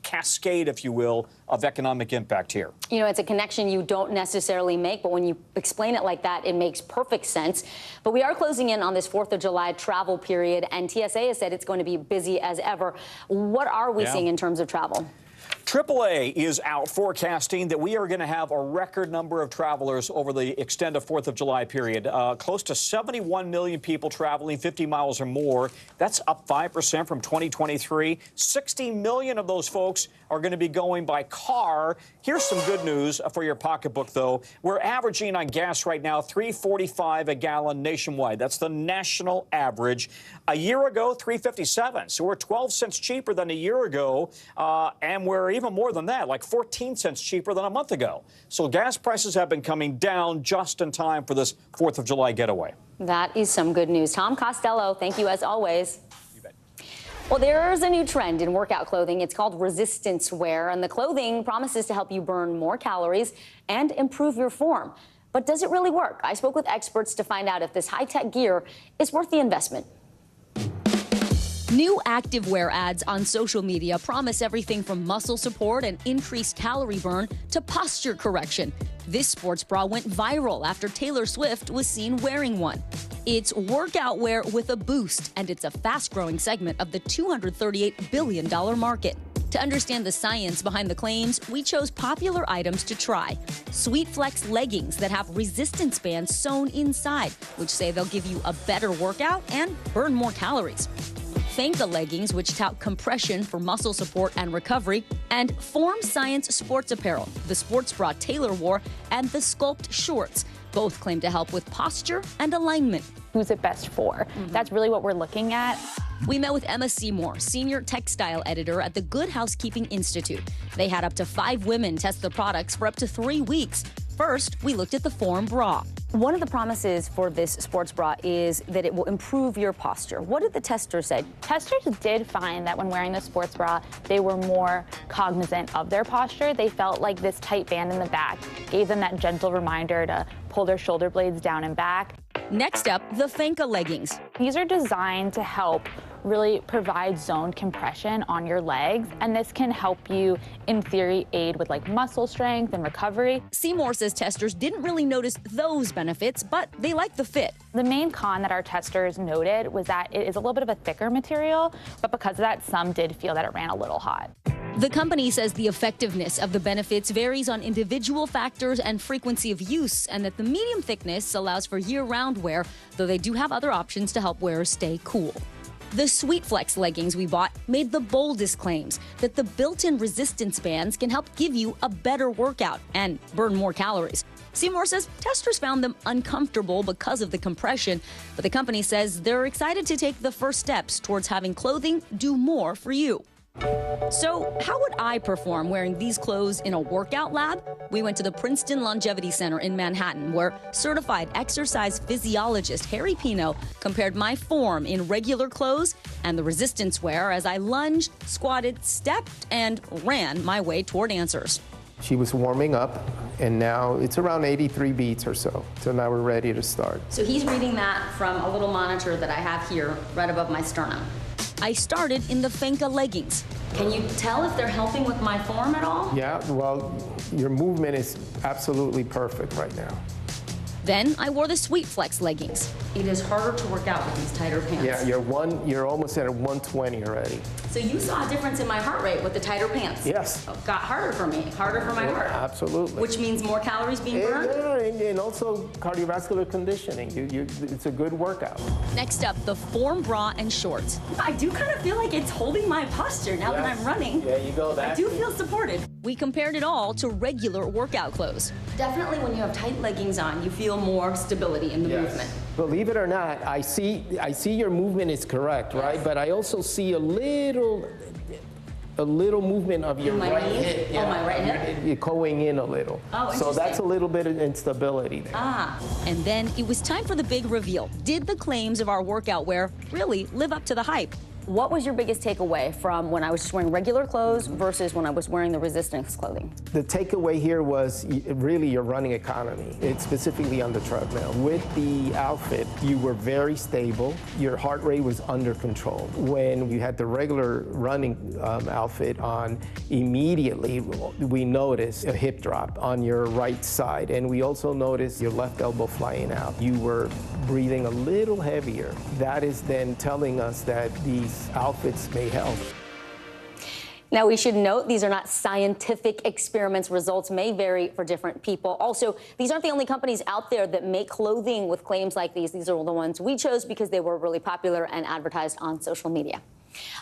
cascade, if you will, of economic impact here. You know, it's a connection you don't necessarily make, but when you explain it like that, it makes perfect sense. But we are closing in on this 4th of July travel period, and TSA has said it's going to be busy as ever. What are we seeing in terms of travel? AAA is out forecasting that we are going to have a record number of travelers over the extended 4th of July period. Close to 71 million people traveling 50 miles or more. That's up 5% from 2023. 60 million of those folks are going to be going by car. Here's some good news for your pocketbook, though. We're averaging on gas right now $3.45 a gallon nationwide. That's the national average. A year ago, $3.57. So we're 12 cents cheaper than a year ago, and we're even more than that, like 14 cents cheaper than a month ago. So gas prices have been coming down just in time for this 4th of July getaway. That is some good news. Tom Costello, thank you as always. Well, there's a new trend in workout clothing. It's called resistance wear, and the clothing promises to help you burn more calories and improve your form. But does it really work? I spoke with experts to find out if this high-tech gear is worth the investment. New activewear ads on social media promise everything from muscle support and increased calorie burn to posture correction. This sports bra went viral after Taylor Swift was seen wearing one. It's workout wear with a boost, and it's a fast-growing segment of the $238 billion market. To understand the science behind the claims, we chose popular items to try. Sweet Flex leggings that have resistance bands sewn inside, which say they'll give you a better workout and burn more calories. Fanka leggings, which tout compression for muscle support and recovery, and Form Science sports apparel, the sports bra Taylor wore, and the Sculpt shorts. Both claim to help with posture and alignment. Who's it best for? That's really what we're looking at. We met with Emma Seymour, senior textile editor at the Good Housekeeping Institute. They had up to 5 women test the products for up to 3 weeks. First, we looked at the Form bra. One of the promises for this sports bra is that it will improve your posture. What did the testers say? Testers did find that when wearing the sports bra, they were more cognizant of their posture. They felt like this tight band in the back gave them that gentle reminder to pull their shoulder blades down and back. Next up, the Fanka leggings. These are designed to help really provide zoned compression on your legs, and this can help you, in theory, aid with like muscle strength and recovery. Seymour says testers didn't really notice those benefits, but they like the fit. The main con that our testers noted was that it is a little bit of a thicker material, but because of that, some did feel that it ran a little hot. The company says the effectiveness of the benefits varies on individual factors and frequency of use, and that the medium thickness allows for year-round wear, though they do have other options to help wearers stay cool. The Sweet Flex leggings we bought made the boldest claims that the built-in resistance bands can help give you a better workout and burn more calories. Seymour says testers found them uncomfortable because of the compression, but the company says they're excited to take the first steps towards having clothing do more for you. So, how would I perform wearing these clothes in a workout lab? We went to the Princeton Longevity Center in Manhattan, where certified exercise physiologist Harry Pino compared my form in regular clothes and the resistance wear as I lunged, squatted, stepped, and ran my way toward answers. She was warming up, and now it's around 83 beats or so. So now we're ready to start. So he's reading that from a little monitor that I have here right above my sternum. I started in the Fanka leggings. Can you tell if they're helping with my form at all? Yeah, well, your movement is absolutely perfect right now. Then I wore the Sweet Flex leggings. It is harder to work out with these tighter pants. Yeah, you're almost at a 120 already. So you saw a difference in my heart rate with the tighter pants? Yes. It got harder for me, harder for my heart. Absolutely. Which means more calories being burned? Yeah, and also cardiovascular conditioning. It's a good workout. Next up, the Form bra and shorts. I do kind of feel like it's holding my posture now that I'm running. There you go. I do feel supported. We compared it all to regular workout clothes. Definitely when you have tight leggings on, you feel more stability in the movement. Believe it or not, I see your movement is correct, right? But I also see a little movement of your right hip. Yeah. Oh, my right hip? You're going in a little. Oh, so that's a little bit of instability there. And then it was time for the big reveal. Did the claims of our workout wear really live up to the hype? What was your biggest takeaway from when I was just wearing regular clothes versus when I was wearing the resistance clothing? The takeaway here was really your running economy. It's specifically on the treadmill. With the outfit, you were very stable. Your heart rate was under control. When you had the regular running outfit on, immediately we noticed a hip drop on your right side. And we also noticed your left elbow flying out. You were breathing a little heavier. That is then telling us that these outfits may help. Now, we should note these are not scientific experiments. Results may vary for different people. Also, these aren't the only companies out there that make clothing with claims like these. These are the ones we chose because they were really popular and advertised on social media.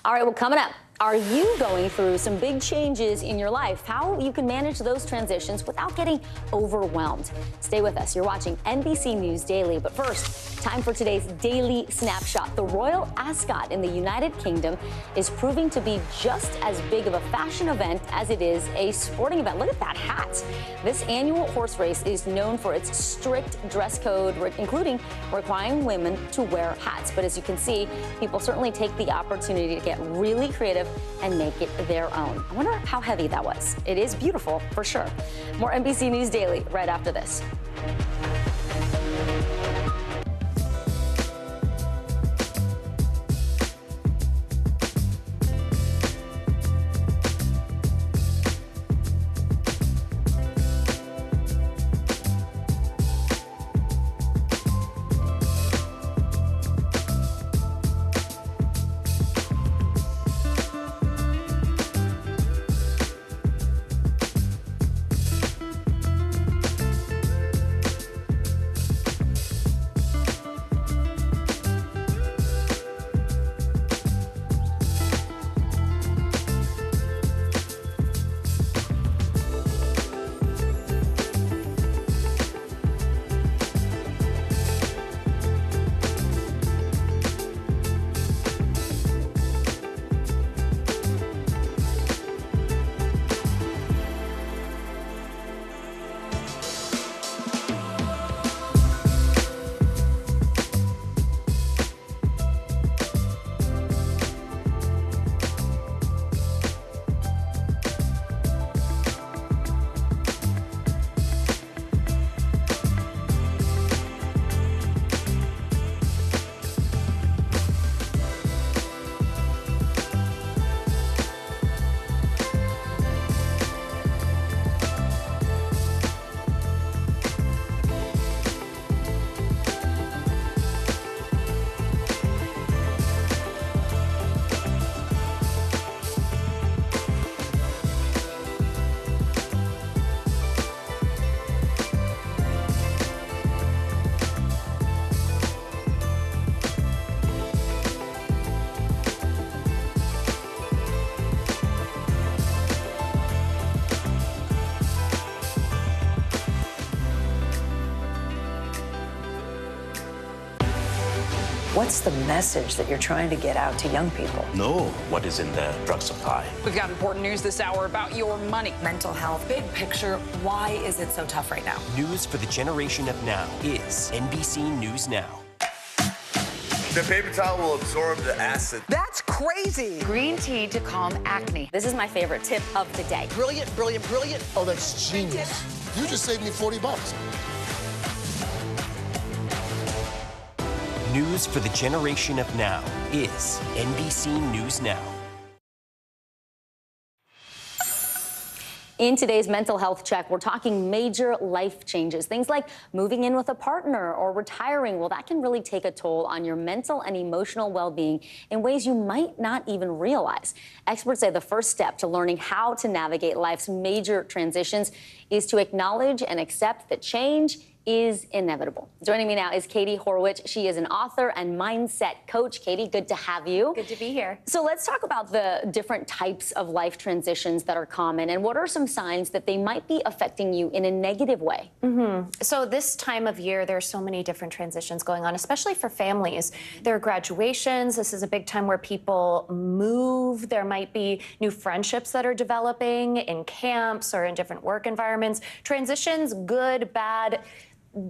All right, well, coming up, are you going through some big changes in your life? How you can manage those transitions without getting overwhelmed? Stay with us. You're watching NBC News Daily. But first, time for today's Daily Snapshot. The royal ascot in the United Kingdom is proving to be just as big of a fashion event as it is a sporting event. Look at that hat. This annual horse race is known for its strict dress code, including requiring women to wear hats. But as you can see, people certainly take the opportunity to get really creative and make it their own. I wonder how heavy that was. It is beautiful, for sure. More NBC News Daily right after this. What's the message that you're trying to get out to young people? Know what is in the drug supply. We've got important news this hour about your money. Mental health, big picture, why is it so tough right now? News for the generation of now is NBC News Now. The paper towel will absorb the acid. That's crazy. Green tea to calm acne. This is my favorite tip of the day. Brilliant, brilliant, brilliant. Oh, that's genius. You just saved me $40. News for the generation of now is NBC News Now. In today's mental health check, we're talking major life changes. Things like moving in with a partner or retiring. Well, that can really take a toll on your mental and emotional well-being in ways you might not even realize. Experts say the first step to learning how to navigate life's major transitions is to acknowledge and accept that change is inevitable. Joining me now is Katie Horwich. She is an author and mindset coach. Katie, good to have you. Good to be here. So let's talk about the different types of life transitions that are common and what are some signs that they might be affecting you in a negative way? So this time of year, there's so many different transitions going on, especially for families. There are graduations. This is a big time where people move. There might be new friendships that are developing in camps or in different work environments. Transitions, good, bad,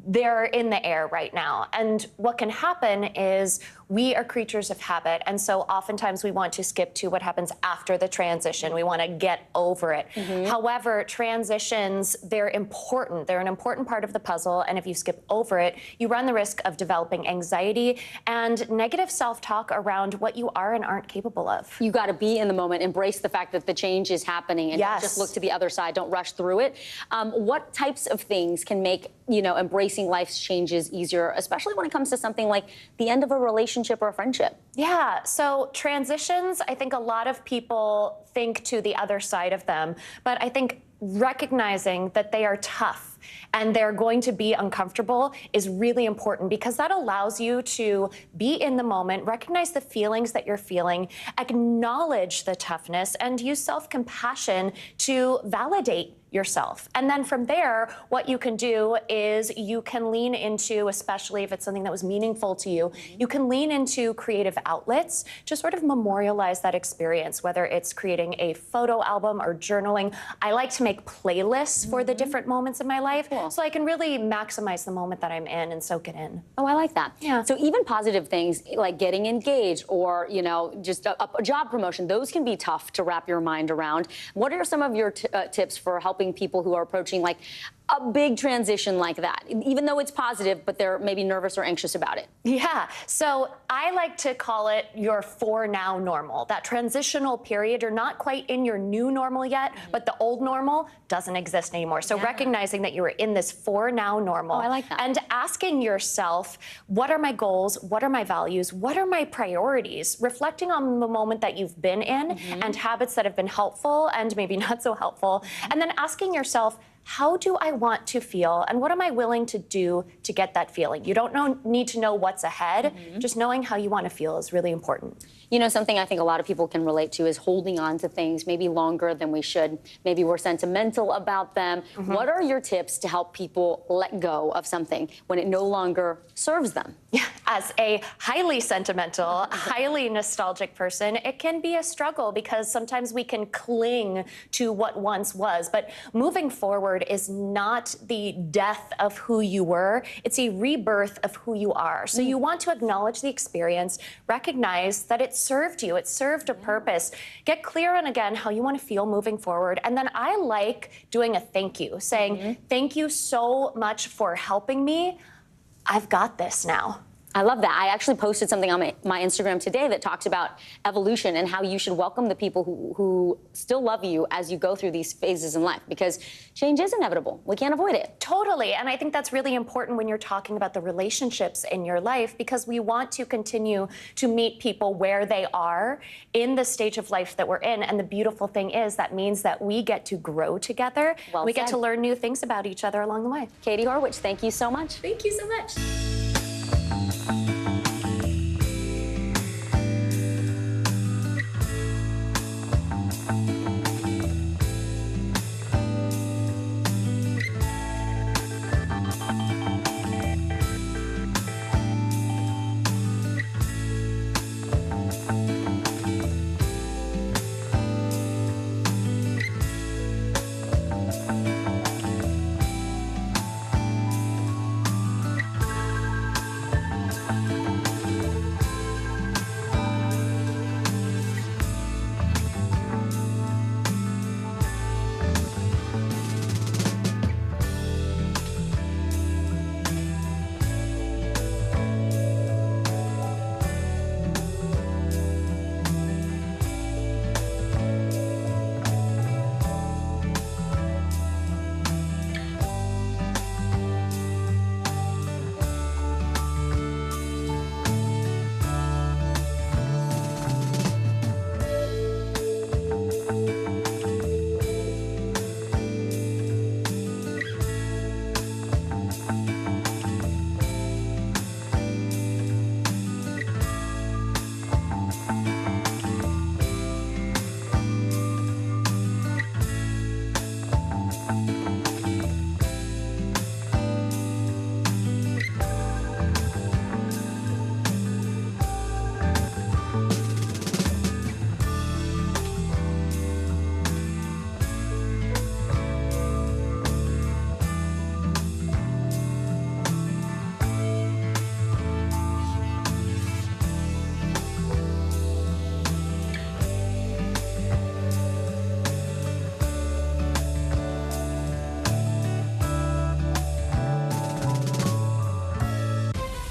they're in the air right now. And what can happen is we are creatures of habit. And so oftentimes we want to skip to what happens after the transition. We want to get over it. However, transitions, they're important. They're an important part of the puzzle. And if you skip over it, you run the risk of developing anxiety and negative self-talk around what you are and aren't capable of. You got to be in the moment, embrace the fact that the change is happening, and don't just look to the other side. Don't rush through it. What types of things can make, embracing life's changes easier, especially when it comes to something like the end of a relationship or a friendship? Yeah, so transitions, I think a lot of people think to the other side of them, but I think recognizing that they are tough and they're going to be uncomfortable is really important, because that allows you to be in the moment, recognize the feelings that you're feeling, acknowledge the toughness, and use self-compassion to validate yourself. And then from there, what you can do is you can lean into, especially if it's something that was meaningful to you, you can lean into creative outlets to sort of memorialize that experience, whether it's creating a photo album or journaling. I like to make playlists for the different moments in my life, so I can really maximize the moment that I'm in and soak it in. Oh, I like that. Yeah. So even positive things like getting engaged or, just a job promotion, those can be tough to wrap your mind around. What are some of your tips for helping people who are approaching like a big transition like that, even though it's positive, but they're maybe nervous or anxious about it? Yeah, so I like to call it your for now normal. That transitional period, you're not quite in your new normal yet, but the old normal doesn't exist anymore. So recognizing that you are in this for now normal. Oh, I like that. And asking yourself, what are my goals? What are my values? What are my priorities? Reflecting on the moment that you've been in and habits that have been helpful and maybe not so helpful. And then asking yourself, how do I want to feel, and what am I willing to do to get that feeling? You don't need to know what's ahead. Just knowing how you want to feel is really important. Something I think a lot of people can relate to is holding on to things maybe longer than we should. Maybe we're sentimental about them. What are your tips to help people let go of something when it no longer serves them? Yeah, as a highly sentimental, highly nostalgic person, it can be a struggle because sometimes we can cling to what once was. But moving forward is not the death of who you were. It's a rebirth of who you are. So you want to acknowledge the experience, recognize that it served you, it served a purpose. Get clear on, again, how you want to feel moving forward. And then I like doing a thank you, saying, thank you so much for helping me. I've got this now. I love that. I actually posted something on my Instagram today that talks about evolution and how you should welcome the people who still love you as you go through these phases in life, because change is inevitable. We can't avoid it. Totally. And I think that's really important when you're talking about the relationships in your life, because we want to continue to meet people where they are in the stage of life that we're in. And the beautiful thing is that means that we get to grow together. Well we said. get to learn new things about each other along the way. Katie Horwich, thank you so much. Thank you so much.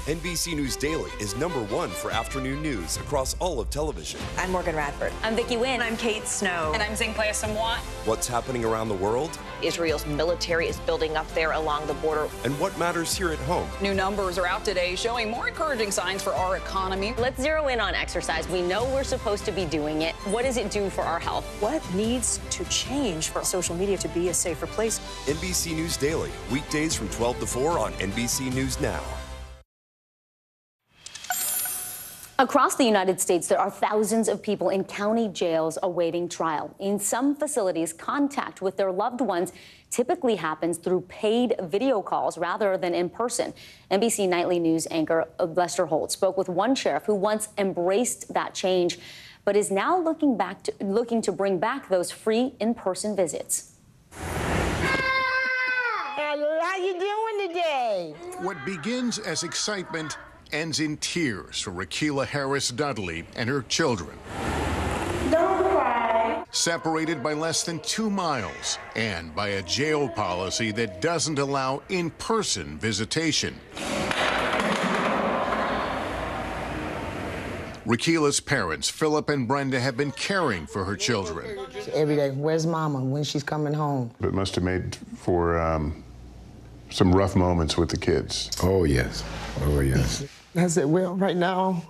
NBC News Daily is #1 for afternoon news across all of television. I'm Morgan Radford. I'm Vicki Wynn. I'm Kate Snow. And I'm Zinklea Samwat. What's happening around the world? Israel's military is building up there along the border. And what matters here at home? New numbers are out today showing more encouraging signs for our economy. Let's zero in on exercise. We know we're supposed to be doing it. What does it do for our health? What needs to change for social media to be a safer place? NBC News Daily, weekdays from 12 to 4 on NBC News Now. Across the United States, there are thousands of people in county jails awaiting trial. In some facilities, contact with their loved ones typically happens through paid video calls rather than in person. NBC Nightly News anchor Lester Holt spoke with one sheriff who once embraced that change, but is now looking to bring back those free in-person visits. How you doing today? What begins as excitement ends in tears for Rakila Harris Dudley and her children. Don't cry. Separated by less than 2 miles and by a jail policy that doesn't allow in-person visitation. Rakila's parents, Philip and Brenda, have been caring for her children. Every day, where's Mama? When she's coming home? It must have made for some rough moments with the kids. Oh, yes. Oh, yes. I said, well, right now,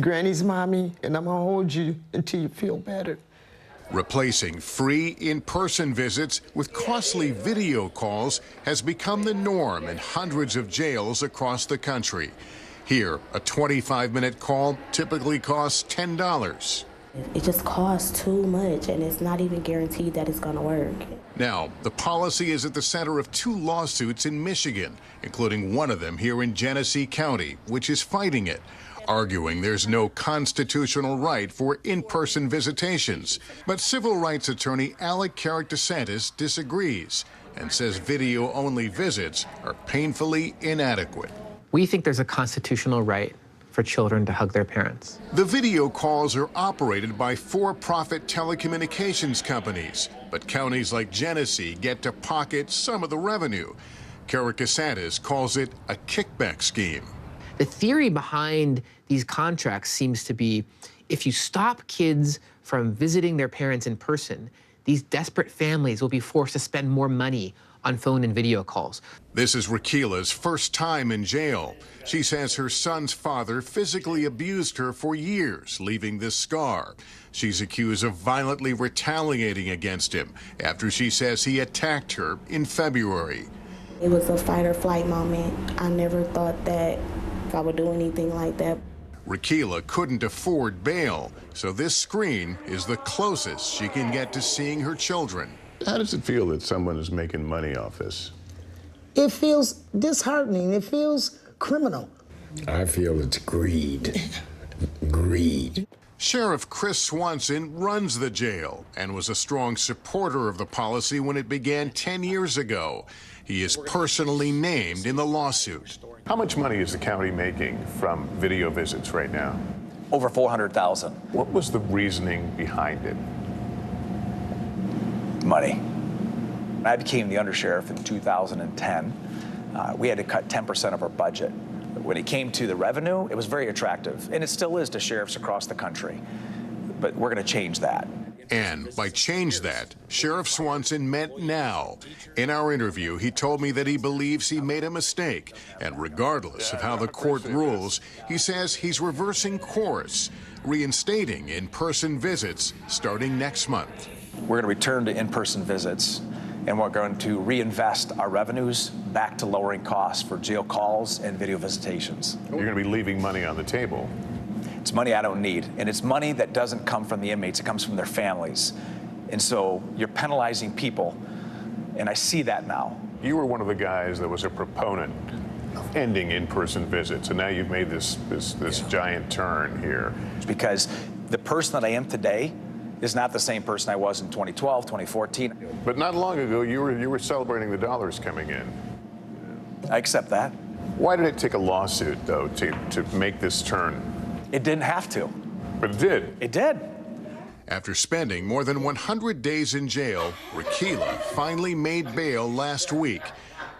Granny's mommy, and I'm gonna hold you until you feel better. Replacing free in-person visits with costly video calls has become the norm in hundreds of jails across the country. Here, a 25-minute call typically costs $10. It just costs too much, and it's not even guaranteed that it's going to work. Now, the policy is at the center of 2 lawsuits in Michigan, including one of them here in Genesee County, which is fighting it, arguing there's no constitutional right for in-person visitations. But civil rights attorney Alec Carrick-DeSantis disagrees and says video-only visits are painfully inadequate. We think there's a constitutional right for children to hug their parents. The video calls are operated by for-profit telecommunications companies, but counties like Genesee get to pocket some of the revenue. Carrick-DeSantis calls it a kickback scheme. The theory behind these contracts seems to be if you stop kids from visiting their parents in person, these desperate families will be forced to spend more money on phone and video calls. This is Rakila's first time in jail. She says her son's father physically abused her for years, leaving this scar. She's accused of violently retaliating against him after she says he attacked her in February. It was a fight or flight moment. I never thought that I would do anything like that. Rakila couldn't afford bail, so this screen is the closest she can get to seeing her children. How does it feel that someone is making money off this? It feels disheartening. It feels criminal. I feel it's greed. Greed. Sheriff Chris Swanson runs the jail and was a strong supporter of the policy when it began 10 years ago. He is personally named in the lawsuit. How much money is the county making from video visits right now? Over $400,000. What was the reasoning behind it? Money. I became the undersheriff in 2010. We had to cut 10% of our budget. When it came to the revenue, it was very attractive, and it still is to sheriffs across the country. But we're going to change that. And by change that, Sheriff Swanson meant now. In our interview, he told me that he believes he made a mistake, and regardless of how the court rules, he says he's reversing course, reinstating in-person visits starting next month. We're going to return to in-person visits, and we're going to reinvest our revenues back to lowering costs for jail calls and video visitations. You're going to be leaving money on the table. It's money I don't need, and it's money that doesn't come from the inmates, it comes from their families. And so you're penalizing people, and I see that now. You were one of the guys that was a proponent of ending in-person visits, and now you've made this giant turn here. Because the person that I am today is not the same person I was in 2012, 2014. But not long ago, you were celebrating the dollars coming in. I accept that. Why did it take a lawsuit, though, to make this turn? It didn't have to. But it did. It did. After spending more than 100 days in jail, Rakila finally made bail last week,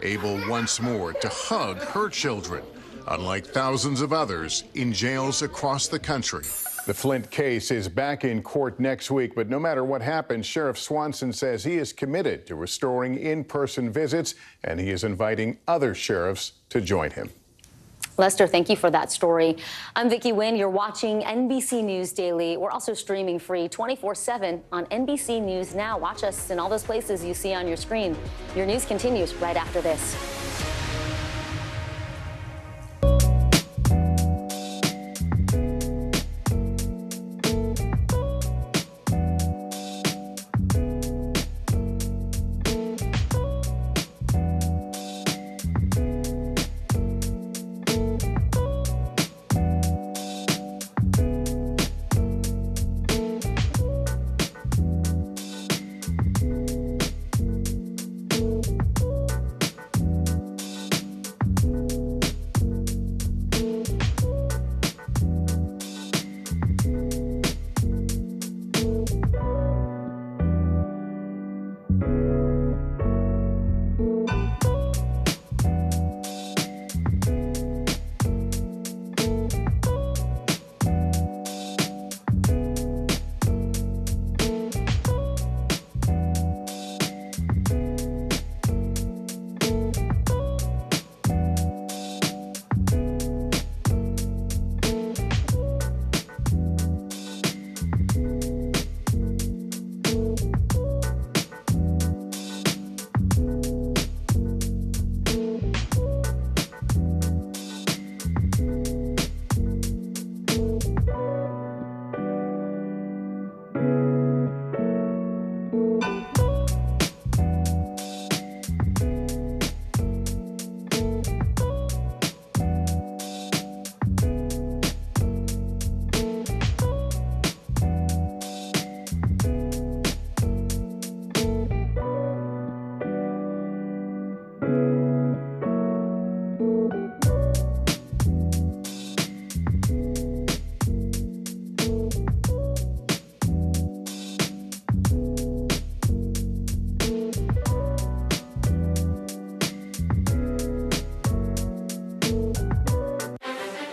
able once more to hug her children. unlike thousands of others in jails across the country. The Flint case is back in court next week, but no matter what happens, Sheriff Swanson says he is committed to restoring in-person visits, and he is inviting other sheriffs to join him. Lester, thank you for that story. I'm Vicki Nguyen. You're watching NBC News Daily. We're also streaming free 24/7 on NBC News Now. Watch us in all those places you see on your screen. Your news continues right after this.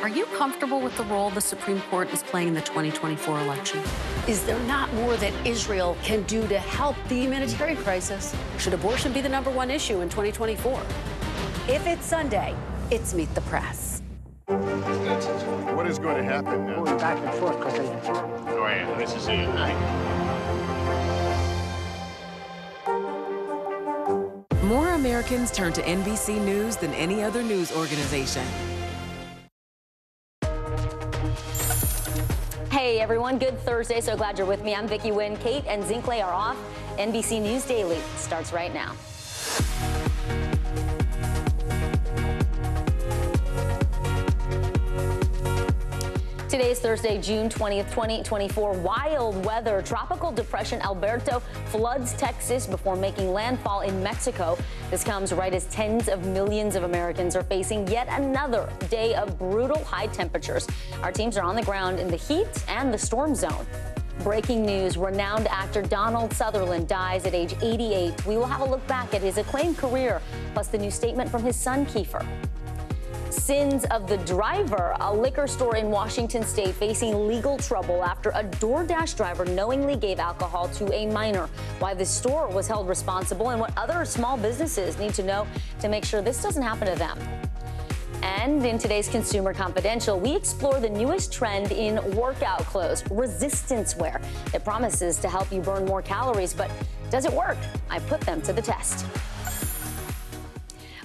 Are you comfortable with the role the Supreme Court is playing in the 2024 election? Is there not more that Israel can do to help the humanitarian crisis? Should abortion be the #1 issue in 2024? If it's Sunday, it's Meet the Press. What is going to happen now? Going back and forth because Go ahead. This is it, right? More Americans turn to NBC News than any other news organization. Hey everyone, good Thursday. So glad you're with me. I'm Vicki Nguyen. Kate and Zinkley are off. NBC News Daily starts right now. Today is Thursday, June 20th, 2024. Wild weather. Tropical depression Alberto floods Texas before making landfall in Mexico. This comes right as tens of millions of Americans are facing yet another day of brutal high temperatures. Our teams are on the ground in the heat and the storm zone. Breaking news, renowned actor Donald Sutherland dies at age 88. We will have a look back at his acclaimed career, plus the new statement from his son, Kiefer. Sins of the driver. A liquor store in Washington state facing legal trouble after a DoorDash driver knowingly gave alcohol to a minor. Why the store was held responsible and what other small businesses need to know to make sure this doesn't happen to them. And in today's Consumer Confidential, we explore the newest trend in workout clothes, resistance wear. It promises to help you burn more calories, but does it work? I put them to the test.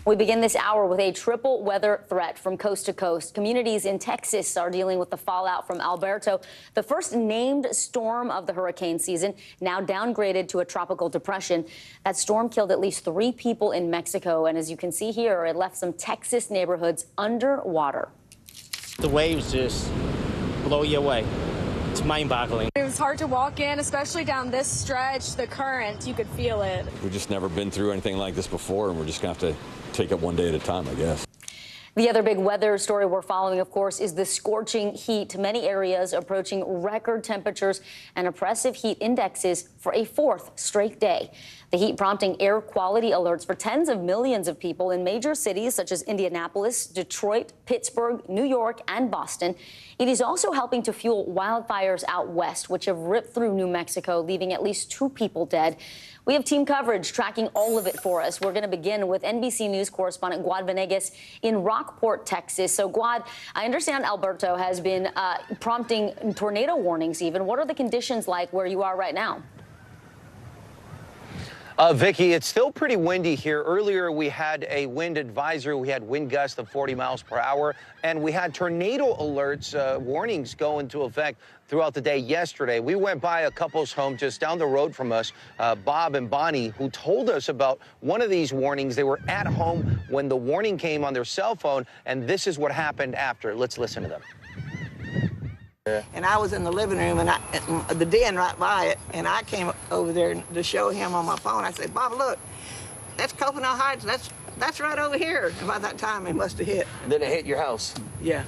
We begin this hour with a triple weather threat from coast to coast. Communities in Texas are dealing with the fallout from Alberto, the first named storm of the hurricane season, now downgraded to a tropical depression. That storm killed at least 3 people in Mexico, and as you can see here, it left some Texas neighborhoods underwater. The waves just blow you away. It's mind-boggling. It was hard to walk in, especially down this stretch. The current, you could feel it. We've just never been through anything like this before, and we're just going to have to take it one day at a time, I guess. The other big weather story we're following, of course, is the scorching heat. Many areas approaching record temperatures and oppressive heat indexes for a fourth straight day. The heat prompting air quality alerts for tens of millions of people in major cities such as Indianapolis, Detroit, Pittsburgh, New York, and Boston. It is also helping to fuel wildfires out west, which have ripped through New Mexico, leaving at least 2 people dead. We have team coverage tracking all of it for us. We're going to begin with NBC News correspondent Guad Venegas in Rockport, Texas. So, Guad, I understand Alberto has been prompting tornado warnings even. What are the conditions like where you are right now? Vicki, it's still pretty windy here. Earlier, we had a wind advisory. We had wind gusts of 40 miles per hour, and we had tornado alerts, warnings go into effect throughout the day yesterday. We went by a couple's home just down the road from us, Bob and Bonnie, who told us about one of these warnings. They were at home when the warning came on their cell phone, and this is what happened after. Let's listen to them. And I was in the living room, and the den right by it, and I came over there to show him on my phone. I said, Bob, look, that's Copenhagen Heights. That's right over here. And by that time, it must have hit. And then it hit your house? Yeah.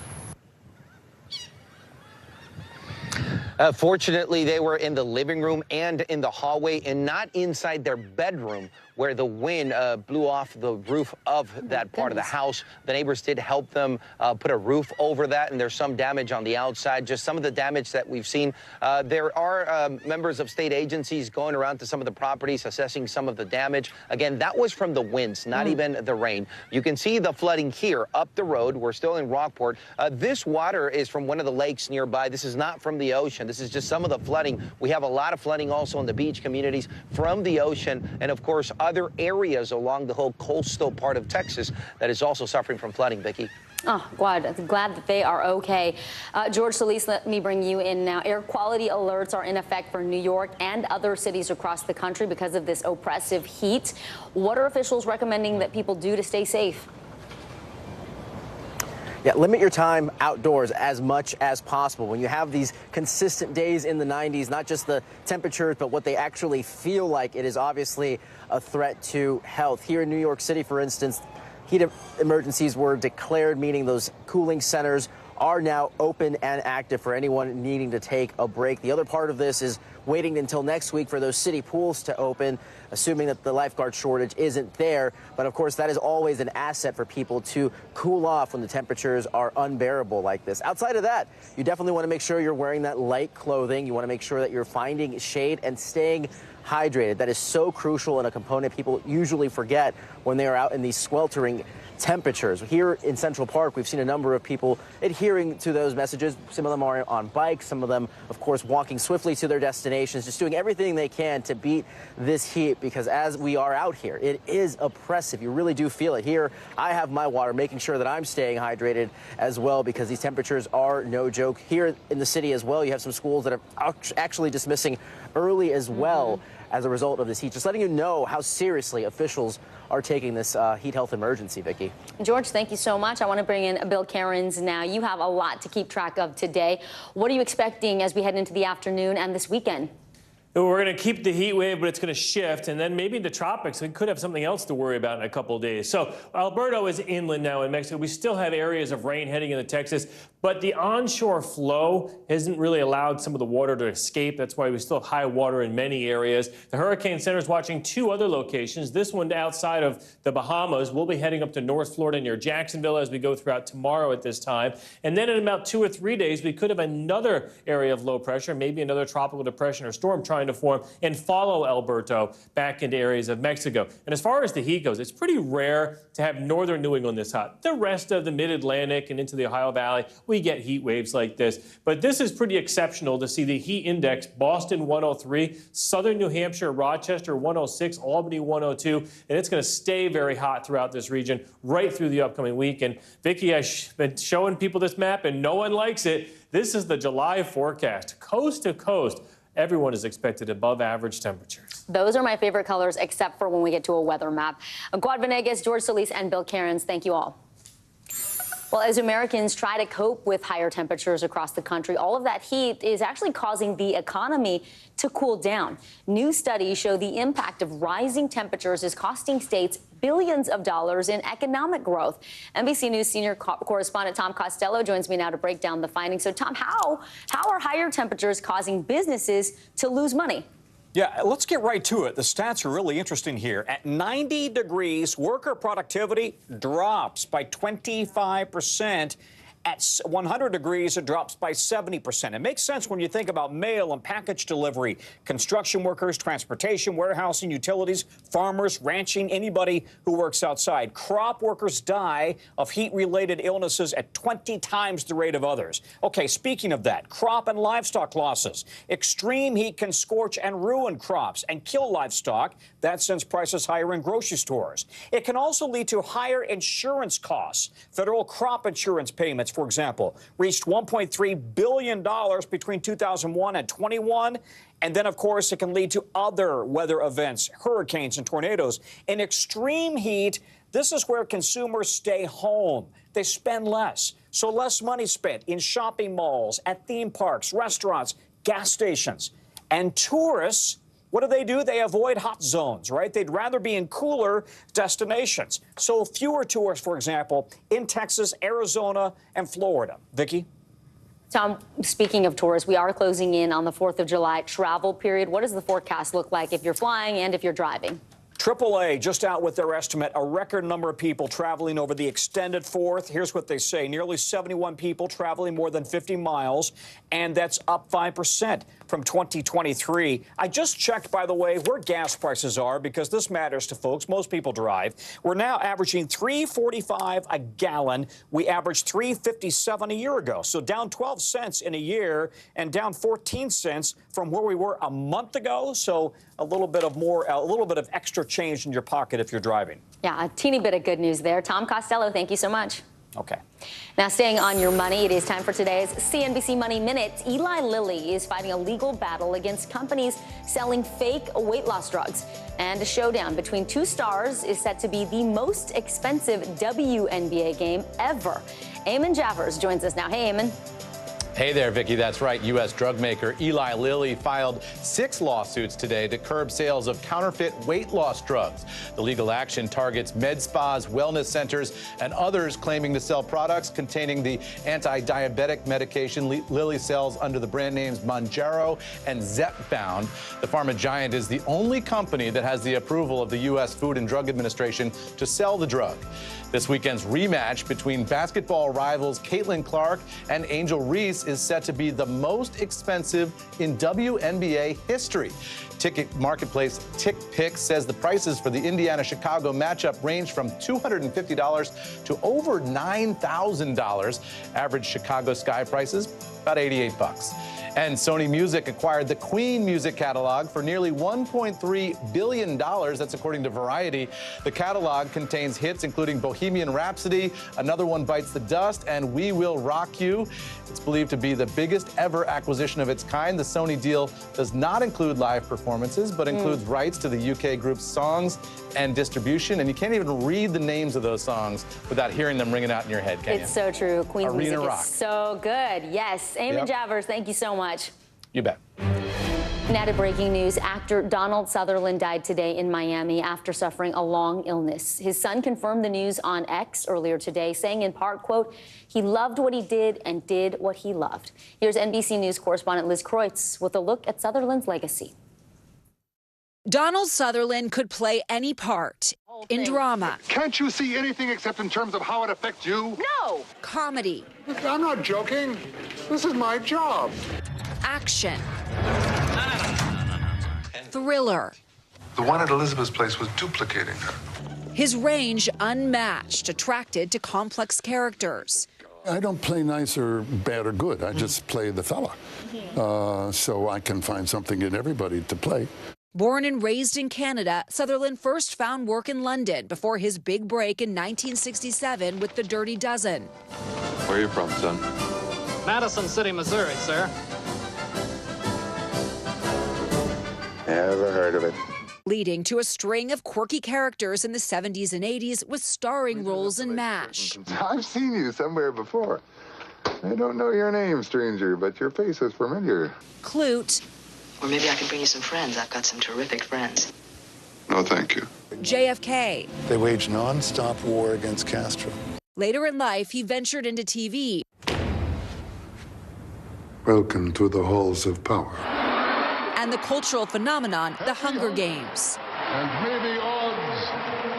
Fortunately, they were in the living room and in the hallway and not inside their bedroom, where the wind blew off the roof of that part of the house. The neighbors did help them put a roof over that, and there's some damage on the outside, just some of the damage that we've seen. There are members of state agencies going around to some of the properties, assessing some of the damage. Again, that was from the winds, not even the rain. You can see the flooding here up the road. We're still in Rockport. This water is from one of the lakes nearby. This is not from the ocean. This is just some of the flooding. We have a lot of flooding also in the beach communities from the ocean, and of course, other areas along the whole coastal part of Texas that is also suffering from flooding, Vicki. Oh, glad that they are okay. George Solis, let me bring you in now. Air quality alerts are in effect for New York and other cities across the country because of this oppressive heat. What are officials recommending that people do to stay safe? Yeah, limit your time outdoors as much as possible. When you have these consistent days in the 90s, not just the temperatures, but what they actually feel like, it is obviously a threat to health. Here in New York City, for instance, heat emergencies were declared, meaning those cooling centers are now open and active for anyone needing to take a break. The other part of this is waiting until next week for those city pools to open, assuming that the lifeguard shortage isn't there. But of course, that is always an asset for people to cool off when the temperatures are unbearable like this. Outside of that, you definitely want to make sure you're wearing that light clothing. You want to make sure that you're finding shade and staying hydrated. That is so crucial and a component people usually forget when they are out in these sweltering temperatures. Here in Central Park, we've seen a number of people adhering to those messages. Some of them are on bikes, some of them, of course, walking swiftly to their destinations, just doing everything they can to beat this heat, because as we are out here, it is oppressive. You really do feel it. Here, I have my water, making sure that I'm staying hydrated as well, because these temperatures are no joke. Here in the city as well, you have some schools that are actually dismissing early as well as a result of this heat. Just letting you know how seriously officials are taking this heat health emergency, Vicki. George, thank you so much. I want to bring in Bill Cairns now. You have a lot to keep track of today. What are you expecting as we head into the afternoon and this weekend? We're going to keep the heat wave, but it's going to shift, and then maybe the tropics. We could have something else to worry about in a couple of days. So Alberto is inland now in Mexico. We still have areas of rain heading into Texas, but the onshore flow hasn't really allowed some of the water to escape. That's why we still have high water in many areas. The Hurricane Center is watching 2 other locations. This one outside of the Bahamas. We'll be heading up to North Florida near Jacksonville as we go throughout tomorrow at this time. And then in about 2 or 3 days, we could have another area of low pressure, maybe another tropical depression or storm trying to form and follow Alberto back into areas of Mexico. And as far as the heat goes, it's pretty rare to have northern New England this hot. The rest of the mid-Atlantic and into the Ohio Valley, we get heat waves like this. But this is pretty exceptional to see the heat index, Boston 103, southern New Hampshire, Rochester 106, Albany 102, and it's going to stay very hot throughout this region right through the upcoming week. And Vicki, I've been showing people this map and no one likes it. This is the July forecast, coast to coast. Everyone is expected above average temperatures. Those are my favorite colors, except for when we get to a weather map. Guad Venegas, George Solis, and Bill Cairns, thank you all. Well, as Americans try to cope with higher temperatures across the country, all of that heat is actually causing the economy to cool down. New studies show the impact of rising temperatures is costing states billions of dollars in economic growth. NBC News senior correspondent Tom Costello joins me now to break down the findings. So, Tom, how are higher temperatures causing businesses to lose money? Yeah, let's get right to it. The stats are really interesting here. At 90 degrees, worker productivity drops by 25%. At 100 degrees, it drops by 70%. It makes sense when you think about mail and package delivery, construction workers, transportation, warehousing, utilities, farmers, ranching, anybody who works outside. Crop workers die of heat-related illnesses at 20 times the rate of others. Okay, speaking of that, crop and livestock losses. Extreme heat can scorch and ruin crops and kill livestock. That sends prices higher in grocery stores. It can also lead to higher insurance costs. Federal crop insurance payments, for example, reached $1.3 billion between 2001 and 21. And then, of course, it can lead to other weather events, hurricanes and tornadoes. In extreme heat, this is where consumers stay home. They spend less. So less money spent in shopping malls, at theme parks, restaurants, gas stations. And tourists, what do? They avoid hot zones, right? They'd rather be in cooler destinations. So fewer tourists, for example, in Texas, Arizona, and Florida. Vicki? Tom, speaking of tourists, we are closing in on the 4th of July travel period. What does the forecast look like if you're flying and if you're driving? AAA just out with their estimate, a record number of people traveling over the extended 4th. Here's what they say. Nearly 71 people traveling more than 50 miles, and that's up 5% from 2023. I just checked, by the way, where gas prices are, because this matters to folks. Most people drive. We're now averaging $3.45 a gallon. We averaged $3.57 a year ago, so down 12 cents in a year and down 14 cents from where we were a month ago. So a little bit of extra change in your pocket if you're driving. Yeah, a teeny bit of good news there. Tom Costello, thank you so much. Okay. Now, staying on your money, it is time for today's CNBC Money Minute. Eli Lilly is fighting a legal battle against companies selling fake weight loss drugs. And a showdown between two stars is set to be the most expensive WNBA game ever. Eamon Javers joins us now. Hey, Eamon. Hey there, Vicki. That's right. U.S. drug maker Eli Lilly filed 6 lawsuits today to curb sales of counterfeit weight loss drugs. The legal action targets med spas, wellness centers, and others claiming to sell products containing the anti-diabetic medication Lilly sells under the brand names Mounjaro and Zepbound. The pharma giant is the only company that has the approval of the U.S. Food and Drug Administration to sell the drug. This weekend's rematch between basketball rivals Caitlin Clark and Angel Reese is set to be the most expensive in WNBA history. Ticket marketplace TickPick says the prices for the Indiana-Chicago matchup range from $250 to over $9,000. Average Chicago Sky prices, about $88. And Sony Music acquired the Queen music catalog for nearly $1.3 billion. That's according to Variety. The catalog contains hits including Bohemian Rhapsody, Another One Bites the Dust, and We Will Rock You. It's believed to be the biggest ever acquisition of its kind. The Sony deal does not include live performances, but includes rights to the UK group's songs and distribution. And you can't even read the names of those songs without hearing them ringing out in your head, can you? It's so true. Queen's Arena music rock. is so good. Yes. Eamon Javers, thank you so much. You bet. Now to breaking news. Actor Donald Sutherland died today in Miami after suffering a long illness. His son confirmed the news on X earlier today, saying in part, quote, he loved what he did and did what he loved. Here's NBC News correspondent Liz Kreutz with a look at Sutherland's legacy. Donald Sutherland could play any part in drama. Can't you see anything except in terms of how it affects you? No. Comedy. I'm not joking. This is my job. Action. Thriller. The one at Elizabeth's place was duplicating her. His range unmatched, attracted to complex characters. I don't play nice or bad or good. I just play the fella. So I can find something in everybody to play. Born and raised in Canada, Sutherland first found work in London before his big break in 1967 with The Dirty Dozen. Where are you from, son? Madison City, Missouri, sir. Never heard of it. leading to a string of quirky characters in the 70s and 80s with starring roles in MASH. I've seen you somewhere before. I don't know your name, stranger, but your face is familiar. Clute. Or maybe I can bring you some friends. I've got some terrific friends. No, thank you. JFK. They waged non-stop war against Castro. Later in life, he ventured into TV. Welcome to the halls of power. And the cultural phenomenon, the Hunger Games. And may the odds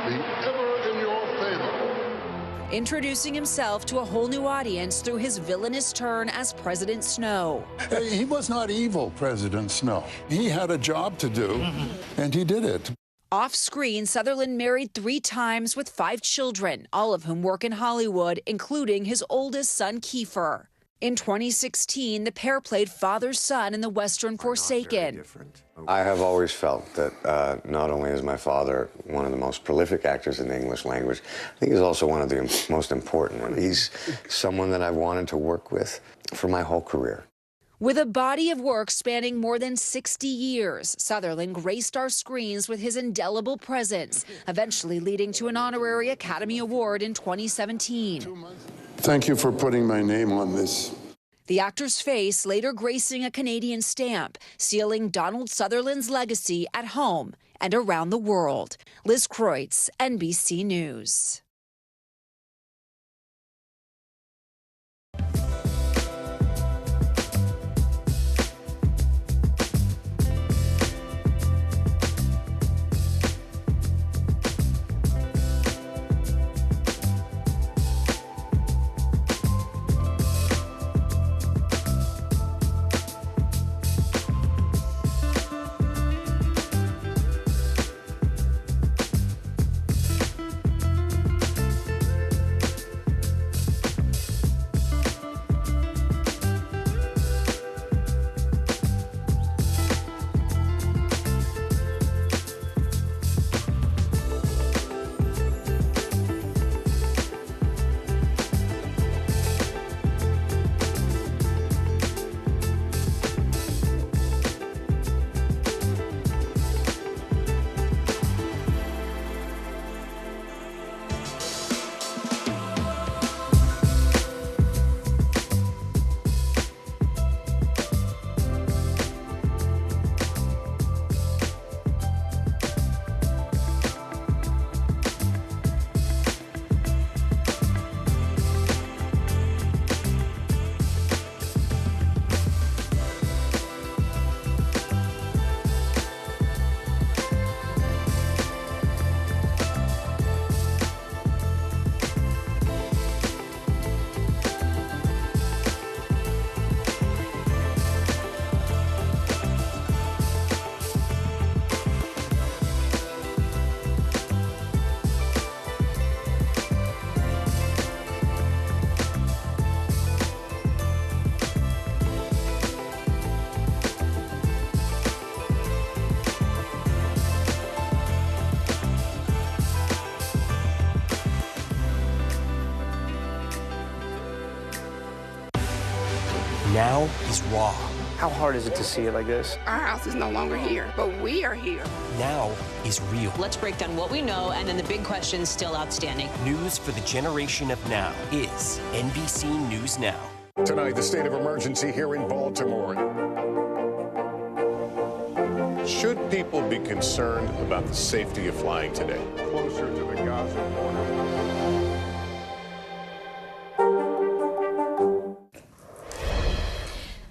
be ever in your favor. Introducing himself to a whole new audience through his villainous turn as President Snow. He was not evil, President Snow. He had a job to do, and he did it. Off-screen, Sutherland married 3 times with 5 children, all of whom work in Hollywood, including his oldest son, Kiefer. In 2016, the pair played father-son in the Western Forsaken. I have always felt that not only is my father one of the most prolific actors in the English language, I think he's also one of the most important. He's someone that I wanted to work with for my whole career. With a body of work spanning more than 60 years, Sutherland graced our screens with his indelible presence, eventually leading to an honorary Academy Award in 2017. Thank you for putting my name on this. The actor's face later gracing a Canadian stamp, sealing Donald Sutherland's legacy at home and around the world. Liz Kreutz, NBC News. Now he's raw. How hard is it to see it like this? Our house is no longer here, but we are here. Now he's real. Let's break down what we know and then the big questions still outstanding. News for the generation of now is NBC News Now. Tonight, the state of emergency here in Baltimore. Should people be concerned about the safety of flying today? Closer to the Gaza border.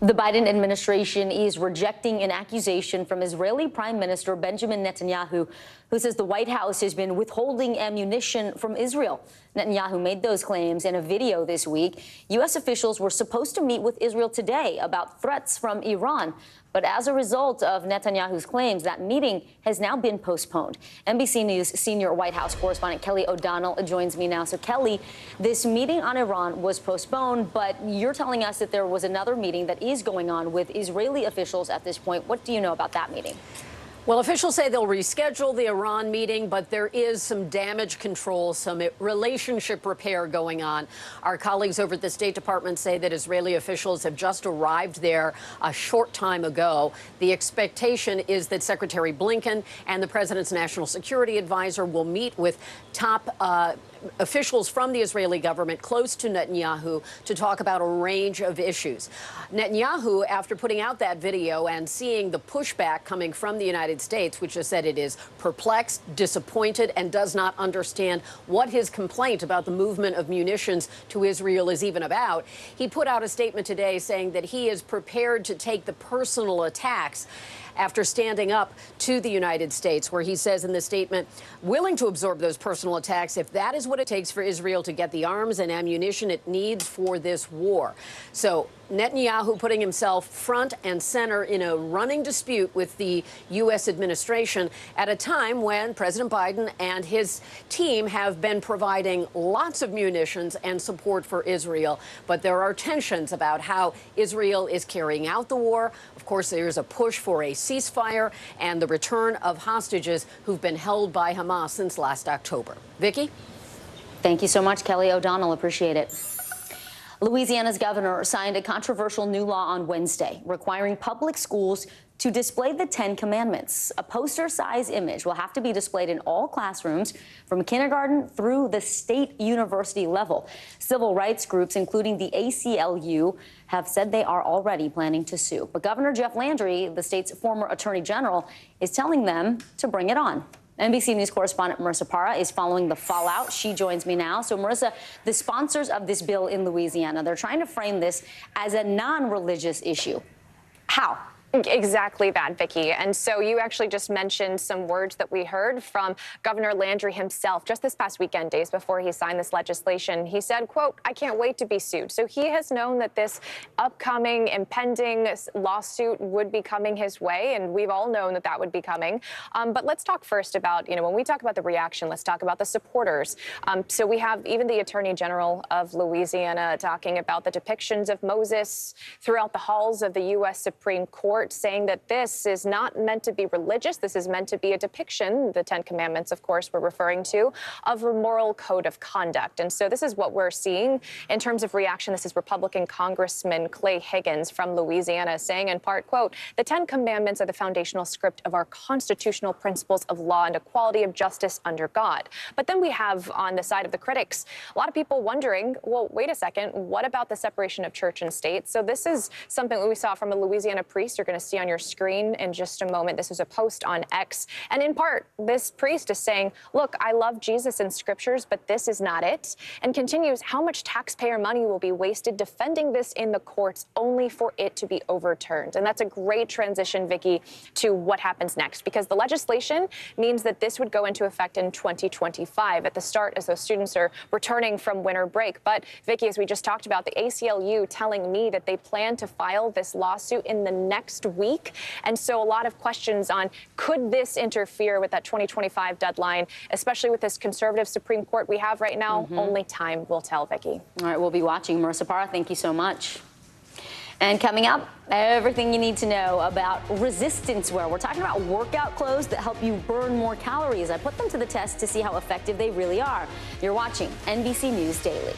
The Biden administration is rejecting an accusation from Israeli Prime Minister Benjamin Netanyahu, who says the White House has been withholding ammunition from Israel. Netanyahu made those claims in a video this week. U.S. officials were supposed to meet with Israel today about threats from Iran. But as a result of Netanyahu's claims, that meeting has now been postponed. NBC News senior White House correspondent Kelly O'Donnell joins me now. So, Kelly, this meeting on Iran was postponed, but you're telling us that there was another meeting that is going on with Israeli officials at this point. What do you know about that meeting? Well, officials say they'll reschedule the Iran meeting, but there is some damage control, some relationship repair going on. Our colleagues over at the State Department say that Israeli officials have just arrived there a short time ago. The expectation is that Secretary Blinken and the president's national security advisor will meet with top officials from the Israeli government close to Netanyahu to talk about a range of issues. Netanyahu, after putting out that video and seeing the pushback coming from the United States, which has said it is perplexed, disappointed, and does not understand what his complaint about the movement of munitions to Israel is even about, he put out a statement today saying that he is prepared to take the personal attacks after standing up to the United States, where he says in the statement, willing to absorb those personal attacks if that is what it takes for Israel to get the arms and ammunition it needs for this war. So Netanyahu putting himself front and center in a running dispute with the U.S. administration at a time when President Biden and his team have been providing lots of munitions and support for Israel. But there are tensions about how Israel is carrying out the war. Of course, there's a push for a ceasefire and the return of hostages who've been held by Hamas since last October. Vicki? Thank you so much, Kelly O'Donnell. Appreciate it. Louisiana's governor signed a controversial new law on Wednesday requiring public schools to display the 10 Commandments. A poster-size image will have to be displayed in all classrooms from kindergarten through the state university level. Civil rights groups, including the ACLU, have said they are already planning to sue. But Governor Jeff Landry, the state's former attorney general, is telling them to bring it on. NBC News correspondent Marissa Parra is following the fallout. She joins me now. So, Marissa, the sponsors of this bill in Louisiana, they're trying to frame this as a non-religious issue. How? Exactly that, Vicki. And so you actually just mentioned some words that we heard from Governor Landry himself just this past weekend, days before he signed this legislation. He said, quote, "I can't wait to be sued." So he has known that this upcoming, impending lawsuit would be coming his way, and we've all known that that would be coming. But let's talk first about, when we talk about the reaction, let's talk about the supporters. So we have even the Attorney General of Louisiana talking about the depictions of Moses throughout the halls of the U.S. Supreme Court, saying that this is not meant to be religious. This is meant to be a depiction, the 10 Commandments, of course, we're referring to, of a moral code of conduct. And so this is what we're seeing in terms of reaction. This is Republican Congressman Clay Higgins from Louisiana saying in part, quote, "The 10 Commandments are the foundational script of our constitutional principles of law and equality of justice under God." But then we have on the side of the critics, a lot of people wondering, well, wait a second, what about the separation of church and state? So this is something that we saw from a Louisiana priest. You're going to see on your screen in just a moment. This is a post on X. And in part, this priest is saying, look, I love Jesus in scriptures, but this is not it. And continues, how much taxpayer money will be wasted defending this in the courts only for it to be overturned? And that's a great transition, Vicki, to what happens next, because the legislation means that this would go into effect in 2025 at the start as those students are returning from winter break. But Vicki, as we just talked about, the ACLU telling me that they plan to file this lawsuit in the next week. And so a lot of questions on could this interfere with that 2025 deadline, especially with this conservative Supreme Court we have right now? Only time will tell, Vicki. All right, we'll be watching. Marissa Parra, thank you so much. And coming up, everything you need to know about resistance wear. We're talking about workout clothes that help you burn more calories. I put them to the test to see how effective they really are. You're watching NBC News Daily.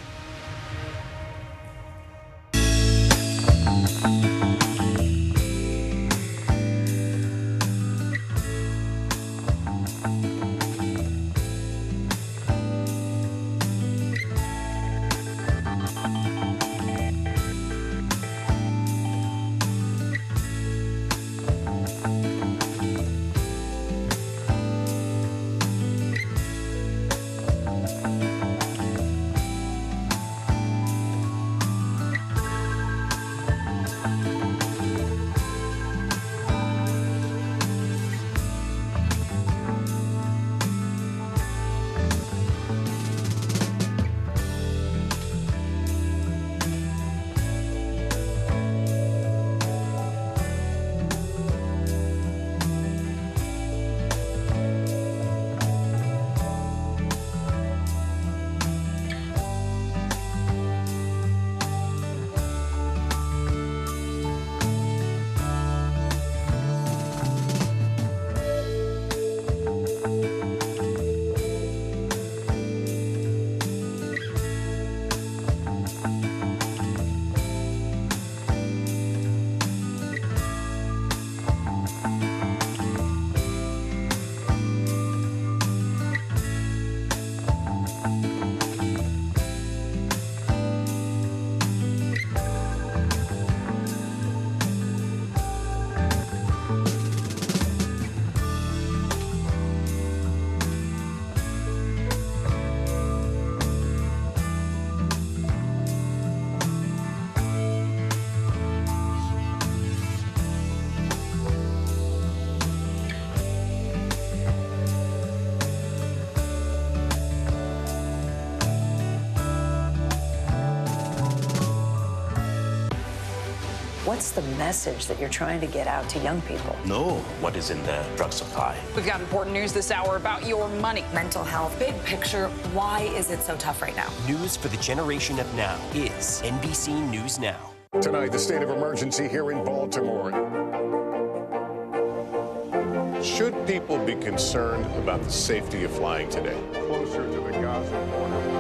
What's the message that you're trying to get out to young people? Know what is in the drug supply. We've got important news this hour about your money. Mental health, big picture, why is it so tough right now? News for the generation of now is NBC News Now. Tonight, the state of emergency here in Baltimore. Should people be concerned about the safety of flying today? Closer to the Gaza border.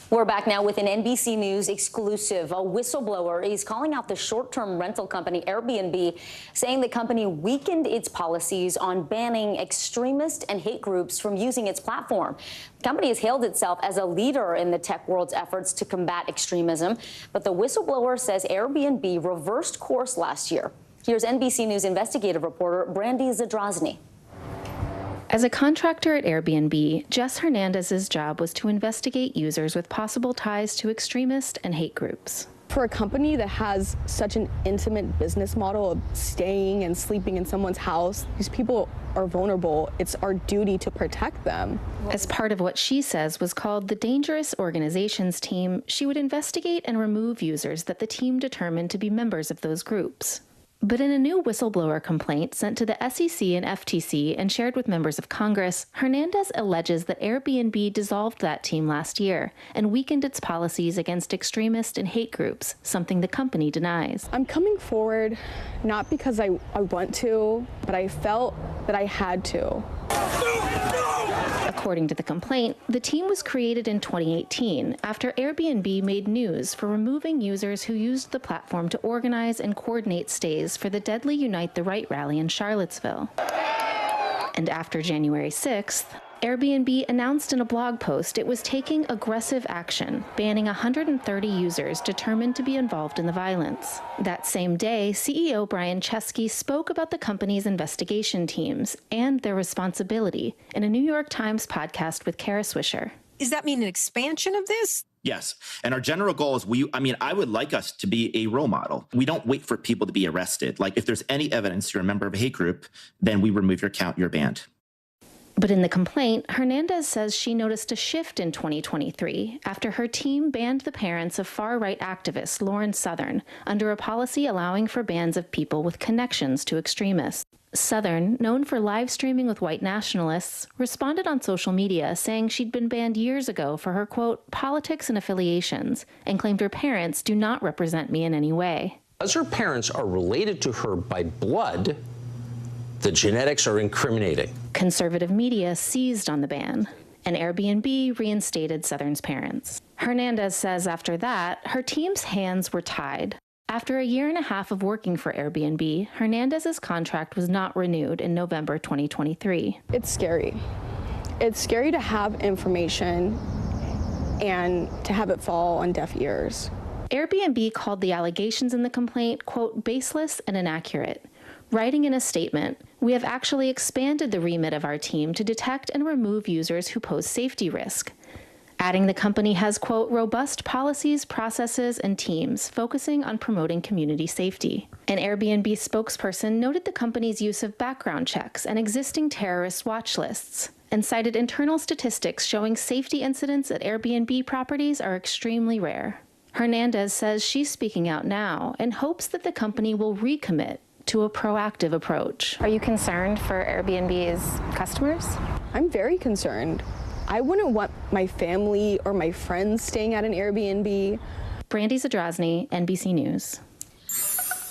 We're back now with an NBC News exclusive. A whistleblower is calling out the short-term rental company Airbnb, saying the company weakened its policies on banning extremist and hate groups from using its platform. The company has hailed itself as a leader in the tech world's efforts to combat extremism, but the whistleblower says Airbnb reversed course last year. Here's NBC News investigative reporter Brandy Zadrozny. As a contractor at Airbnb, Jess Hernandez's job was to investigate users with possible ties to extremist and hate groups. For a company that has such an intimate business model of staying and sleeping in someone's house, these people are vulnerable. It's our duty to protect them. As part of what she says was called the Dangerous Organizations Team, she would investigate and remove users that the team determined to be members of those groups. But in a new whistleblower complaint sent to the SEC and FTC and shared with members of Congress, Hernandez alleges that Airbnb dissolved that team last year and weakened its policies against extremist and hate groups, something the company denies. I'm coming forward not because I want to, but I felt that I had to. According to the complaint, the team was created in 2018 after Airbnb made news for removing users who used the platform to organize and coordinate stays for the deadly Unite the Right rally in Charlottesville. And after January 6th, Airbnb announced in a blog post it was taking aggressive action, banning 130 users determined to be involved in the violence. That same day, CEO Brian Chesky spoke about the company's investigation teams and their responsibility in a New York Times podcast with Kara Swisher. Does that mean an expansion of this? Yes. And our general goal is I would like us to be a role model. We don't wait for people to be arrested. Like, if there's any evidence you're a member of a hate group, then we remove your account, you're banned. But in the complaint, Hernandez says she noticed a shift in 2023 after her team banned the parents of far-right activist Lauren Southern under a policy allowing for bans of people with connections to extremists. Southern, known for live streaming with white nationalists, responded on social media saying she'd been banned years ago for her, quote, politics and affiliations, and claimed her parents do not represent me in any way. As her parents are related to her by blood, the genetics are incriminating. Conservative media seized on the ban, and Airbnb reinstated Southern's parents. Hernandez says after that, her team's hands were tied. After a year and a half of working for Airbnb, Hernandez's contract was not renewed in November 2023. It's scary. It's scary to have information and to have it fall on deaf ears. Airbnb called the allegations in the complaint, quote, baseless and inaccurate. Writing in a statement, we have actually expanded the remit of our team to detect and remove users who pose safety risk. Adding the company has, quote, robust policies, processes, and teams focusing on promoting community safety. An Airbnb spokesperson noted the company's use of background checks and existing terrorist watch lists, and cited internal statistics showing safety incidents at Airbnb properties are extremely rare. Hernandez says she's speaking out now and hopes that the company will recommit to a proactive approach. Are you concerned for Airbnb's customers? I'm very concerned. I wouldn't want my family or my friends staying at an Airbnb. Brandy Zadrozny, NBC News.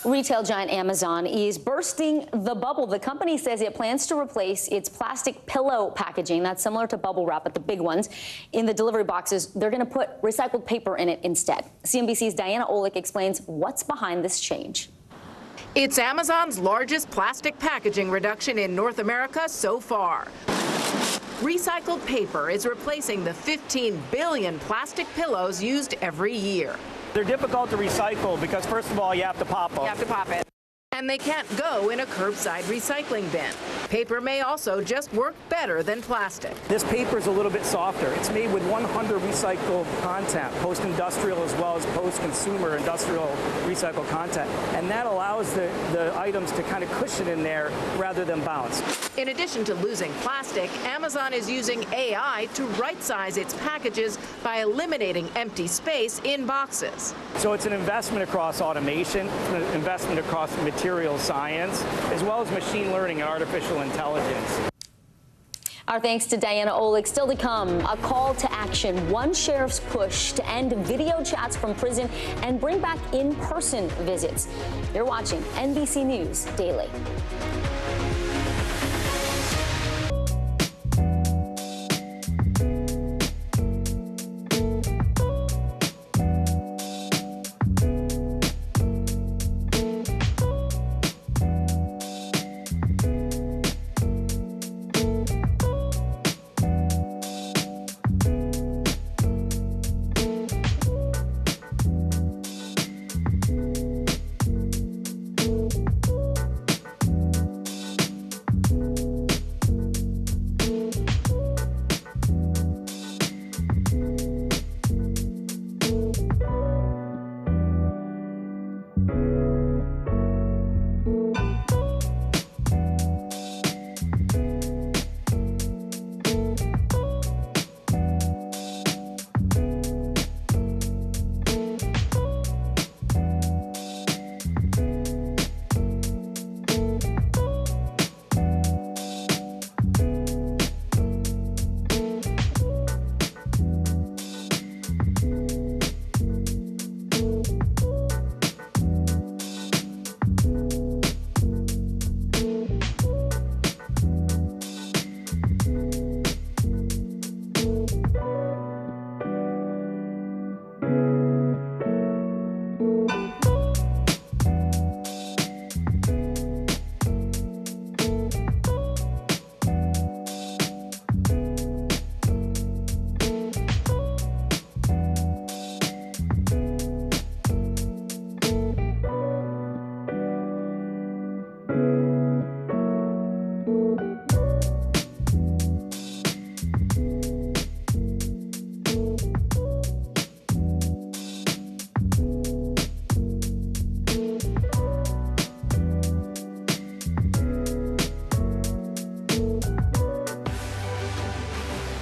Retail giant Amazon is bursting the bubble. The company says it plans to replace its plastic pillow packaging, that's similar to bubble wrap, but the big ones, in the delivery boxes. They're going to put recycled paper in it instead. CNBC's Diana Olick explains what's behind this change. It's Amazon's largest plastic packaging reduction in North America so far. Recycled paper is replacing the 15 billion plastic pillows used every year. They're difficult to recycle because, first of all, you have to pop them. You have to pop it. and they can't go in a curbside recycling bin. Paper may also just work better than plastic. This paper is a little bit softer. It's made with 100 recycled content, post-industrial as well as post-consumer industrial recycled content. And that allows the items to kind of cushion in there rather than bounce. In addition to losing plastic, Amazon is using AI to right-size its packages by eliminating empty space in boxes. So it's an investment across automation, it's an investment across material science, as well as machine learning and artificial intelligence. Our thanks to Diana Olick. Still to come, a call to action. One sheriff's push to end video chats from prison and bring back in-person visits. You're watching NBC News Daily.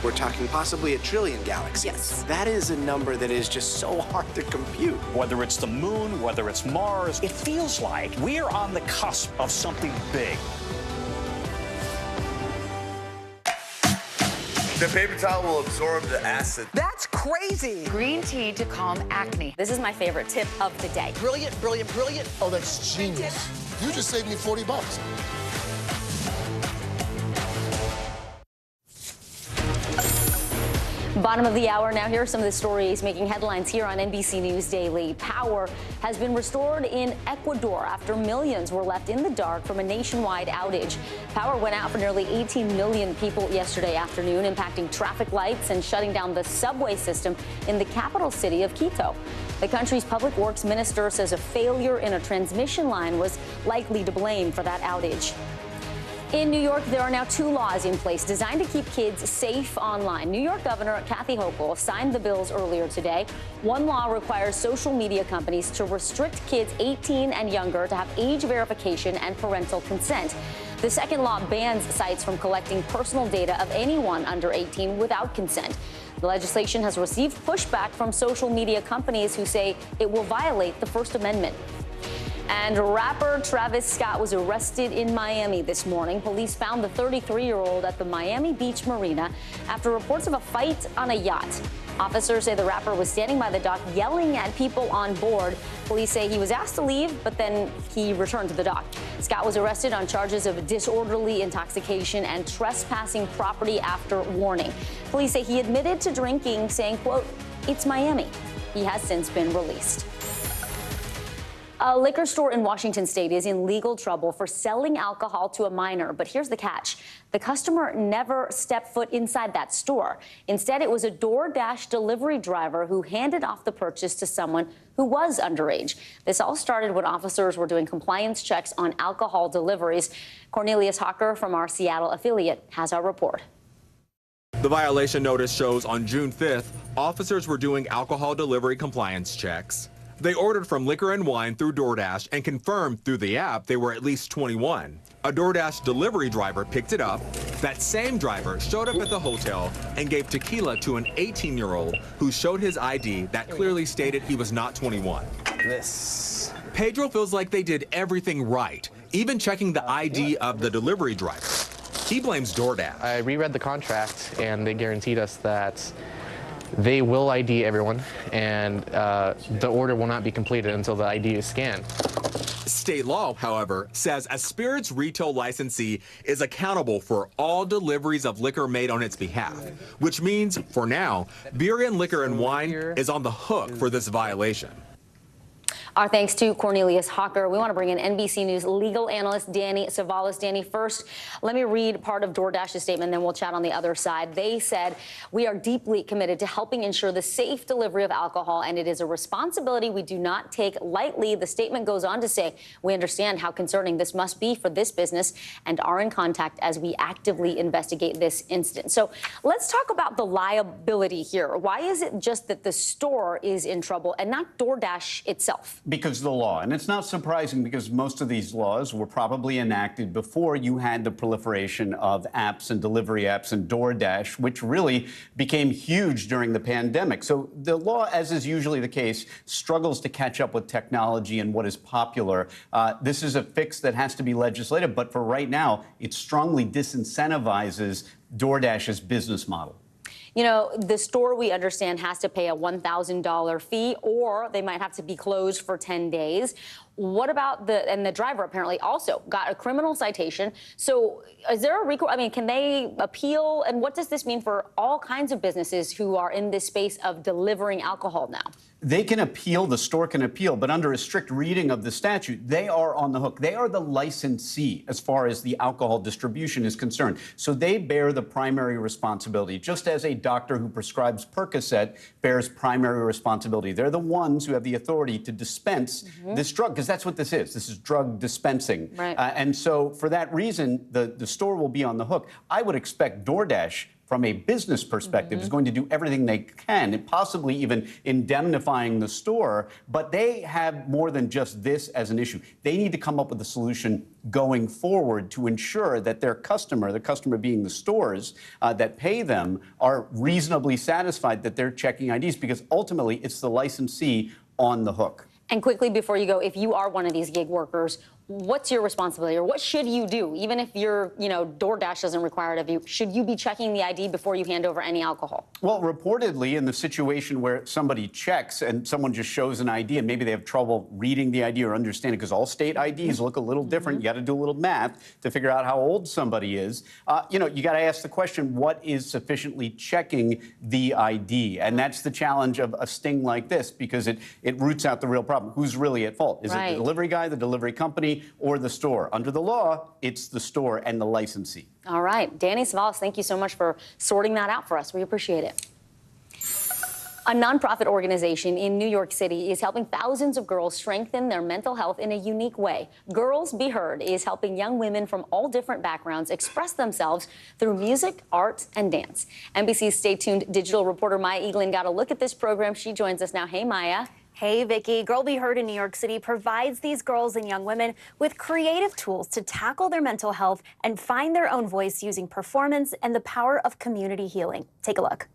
We're talking possibly 1 trillion galaxies. Yes. That is a number that is just so hard to compute. Whether it's the moon, whether it's Mars, it feels like we're on the cusp of something big. The paper towel will absorb the acid. That's crazy. Green tea to calm acne. This is my favorite tip of the day. Brilliant, brilliant, brilliant. Oh, that's genius. You just saved me $40. Bottom of the hour. Now, here are some of the stories making headlines here on NBC News Daily. Power has been restored in Ecuador after millions were left in the dark from a nationwide outage. Power went out for nearly 18 million people yesterday afternoon, impacting traffic lights and shutting down the subway system in the capital city of Quito. The country's public works minister says a failure in a transmission line was likely to blame for that outage. In New York, there are now 2 laws in place designed to keep kids safe online. New York Governor Kathy Hochul signed the bills earlier today. One law requires social media companies to restrict kids 18 and younger to have age verification and parental consent. The second law bans sites from collecting personal data of anyone under 18 without consent. The legislation has received pushback from social media companies who say it will violate the First Amendment. And rapper Travis Scott was arrested in Miami this morning. Police found the 33-year-old at the Miami Beach Marina after reports of a fight on a yacht. Officers say the rapper was standing by the dock yelling at people on board. Police say he was asked to leave, but then he returned to the dock. Scott was arrested on charges of disorderly intoxication and trespassing property after warning. Police say he admitted to drinking, saying, quote, "It's Miami." He has since been released. A liquor store in Washington state is in legal trouble for selling alcohol to a minor. But here's the catch. The customer never stepped foot inside that store. Instead, it was a DoorDash delivery driver who handed off the purchase to someone who was underage. This all started when officers were doing compliance checks on alcohol deliveries. Cornelius Hawker from our Seattle affiliate has our report. The violation notice shows on June 5th, officers were doing alcohol delivery compliance checks. They ordered from Liquor and Wine through DoorDash and confirmed through the app they were at least 21. A DoorDash delivery driver picked it up. That same driver showed up at the hotel and gave tequila to an 18-year-old who showed his ID that clearly stated he was not 21. Pedro feels like they did everything right, even checking the ID of the delivery driver. He blames DoorDash. I reread the contract, and they guaranteed us that they will ID everyone, and the order will not be completed until the ID is scanned. State law, however, says a spirits retail licensee is accountable for all deliveries of liquor made on its behalf, which means, for now, Beer and Liquor and Wine is on the hook for this violation. Our thanks to Cornelius Hawker. We want to bring in NBC News legal analyst Danny Savalas. Danny, first, let me read part of DoorDash's statement, then we'll chat on the other side. They said, "We are deeply committed to helping ensure the safe delivery of alcohol, and it is a responsibility we do not take lightly." The statement goes on to say, "We understand how concerning this must be for this business and are in contact as we actively investigate this incident." So let's talk about the liability here. Why is it just that the store is in trouble and not DoorDash itself? Because of the law. And it's not surprising because most of these laws were probably enacted before you had the proliferation of apps and delivery apps and DoorDash, which really became huge during the pandemic. So the law, as is usually the case, struggles to catch up with technology and what is popular. This is a fix that has to be legislative, but for right now, it strongly disincentivizes DoorDash's business model. You know, the store, we understand, has to pay a $1,000 fee, or they might have to be closed for 10 days. What about the driver apparently also got a criminal citation. So is there a recourse? I mean, can they appeal? And what does this mean for all kinds of businesses who are in this space of delivering alcohol now? They can appeal, the store can appeal, but under a strict reading of the statute, they are on the hook. They are the licensee as far as the alcohol distribution is concerned. So they bear the primary responsibility, just as a doctor who prescribes Percocet bears primary responsibility. They're the ones who have the authority to dispense this drug, because that's what this is. This is drug dispensing. Right. And so for that reason, the store will be on the hook. I would expect DoorDash, from a business perspective, is going to do everything they can, and possibly even indemnifying the store. But they have more than just this as an issue. They need to come up with a solution going forward to ensure that their customer, the customer being the stores that pay them, are reasonably satisfied that they're checking IDs, because ultimately it's the licensee on the hook. And quickly before you go, if you are one of these gig workers, what's your responsibility, or what should you do? Even if DoorDash doesn't require it of you, should you be checking the ID before you hand over any alcohol? Well, reportedly, in the situation where somebody checks and someone just shows an ID and maybe they have trouble reading the ID or understanding, because all state IDs look a little different. You got to do a little math to figure out how old somebody is. You got to ask the question, what is sufficiently checking the ID? And that's the challenge of a sting like this, because it roots out the real problem. Who's really at fault? Is it the delivery guy, the delivery company, or the store? Under the law, it's the store and the licensee. All right. Danny Savalas, thank you so much for sorting that out for us. We appreciate it. A nonprofit organization in New York City is helping thousands of girls strengthen their mental health in a unique way. Girls Be Heard is helping young women from all different backgrounds express themselves through music, art, and dance. NBC's Stay Tuned digital reporter Maya Eaglin got a look at this program. She joins us now. Hey, Maya. Hey, Vicki. Girl Be Heard in New York City provides these girls and young women with creative tools to tackle their mental health and find their own voice using performance and the power of community healing. Take a look.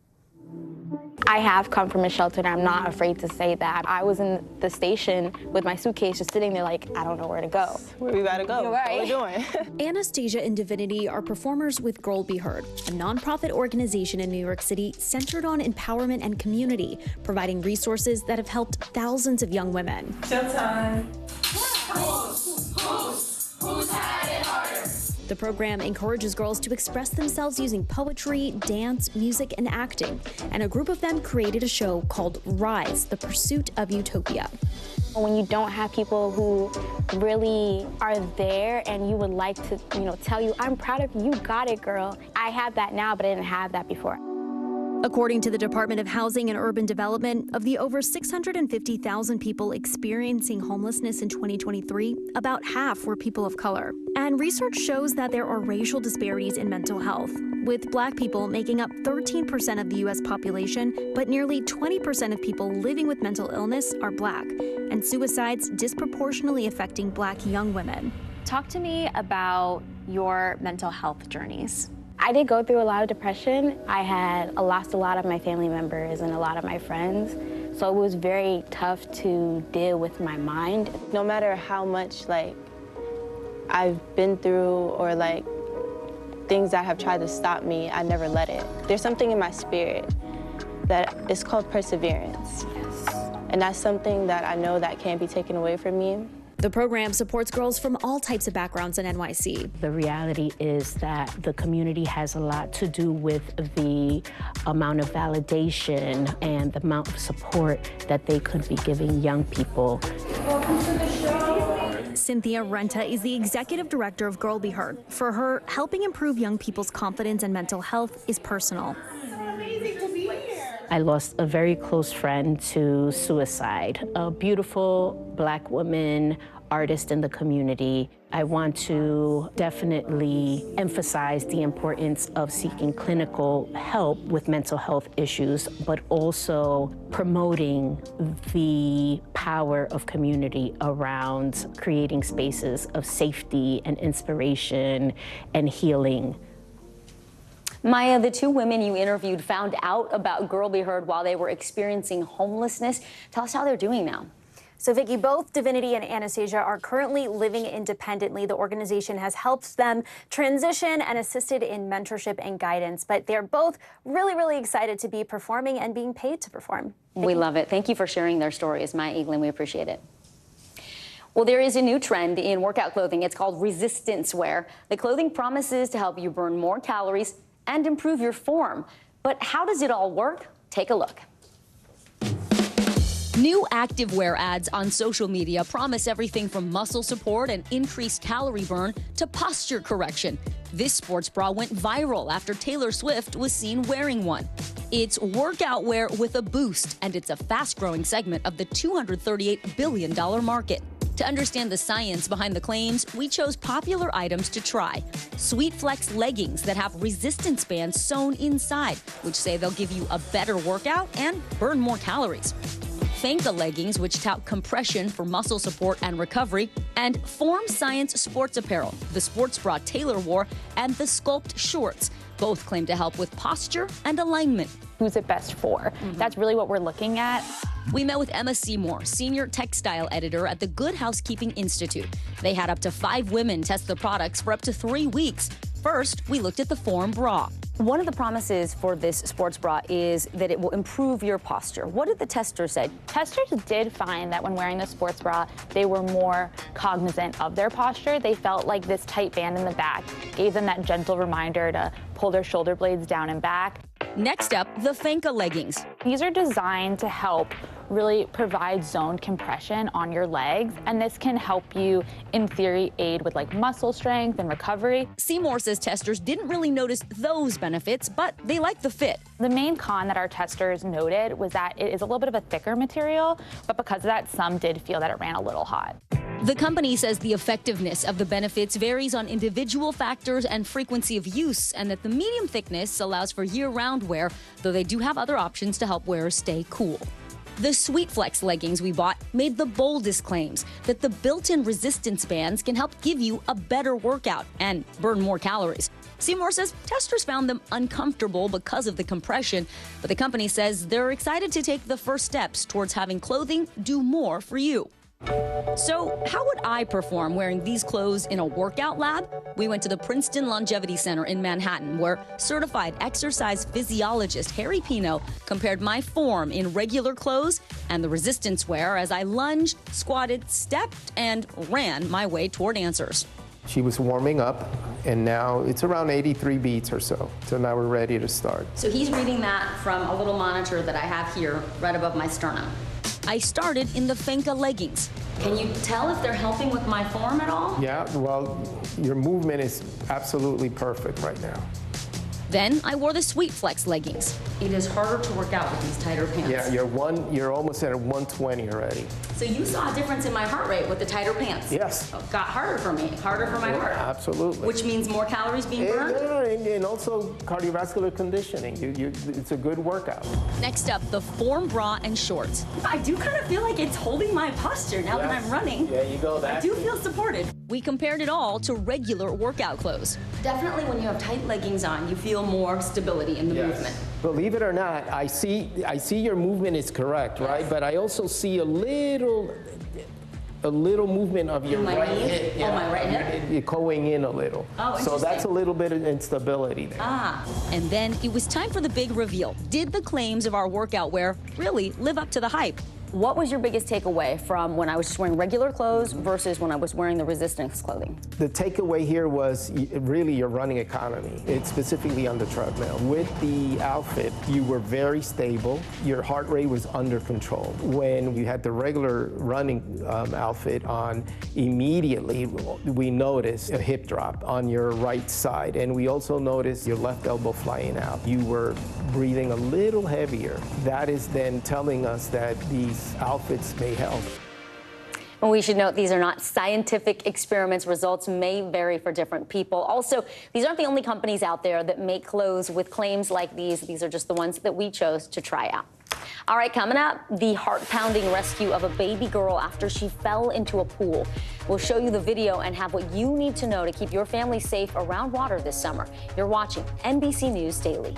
I have come from a shelter, and I'm not afraid to say that. I was in the station with my suitcase just sitting there like, I don't know where to go. Where we gotta go? Right. What are we doing? Anastasia and Divinity are performers with Girl Be Heard, a nonprofit organization in New York City centered on empowerment and community, providing resources that have helped thousands of young women. Showtime. Who's had it harder? The program encourages girls to express themselves using poetry, dance, music, and acting. And a group of them created a show called Rise, The Pursuit of Utopia. When you don't have people who really are there and you would like to, tell you, I'm proud of you, you got it, girl. I have that now, but I didn't have that before. According to the Department of Housing and Urban Development, of the over 650,000 people experiencing homelessness in 2023, about half were people of color. And research shows that there are racial disparities in mental health, with Black people making up 13% of the U.S. population, but nearly 20% of people living with mental illness are Black, and suicides disproportionately affecting Black young women. Talk to me about your mental health journeys. I did go through a lot of depression. I had lost a lot of my family members and a lot of my friends. So it was very tough to deal with my mind. No matter how much I've been through or things that have tried to stop me, I never let it. There's something in my spirit that is called perseverance. Yes. And that's something that I know that can't be taken away from me. The program supports girls from all types of backgrounds in NYC. The reality is that the community has a lot to do with the amount of validation and the amount of support that they could be giving young people. Welcome to the show. Cynthia Renta is the executive director of Girl Be Heard. For her, helping improve young people's confidence and mental health is personal. I lost a very close friend to suicide, a beautiful Black woman, artist in the community. I want to definitely emphasize the importance of seeking clinical help with mental health issues, but also promoting the power of community around creating spaces of safety and inspiration and healing. Maya, the two women you interviewed found out about Girl Be Heard while they were experiencing homelessness. Tell us how they're doing now. So, Vicki, both Divinity and Anastasia are currently living independently. The organization has helped them transition and assisted in mentorship and guidance. But they're both really, really excited to be performing and being paid to perform. Vicki? We love it. Thank you for sharing their stories, Maya Eaglin. We appreciate it. Well, there is a new trend in workout clothing. It's called resistance wear. The clothing promises to help you burn more calories and improve your form. But how does it all work? Take a look. New activewear ads on social media promise everything from muscle support and increased calorie burn to posture correction. This sports bra went viral after Taylor Swift was seen wearing one. It's workout wear with a boost, and it's a fast-growing segment of the $238 billion market. To understand the science behind the claims, we chose popular items to try. Sweet Flex leggings that have resistance bands sewn inside, which say they'll give you a better workout and burn more calories. Fanka leggings, which tout compression for muscle support and recovery, and Form Science sports apparel, the sports bra Taylor wore, and the Sculpt shorts. Both claim to help with posture and alignment. Who's it best for? That's really what we're looking at. We met with Emma Seymour, senior textile editor at the Good Housekeeping Institute. They had up to 5 women test the products for up to 3 weeks. First, we looked at the Form bra. One of the promises for this sports bra is that it will improve your posture. What did the testers say? Testers did find that when wearing the sports bra, they were more cognizant of their posture. They felt like this tight band in the back gave them that gentle reminder to pull their shoulder blades down and back. Next up, the Fanka leggings. These are designed to help really provide zoned compression on your legs, and this can help you, in theory, aid with muscle strength and recovery. Seymour says testers didn't really notice those benefits, but they like the fit. The main con that our testers noted was that it is a little bit of a thicker material, but because of that, some did feel that it ran a little hot. The company says the effectiveness of the benefits varies on individual factors and frequency of use, and that the medium thickness allows for year-round wear, though they do have other options to help wearers stay cool. The Sweet Flex leggings we bought made the boldest claims that the built-in resistance bands can help give you a better workout and burn more calories. Seymour says testers found them uncomfortable because of the compression, but the company says they're excited to take the first steps towards having clothing do more for you. So, how would I perform wearing these clothes in a workout lab? We went to the Princeton Longevity Center in Manhattan, where certified exercise physiologist Harry Pino compared my form in regular clothes and the resistance wear as I lunged, squatted, stepped, and ran my way toward answers. She was warming up, and now it's around 83 beats or so. So now we're ready to start. So he's reading that from a little monitor that I have here right above my sternum. I started in the Fenka leggings. Can you tell if they're helping with my form at all? Yeah, well, your movement is absolutely perfect right now. Then I wore the Sweet Flex leggings. It is harder to work out with these tighter pants. Yeah, you're almost at a 120 already. So you saw a difference in my heart rate with the tighter pants? Yes. Oh, got harder for me, harder for my heart. Absolutely. Which means more calories being burned? And also cardiovascular conditioning. It's a good workout. Next up, the Form bra and shorts. I do kind of feel like it's holding my posture now that I'm running. There you go. I do feel supported. We compared it all to regular workout clothes. Definitely when you have tight leggings on, you feel more stability in the movement. Believe it or not, I see your movement is correct, right? But I also see a little movement of your right hip. Oh, my right hip? You're going in a little. Oh, so that's a little bit of instability there. And then it was time for the big reveal. Did the claims of our workout wear really live up to the hype? What was your biggest takeaway from when I was just wearing regular clothes versus when I was wearing the resistance clothing? The takeaway here was really your running economy. It's specifically on the treadmill. With the outfit, you were very stable. Your heart rate was under control. When you had the regular running outfit on, immediately we noticed a hip drop on your right side. And we also noticed your left elbow flying out. You were breathing a little heavier. That is then telling us that these outfits may help. And we should note these are not scientific experiments. Results may vary for different people. Also, these aren't the only companies out there that make clothes with claims like these. These are just the ones that we chose to try out. All right, coming up, the heart-pounding rescue of a baby girl after she fell into a pool. We'll show you the video and have what you need to know to keep your family safe around water this summer. You're watching NBC News Daily.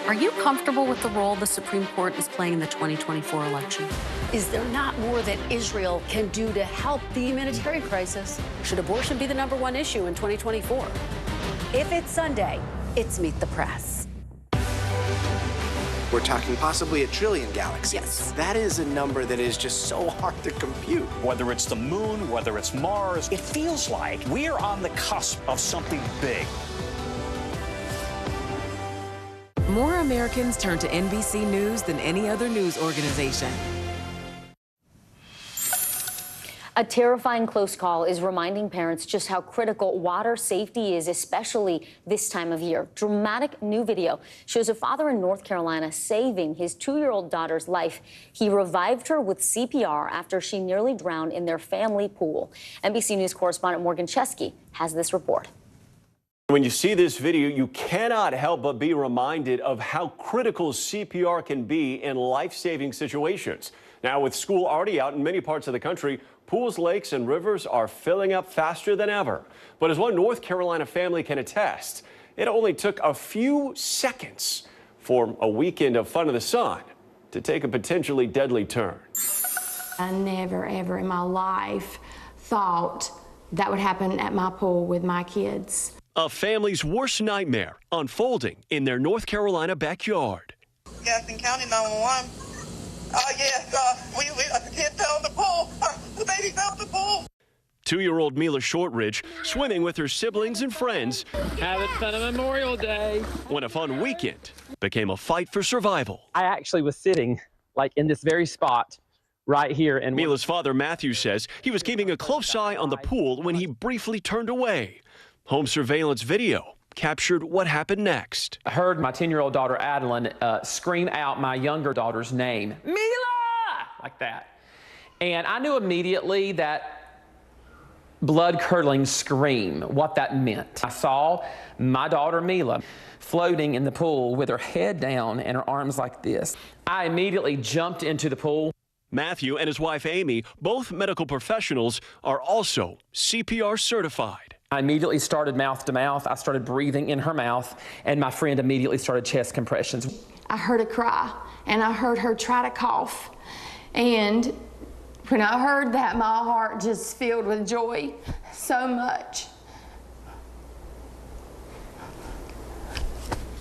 Are you comfortable with the role the Supreme Court is playing in the 2024 election? Is there not more that Israel can do to help the humanitarian crisis? Should abortion be the #1 issue in 2024? If it's Sunday, it's Meet the Press. We're talking possibly a trillion galaxies. Yes. That is a number that is just so hard to compute. Whether it's the moon, whether it's Mars, it feels like we're on the cusp of something big. More Americans turn to NBC News than any other news organization. A terrifying close call is reminding parents just how critical water safety is, especially this time of year. Dramatic new video shows a father in North Carolina saving his 2-year-old daughter's life. He revived her with CPR after she nearly drowned in their family pool. NBC News correspondent Morgan Chesky has this report. When you see this video, you cannot help but be reminded of how critical CPR can be in life-saving situations. Now, with school already out in many parts of the country, pools, lakes, and rivers are filling up faster than ever. But as one North Carolina family can attest, it only took a few seconds for a weekend of fun in the sun to take a potentially deadly turn. I never, ever in my life thought that would happen at my pool with my kids. A family's worst nightmare unfolding in their North Carolina backyard. Gaston County 911. Yes, the kid fell in the pool. The baby fell in the pool. 2-year-old Mila Shortridge swimming with her siblings and friends. Having fun on Memorial Day. When a fun weekend became a fight for survival. I actually was sitting like in this very spot right here. And Mila's father, Matthew, says he was keeping a close eye on the pool when he briefly turned away. Home surveillance video captured what happened next. I heard my 10-year-old daughter, Adeline, scream out my younger daughter's name, Mila, like that. And I knew immediately that blood-curdling scream, what that meant. I saw my daughter, Mila, floating in the pool with her head down and her arms like this. I immediately jumped into the pool. Matthew and his wife, Amy, both medical professionals, are also CPR certified. I immediately started mouth to mouth. I started breathing in her mouth, and my friend immediately started chest compressions. I heard a cry, and I heard her try to cough. And when I heard that, my heart just filled with joy so much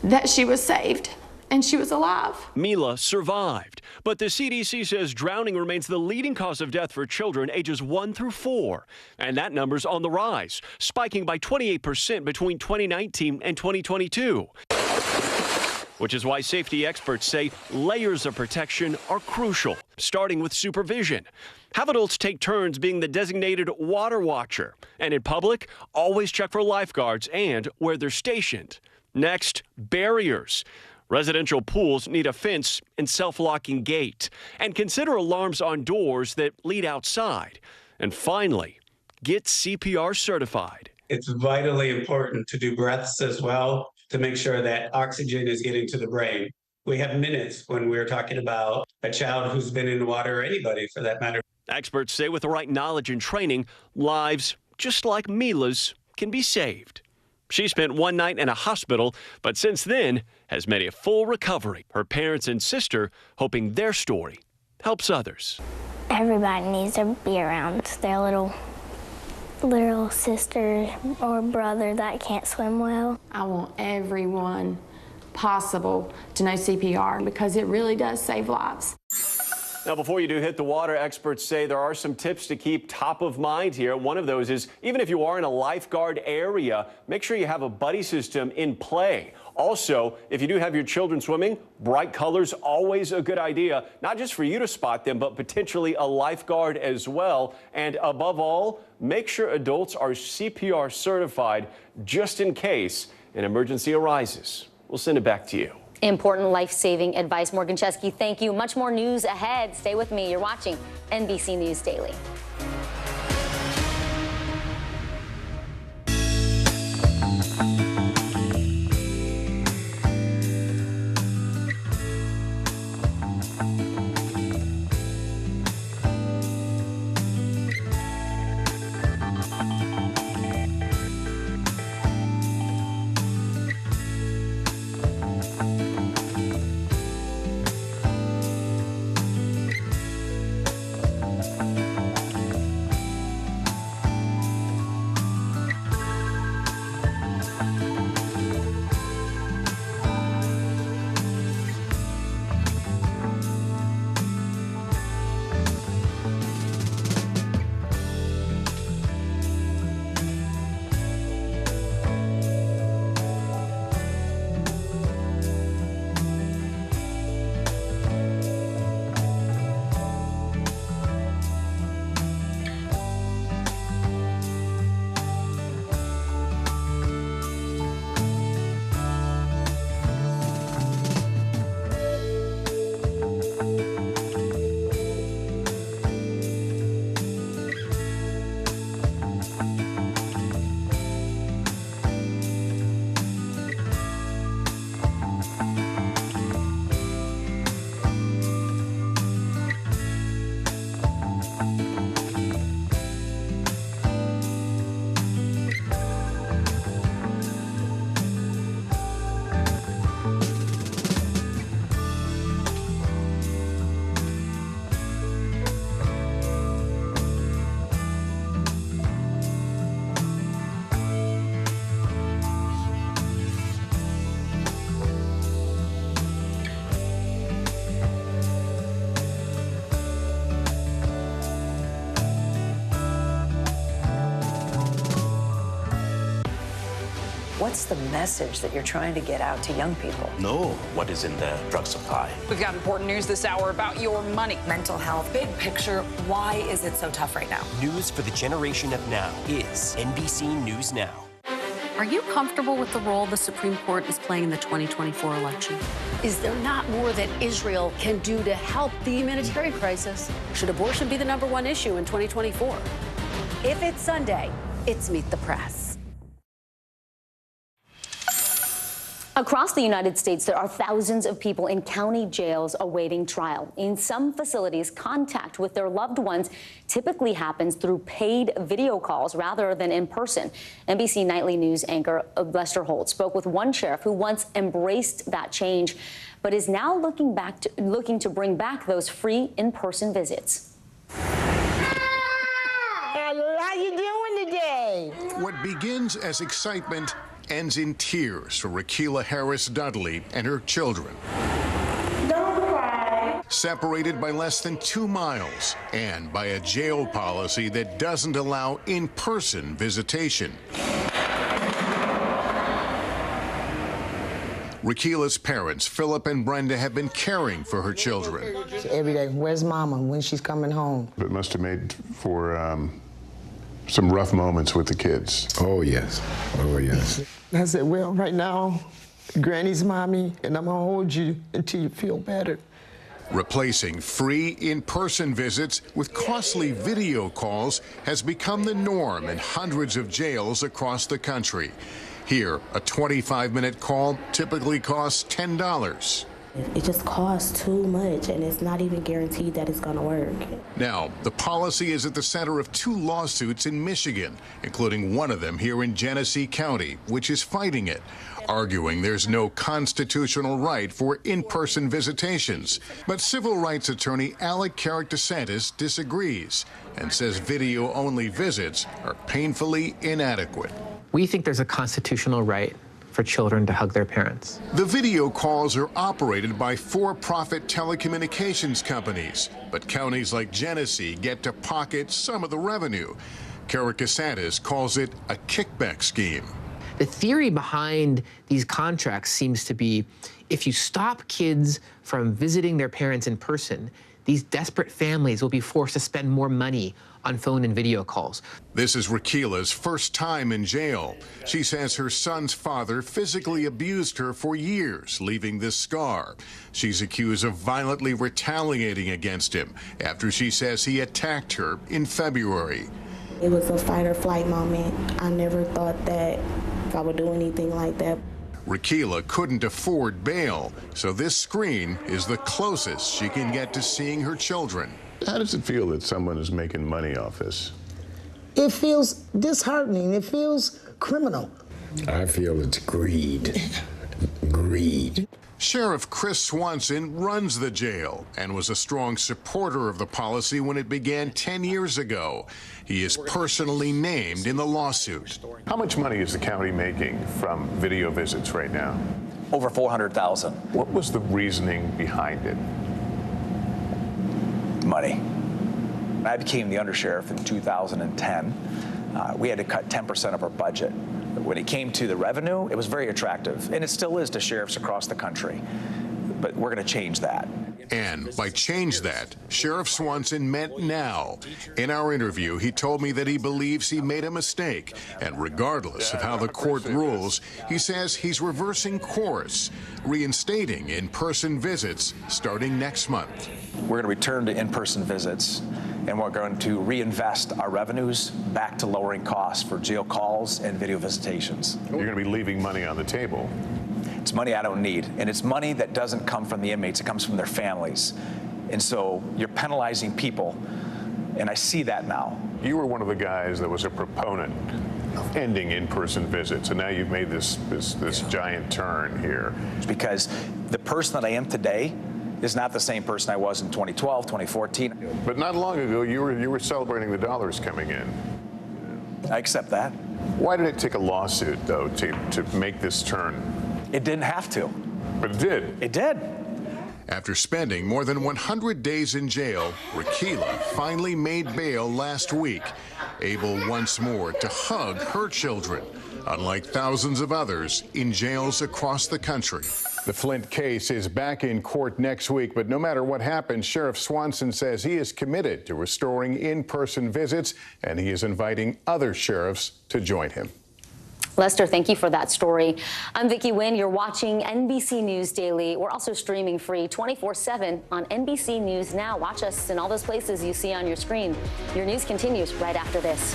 that she was saved and she was alive. Mila survived, but the CDC says drowning remains the leading cause of death for children ages 1 through 4. And that number's on the rise, spiking by 28% between 2019 and 2022. Which is why safety experts say layers of protection are crucial, starting with supervision. Have adults take turns being the designated water watcher. And in public, always check for lifeguards and where they're stationed. Next, barriers. Residential pools need a fence and self-locking gate. And consider alarms on doors that lead outside. And finally, get CPR certified. It's vitally important to do breaths as well to make sure that oxygen is getting to the brain. We have minutes when we're talking about a child who's been in the water, or anybody for that matter. Experts say with the right knowledge and training, lives just like Mila's can be saved. She spent one night in a hospital, but since then has made a full recovery. Her parents and sister hoping their story helps others. Everybody needs to be around their little sister or brother that can't swim well. I want everyone possible to know CPR because it really does save lives. Now, before you do hit the water, experts say there are some tips to keep top of mind here. One of those is even if you are in a lifeguard area, make sure you have a buddy system in play. Also, if you do have your children swimming, bright colors, always a good idea, not just for you to spot them, but potentially a lifeguard as well. And above all, make sure adults are CPR certified just in case an emergency arises. We'll send it back to you. Important life-saving advice. Morgan Chesky, thank you. Much more news ahead. Stay with me. You're watching NBC News Daily. What's the message that you're trying to get out to young people? Know what is in the drug supply. We've got important news this hour about your money. Mental health, big picture, why is it so tough right now? News for the generation of now is NBC News Now. Are you comfortable with the role the Supreme Court is playing in the 2024 election? Is there not more that Israel can do to help the humanitarian crisis? Should abortion be the #1 issue in 2024? If it's Sunday, it's Meet the Press. Across the United States, there are thousands of people in county jails awaiting trial. In some facilities, contact with their loved ones typically happens through paid video calls rather than in person. NBC Nightly News anchor Lester Holt spoke with one sheriff who once embraced that change, but is now looking to bring back those free in-person visits. How you doing today? What begins as excitement ends in tears for Rakila Harris Dudley and her children. Don't cry. Separated by less than 2 miles and by a jail policy that doesn't allow in-person visitation. Rakila's parents, Philip and Brenda, have been caring for her children. Every day, where's Mama when she's coming home? It must have made for some rough moments with the kids. Oh, yes. Oh, yes. I said, well, right now, Granny's mommy, and I'm going to hold you until you feel better. Replacing free in-person visits with costly video calls has become the norm in hundreds of jails across the country. Here, a 25-minute call typically costs $10. It just costs too much, and it's not even guaranteed that it's going to work. Now, the policy is at the center of 2 lawsuits in Michigan, including one of them here in Genesee County, which is fighting it, arguing there's no constitutional right for in-person visitations. But civil rights attorney Alec Carrick-DeSantis disagrees and says video-only visits are painfully inadequate. We think there's a constitutional right for children to hug their parents. The video calls are operated by for-profit telecommunications companies, but counties like Genesee get to pocket some of the revenue. Carrick-DeSantis calls it a kickback scheme. The theory behind these contracts seems to be if you stop kids from visiting their parents in person, these desperate families will be forced to spend more money on phone and video calls. This is Rakila's first time in jail. She says her son's father physically abused her for years, leaving this scar. She's accused of violently retaliating against him after she says he attacked her in February. It was a fight or flight moment. I never thought that I would do anything like that. Rakila couldn't afford bail, so this screen is the closest she can get to seeing her children. How does it feel that someone is making money off this? It feels disheartening. It feels criminal. I feel it's greed. Greed. Sheriff Chris Swanson runs the jail and was a strong supporter of the policy when it began 10 years ago. He is personally named in the lawsuit. How much money is the county making from video visits right now? Over $400,000. What was the reasoning behind it? Money. When I became the undersheriff in 2010, we had to cut 10% of our budget. When it came to the revenue, it was very attractive, and it still is to sheriffs across the country. But we're going to change that. And by change that, Sheriff Swanson meant now. In our interview, he told me that he believes he made a mistake, and regardless of how the court rules, he says he's reversing course, reinstating in-person visits starting next month. We're going to return to in-person visits, and we're going to reinvest our revenues back to lowering costs for jail calls and video visitations. You're going to be leaving money on the table. It's money I don't need, and it's money that doesn't come from the inmates, it comes from their families. And so you're penalizing people, and I see that now. You were one of the guys that was a proponent of ending in-person visits, and now you've made this giant turn here. Because the person that I am today is not the same person I was in 2012, 2014. But not long ago, you were celebrating the dollars coming in. I accept that. Why did it take a lawsuit, though, to make this turn? It didn't have to. But it did. It did. After spending more than 100 days in jail, Rakila finally made bail last week, able once more to hug her children. unlike thousands of others in jails across the country. The Flint case is back in court next week, but no matter what happens, Sheriff Swanson says he is committed to restoring in-person visits, and he is inviting other sheriffs to join him. Lester, thank you for that story. I'm Vicki Wynn. You're watching NBC News Daily. We're also streaming free 24/7 on NBC News Now. Watch us in all those places you see on your screen. Your news continues right after this.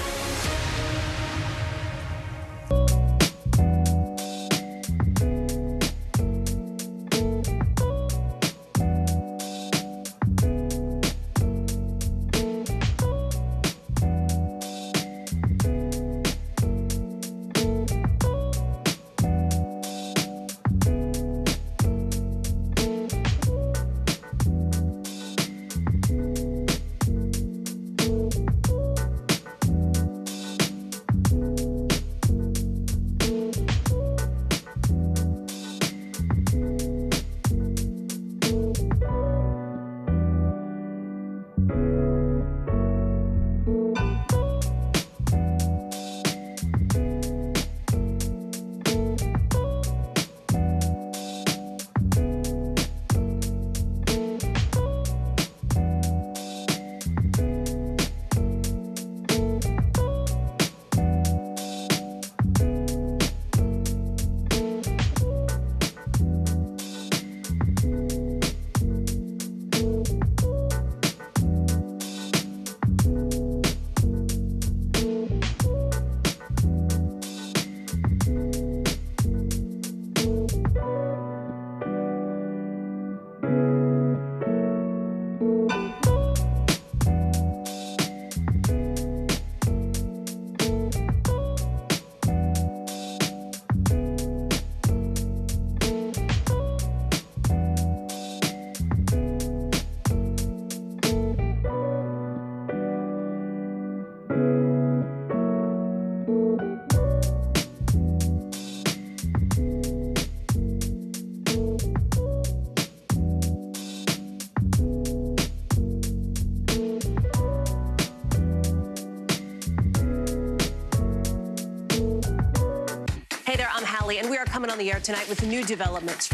And we are coming on the air tonight with new developments.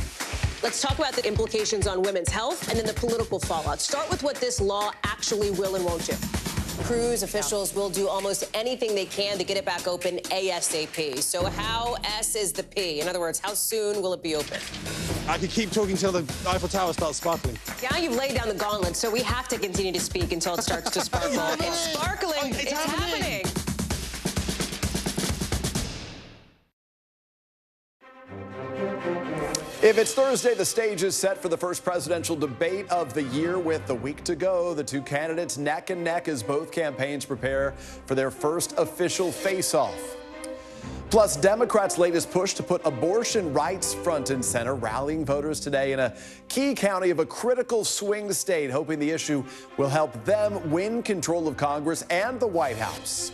Let's talk about the implications on women's health and then the political fallout. Start with what this law actually will and won't do. Cruise officials will do almost anything they can to get it back open ASAP. So how S is the P? In other words, how soon will it be open? I could keep talking till the Eiffel Tower starts sparkling. Now you've laid down the gauntlet, so we have to continue to speak until it starts to sparkle. It's sparkling. It's happening. If it's Thursday, the stage is set for the first presidential debate of the year with the week to go. The two candidates neck and neck as both campaigns prepare for their first official face-off. Plus, Democrats' latest push to put abortion rights front and center, rallying voters today in a key county of a critical swing state, hoping the issue will help them win control of Congress and the White House.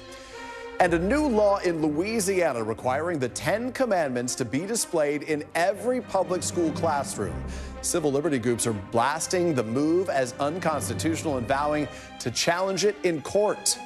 And a new law in Louisiana requiring the 10 Commandments to be displayed in every public school classroom. Civil liberty groups are blasting the move as unconstitutional and vowing to challenge it in court.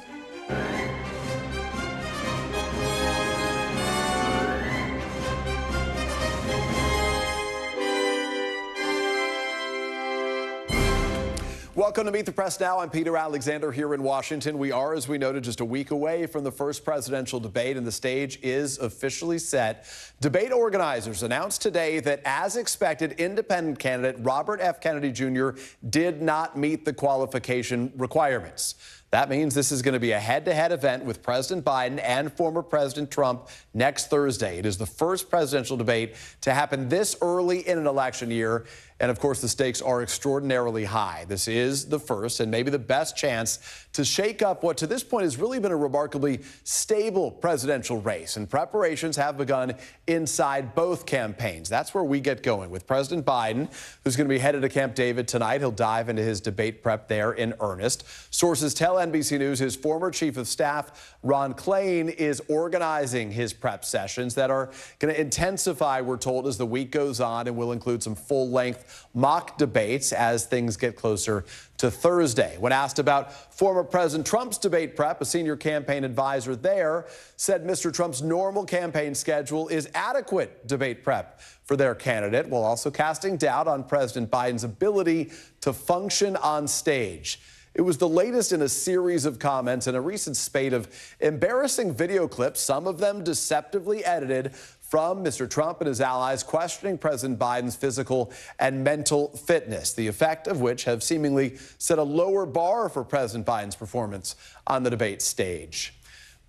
Welcome to Meet the Press Now. I'm Peter Alexander here in Washington. We are, as we noted, just a week away from the first presidential debate, and the stage is officially set. Debate organizers announced today that, as expected, independent candidate Robert F. Kennedy Jr. did not meet the qualification requirements. That means this is going to be a head-to-head event with President Biden and former President Trump next Thursday. It is the first presidential debate to happen this early in an election year. And of course, the stakes are extraordinarily high. This is the first and maybe the best chance to shake up what to this point has really been a remarkably stable presidential race. And preparations have begun inside both campaigns. That's where we get going with President Biden, who's going to be headed to Camp David tonight. He'll dive into his debate prep there in earnest. Sources tell NBC News his former chief of staff, Ron Klain, is organizing his prep sessions that are going to intensify, we're told, as the week goes on, and will include some full-length mock debates as things get closer to Thursday. When asked about former President Trump's debate prep, a senior campaign advisor there said Mr. Trump's normal campaign schedule is adequate debate prep for their candidate, while also casting doubt on President Biden's ability to function on stage. It was the latest in a series of comments in a recent spate of embarrassing video clips, some of them deceptively edited, from Mr. Trump and his allies questioning President Biden's physical and mental fitness, the effect of which have seemingly set a lower bar for President Biden's performance on the debate stage.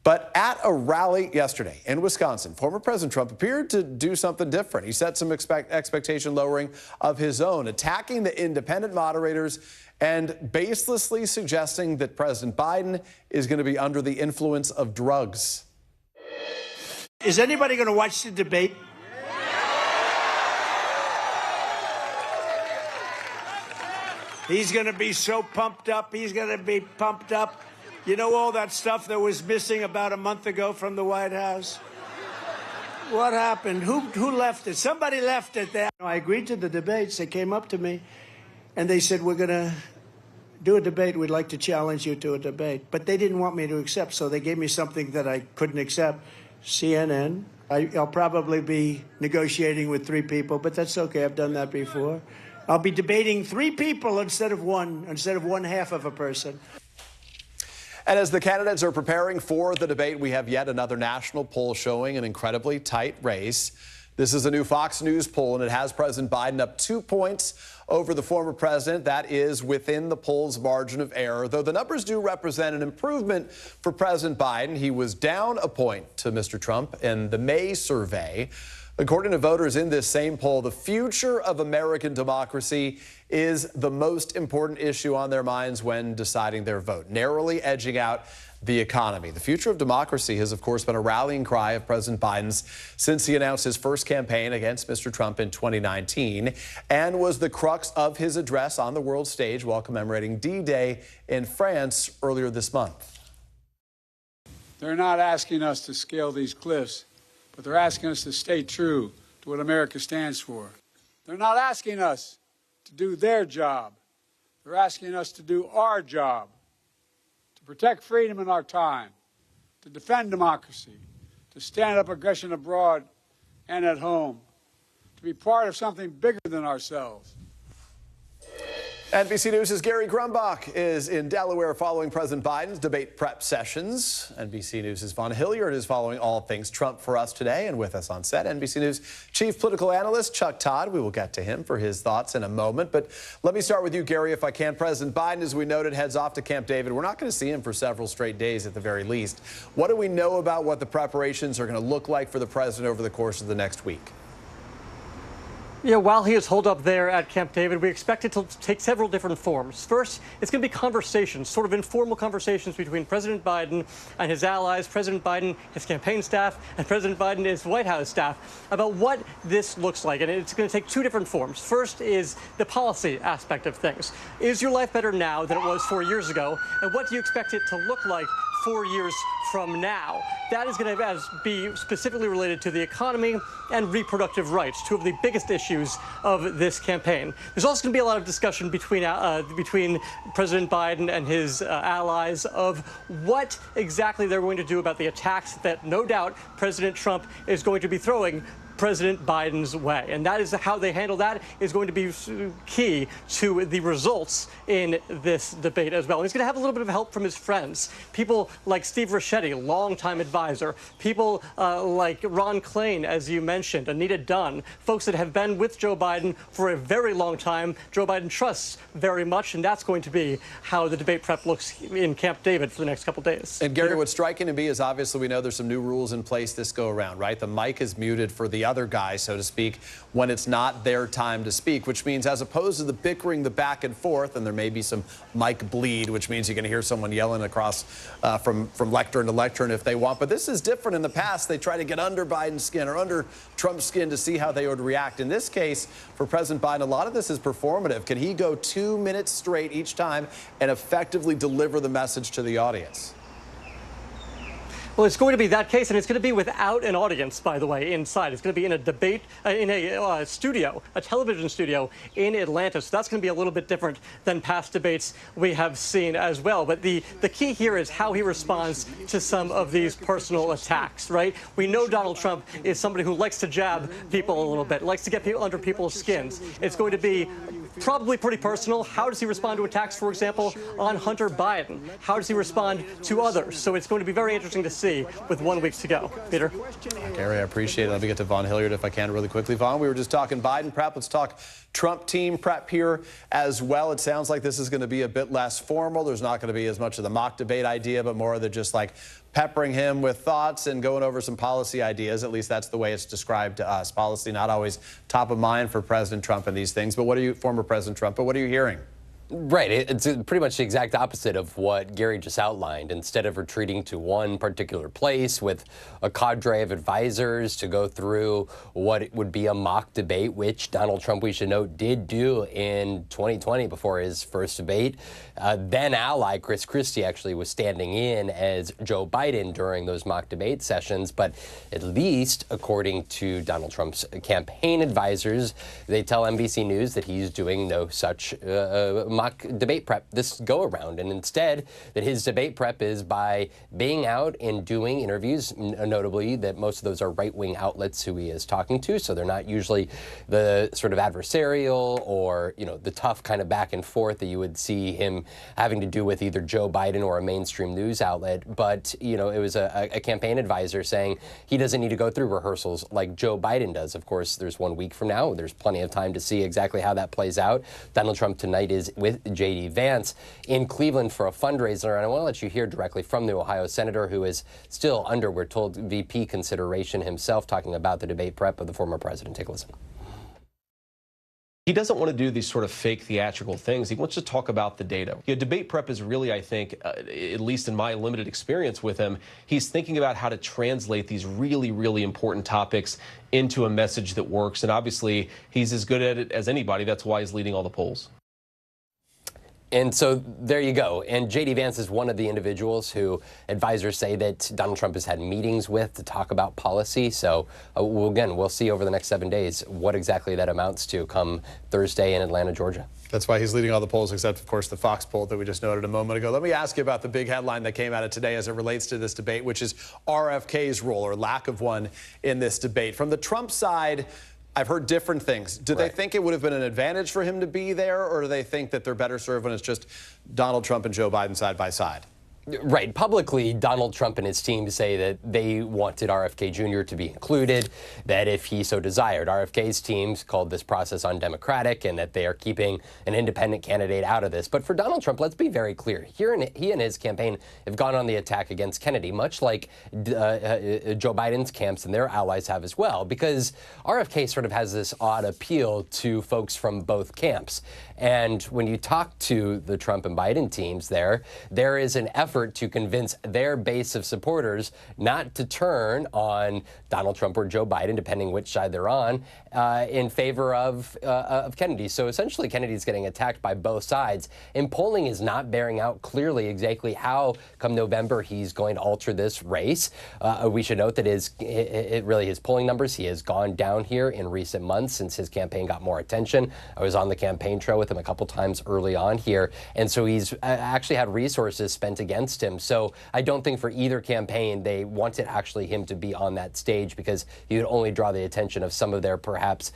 But at a rally yesterday in Wisconsin, former President Trump appeared to do something different. He set some expectation lowering of his own, attacking the independent moderators and baselessly suggesting that President Biden is going to be under the influence of drugs. Is anybody going to watch the debate? He's going to be so pumped up. He's going to be pumped up. You know all that stuff that was missing about a month ago from the White House? What happened? Who left it? Somebody left it there. I agreed to the debates. They came up to me and they said, we're going to do a debate. We'd like to challenge you to a debate. But they didn't want me to accept, so they gave me something that I couldn't accept. CNN. I'll probably be negotiating with 3 people, but that's okay. I've done that before. I'll be debating 3 people instead of one half of a person. And as the candidates are preparing for the debate, we have yet another national poll showing an incredibly tight race. This is a new Fox News poll, and it has President Biden up 2 points over the former president. That is within the poll's margin of error, though the numbers do represent an improvement for President Biden. He was down a point to Mr. Trump in the May survey. According to voters in this same poll, the future of American democracy is the most important issue on their minds when deciding their vote, narrowly edging out the economy. The future of democracy has, of course, been a rallying cry of President Biden's since he announced his first campaign against Mr. Trump in 2019 and was the crux of his address on the world stage while commemorating D-Day in France earlier this month. They're not asking us to scale these cliffs, but they're asking us to stay true to what America stands for. They're not asking us to do their job. They're asking us to do our job, to protect freedom in our time, to defend democracy, to stand up aggression abroad and at home, to be part of something bigger than ourselves. NBC News' Gary Grumbach is in Delaware following President Biden's debate prep sessions. NBC News' Vaughn Hilliard is following all things Trump for us today, and with us on set, NBC News chief political analyst Chuck Todd. We will get to him for his thoughts in a moment, but let me start with you, Gary, if I can. President Biden, as we noted, heads off to Camp David. We're not going to see him for several straight days at the very least. What do we know about what the preparations are going to look like for the president over the course of the next week? Yeah, while he is holed up there at Camp David, we expect it to take several different forms. First, it's going to be conversations, sort of informal conversations between President Biden and his allies, President Biden, his campaign staff, and President Biden, his White House staff, about what this looks like. And it's going to take 2 different forms. First is the policy aspect of things. Is your life better now than it was 4 years ago? And what do you expect it to look like 4 years from now? That is going to be specifically related to the economy and reproductive rights, 2 of the biggest issues of this campaign. There's also going to be a lot of discussion between President Biden and his allies of what exactly they're going to do about the attacks that no doubt President Trump is going to be throwing President Biden's way. And that is how they handle that is going to be key to the results in this debate as well. And he's going to have a little bit of help from his friends, people like Steve Ricchetti, longtime advisor, people like Ron Klain, as you mentioned, Anita Dunn, folks that have been with Joe Biden for a very long time. Joe Biden trusts very much, and that's going to be how the debate prep looks in Camp David for the next couple days. And Gary, what's striking to me is obviously we know there's some new rules in place this go around, right? The mic is muted for the other guy, so to speak, when it's not their time to speak, which means as opposed to the bickering, the back and forth, and there may be some mic bleed, which means you're going to hear someone yelling across from lectern to lectern if they want. But this is different. In the past, they try to get under Biden's skin or under Trump's skin to see how they would react. In this case, for President Biden, a lot of this is performative. Can he go 2 minutes straight each time and effectively deliver the message to the audience? Well, it's going to be that case, and it's going to be without an audience, by the way, inside. It's going to be in a debate, in a studio, a television studio in Atlanta. So that's going to be a little bit different than past debates we have seen as well. But the key here is how he responds to some of these personal attacks, right? We know Donald Trump is somebody who likes to jab people a little bit, likes to get people under people's skins. It's going to be probably pretty personal. How does he respond to attacks, for example, on Hunter Biden? How does he respond to others? So it's going to be very interesting to see with 1 week to go. Peter? Gary, I appreciate it. Let me get to Vaughn Hilliard if I can really quickly. Vaughn, we were just talking Biden prep. Let's talk Trump team prep here as well. It sounds like this is going to be a bit less formal. There's not going to be as much of the mock debate idea, but more of the just like peppering him with thoughts and going over some policy ideas. At least that's the way it's described to us. Policy not always top of mind for President Trump and these things. But what are you, former President Trump, but what are you hearing? Right. It's pretty much the exact opposite of what Gary just outlined. Instead of retreating to one particular place with a cadre of advisors to go through what would be a mock debate, which Donald Trump, we should note, did do in 2020 before his first debate. Then ally Chris Christie actually was standing in as Joe Biden during those mock debate sessions. But at least, according to Donald Trump's campaign advisors, they tell NBC News that he's doing no such mock debate prep this go around, and instead that his debate prep is by being out and doing interviews, notably that most of those are right-wing outlets who he is talking to, so they're not usually the sort of adversarial or, you know, the tough kind of back and forth that you would see him having to do with either Joe Biden or a mainstream news outlet. But, you know, it was a campaign advisor saying he doesn't need to go through rehearsals like Joe Biden does. Of course, there's 1 week from now. There's plenty of time to see exactly how that plays out. Donald Trump tonight is with J.D. Vance in Cleveland for a fundraiser, and I want to let you hear directly from the Ohio senator, who is still under, we're told, VP consideration himself, talking about the debate prep of the former president. Take a listen. He doesn't want to do these sort of fake theatrical things. He wants to talk about the data. You know, debate prep is really, I think, at least in my limited experience with him, he's thinking about how to translate these really, really important topics into a message that works. And obviously, he's as good at it as anybody. That's why he's leading all the polls. And so there you go. And J.D. Vance is one of the individuals who advisors say that Donald Trump has had meetings with to talk about policy. So we'll see over the next 7 days what exactly that amounts to come Thursday in Atlanta, Georgia. That's why he's leading all the polls, except, of course, the Fox poll that we just noted a moment ago. Let me ask you about the big headline that came out of today as it relates to this debate, which is RFK's role or lack of one in this debate. From the Trump side, I've heard different things. Do they think it would have been an advantage for him to be there, or do they think that they're better served when it's just Donald Trump and Joe Biden side by side? Right. Publicly, Donald Trump and his team say that they wanted RFK Jr. to be included, that if he so desired. RFK's teams called this process undemocratic and that they are keeping an independent candidate out of this. But for Donald Trump, let's be very clear. He and his campaign have gone on the attack against Kennedy, much like Joe Biden's camps and their allies have as well, because RFK sort of has this odd appeal to folks from both camps. And when you talk to the Trump and Biden teams there is an effort to convince their base of supporters not to turn on Donald Trump or Joe Biden, depending which side they're on, in favor of Kennedy. So essentially, Kennedy's getting attacked by both sides. And polling is not bearing out clearly exactly how, come November, he's going to alter this race. We should note that his polling numbers, he has gone down here in recent months since his campaign got more attention. I was on the campaign trail with him a couple times early on here. And so he's actually had resources spent against him. So I don't think for either campaign they wanted actually him to be on that stage, because he would only draw the attention of some of their perhaps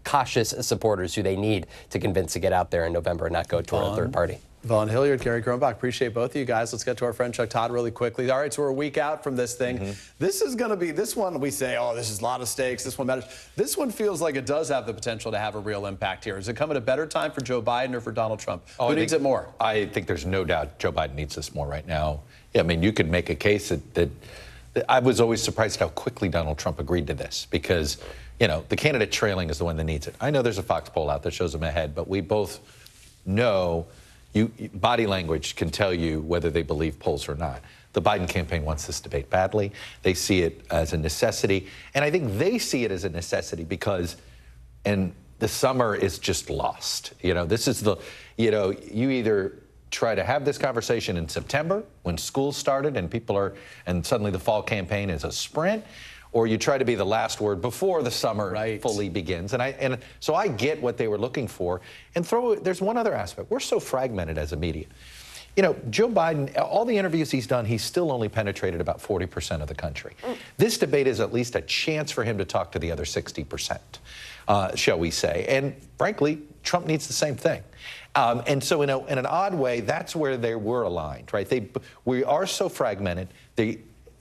cautious supporters who they need to convince to get out there in November and not go toward a third party. Vaughn Hilliard, Gary Kronbach, appreciate both of you guys. Let's get to our friend Chuck Todd really quickly. All right, so we're a week out from this thing. This is going to be, this one we say, oh, this is a lot of stakes, this one matters. This one feels like it does have the potential to have a real impact here. Is it come at a better time for Joe Biden or for Donald Trump? Who needs it more? I think there's no doubt Joe Biden needs this more right now. Yeah, I mean, you could make a case that I was always surprised how quickly Donald Trump agreed to this, because, you know, the candidate trailing is the one that needs it. I know there's a Fox poll out that shows him ahead, but we both know body language can tell you whether they believe polls or not. The Biden campaign wants this debate badly. They see it as a necessity. And I think they see it as a necessity because, and the summer is just lost. You know, this is the, you know, you either try to have this conversation in September when school started and and suddenly the fall campaign is a sprint, or you try to be the last word before the summer fully begins. And so I get what they were looking for. And there's one other aspect. We're so fragmented as a media. You know, Joe Biden, all the interviews he's done, he's still only penetrated about 40% of the country. This debate is at least a chance for him to talk to the other 60%, shall we say. And frankly, Trump needs the same thing. And so in an odd way, that's where they were aligned, right? We are so fragmented.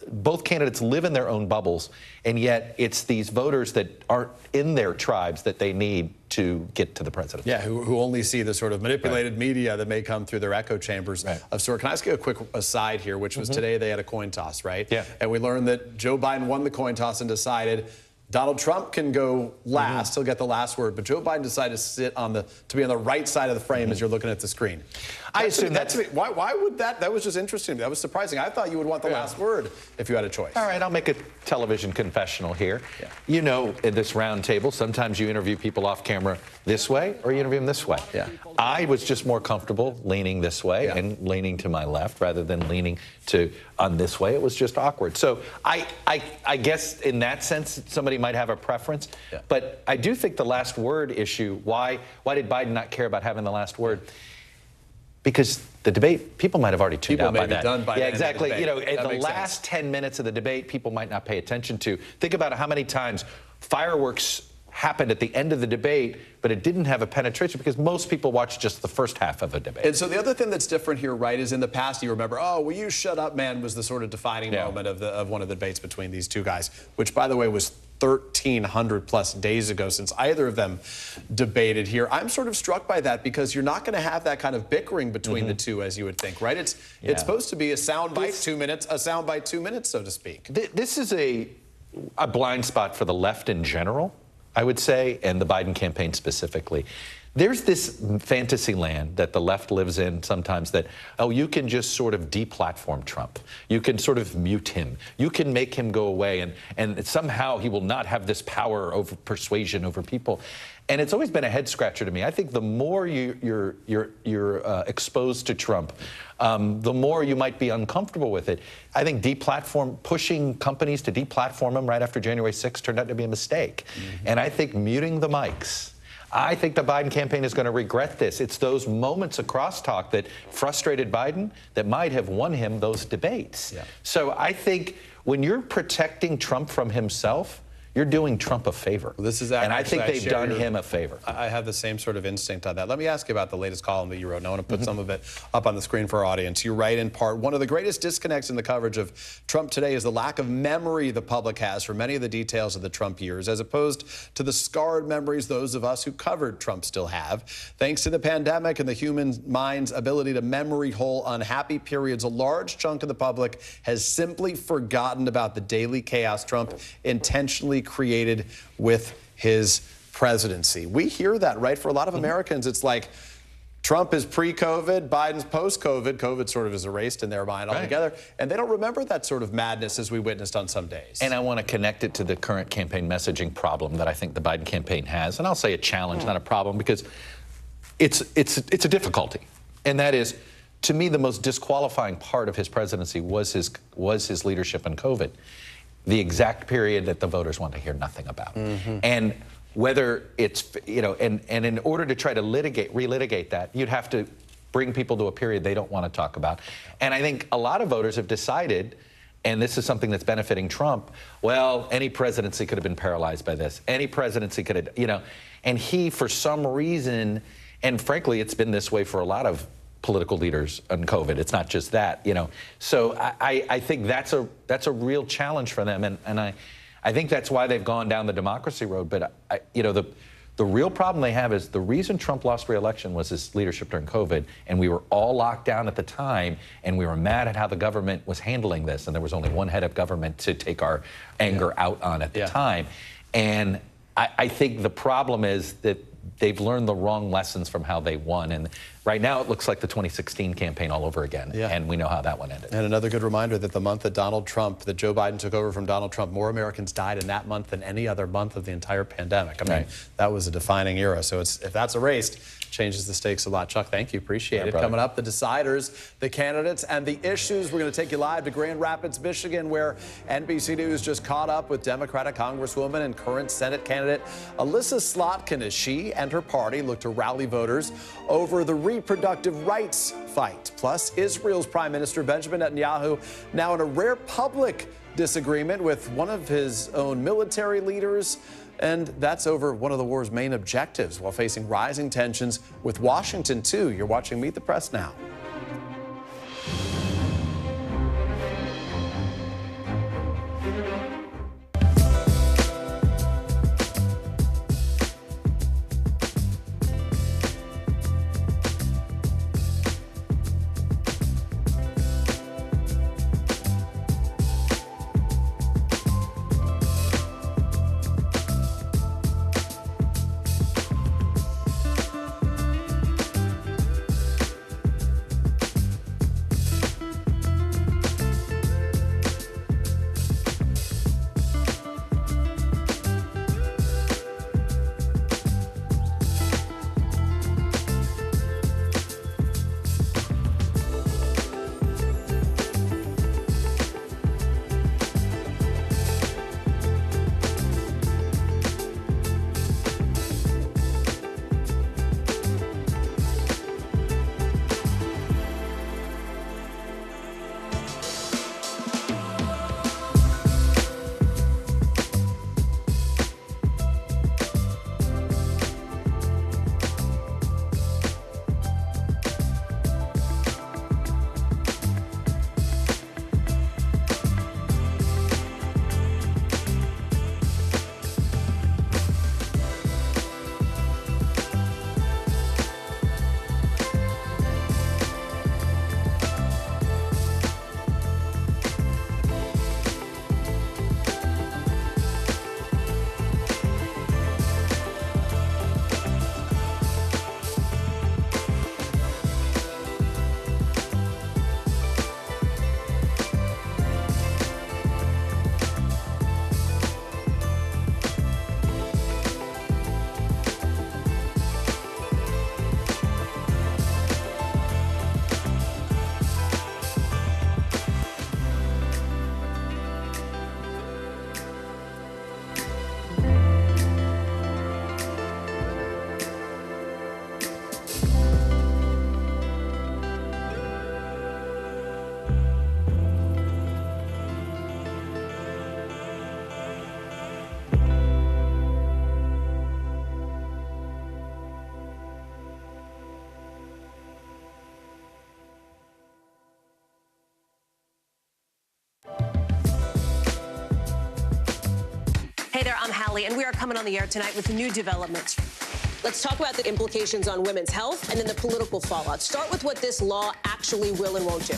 Both candidates live in their own bubbles, and yet it's these voters that aren't in their tribes that they need to get to the presidency. Yeah, who only see the sort of manipulated media that may come through their echo chambers of sort. Can I ask you a quick aside here, which was today they had a coin toss, right? Yeah. And we learned that Joe Biden won the coin toss and decided Donald Trump can go last. He'll get the last word. But Joe Biden decided to be on the right side of the frame as you're looking at the screen. I assume why would that? That was just interesting. That was surprising. I thought you would want the last word if you had a choice. All right, I'll make a television confessional here. Yeah. You know, at this round table, sometimes you interview people off camera this way or you interview them this way. Yeah. I was just more comfortable leaning this way and leaning to my left rather than leaning on this way. It was just awkward. So I guess in that sense, somebody might have a preference. Yeah. But I do think the last word issue, why did Biden not care about having the last word? Because the debate, people might have already tuned out by that. Done by yeah, exactly. The you know, in the last 10 minutes of the debate, people might not pay attention to. Think about how many times fireworks happened at the end of the debate, but it didn't have a penetration because most people watch just the first half of a debate. And so the other thing that's different here, right, is in the past you remember, oh, will you shut up, man, was the sort of defining moment of one of the debates between these two guys, which, by the way, was 1,300 plus days ago since either of them debated here. I'm sort of struck by that because you're not going to have that kind of bickering between the two as you would think, right? It's supposed to be a soundbite 2 minutes, so to speak. This is a blind spot for the left in general, I would say, and the Biden campaign specifically. There's this fantasy land that the left lives in sometimes that, oh, you can just sort of deplatform Trump. You can sort of mute him. You can make him go away, and somehow he will not have this power over persuasion over people. And it's always been a head scratcher to me. I think the more you're exposed to Trump, the more you might be uncomfortable with it. I think pushing companies to deplatform him right after January 6th turned out to be a mistake. And I think muting the mics, I think the Biden campaign is going to regret this. It's those moments of crosstalk that frustrated Biden that might have won him those debates. Yeah. So I think when you're protecting Trump from himself, you're doing Trump a favor. And I think they've done him a favor. I have the same sort of instinct on that. Let me ask you about the latest column that you wrote, and I want to put some of it up on the screen for our audience. You write in part, one of the greatest disconnects in the coverage of Trump today is the lack of memory the public has for many of the details of the Trump years, as opposed to the scarred memories those of us who covered Trump still have. Thanks to the pandemic and the human mind's ability to memory hole unhappy periods, a large chunk of the public has simply forgotten about the daily chaos Trump intentionally created with his presidency. We hear that, right? For a lot of Americans, it's like Trump is pre-COVID, Biden's post-COVID. COVID sort of is erased in their mind altogether. And they don't remember that sort of madness as we witnessed on some days. And I want to connect it to the current campaign messaging problem that I think the Biden campaign has. And I'll say a challenge, not a problem, because it's a difficulty. And that is, to me, the most disqualifying part of his presidency was his leadership in COVID. The exact period that the voters want to hear nothing about. And whether it's, you know, and in order to try to relitigate that, you'd have to bring people to a period they don't want to talk about. And I think a lot of voters have decided, and this is something that's benefiting Trump, well, any presidency could have been paralyzed by this. Any presidency could have, you know, and he, for some reason, and frankly, it's been this way for a lot of political leaders on COVID. It's not just that, you know. So I think that's a real challenge for them, and I think that's why they've gone down the democracy road. But you know, the real problem they have is the reason Trump lost re-election was his leadership during COVID, and we were all locked down at the time, and we were mad at how the government was handling this, and there was only one head of government to take our anger out on at the time. And I think the problem is that they've learned the wrong lessons from how they won, and Right now, it looks like the 2016 campaign all over again, and we know how that one ended. And another good reminder that the month that that Joe Biden took over from Donald Trump, more Americans died in that month than any other month of the entire pandemic. I mean, that was a defining era. So if that's erased, changes the stakes a lot. Chuck, thank you. Appreciate it. Brother. Coming up, the deciders, the candidates, and the issues. We're going to take you live to Grand Rapids, Michigan, where NBC News just caught up with Democratic Congresswoman and current Senate candidate Alyssa Slotkin as she and her party look to rally voters over the reproductive rights fight. Plus, Israel's Prime Minister Benjamin Netanyahu now in a rare public disagreement with one of his own military leaders. And that's over one of the war's main objectives while facing rising tensions with Washington, too. You're watching Meet the Press now. Hey there, I'm Hallie, and we are coming on the air tonight with new developments. Let's talk about the implications on women's health and then the political fallout. Start with what this law actually will and won't do.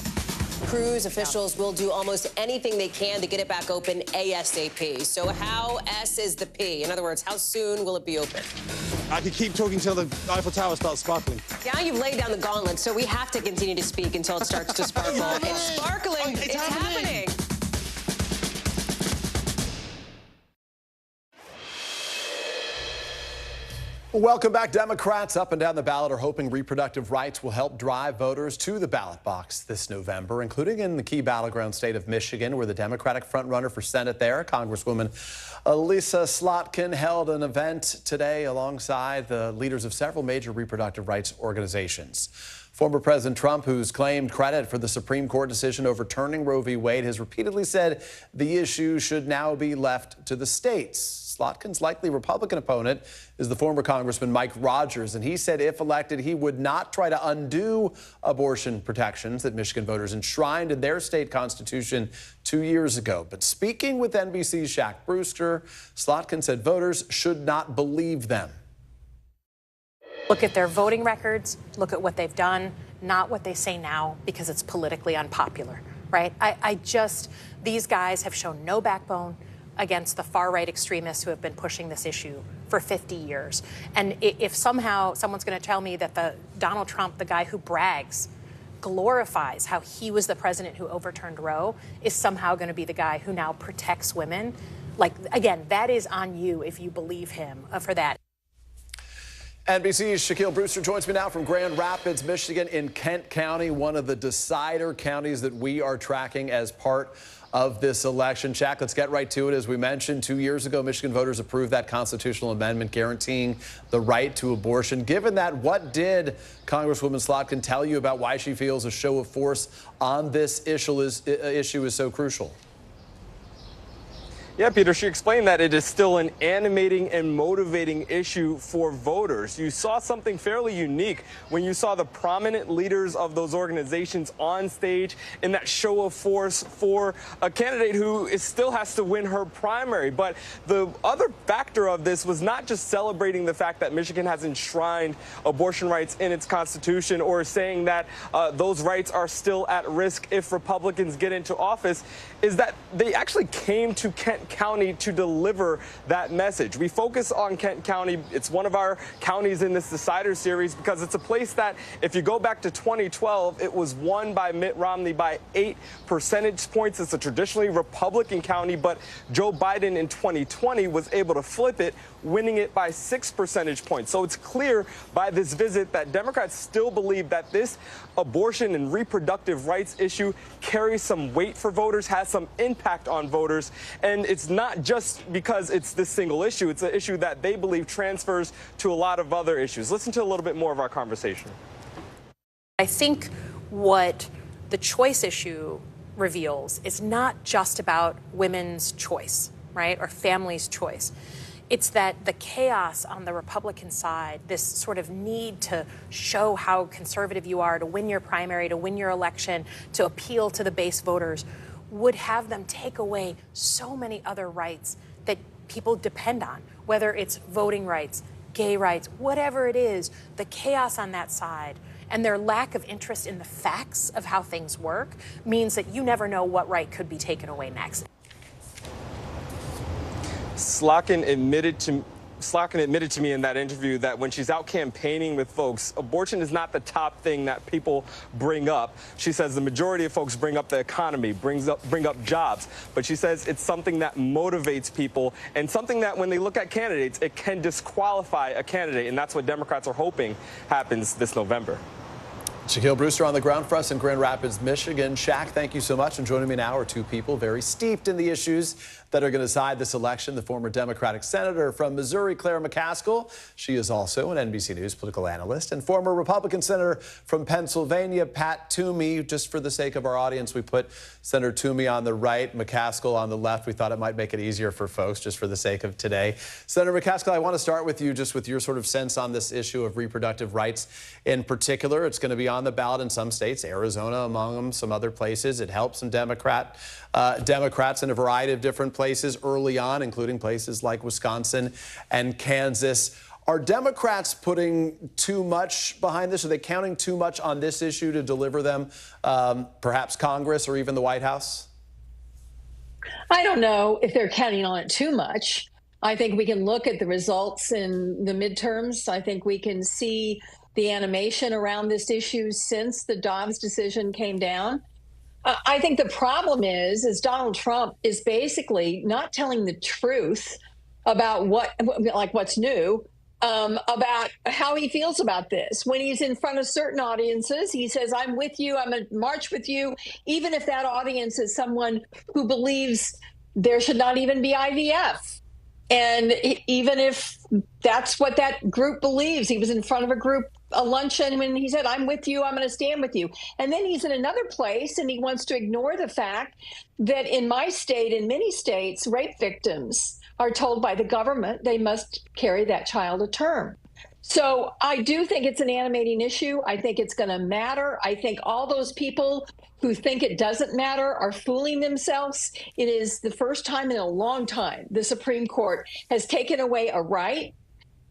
Cruise officials will do almost anything they can to get it back open ASAP. So how S is the P? In other words, how soon will it be open? I could keep talking till the Eiffel Tower starts sparkling. Now you've laid down the gauntlet, so we have to continue to speak until it starts to sparkle. It's sparkling. It's happening. Welcome back. Democrats up and down the ballot are hoping reproductive rights will help drive voters to the ballot box this November, including in the key battleground state of Michigan, where the Democratic frontrunner for Senate there, Congresswoman Alyssa Slotkin, held an event today alongside the leaders of several major reproductive rights organizations. Former President Trump, who's claimed credit for the Supreme Court decision overturning Roe v. Wade, has repeatedly said the issue should now be left to the states. Slotkin's likely Republican opponent is the former Congressman Mike Rogers, and he said if elected, he would not try to undo abortion protections that Michigan voters enshrined in their state constitution 2 years ago. But speaking with NBC's Shaq Brewster, Slotkin said voters should not believe them. Look at their voting records, look at what they've done, not what they say now because it's politically unpopular, right? These guys have shown no backbone. against the far-right extremists who have been pushing this issue for 50 years. And if somehow someone's going to tell me that Donald Trump, the guy who brags, glorifies how he was the president who overturned Roe, is somehow going to be the guy who now protects women, like, again, that is on you if you believe him for that. NBC's Shaquille Brewster joins me now from Grand Rapids, Michigan, in Kent County, one of the decider counties that we are tracking as part of this election. Shaq, let's get right to it. As we mentioned, 2 years ago, Michigan voters approved that constitutional amendment guaranteeing the right to abortion. Given that, what did Congresswoman Slotkin tell you about why she feels a show of force on this issue is so crucial? Yeah, Peter, she explained that it is still an animating and motivating issue for voters. You saw something fairly unique when you saw the prominent leaders of those organizations on stage in that show of force for a candidate who still has to win her primary. But the other factor of this was not just celebrating the fact that Michigan has enshrined abortion rights in its constitution or saying that those rights are still at risk if Republicans get into office, is that they actually came to Kent County to deliver that message. We focus on Kent County. It's one of our counties in this Decider series because it's a place that, if you go back to 2012, it was won by Mitt Romney by 8 percentage points. It's a traditionally Republican county, but Joe Biden in 2020 was able to flip it, winning it by 6 percentage points. So it's clear by this visit that Democrats still believe that this abortion and reproductive rights issue carries some weight for voters, has some impact on voters, and it's not just because it's this single issue. It's an issue that they believe transfers to a lot of other issues. Listen to a little bit more of our conversation. I think what the choice issue reveals is not just about women's choice, right, or families' choice. It's that the chaos on the Republican side, this sort of need to show how conservative you are, to win your primary, to win your election, to appeal to the base voters, would have them take away so many other rights that people depend on, whether it's voting rights, gay rights, whatever it is. The chaos on that side and their lack of interest in the facts of how things work means that you never know what right could be taken away next. Slotkin admitted to me in that interview that when she's out campaigning with folks, abortion is not the top thing that people bring up. She says the majority of folks bring up the economy, bring up jobs. But she says it's something that motivates people and something that when they look at candidates, it can disqualify a candidate. And that's what Democrats are hoping happens this November. Shaquille Brewster on the ground for us in Grand Rapids, Michigan. Shaq, thank you so much. And joining me now are two people very steeped in the issues that are going to decide this election. The former Democratic senator from Missouri, Claire McCaskill. She is also an NBC News political analyst. And former Republican senator from Pennsylvania, Pat Toomey. Just for the sake of our audience, we put Senator Toomey on the right, McCaskill on the left. We thought it might make it easier for folks just for the sake of today. Senator McCaskill, I want to start with you just with your sort of sense on this issue of reproductive rights in particular. It's going to be on the ballot in some states, Arizona among them, some other places. It helps some Democrats in a variety of different places early on, including places like Wisconsin and Kansas. Are Democrats putting too much behind this? Are they counting too much on this issue to deliver them perhaps Congress or even the White House? I don't know if they're counting on it too much. I think we can look at the results in the midterms. I think we can see the animation around this issue since the Dobbs decision came down. I think the problem is Donald Trump is basically not telling the truth about what's new, about how he feels about this. When he's in front of certain audiences, he says, I'm with you, I'm going to march with you, even if that audience is someone who believes there should not even be IVF. And even if that's what that group believes, he was in front of a luncheon when he said, I'm with you, I'm going to stand with you. And then he's in another place and he wants to ignore the fact that in my state, in many states, rape victims are told by the government they must carry that child to term. So I do think it's an animating issue. I think it's going to matter. I think all those people who think it doesn't matter are fooling themselves. It is the first time in a long time the Supreme Court has taken away a right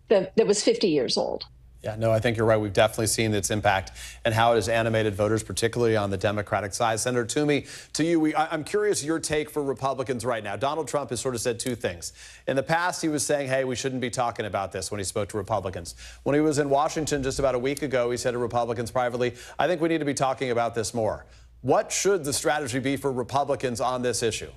that was 50 years old. Yeah, no, I think you're right. We've definitely seen its impact and how it has animated voters, particularly on the Democratic side. Senator Toomey, to you, I'm curious your take for Republicans right now. Donald Trump has sort of said two things. In the past, he was saying, hey, we shouldn't be talking about this when he spoke to Republicans. When he was in Washington just about a week ago, he said to Republicans privately, I think we need to be talking about this more. What should the strategy be for Republicans on this issue?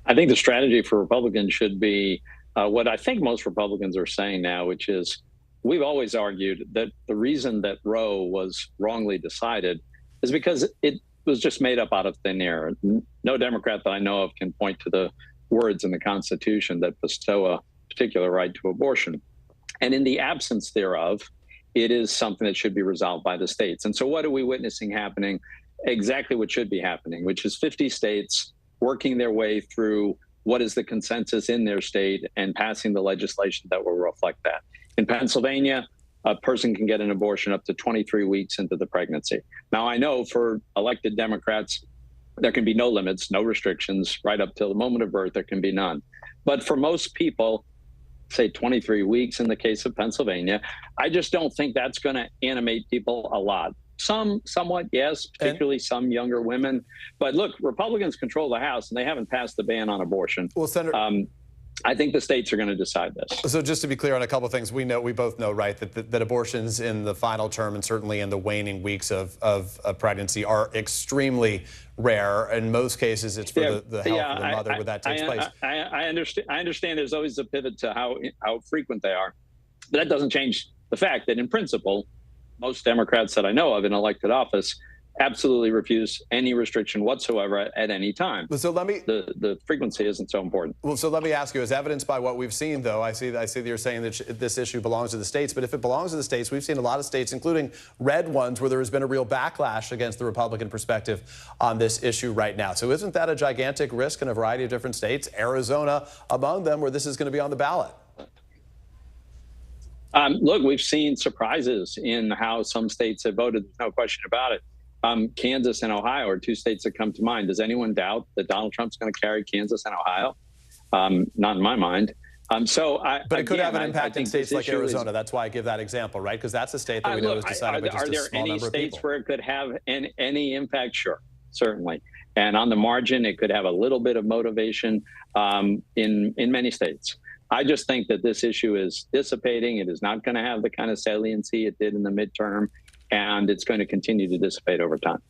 I think the strategy for Republicans should be what I think most Republicans are saying now, which is we've always argued that the reason that Roe was wrongly decided is because it was just made up out of thin air. No Democrat that I know of can point to the words in the Constitution that bestow a particular right to abortion. And in the absence thereof, it is something that should be resolved by the states. And so what are we witnessing happening? Exactly what should be happening, which is 50 states working their way through what is the consensus in their state and passing the legislation that will reflect that. In Pennsylvania, a person can get an abortion up to 23 weeks into the pregnancy. Now, I know for elected Democrats, there can be no limits, no restrictions, right up till the moment of birth, there can be none. But for most people, say 23 weeks in the case of Pennsylvania, I just don't think that's going to animate people a lot. Somewhat, yes, particularly some younger women. But look, Republicans control the House, and they haven't passed the ban on abortion. Well, Senator, I think the states are going to decide this. So just to be clear on a couple of things, we both know, right, that abortions in the final term and certainly in the waning weeks of pregnancy are extremely rare. In most cases, it's for the health of the mother where that takes place. I understand there's always a pivot to how frequent they are. But that doesn't change the fact that in principle, most Democrats that I know of in elected office absolutely refuse any restriction whatsoever at any time. So let me. The frequency isn't so important. Well, so let me ask you, as evidenced by what we've seen, though, I see that you're saying that this issue belongs to the states. But if it belongs to the states, we've seen a lot of states, including red ones, where there has been a real backlash against the Republican perspective on this issue right now. So isn't that a gigantic risk in a variety of different states, Arizona among them, where this is going to be on the ballot? Look, we've seen surprises in how some states have voted. There's no question about it. Kansas and Ohio are two states that come to mind. Does anyone doubt that Donald Trump's going to carry Kansas and Ohio? Not in my mind. But it could have an impact in states like Arizona. That's why I give that example, right? Because that's a state that we know is decided by just a small number of people. Are there any states where it could have any impact? Sure, certainly. And on the margin, it could have a little bit of motivation in many states. I just think that this issue is dissipating. It is not going to have the kind of saliency it did in the midterm, and it's going to continue to dissipate over time.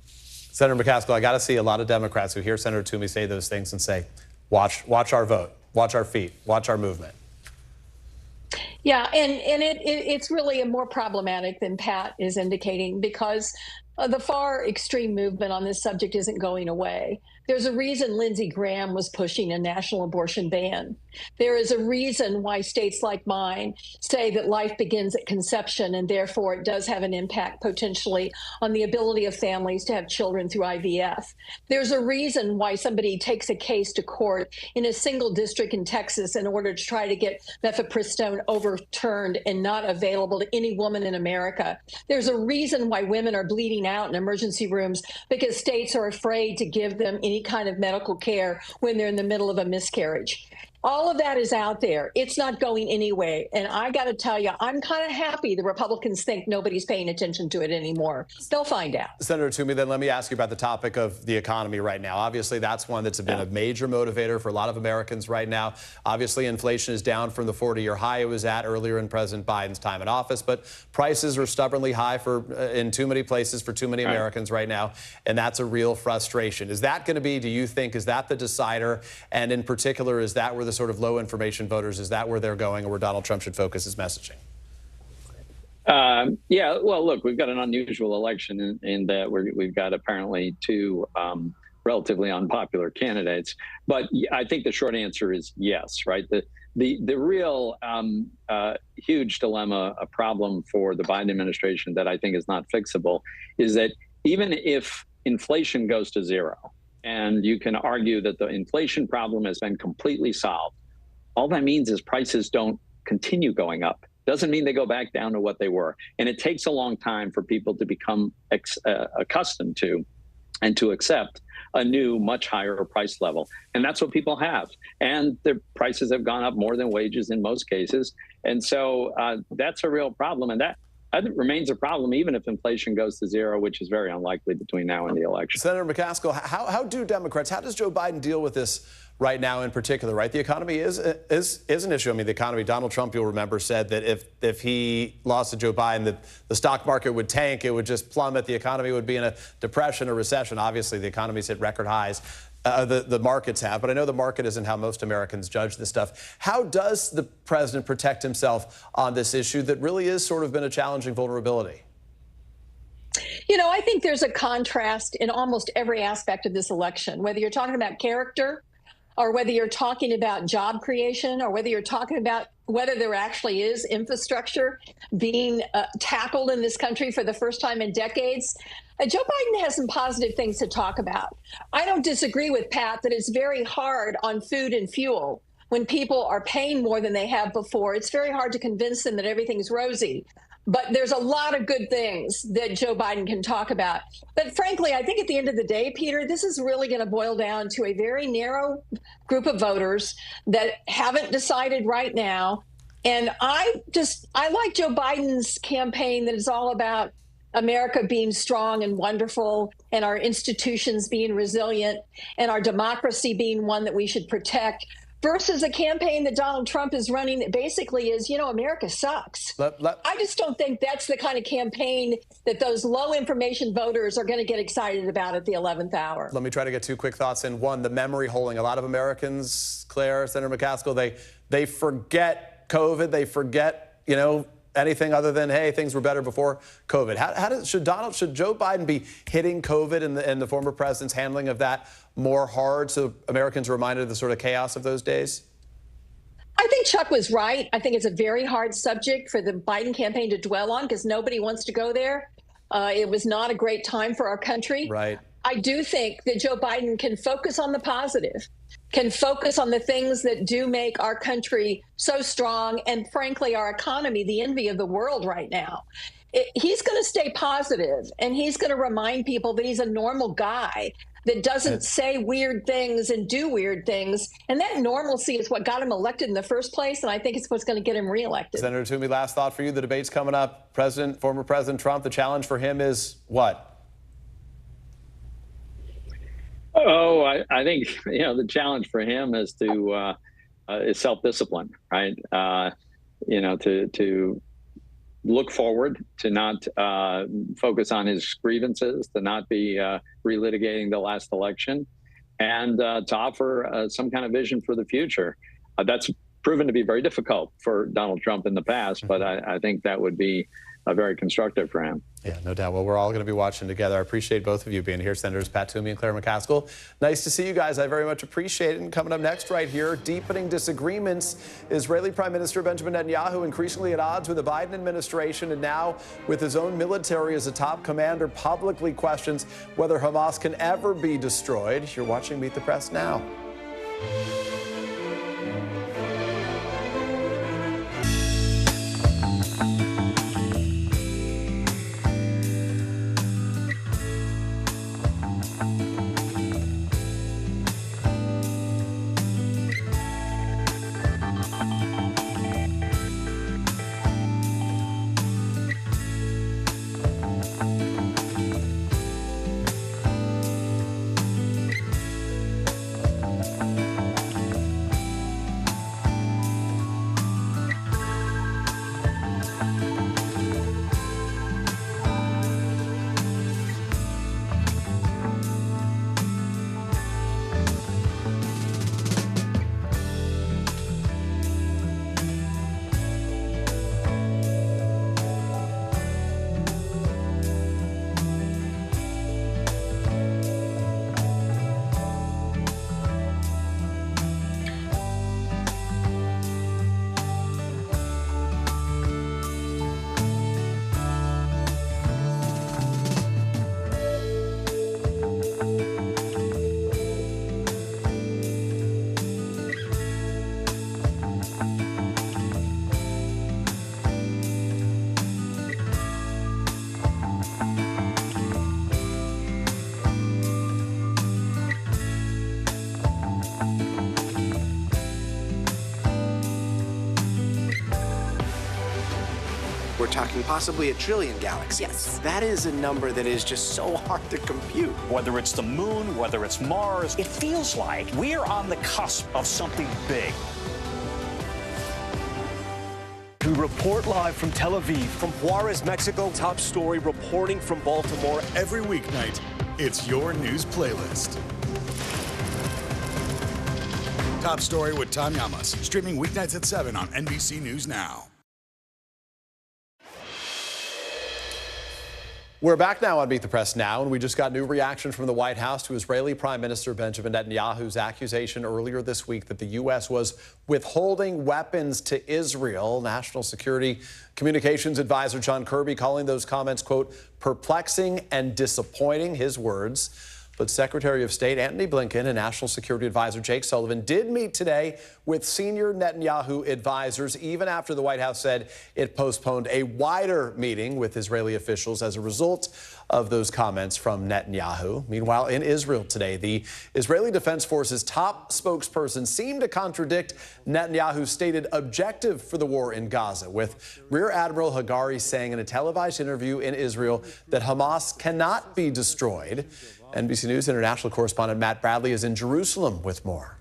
Senator McCaskill, I got to see a lot of Democrats who hear Senator Toomey say those things and say, watch our vote, watch our feet, watch our movement. Yeah, and it's really more problematic than Pat is indicating, because the far extreme movement on this subject isn't going away. There's a reason Lindsey Graham was pushing a national abortion ban. There is a reason why states like mine say that life begins at conception, and therefore it does have an impact potentially on the ability of families to have children through IVF. There's a reason why somebody takes a case to court in a single district in Texas in order to try to get mifepristone overturned and not available to any woman in America. There's a reason why women are bleeding out in emergency rooms, because states are afraid to give them any kind of medical care when they're in the middle of a miscarriage. All of that is out there. It's not going anywhere. And I got to tell you, I'm kind of happy the Republicans think nobody's paying attention to it anymore. They'll find out. Senator Toomey, then let me ask you about the topic of the economy right now. Obviously, that's one that's been a major motivator for a lot of Americans right now. Obviously, inflation is down from the 40-year high it was at earlier in President Biden's time in office, but prices are stubbornly high in too many places for too many Americans right now, and that's a real frustration. Is that going to be, do you think, is that the decider? And in particular, is that where the sort of low information voters, is that where they're going, or where Donald Trump should focus his messaging? Yeah, well, look, we've got an unusual election in that we've got apparently two relatively unpopular candidates. But I think the short answer is yes, right? The real huge dilemma, a problem for the Biden administration that I think is not fixable, is that even if inflation goes to zero, and you can argue that the inflation problem has been completely solved, all that means is prices don't continue going up. Doesn't mean they go back down to what they were. And it takes a long time for people to become accustomed to and to accept a new, much higher price level. And that's what people have. And their prices have gone up more than wages in most cases. And so that's a real problem. And that remains a problem even if inflation goes to zero, which is very unlikely between now and the election. Senator McCaskill, how do Democrats, how does Joe Biden deal with this right now in particular, right? The economy is an issue. I mean, the economy, Donald Trump, you'll remember, said that if he lost to Joe Biden, the stock market would tank, it would just plummet, the economy would be in a depression or recession. Obviously, the economy's hit record highs. The markets have, but I know the market isn't how most Americans judge this stuff. How does the president protect himself on this issue that really is sort of been a challenging vulnerability? You know, I think there's a contrast in almost every aspect of this election, whether you're talking about character or whether you're talking about job creation or whether you're talking about whether there actually is infrastructure being tackled in this country for the first time in decades. Joe Biden has some positive things to talk about. I don't disagree with Pat that it's very hard on food and fuel when people are paying more than they have before. It's very hard to convince them that everything's rosy. But there's a lot of good things that Joe Biden can talk about. But frankly, I think at the end of the day, Peter, this is really going to boil down to a very narrow group of voters that haven't decided right now. And I like Joe Biden's campaign that is all about America being strong and wonderful and our institutions being resilient and our democracy being one that we should protect, versus a campaign that Donald Trump is running that basically is, you know, America sucks. I just don't think that's the kind of campaign that those low information voters are going to get excited about at the 11th hour. Let me try to get two quick thoughts in. One, the memory holding. A lot of Americans, Claire, Senator McCaskill, they forget COVID. They forget, you know, anything other than, hey, things were better before COVID. Should Joe Biden be hitting COVID and the former president's handling of that more hard so Americans are reminded of the sort of chaos of those days? I think Chuck was right. I think it's a very hard subject for the Biden campaign to dwell on because nobody wants to go there. It was not a great time for our country. Right. I do think that Joe Biden can focus on the positive, can focus on the things that do make our country so strong and, frankly, our economy the envy of the world right now. He's going to stay positive, and he's going to remind people that he's a normal guy that doesn't say weird things and do weird things. And that normalcy is what got him elected in the first place, and I think it's what's going to get him reelected. Senator Toomey, last thought for you. The debate's coming up. Former President Trump, the challenge for him is what? Oh, I think, you know, the challenge for him is to is self-discipline, right? You know, to look forward, to not focus on his grievances, to not be relitigating the last election, and to offer some kind of vision for the future. That's proven to be very difficult for Donald Trump in the past, but I think that would be very constructive for him. Yeah, no doubt. Well, we're all going to be watching together. I appreciate both of you being here, Senators Pat Toomey and Claire McCaskill. Nice to see you guys. I very much appreciate it. And coming up next right here, deepening disagreements. Israeli Prime Minister Benjamin Netanyahu increasingly at odds with the Biden administration, and now with his own military as a top commander, publicly questions whether Hamas can ever be destroyed. You're watching Meet the Press now. talking possibly 1 trillion galaxies. Yes. That is a number that is just so hard to compute. Whether it's the moon, whether it's Mars, it feels like we're on the cusp of something big. We report live from Tel Aviv, from Juarez, Mexico. Top story reporting from Baltimore every weeknight. It's your news playlist. Top Story with Tom Llamas, streaming weeknights at 7 on NBC News Now. We're back now on Meet the Press Now, and we just got new reaction from the White House to Israeli Prime Minister Benjamin Netanyahu's accusation earlier this week that the U.S. was withholding weapons to Israel. National Security Communications Advisor John Kirby calling those comments, quote, perplexing and disappointing, his words. But Secretary of State Antony Blinken and National Security Advisor Jake Sullivan did meet today with senior Netanyahu advisors, even after the White House said it postponed a wider meeting with Israeli officials as a result of those comments from Netanyahu. Meanwhile, in Israel today, the Israeli Defense Forces top spokesperson seemed to contradict Netanyahu's stated objective for the war in Gaza, with Rear Admiral Hagari saying in a televised interview in Israel that Hamas cannot be destroyed. NBC News international correspondent Matt Bradley is in Jerusalem with more.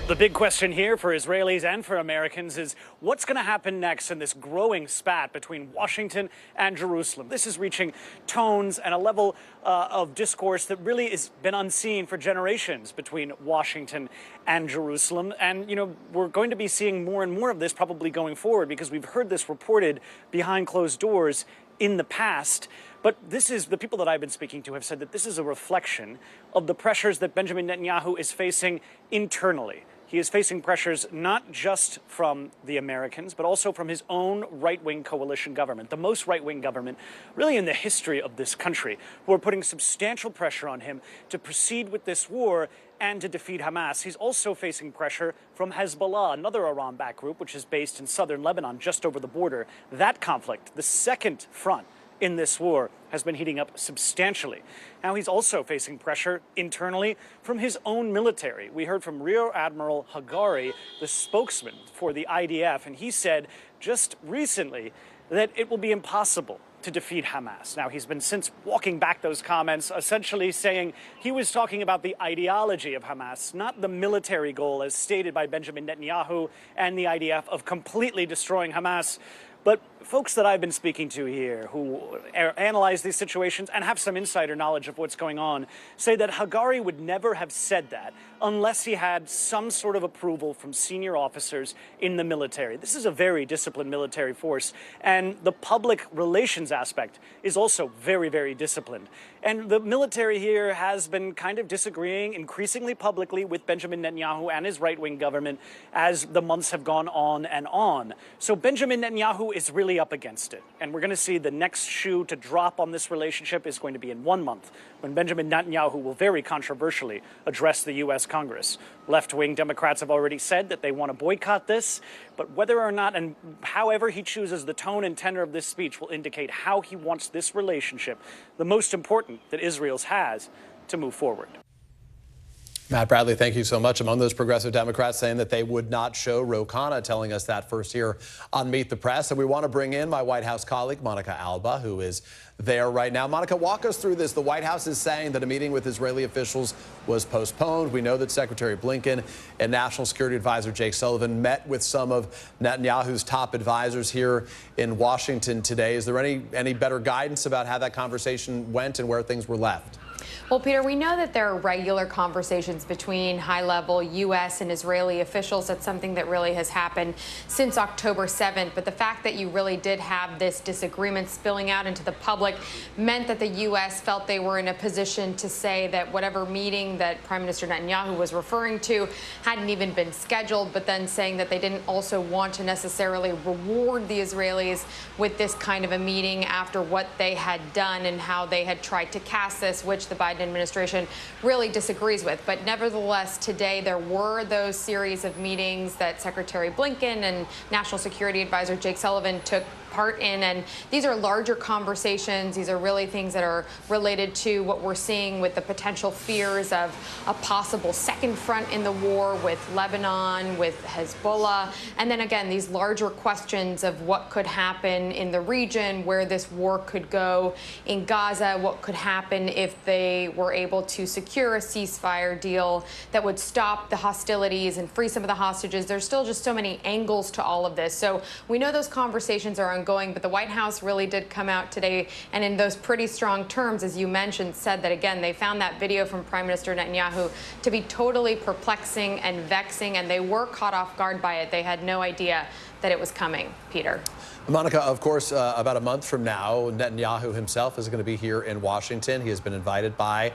The big question here for Israelis and for Americans is what's going to happen next in this growing spat between Washington and Jerusalem. This is reaching tones and a level of discourse that really has been unseen for generations between Washington and Jerusalem. And, you know, we're going to be seeing more and more of this probably going forward because we've heard this reported behind closed doors in the past. But this is, the people that I've been speaking to have said that this is a reflection of the pressures that Benjamin Netanyahu is facing internally. He is facing pressures not just from the Americans, but also from his own right-wing coalition government, the most right-wing government really in the history of this country, who are putting substantial pressure on him to proceed with this war and to defeat Hamas. He's also facing pressure from Hezbollah, another Iran-backed group, which is based in southern Lebanon, just over the border. That conflict, the second front in this war, has been heating up substantially. Now he's also facing pressure internally from his own military. We heard from Rear Admiral Hagari, the spokesman for the IDF, and he said just recently that it will be impossible to defeat Hamas. Now, he's been since walking back those comments, essentially saying he was talking about the ideology of Hamas, not the military goal as stated by Benjamin Netanyahu and the IDF of completely destroying Hamas. But folks that I've been speaking to here who analyze these situations and have some insider knowledge of what's going on say that Hagari would never have said that unless he had some sort of approval from senior officers in the military. This is a very disciplined military force, and the public relations aspect is also very, very disciplined. And the military here has been kind of disagreeing increasingly publicly with Benjamin Netanyahu and his right-wing government as the months have gone on and on. So Benjamin Netanyahu is really up against it. And we're going to see the next shoe to drop on this relationship is going to be in 1 month, when Benjamin Netanyahu will very controversially address the U.S. Congress. Left-wing Democrats have already said that they want to boycott this, but whether or not and however he chooses the tone and tenor of this speech will indicate how he wants this relationship, the most important that Israel's has, to move forward. Matt Bradley, thank you so much. Among those progressive Democrats saying that they would not show Ro Khanna, telling us that first here on Meet the Press. And we want to bring in my White House colleague, Monica Alba, who is there right now. Monica, walk us through this. The White House is saying that a meeting with Israeli officials was postponed. We know that Secretary Blinken and National Security Advisor Jake Sullivan met with some of Netanyahu's top advisors here in Washington today. Is there any better guidance about how that conversation went and where things were left? Well, Peter, we know that there are regular conversations between high-level U.S. and Israeli officials. That's something that really has happened since October 7th. But the fact that you really did have this disagreement spilling out into the public meant that the U.S. felt they were in a position to say that whatever meeting that Prime Minister Netanyahu was referring to hadn't even been scheduled, but then saying that they didn't also want to necessarily reward the Israelis with this kind of a meeting after what they had done and how they had tried to cast this, which the Biden administration really disagrees with. But nevertheless, today there were those series of meetings that Secretary Blinken and National Security Advisor Jake Sullivan took part in. And these are larger conversations. These are really things that are related to what we're seeing with the potential fears of a possible second front in the war with Lebanon, with Hezbollah. And then again, these larger questions of what could happen in the region, where this war could go in Gaza, what could happen if they were able to secure a ceasefire deal that would stop the hostilities and free some of the hostages. There's still just so many angles to all of this. So we know those conversations are ongoing, but the White House really did come out today and in those pretty strong terms, as you mentioned, said that, again, they found that video from Prime Minister Netanyahu to be totally perplexing and vexing, and they were caught off guard by it. They had no idea that it was coming. Peter. Monica, of course, about a month from now, Netanyahu himself is going to be here in Washington. He has been invited by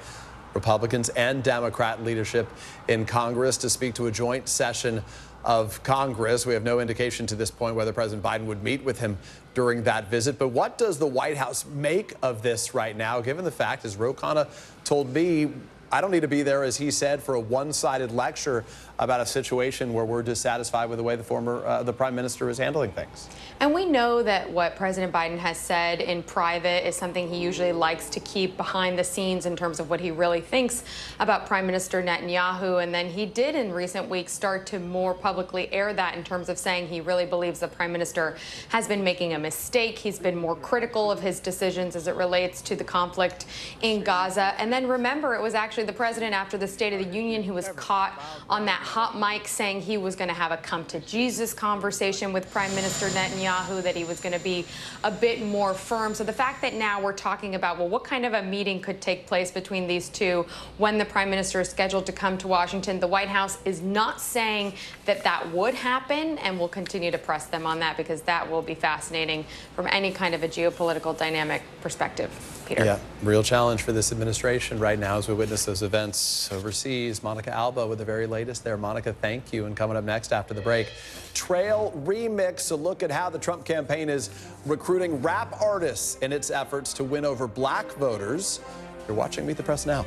Republicans and Democrat leadership in Congress to speak to a joint session of Congress. We have no indication to this point whether President Biden would meet with him during that visit. But what does the White House make of this right now, given the fact, as Ro Khanna told me, I don't need to be there, as he said, for a one-sided lecture about a situation where we're dissatisfied with the way the Prime Minister is handling things. And we know that what President Biden has said in private is something he usually likes to keep behind the scenes in terms of what he really thinks about Prime Minister Netanyahu. And then he did in recent weeks start to more publicly air that in terms of saying he really believes the Prime Minister has been making a mistake. He's been more critical of his decisions as it relates to the conflict in Gaza. And then remember, it was actually the president after the State of the Union who was caught on that hot mic saying he was going to have a come to Jesus conversation with Prime Minister Netanyahu, that he was going to be a bit more firm. So the fact that now we're talking about, well, what kind of a meeting could take place between these two when the Prime Minister is scheduled to come to Washington, the White House is not saying that that would happen, and we'll continue to press them on that because that will be fascinating from any kind of a geopolitical dynamic perspective. Peter. Yeah, real challenge for this administration right now as we witness those events overseas. Monica Alba with the very latest there. Monica, thank you. And coming up next after the break, Trail Remix, a look at how the Trump campaign is recruiting rap artists in its efforts to win over black voters. You're watching Meet the Press Now.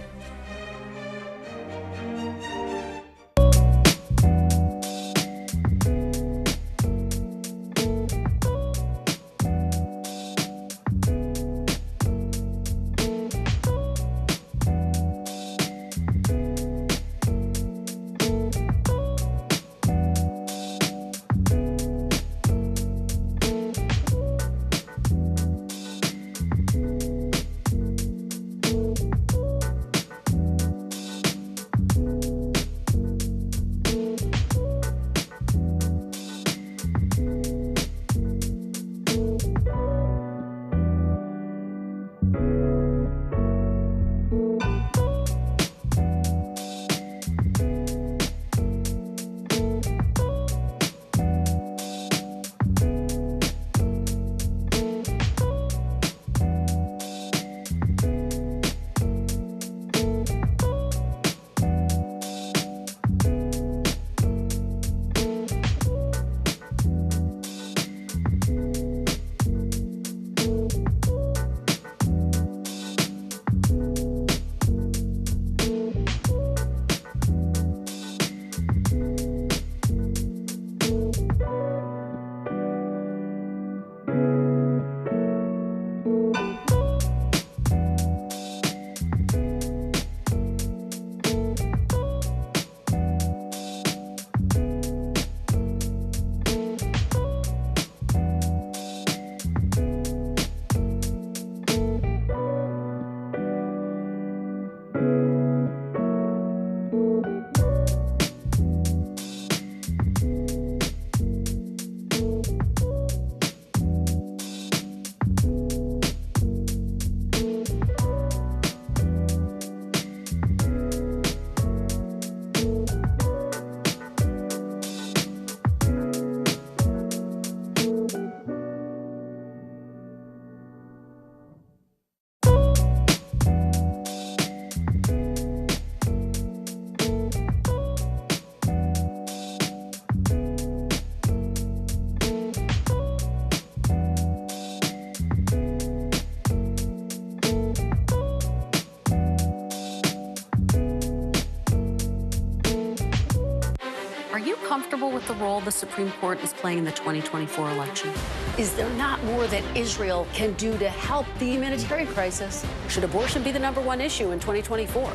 Are you comfortable with the role the Supreme Court is playing in the 2024 election? Is there not more that Israel can do to help the humanitarian crisis? Should abortion be the #1 issue in 2024?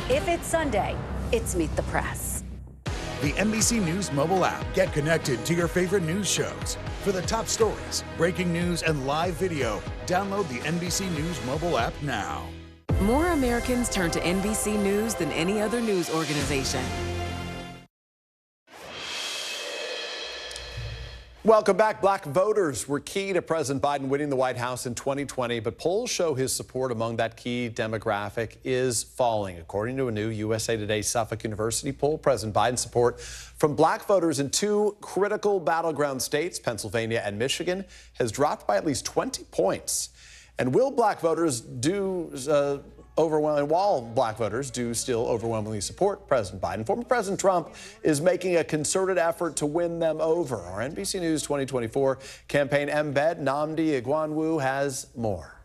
If it's Sunday, it's Meet the Press. The NBC News mobile app. Get connected to your favorite news shows. For the top stories, breaking news, and live video, download the NBC News mobile app now. More Americans turn to NBC News than any other news organization. Welcome back. Black voters were key to President Biden winning the White House in 2020, but polls show his support among that key demographic is falling. According to a new USA Today Suffolk University poll, President Biden's support from black voters in 2 critical battleground states, Pennsylvania and Michigan, has dropped by at least 20 points. And will black voters while black voters do still overwhelmingly support President Biden, former President Trump is making a concerted effort to win them over. Our NBC News 2024 campaign embed, Nnamdi Igwanwu, has more.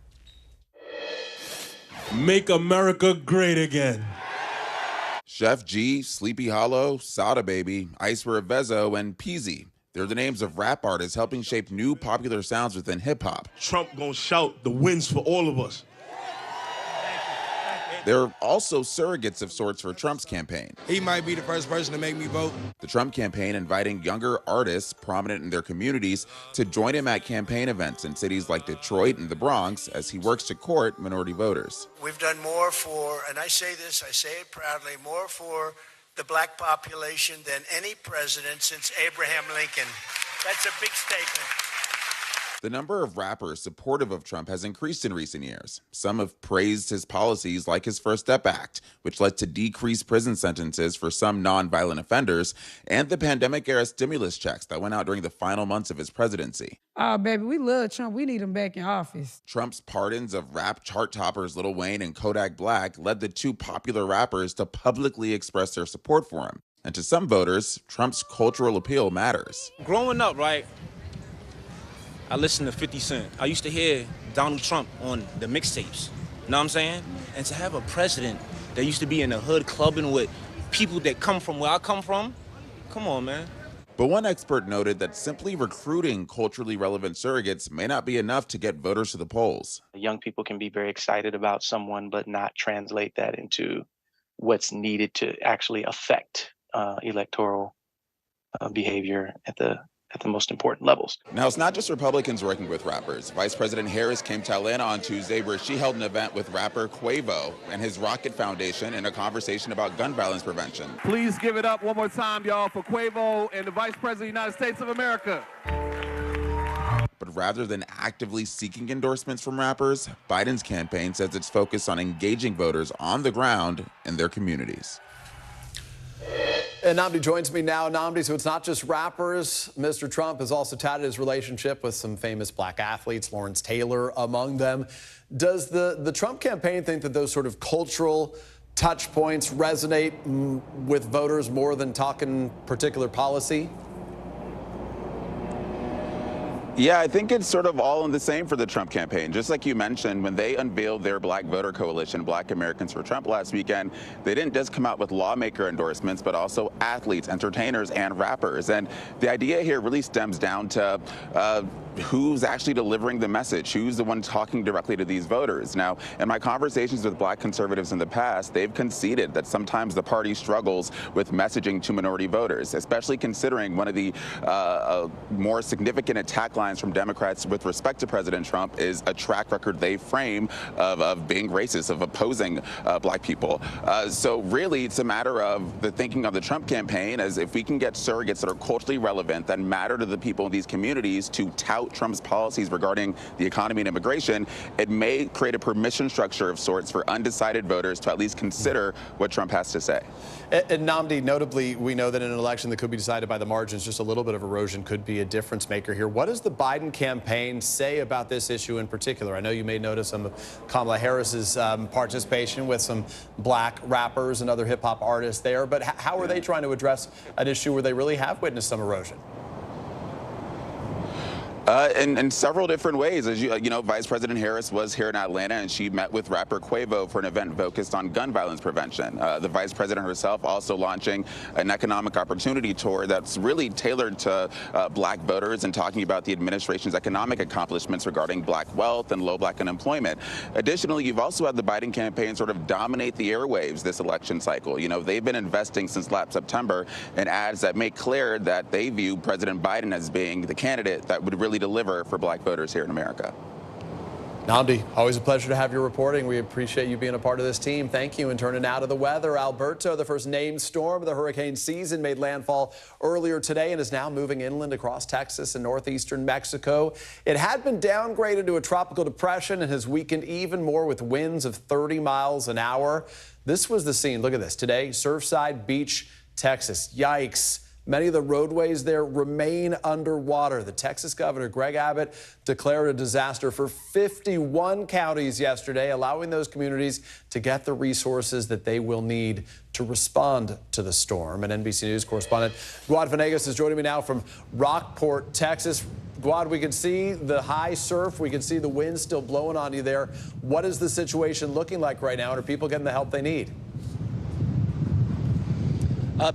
Make America great again. Chef G, Sleepy Hollow, Sada Baby, Icewear Vezo, and Peasy. They're the names of rap artists helping shape new popular sounds within hip-hop. Trump gonna shout the wins for all of us. They're also surrogates of sorts for Trump's campaign. He might be the first person to make me vote. The Trump campaign inviting younger artists prominent in their communities to join him at campaign events in cities like Detroit and the Bronx as he works to court minority voters. We've done more for, and I say this, I say it proudly, more for the black population than any president since Abraham Lincoln. That's a big statement. The number of rappers supportive of Trump has increased in recent years. Some have praised his policies like his First Step Act, which led to decreased prison sentences for some nonviolent offenders, and the pandemic-era stimulus checks that went out during the final months of his presidency. Oh, baby, we love Trump. We need him back in office. Trump's pardons of rap chart toppers Lil Wayne and Kodak Black led the 2 popular rappers to publicly express their support for him. And to some voters, Trump's cultural appeal matters. Growing up, right, I listened to 50 Cent. I used to hear Donald Trump on the mixtapes. Know what I'm saying? And to have a president that used to be in the hood clubbing with people that come from where I come from, come on, man. But one expert noted that simply recruiting culturally relevant surrogates may not be enough to get voters to the polls. Young people can be very excited about someone, but not translate that into what's needed to actually affect electoral behavior at the most important levels. Now, it's not just Republicans working with rappers. Vice President Harris came to Atlanta on Tuesday where she held an event with rapper Quavo and his Rocket Foundation in a conversation about gun violence prevention. Please give it up one more time, y'all, for Quavo and the Vice President of the United States of America. But rather than actively seeking endorsements from rappers, Biden's campaign says it's focused on engaging voters on the ground in their communities. And Nnamdi joins me now. Nnamdi, so it's not just rappers. Mr. Trump has also touted his relationship with some famous black athletes, Lawrence Taylor among them. Does the Trump campaign think that those sort of cultural touch points resonate with voters more than talking particular policy? Yeah, I think it's sort of all in the same for the Trump campaign. Just like you mentioned, when they unveiled their Black Voter Coalition, Black Americans for Trump last weekend, they didn't just come out with lawmaker endorsements, but also athletes, entertainers, and rappers. And the idea here really stems down to who's actually delivering the message, who's the one talking directly to these voters. Now, in my conversations with black conservatives in the past, they've conceded that sometimes the party struggles with messaging to minority voters, especially considering one of the more significant attack lines from Democrats with respect to President Trump is a track record they frame of being racist, of opposing black people. So really, it's a matter of the thinking of the Trump campaign as if we can get surrogates that are culturally relevant, that matter to the people in these communities to tout Trump's policies regarding the economy and immigration, it may create a permission structure of sorts for undecided voters to at least consider what Trump has to say. And Nnamdi, notably, we know that in an election that could be decided by the margins, just a little bit of erosion could be a difference maker here. What does the Biden campaign say about this issue in particular? I know you may notice some of Kamala Harris's participation with some black rappers and other hip hop artists there, but how are they trying to address an issue where they really have witnessed some erosion? In several different ways. As you know, Vice President Harris was here in Atlanta, and she met with rapper Quavo for an event focused on gun violence prevention. The Vice President herself also launching an economic opportunity tour that's really tailored to black voters and talking about the administration's economic accomplishments regarding black wealth and low black unemployment. Additionally, you've also had the Biden campaign sort of dominate the airwaves this election cycle. You know, they've been investing since last September in ads that make clear that they view President Biden as being the candidate that would really deliver for black voters here in America. Nnamdi, always a pleasure to have your reporting. We appreciate you being a part of this team. Thank you. And turning now to the weather. Alberto, the first named storm of the hurricane season, made landfall earlier today and is now moving inland across Texas and northeastern Mexico. It had been downgraded to a tropical depression and has weakened even more with winds of 30 miles an hour. This was the scene. Look at this. Today, Surfside Beach, Texas. Yikes. Many of the roadways there remain underwater. The Texas governor, Greg Abbott, declared a disaster for 51 counties yesterday, allowing those communities to get the resources that they will need to respond to the storm. And NBC News correspondent Guad Venegas is joining me now from Rockport, Texas. Guad, we can see the high surf. We can see the wind still blowing on you there. What is the situation looking like right now? And are people getting the help they need?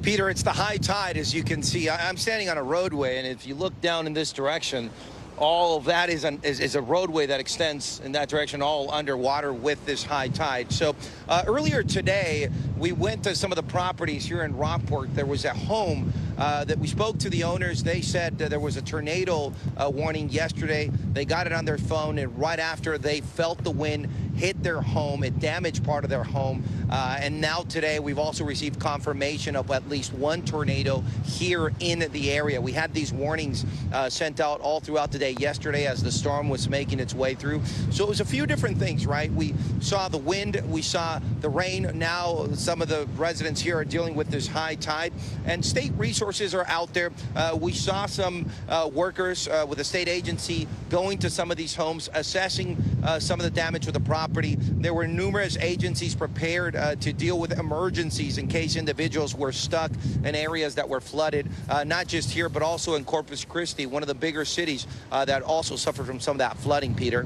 Peter, it's the high tide, as you can see. I'm standing on a roadway, and if you look down in this direction, all of that is a roadway that extends in that direction, all underwater with this high tide. So earlier today, we went to some of the properties here in Rockport. There was a home that we spoke to the owners. They said there was a tornado warning yesterday. They got it on their phone, and right after they felt the wind hit their home, it damaged part of their home. And now today, we've also received confirmation of at least one tornado here in the area. We had these warnings sent out all throughout the day yesterday as the storm was making its way through. So it was a few different things, right? We saw the wind, we saw the rain. Now some of the residents here are dealing with this high tide, and state resources are out there. We saw some workers with the state agency going to some of these homes, assessing some of the damage to the property. There were numerous agencies prepared to deal with emergencies in case individuals were stuck in areas that were flooded, not just here, but also in Corpus Christi, one of the bigger cities that also suffered from some of that flooding, Peter.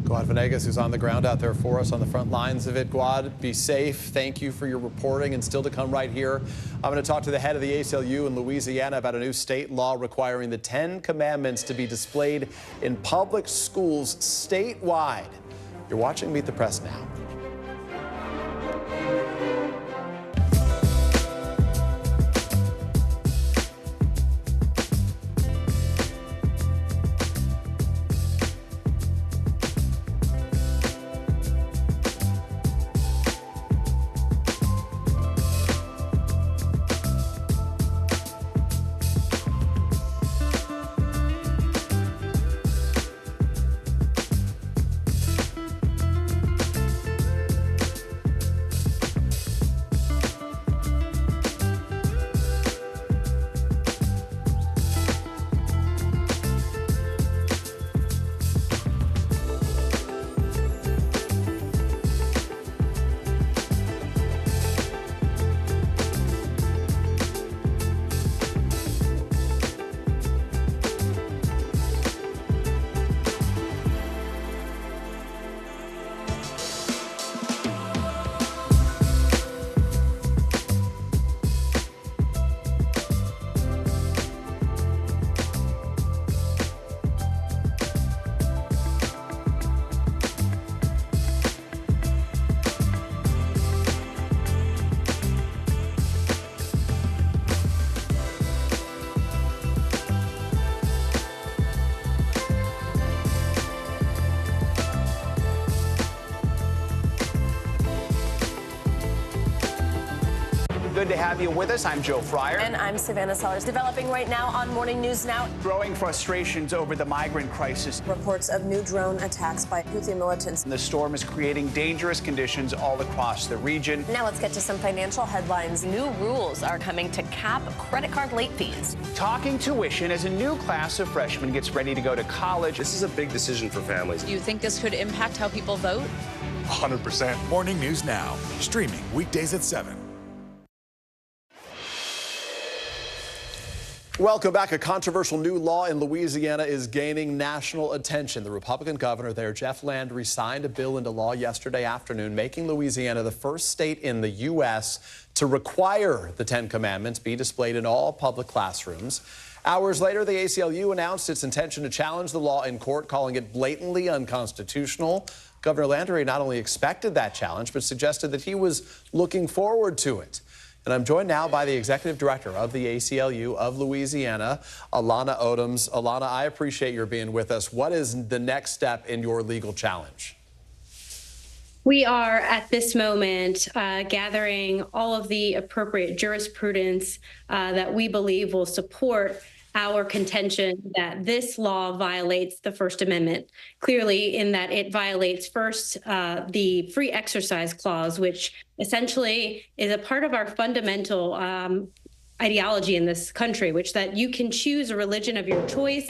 Guad Venegas, who's on the ground out there for us on the front lines of it. Guad, be safe. Thank you for your reporting. And still to come right here, I'm going to talk to the head of the ACLU in Louisiana about a new state law requiring the 10 Commandments to be displayed in public schools statewide. You're watching Meet the Press now. Good to have you with us. I'm Joe Fryer. And I'm Savannah Sellers. Developing right now on Morning News Now. Growing frustrations over the migrant crisis. Reports of new drone attacks by Houthi militants. The storm is creating dangerous conditions all across the region. Now let's get to some financial headlines. New rules are coming to cap credit card late fees. Talking tuition as a new class of freshmen gets ready to go to college. This is a big decision for families. Do you think this could impact how people vote? 100%. Morning News Now, streaming weekdays at 7. Welcome back. A controversial new law in Louisiana is gaining national attention. The Republican governor there, Jeff Landry, signed a bill into law yesterday afternoon, making Louisiana the first state in the U.S. to require the Ten Commandments be displayed in all public classrooms. Hours later, the ACLU announced its intention to challenge the law in court, calling it blatantly unconstitutional. Governor Landry not only expected that challenge, but suggested that he was looking forward to it. And I'm joined now by the executive director of the ACLU of Louisiana, Alana Odoms. Alana, I appreciate your being with us. What is the next step in your legal challenge? We are at this moment gathering all of the appropriate jurisprudence that we believe will support our contention that this law violates the First Amendment, clearly in that it violates first the free exercise clause, which essentially is a part of our fundamental ideology in this country, which that you can choose a religion of your choice,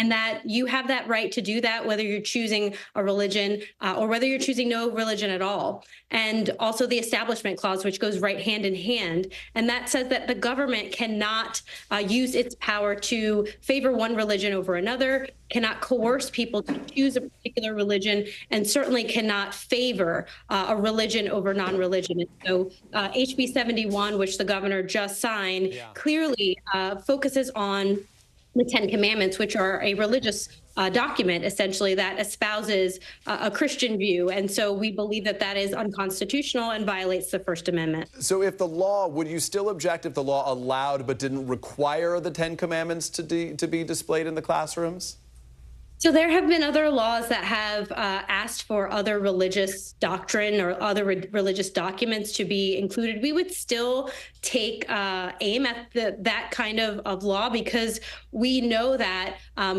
and that you have that right to do that, whether you're choosing a religion or whether you're choosing no religion at all. And also the Establishment Clause, which goes right hand in hand. And that says that the government cannot use its power to favor one religion over another, cannot coerce people to choose a particular religion, and certainly cannot favor a religion over non-religion. And so HB 71, which the governor just signed, clearly focuses on the Ten Commandments, which are a religious document, essentially, that espouses a Christian view. And so we believe that that is unconstitutional and violates the First Amendment. So if the law, would you still object if the law allowed but didn't require the Ten Commandments to be displayed in the classrooms? So there have been other laws that have asked for other religious doctrine or other religious documents to be included. We would still take aim at that kind of law, because we know that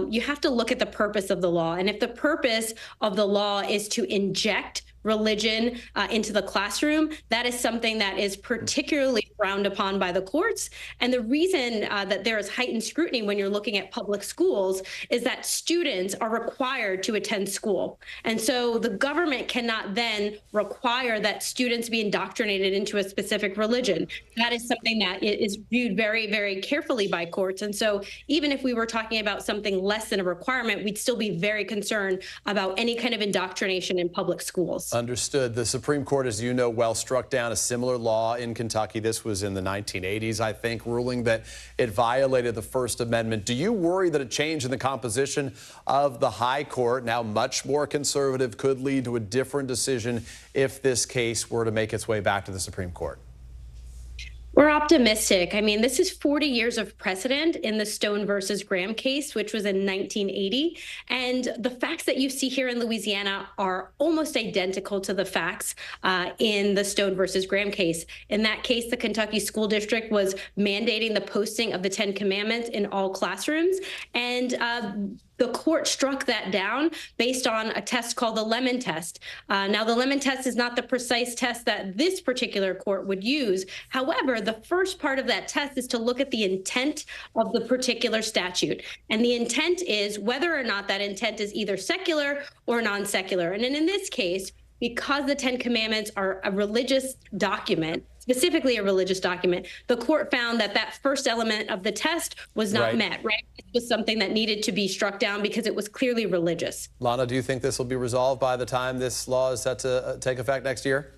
you have to look at the purpose of the law. And if the purpose of the law is to inject religion into the classroom, that is something that is particularly frowned upon by the courts. And the reason that there is heightened scrutiny when you're looking at public schools is that students are required to attend school. And so the government cannot then require that students be indoctrinated into a specific religion. That is something that is viewed very, very carefully by courts. And so even if we were talking about something less than a requirement, we'd still be very concerned about any kind of indoctrination in public schools. Understood. The Supreme Court, as you know well, struck down a similar law in Kentucky. This was in the 1980s, I think, ruling that it violated the First Amendment. Do you worry that a change in the composition of the High Court, now much more conservative, could lead to a different decision if this case were to make its way back to the Supreme Court? We're optimistic. I mean, this is 40 years of precedent in the Stone versus Graham case, which was in 1980. And the facts that you see here in Louisiana are almost identical to the facts in the Stone versus Graham case. In that case, the Kentucky School District was mandating the posting of the Ten Commandments in all classrooms. And the court struck that down based on a test called the Lemon Test. Now, the Lemon Test is not the precise test that this particular court would use. However, the first part of that test is to look at the intent of the particular statute. And the intent is whether or not that intent is either secular or non-secular. And in this case, because the Ten Commandments are a religious document, specifically a religious document, the court found that that first element of the test was not met, right? It was something that needed to be struck down because it was clearly religious. Lana, do you think this will be resolved by the time this law is set to take effect next year?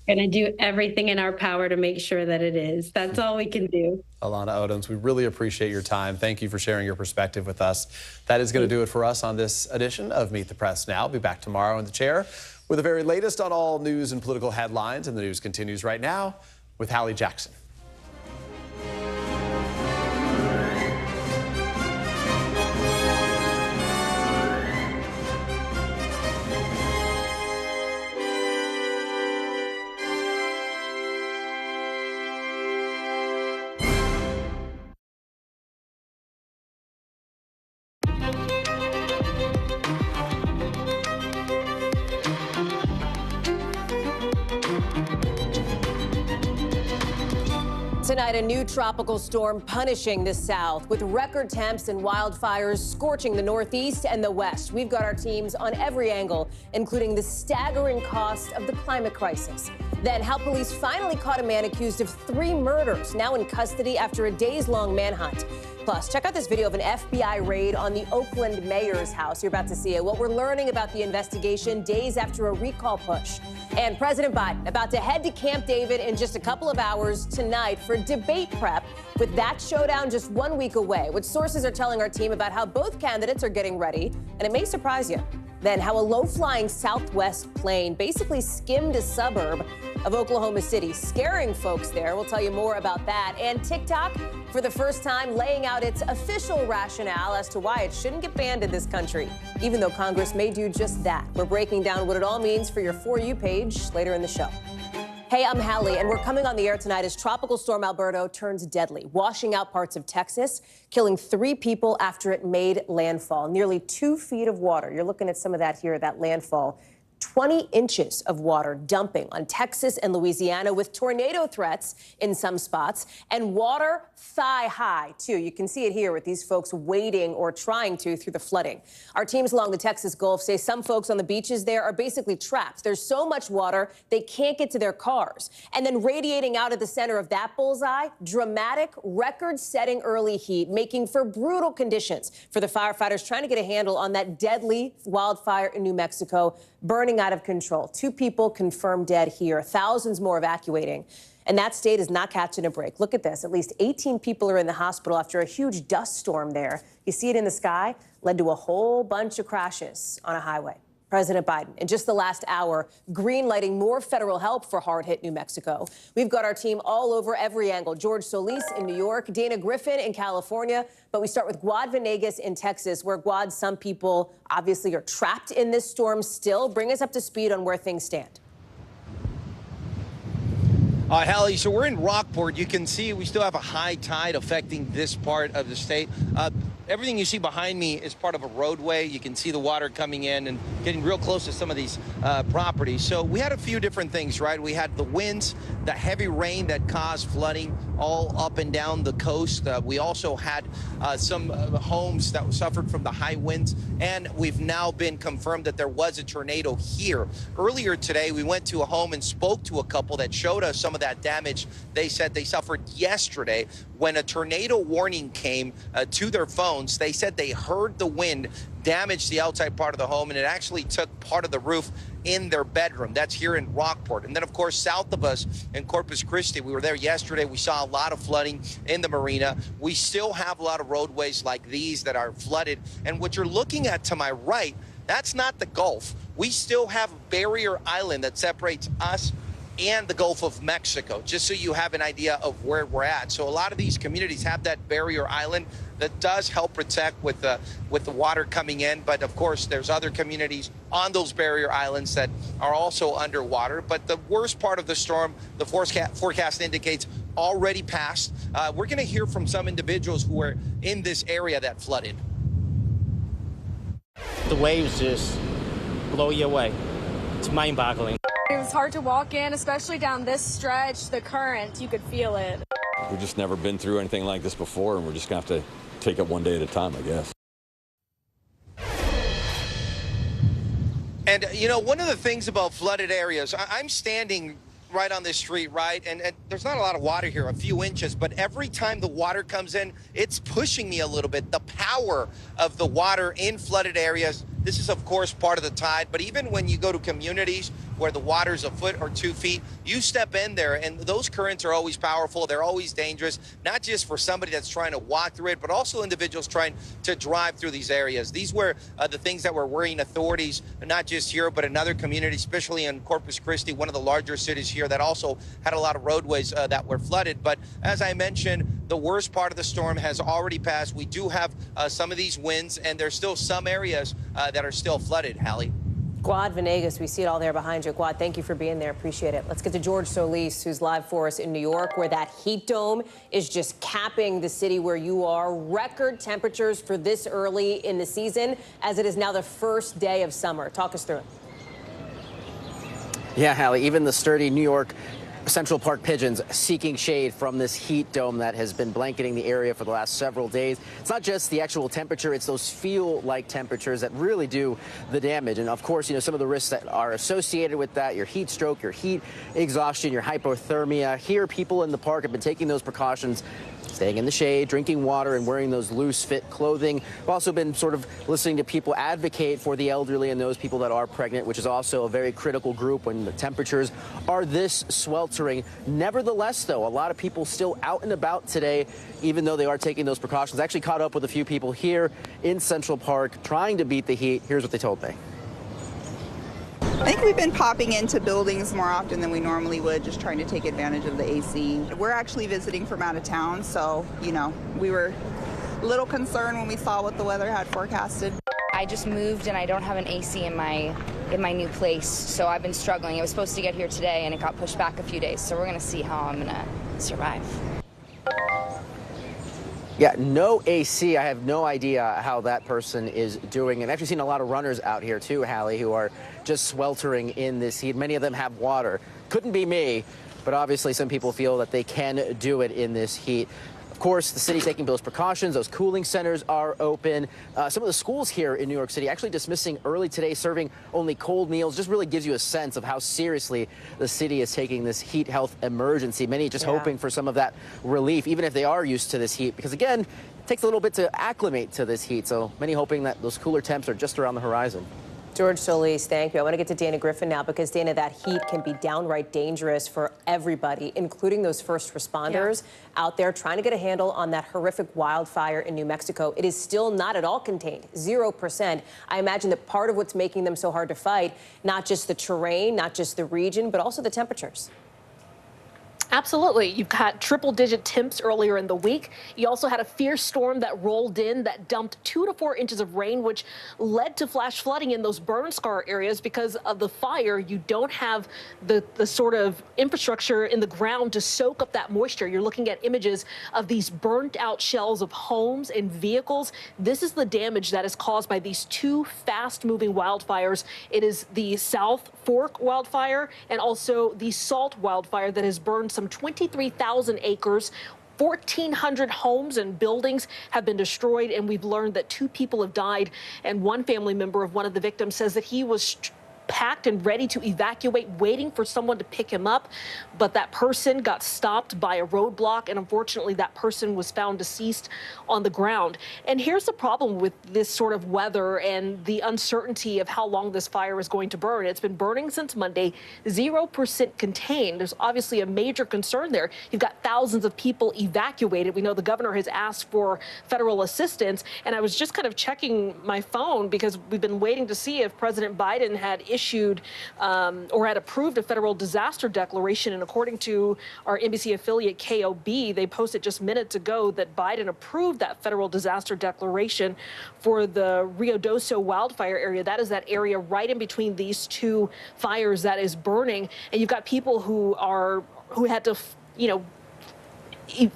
We're going to do everything in our power to make sure that it is. That's all we can do. Alana Odoms, we really appreciate your time. Thank you for sharing your perspective with us. That is going to do it for us on this edition of Meet the Press Now. I'll be back tomorrow in the chair with the very latest on all news and political headlines. And the news continues right now with Hallie Jackson. Tonight, a new tropical storm punishing the South with record temps and wildfires scorching the Northeast and the West. We've got our teams on every angle, including the staggering cost of the climate crisis. Then how police finally caught a man accused of 3 murders, now in custody after a days-long manhunt. Plus, check out this video of an FBI raid on the Oakland mayor's house. You're about to see it. What we're learning about the investigation days after a recall push. And President Biden about to head to Camp David in just a couple of hours tonight for debate prep, with that showdown just 1 week away. What sources are telling our team about how both candidates are getting ready, and it may surprise you. Then how a low-flying Southwest plane basically skimmed a suburb of Oklahoma City, scaring folks there. We'll tell you more about that. And TikTok, for the first time, laying out its official rationale as to why it shouldn't get banned in this country, even though Congress may do just that. We're breaking down what it all means for your For You page later in the show. Hey, I'm Hallie, and we're coming on the air tonight as Tropical Storm Alberto turns deadly, washing out parts of Texas, killing 3 people after it made landfall. Nearly 2 feet of water. You're looking at some of that here, that landfall. 20 inches of water dumping on Texas and Louisiana, with tornado threats in some spots, and water thigh high, too. You can see it here with these folks wading or trying to through the flooding. Our teams along the Texas Gulf say some folks on the beaches there are basically trapped. There's so much water, they can't get to their cars. And then radiating out at the center of that bullseye, dramatic, record-setting early heat, making for brutal conditions for the firefighters trying to get a handle on that deadly wildfire in New Mexico, burning out of control. 2 people confirmed dead here, thousands more evacuating. And that state is not catching a break. Look at this. At least 18 people are in the hospital after a huge dust storm there. You see it in the sky, led to a whole bunch of crashes on a highway. President Biden, in just the last hour, green-lighting more federal help for hard-hit New Mexico. We've got our team all over every angle. George Solis in New York, Dana Griffin in California. But we start with Guad Venegas in Texas, where, Guad, some people obviously are trapped in this storm still. Bring us up to speed on where things stand. Hallie, so we're in Rockport. You can see we still have a high tide affecting this part of the state. Everything you see behind me is part of a roadway. You can see the water coming in and getting real close to some of these properties. So we had a few different things, right? We had the winds, the heavy rain that caused flooding all up and down the coast. We also had some homes that suffered from the high winds, and we've now been confirmed that there was a tornado here. Earlier today, we went to a home and spoke to a couple that showed us some of that damage they said they suffered yesterday when a tornado warning came to their phones. They said they heard the wind damage the outside part of the home, and it actually took part of the roof in their bedroom. That's here in Rockport. And then, of course, south of us in Corpus Christi, we were there yesterday. We saw a lot of flooding in the marina. We still have a lot of roadways like these that are flooded. And what you're looking at to my right, that's not the Gulf. We still have a barrier island that separates us and the Gulf of Mexico, just so you have an idea of where we're at. So a lot of these communities have that barrier island that does help protect with the water coming in. But of course, there's other communities on those barrier islands that are also underwater. But the worst part of the storm, the forecast indicates, already passed. We're going to hear from some individuals who are in this area that flooded. The waves just blow you away. It's mind-boggling. It was hard to walk in, especially down this stretch. The current, you could feel it. We've just never been through anything like this before, and we're just going to have to take it one day at a time, I guess. And, you know, one of the things about flooded areas, I'm standing right on this street, right? And there's not a lot of water here, a few inches, but every time the water comes in, it's pushing me a little bit. The power of the water in flooded areas, this is, of course, part of the tide, but even when you go to communities where the water's a foot or 2 feet, you step in there and those currents are always powerful. They're always dangerous, not just for somebody that's trying to walk through it, but also individuals trying to drive through these areas. These were the things that were worrying authorities, not just here, but in other communities, especially in Corpus Christi, one of the larger cities here that also had a lot of roadways that were flooded. But as I mentioned, the worst part of the storm has already passed. We do have some of these winds, and there's still some areas that are still flooded, Hallie. Guad Venegas, we see it all there behind you. Guad, thank you for being there. Appreciate it. Let's get to George Solis, who's live for us in New York, where that heat dome is just capping the city where you are. Record temperatures for this early in the season, as it is now the first day of summer. Talk us through it. Yeah, Hallie, even the sturdy New York Central Park pigeons seeking shade from this heat dome that has been blanketing the area for the last several days. It's not just the actual temperature, it's those feel-like temperatures that really do the damage. And of course, you know, some of the risks that are associated with that, your heat stroke, your heat exhaustion, your hypothermia. Here, people in the park have been taking those precautions staying in the shade, drinking water, and wearing those loose-fit clothing. We've also been sort of listening to people advocate for the elderly and those people that are pregnant, which is also a very critical group when the temperatures are this sweltering. Nevertheless, though, a lot of people still out and about today, even though they are taking those precautions. I actually caught up with a few people here in Central Park trying to beat the heat. Here's what they told me. I think we've been popping into buildings more often than we normally would, just trying to take advantage of the AC. We're actually visiting from out of town, so, you know, we were a little concerned when we saw what the weather had forecasted. I just moved and I don't have an AC in my new place, so I've been struggling. I was supposed to get here today and it got pushed back a few days, so we're going to see how I'm going to survive. Yeah, no AC. I have no idea how that person is doing. And I've actually seen a lot of runners out here too, Hallie, who are just sweltering in this heat. Many of them have water. Couldn't be me, but obviously some people feel that they can do it in this heat. Of course, the city's taking those precautions. Those cooling centers are open. Some of the schools here in New York City actually dismissing early today, serving only cold meals. Just really gives you a sense of how seriously the city is taking this heat health emergency. Many just hoping for some of that relief, even if they are used to this heat, because again, it takes a little bit to acclimate to this heat. So many hoping that those cooler temps are just around the horizon. George Solis, thank you. I want to get to Dana Griffin now because, Dana, that heat can be downright dangerous for everybody, including those first responders out there trying to get a handle on that horrific wildfire in New Mexico. It is still not at all contained, 0%. I imagine that part of what's making them so hard to fight, not just the terrain, not just the region, but also the temperatures. Absolutely. You've got triple-digit temps earlier in the week. You also had a fierce storm that rolled in that dumped 2 to 4 inches of rain, which led to flash flooding in those burn scar areas because of the fire. You don't have the sort of infrastructure in the ground to soak up that moisture. You're looking at images of these burnt out shells of homes and vehicles. This is the damage that is caused by these two fast-moving wildfires. It is the South Fork wildfire and also the Salt wildfire that has burned some 23,000 acres. 1,400 homes and buildings have been destroyed, and we've learned that 2 people have died. And one family member of one of the victims says that he was packed and ready to evacuate, waiting for someone to pick him up. But that person got stopped by a roadblock, and unfortunately that person was found deceased on the ground. And here's the problem with this sort of weather and the uncertainty of how long this fire is going to burn. It's been burning since Monday, 0% contained. There's obviously a major concern there. You've got thousands of people evacuated. We know the governor has asked for federal assistance, and I was just kind of checking my phone because we've been waiting to see if President Biden had issued or had approved a federal disaster declaration. And according to our NBC affiliate KOB, they posted just minutes ago that Biden approved that federal disaster declaration for the Rio Doso wildfire area. That is that area right in between these two fires that is burning. And you've got people who had to,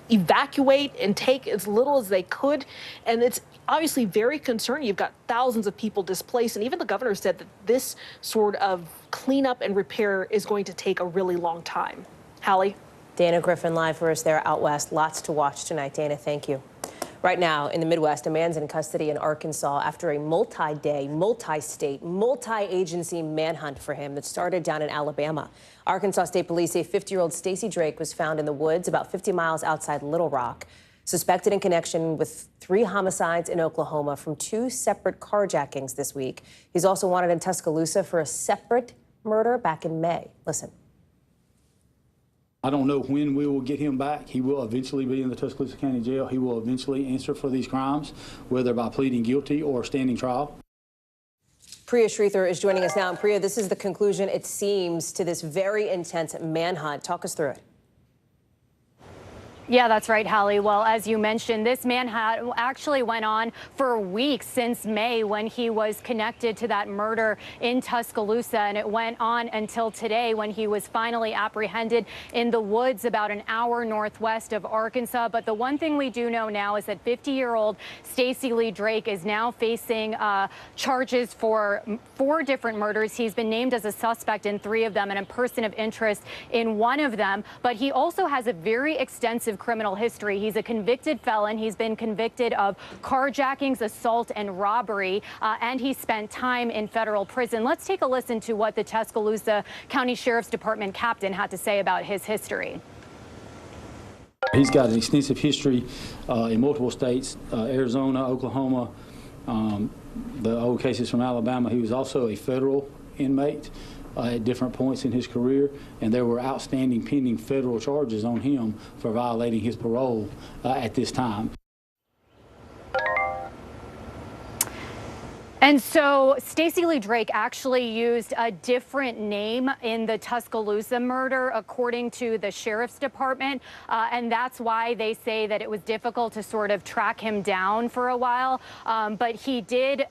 evacuate and take as little as they could. And it's obviously very concerning. You've got thousands of people displaced, and even the governor said that this sort of cleanup and repair is going to take a really long time. Hallie? Dana Griffin live for us there out west. Lots to watch tonight. Dana, thank you. Right now in the Midwest, a man's in custody in Arkansas after a multi-day, multi-state, multi-agency manhunt for him that started down in Alabama. Arkansas State Police say 50-year-old Stacy Drake was found in the woods about 50 miles outside Little Rock, suspected in connection with 3 homicides in Oklahoma from 2 separate carjackings this week. He's also wanted in Tuscaloosa for a separate murder back in May. Listen. I don't know when we will get him back. He will eventually be in the Tuscaloosa County Jail. He will eventually answer for these crimes, whether by pleading guilty or standing trial. Priya Sridhar is joining us now. And Priya, this is the conclusion, it seems, to this very intense manhunt. Talk us through it. Yeah, that's right, Hallie. Well, as you mentioned, this manhunt actually went on for weeks since May when he was connected to that murder in Tuscaloosa, and it went on until today when he was finally apprehended in the woods about an hour northwest of Arkansas. But the one thing we do know now is that 50-year-old Stacy Lee Drake is now facing charges for 4 different murders. He's been named as a suspect in 3 of them and a person of interest in 1 of them. But he also has a very extensive criminal history. He's a convicted felon. He's been convicted of carjackings, assault, and robbery, and he spent time in federal prison. Let's take a listen to what the Tuscaloosa County Sheriff's Department captain had to say about his history. He's got an extensive history in multiple states, Arizona, Oklahoma, the old cases from Alabama. He was also a federal inmate at different points in his career, and there were outstanding pending federal charges on him for violating his parole at this time. And so Stacey Lee Drake actually used a different name in the Tuscaloosa murder, according to the sheriff's department. And that's why they say that it was difficult to sort of track him down for a while. But he did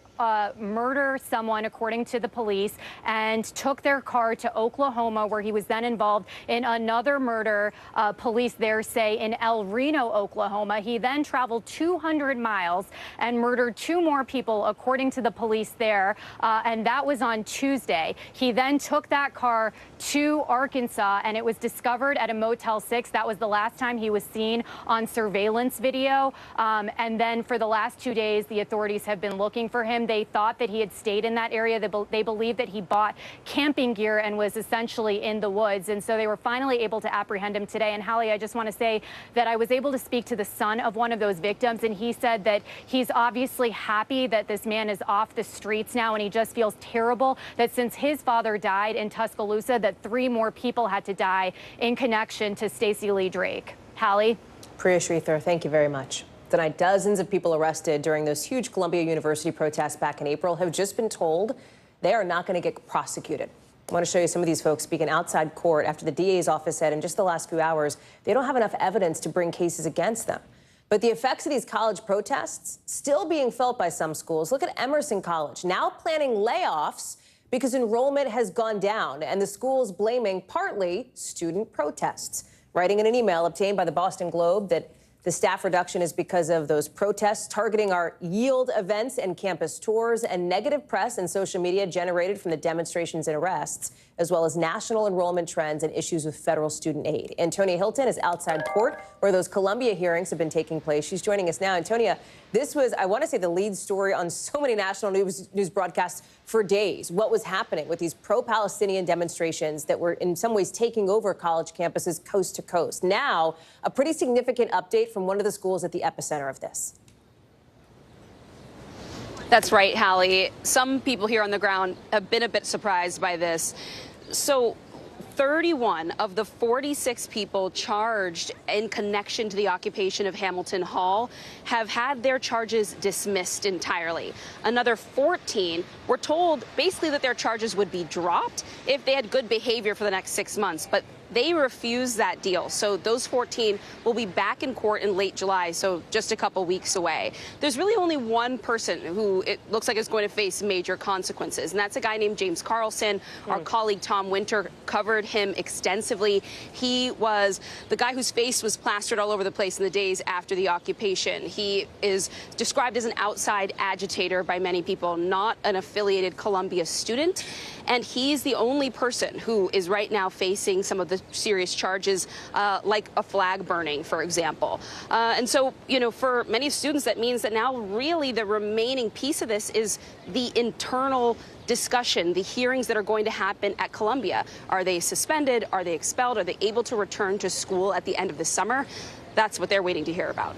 murder someone, according to the police, and took their car to Oklahoma, where he was then involved in another murder. Police there say in El Reno, Oklahoma. He then traveled 200 miles and murdered 2 more people, according to the police there. And that was on Tuesday. He then took that car to Arkansas, and it was discovered at a Motel 6. That was the last time he was seen on surveillance video. And then for the last 2 days, the authorities have been looking for him. They thought that he had stayed in that area. They believe that he bought camping gear and was essentially in the woods. And so they were finally able to apprehend him today. And Hallie, I just want to say that I was able to speak to the son of one of those victims, and he said that he's obviously happy that this man is off the streets now, and he just feels terrible that since his father died in Tuscaloosa, that 3 more people had to die in connection to Stacey Lee Drake. Hallie? Priya Sridhar, thank you very much. Tonight, dozens of people arrested during those huge Columbia University protests back in April have just been told they are not going to get prosecuted. I want to show you some of these folks speaking outside court after the DA's office said in just the last few hours they don't have enough evidence to bring cases against them. But the effects of these college protests still being felt by some schools. Look at Emerson College, now planning layoffs because enrollment has gone down, and the school's blaming partly student protests. Writing in an email obtained by the Boston Globe that the staff reduction is because of those protests targeting our yield events and campus tours, and negative press and social media generated from the demonstrations and arrests, as well as national enrollment trends and issues with federal student aid. Antonia Hilton is outside court where those Columbia hearings have been taking place. She's joining us now. Antonia, this was, I want to say, the lead story on so many national news broadcasts for days. What was happening with these pro-Palestinian demonstrations that were in some ways taking over college campuses coast to coast. Now, a pretty significant update from one of the schools at the epicenter of this. That's right, Hallie. Some people here on the ground have been a bit surprised by this. So 31 of the 46 people charged in connection to the occupation of Hamilton Hall have had their charges dismissed entirely. Another 14 were told basically that their charges would be dropped if they had good behavior for the next 6 months. But they refused that deal. So those 14 will be back in court in late July, so just a couple weeks away. There's really only one person who it looks like is going to face major consequences, and that's a guy named James Carlson. Our colleague Tom Winter covered him extensively. He was the guy whose face was plastered all over the place in the days after the occupation. He is described as an outside agitator by many people, not an affiliated Columbia student. And he's the only person who is right now facing some of the serious charges, like a flag burning, for example. And so, you know, for many students, that means that now really the remaining piece of this is the internal discussion, the hearings that are going to happen at Columbia. Are they suspended? Are they expelled? Are they able to return to school at the end of the summer? That's what they're waiting to hear about.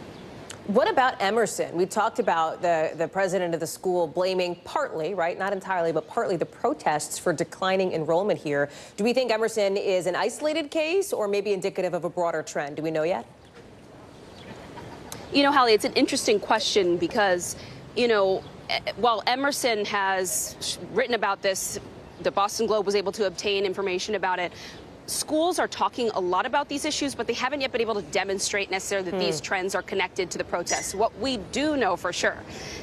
What about Emerson? We talked about the president of the school blaming partly, right, not entirely, but partly the protests for declining enrollment here. Do we think Emerson is an isolated case or maybe indicative of a broader trend? Do we know yet? You know, Hallie, it's an interesting question because, you know, while Emerson has written about this, the Boston Globe was able to obtain information about it. Schools are talking a lot about these issues, but they haven't yet been able to demonstrate necessarily that these trends are connected to the protests. What we do know for sure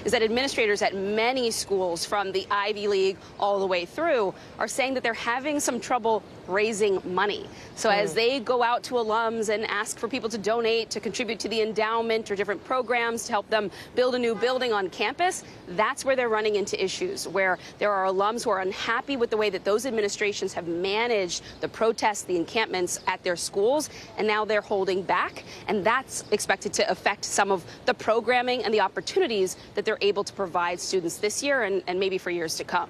is that administrators at many schools, from the Ivy League all the way through, are saying that they're having some trouble raising money. So as they go out to alums and ask for people to donate, to contribute to the endowment or different programs to help them build a new building on campus, that's where they're running into issues, where there are alums who are unhappy with the way that those administrations have managed the protests, the encampments at their schools, and now they're holding back. And that's expected to affect some of the programming and the opportunities that they're able to provide students this year and maybe for years to come.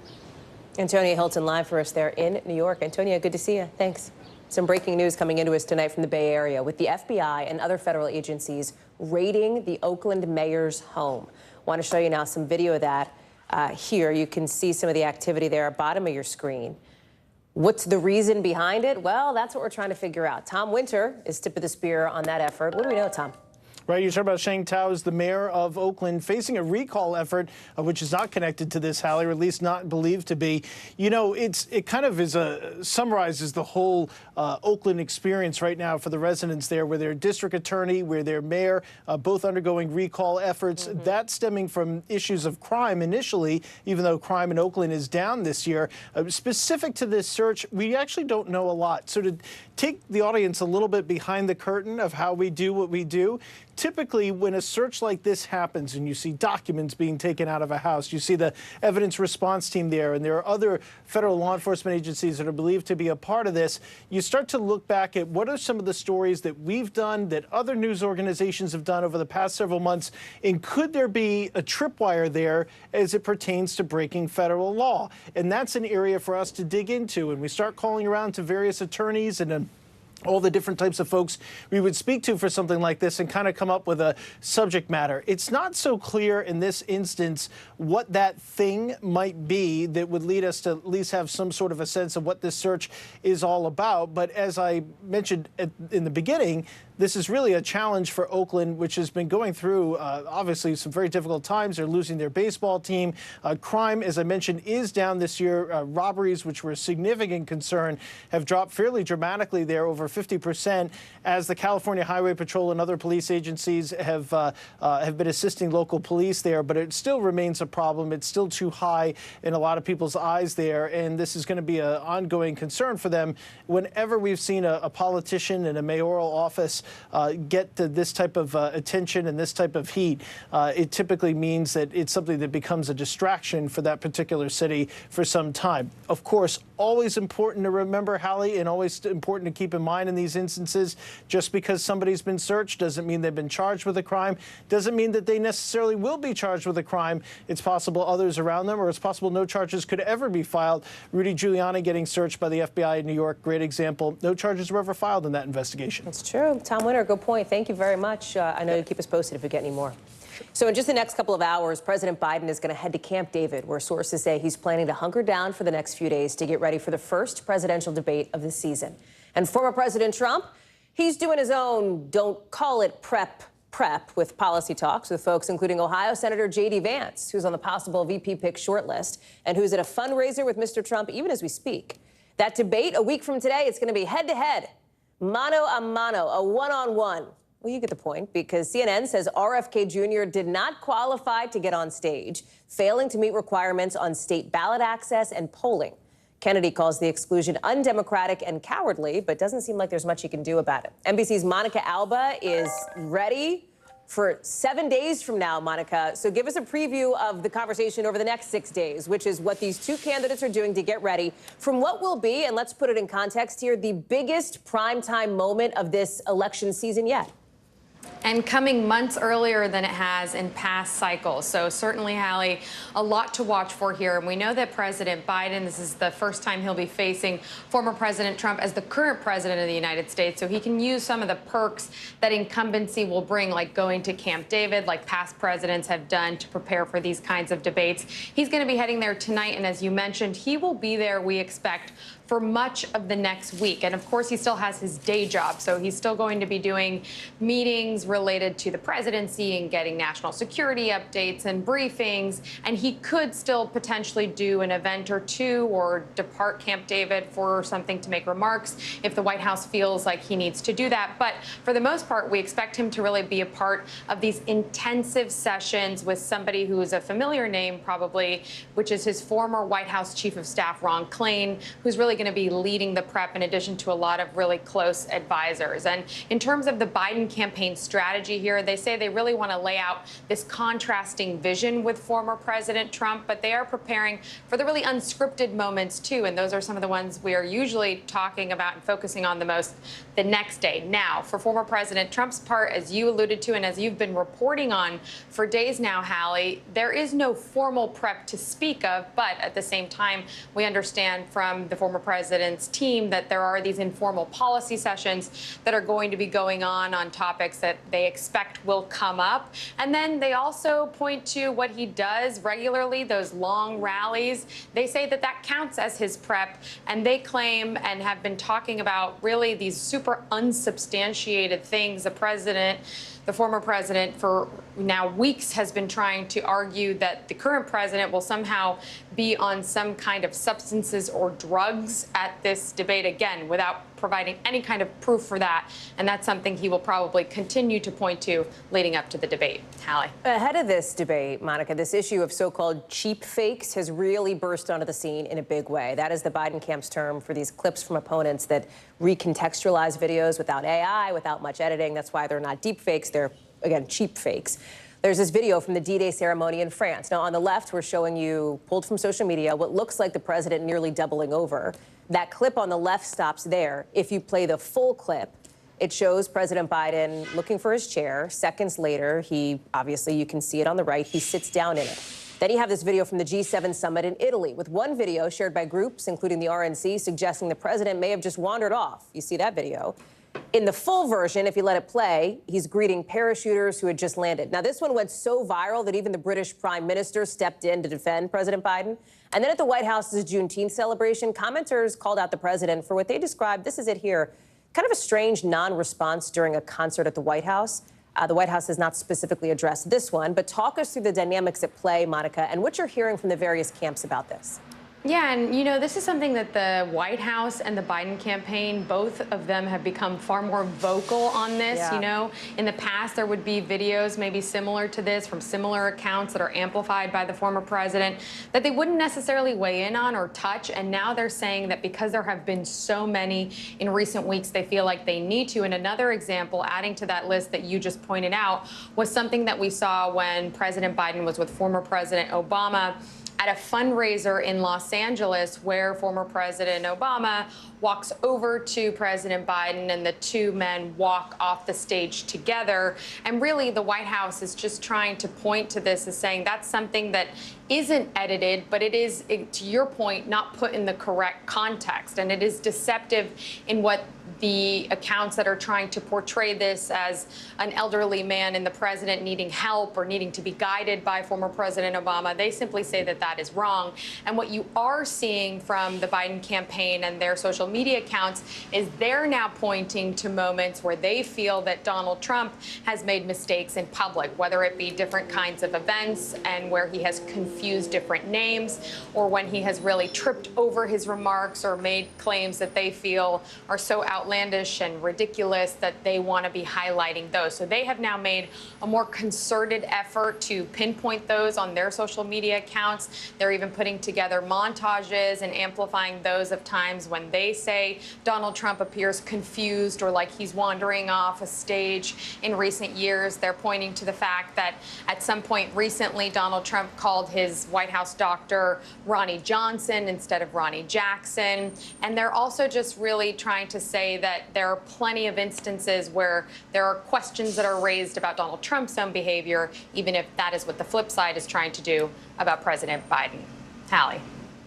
Antonia Hilton live for us there in New York. Antonia, good to see you. Thanks. Some breaking news coming into us tonight from the Bay Area with the FBI and other federal agencies raiding the Oakland mayor's home. Want to show you now some video of that. Here you can see some of the activity there at the bottom of your screen. What's the reason behind it? Well, that's what we're trying to figure out. Tom Winter is tip of the spear on that effort. What do we know, Tom? Right, you're talking about Sheng Tao is the mayor of Oakland facing a recall effort, which is not connected to this, Hallie, or at least not believed to be. You know, it kind of is summarizes the whole Oakland experience right now for the residents there, where their district attorney, where their mayor, both undergoing recall efforts. That's stemming from issues of crime initially, even though crime in Oakland is down this year. Specific to this search, we actually don't know a lot. So to take the audience a little bit behind the curtain of how we do what we do, typically, when a search like this happens and you see documents being taken out of a house, you see the evidence response team there, and there are other federal law enforcement agencies that are believed to be a part of this, you start to look back at what are some of the stories that we've done, that other news organizations have done over the past several months, and could there be a tripwire there as it pertains to breaking federal law? And that's an area for us to dig into, and we start calling around to various attorneys and all the different types of folks we would speak to for something like this and kind of come up with a subject matter. It's not so clear in this instance what that thing might be that would lead us to at least have some sort of a sense of what this search is all about. But as I mentioned in the beginning, this is really a challenge for Oakland, which has been going through, obviously, some very difficult times. They're losing their baseball team. Crime, as I mentioned, is down this year. Robberies, which were a significant concern, have dropped fairly dramatically there, over 50%, as the California Highway Patrol and other police agencies have been assisting local police there. But it still remains a problem. It's still too high in a lot of people's eyes there. And this is going to be an ongoing concern for them. Whenever we've seen a politician in a mayoral office get to this type of attention and this type of heat, it typically means that it's something that becomes a distraction for that particular city for some time. Of course, always important to remember, Hallie, and always important to keep in mind in these instances, just because somebody's been searched doesn't mean they've been charged with a crime, doesn't mean that they necessarily will be charged with a crime. It's possible others around them, or it's possible no charges could ever be filed. Rudy Giuliani getting searched by the FBI in New York, great example. No charges were ever filed in that investigation. That's true. Tom Winter, good point. Thank you very much. I know you'll keep us posted if we get any more. So in just the next couple of hours, President Biden is going to head to Camp David, where sources say he's planning to hunker down for the next few days to get ready for the first presidential debate of the season. And former President Trump, he's doing his own don't call it prep with policy talks with folks including Ohio Senator J.D. Vance, who's on the possible VP pick shortlist and who's at a fundraiser with Mr. Trump even as we speak. That debate a week from today, it's going to be head-to-head, mano a mano, a one-on-one. Well, you get the point, because CNN says RFK Jr. did not qualify to get on stage, failing to meet requirements on state ballot access and polling. Kennedy calls the exclusion undemocratic and cowardly, but doesn't seem like there's much he can do about it. NBC's Monica Alba is ready for 7 days from now, Monica. So give us a preview of the conversation over the next 6 days, which is what these two candidates are doing to get ready from what will be, and let's put it in context here, the biggest primetime moment of this election season yet. And coming months earlier than it has in past cycles. So certainly, Hallie, a lot to watch for here. And we know that President Biden, this is the first time he'll be facing former President Trump as the current president of the United States. So he can use some of the perks that incumbency will bring, like going to Camp David, like past presidents have done to prepare for these kinds of debates. He's going to be heading there tonight. And as you mentioned, he will be there, we expect, for much of the next week. And of course, he still has his day job. So he's still going to be doing meetings related to the presidency and getting national security updates and briefings. And he could still potentially do an event or two or depart Camp David for something to make remarks if the White House feels like he needs to do that. But for the most part, we expect him to really be a part of these intensive sessions with somebody who is a familiar name, probably, which is his former White House Chief of Staff, Ron Klain, who's really going to be leading the prep in addition to a lot of really close advisors. And in terms of the Biden campaign strategy here, they say they really want to lay out this contrasting vision with former President Trump, but they are preparing for the really unscripted moments too. And those are some of the ones we are usually talking about and focusing on the most the next day. Now, for former President Trump's part, as you alluded to and as you've been reporting on for days now, Hallie, there is no formal prep to speak of, but at the same time, we understand from the former president's team that there are these informal policy sessions that are going to be going on topics that they expect will come up. And then they also point to what he does regularly, those long rallies. They say that that counts as his prep, and they claim and have been talking about really these super unsubstantiated things. The former president, for now weeks, has been trying to argue that the current president will somehow be on some kind of substances or drugs at this debate, again, without providing any kind of proof for that. And that's something he will probably continue to point to leading up to the debate. Hallie. Ahead of this debate, Monica, this issue of so-called cheap fakes has really burst onto the scene in a big way. That is the Biden camp's term for these clips from opponents that recontextualize videos without AI, without much editing. That's why they're not deep fakes. They're, again, cheap fakes. There's this video from the D-Day ceremony in France. Now, on the left, we're showing you, pulled from social media, what looks like the president nearly doubling over. That clip on the left stops there. If you play the full clip, it shows President Biden looking for his chair. Seconds later, obviously, you can see it on the right, he sits down in it. Then you have this video from the G7 summit in Italy, with one video shared by groups, including the RNC, suggesting the president may have just wandered off. You see that video. In the full version, if you let it play, he's greeting parachuters who had just landed. Now, this one went so viral that even the British Prime Minister stepped in to defend President Biden. And then at the White House's Juneteenth celebration, commenters called out the president for what they described, this is it here, kind of a strange non-response during a concert at the White House. The White House has not specifically addressed this one, but talk us through the dynamics at play, Monica, and what you're hearing from the various camps about this. Yeah, and this is something that the White House and the Biden campaign, both of them have become far more vocal on this. Yeah. In the past, there would be videos maybe similar to this from similar accounts that are amplified by the former president that they wouldn't necessarily weigh in on or touch. And now they're saying that because there have been so many in recent weeks, they feel like they need to. And another example, adding to that list that you just pointed out, was something that we saw when President Biden was with former President Obama at a fundraiser in Los Angeles, where former President Obama walks over to President Biden and the two men walk off the stage together. And really, the White House is just trying to point to this as saying that's something that isn't edited, but it is, to your point, not put in the correct context. And it is deceptive in what the accounts that are trying to portray this as an elderly man and the president needing help or needing to be guided by former President Obama. They simply say that that is wrong. And what you are seeing from the Biden campaign and their social media accounts is they're now pointing to moments where they feel that Donald Trump has made mistakes in public, whether it be different kinds of events and where he has confused different names, or when he has really tripped over his remarks or made claims that they feel are so outlandish and ridiculous that they want to be highlighting those. So they have now made a more concerted effort to pinpoint those on their social media accounts. They're even putting together montages and amplifying those of times when they say Donald Trump appears confused or like he's wandering off a stage in recent years. They're pointing to the fact that at some point recently, Donald Trump called his White House doctor Ronnie Johnson instead of Ronnie Jackson. And they're also just really trying to say that there are plenty of instances where there are questions that are raised about Donald Trump's own behavior, even if that is what the flip side is trying to do about President Biden. Hallie.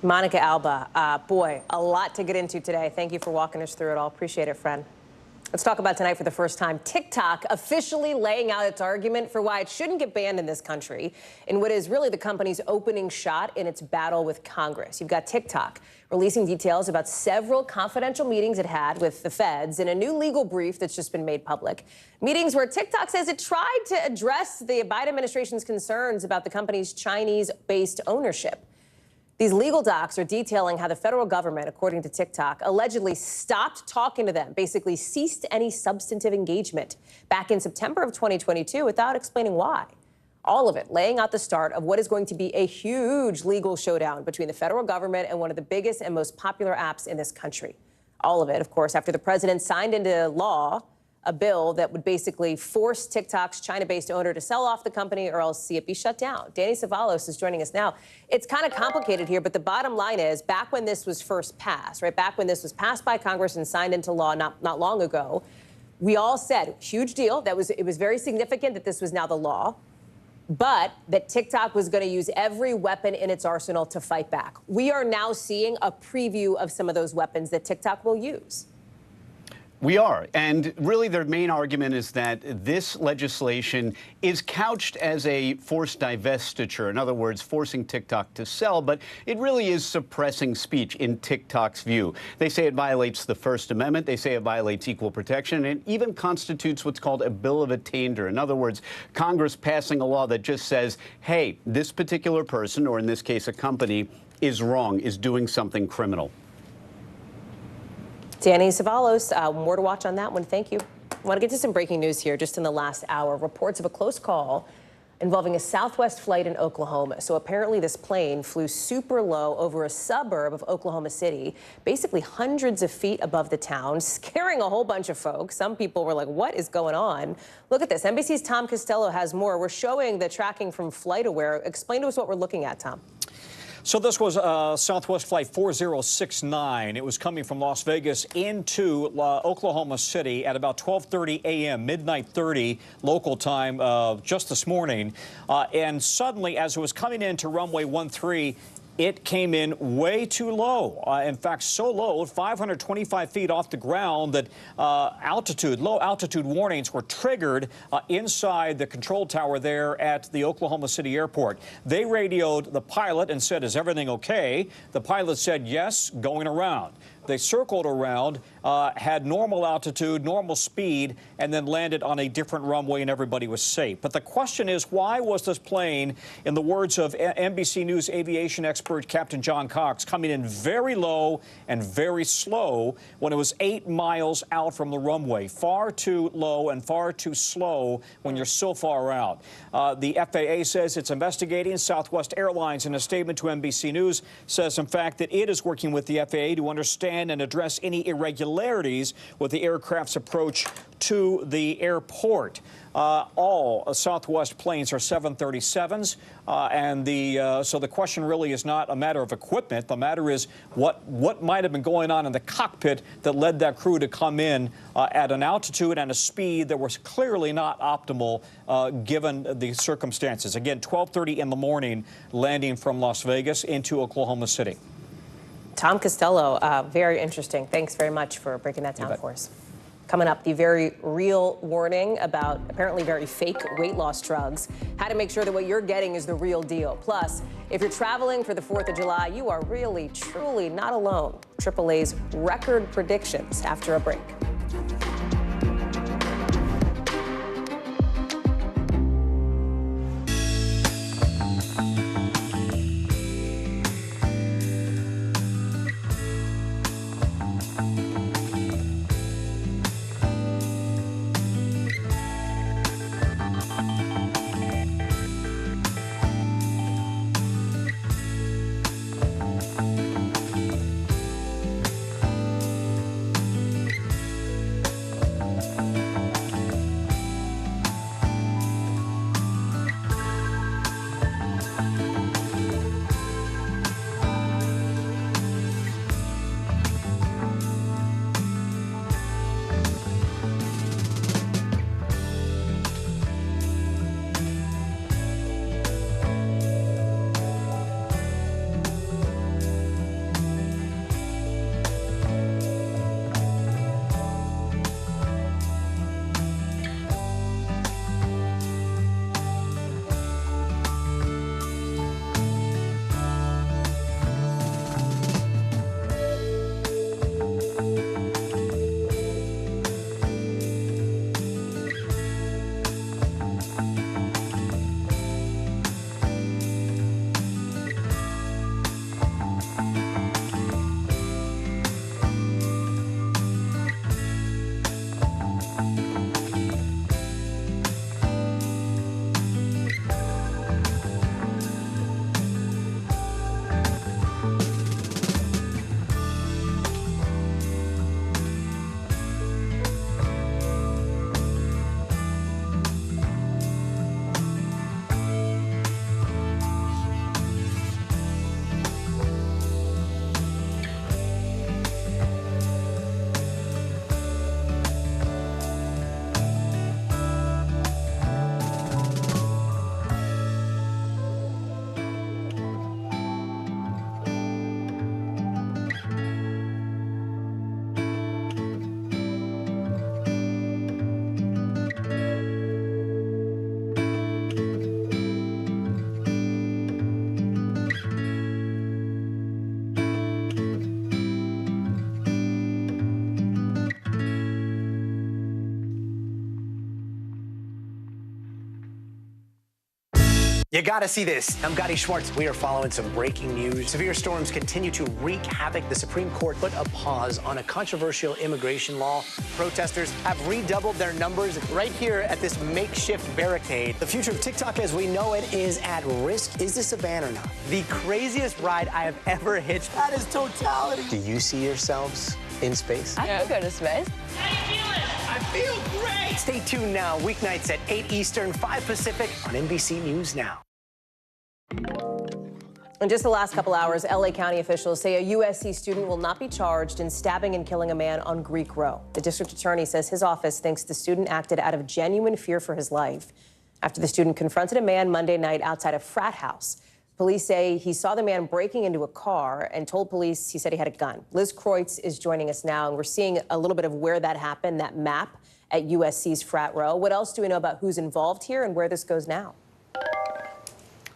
Monica Alba, boy, a lot to get into today. Thank you for walking us through it all. Appreciate it, friend. Let's talk about tonight for the first time. TikTok officially laying out its argument for why it shouldn't get banned in this country in what is really the company's opening shot in its battle with Congress. You've got TikTok releasing details about several confidential meetings it had with the feds in a new legal brief that's just been made public. Meetings where TikTok says it tried to address the Biden administration's concerns about the company's Chinese-based ownership. These legal docs are detailing how the federal government, according to TikTok, allegedly stopped talking to them, basically ceased any substantive engagement back in September of 2022 without explaining why. All of it laying out the start of what is going to be a huge legal showdown between the federal government and one of the biggest and most popular apps in this country. All of it, of course, after the president signed into law a bill that would basically force TikTok's China-based owner to sell off the company or else see it be shut down. Danny Savalos is joining us now. It's kind of complicated here, but the bottom line is back when this was first passed, right, back when this was passed by Congress and signed into law not long ago, we all said, huge deal. It was very significant that this was now the law. but that TikTok was going to use every weapon in its arsenal to fight back. We are now seeing a preview of some of those weapons that TikTok will use. We are. And really their main argument is that this legislation is couched as a forced divestiture. In other words, forcing TikTok to sell, but it really is suppressing speech in TikTok's view. They say it violates the First Amendment. They say it violates equal protection, and it even constitutes what's called a bill of attainder. In other words, Congress passing a law that just says, hey, this particular person, or in this case a company, is wrong, is doing something criminal. Danny Savalos, more to watch on that one. Thank you. I want to get to some breaking news here just in the last hour. Reports of a close call involving a Southwest flight in Oklahoma. So apparently this plane flew super low over a suburb of Oklahoma City, basically hundreds of feet above the town, scaring a whole bunch of folks. Some people were like, what is going on? Look at this. NBC's Tom Costello has more. We're showing the tracking from FlightAware. Explain to us what we're looking at, Tom. So this was Southwest Flight 4069. It was coming from Las Vegas into Oklahoma City at about 12:30 a.m., midnight 30 local time just this morning. And suddenly, as it was coming into runway 13, it came in way too low. In fact, so low, 525 feet off the ground, that low altitude warnings were triggered inside the control tower there at the Oklahoma City airport. They radioed the pilot and said, is everything okay? The pilot said, yes, going around. They circled around, had normal altitude, normal speed, and then landed on a different runway, and everybody was safe. But the question is, why was this plane, in the words of NBC News aviation expert Captain John Cox, coming in very low and very slow when it was 8 miles out from the runway? Far too low and far too slow when you're so far out. The FAA says it's investigating. Southwest Airlines, in a statement to NBC News, says, in fact, that it is working with the FAA to understand and address any irregularities with the aircraft's approach to the airport. All Southwest planes are 737s, so the question really is not a matter of equipment. The matter is what might have been going on in the cockpit that led that crew to come in at an altitude and a speed that was clearly not optimal given the circumstances. Again, 12:30 in the morning, landing from Las Vegas into Oklahoma City. Tom Costello, very interesting. Thanks very much for breaking that down for us. Coming up, the very real warning about apparently very fake weight loss drugs. How to make sure that what you're getting is the real deal. Plus, if you're traveling for the 4th of July, you are really, truly not alone. AAA's record predictions after a break. You gotta see this. I'm Gotti Schwartz. We are following some breaking news. Severe storms continue to wreak havoc. The Supreme Court put a pause on a controversial immigration law. Protesters have redoubled their numbers right here at this makeshift barricade. The future of TikTok as we know it is at risk. Is this a ban or not? The craziest ride I have ever hitched. That is totality. Do you see yourselves in space? I could go to space. How you feeling? I feel great. Stay tuned now, weeknights at 8 Eastern, 5 Pacific on NBC News Now. In just the last couple hours, LA County officials say a USC student will not be charged in stabbing and killing a man on Greek Row. The district attorney says his office thinks the student acted out of genuine fear for his life after the student confronted a man Monday night outside a frat house. Police say he saw the man breaking into a car and told police he said he had a gun. Liz Kreutz is joining us now, and we're seeing a little bit of where that happened, that map at USC's frat row. What else do we know about who's involved here and where this goes now?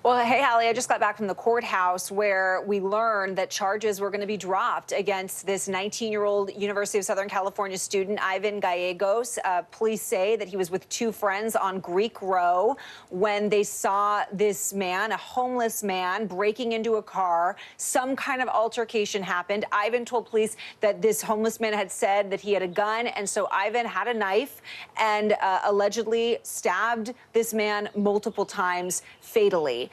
Well, hey, Hallie, I just got back from the courthouse where we learned that charges were going to be dropped against this 19-year-old University of Southern California student, Ivan Gallegos. Police say that he was with two friends on Greek Row when they saw this man, a homeless man, breaking into a car. Some kind of altercation happened. Ivan told police that this homeless man had said that he had a gun, and so Ivan had a knife and allegedly stabbed this man multiple times fatally.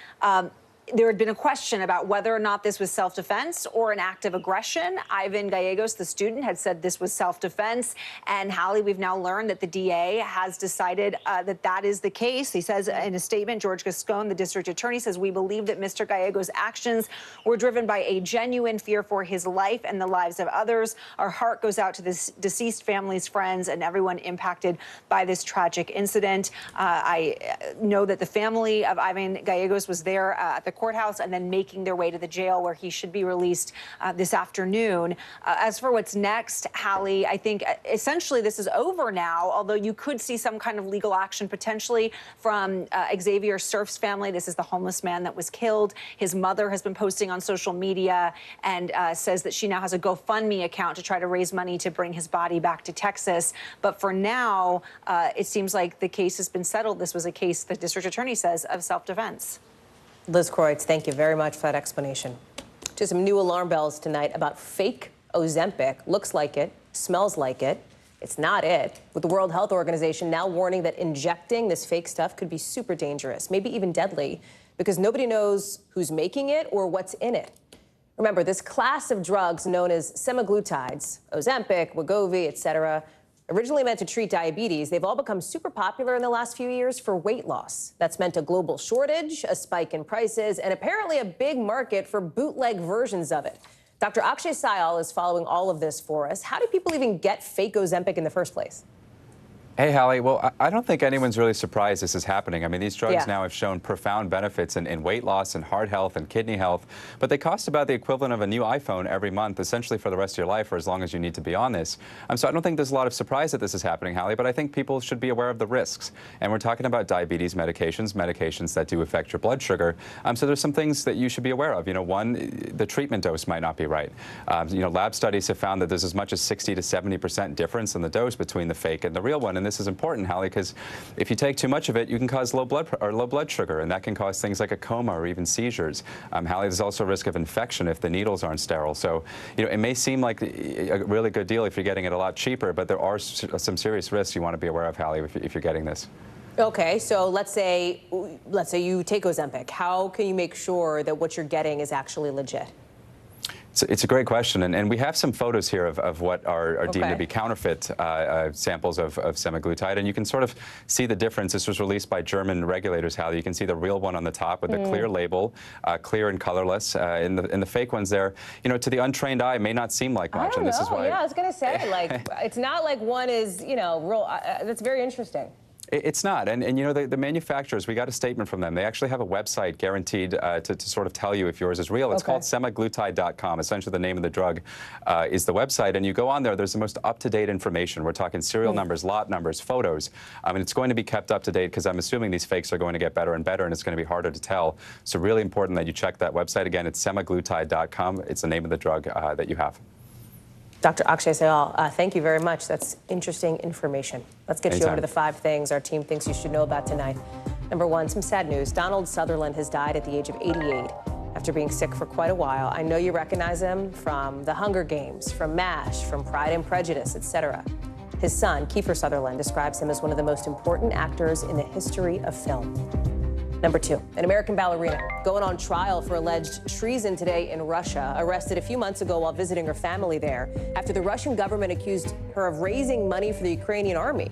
There had been a question about whether or not this was self-defense or an act of aggression. Ivan Gallegos, the student, had said this was self-defense. And, Hallie, we've now learned that the DA has decided that that is the case. He says in a statement, George Gascon, the district attorney, says, we believe that Mr. Gallegos' actions were driven by a genuine fear for his life and the lives of others. Our heart goes out to this deceased family's friends and everyone impacted by this tragic incident. I know that the family of Ivan Gallegos was there at the courthouse and then making their way to the jail where he should be released this afternoon. As for what's next, Hallie, I think essentially this is over now, although you could see some kind of legal action potentially from Xavier Surf's family. This is the homeless man that was killed. His mother has been posting on social media and says that she now has a GoFundMe account to try to raise money to bring his body back to Texas. But for now, it seems like the case has been settled. This was a case, the district attorney says, of self-defense. Liz Kreutz, thank you very much for that explanation. Just some new alarm bells tonight about fake Ozempic. Looks like it, smells like it. It's not it. With the World Health Organization now warning that injecting this fake stuff could be super dangerous, maybe even deadly, because nobody knows who's making it or what's in it. Remember, this class of drugs known as semaglutides, Ozempic, Wegovy, etc., originally meant to treat diabetes, they've all become super popular in the last few years for weight loss. That's meant a global shortage, a spike in prices, and apparently a big market for bootleg versions of it. Dr. Akshay Syal is following all of this for us. How do people even get fake Ozempic in the first place? Hey, Hallie. Well, I don't think anyone's really surprised this is happening. I mean, these drugs now have shown profound benefits in weight loss and heart health and kidney health, but they cost about the equivalent of a new iPhone every month, essentially for the rest of your life or as long as you need to be on this. So I don't think there's a lot of surprise that this is happening, Hallie, but I think people should be aware of the risks. And we're talking about diabetes medications that do affect your blood sugar. So there's some things that you should be aware of. You know, one, the treatment dose might not be right. You know, lab studies have found that there's as much as 60 to 70% difference in the dose between the fake and the real one. And this is important, Hallie, because if you take too much of it, you can cause low blood sugar, and that can cause things like a coma or even seizures. Hallie, there's also a risk of infection if the needles aren't sterile. So, you know, it may seem like a really good deal if you're getting it a lot cheaper, but there are some serious risks you want to be aware of, Hallie, if you're getting this. Okay, so let's say you take Ozempic. How can you make sure that what you're getting is actually legit? It's a great question, and we have some photos here of what are deemed to be counterfeit samples of semaglutide, and you can sort of see the difference. This was released by German regulators, Hallie. You can see the real one on the top with a clear label, clear and colorless. In the fake ones there, you know, to the untrained eye, may not seem like much, and this is why. Yeah, I was gonna say, like, it's not like one is, you know, real. That's very interesting. It's not. And you know, the manufacturers, we got a statement from them. They actually have a website guaranteed to sort of tell you if yours is real. It's called semaglutide.com. Essentially, the name of the drug is the website. And you go on there, there's the most up-to-date information. We're talking serial numbers, lot numbers, photos. And it's going to be kept up to date because I'm assuming these fakes are going to get better and better, and it's going to be harder to tell. So really important that you check that website. Again, it's semaglutide.com. It's the name of the drug that you have. Dr. Akshay Syal, thank you very much. That's interesting information. Let's get you over to the 5 things our team thinks you should know about tonight. Number one, some sad news. Donald Sutherland has died at the age of 88 after being sick for quite a while. I know you recognize him from The Hunger Games, from MASH, from Pride and Prejudice, etc. His son, Kiefer Sutherland, describes him as one of the most important actors in the history of film. Number two, an American ballerina going on trial for alleged treason today in Russia, arrested a few months ago while visiting her family there after the Russian government accused her of raising money for the Ukrainian army.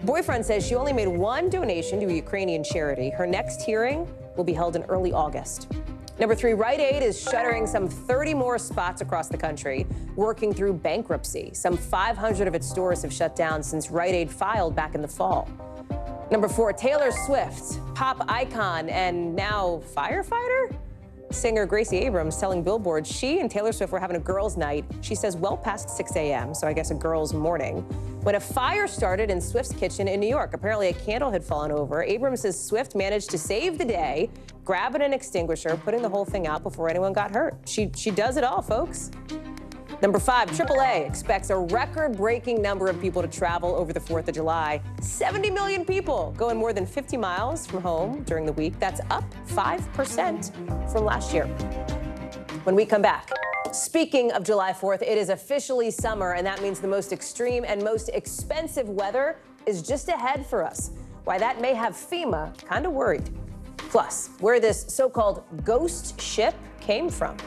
Boyfriend says she only made one donation to a Ukrainian charity. Her next hearing will be held in early August. Number three, Rite Aid is shuttering some 30 more spots across the country, working through bankruptcy. Some 500 of its stores have shut down since Rite Aid filed back in the fall. Number four, Taylor Swift, pop icon and now firefighter? Singer Gracie Abrams telling Billboard she and Taylor Swift were having a girls' night, she says well past 6 a.m., so I guess a girls' morning, when a fire started in Swift's kitchen in New York. Apparently a candle had fallen over. Abrams says Swift managed to save the day, grabbing an extinguisher, putting the whole thing out before anyone got hurt. She does it all, folks. Number five, AAA expects a record-breaking number of people to travel over the 4th of July. 70 million people going more than 50 miles from home during the week. That's up 5% from last year. When we come back, speaking of July 4th, it is officially summer, and that means the most extreme and most expensive weather is just ahead for us. Why that may have FEMA kind of worried. Plus, where this so-called ghost ship came from.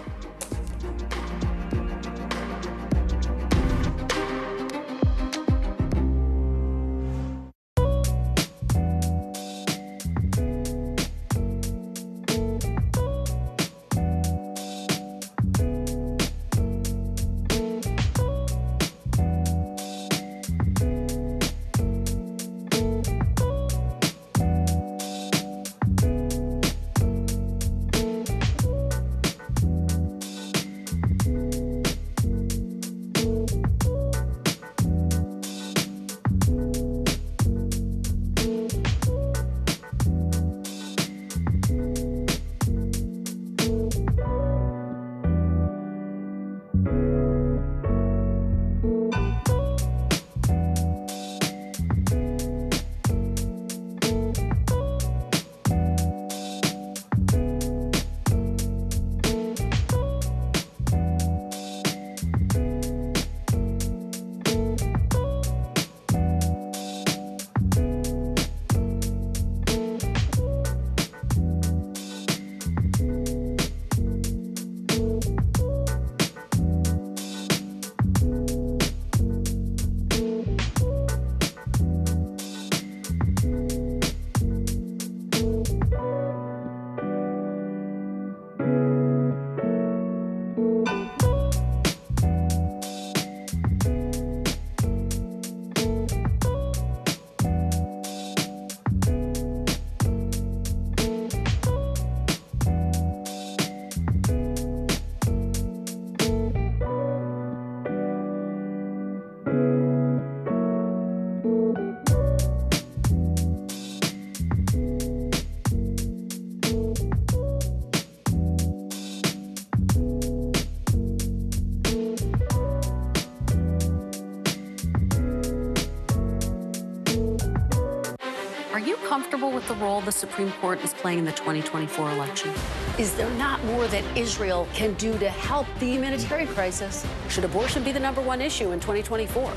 Are you comfortable with the role the Supreme Court is playing in the 2024 election? Is there not more that Israel can do to help the humanitarian crisis? Should abortion be the #1 issue in 2024?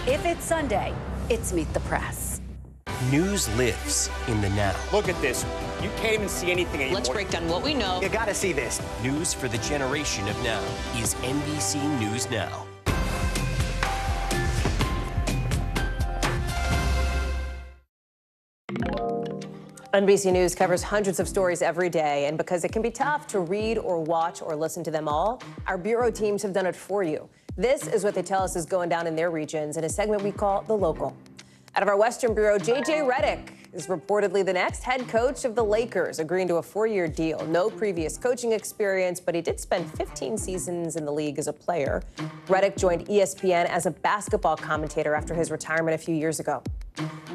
If it's Sunday, it's Meet the Press. News lives in the now. Look at this. You can't even see anything anymore. Let's break down what we know. You gotta see this. News for the generation of now is NBC News Now. NBC News covers hundreds of stories every day, and because it can be tough to read or watch or listen to them all, our bureau teams have done it for you. This is what they tell us is going down in their regions in a segment we call The Local. Out of our Western Bureau, J.J. Redick is reportedly the next head coach of the Lakers, agreeing to a 4-year deal. No previous coaching experience, but he did spend 15 seasons in the league as a player. Redick joined ESPN as a basketball commentator after his retirement a few years ago.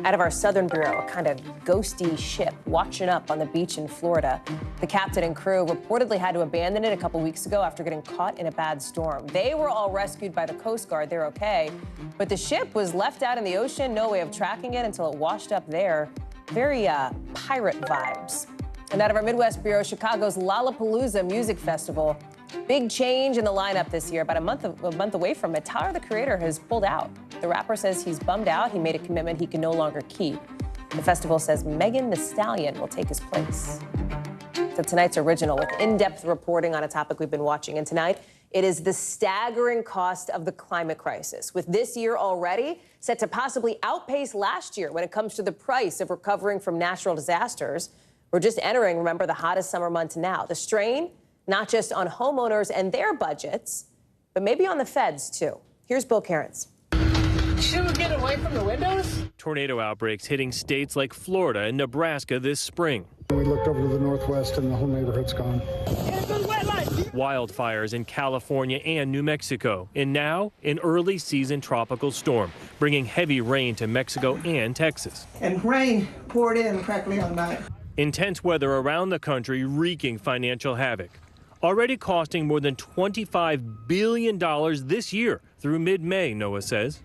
Out of our Southern Bureau, a kind of ghosty ship watching up on the beach in Florida. The captain and crew reportedly had to abandon it a couple weeks ago after getting caught in a bad storm. They were all rescued by the Coast Guard. They're okay. But the ship was left out in the ocean, no way of tracking it until it washed up there. very pirate vibes. And out of our Midwest Bureau, Chicago's Lollapalooza Music Festival. Big change in the lineup this year. About a month away from it, Tyler, the Creator, has pulled out. The rapper says he's bummed out. He made a commitment he can no longer keep. The festival says Megan Thee Stallion will take his place. So tonight's original with in-depth reporting on a topic we've been watching. And tonight, it is the staggering cost of the climate crisis, with this year already set to possibly outpace last year when it comes to the price of recovering from natural disasters. We're just entering, remember, the hottest summer months now. The strain, not just on homeowners and their budgets, but maybe on the feds, too. Here's Bill Cairns. Should we get away from the windows? Tornado outbreaks hitting states like Florida and Nebraska this spring. We looked over to the northwest and the whole neighborhood's gone. Wildfires in California and New Mexico, and now an early season tropical storm, bringing heavy rain to Mexico and Texas. And rain poured in practically all night. Intense weather around the country wreaking financial havoc, already costing more than $25 billion this year through mid-May, NOAA says.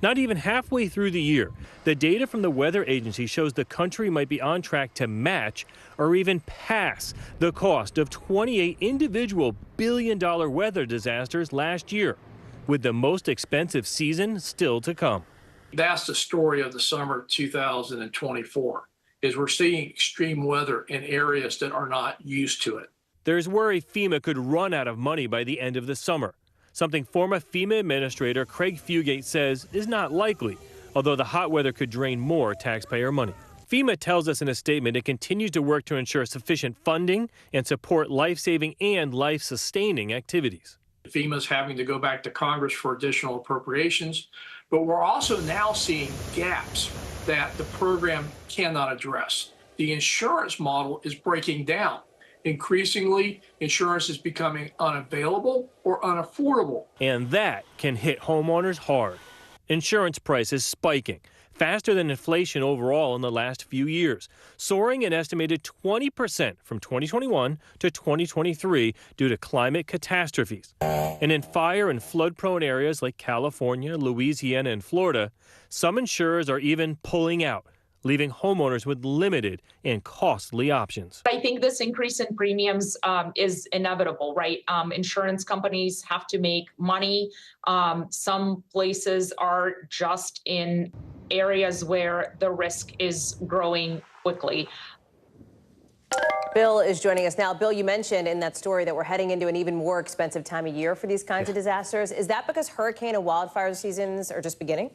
Not even halfway through the year, the data from the weather agency shows the country might be on track to match or even pass the cost of 28 individual billion-dollar weather disasters last year, with the most expensive season still to come. That's the story of the summer 2024, is we're seeing extreme weather in areas that are not used to it. There's worry FEMA could run out of money by the end of the summer, something former FEMA Administrator Craig Fugate says is not likely, although the hot weather could drain more taxpayer money. FEMA tells us in a statement it continues to work to ensure sufficient funding and support life-saving and life-sustaining activities. FEMA's having to go back to Congress for additional appropriations, but we're also now seeing gaps that the program cannot address. The insurance model is breaking down. Increasingly, insurance is becoming unavailable or unaffordable. And that can hit homeowners hard. Insurance prices spiking, faster than inflation overall in the last few years, soaring an estimated 20% from 2021 to 2023 due to climate catastrophes. And in fire and flood-prone areas like California, Louisiana, and Florida, some insurers are even pulling out, leaving homeowners with limited and costly options. I think this increase in premiums is inevitable, right? Insurance companies have to make money. Some places are just in areas where the risk is growing quickly. Bill is joining us now. Bill, you mentioned in that story that we're heading into an even more expensive time of year for these kinds of disasters. Is that because hurricane and wildfire seasons are just beginning?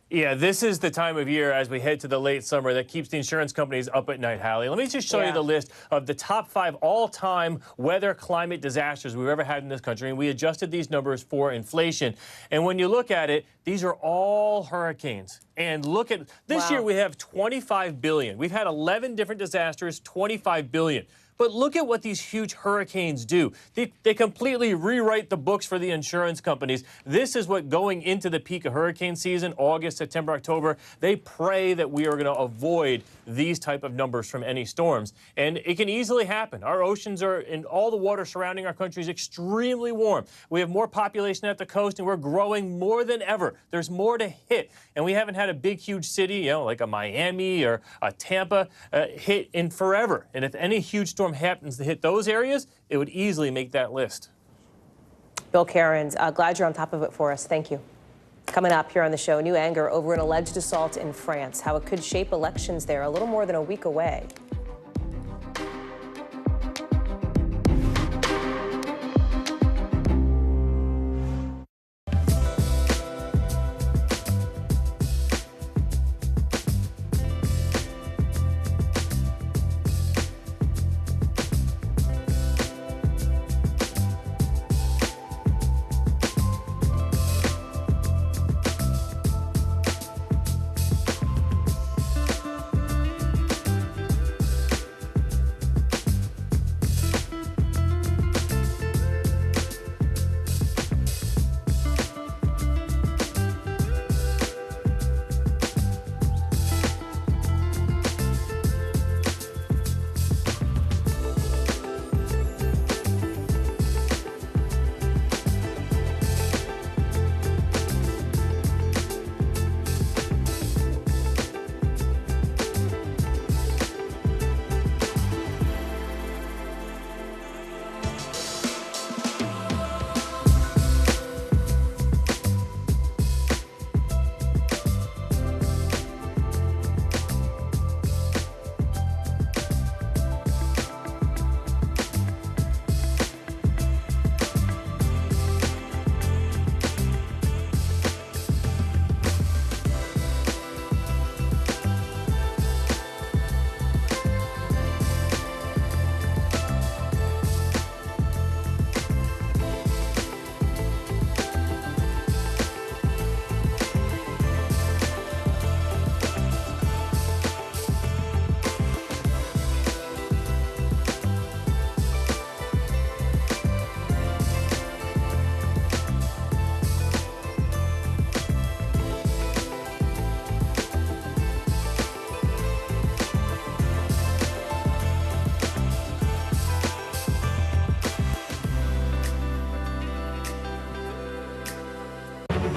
Yeah, this is the time of year as we head to the late summer that keeps the insurance companies up at night, Hallie. Let me just show you the list of the top 5 all-time weather climate disasters we've ever had in this country, and we adjusted these numbers for inflation. And when you look at it, these are all hurricanes. And look at this year, we have $25 billion. We've had 11 different disasters, $25 billion. But look at what these huge hurricanes do. They completely rewrite the books for the insurance companies. This is what going into the peak of hurricane season, August, September, October, they pray that we are going to avoid these type of numbers from any storms. And it can easily happen. Our oceans are, and all the water surrounding our country is extremely warm. We have more population at the coast, and we're growing more than ever. There's more to hit. And we haven't had a big, huge city, you know, like a Miami or a Tampa hit in forever. And if any huge storm happens to hit those areas, it would easily make that list. Bill Cairns, glad you're on top of it for us. Thank you. Coming up here on the show, new anger over an alleged assault in France, how it could shape elections there a little more than a week away.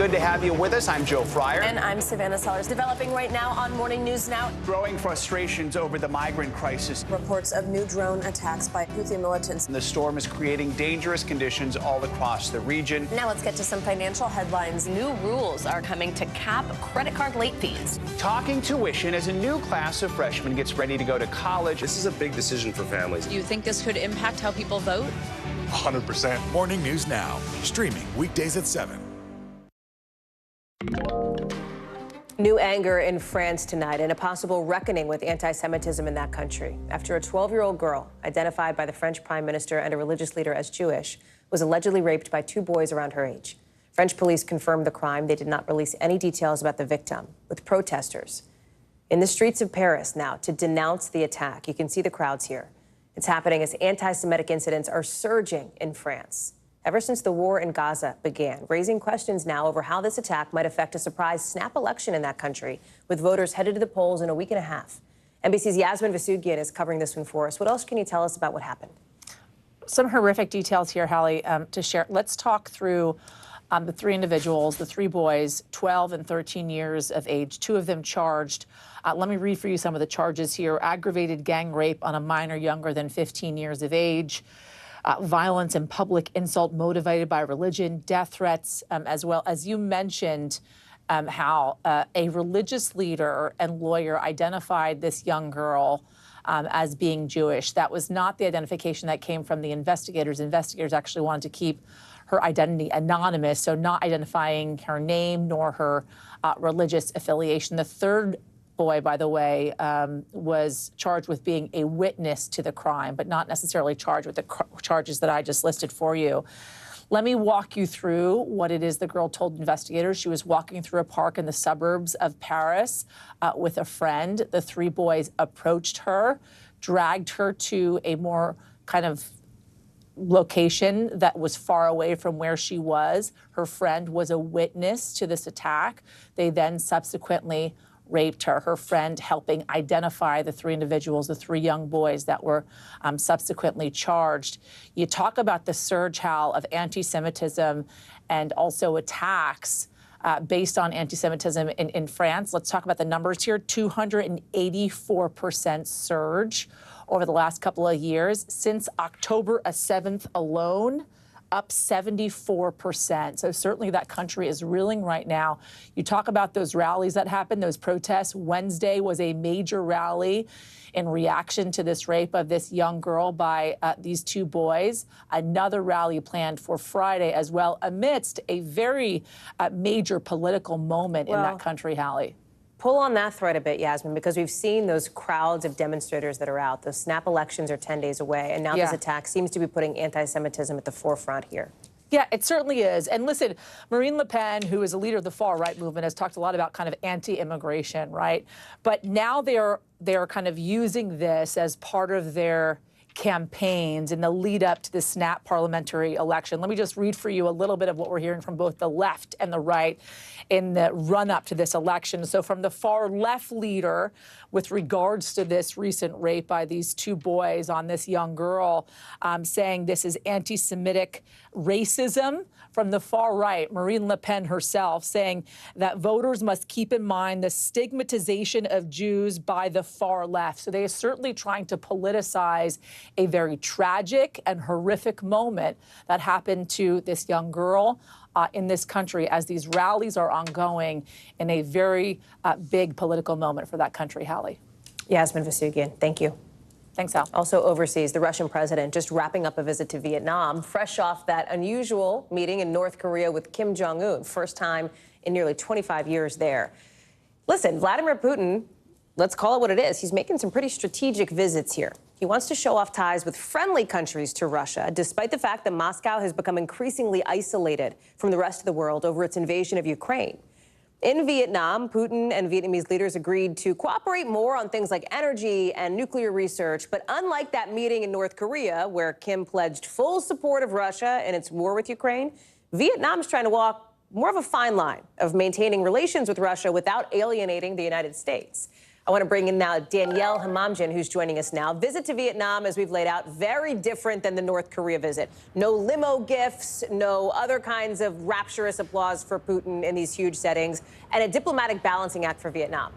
good to have you with us. I'm Joe Fryer. And I'm Savannah Sellers. Developing right now on Morning News Now. Growing frustrations over the migrant crisis. Reports of new drone attacks by Houthi militants. The storm is creating dangerous conditions all across the region. Now let's get to some financial headlines. New rules are coming to cap credit card late fees. Talking tuition as a new class of freshmen gets ready to go to college. This is a big decision for families. Do you think this could impact how people vote? 100%. Morning News Now, streaming weekdays at 7. New anger in France tonight and a possible reckoning with anti-Semitism in that country after a 12-year-old girl, identified by the French prime minister and a religious leader as Jewish, was allegedly raped by two boys around her age. French police confirmed the crime. They did not release any details about the victim, with protesters in the streets of Paris now to denounce the attack. You can see the crowds here. It's happening as anti-Semitic incidents are surging in France ever since the war in Gaza began, raising questions now over how this attack might affect a surprise snap election in that country, with voters headed to the polls in a week and a half. NBC's Yasmin Vasugian is covering this one for us. What else can you tell us about what happened? Some horrific details here, Hallie, to share. Let's talk through the three individuals, the three boys, 12 and 13 years of age, two of them charged. Let me read for you some of the charges here. Aggravated gang rape on a minor younger than 15 years of age, violence and public insult motivated by religion, death threats, as well as you mentioned how a religious leader and lawyer identified this young girl as being Jewish. That was not the identification that came from the investigators. Investigators actually wanted to keep her identity anonymous, so not identifying her name nor her religious affiliation. The third boy, by the way, was charged with being a witness to the crime, but not necessarily charged with the charges that I just listed for you. Let me walk you through what it is the girl told investigators. She was walking through a park in the suburbs of Paris with a friend. The three boys approached her, dragged her to a more kind of location that was far away from where she was. Her friend was a witness to this attack. They then subsequently raped her, her friend helping identify the three individuals, the three young boys that were subsequently charged. You talk about the surge, Hal, of anti-Semitism and also attacks based on anti-Semitism in France. Let's talk about the numbers here. 284% surge over the last couple of years. Since October 7th alone, up 74%. So certainly that country is reeling right now. You talk about those rallies that happened, those protests. Wednesday was a major rally in reaction to this rape of this young girl by these two boys. Another rally planned for Friday as well, amidst a very major political moment in that country, Hallie. Pull on that thread a bit, Yasmin, because we've seen those crowds of demonstrators that are out. Those snap elections are 10 days away, and now this attack seems to be putting anti-Semitism at the forefront here. Yeah, it certainly is. And listen, Marine Le Pen, who is a leader of the far-right movement, has talked a lot about kind of anti-immigration, right? But now they're kind of using this as part of their campaigns in the lead up to the snap parliamentary election. Let me just read for you a little bit of what we're hearing from both the left and the right in the run up to this election. So from the far left leader with regards to this recent rape by these two boys on this young girl, saying this is anti-Semitic racism. From the far right, Marine Le Pen herself saying that voters must keep in mind the stigmatization of Jews by the far left. So they are certainly trying to politicize a very tragic and horrific moment that happened to this young girl in this country as these rallies are ongoing in a very big political moment for that country, Hallie. Yasmin Vasugian, thank you. Thanks, Al. Also overseas, the Russian president just wrapping up a visit to Vietnam, fresh off that unusual meeting in North Korea with Kim Jong-un, first time in nearly 25 years there. Listen, Vladimir Putin, let's call it what it is. He's making some pretty strategic visits here. He wants to show off ties with friendly countries to Russia, despite the fact that Moscow has become increasingly isolated from the rest of the world over its invasion of Ukraine. In Vietnam, Putin and Vietnamese leaders agreed to cooperate more on things like energy and nuclear research. But unlike that meeting in North Korea, where Kim pledged full support of Russia in its war with Ukraine, Vietnam's trying to walk more of a fine line of maintaining relations with Russia without alienating the United States. I want to bring in now Danielle Hamamdjian, who's joining us now. Visit to Vietnam, as we've laid out, very different than the North Korea visit. No limo gifts, no other kinds of rapturous applause for Putin in these huge settings, and a diplomatic balancing act for Vietnam.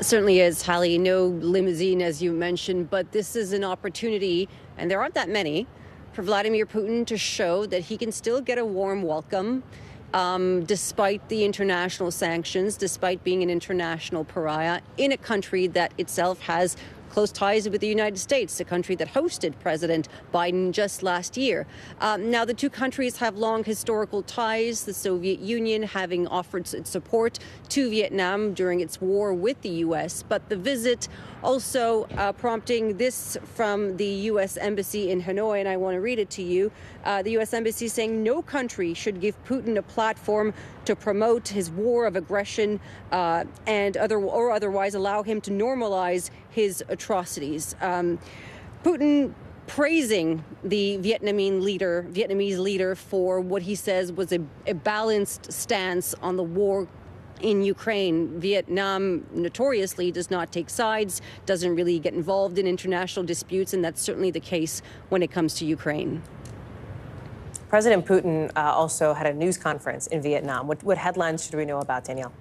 Certainly is, Hallie. No limousine, as you mentioned, but this is an opportunity, and there aren't that many, for Vladimir Putin to show that he can still get a warm welcome despite the international sanctions, despite being an international pariah in a country that itself has close ties with the United States, a country that hosted President Biden just last year. Now, the two countries have long historical ties, the Soviet Union having offered its support to Vietnam during its war with the U.S., but the visit also prompting this from the U.S. Embassy in Hanoi, and I want to read it to you. The U.S. Embassy saying no country should give Putin a platform to promote his war of aggression and otherwise allow him to normalize his atrocities. Putin praising the Vietnamese leader for what he says was a balanced stance on the war in Ukraine. Vietnam notoriously does not take sides, doesn't really get involved in international disputes, and that's certainly the case when it comes to Ukraine. President Putin also had a news conference in Vietnam. What headlines should we know about, Danielle?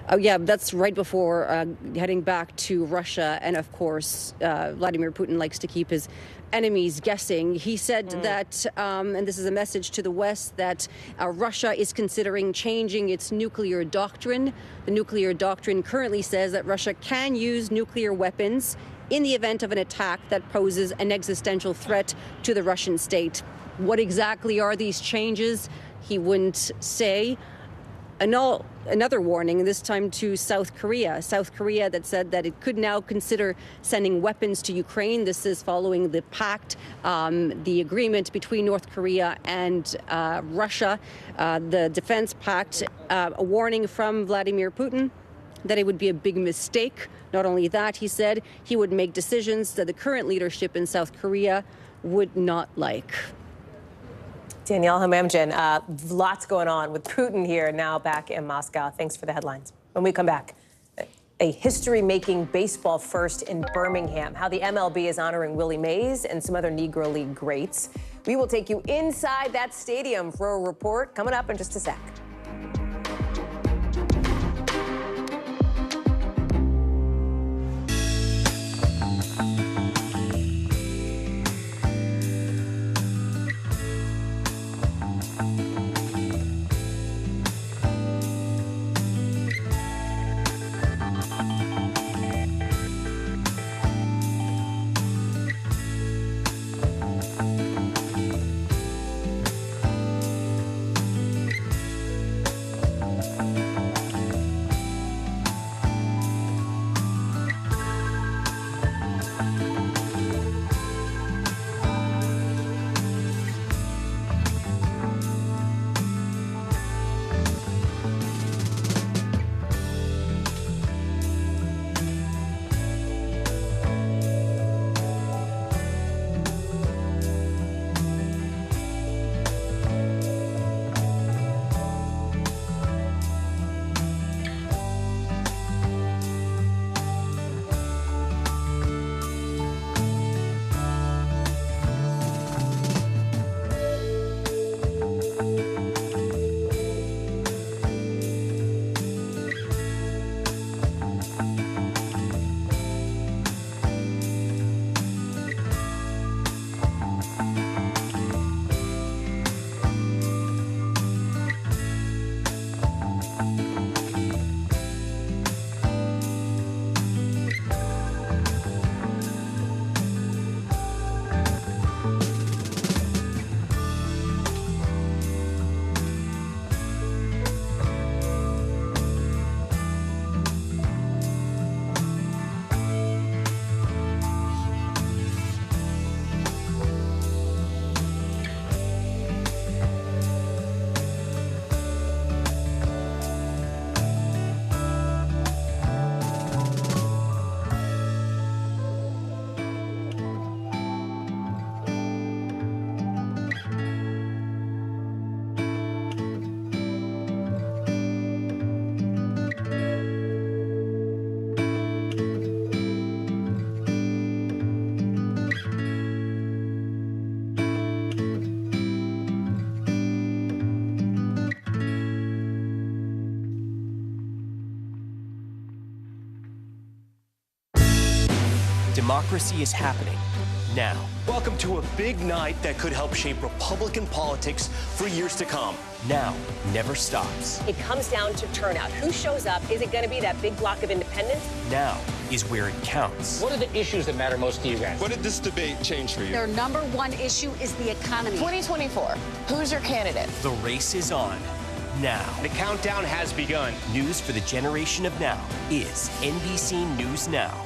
Oh, yeah, that's right before heading back to Russia. And of course, Vladimir Putin likes to keep his enemies guessing. He said that, and this is a message to the West, that Russia is considering changing its nuclear doctrine. The nuclear doctrine currently says that Russia can use nuclear weapons in the event of an attack that poses an existential threat to the Russian state. What exactly are these changes? He wouldn't say. Another warning, this time to South Korea. South Korea that said that it could now consider sending weapons to Ukraine. This is following the pact, the agreement between North Korea and Russia, the defense pact, a warning from Vladimir Putin that it would be a big mistake. Not only that, he said he would make decisions that the current leadership in South Korea would not like. Danielle Hamamdjian, lots going on with Putin here now back in Moscow. Thanks for the headlines. When we come back, a history-making baseball first in Birmingham, how the MLB is honoring Willie Mays and some other Negro League greats. We will take you inside that stadium for a report coming up in just a sec. Democracy is happening now. Welcome to a big night that could help shape Republican politics for years to come. Now never stops. It comes down to turnout. Who shows up? Is it going to be that big block of independents? Now is where it counts. What are the issues that matter most to you guys? What did this debate change for you? Their number one issue is the economy. 2024, who's your candidate? The race is on now. The countdown has begun. News for the generation of now is NBC News Now.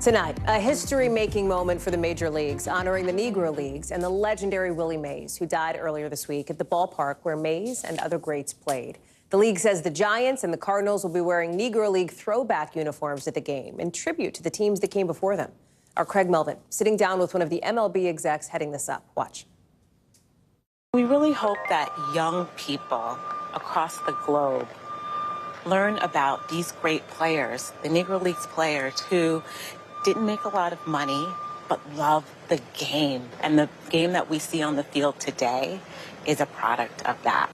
Tonight, a history-making moment for the major leagues, honoring the Negro Leagues and the legendary Willie Mays, who died earlier this week at the ballpark where Mays and other greats played. The league says the Giants and the Cardinals will be wearing Negro League throwback uniforms at the game in tribute to the teams that came before them. Our Craig Melvin sitting down with one of the MLB execs heading this up. Watch. We really hope that young people across the globe learn about these great players, the Negro Leagues players who didn't make a lot of money, but love the game. And the game that we see on the field today is a product of that.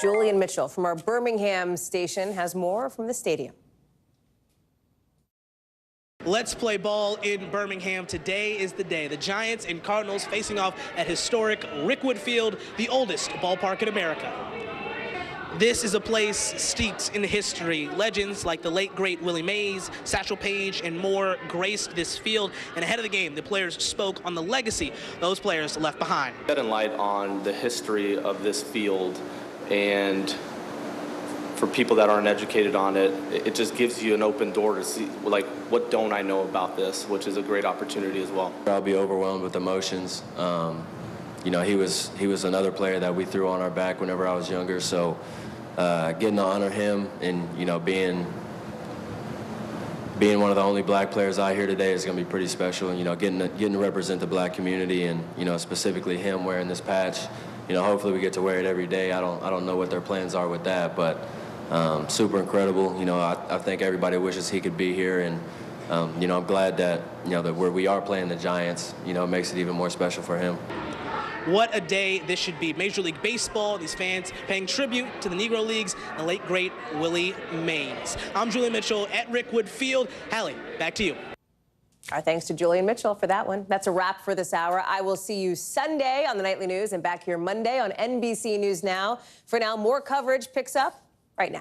Julian Mitchell from our Birmingham station has more from the stadium. Let's play ball in Birmingham. Today is the day. The Giants and Cardinals facing off at historic Rickwood Field, the oldest ballpark in America. This is a place steeped in history. Legends like the late, great Willie Mays, Satchel Paige, and more graced this field. And ahead of the game, the players spoke on the legacy those players left behind. Shedding light on the history of this field, and for people that aren't educated on it, it just gives you an open door to see, like, what don't I know about this, which is a great opportunity as well. I'll be overwhelmed with emotions. You know, he was another player that we threw on our back whenever I was younger, so getting to honor him and, you know, being one of the only black players out here today is going to be pretty special. And, you know, getting to represent the black community and, you know, specifically him wearing this patch, you know, hopefully we get to wear it every day. I don't know what their plans are with that, but super incredible. You know, I think everybody wishes he could be here, and you know, I'm glad that, you know, that where we are playing the Giants, you know, makes it even more special for him. What a day this should be. Major League Baseball, these fans paying tribute to the Negro Leagues and the late, great Willie Mays. I'm Julian Mitchell at Rickwood Field. Hallie, back to you. Our thanks to Julian Mitchell for that one. That's a wrap for this hour. I will see you Sunday on the Nightly News and back here Monday on NBC News Now. For now, more coverage picks up right now.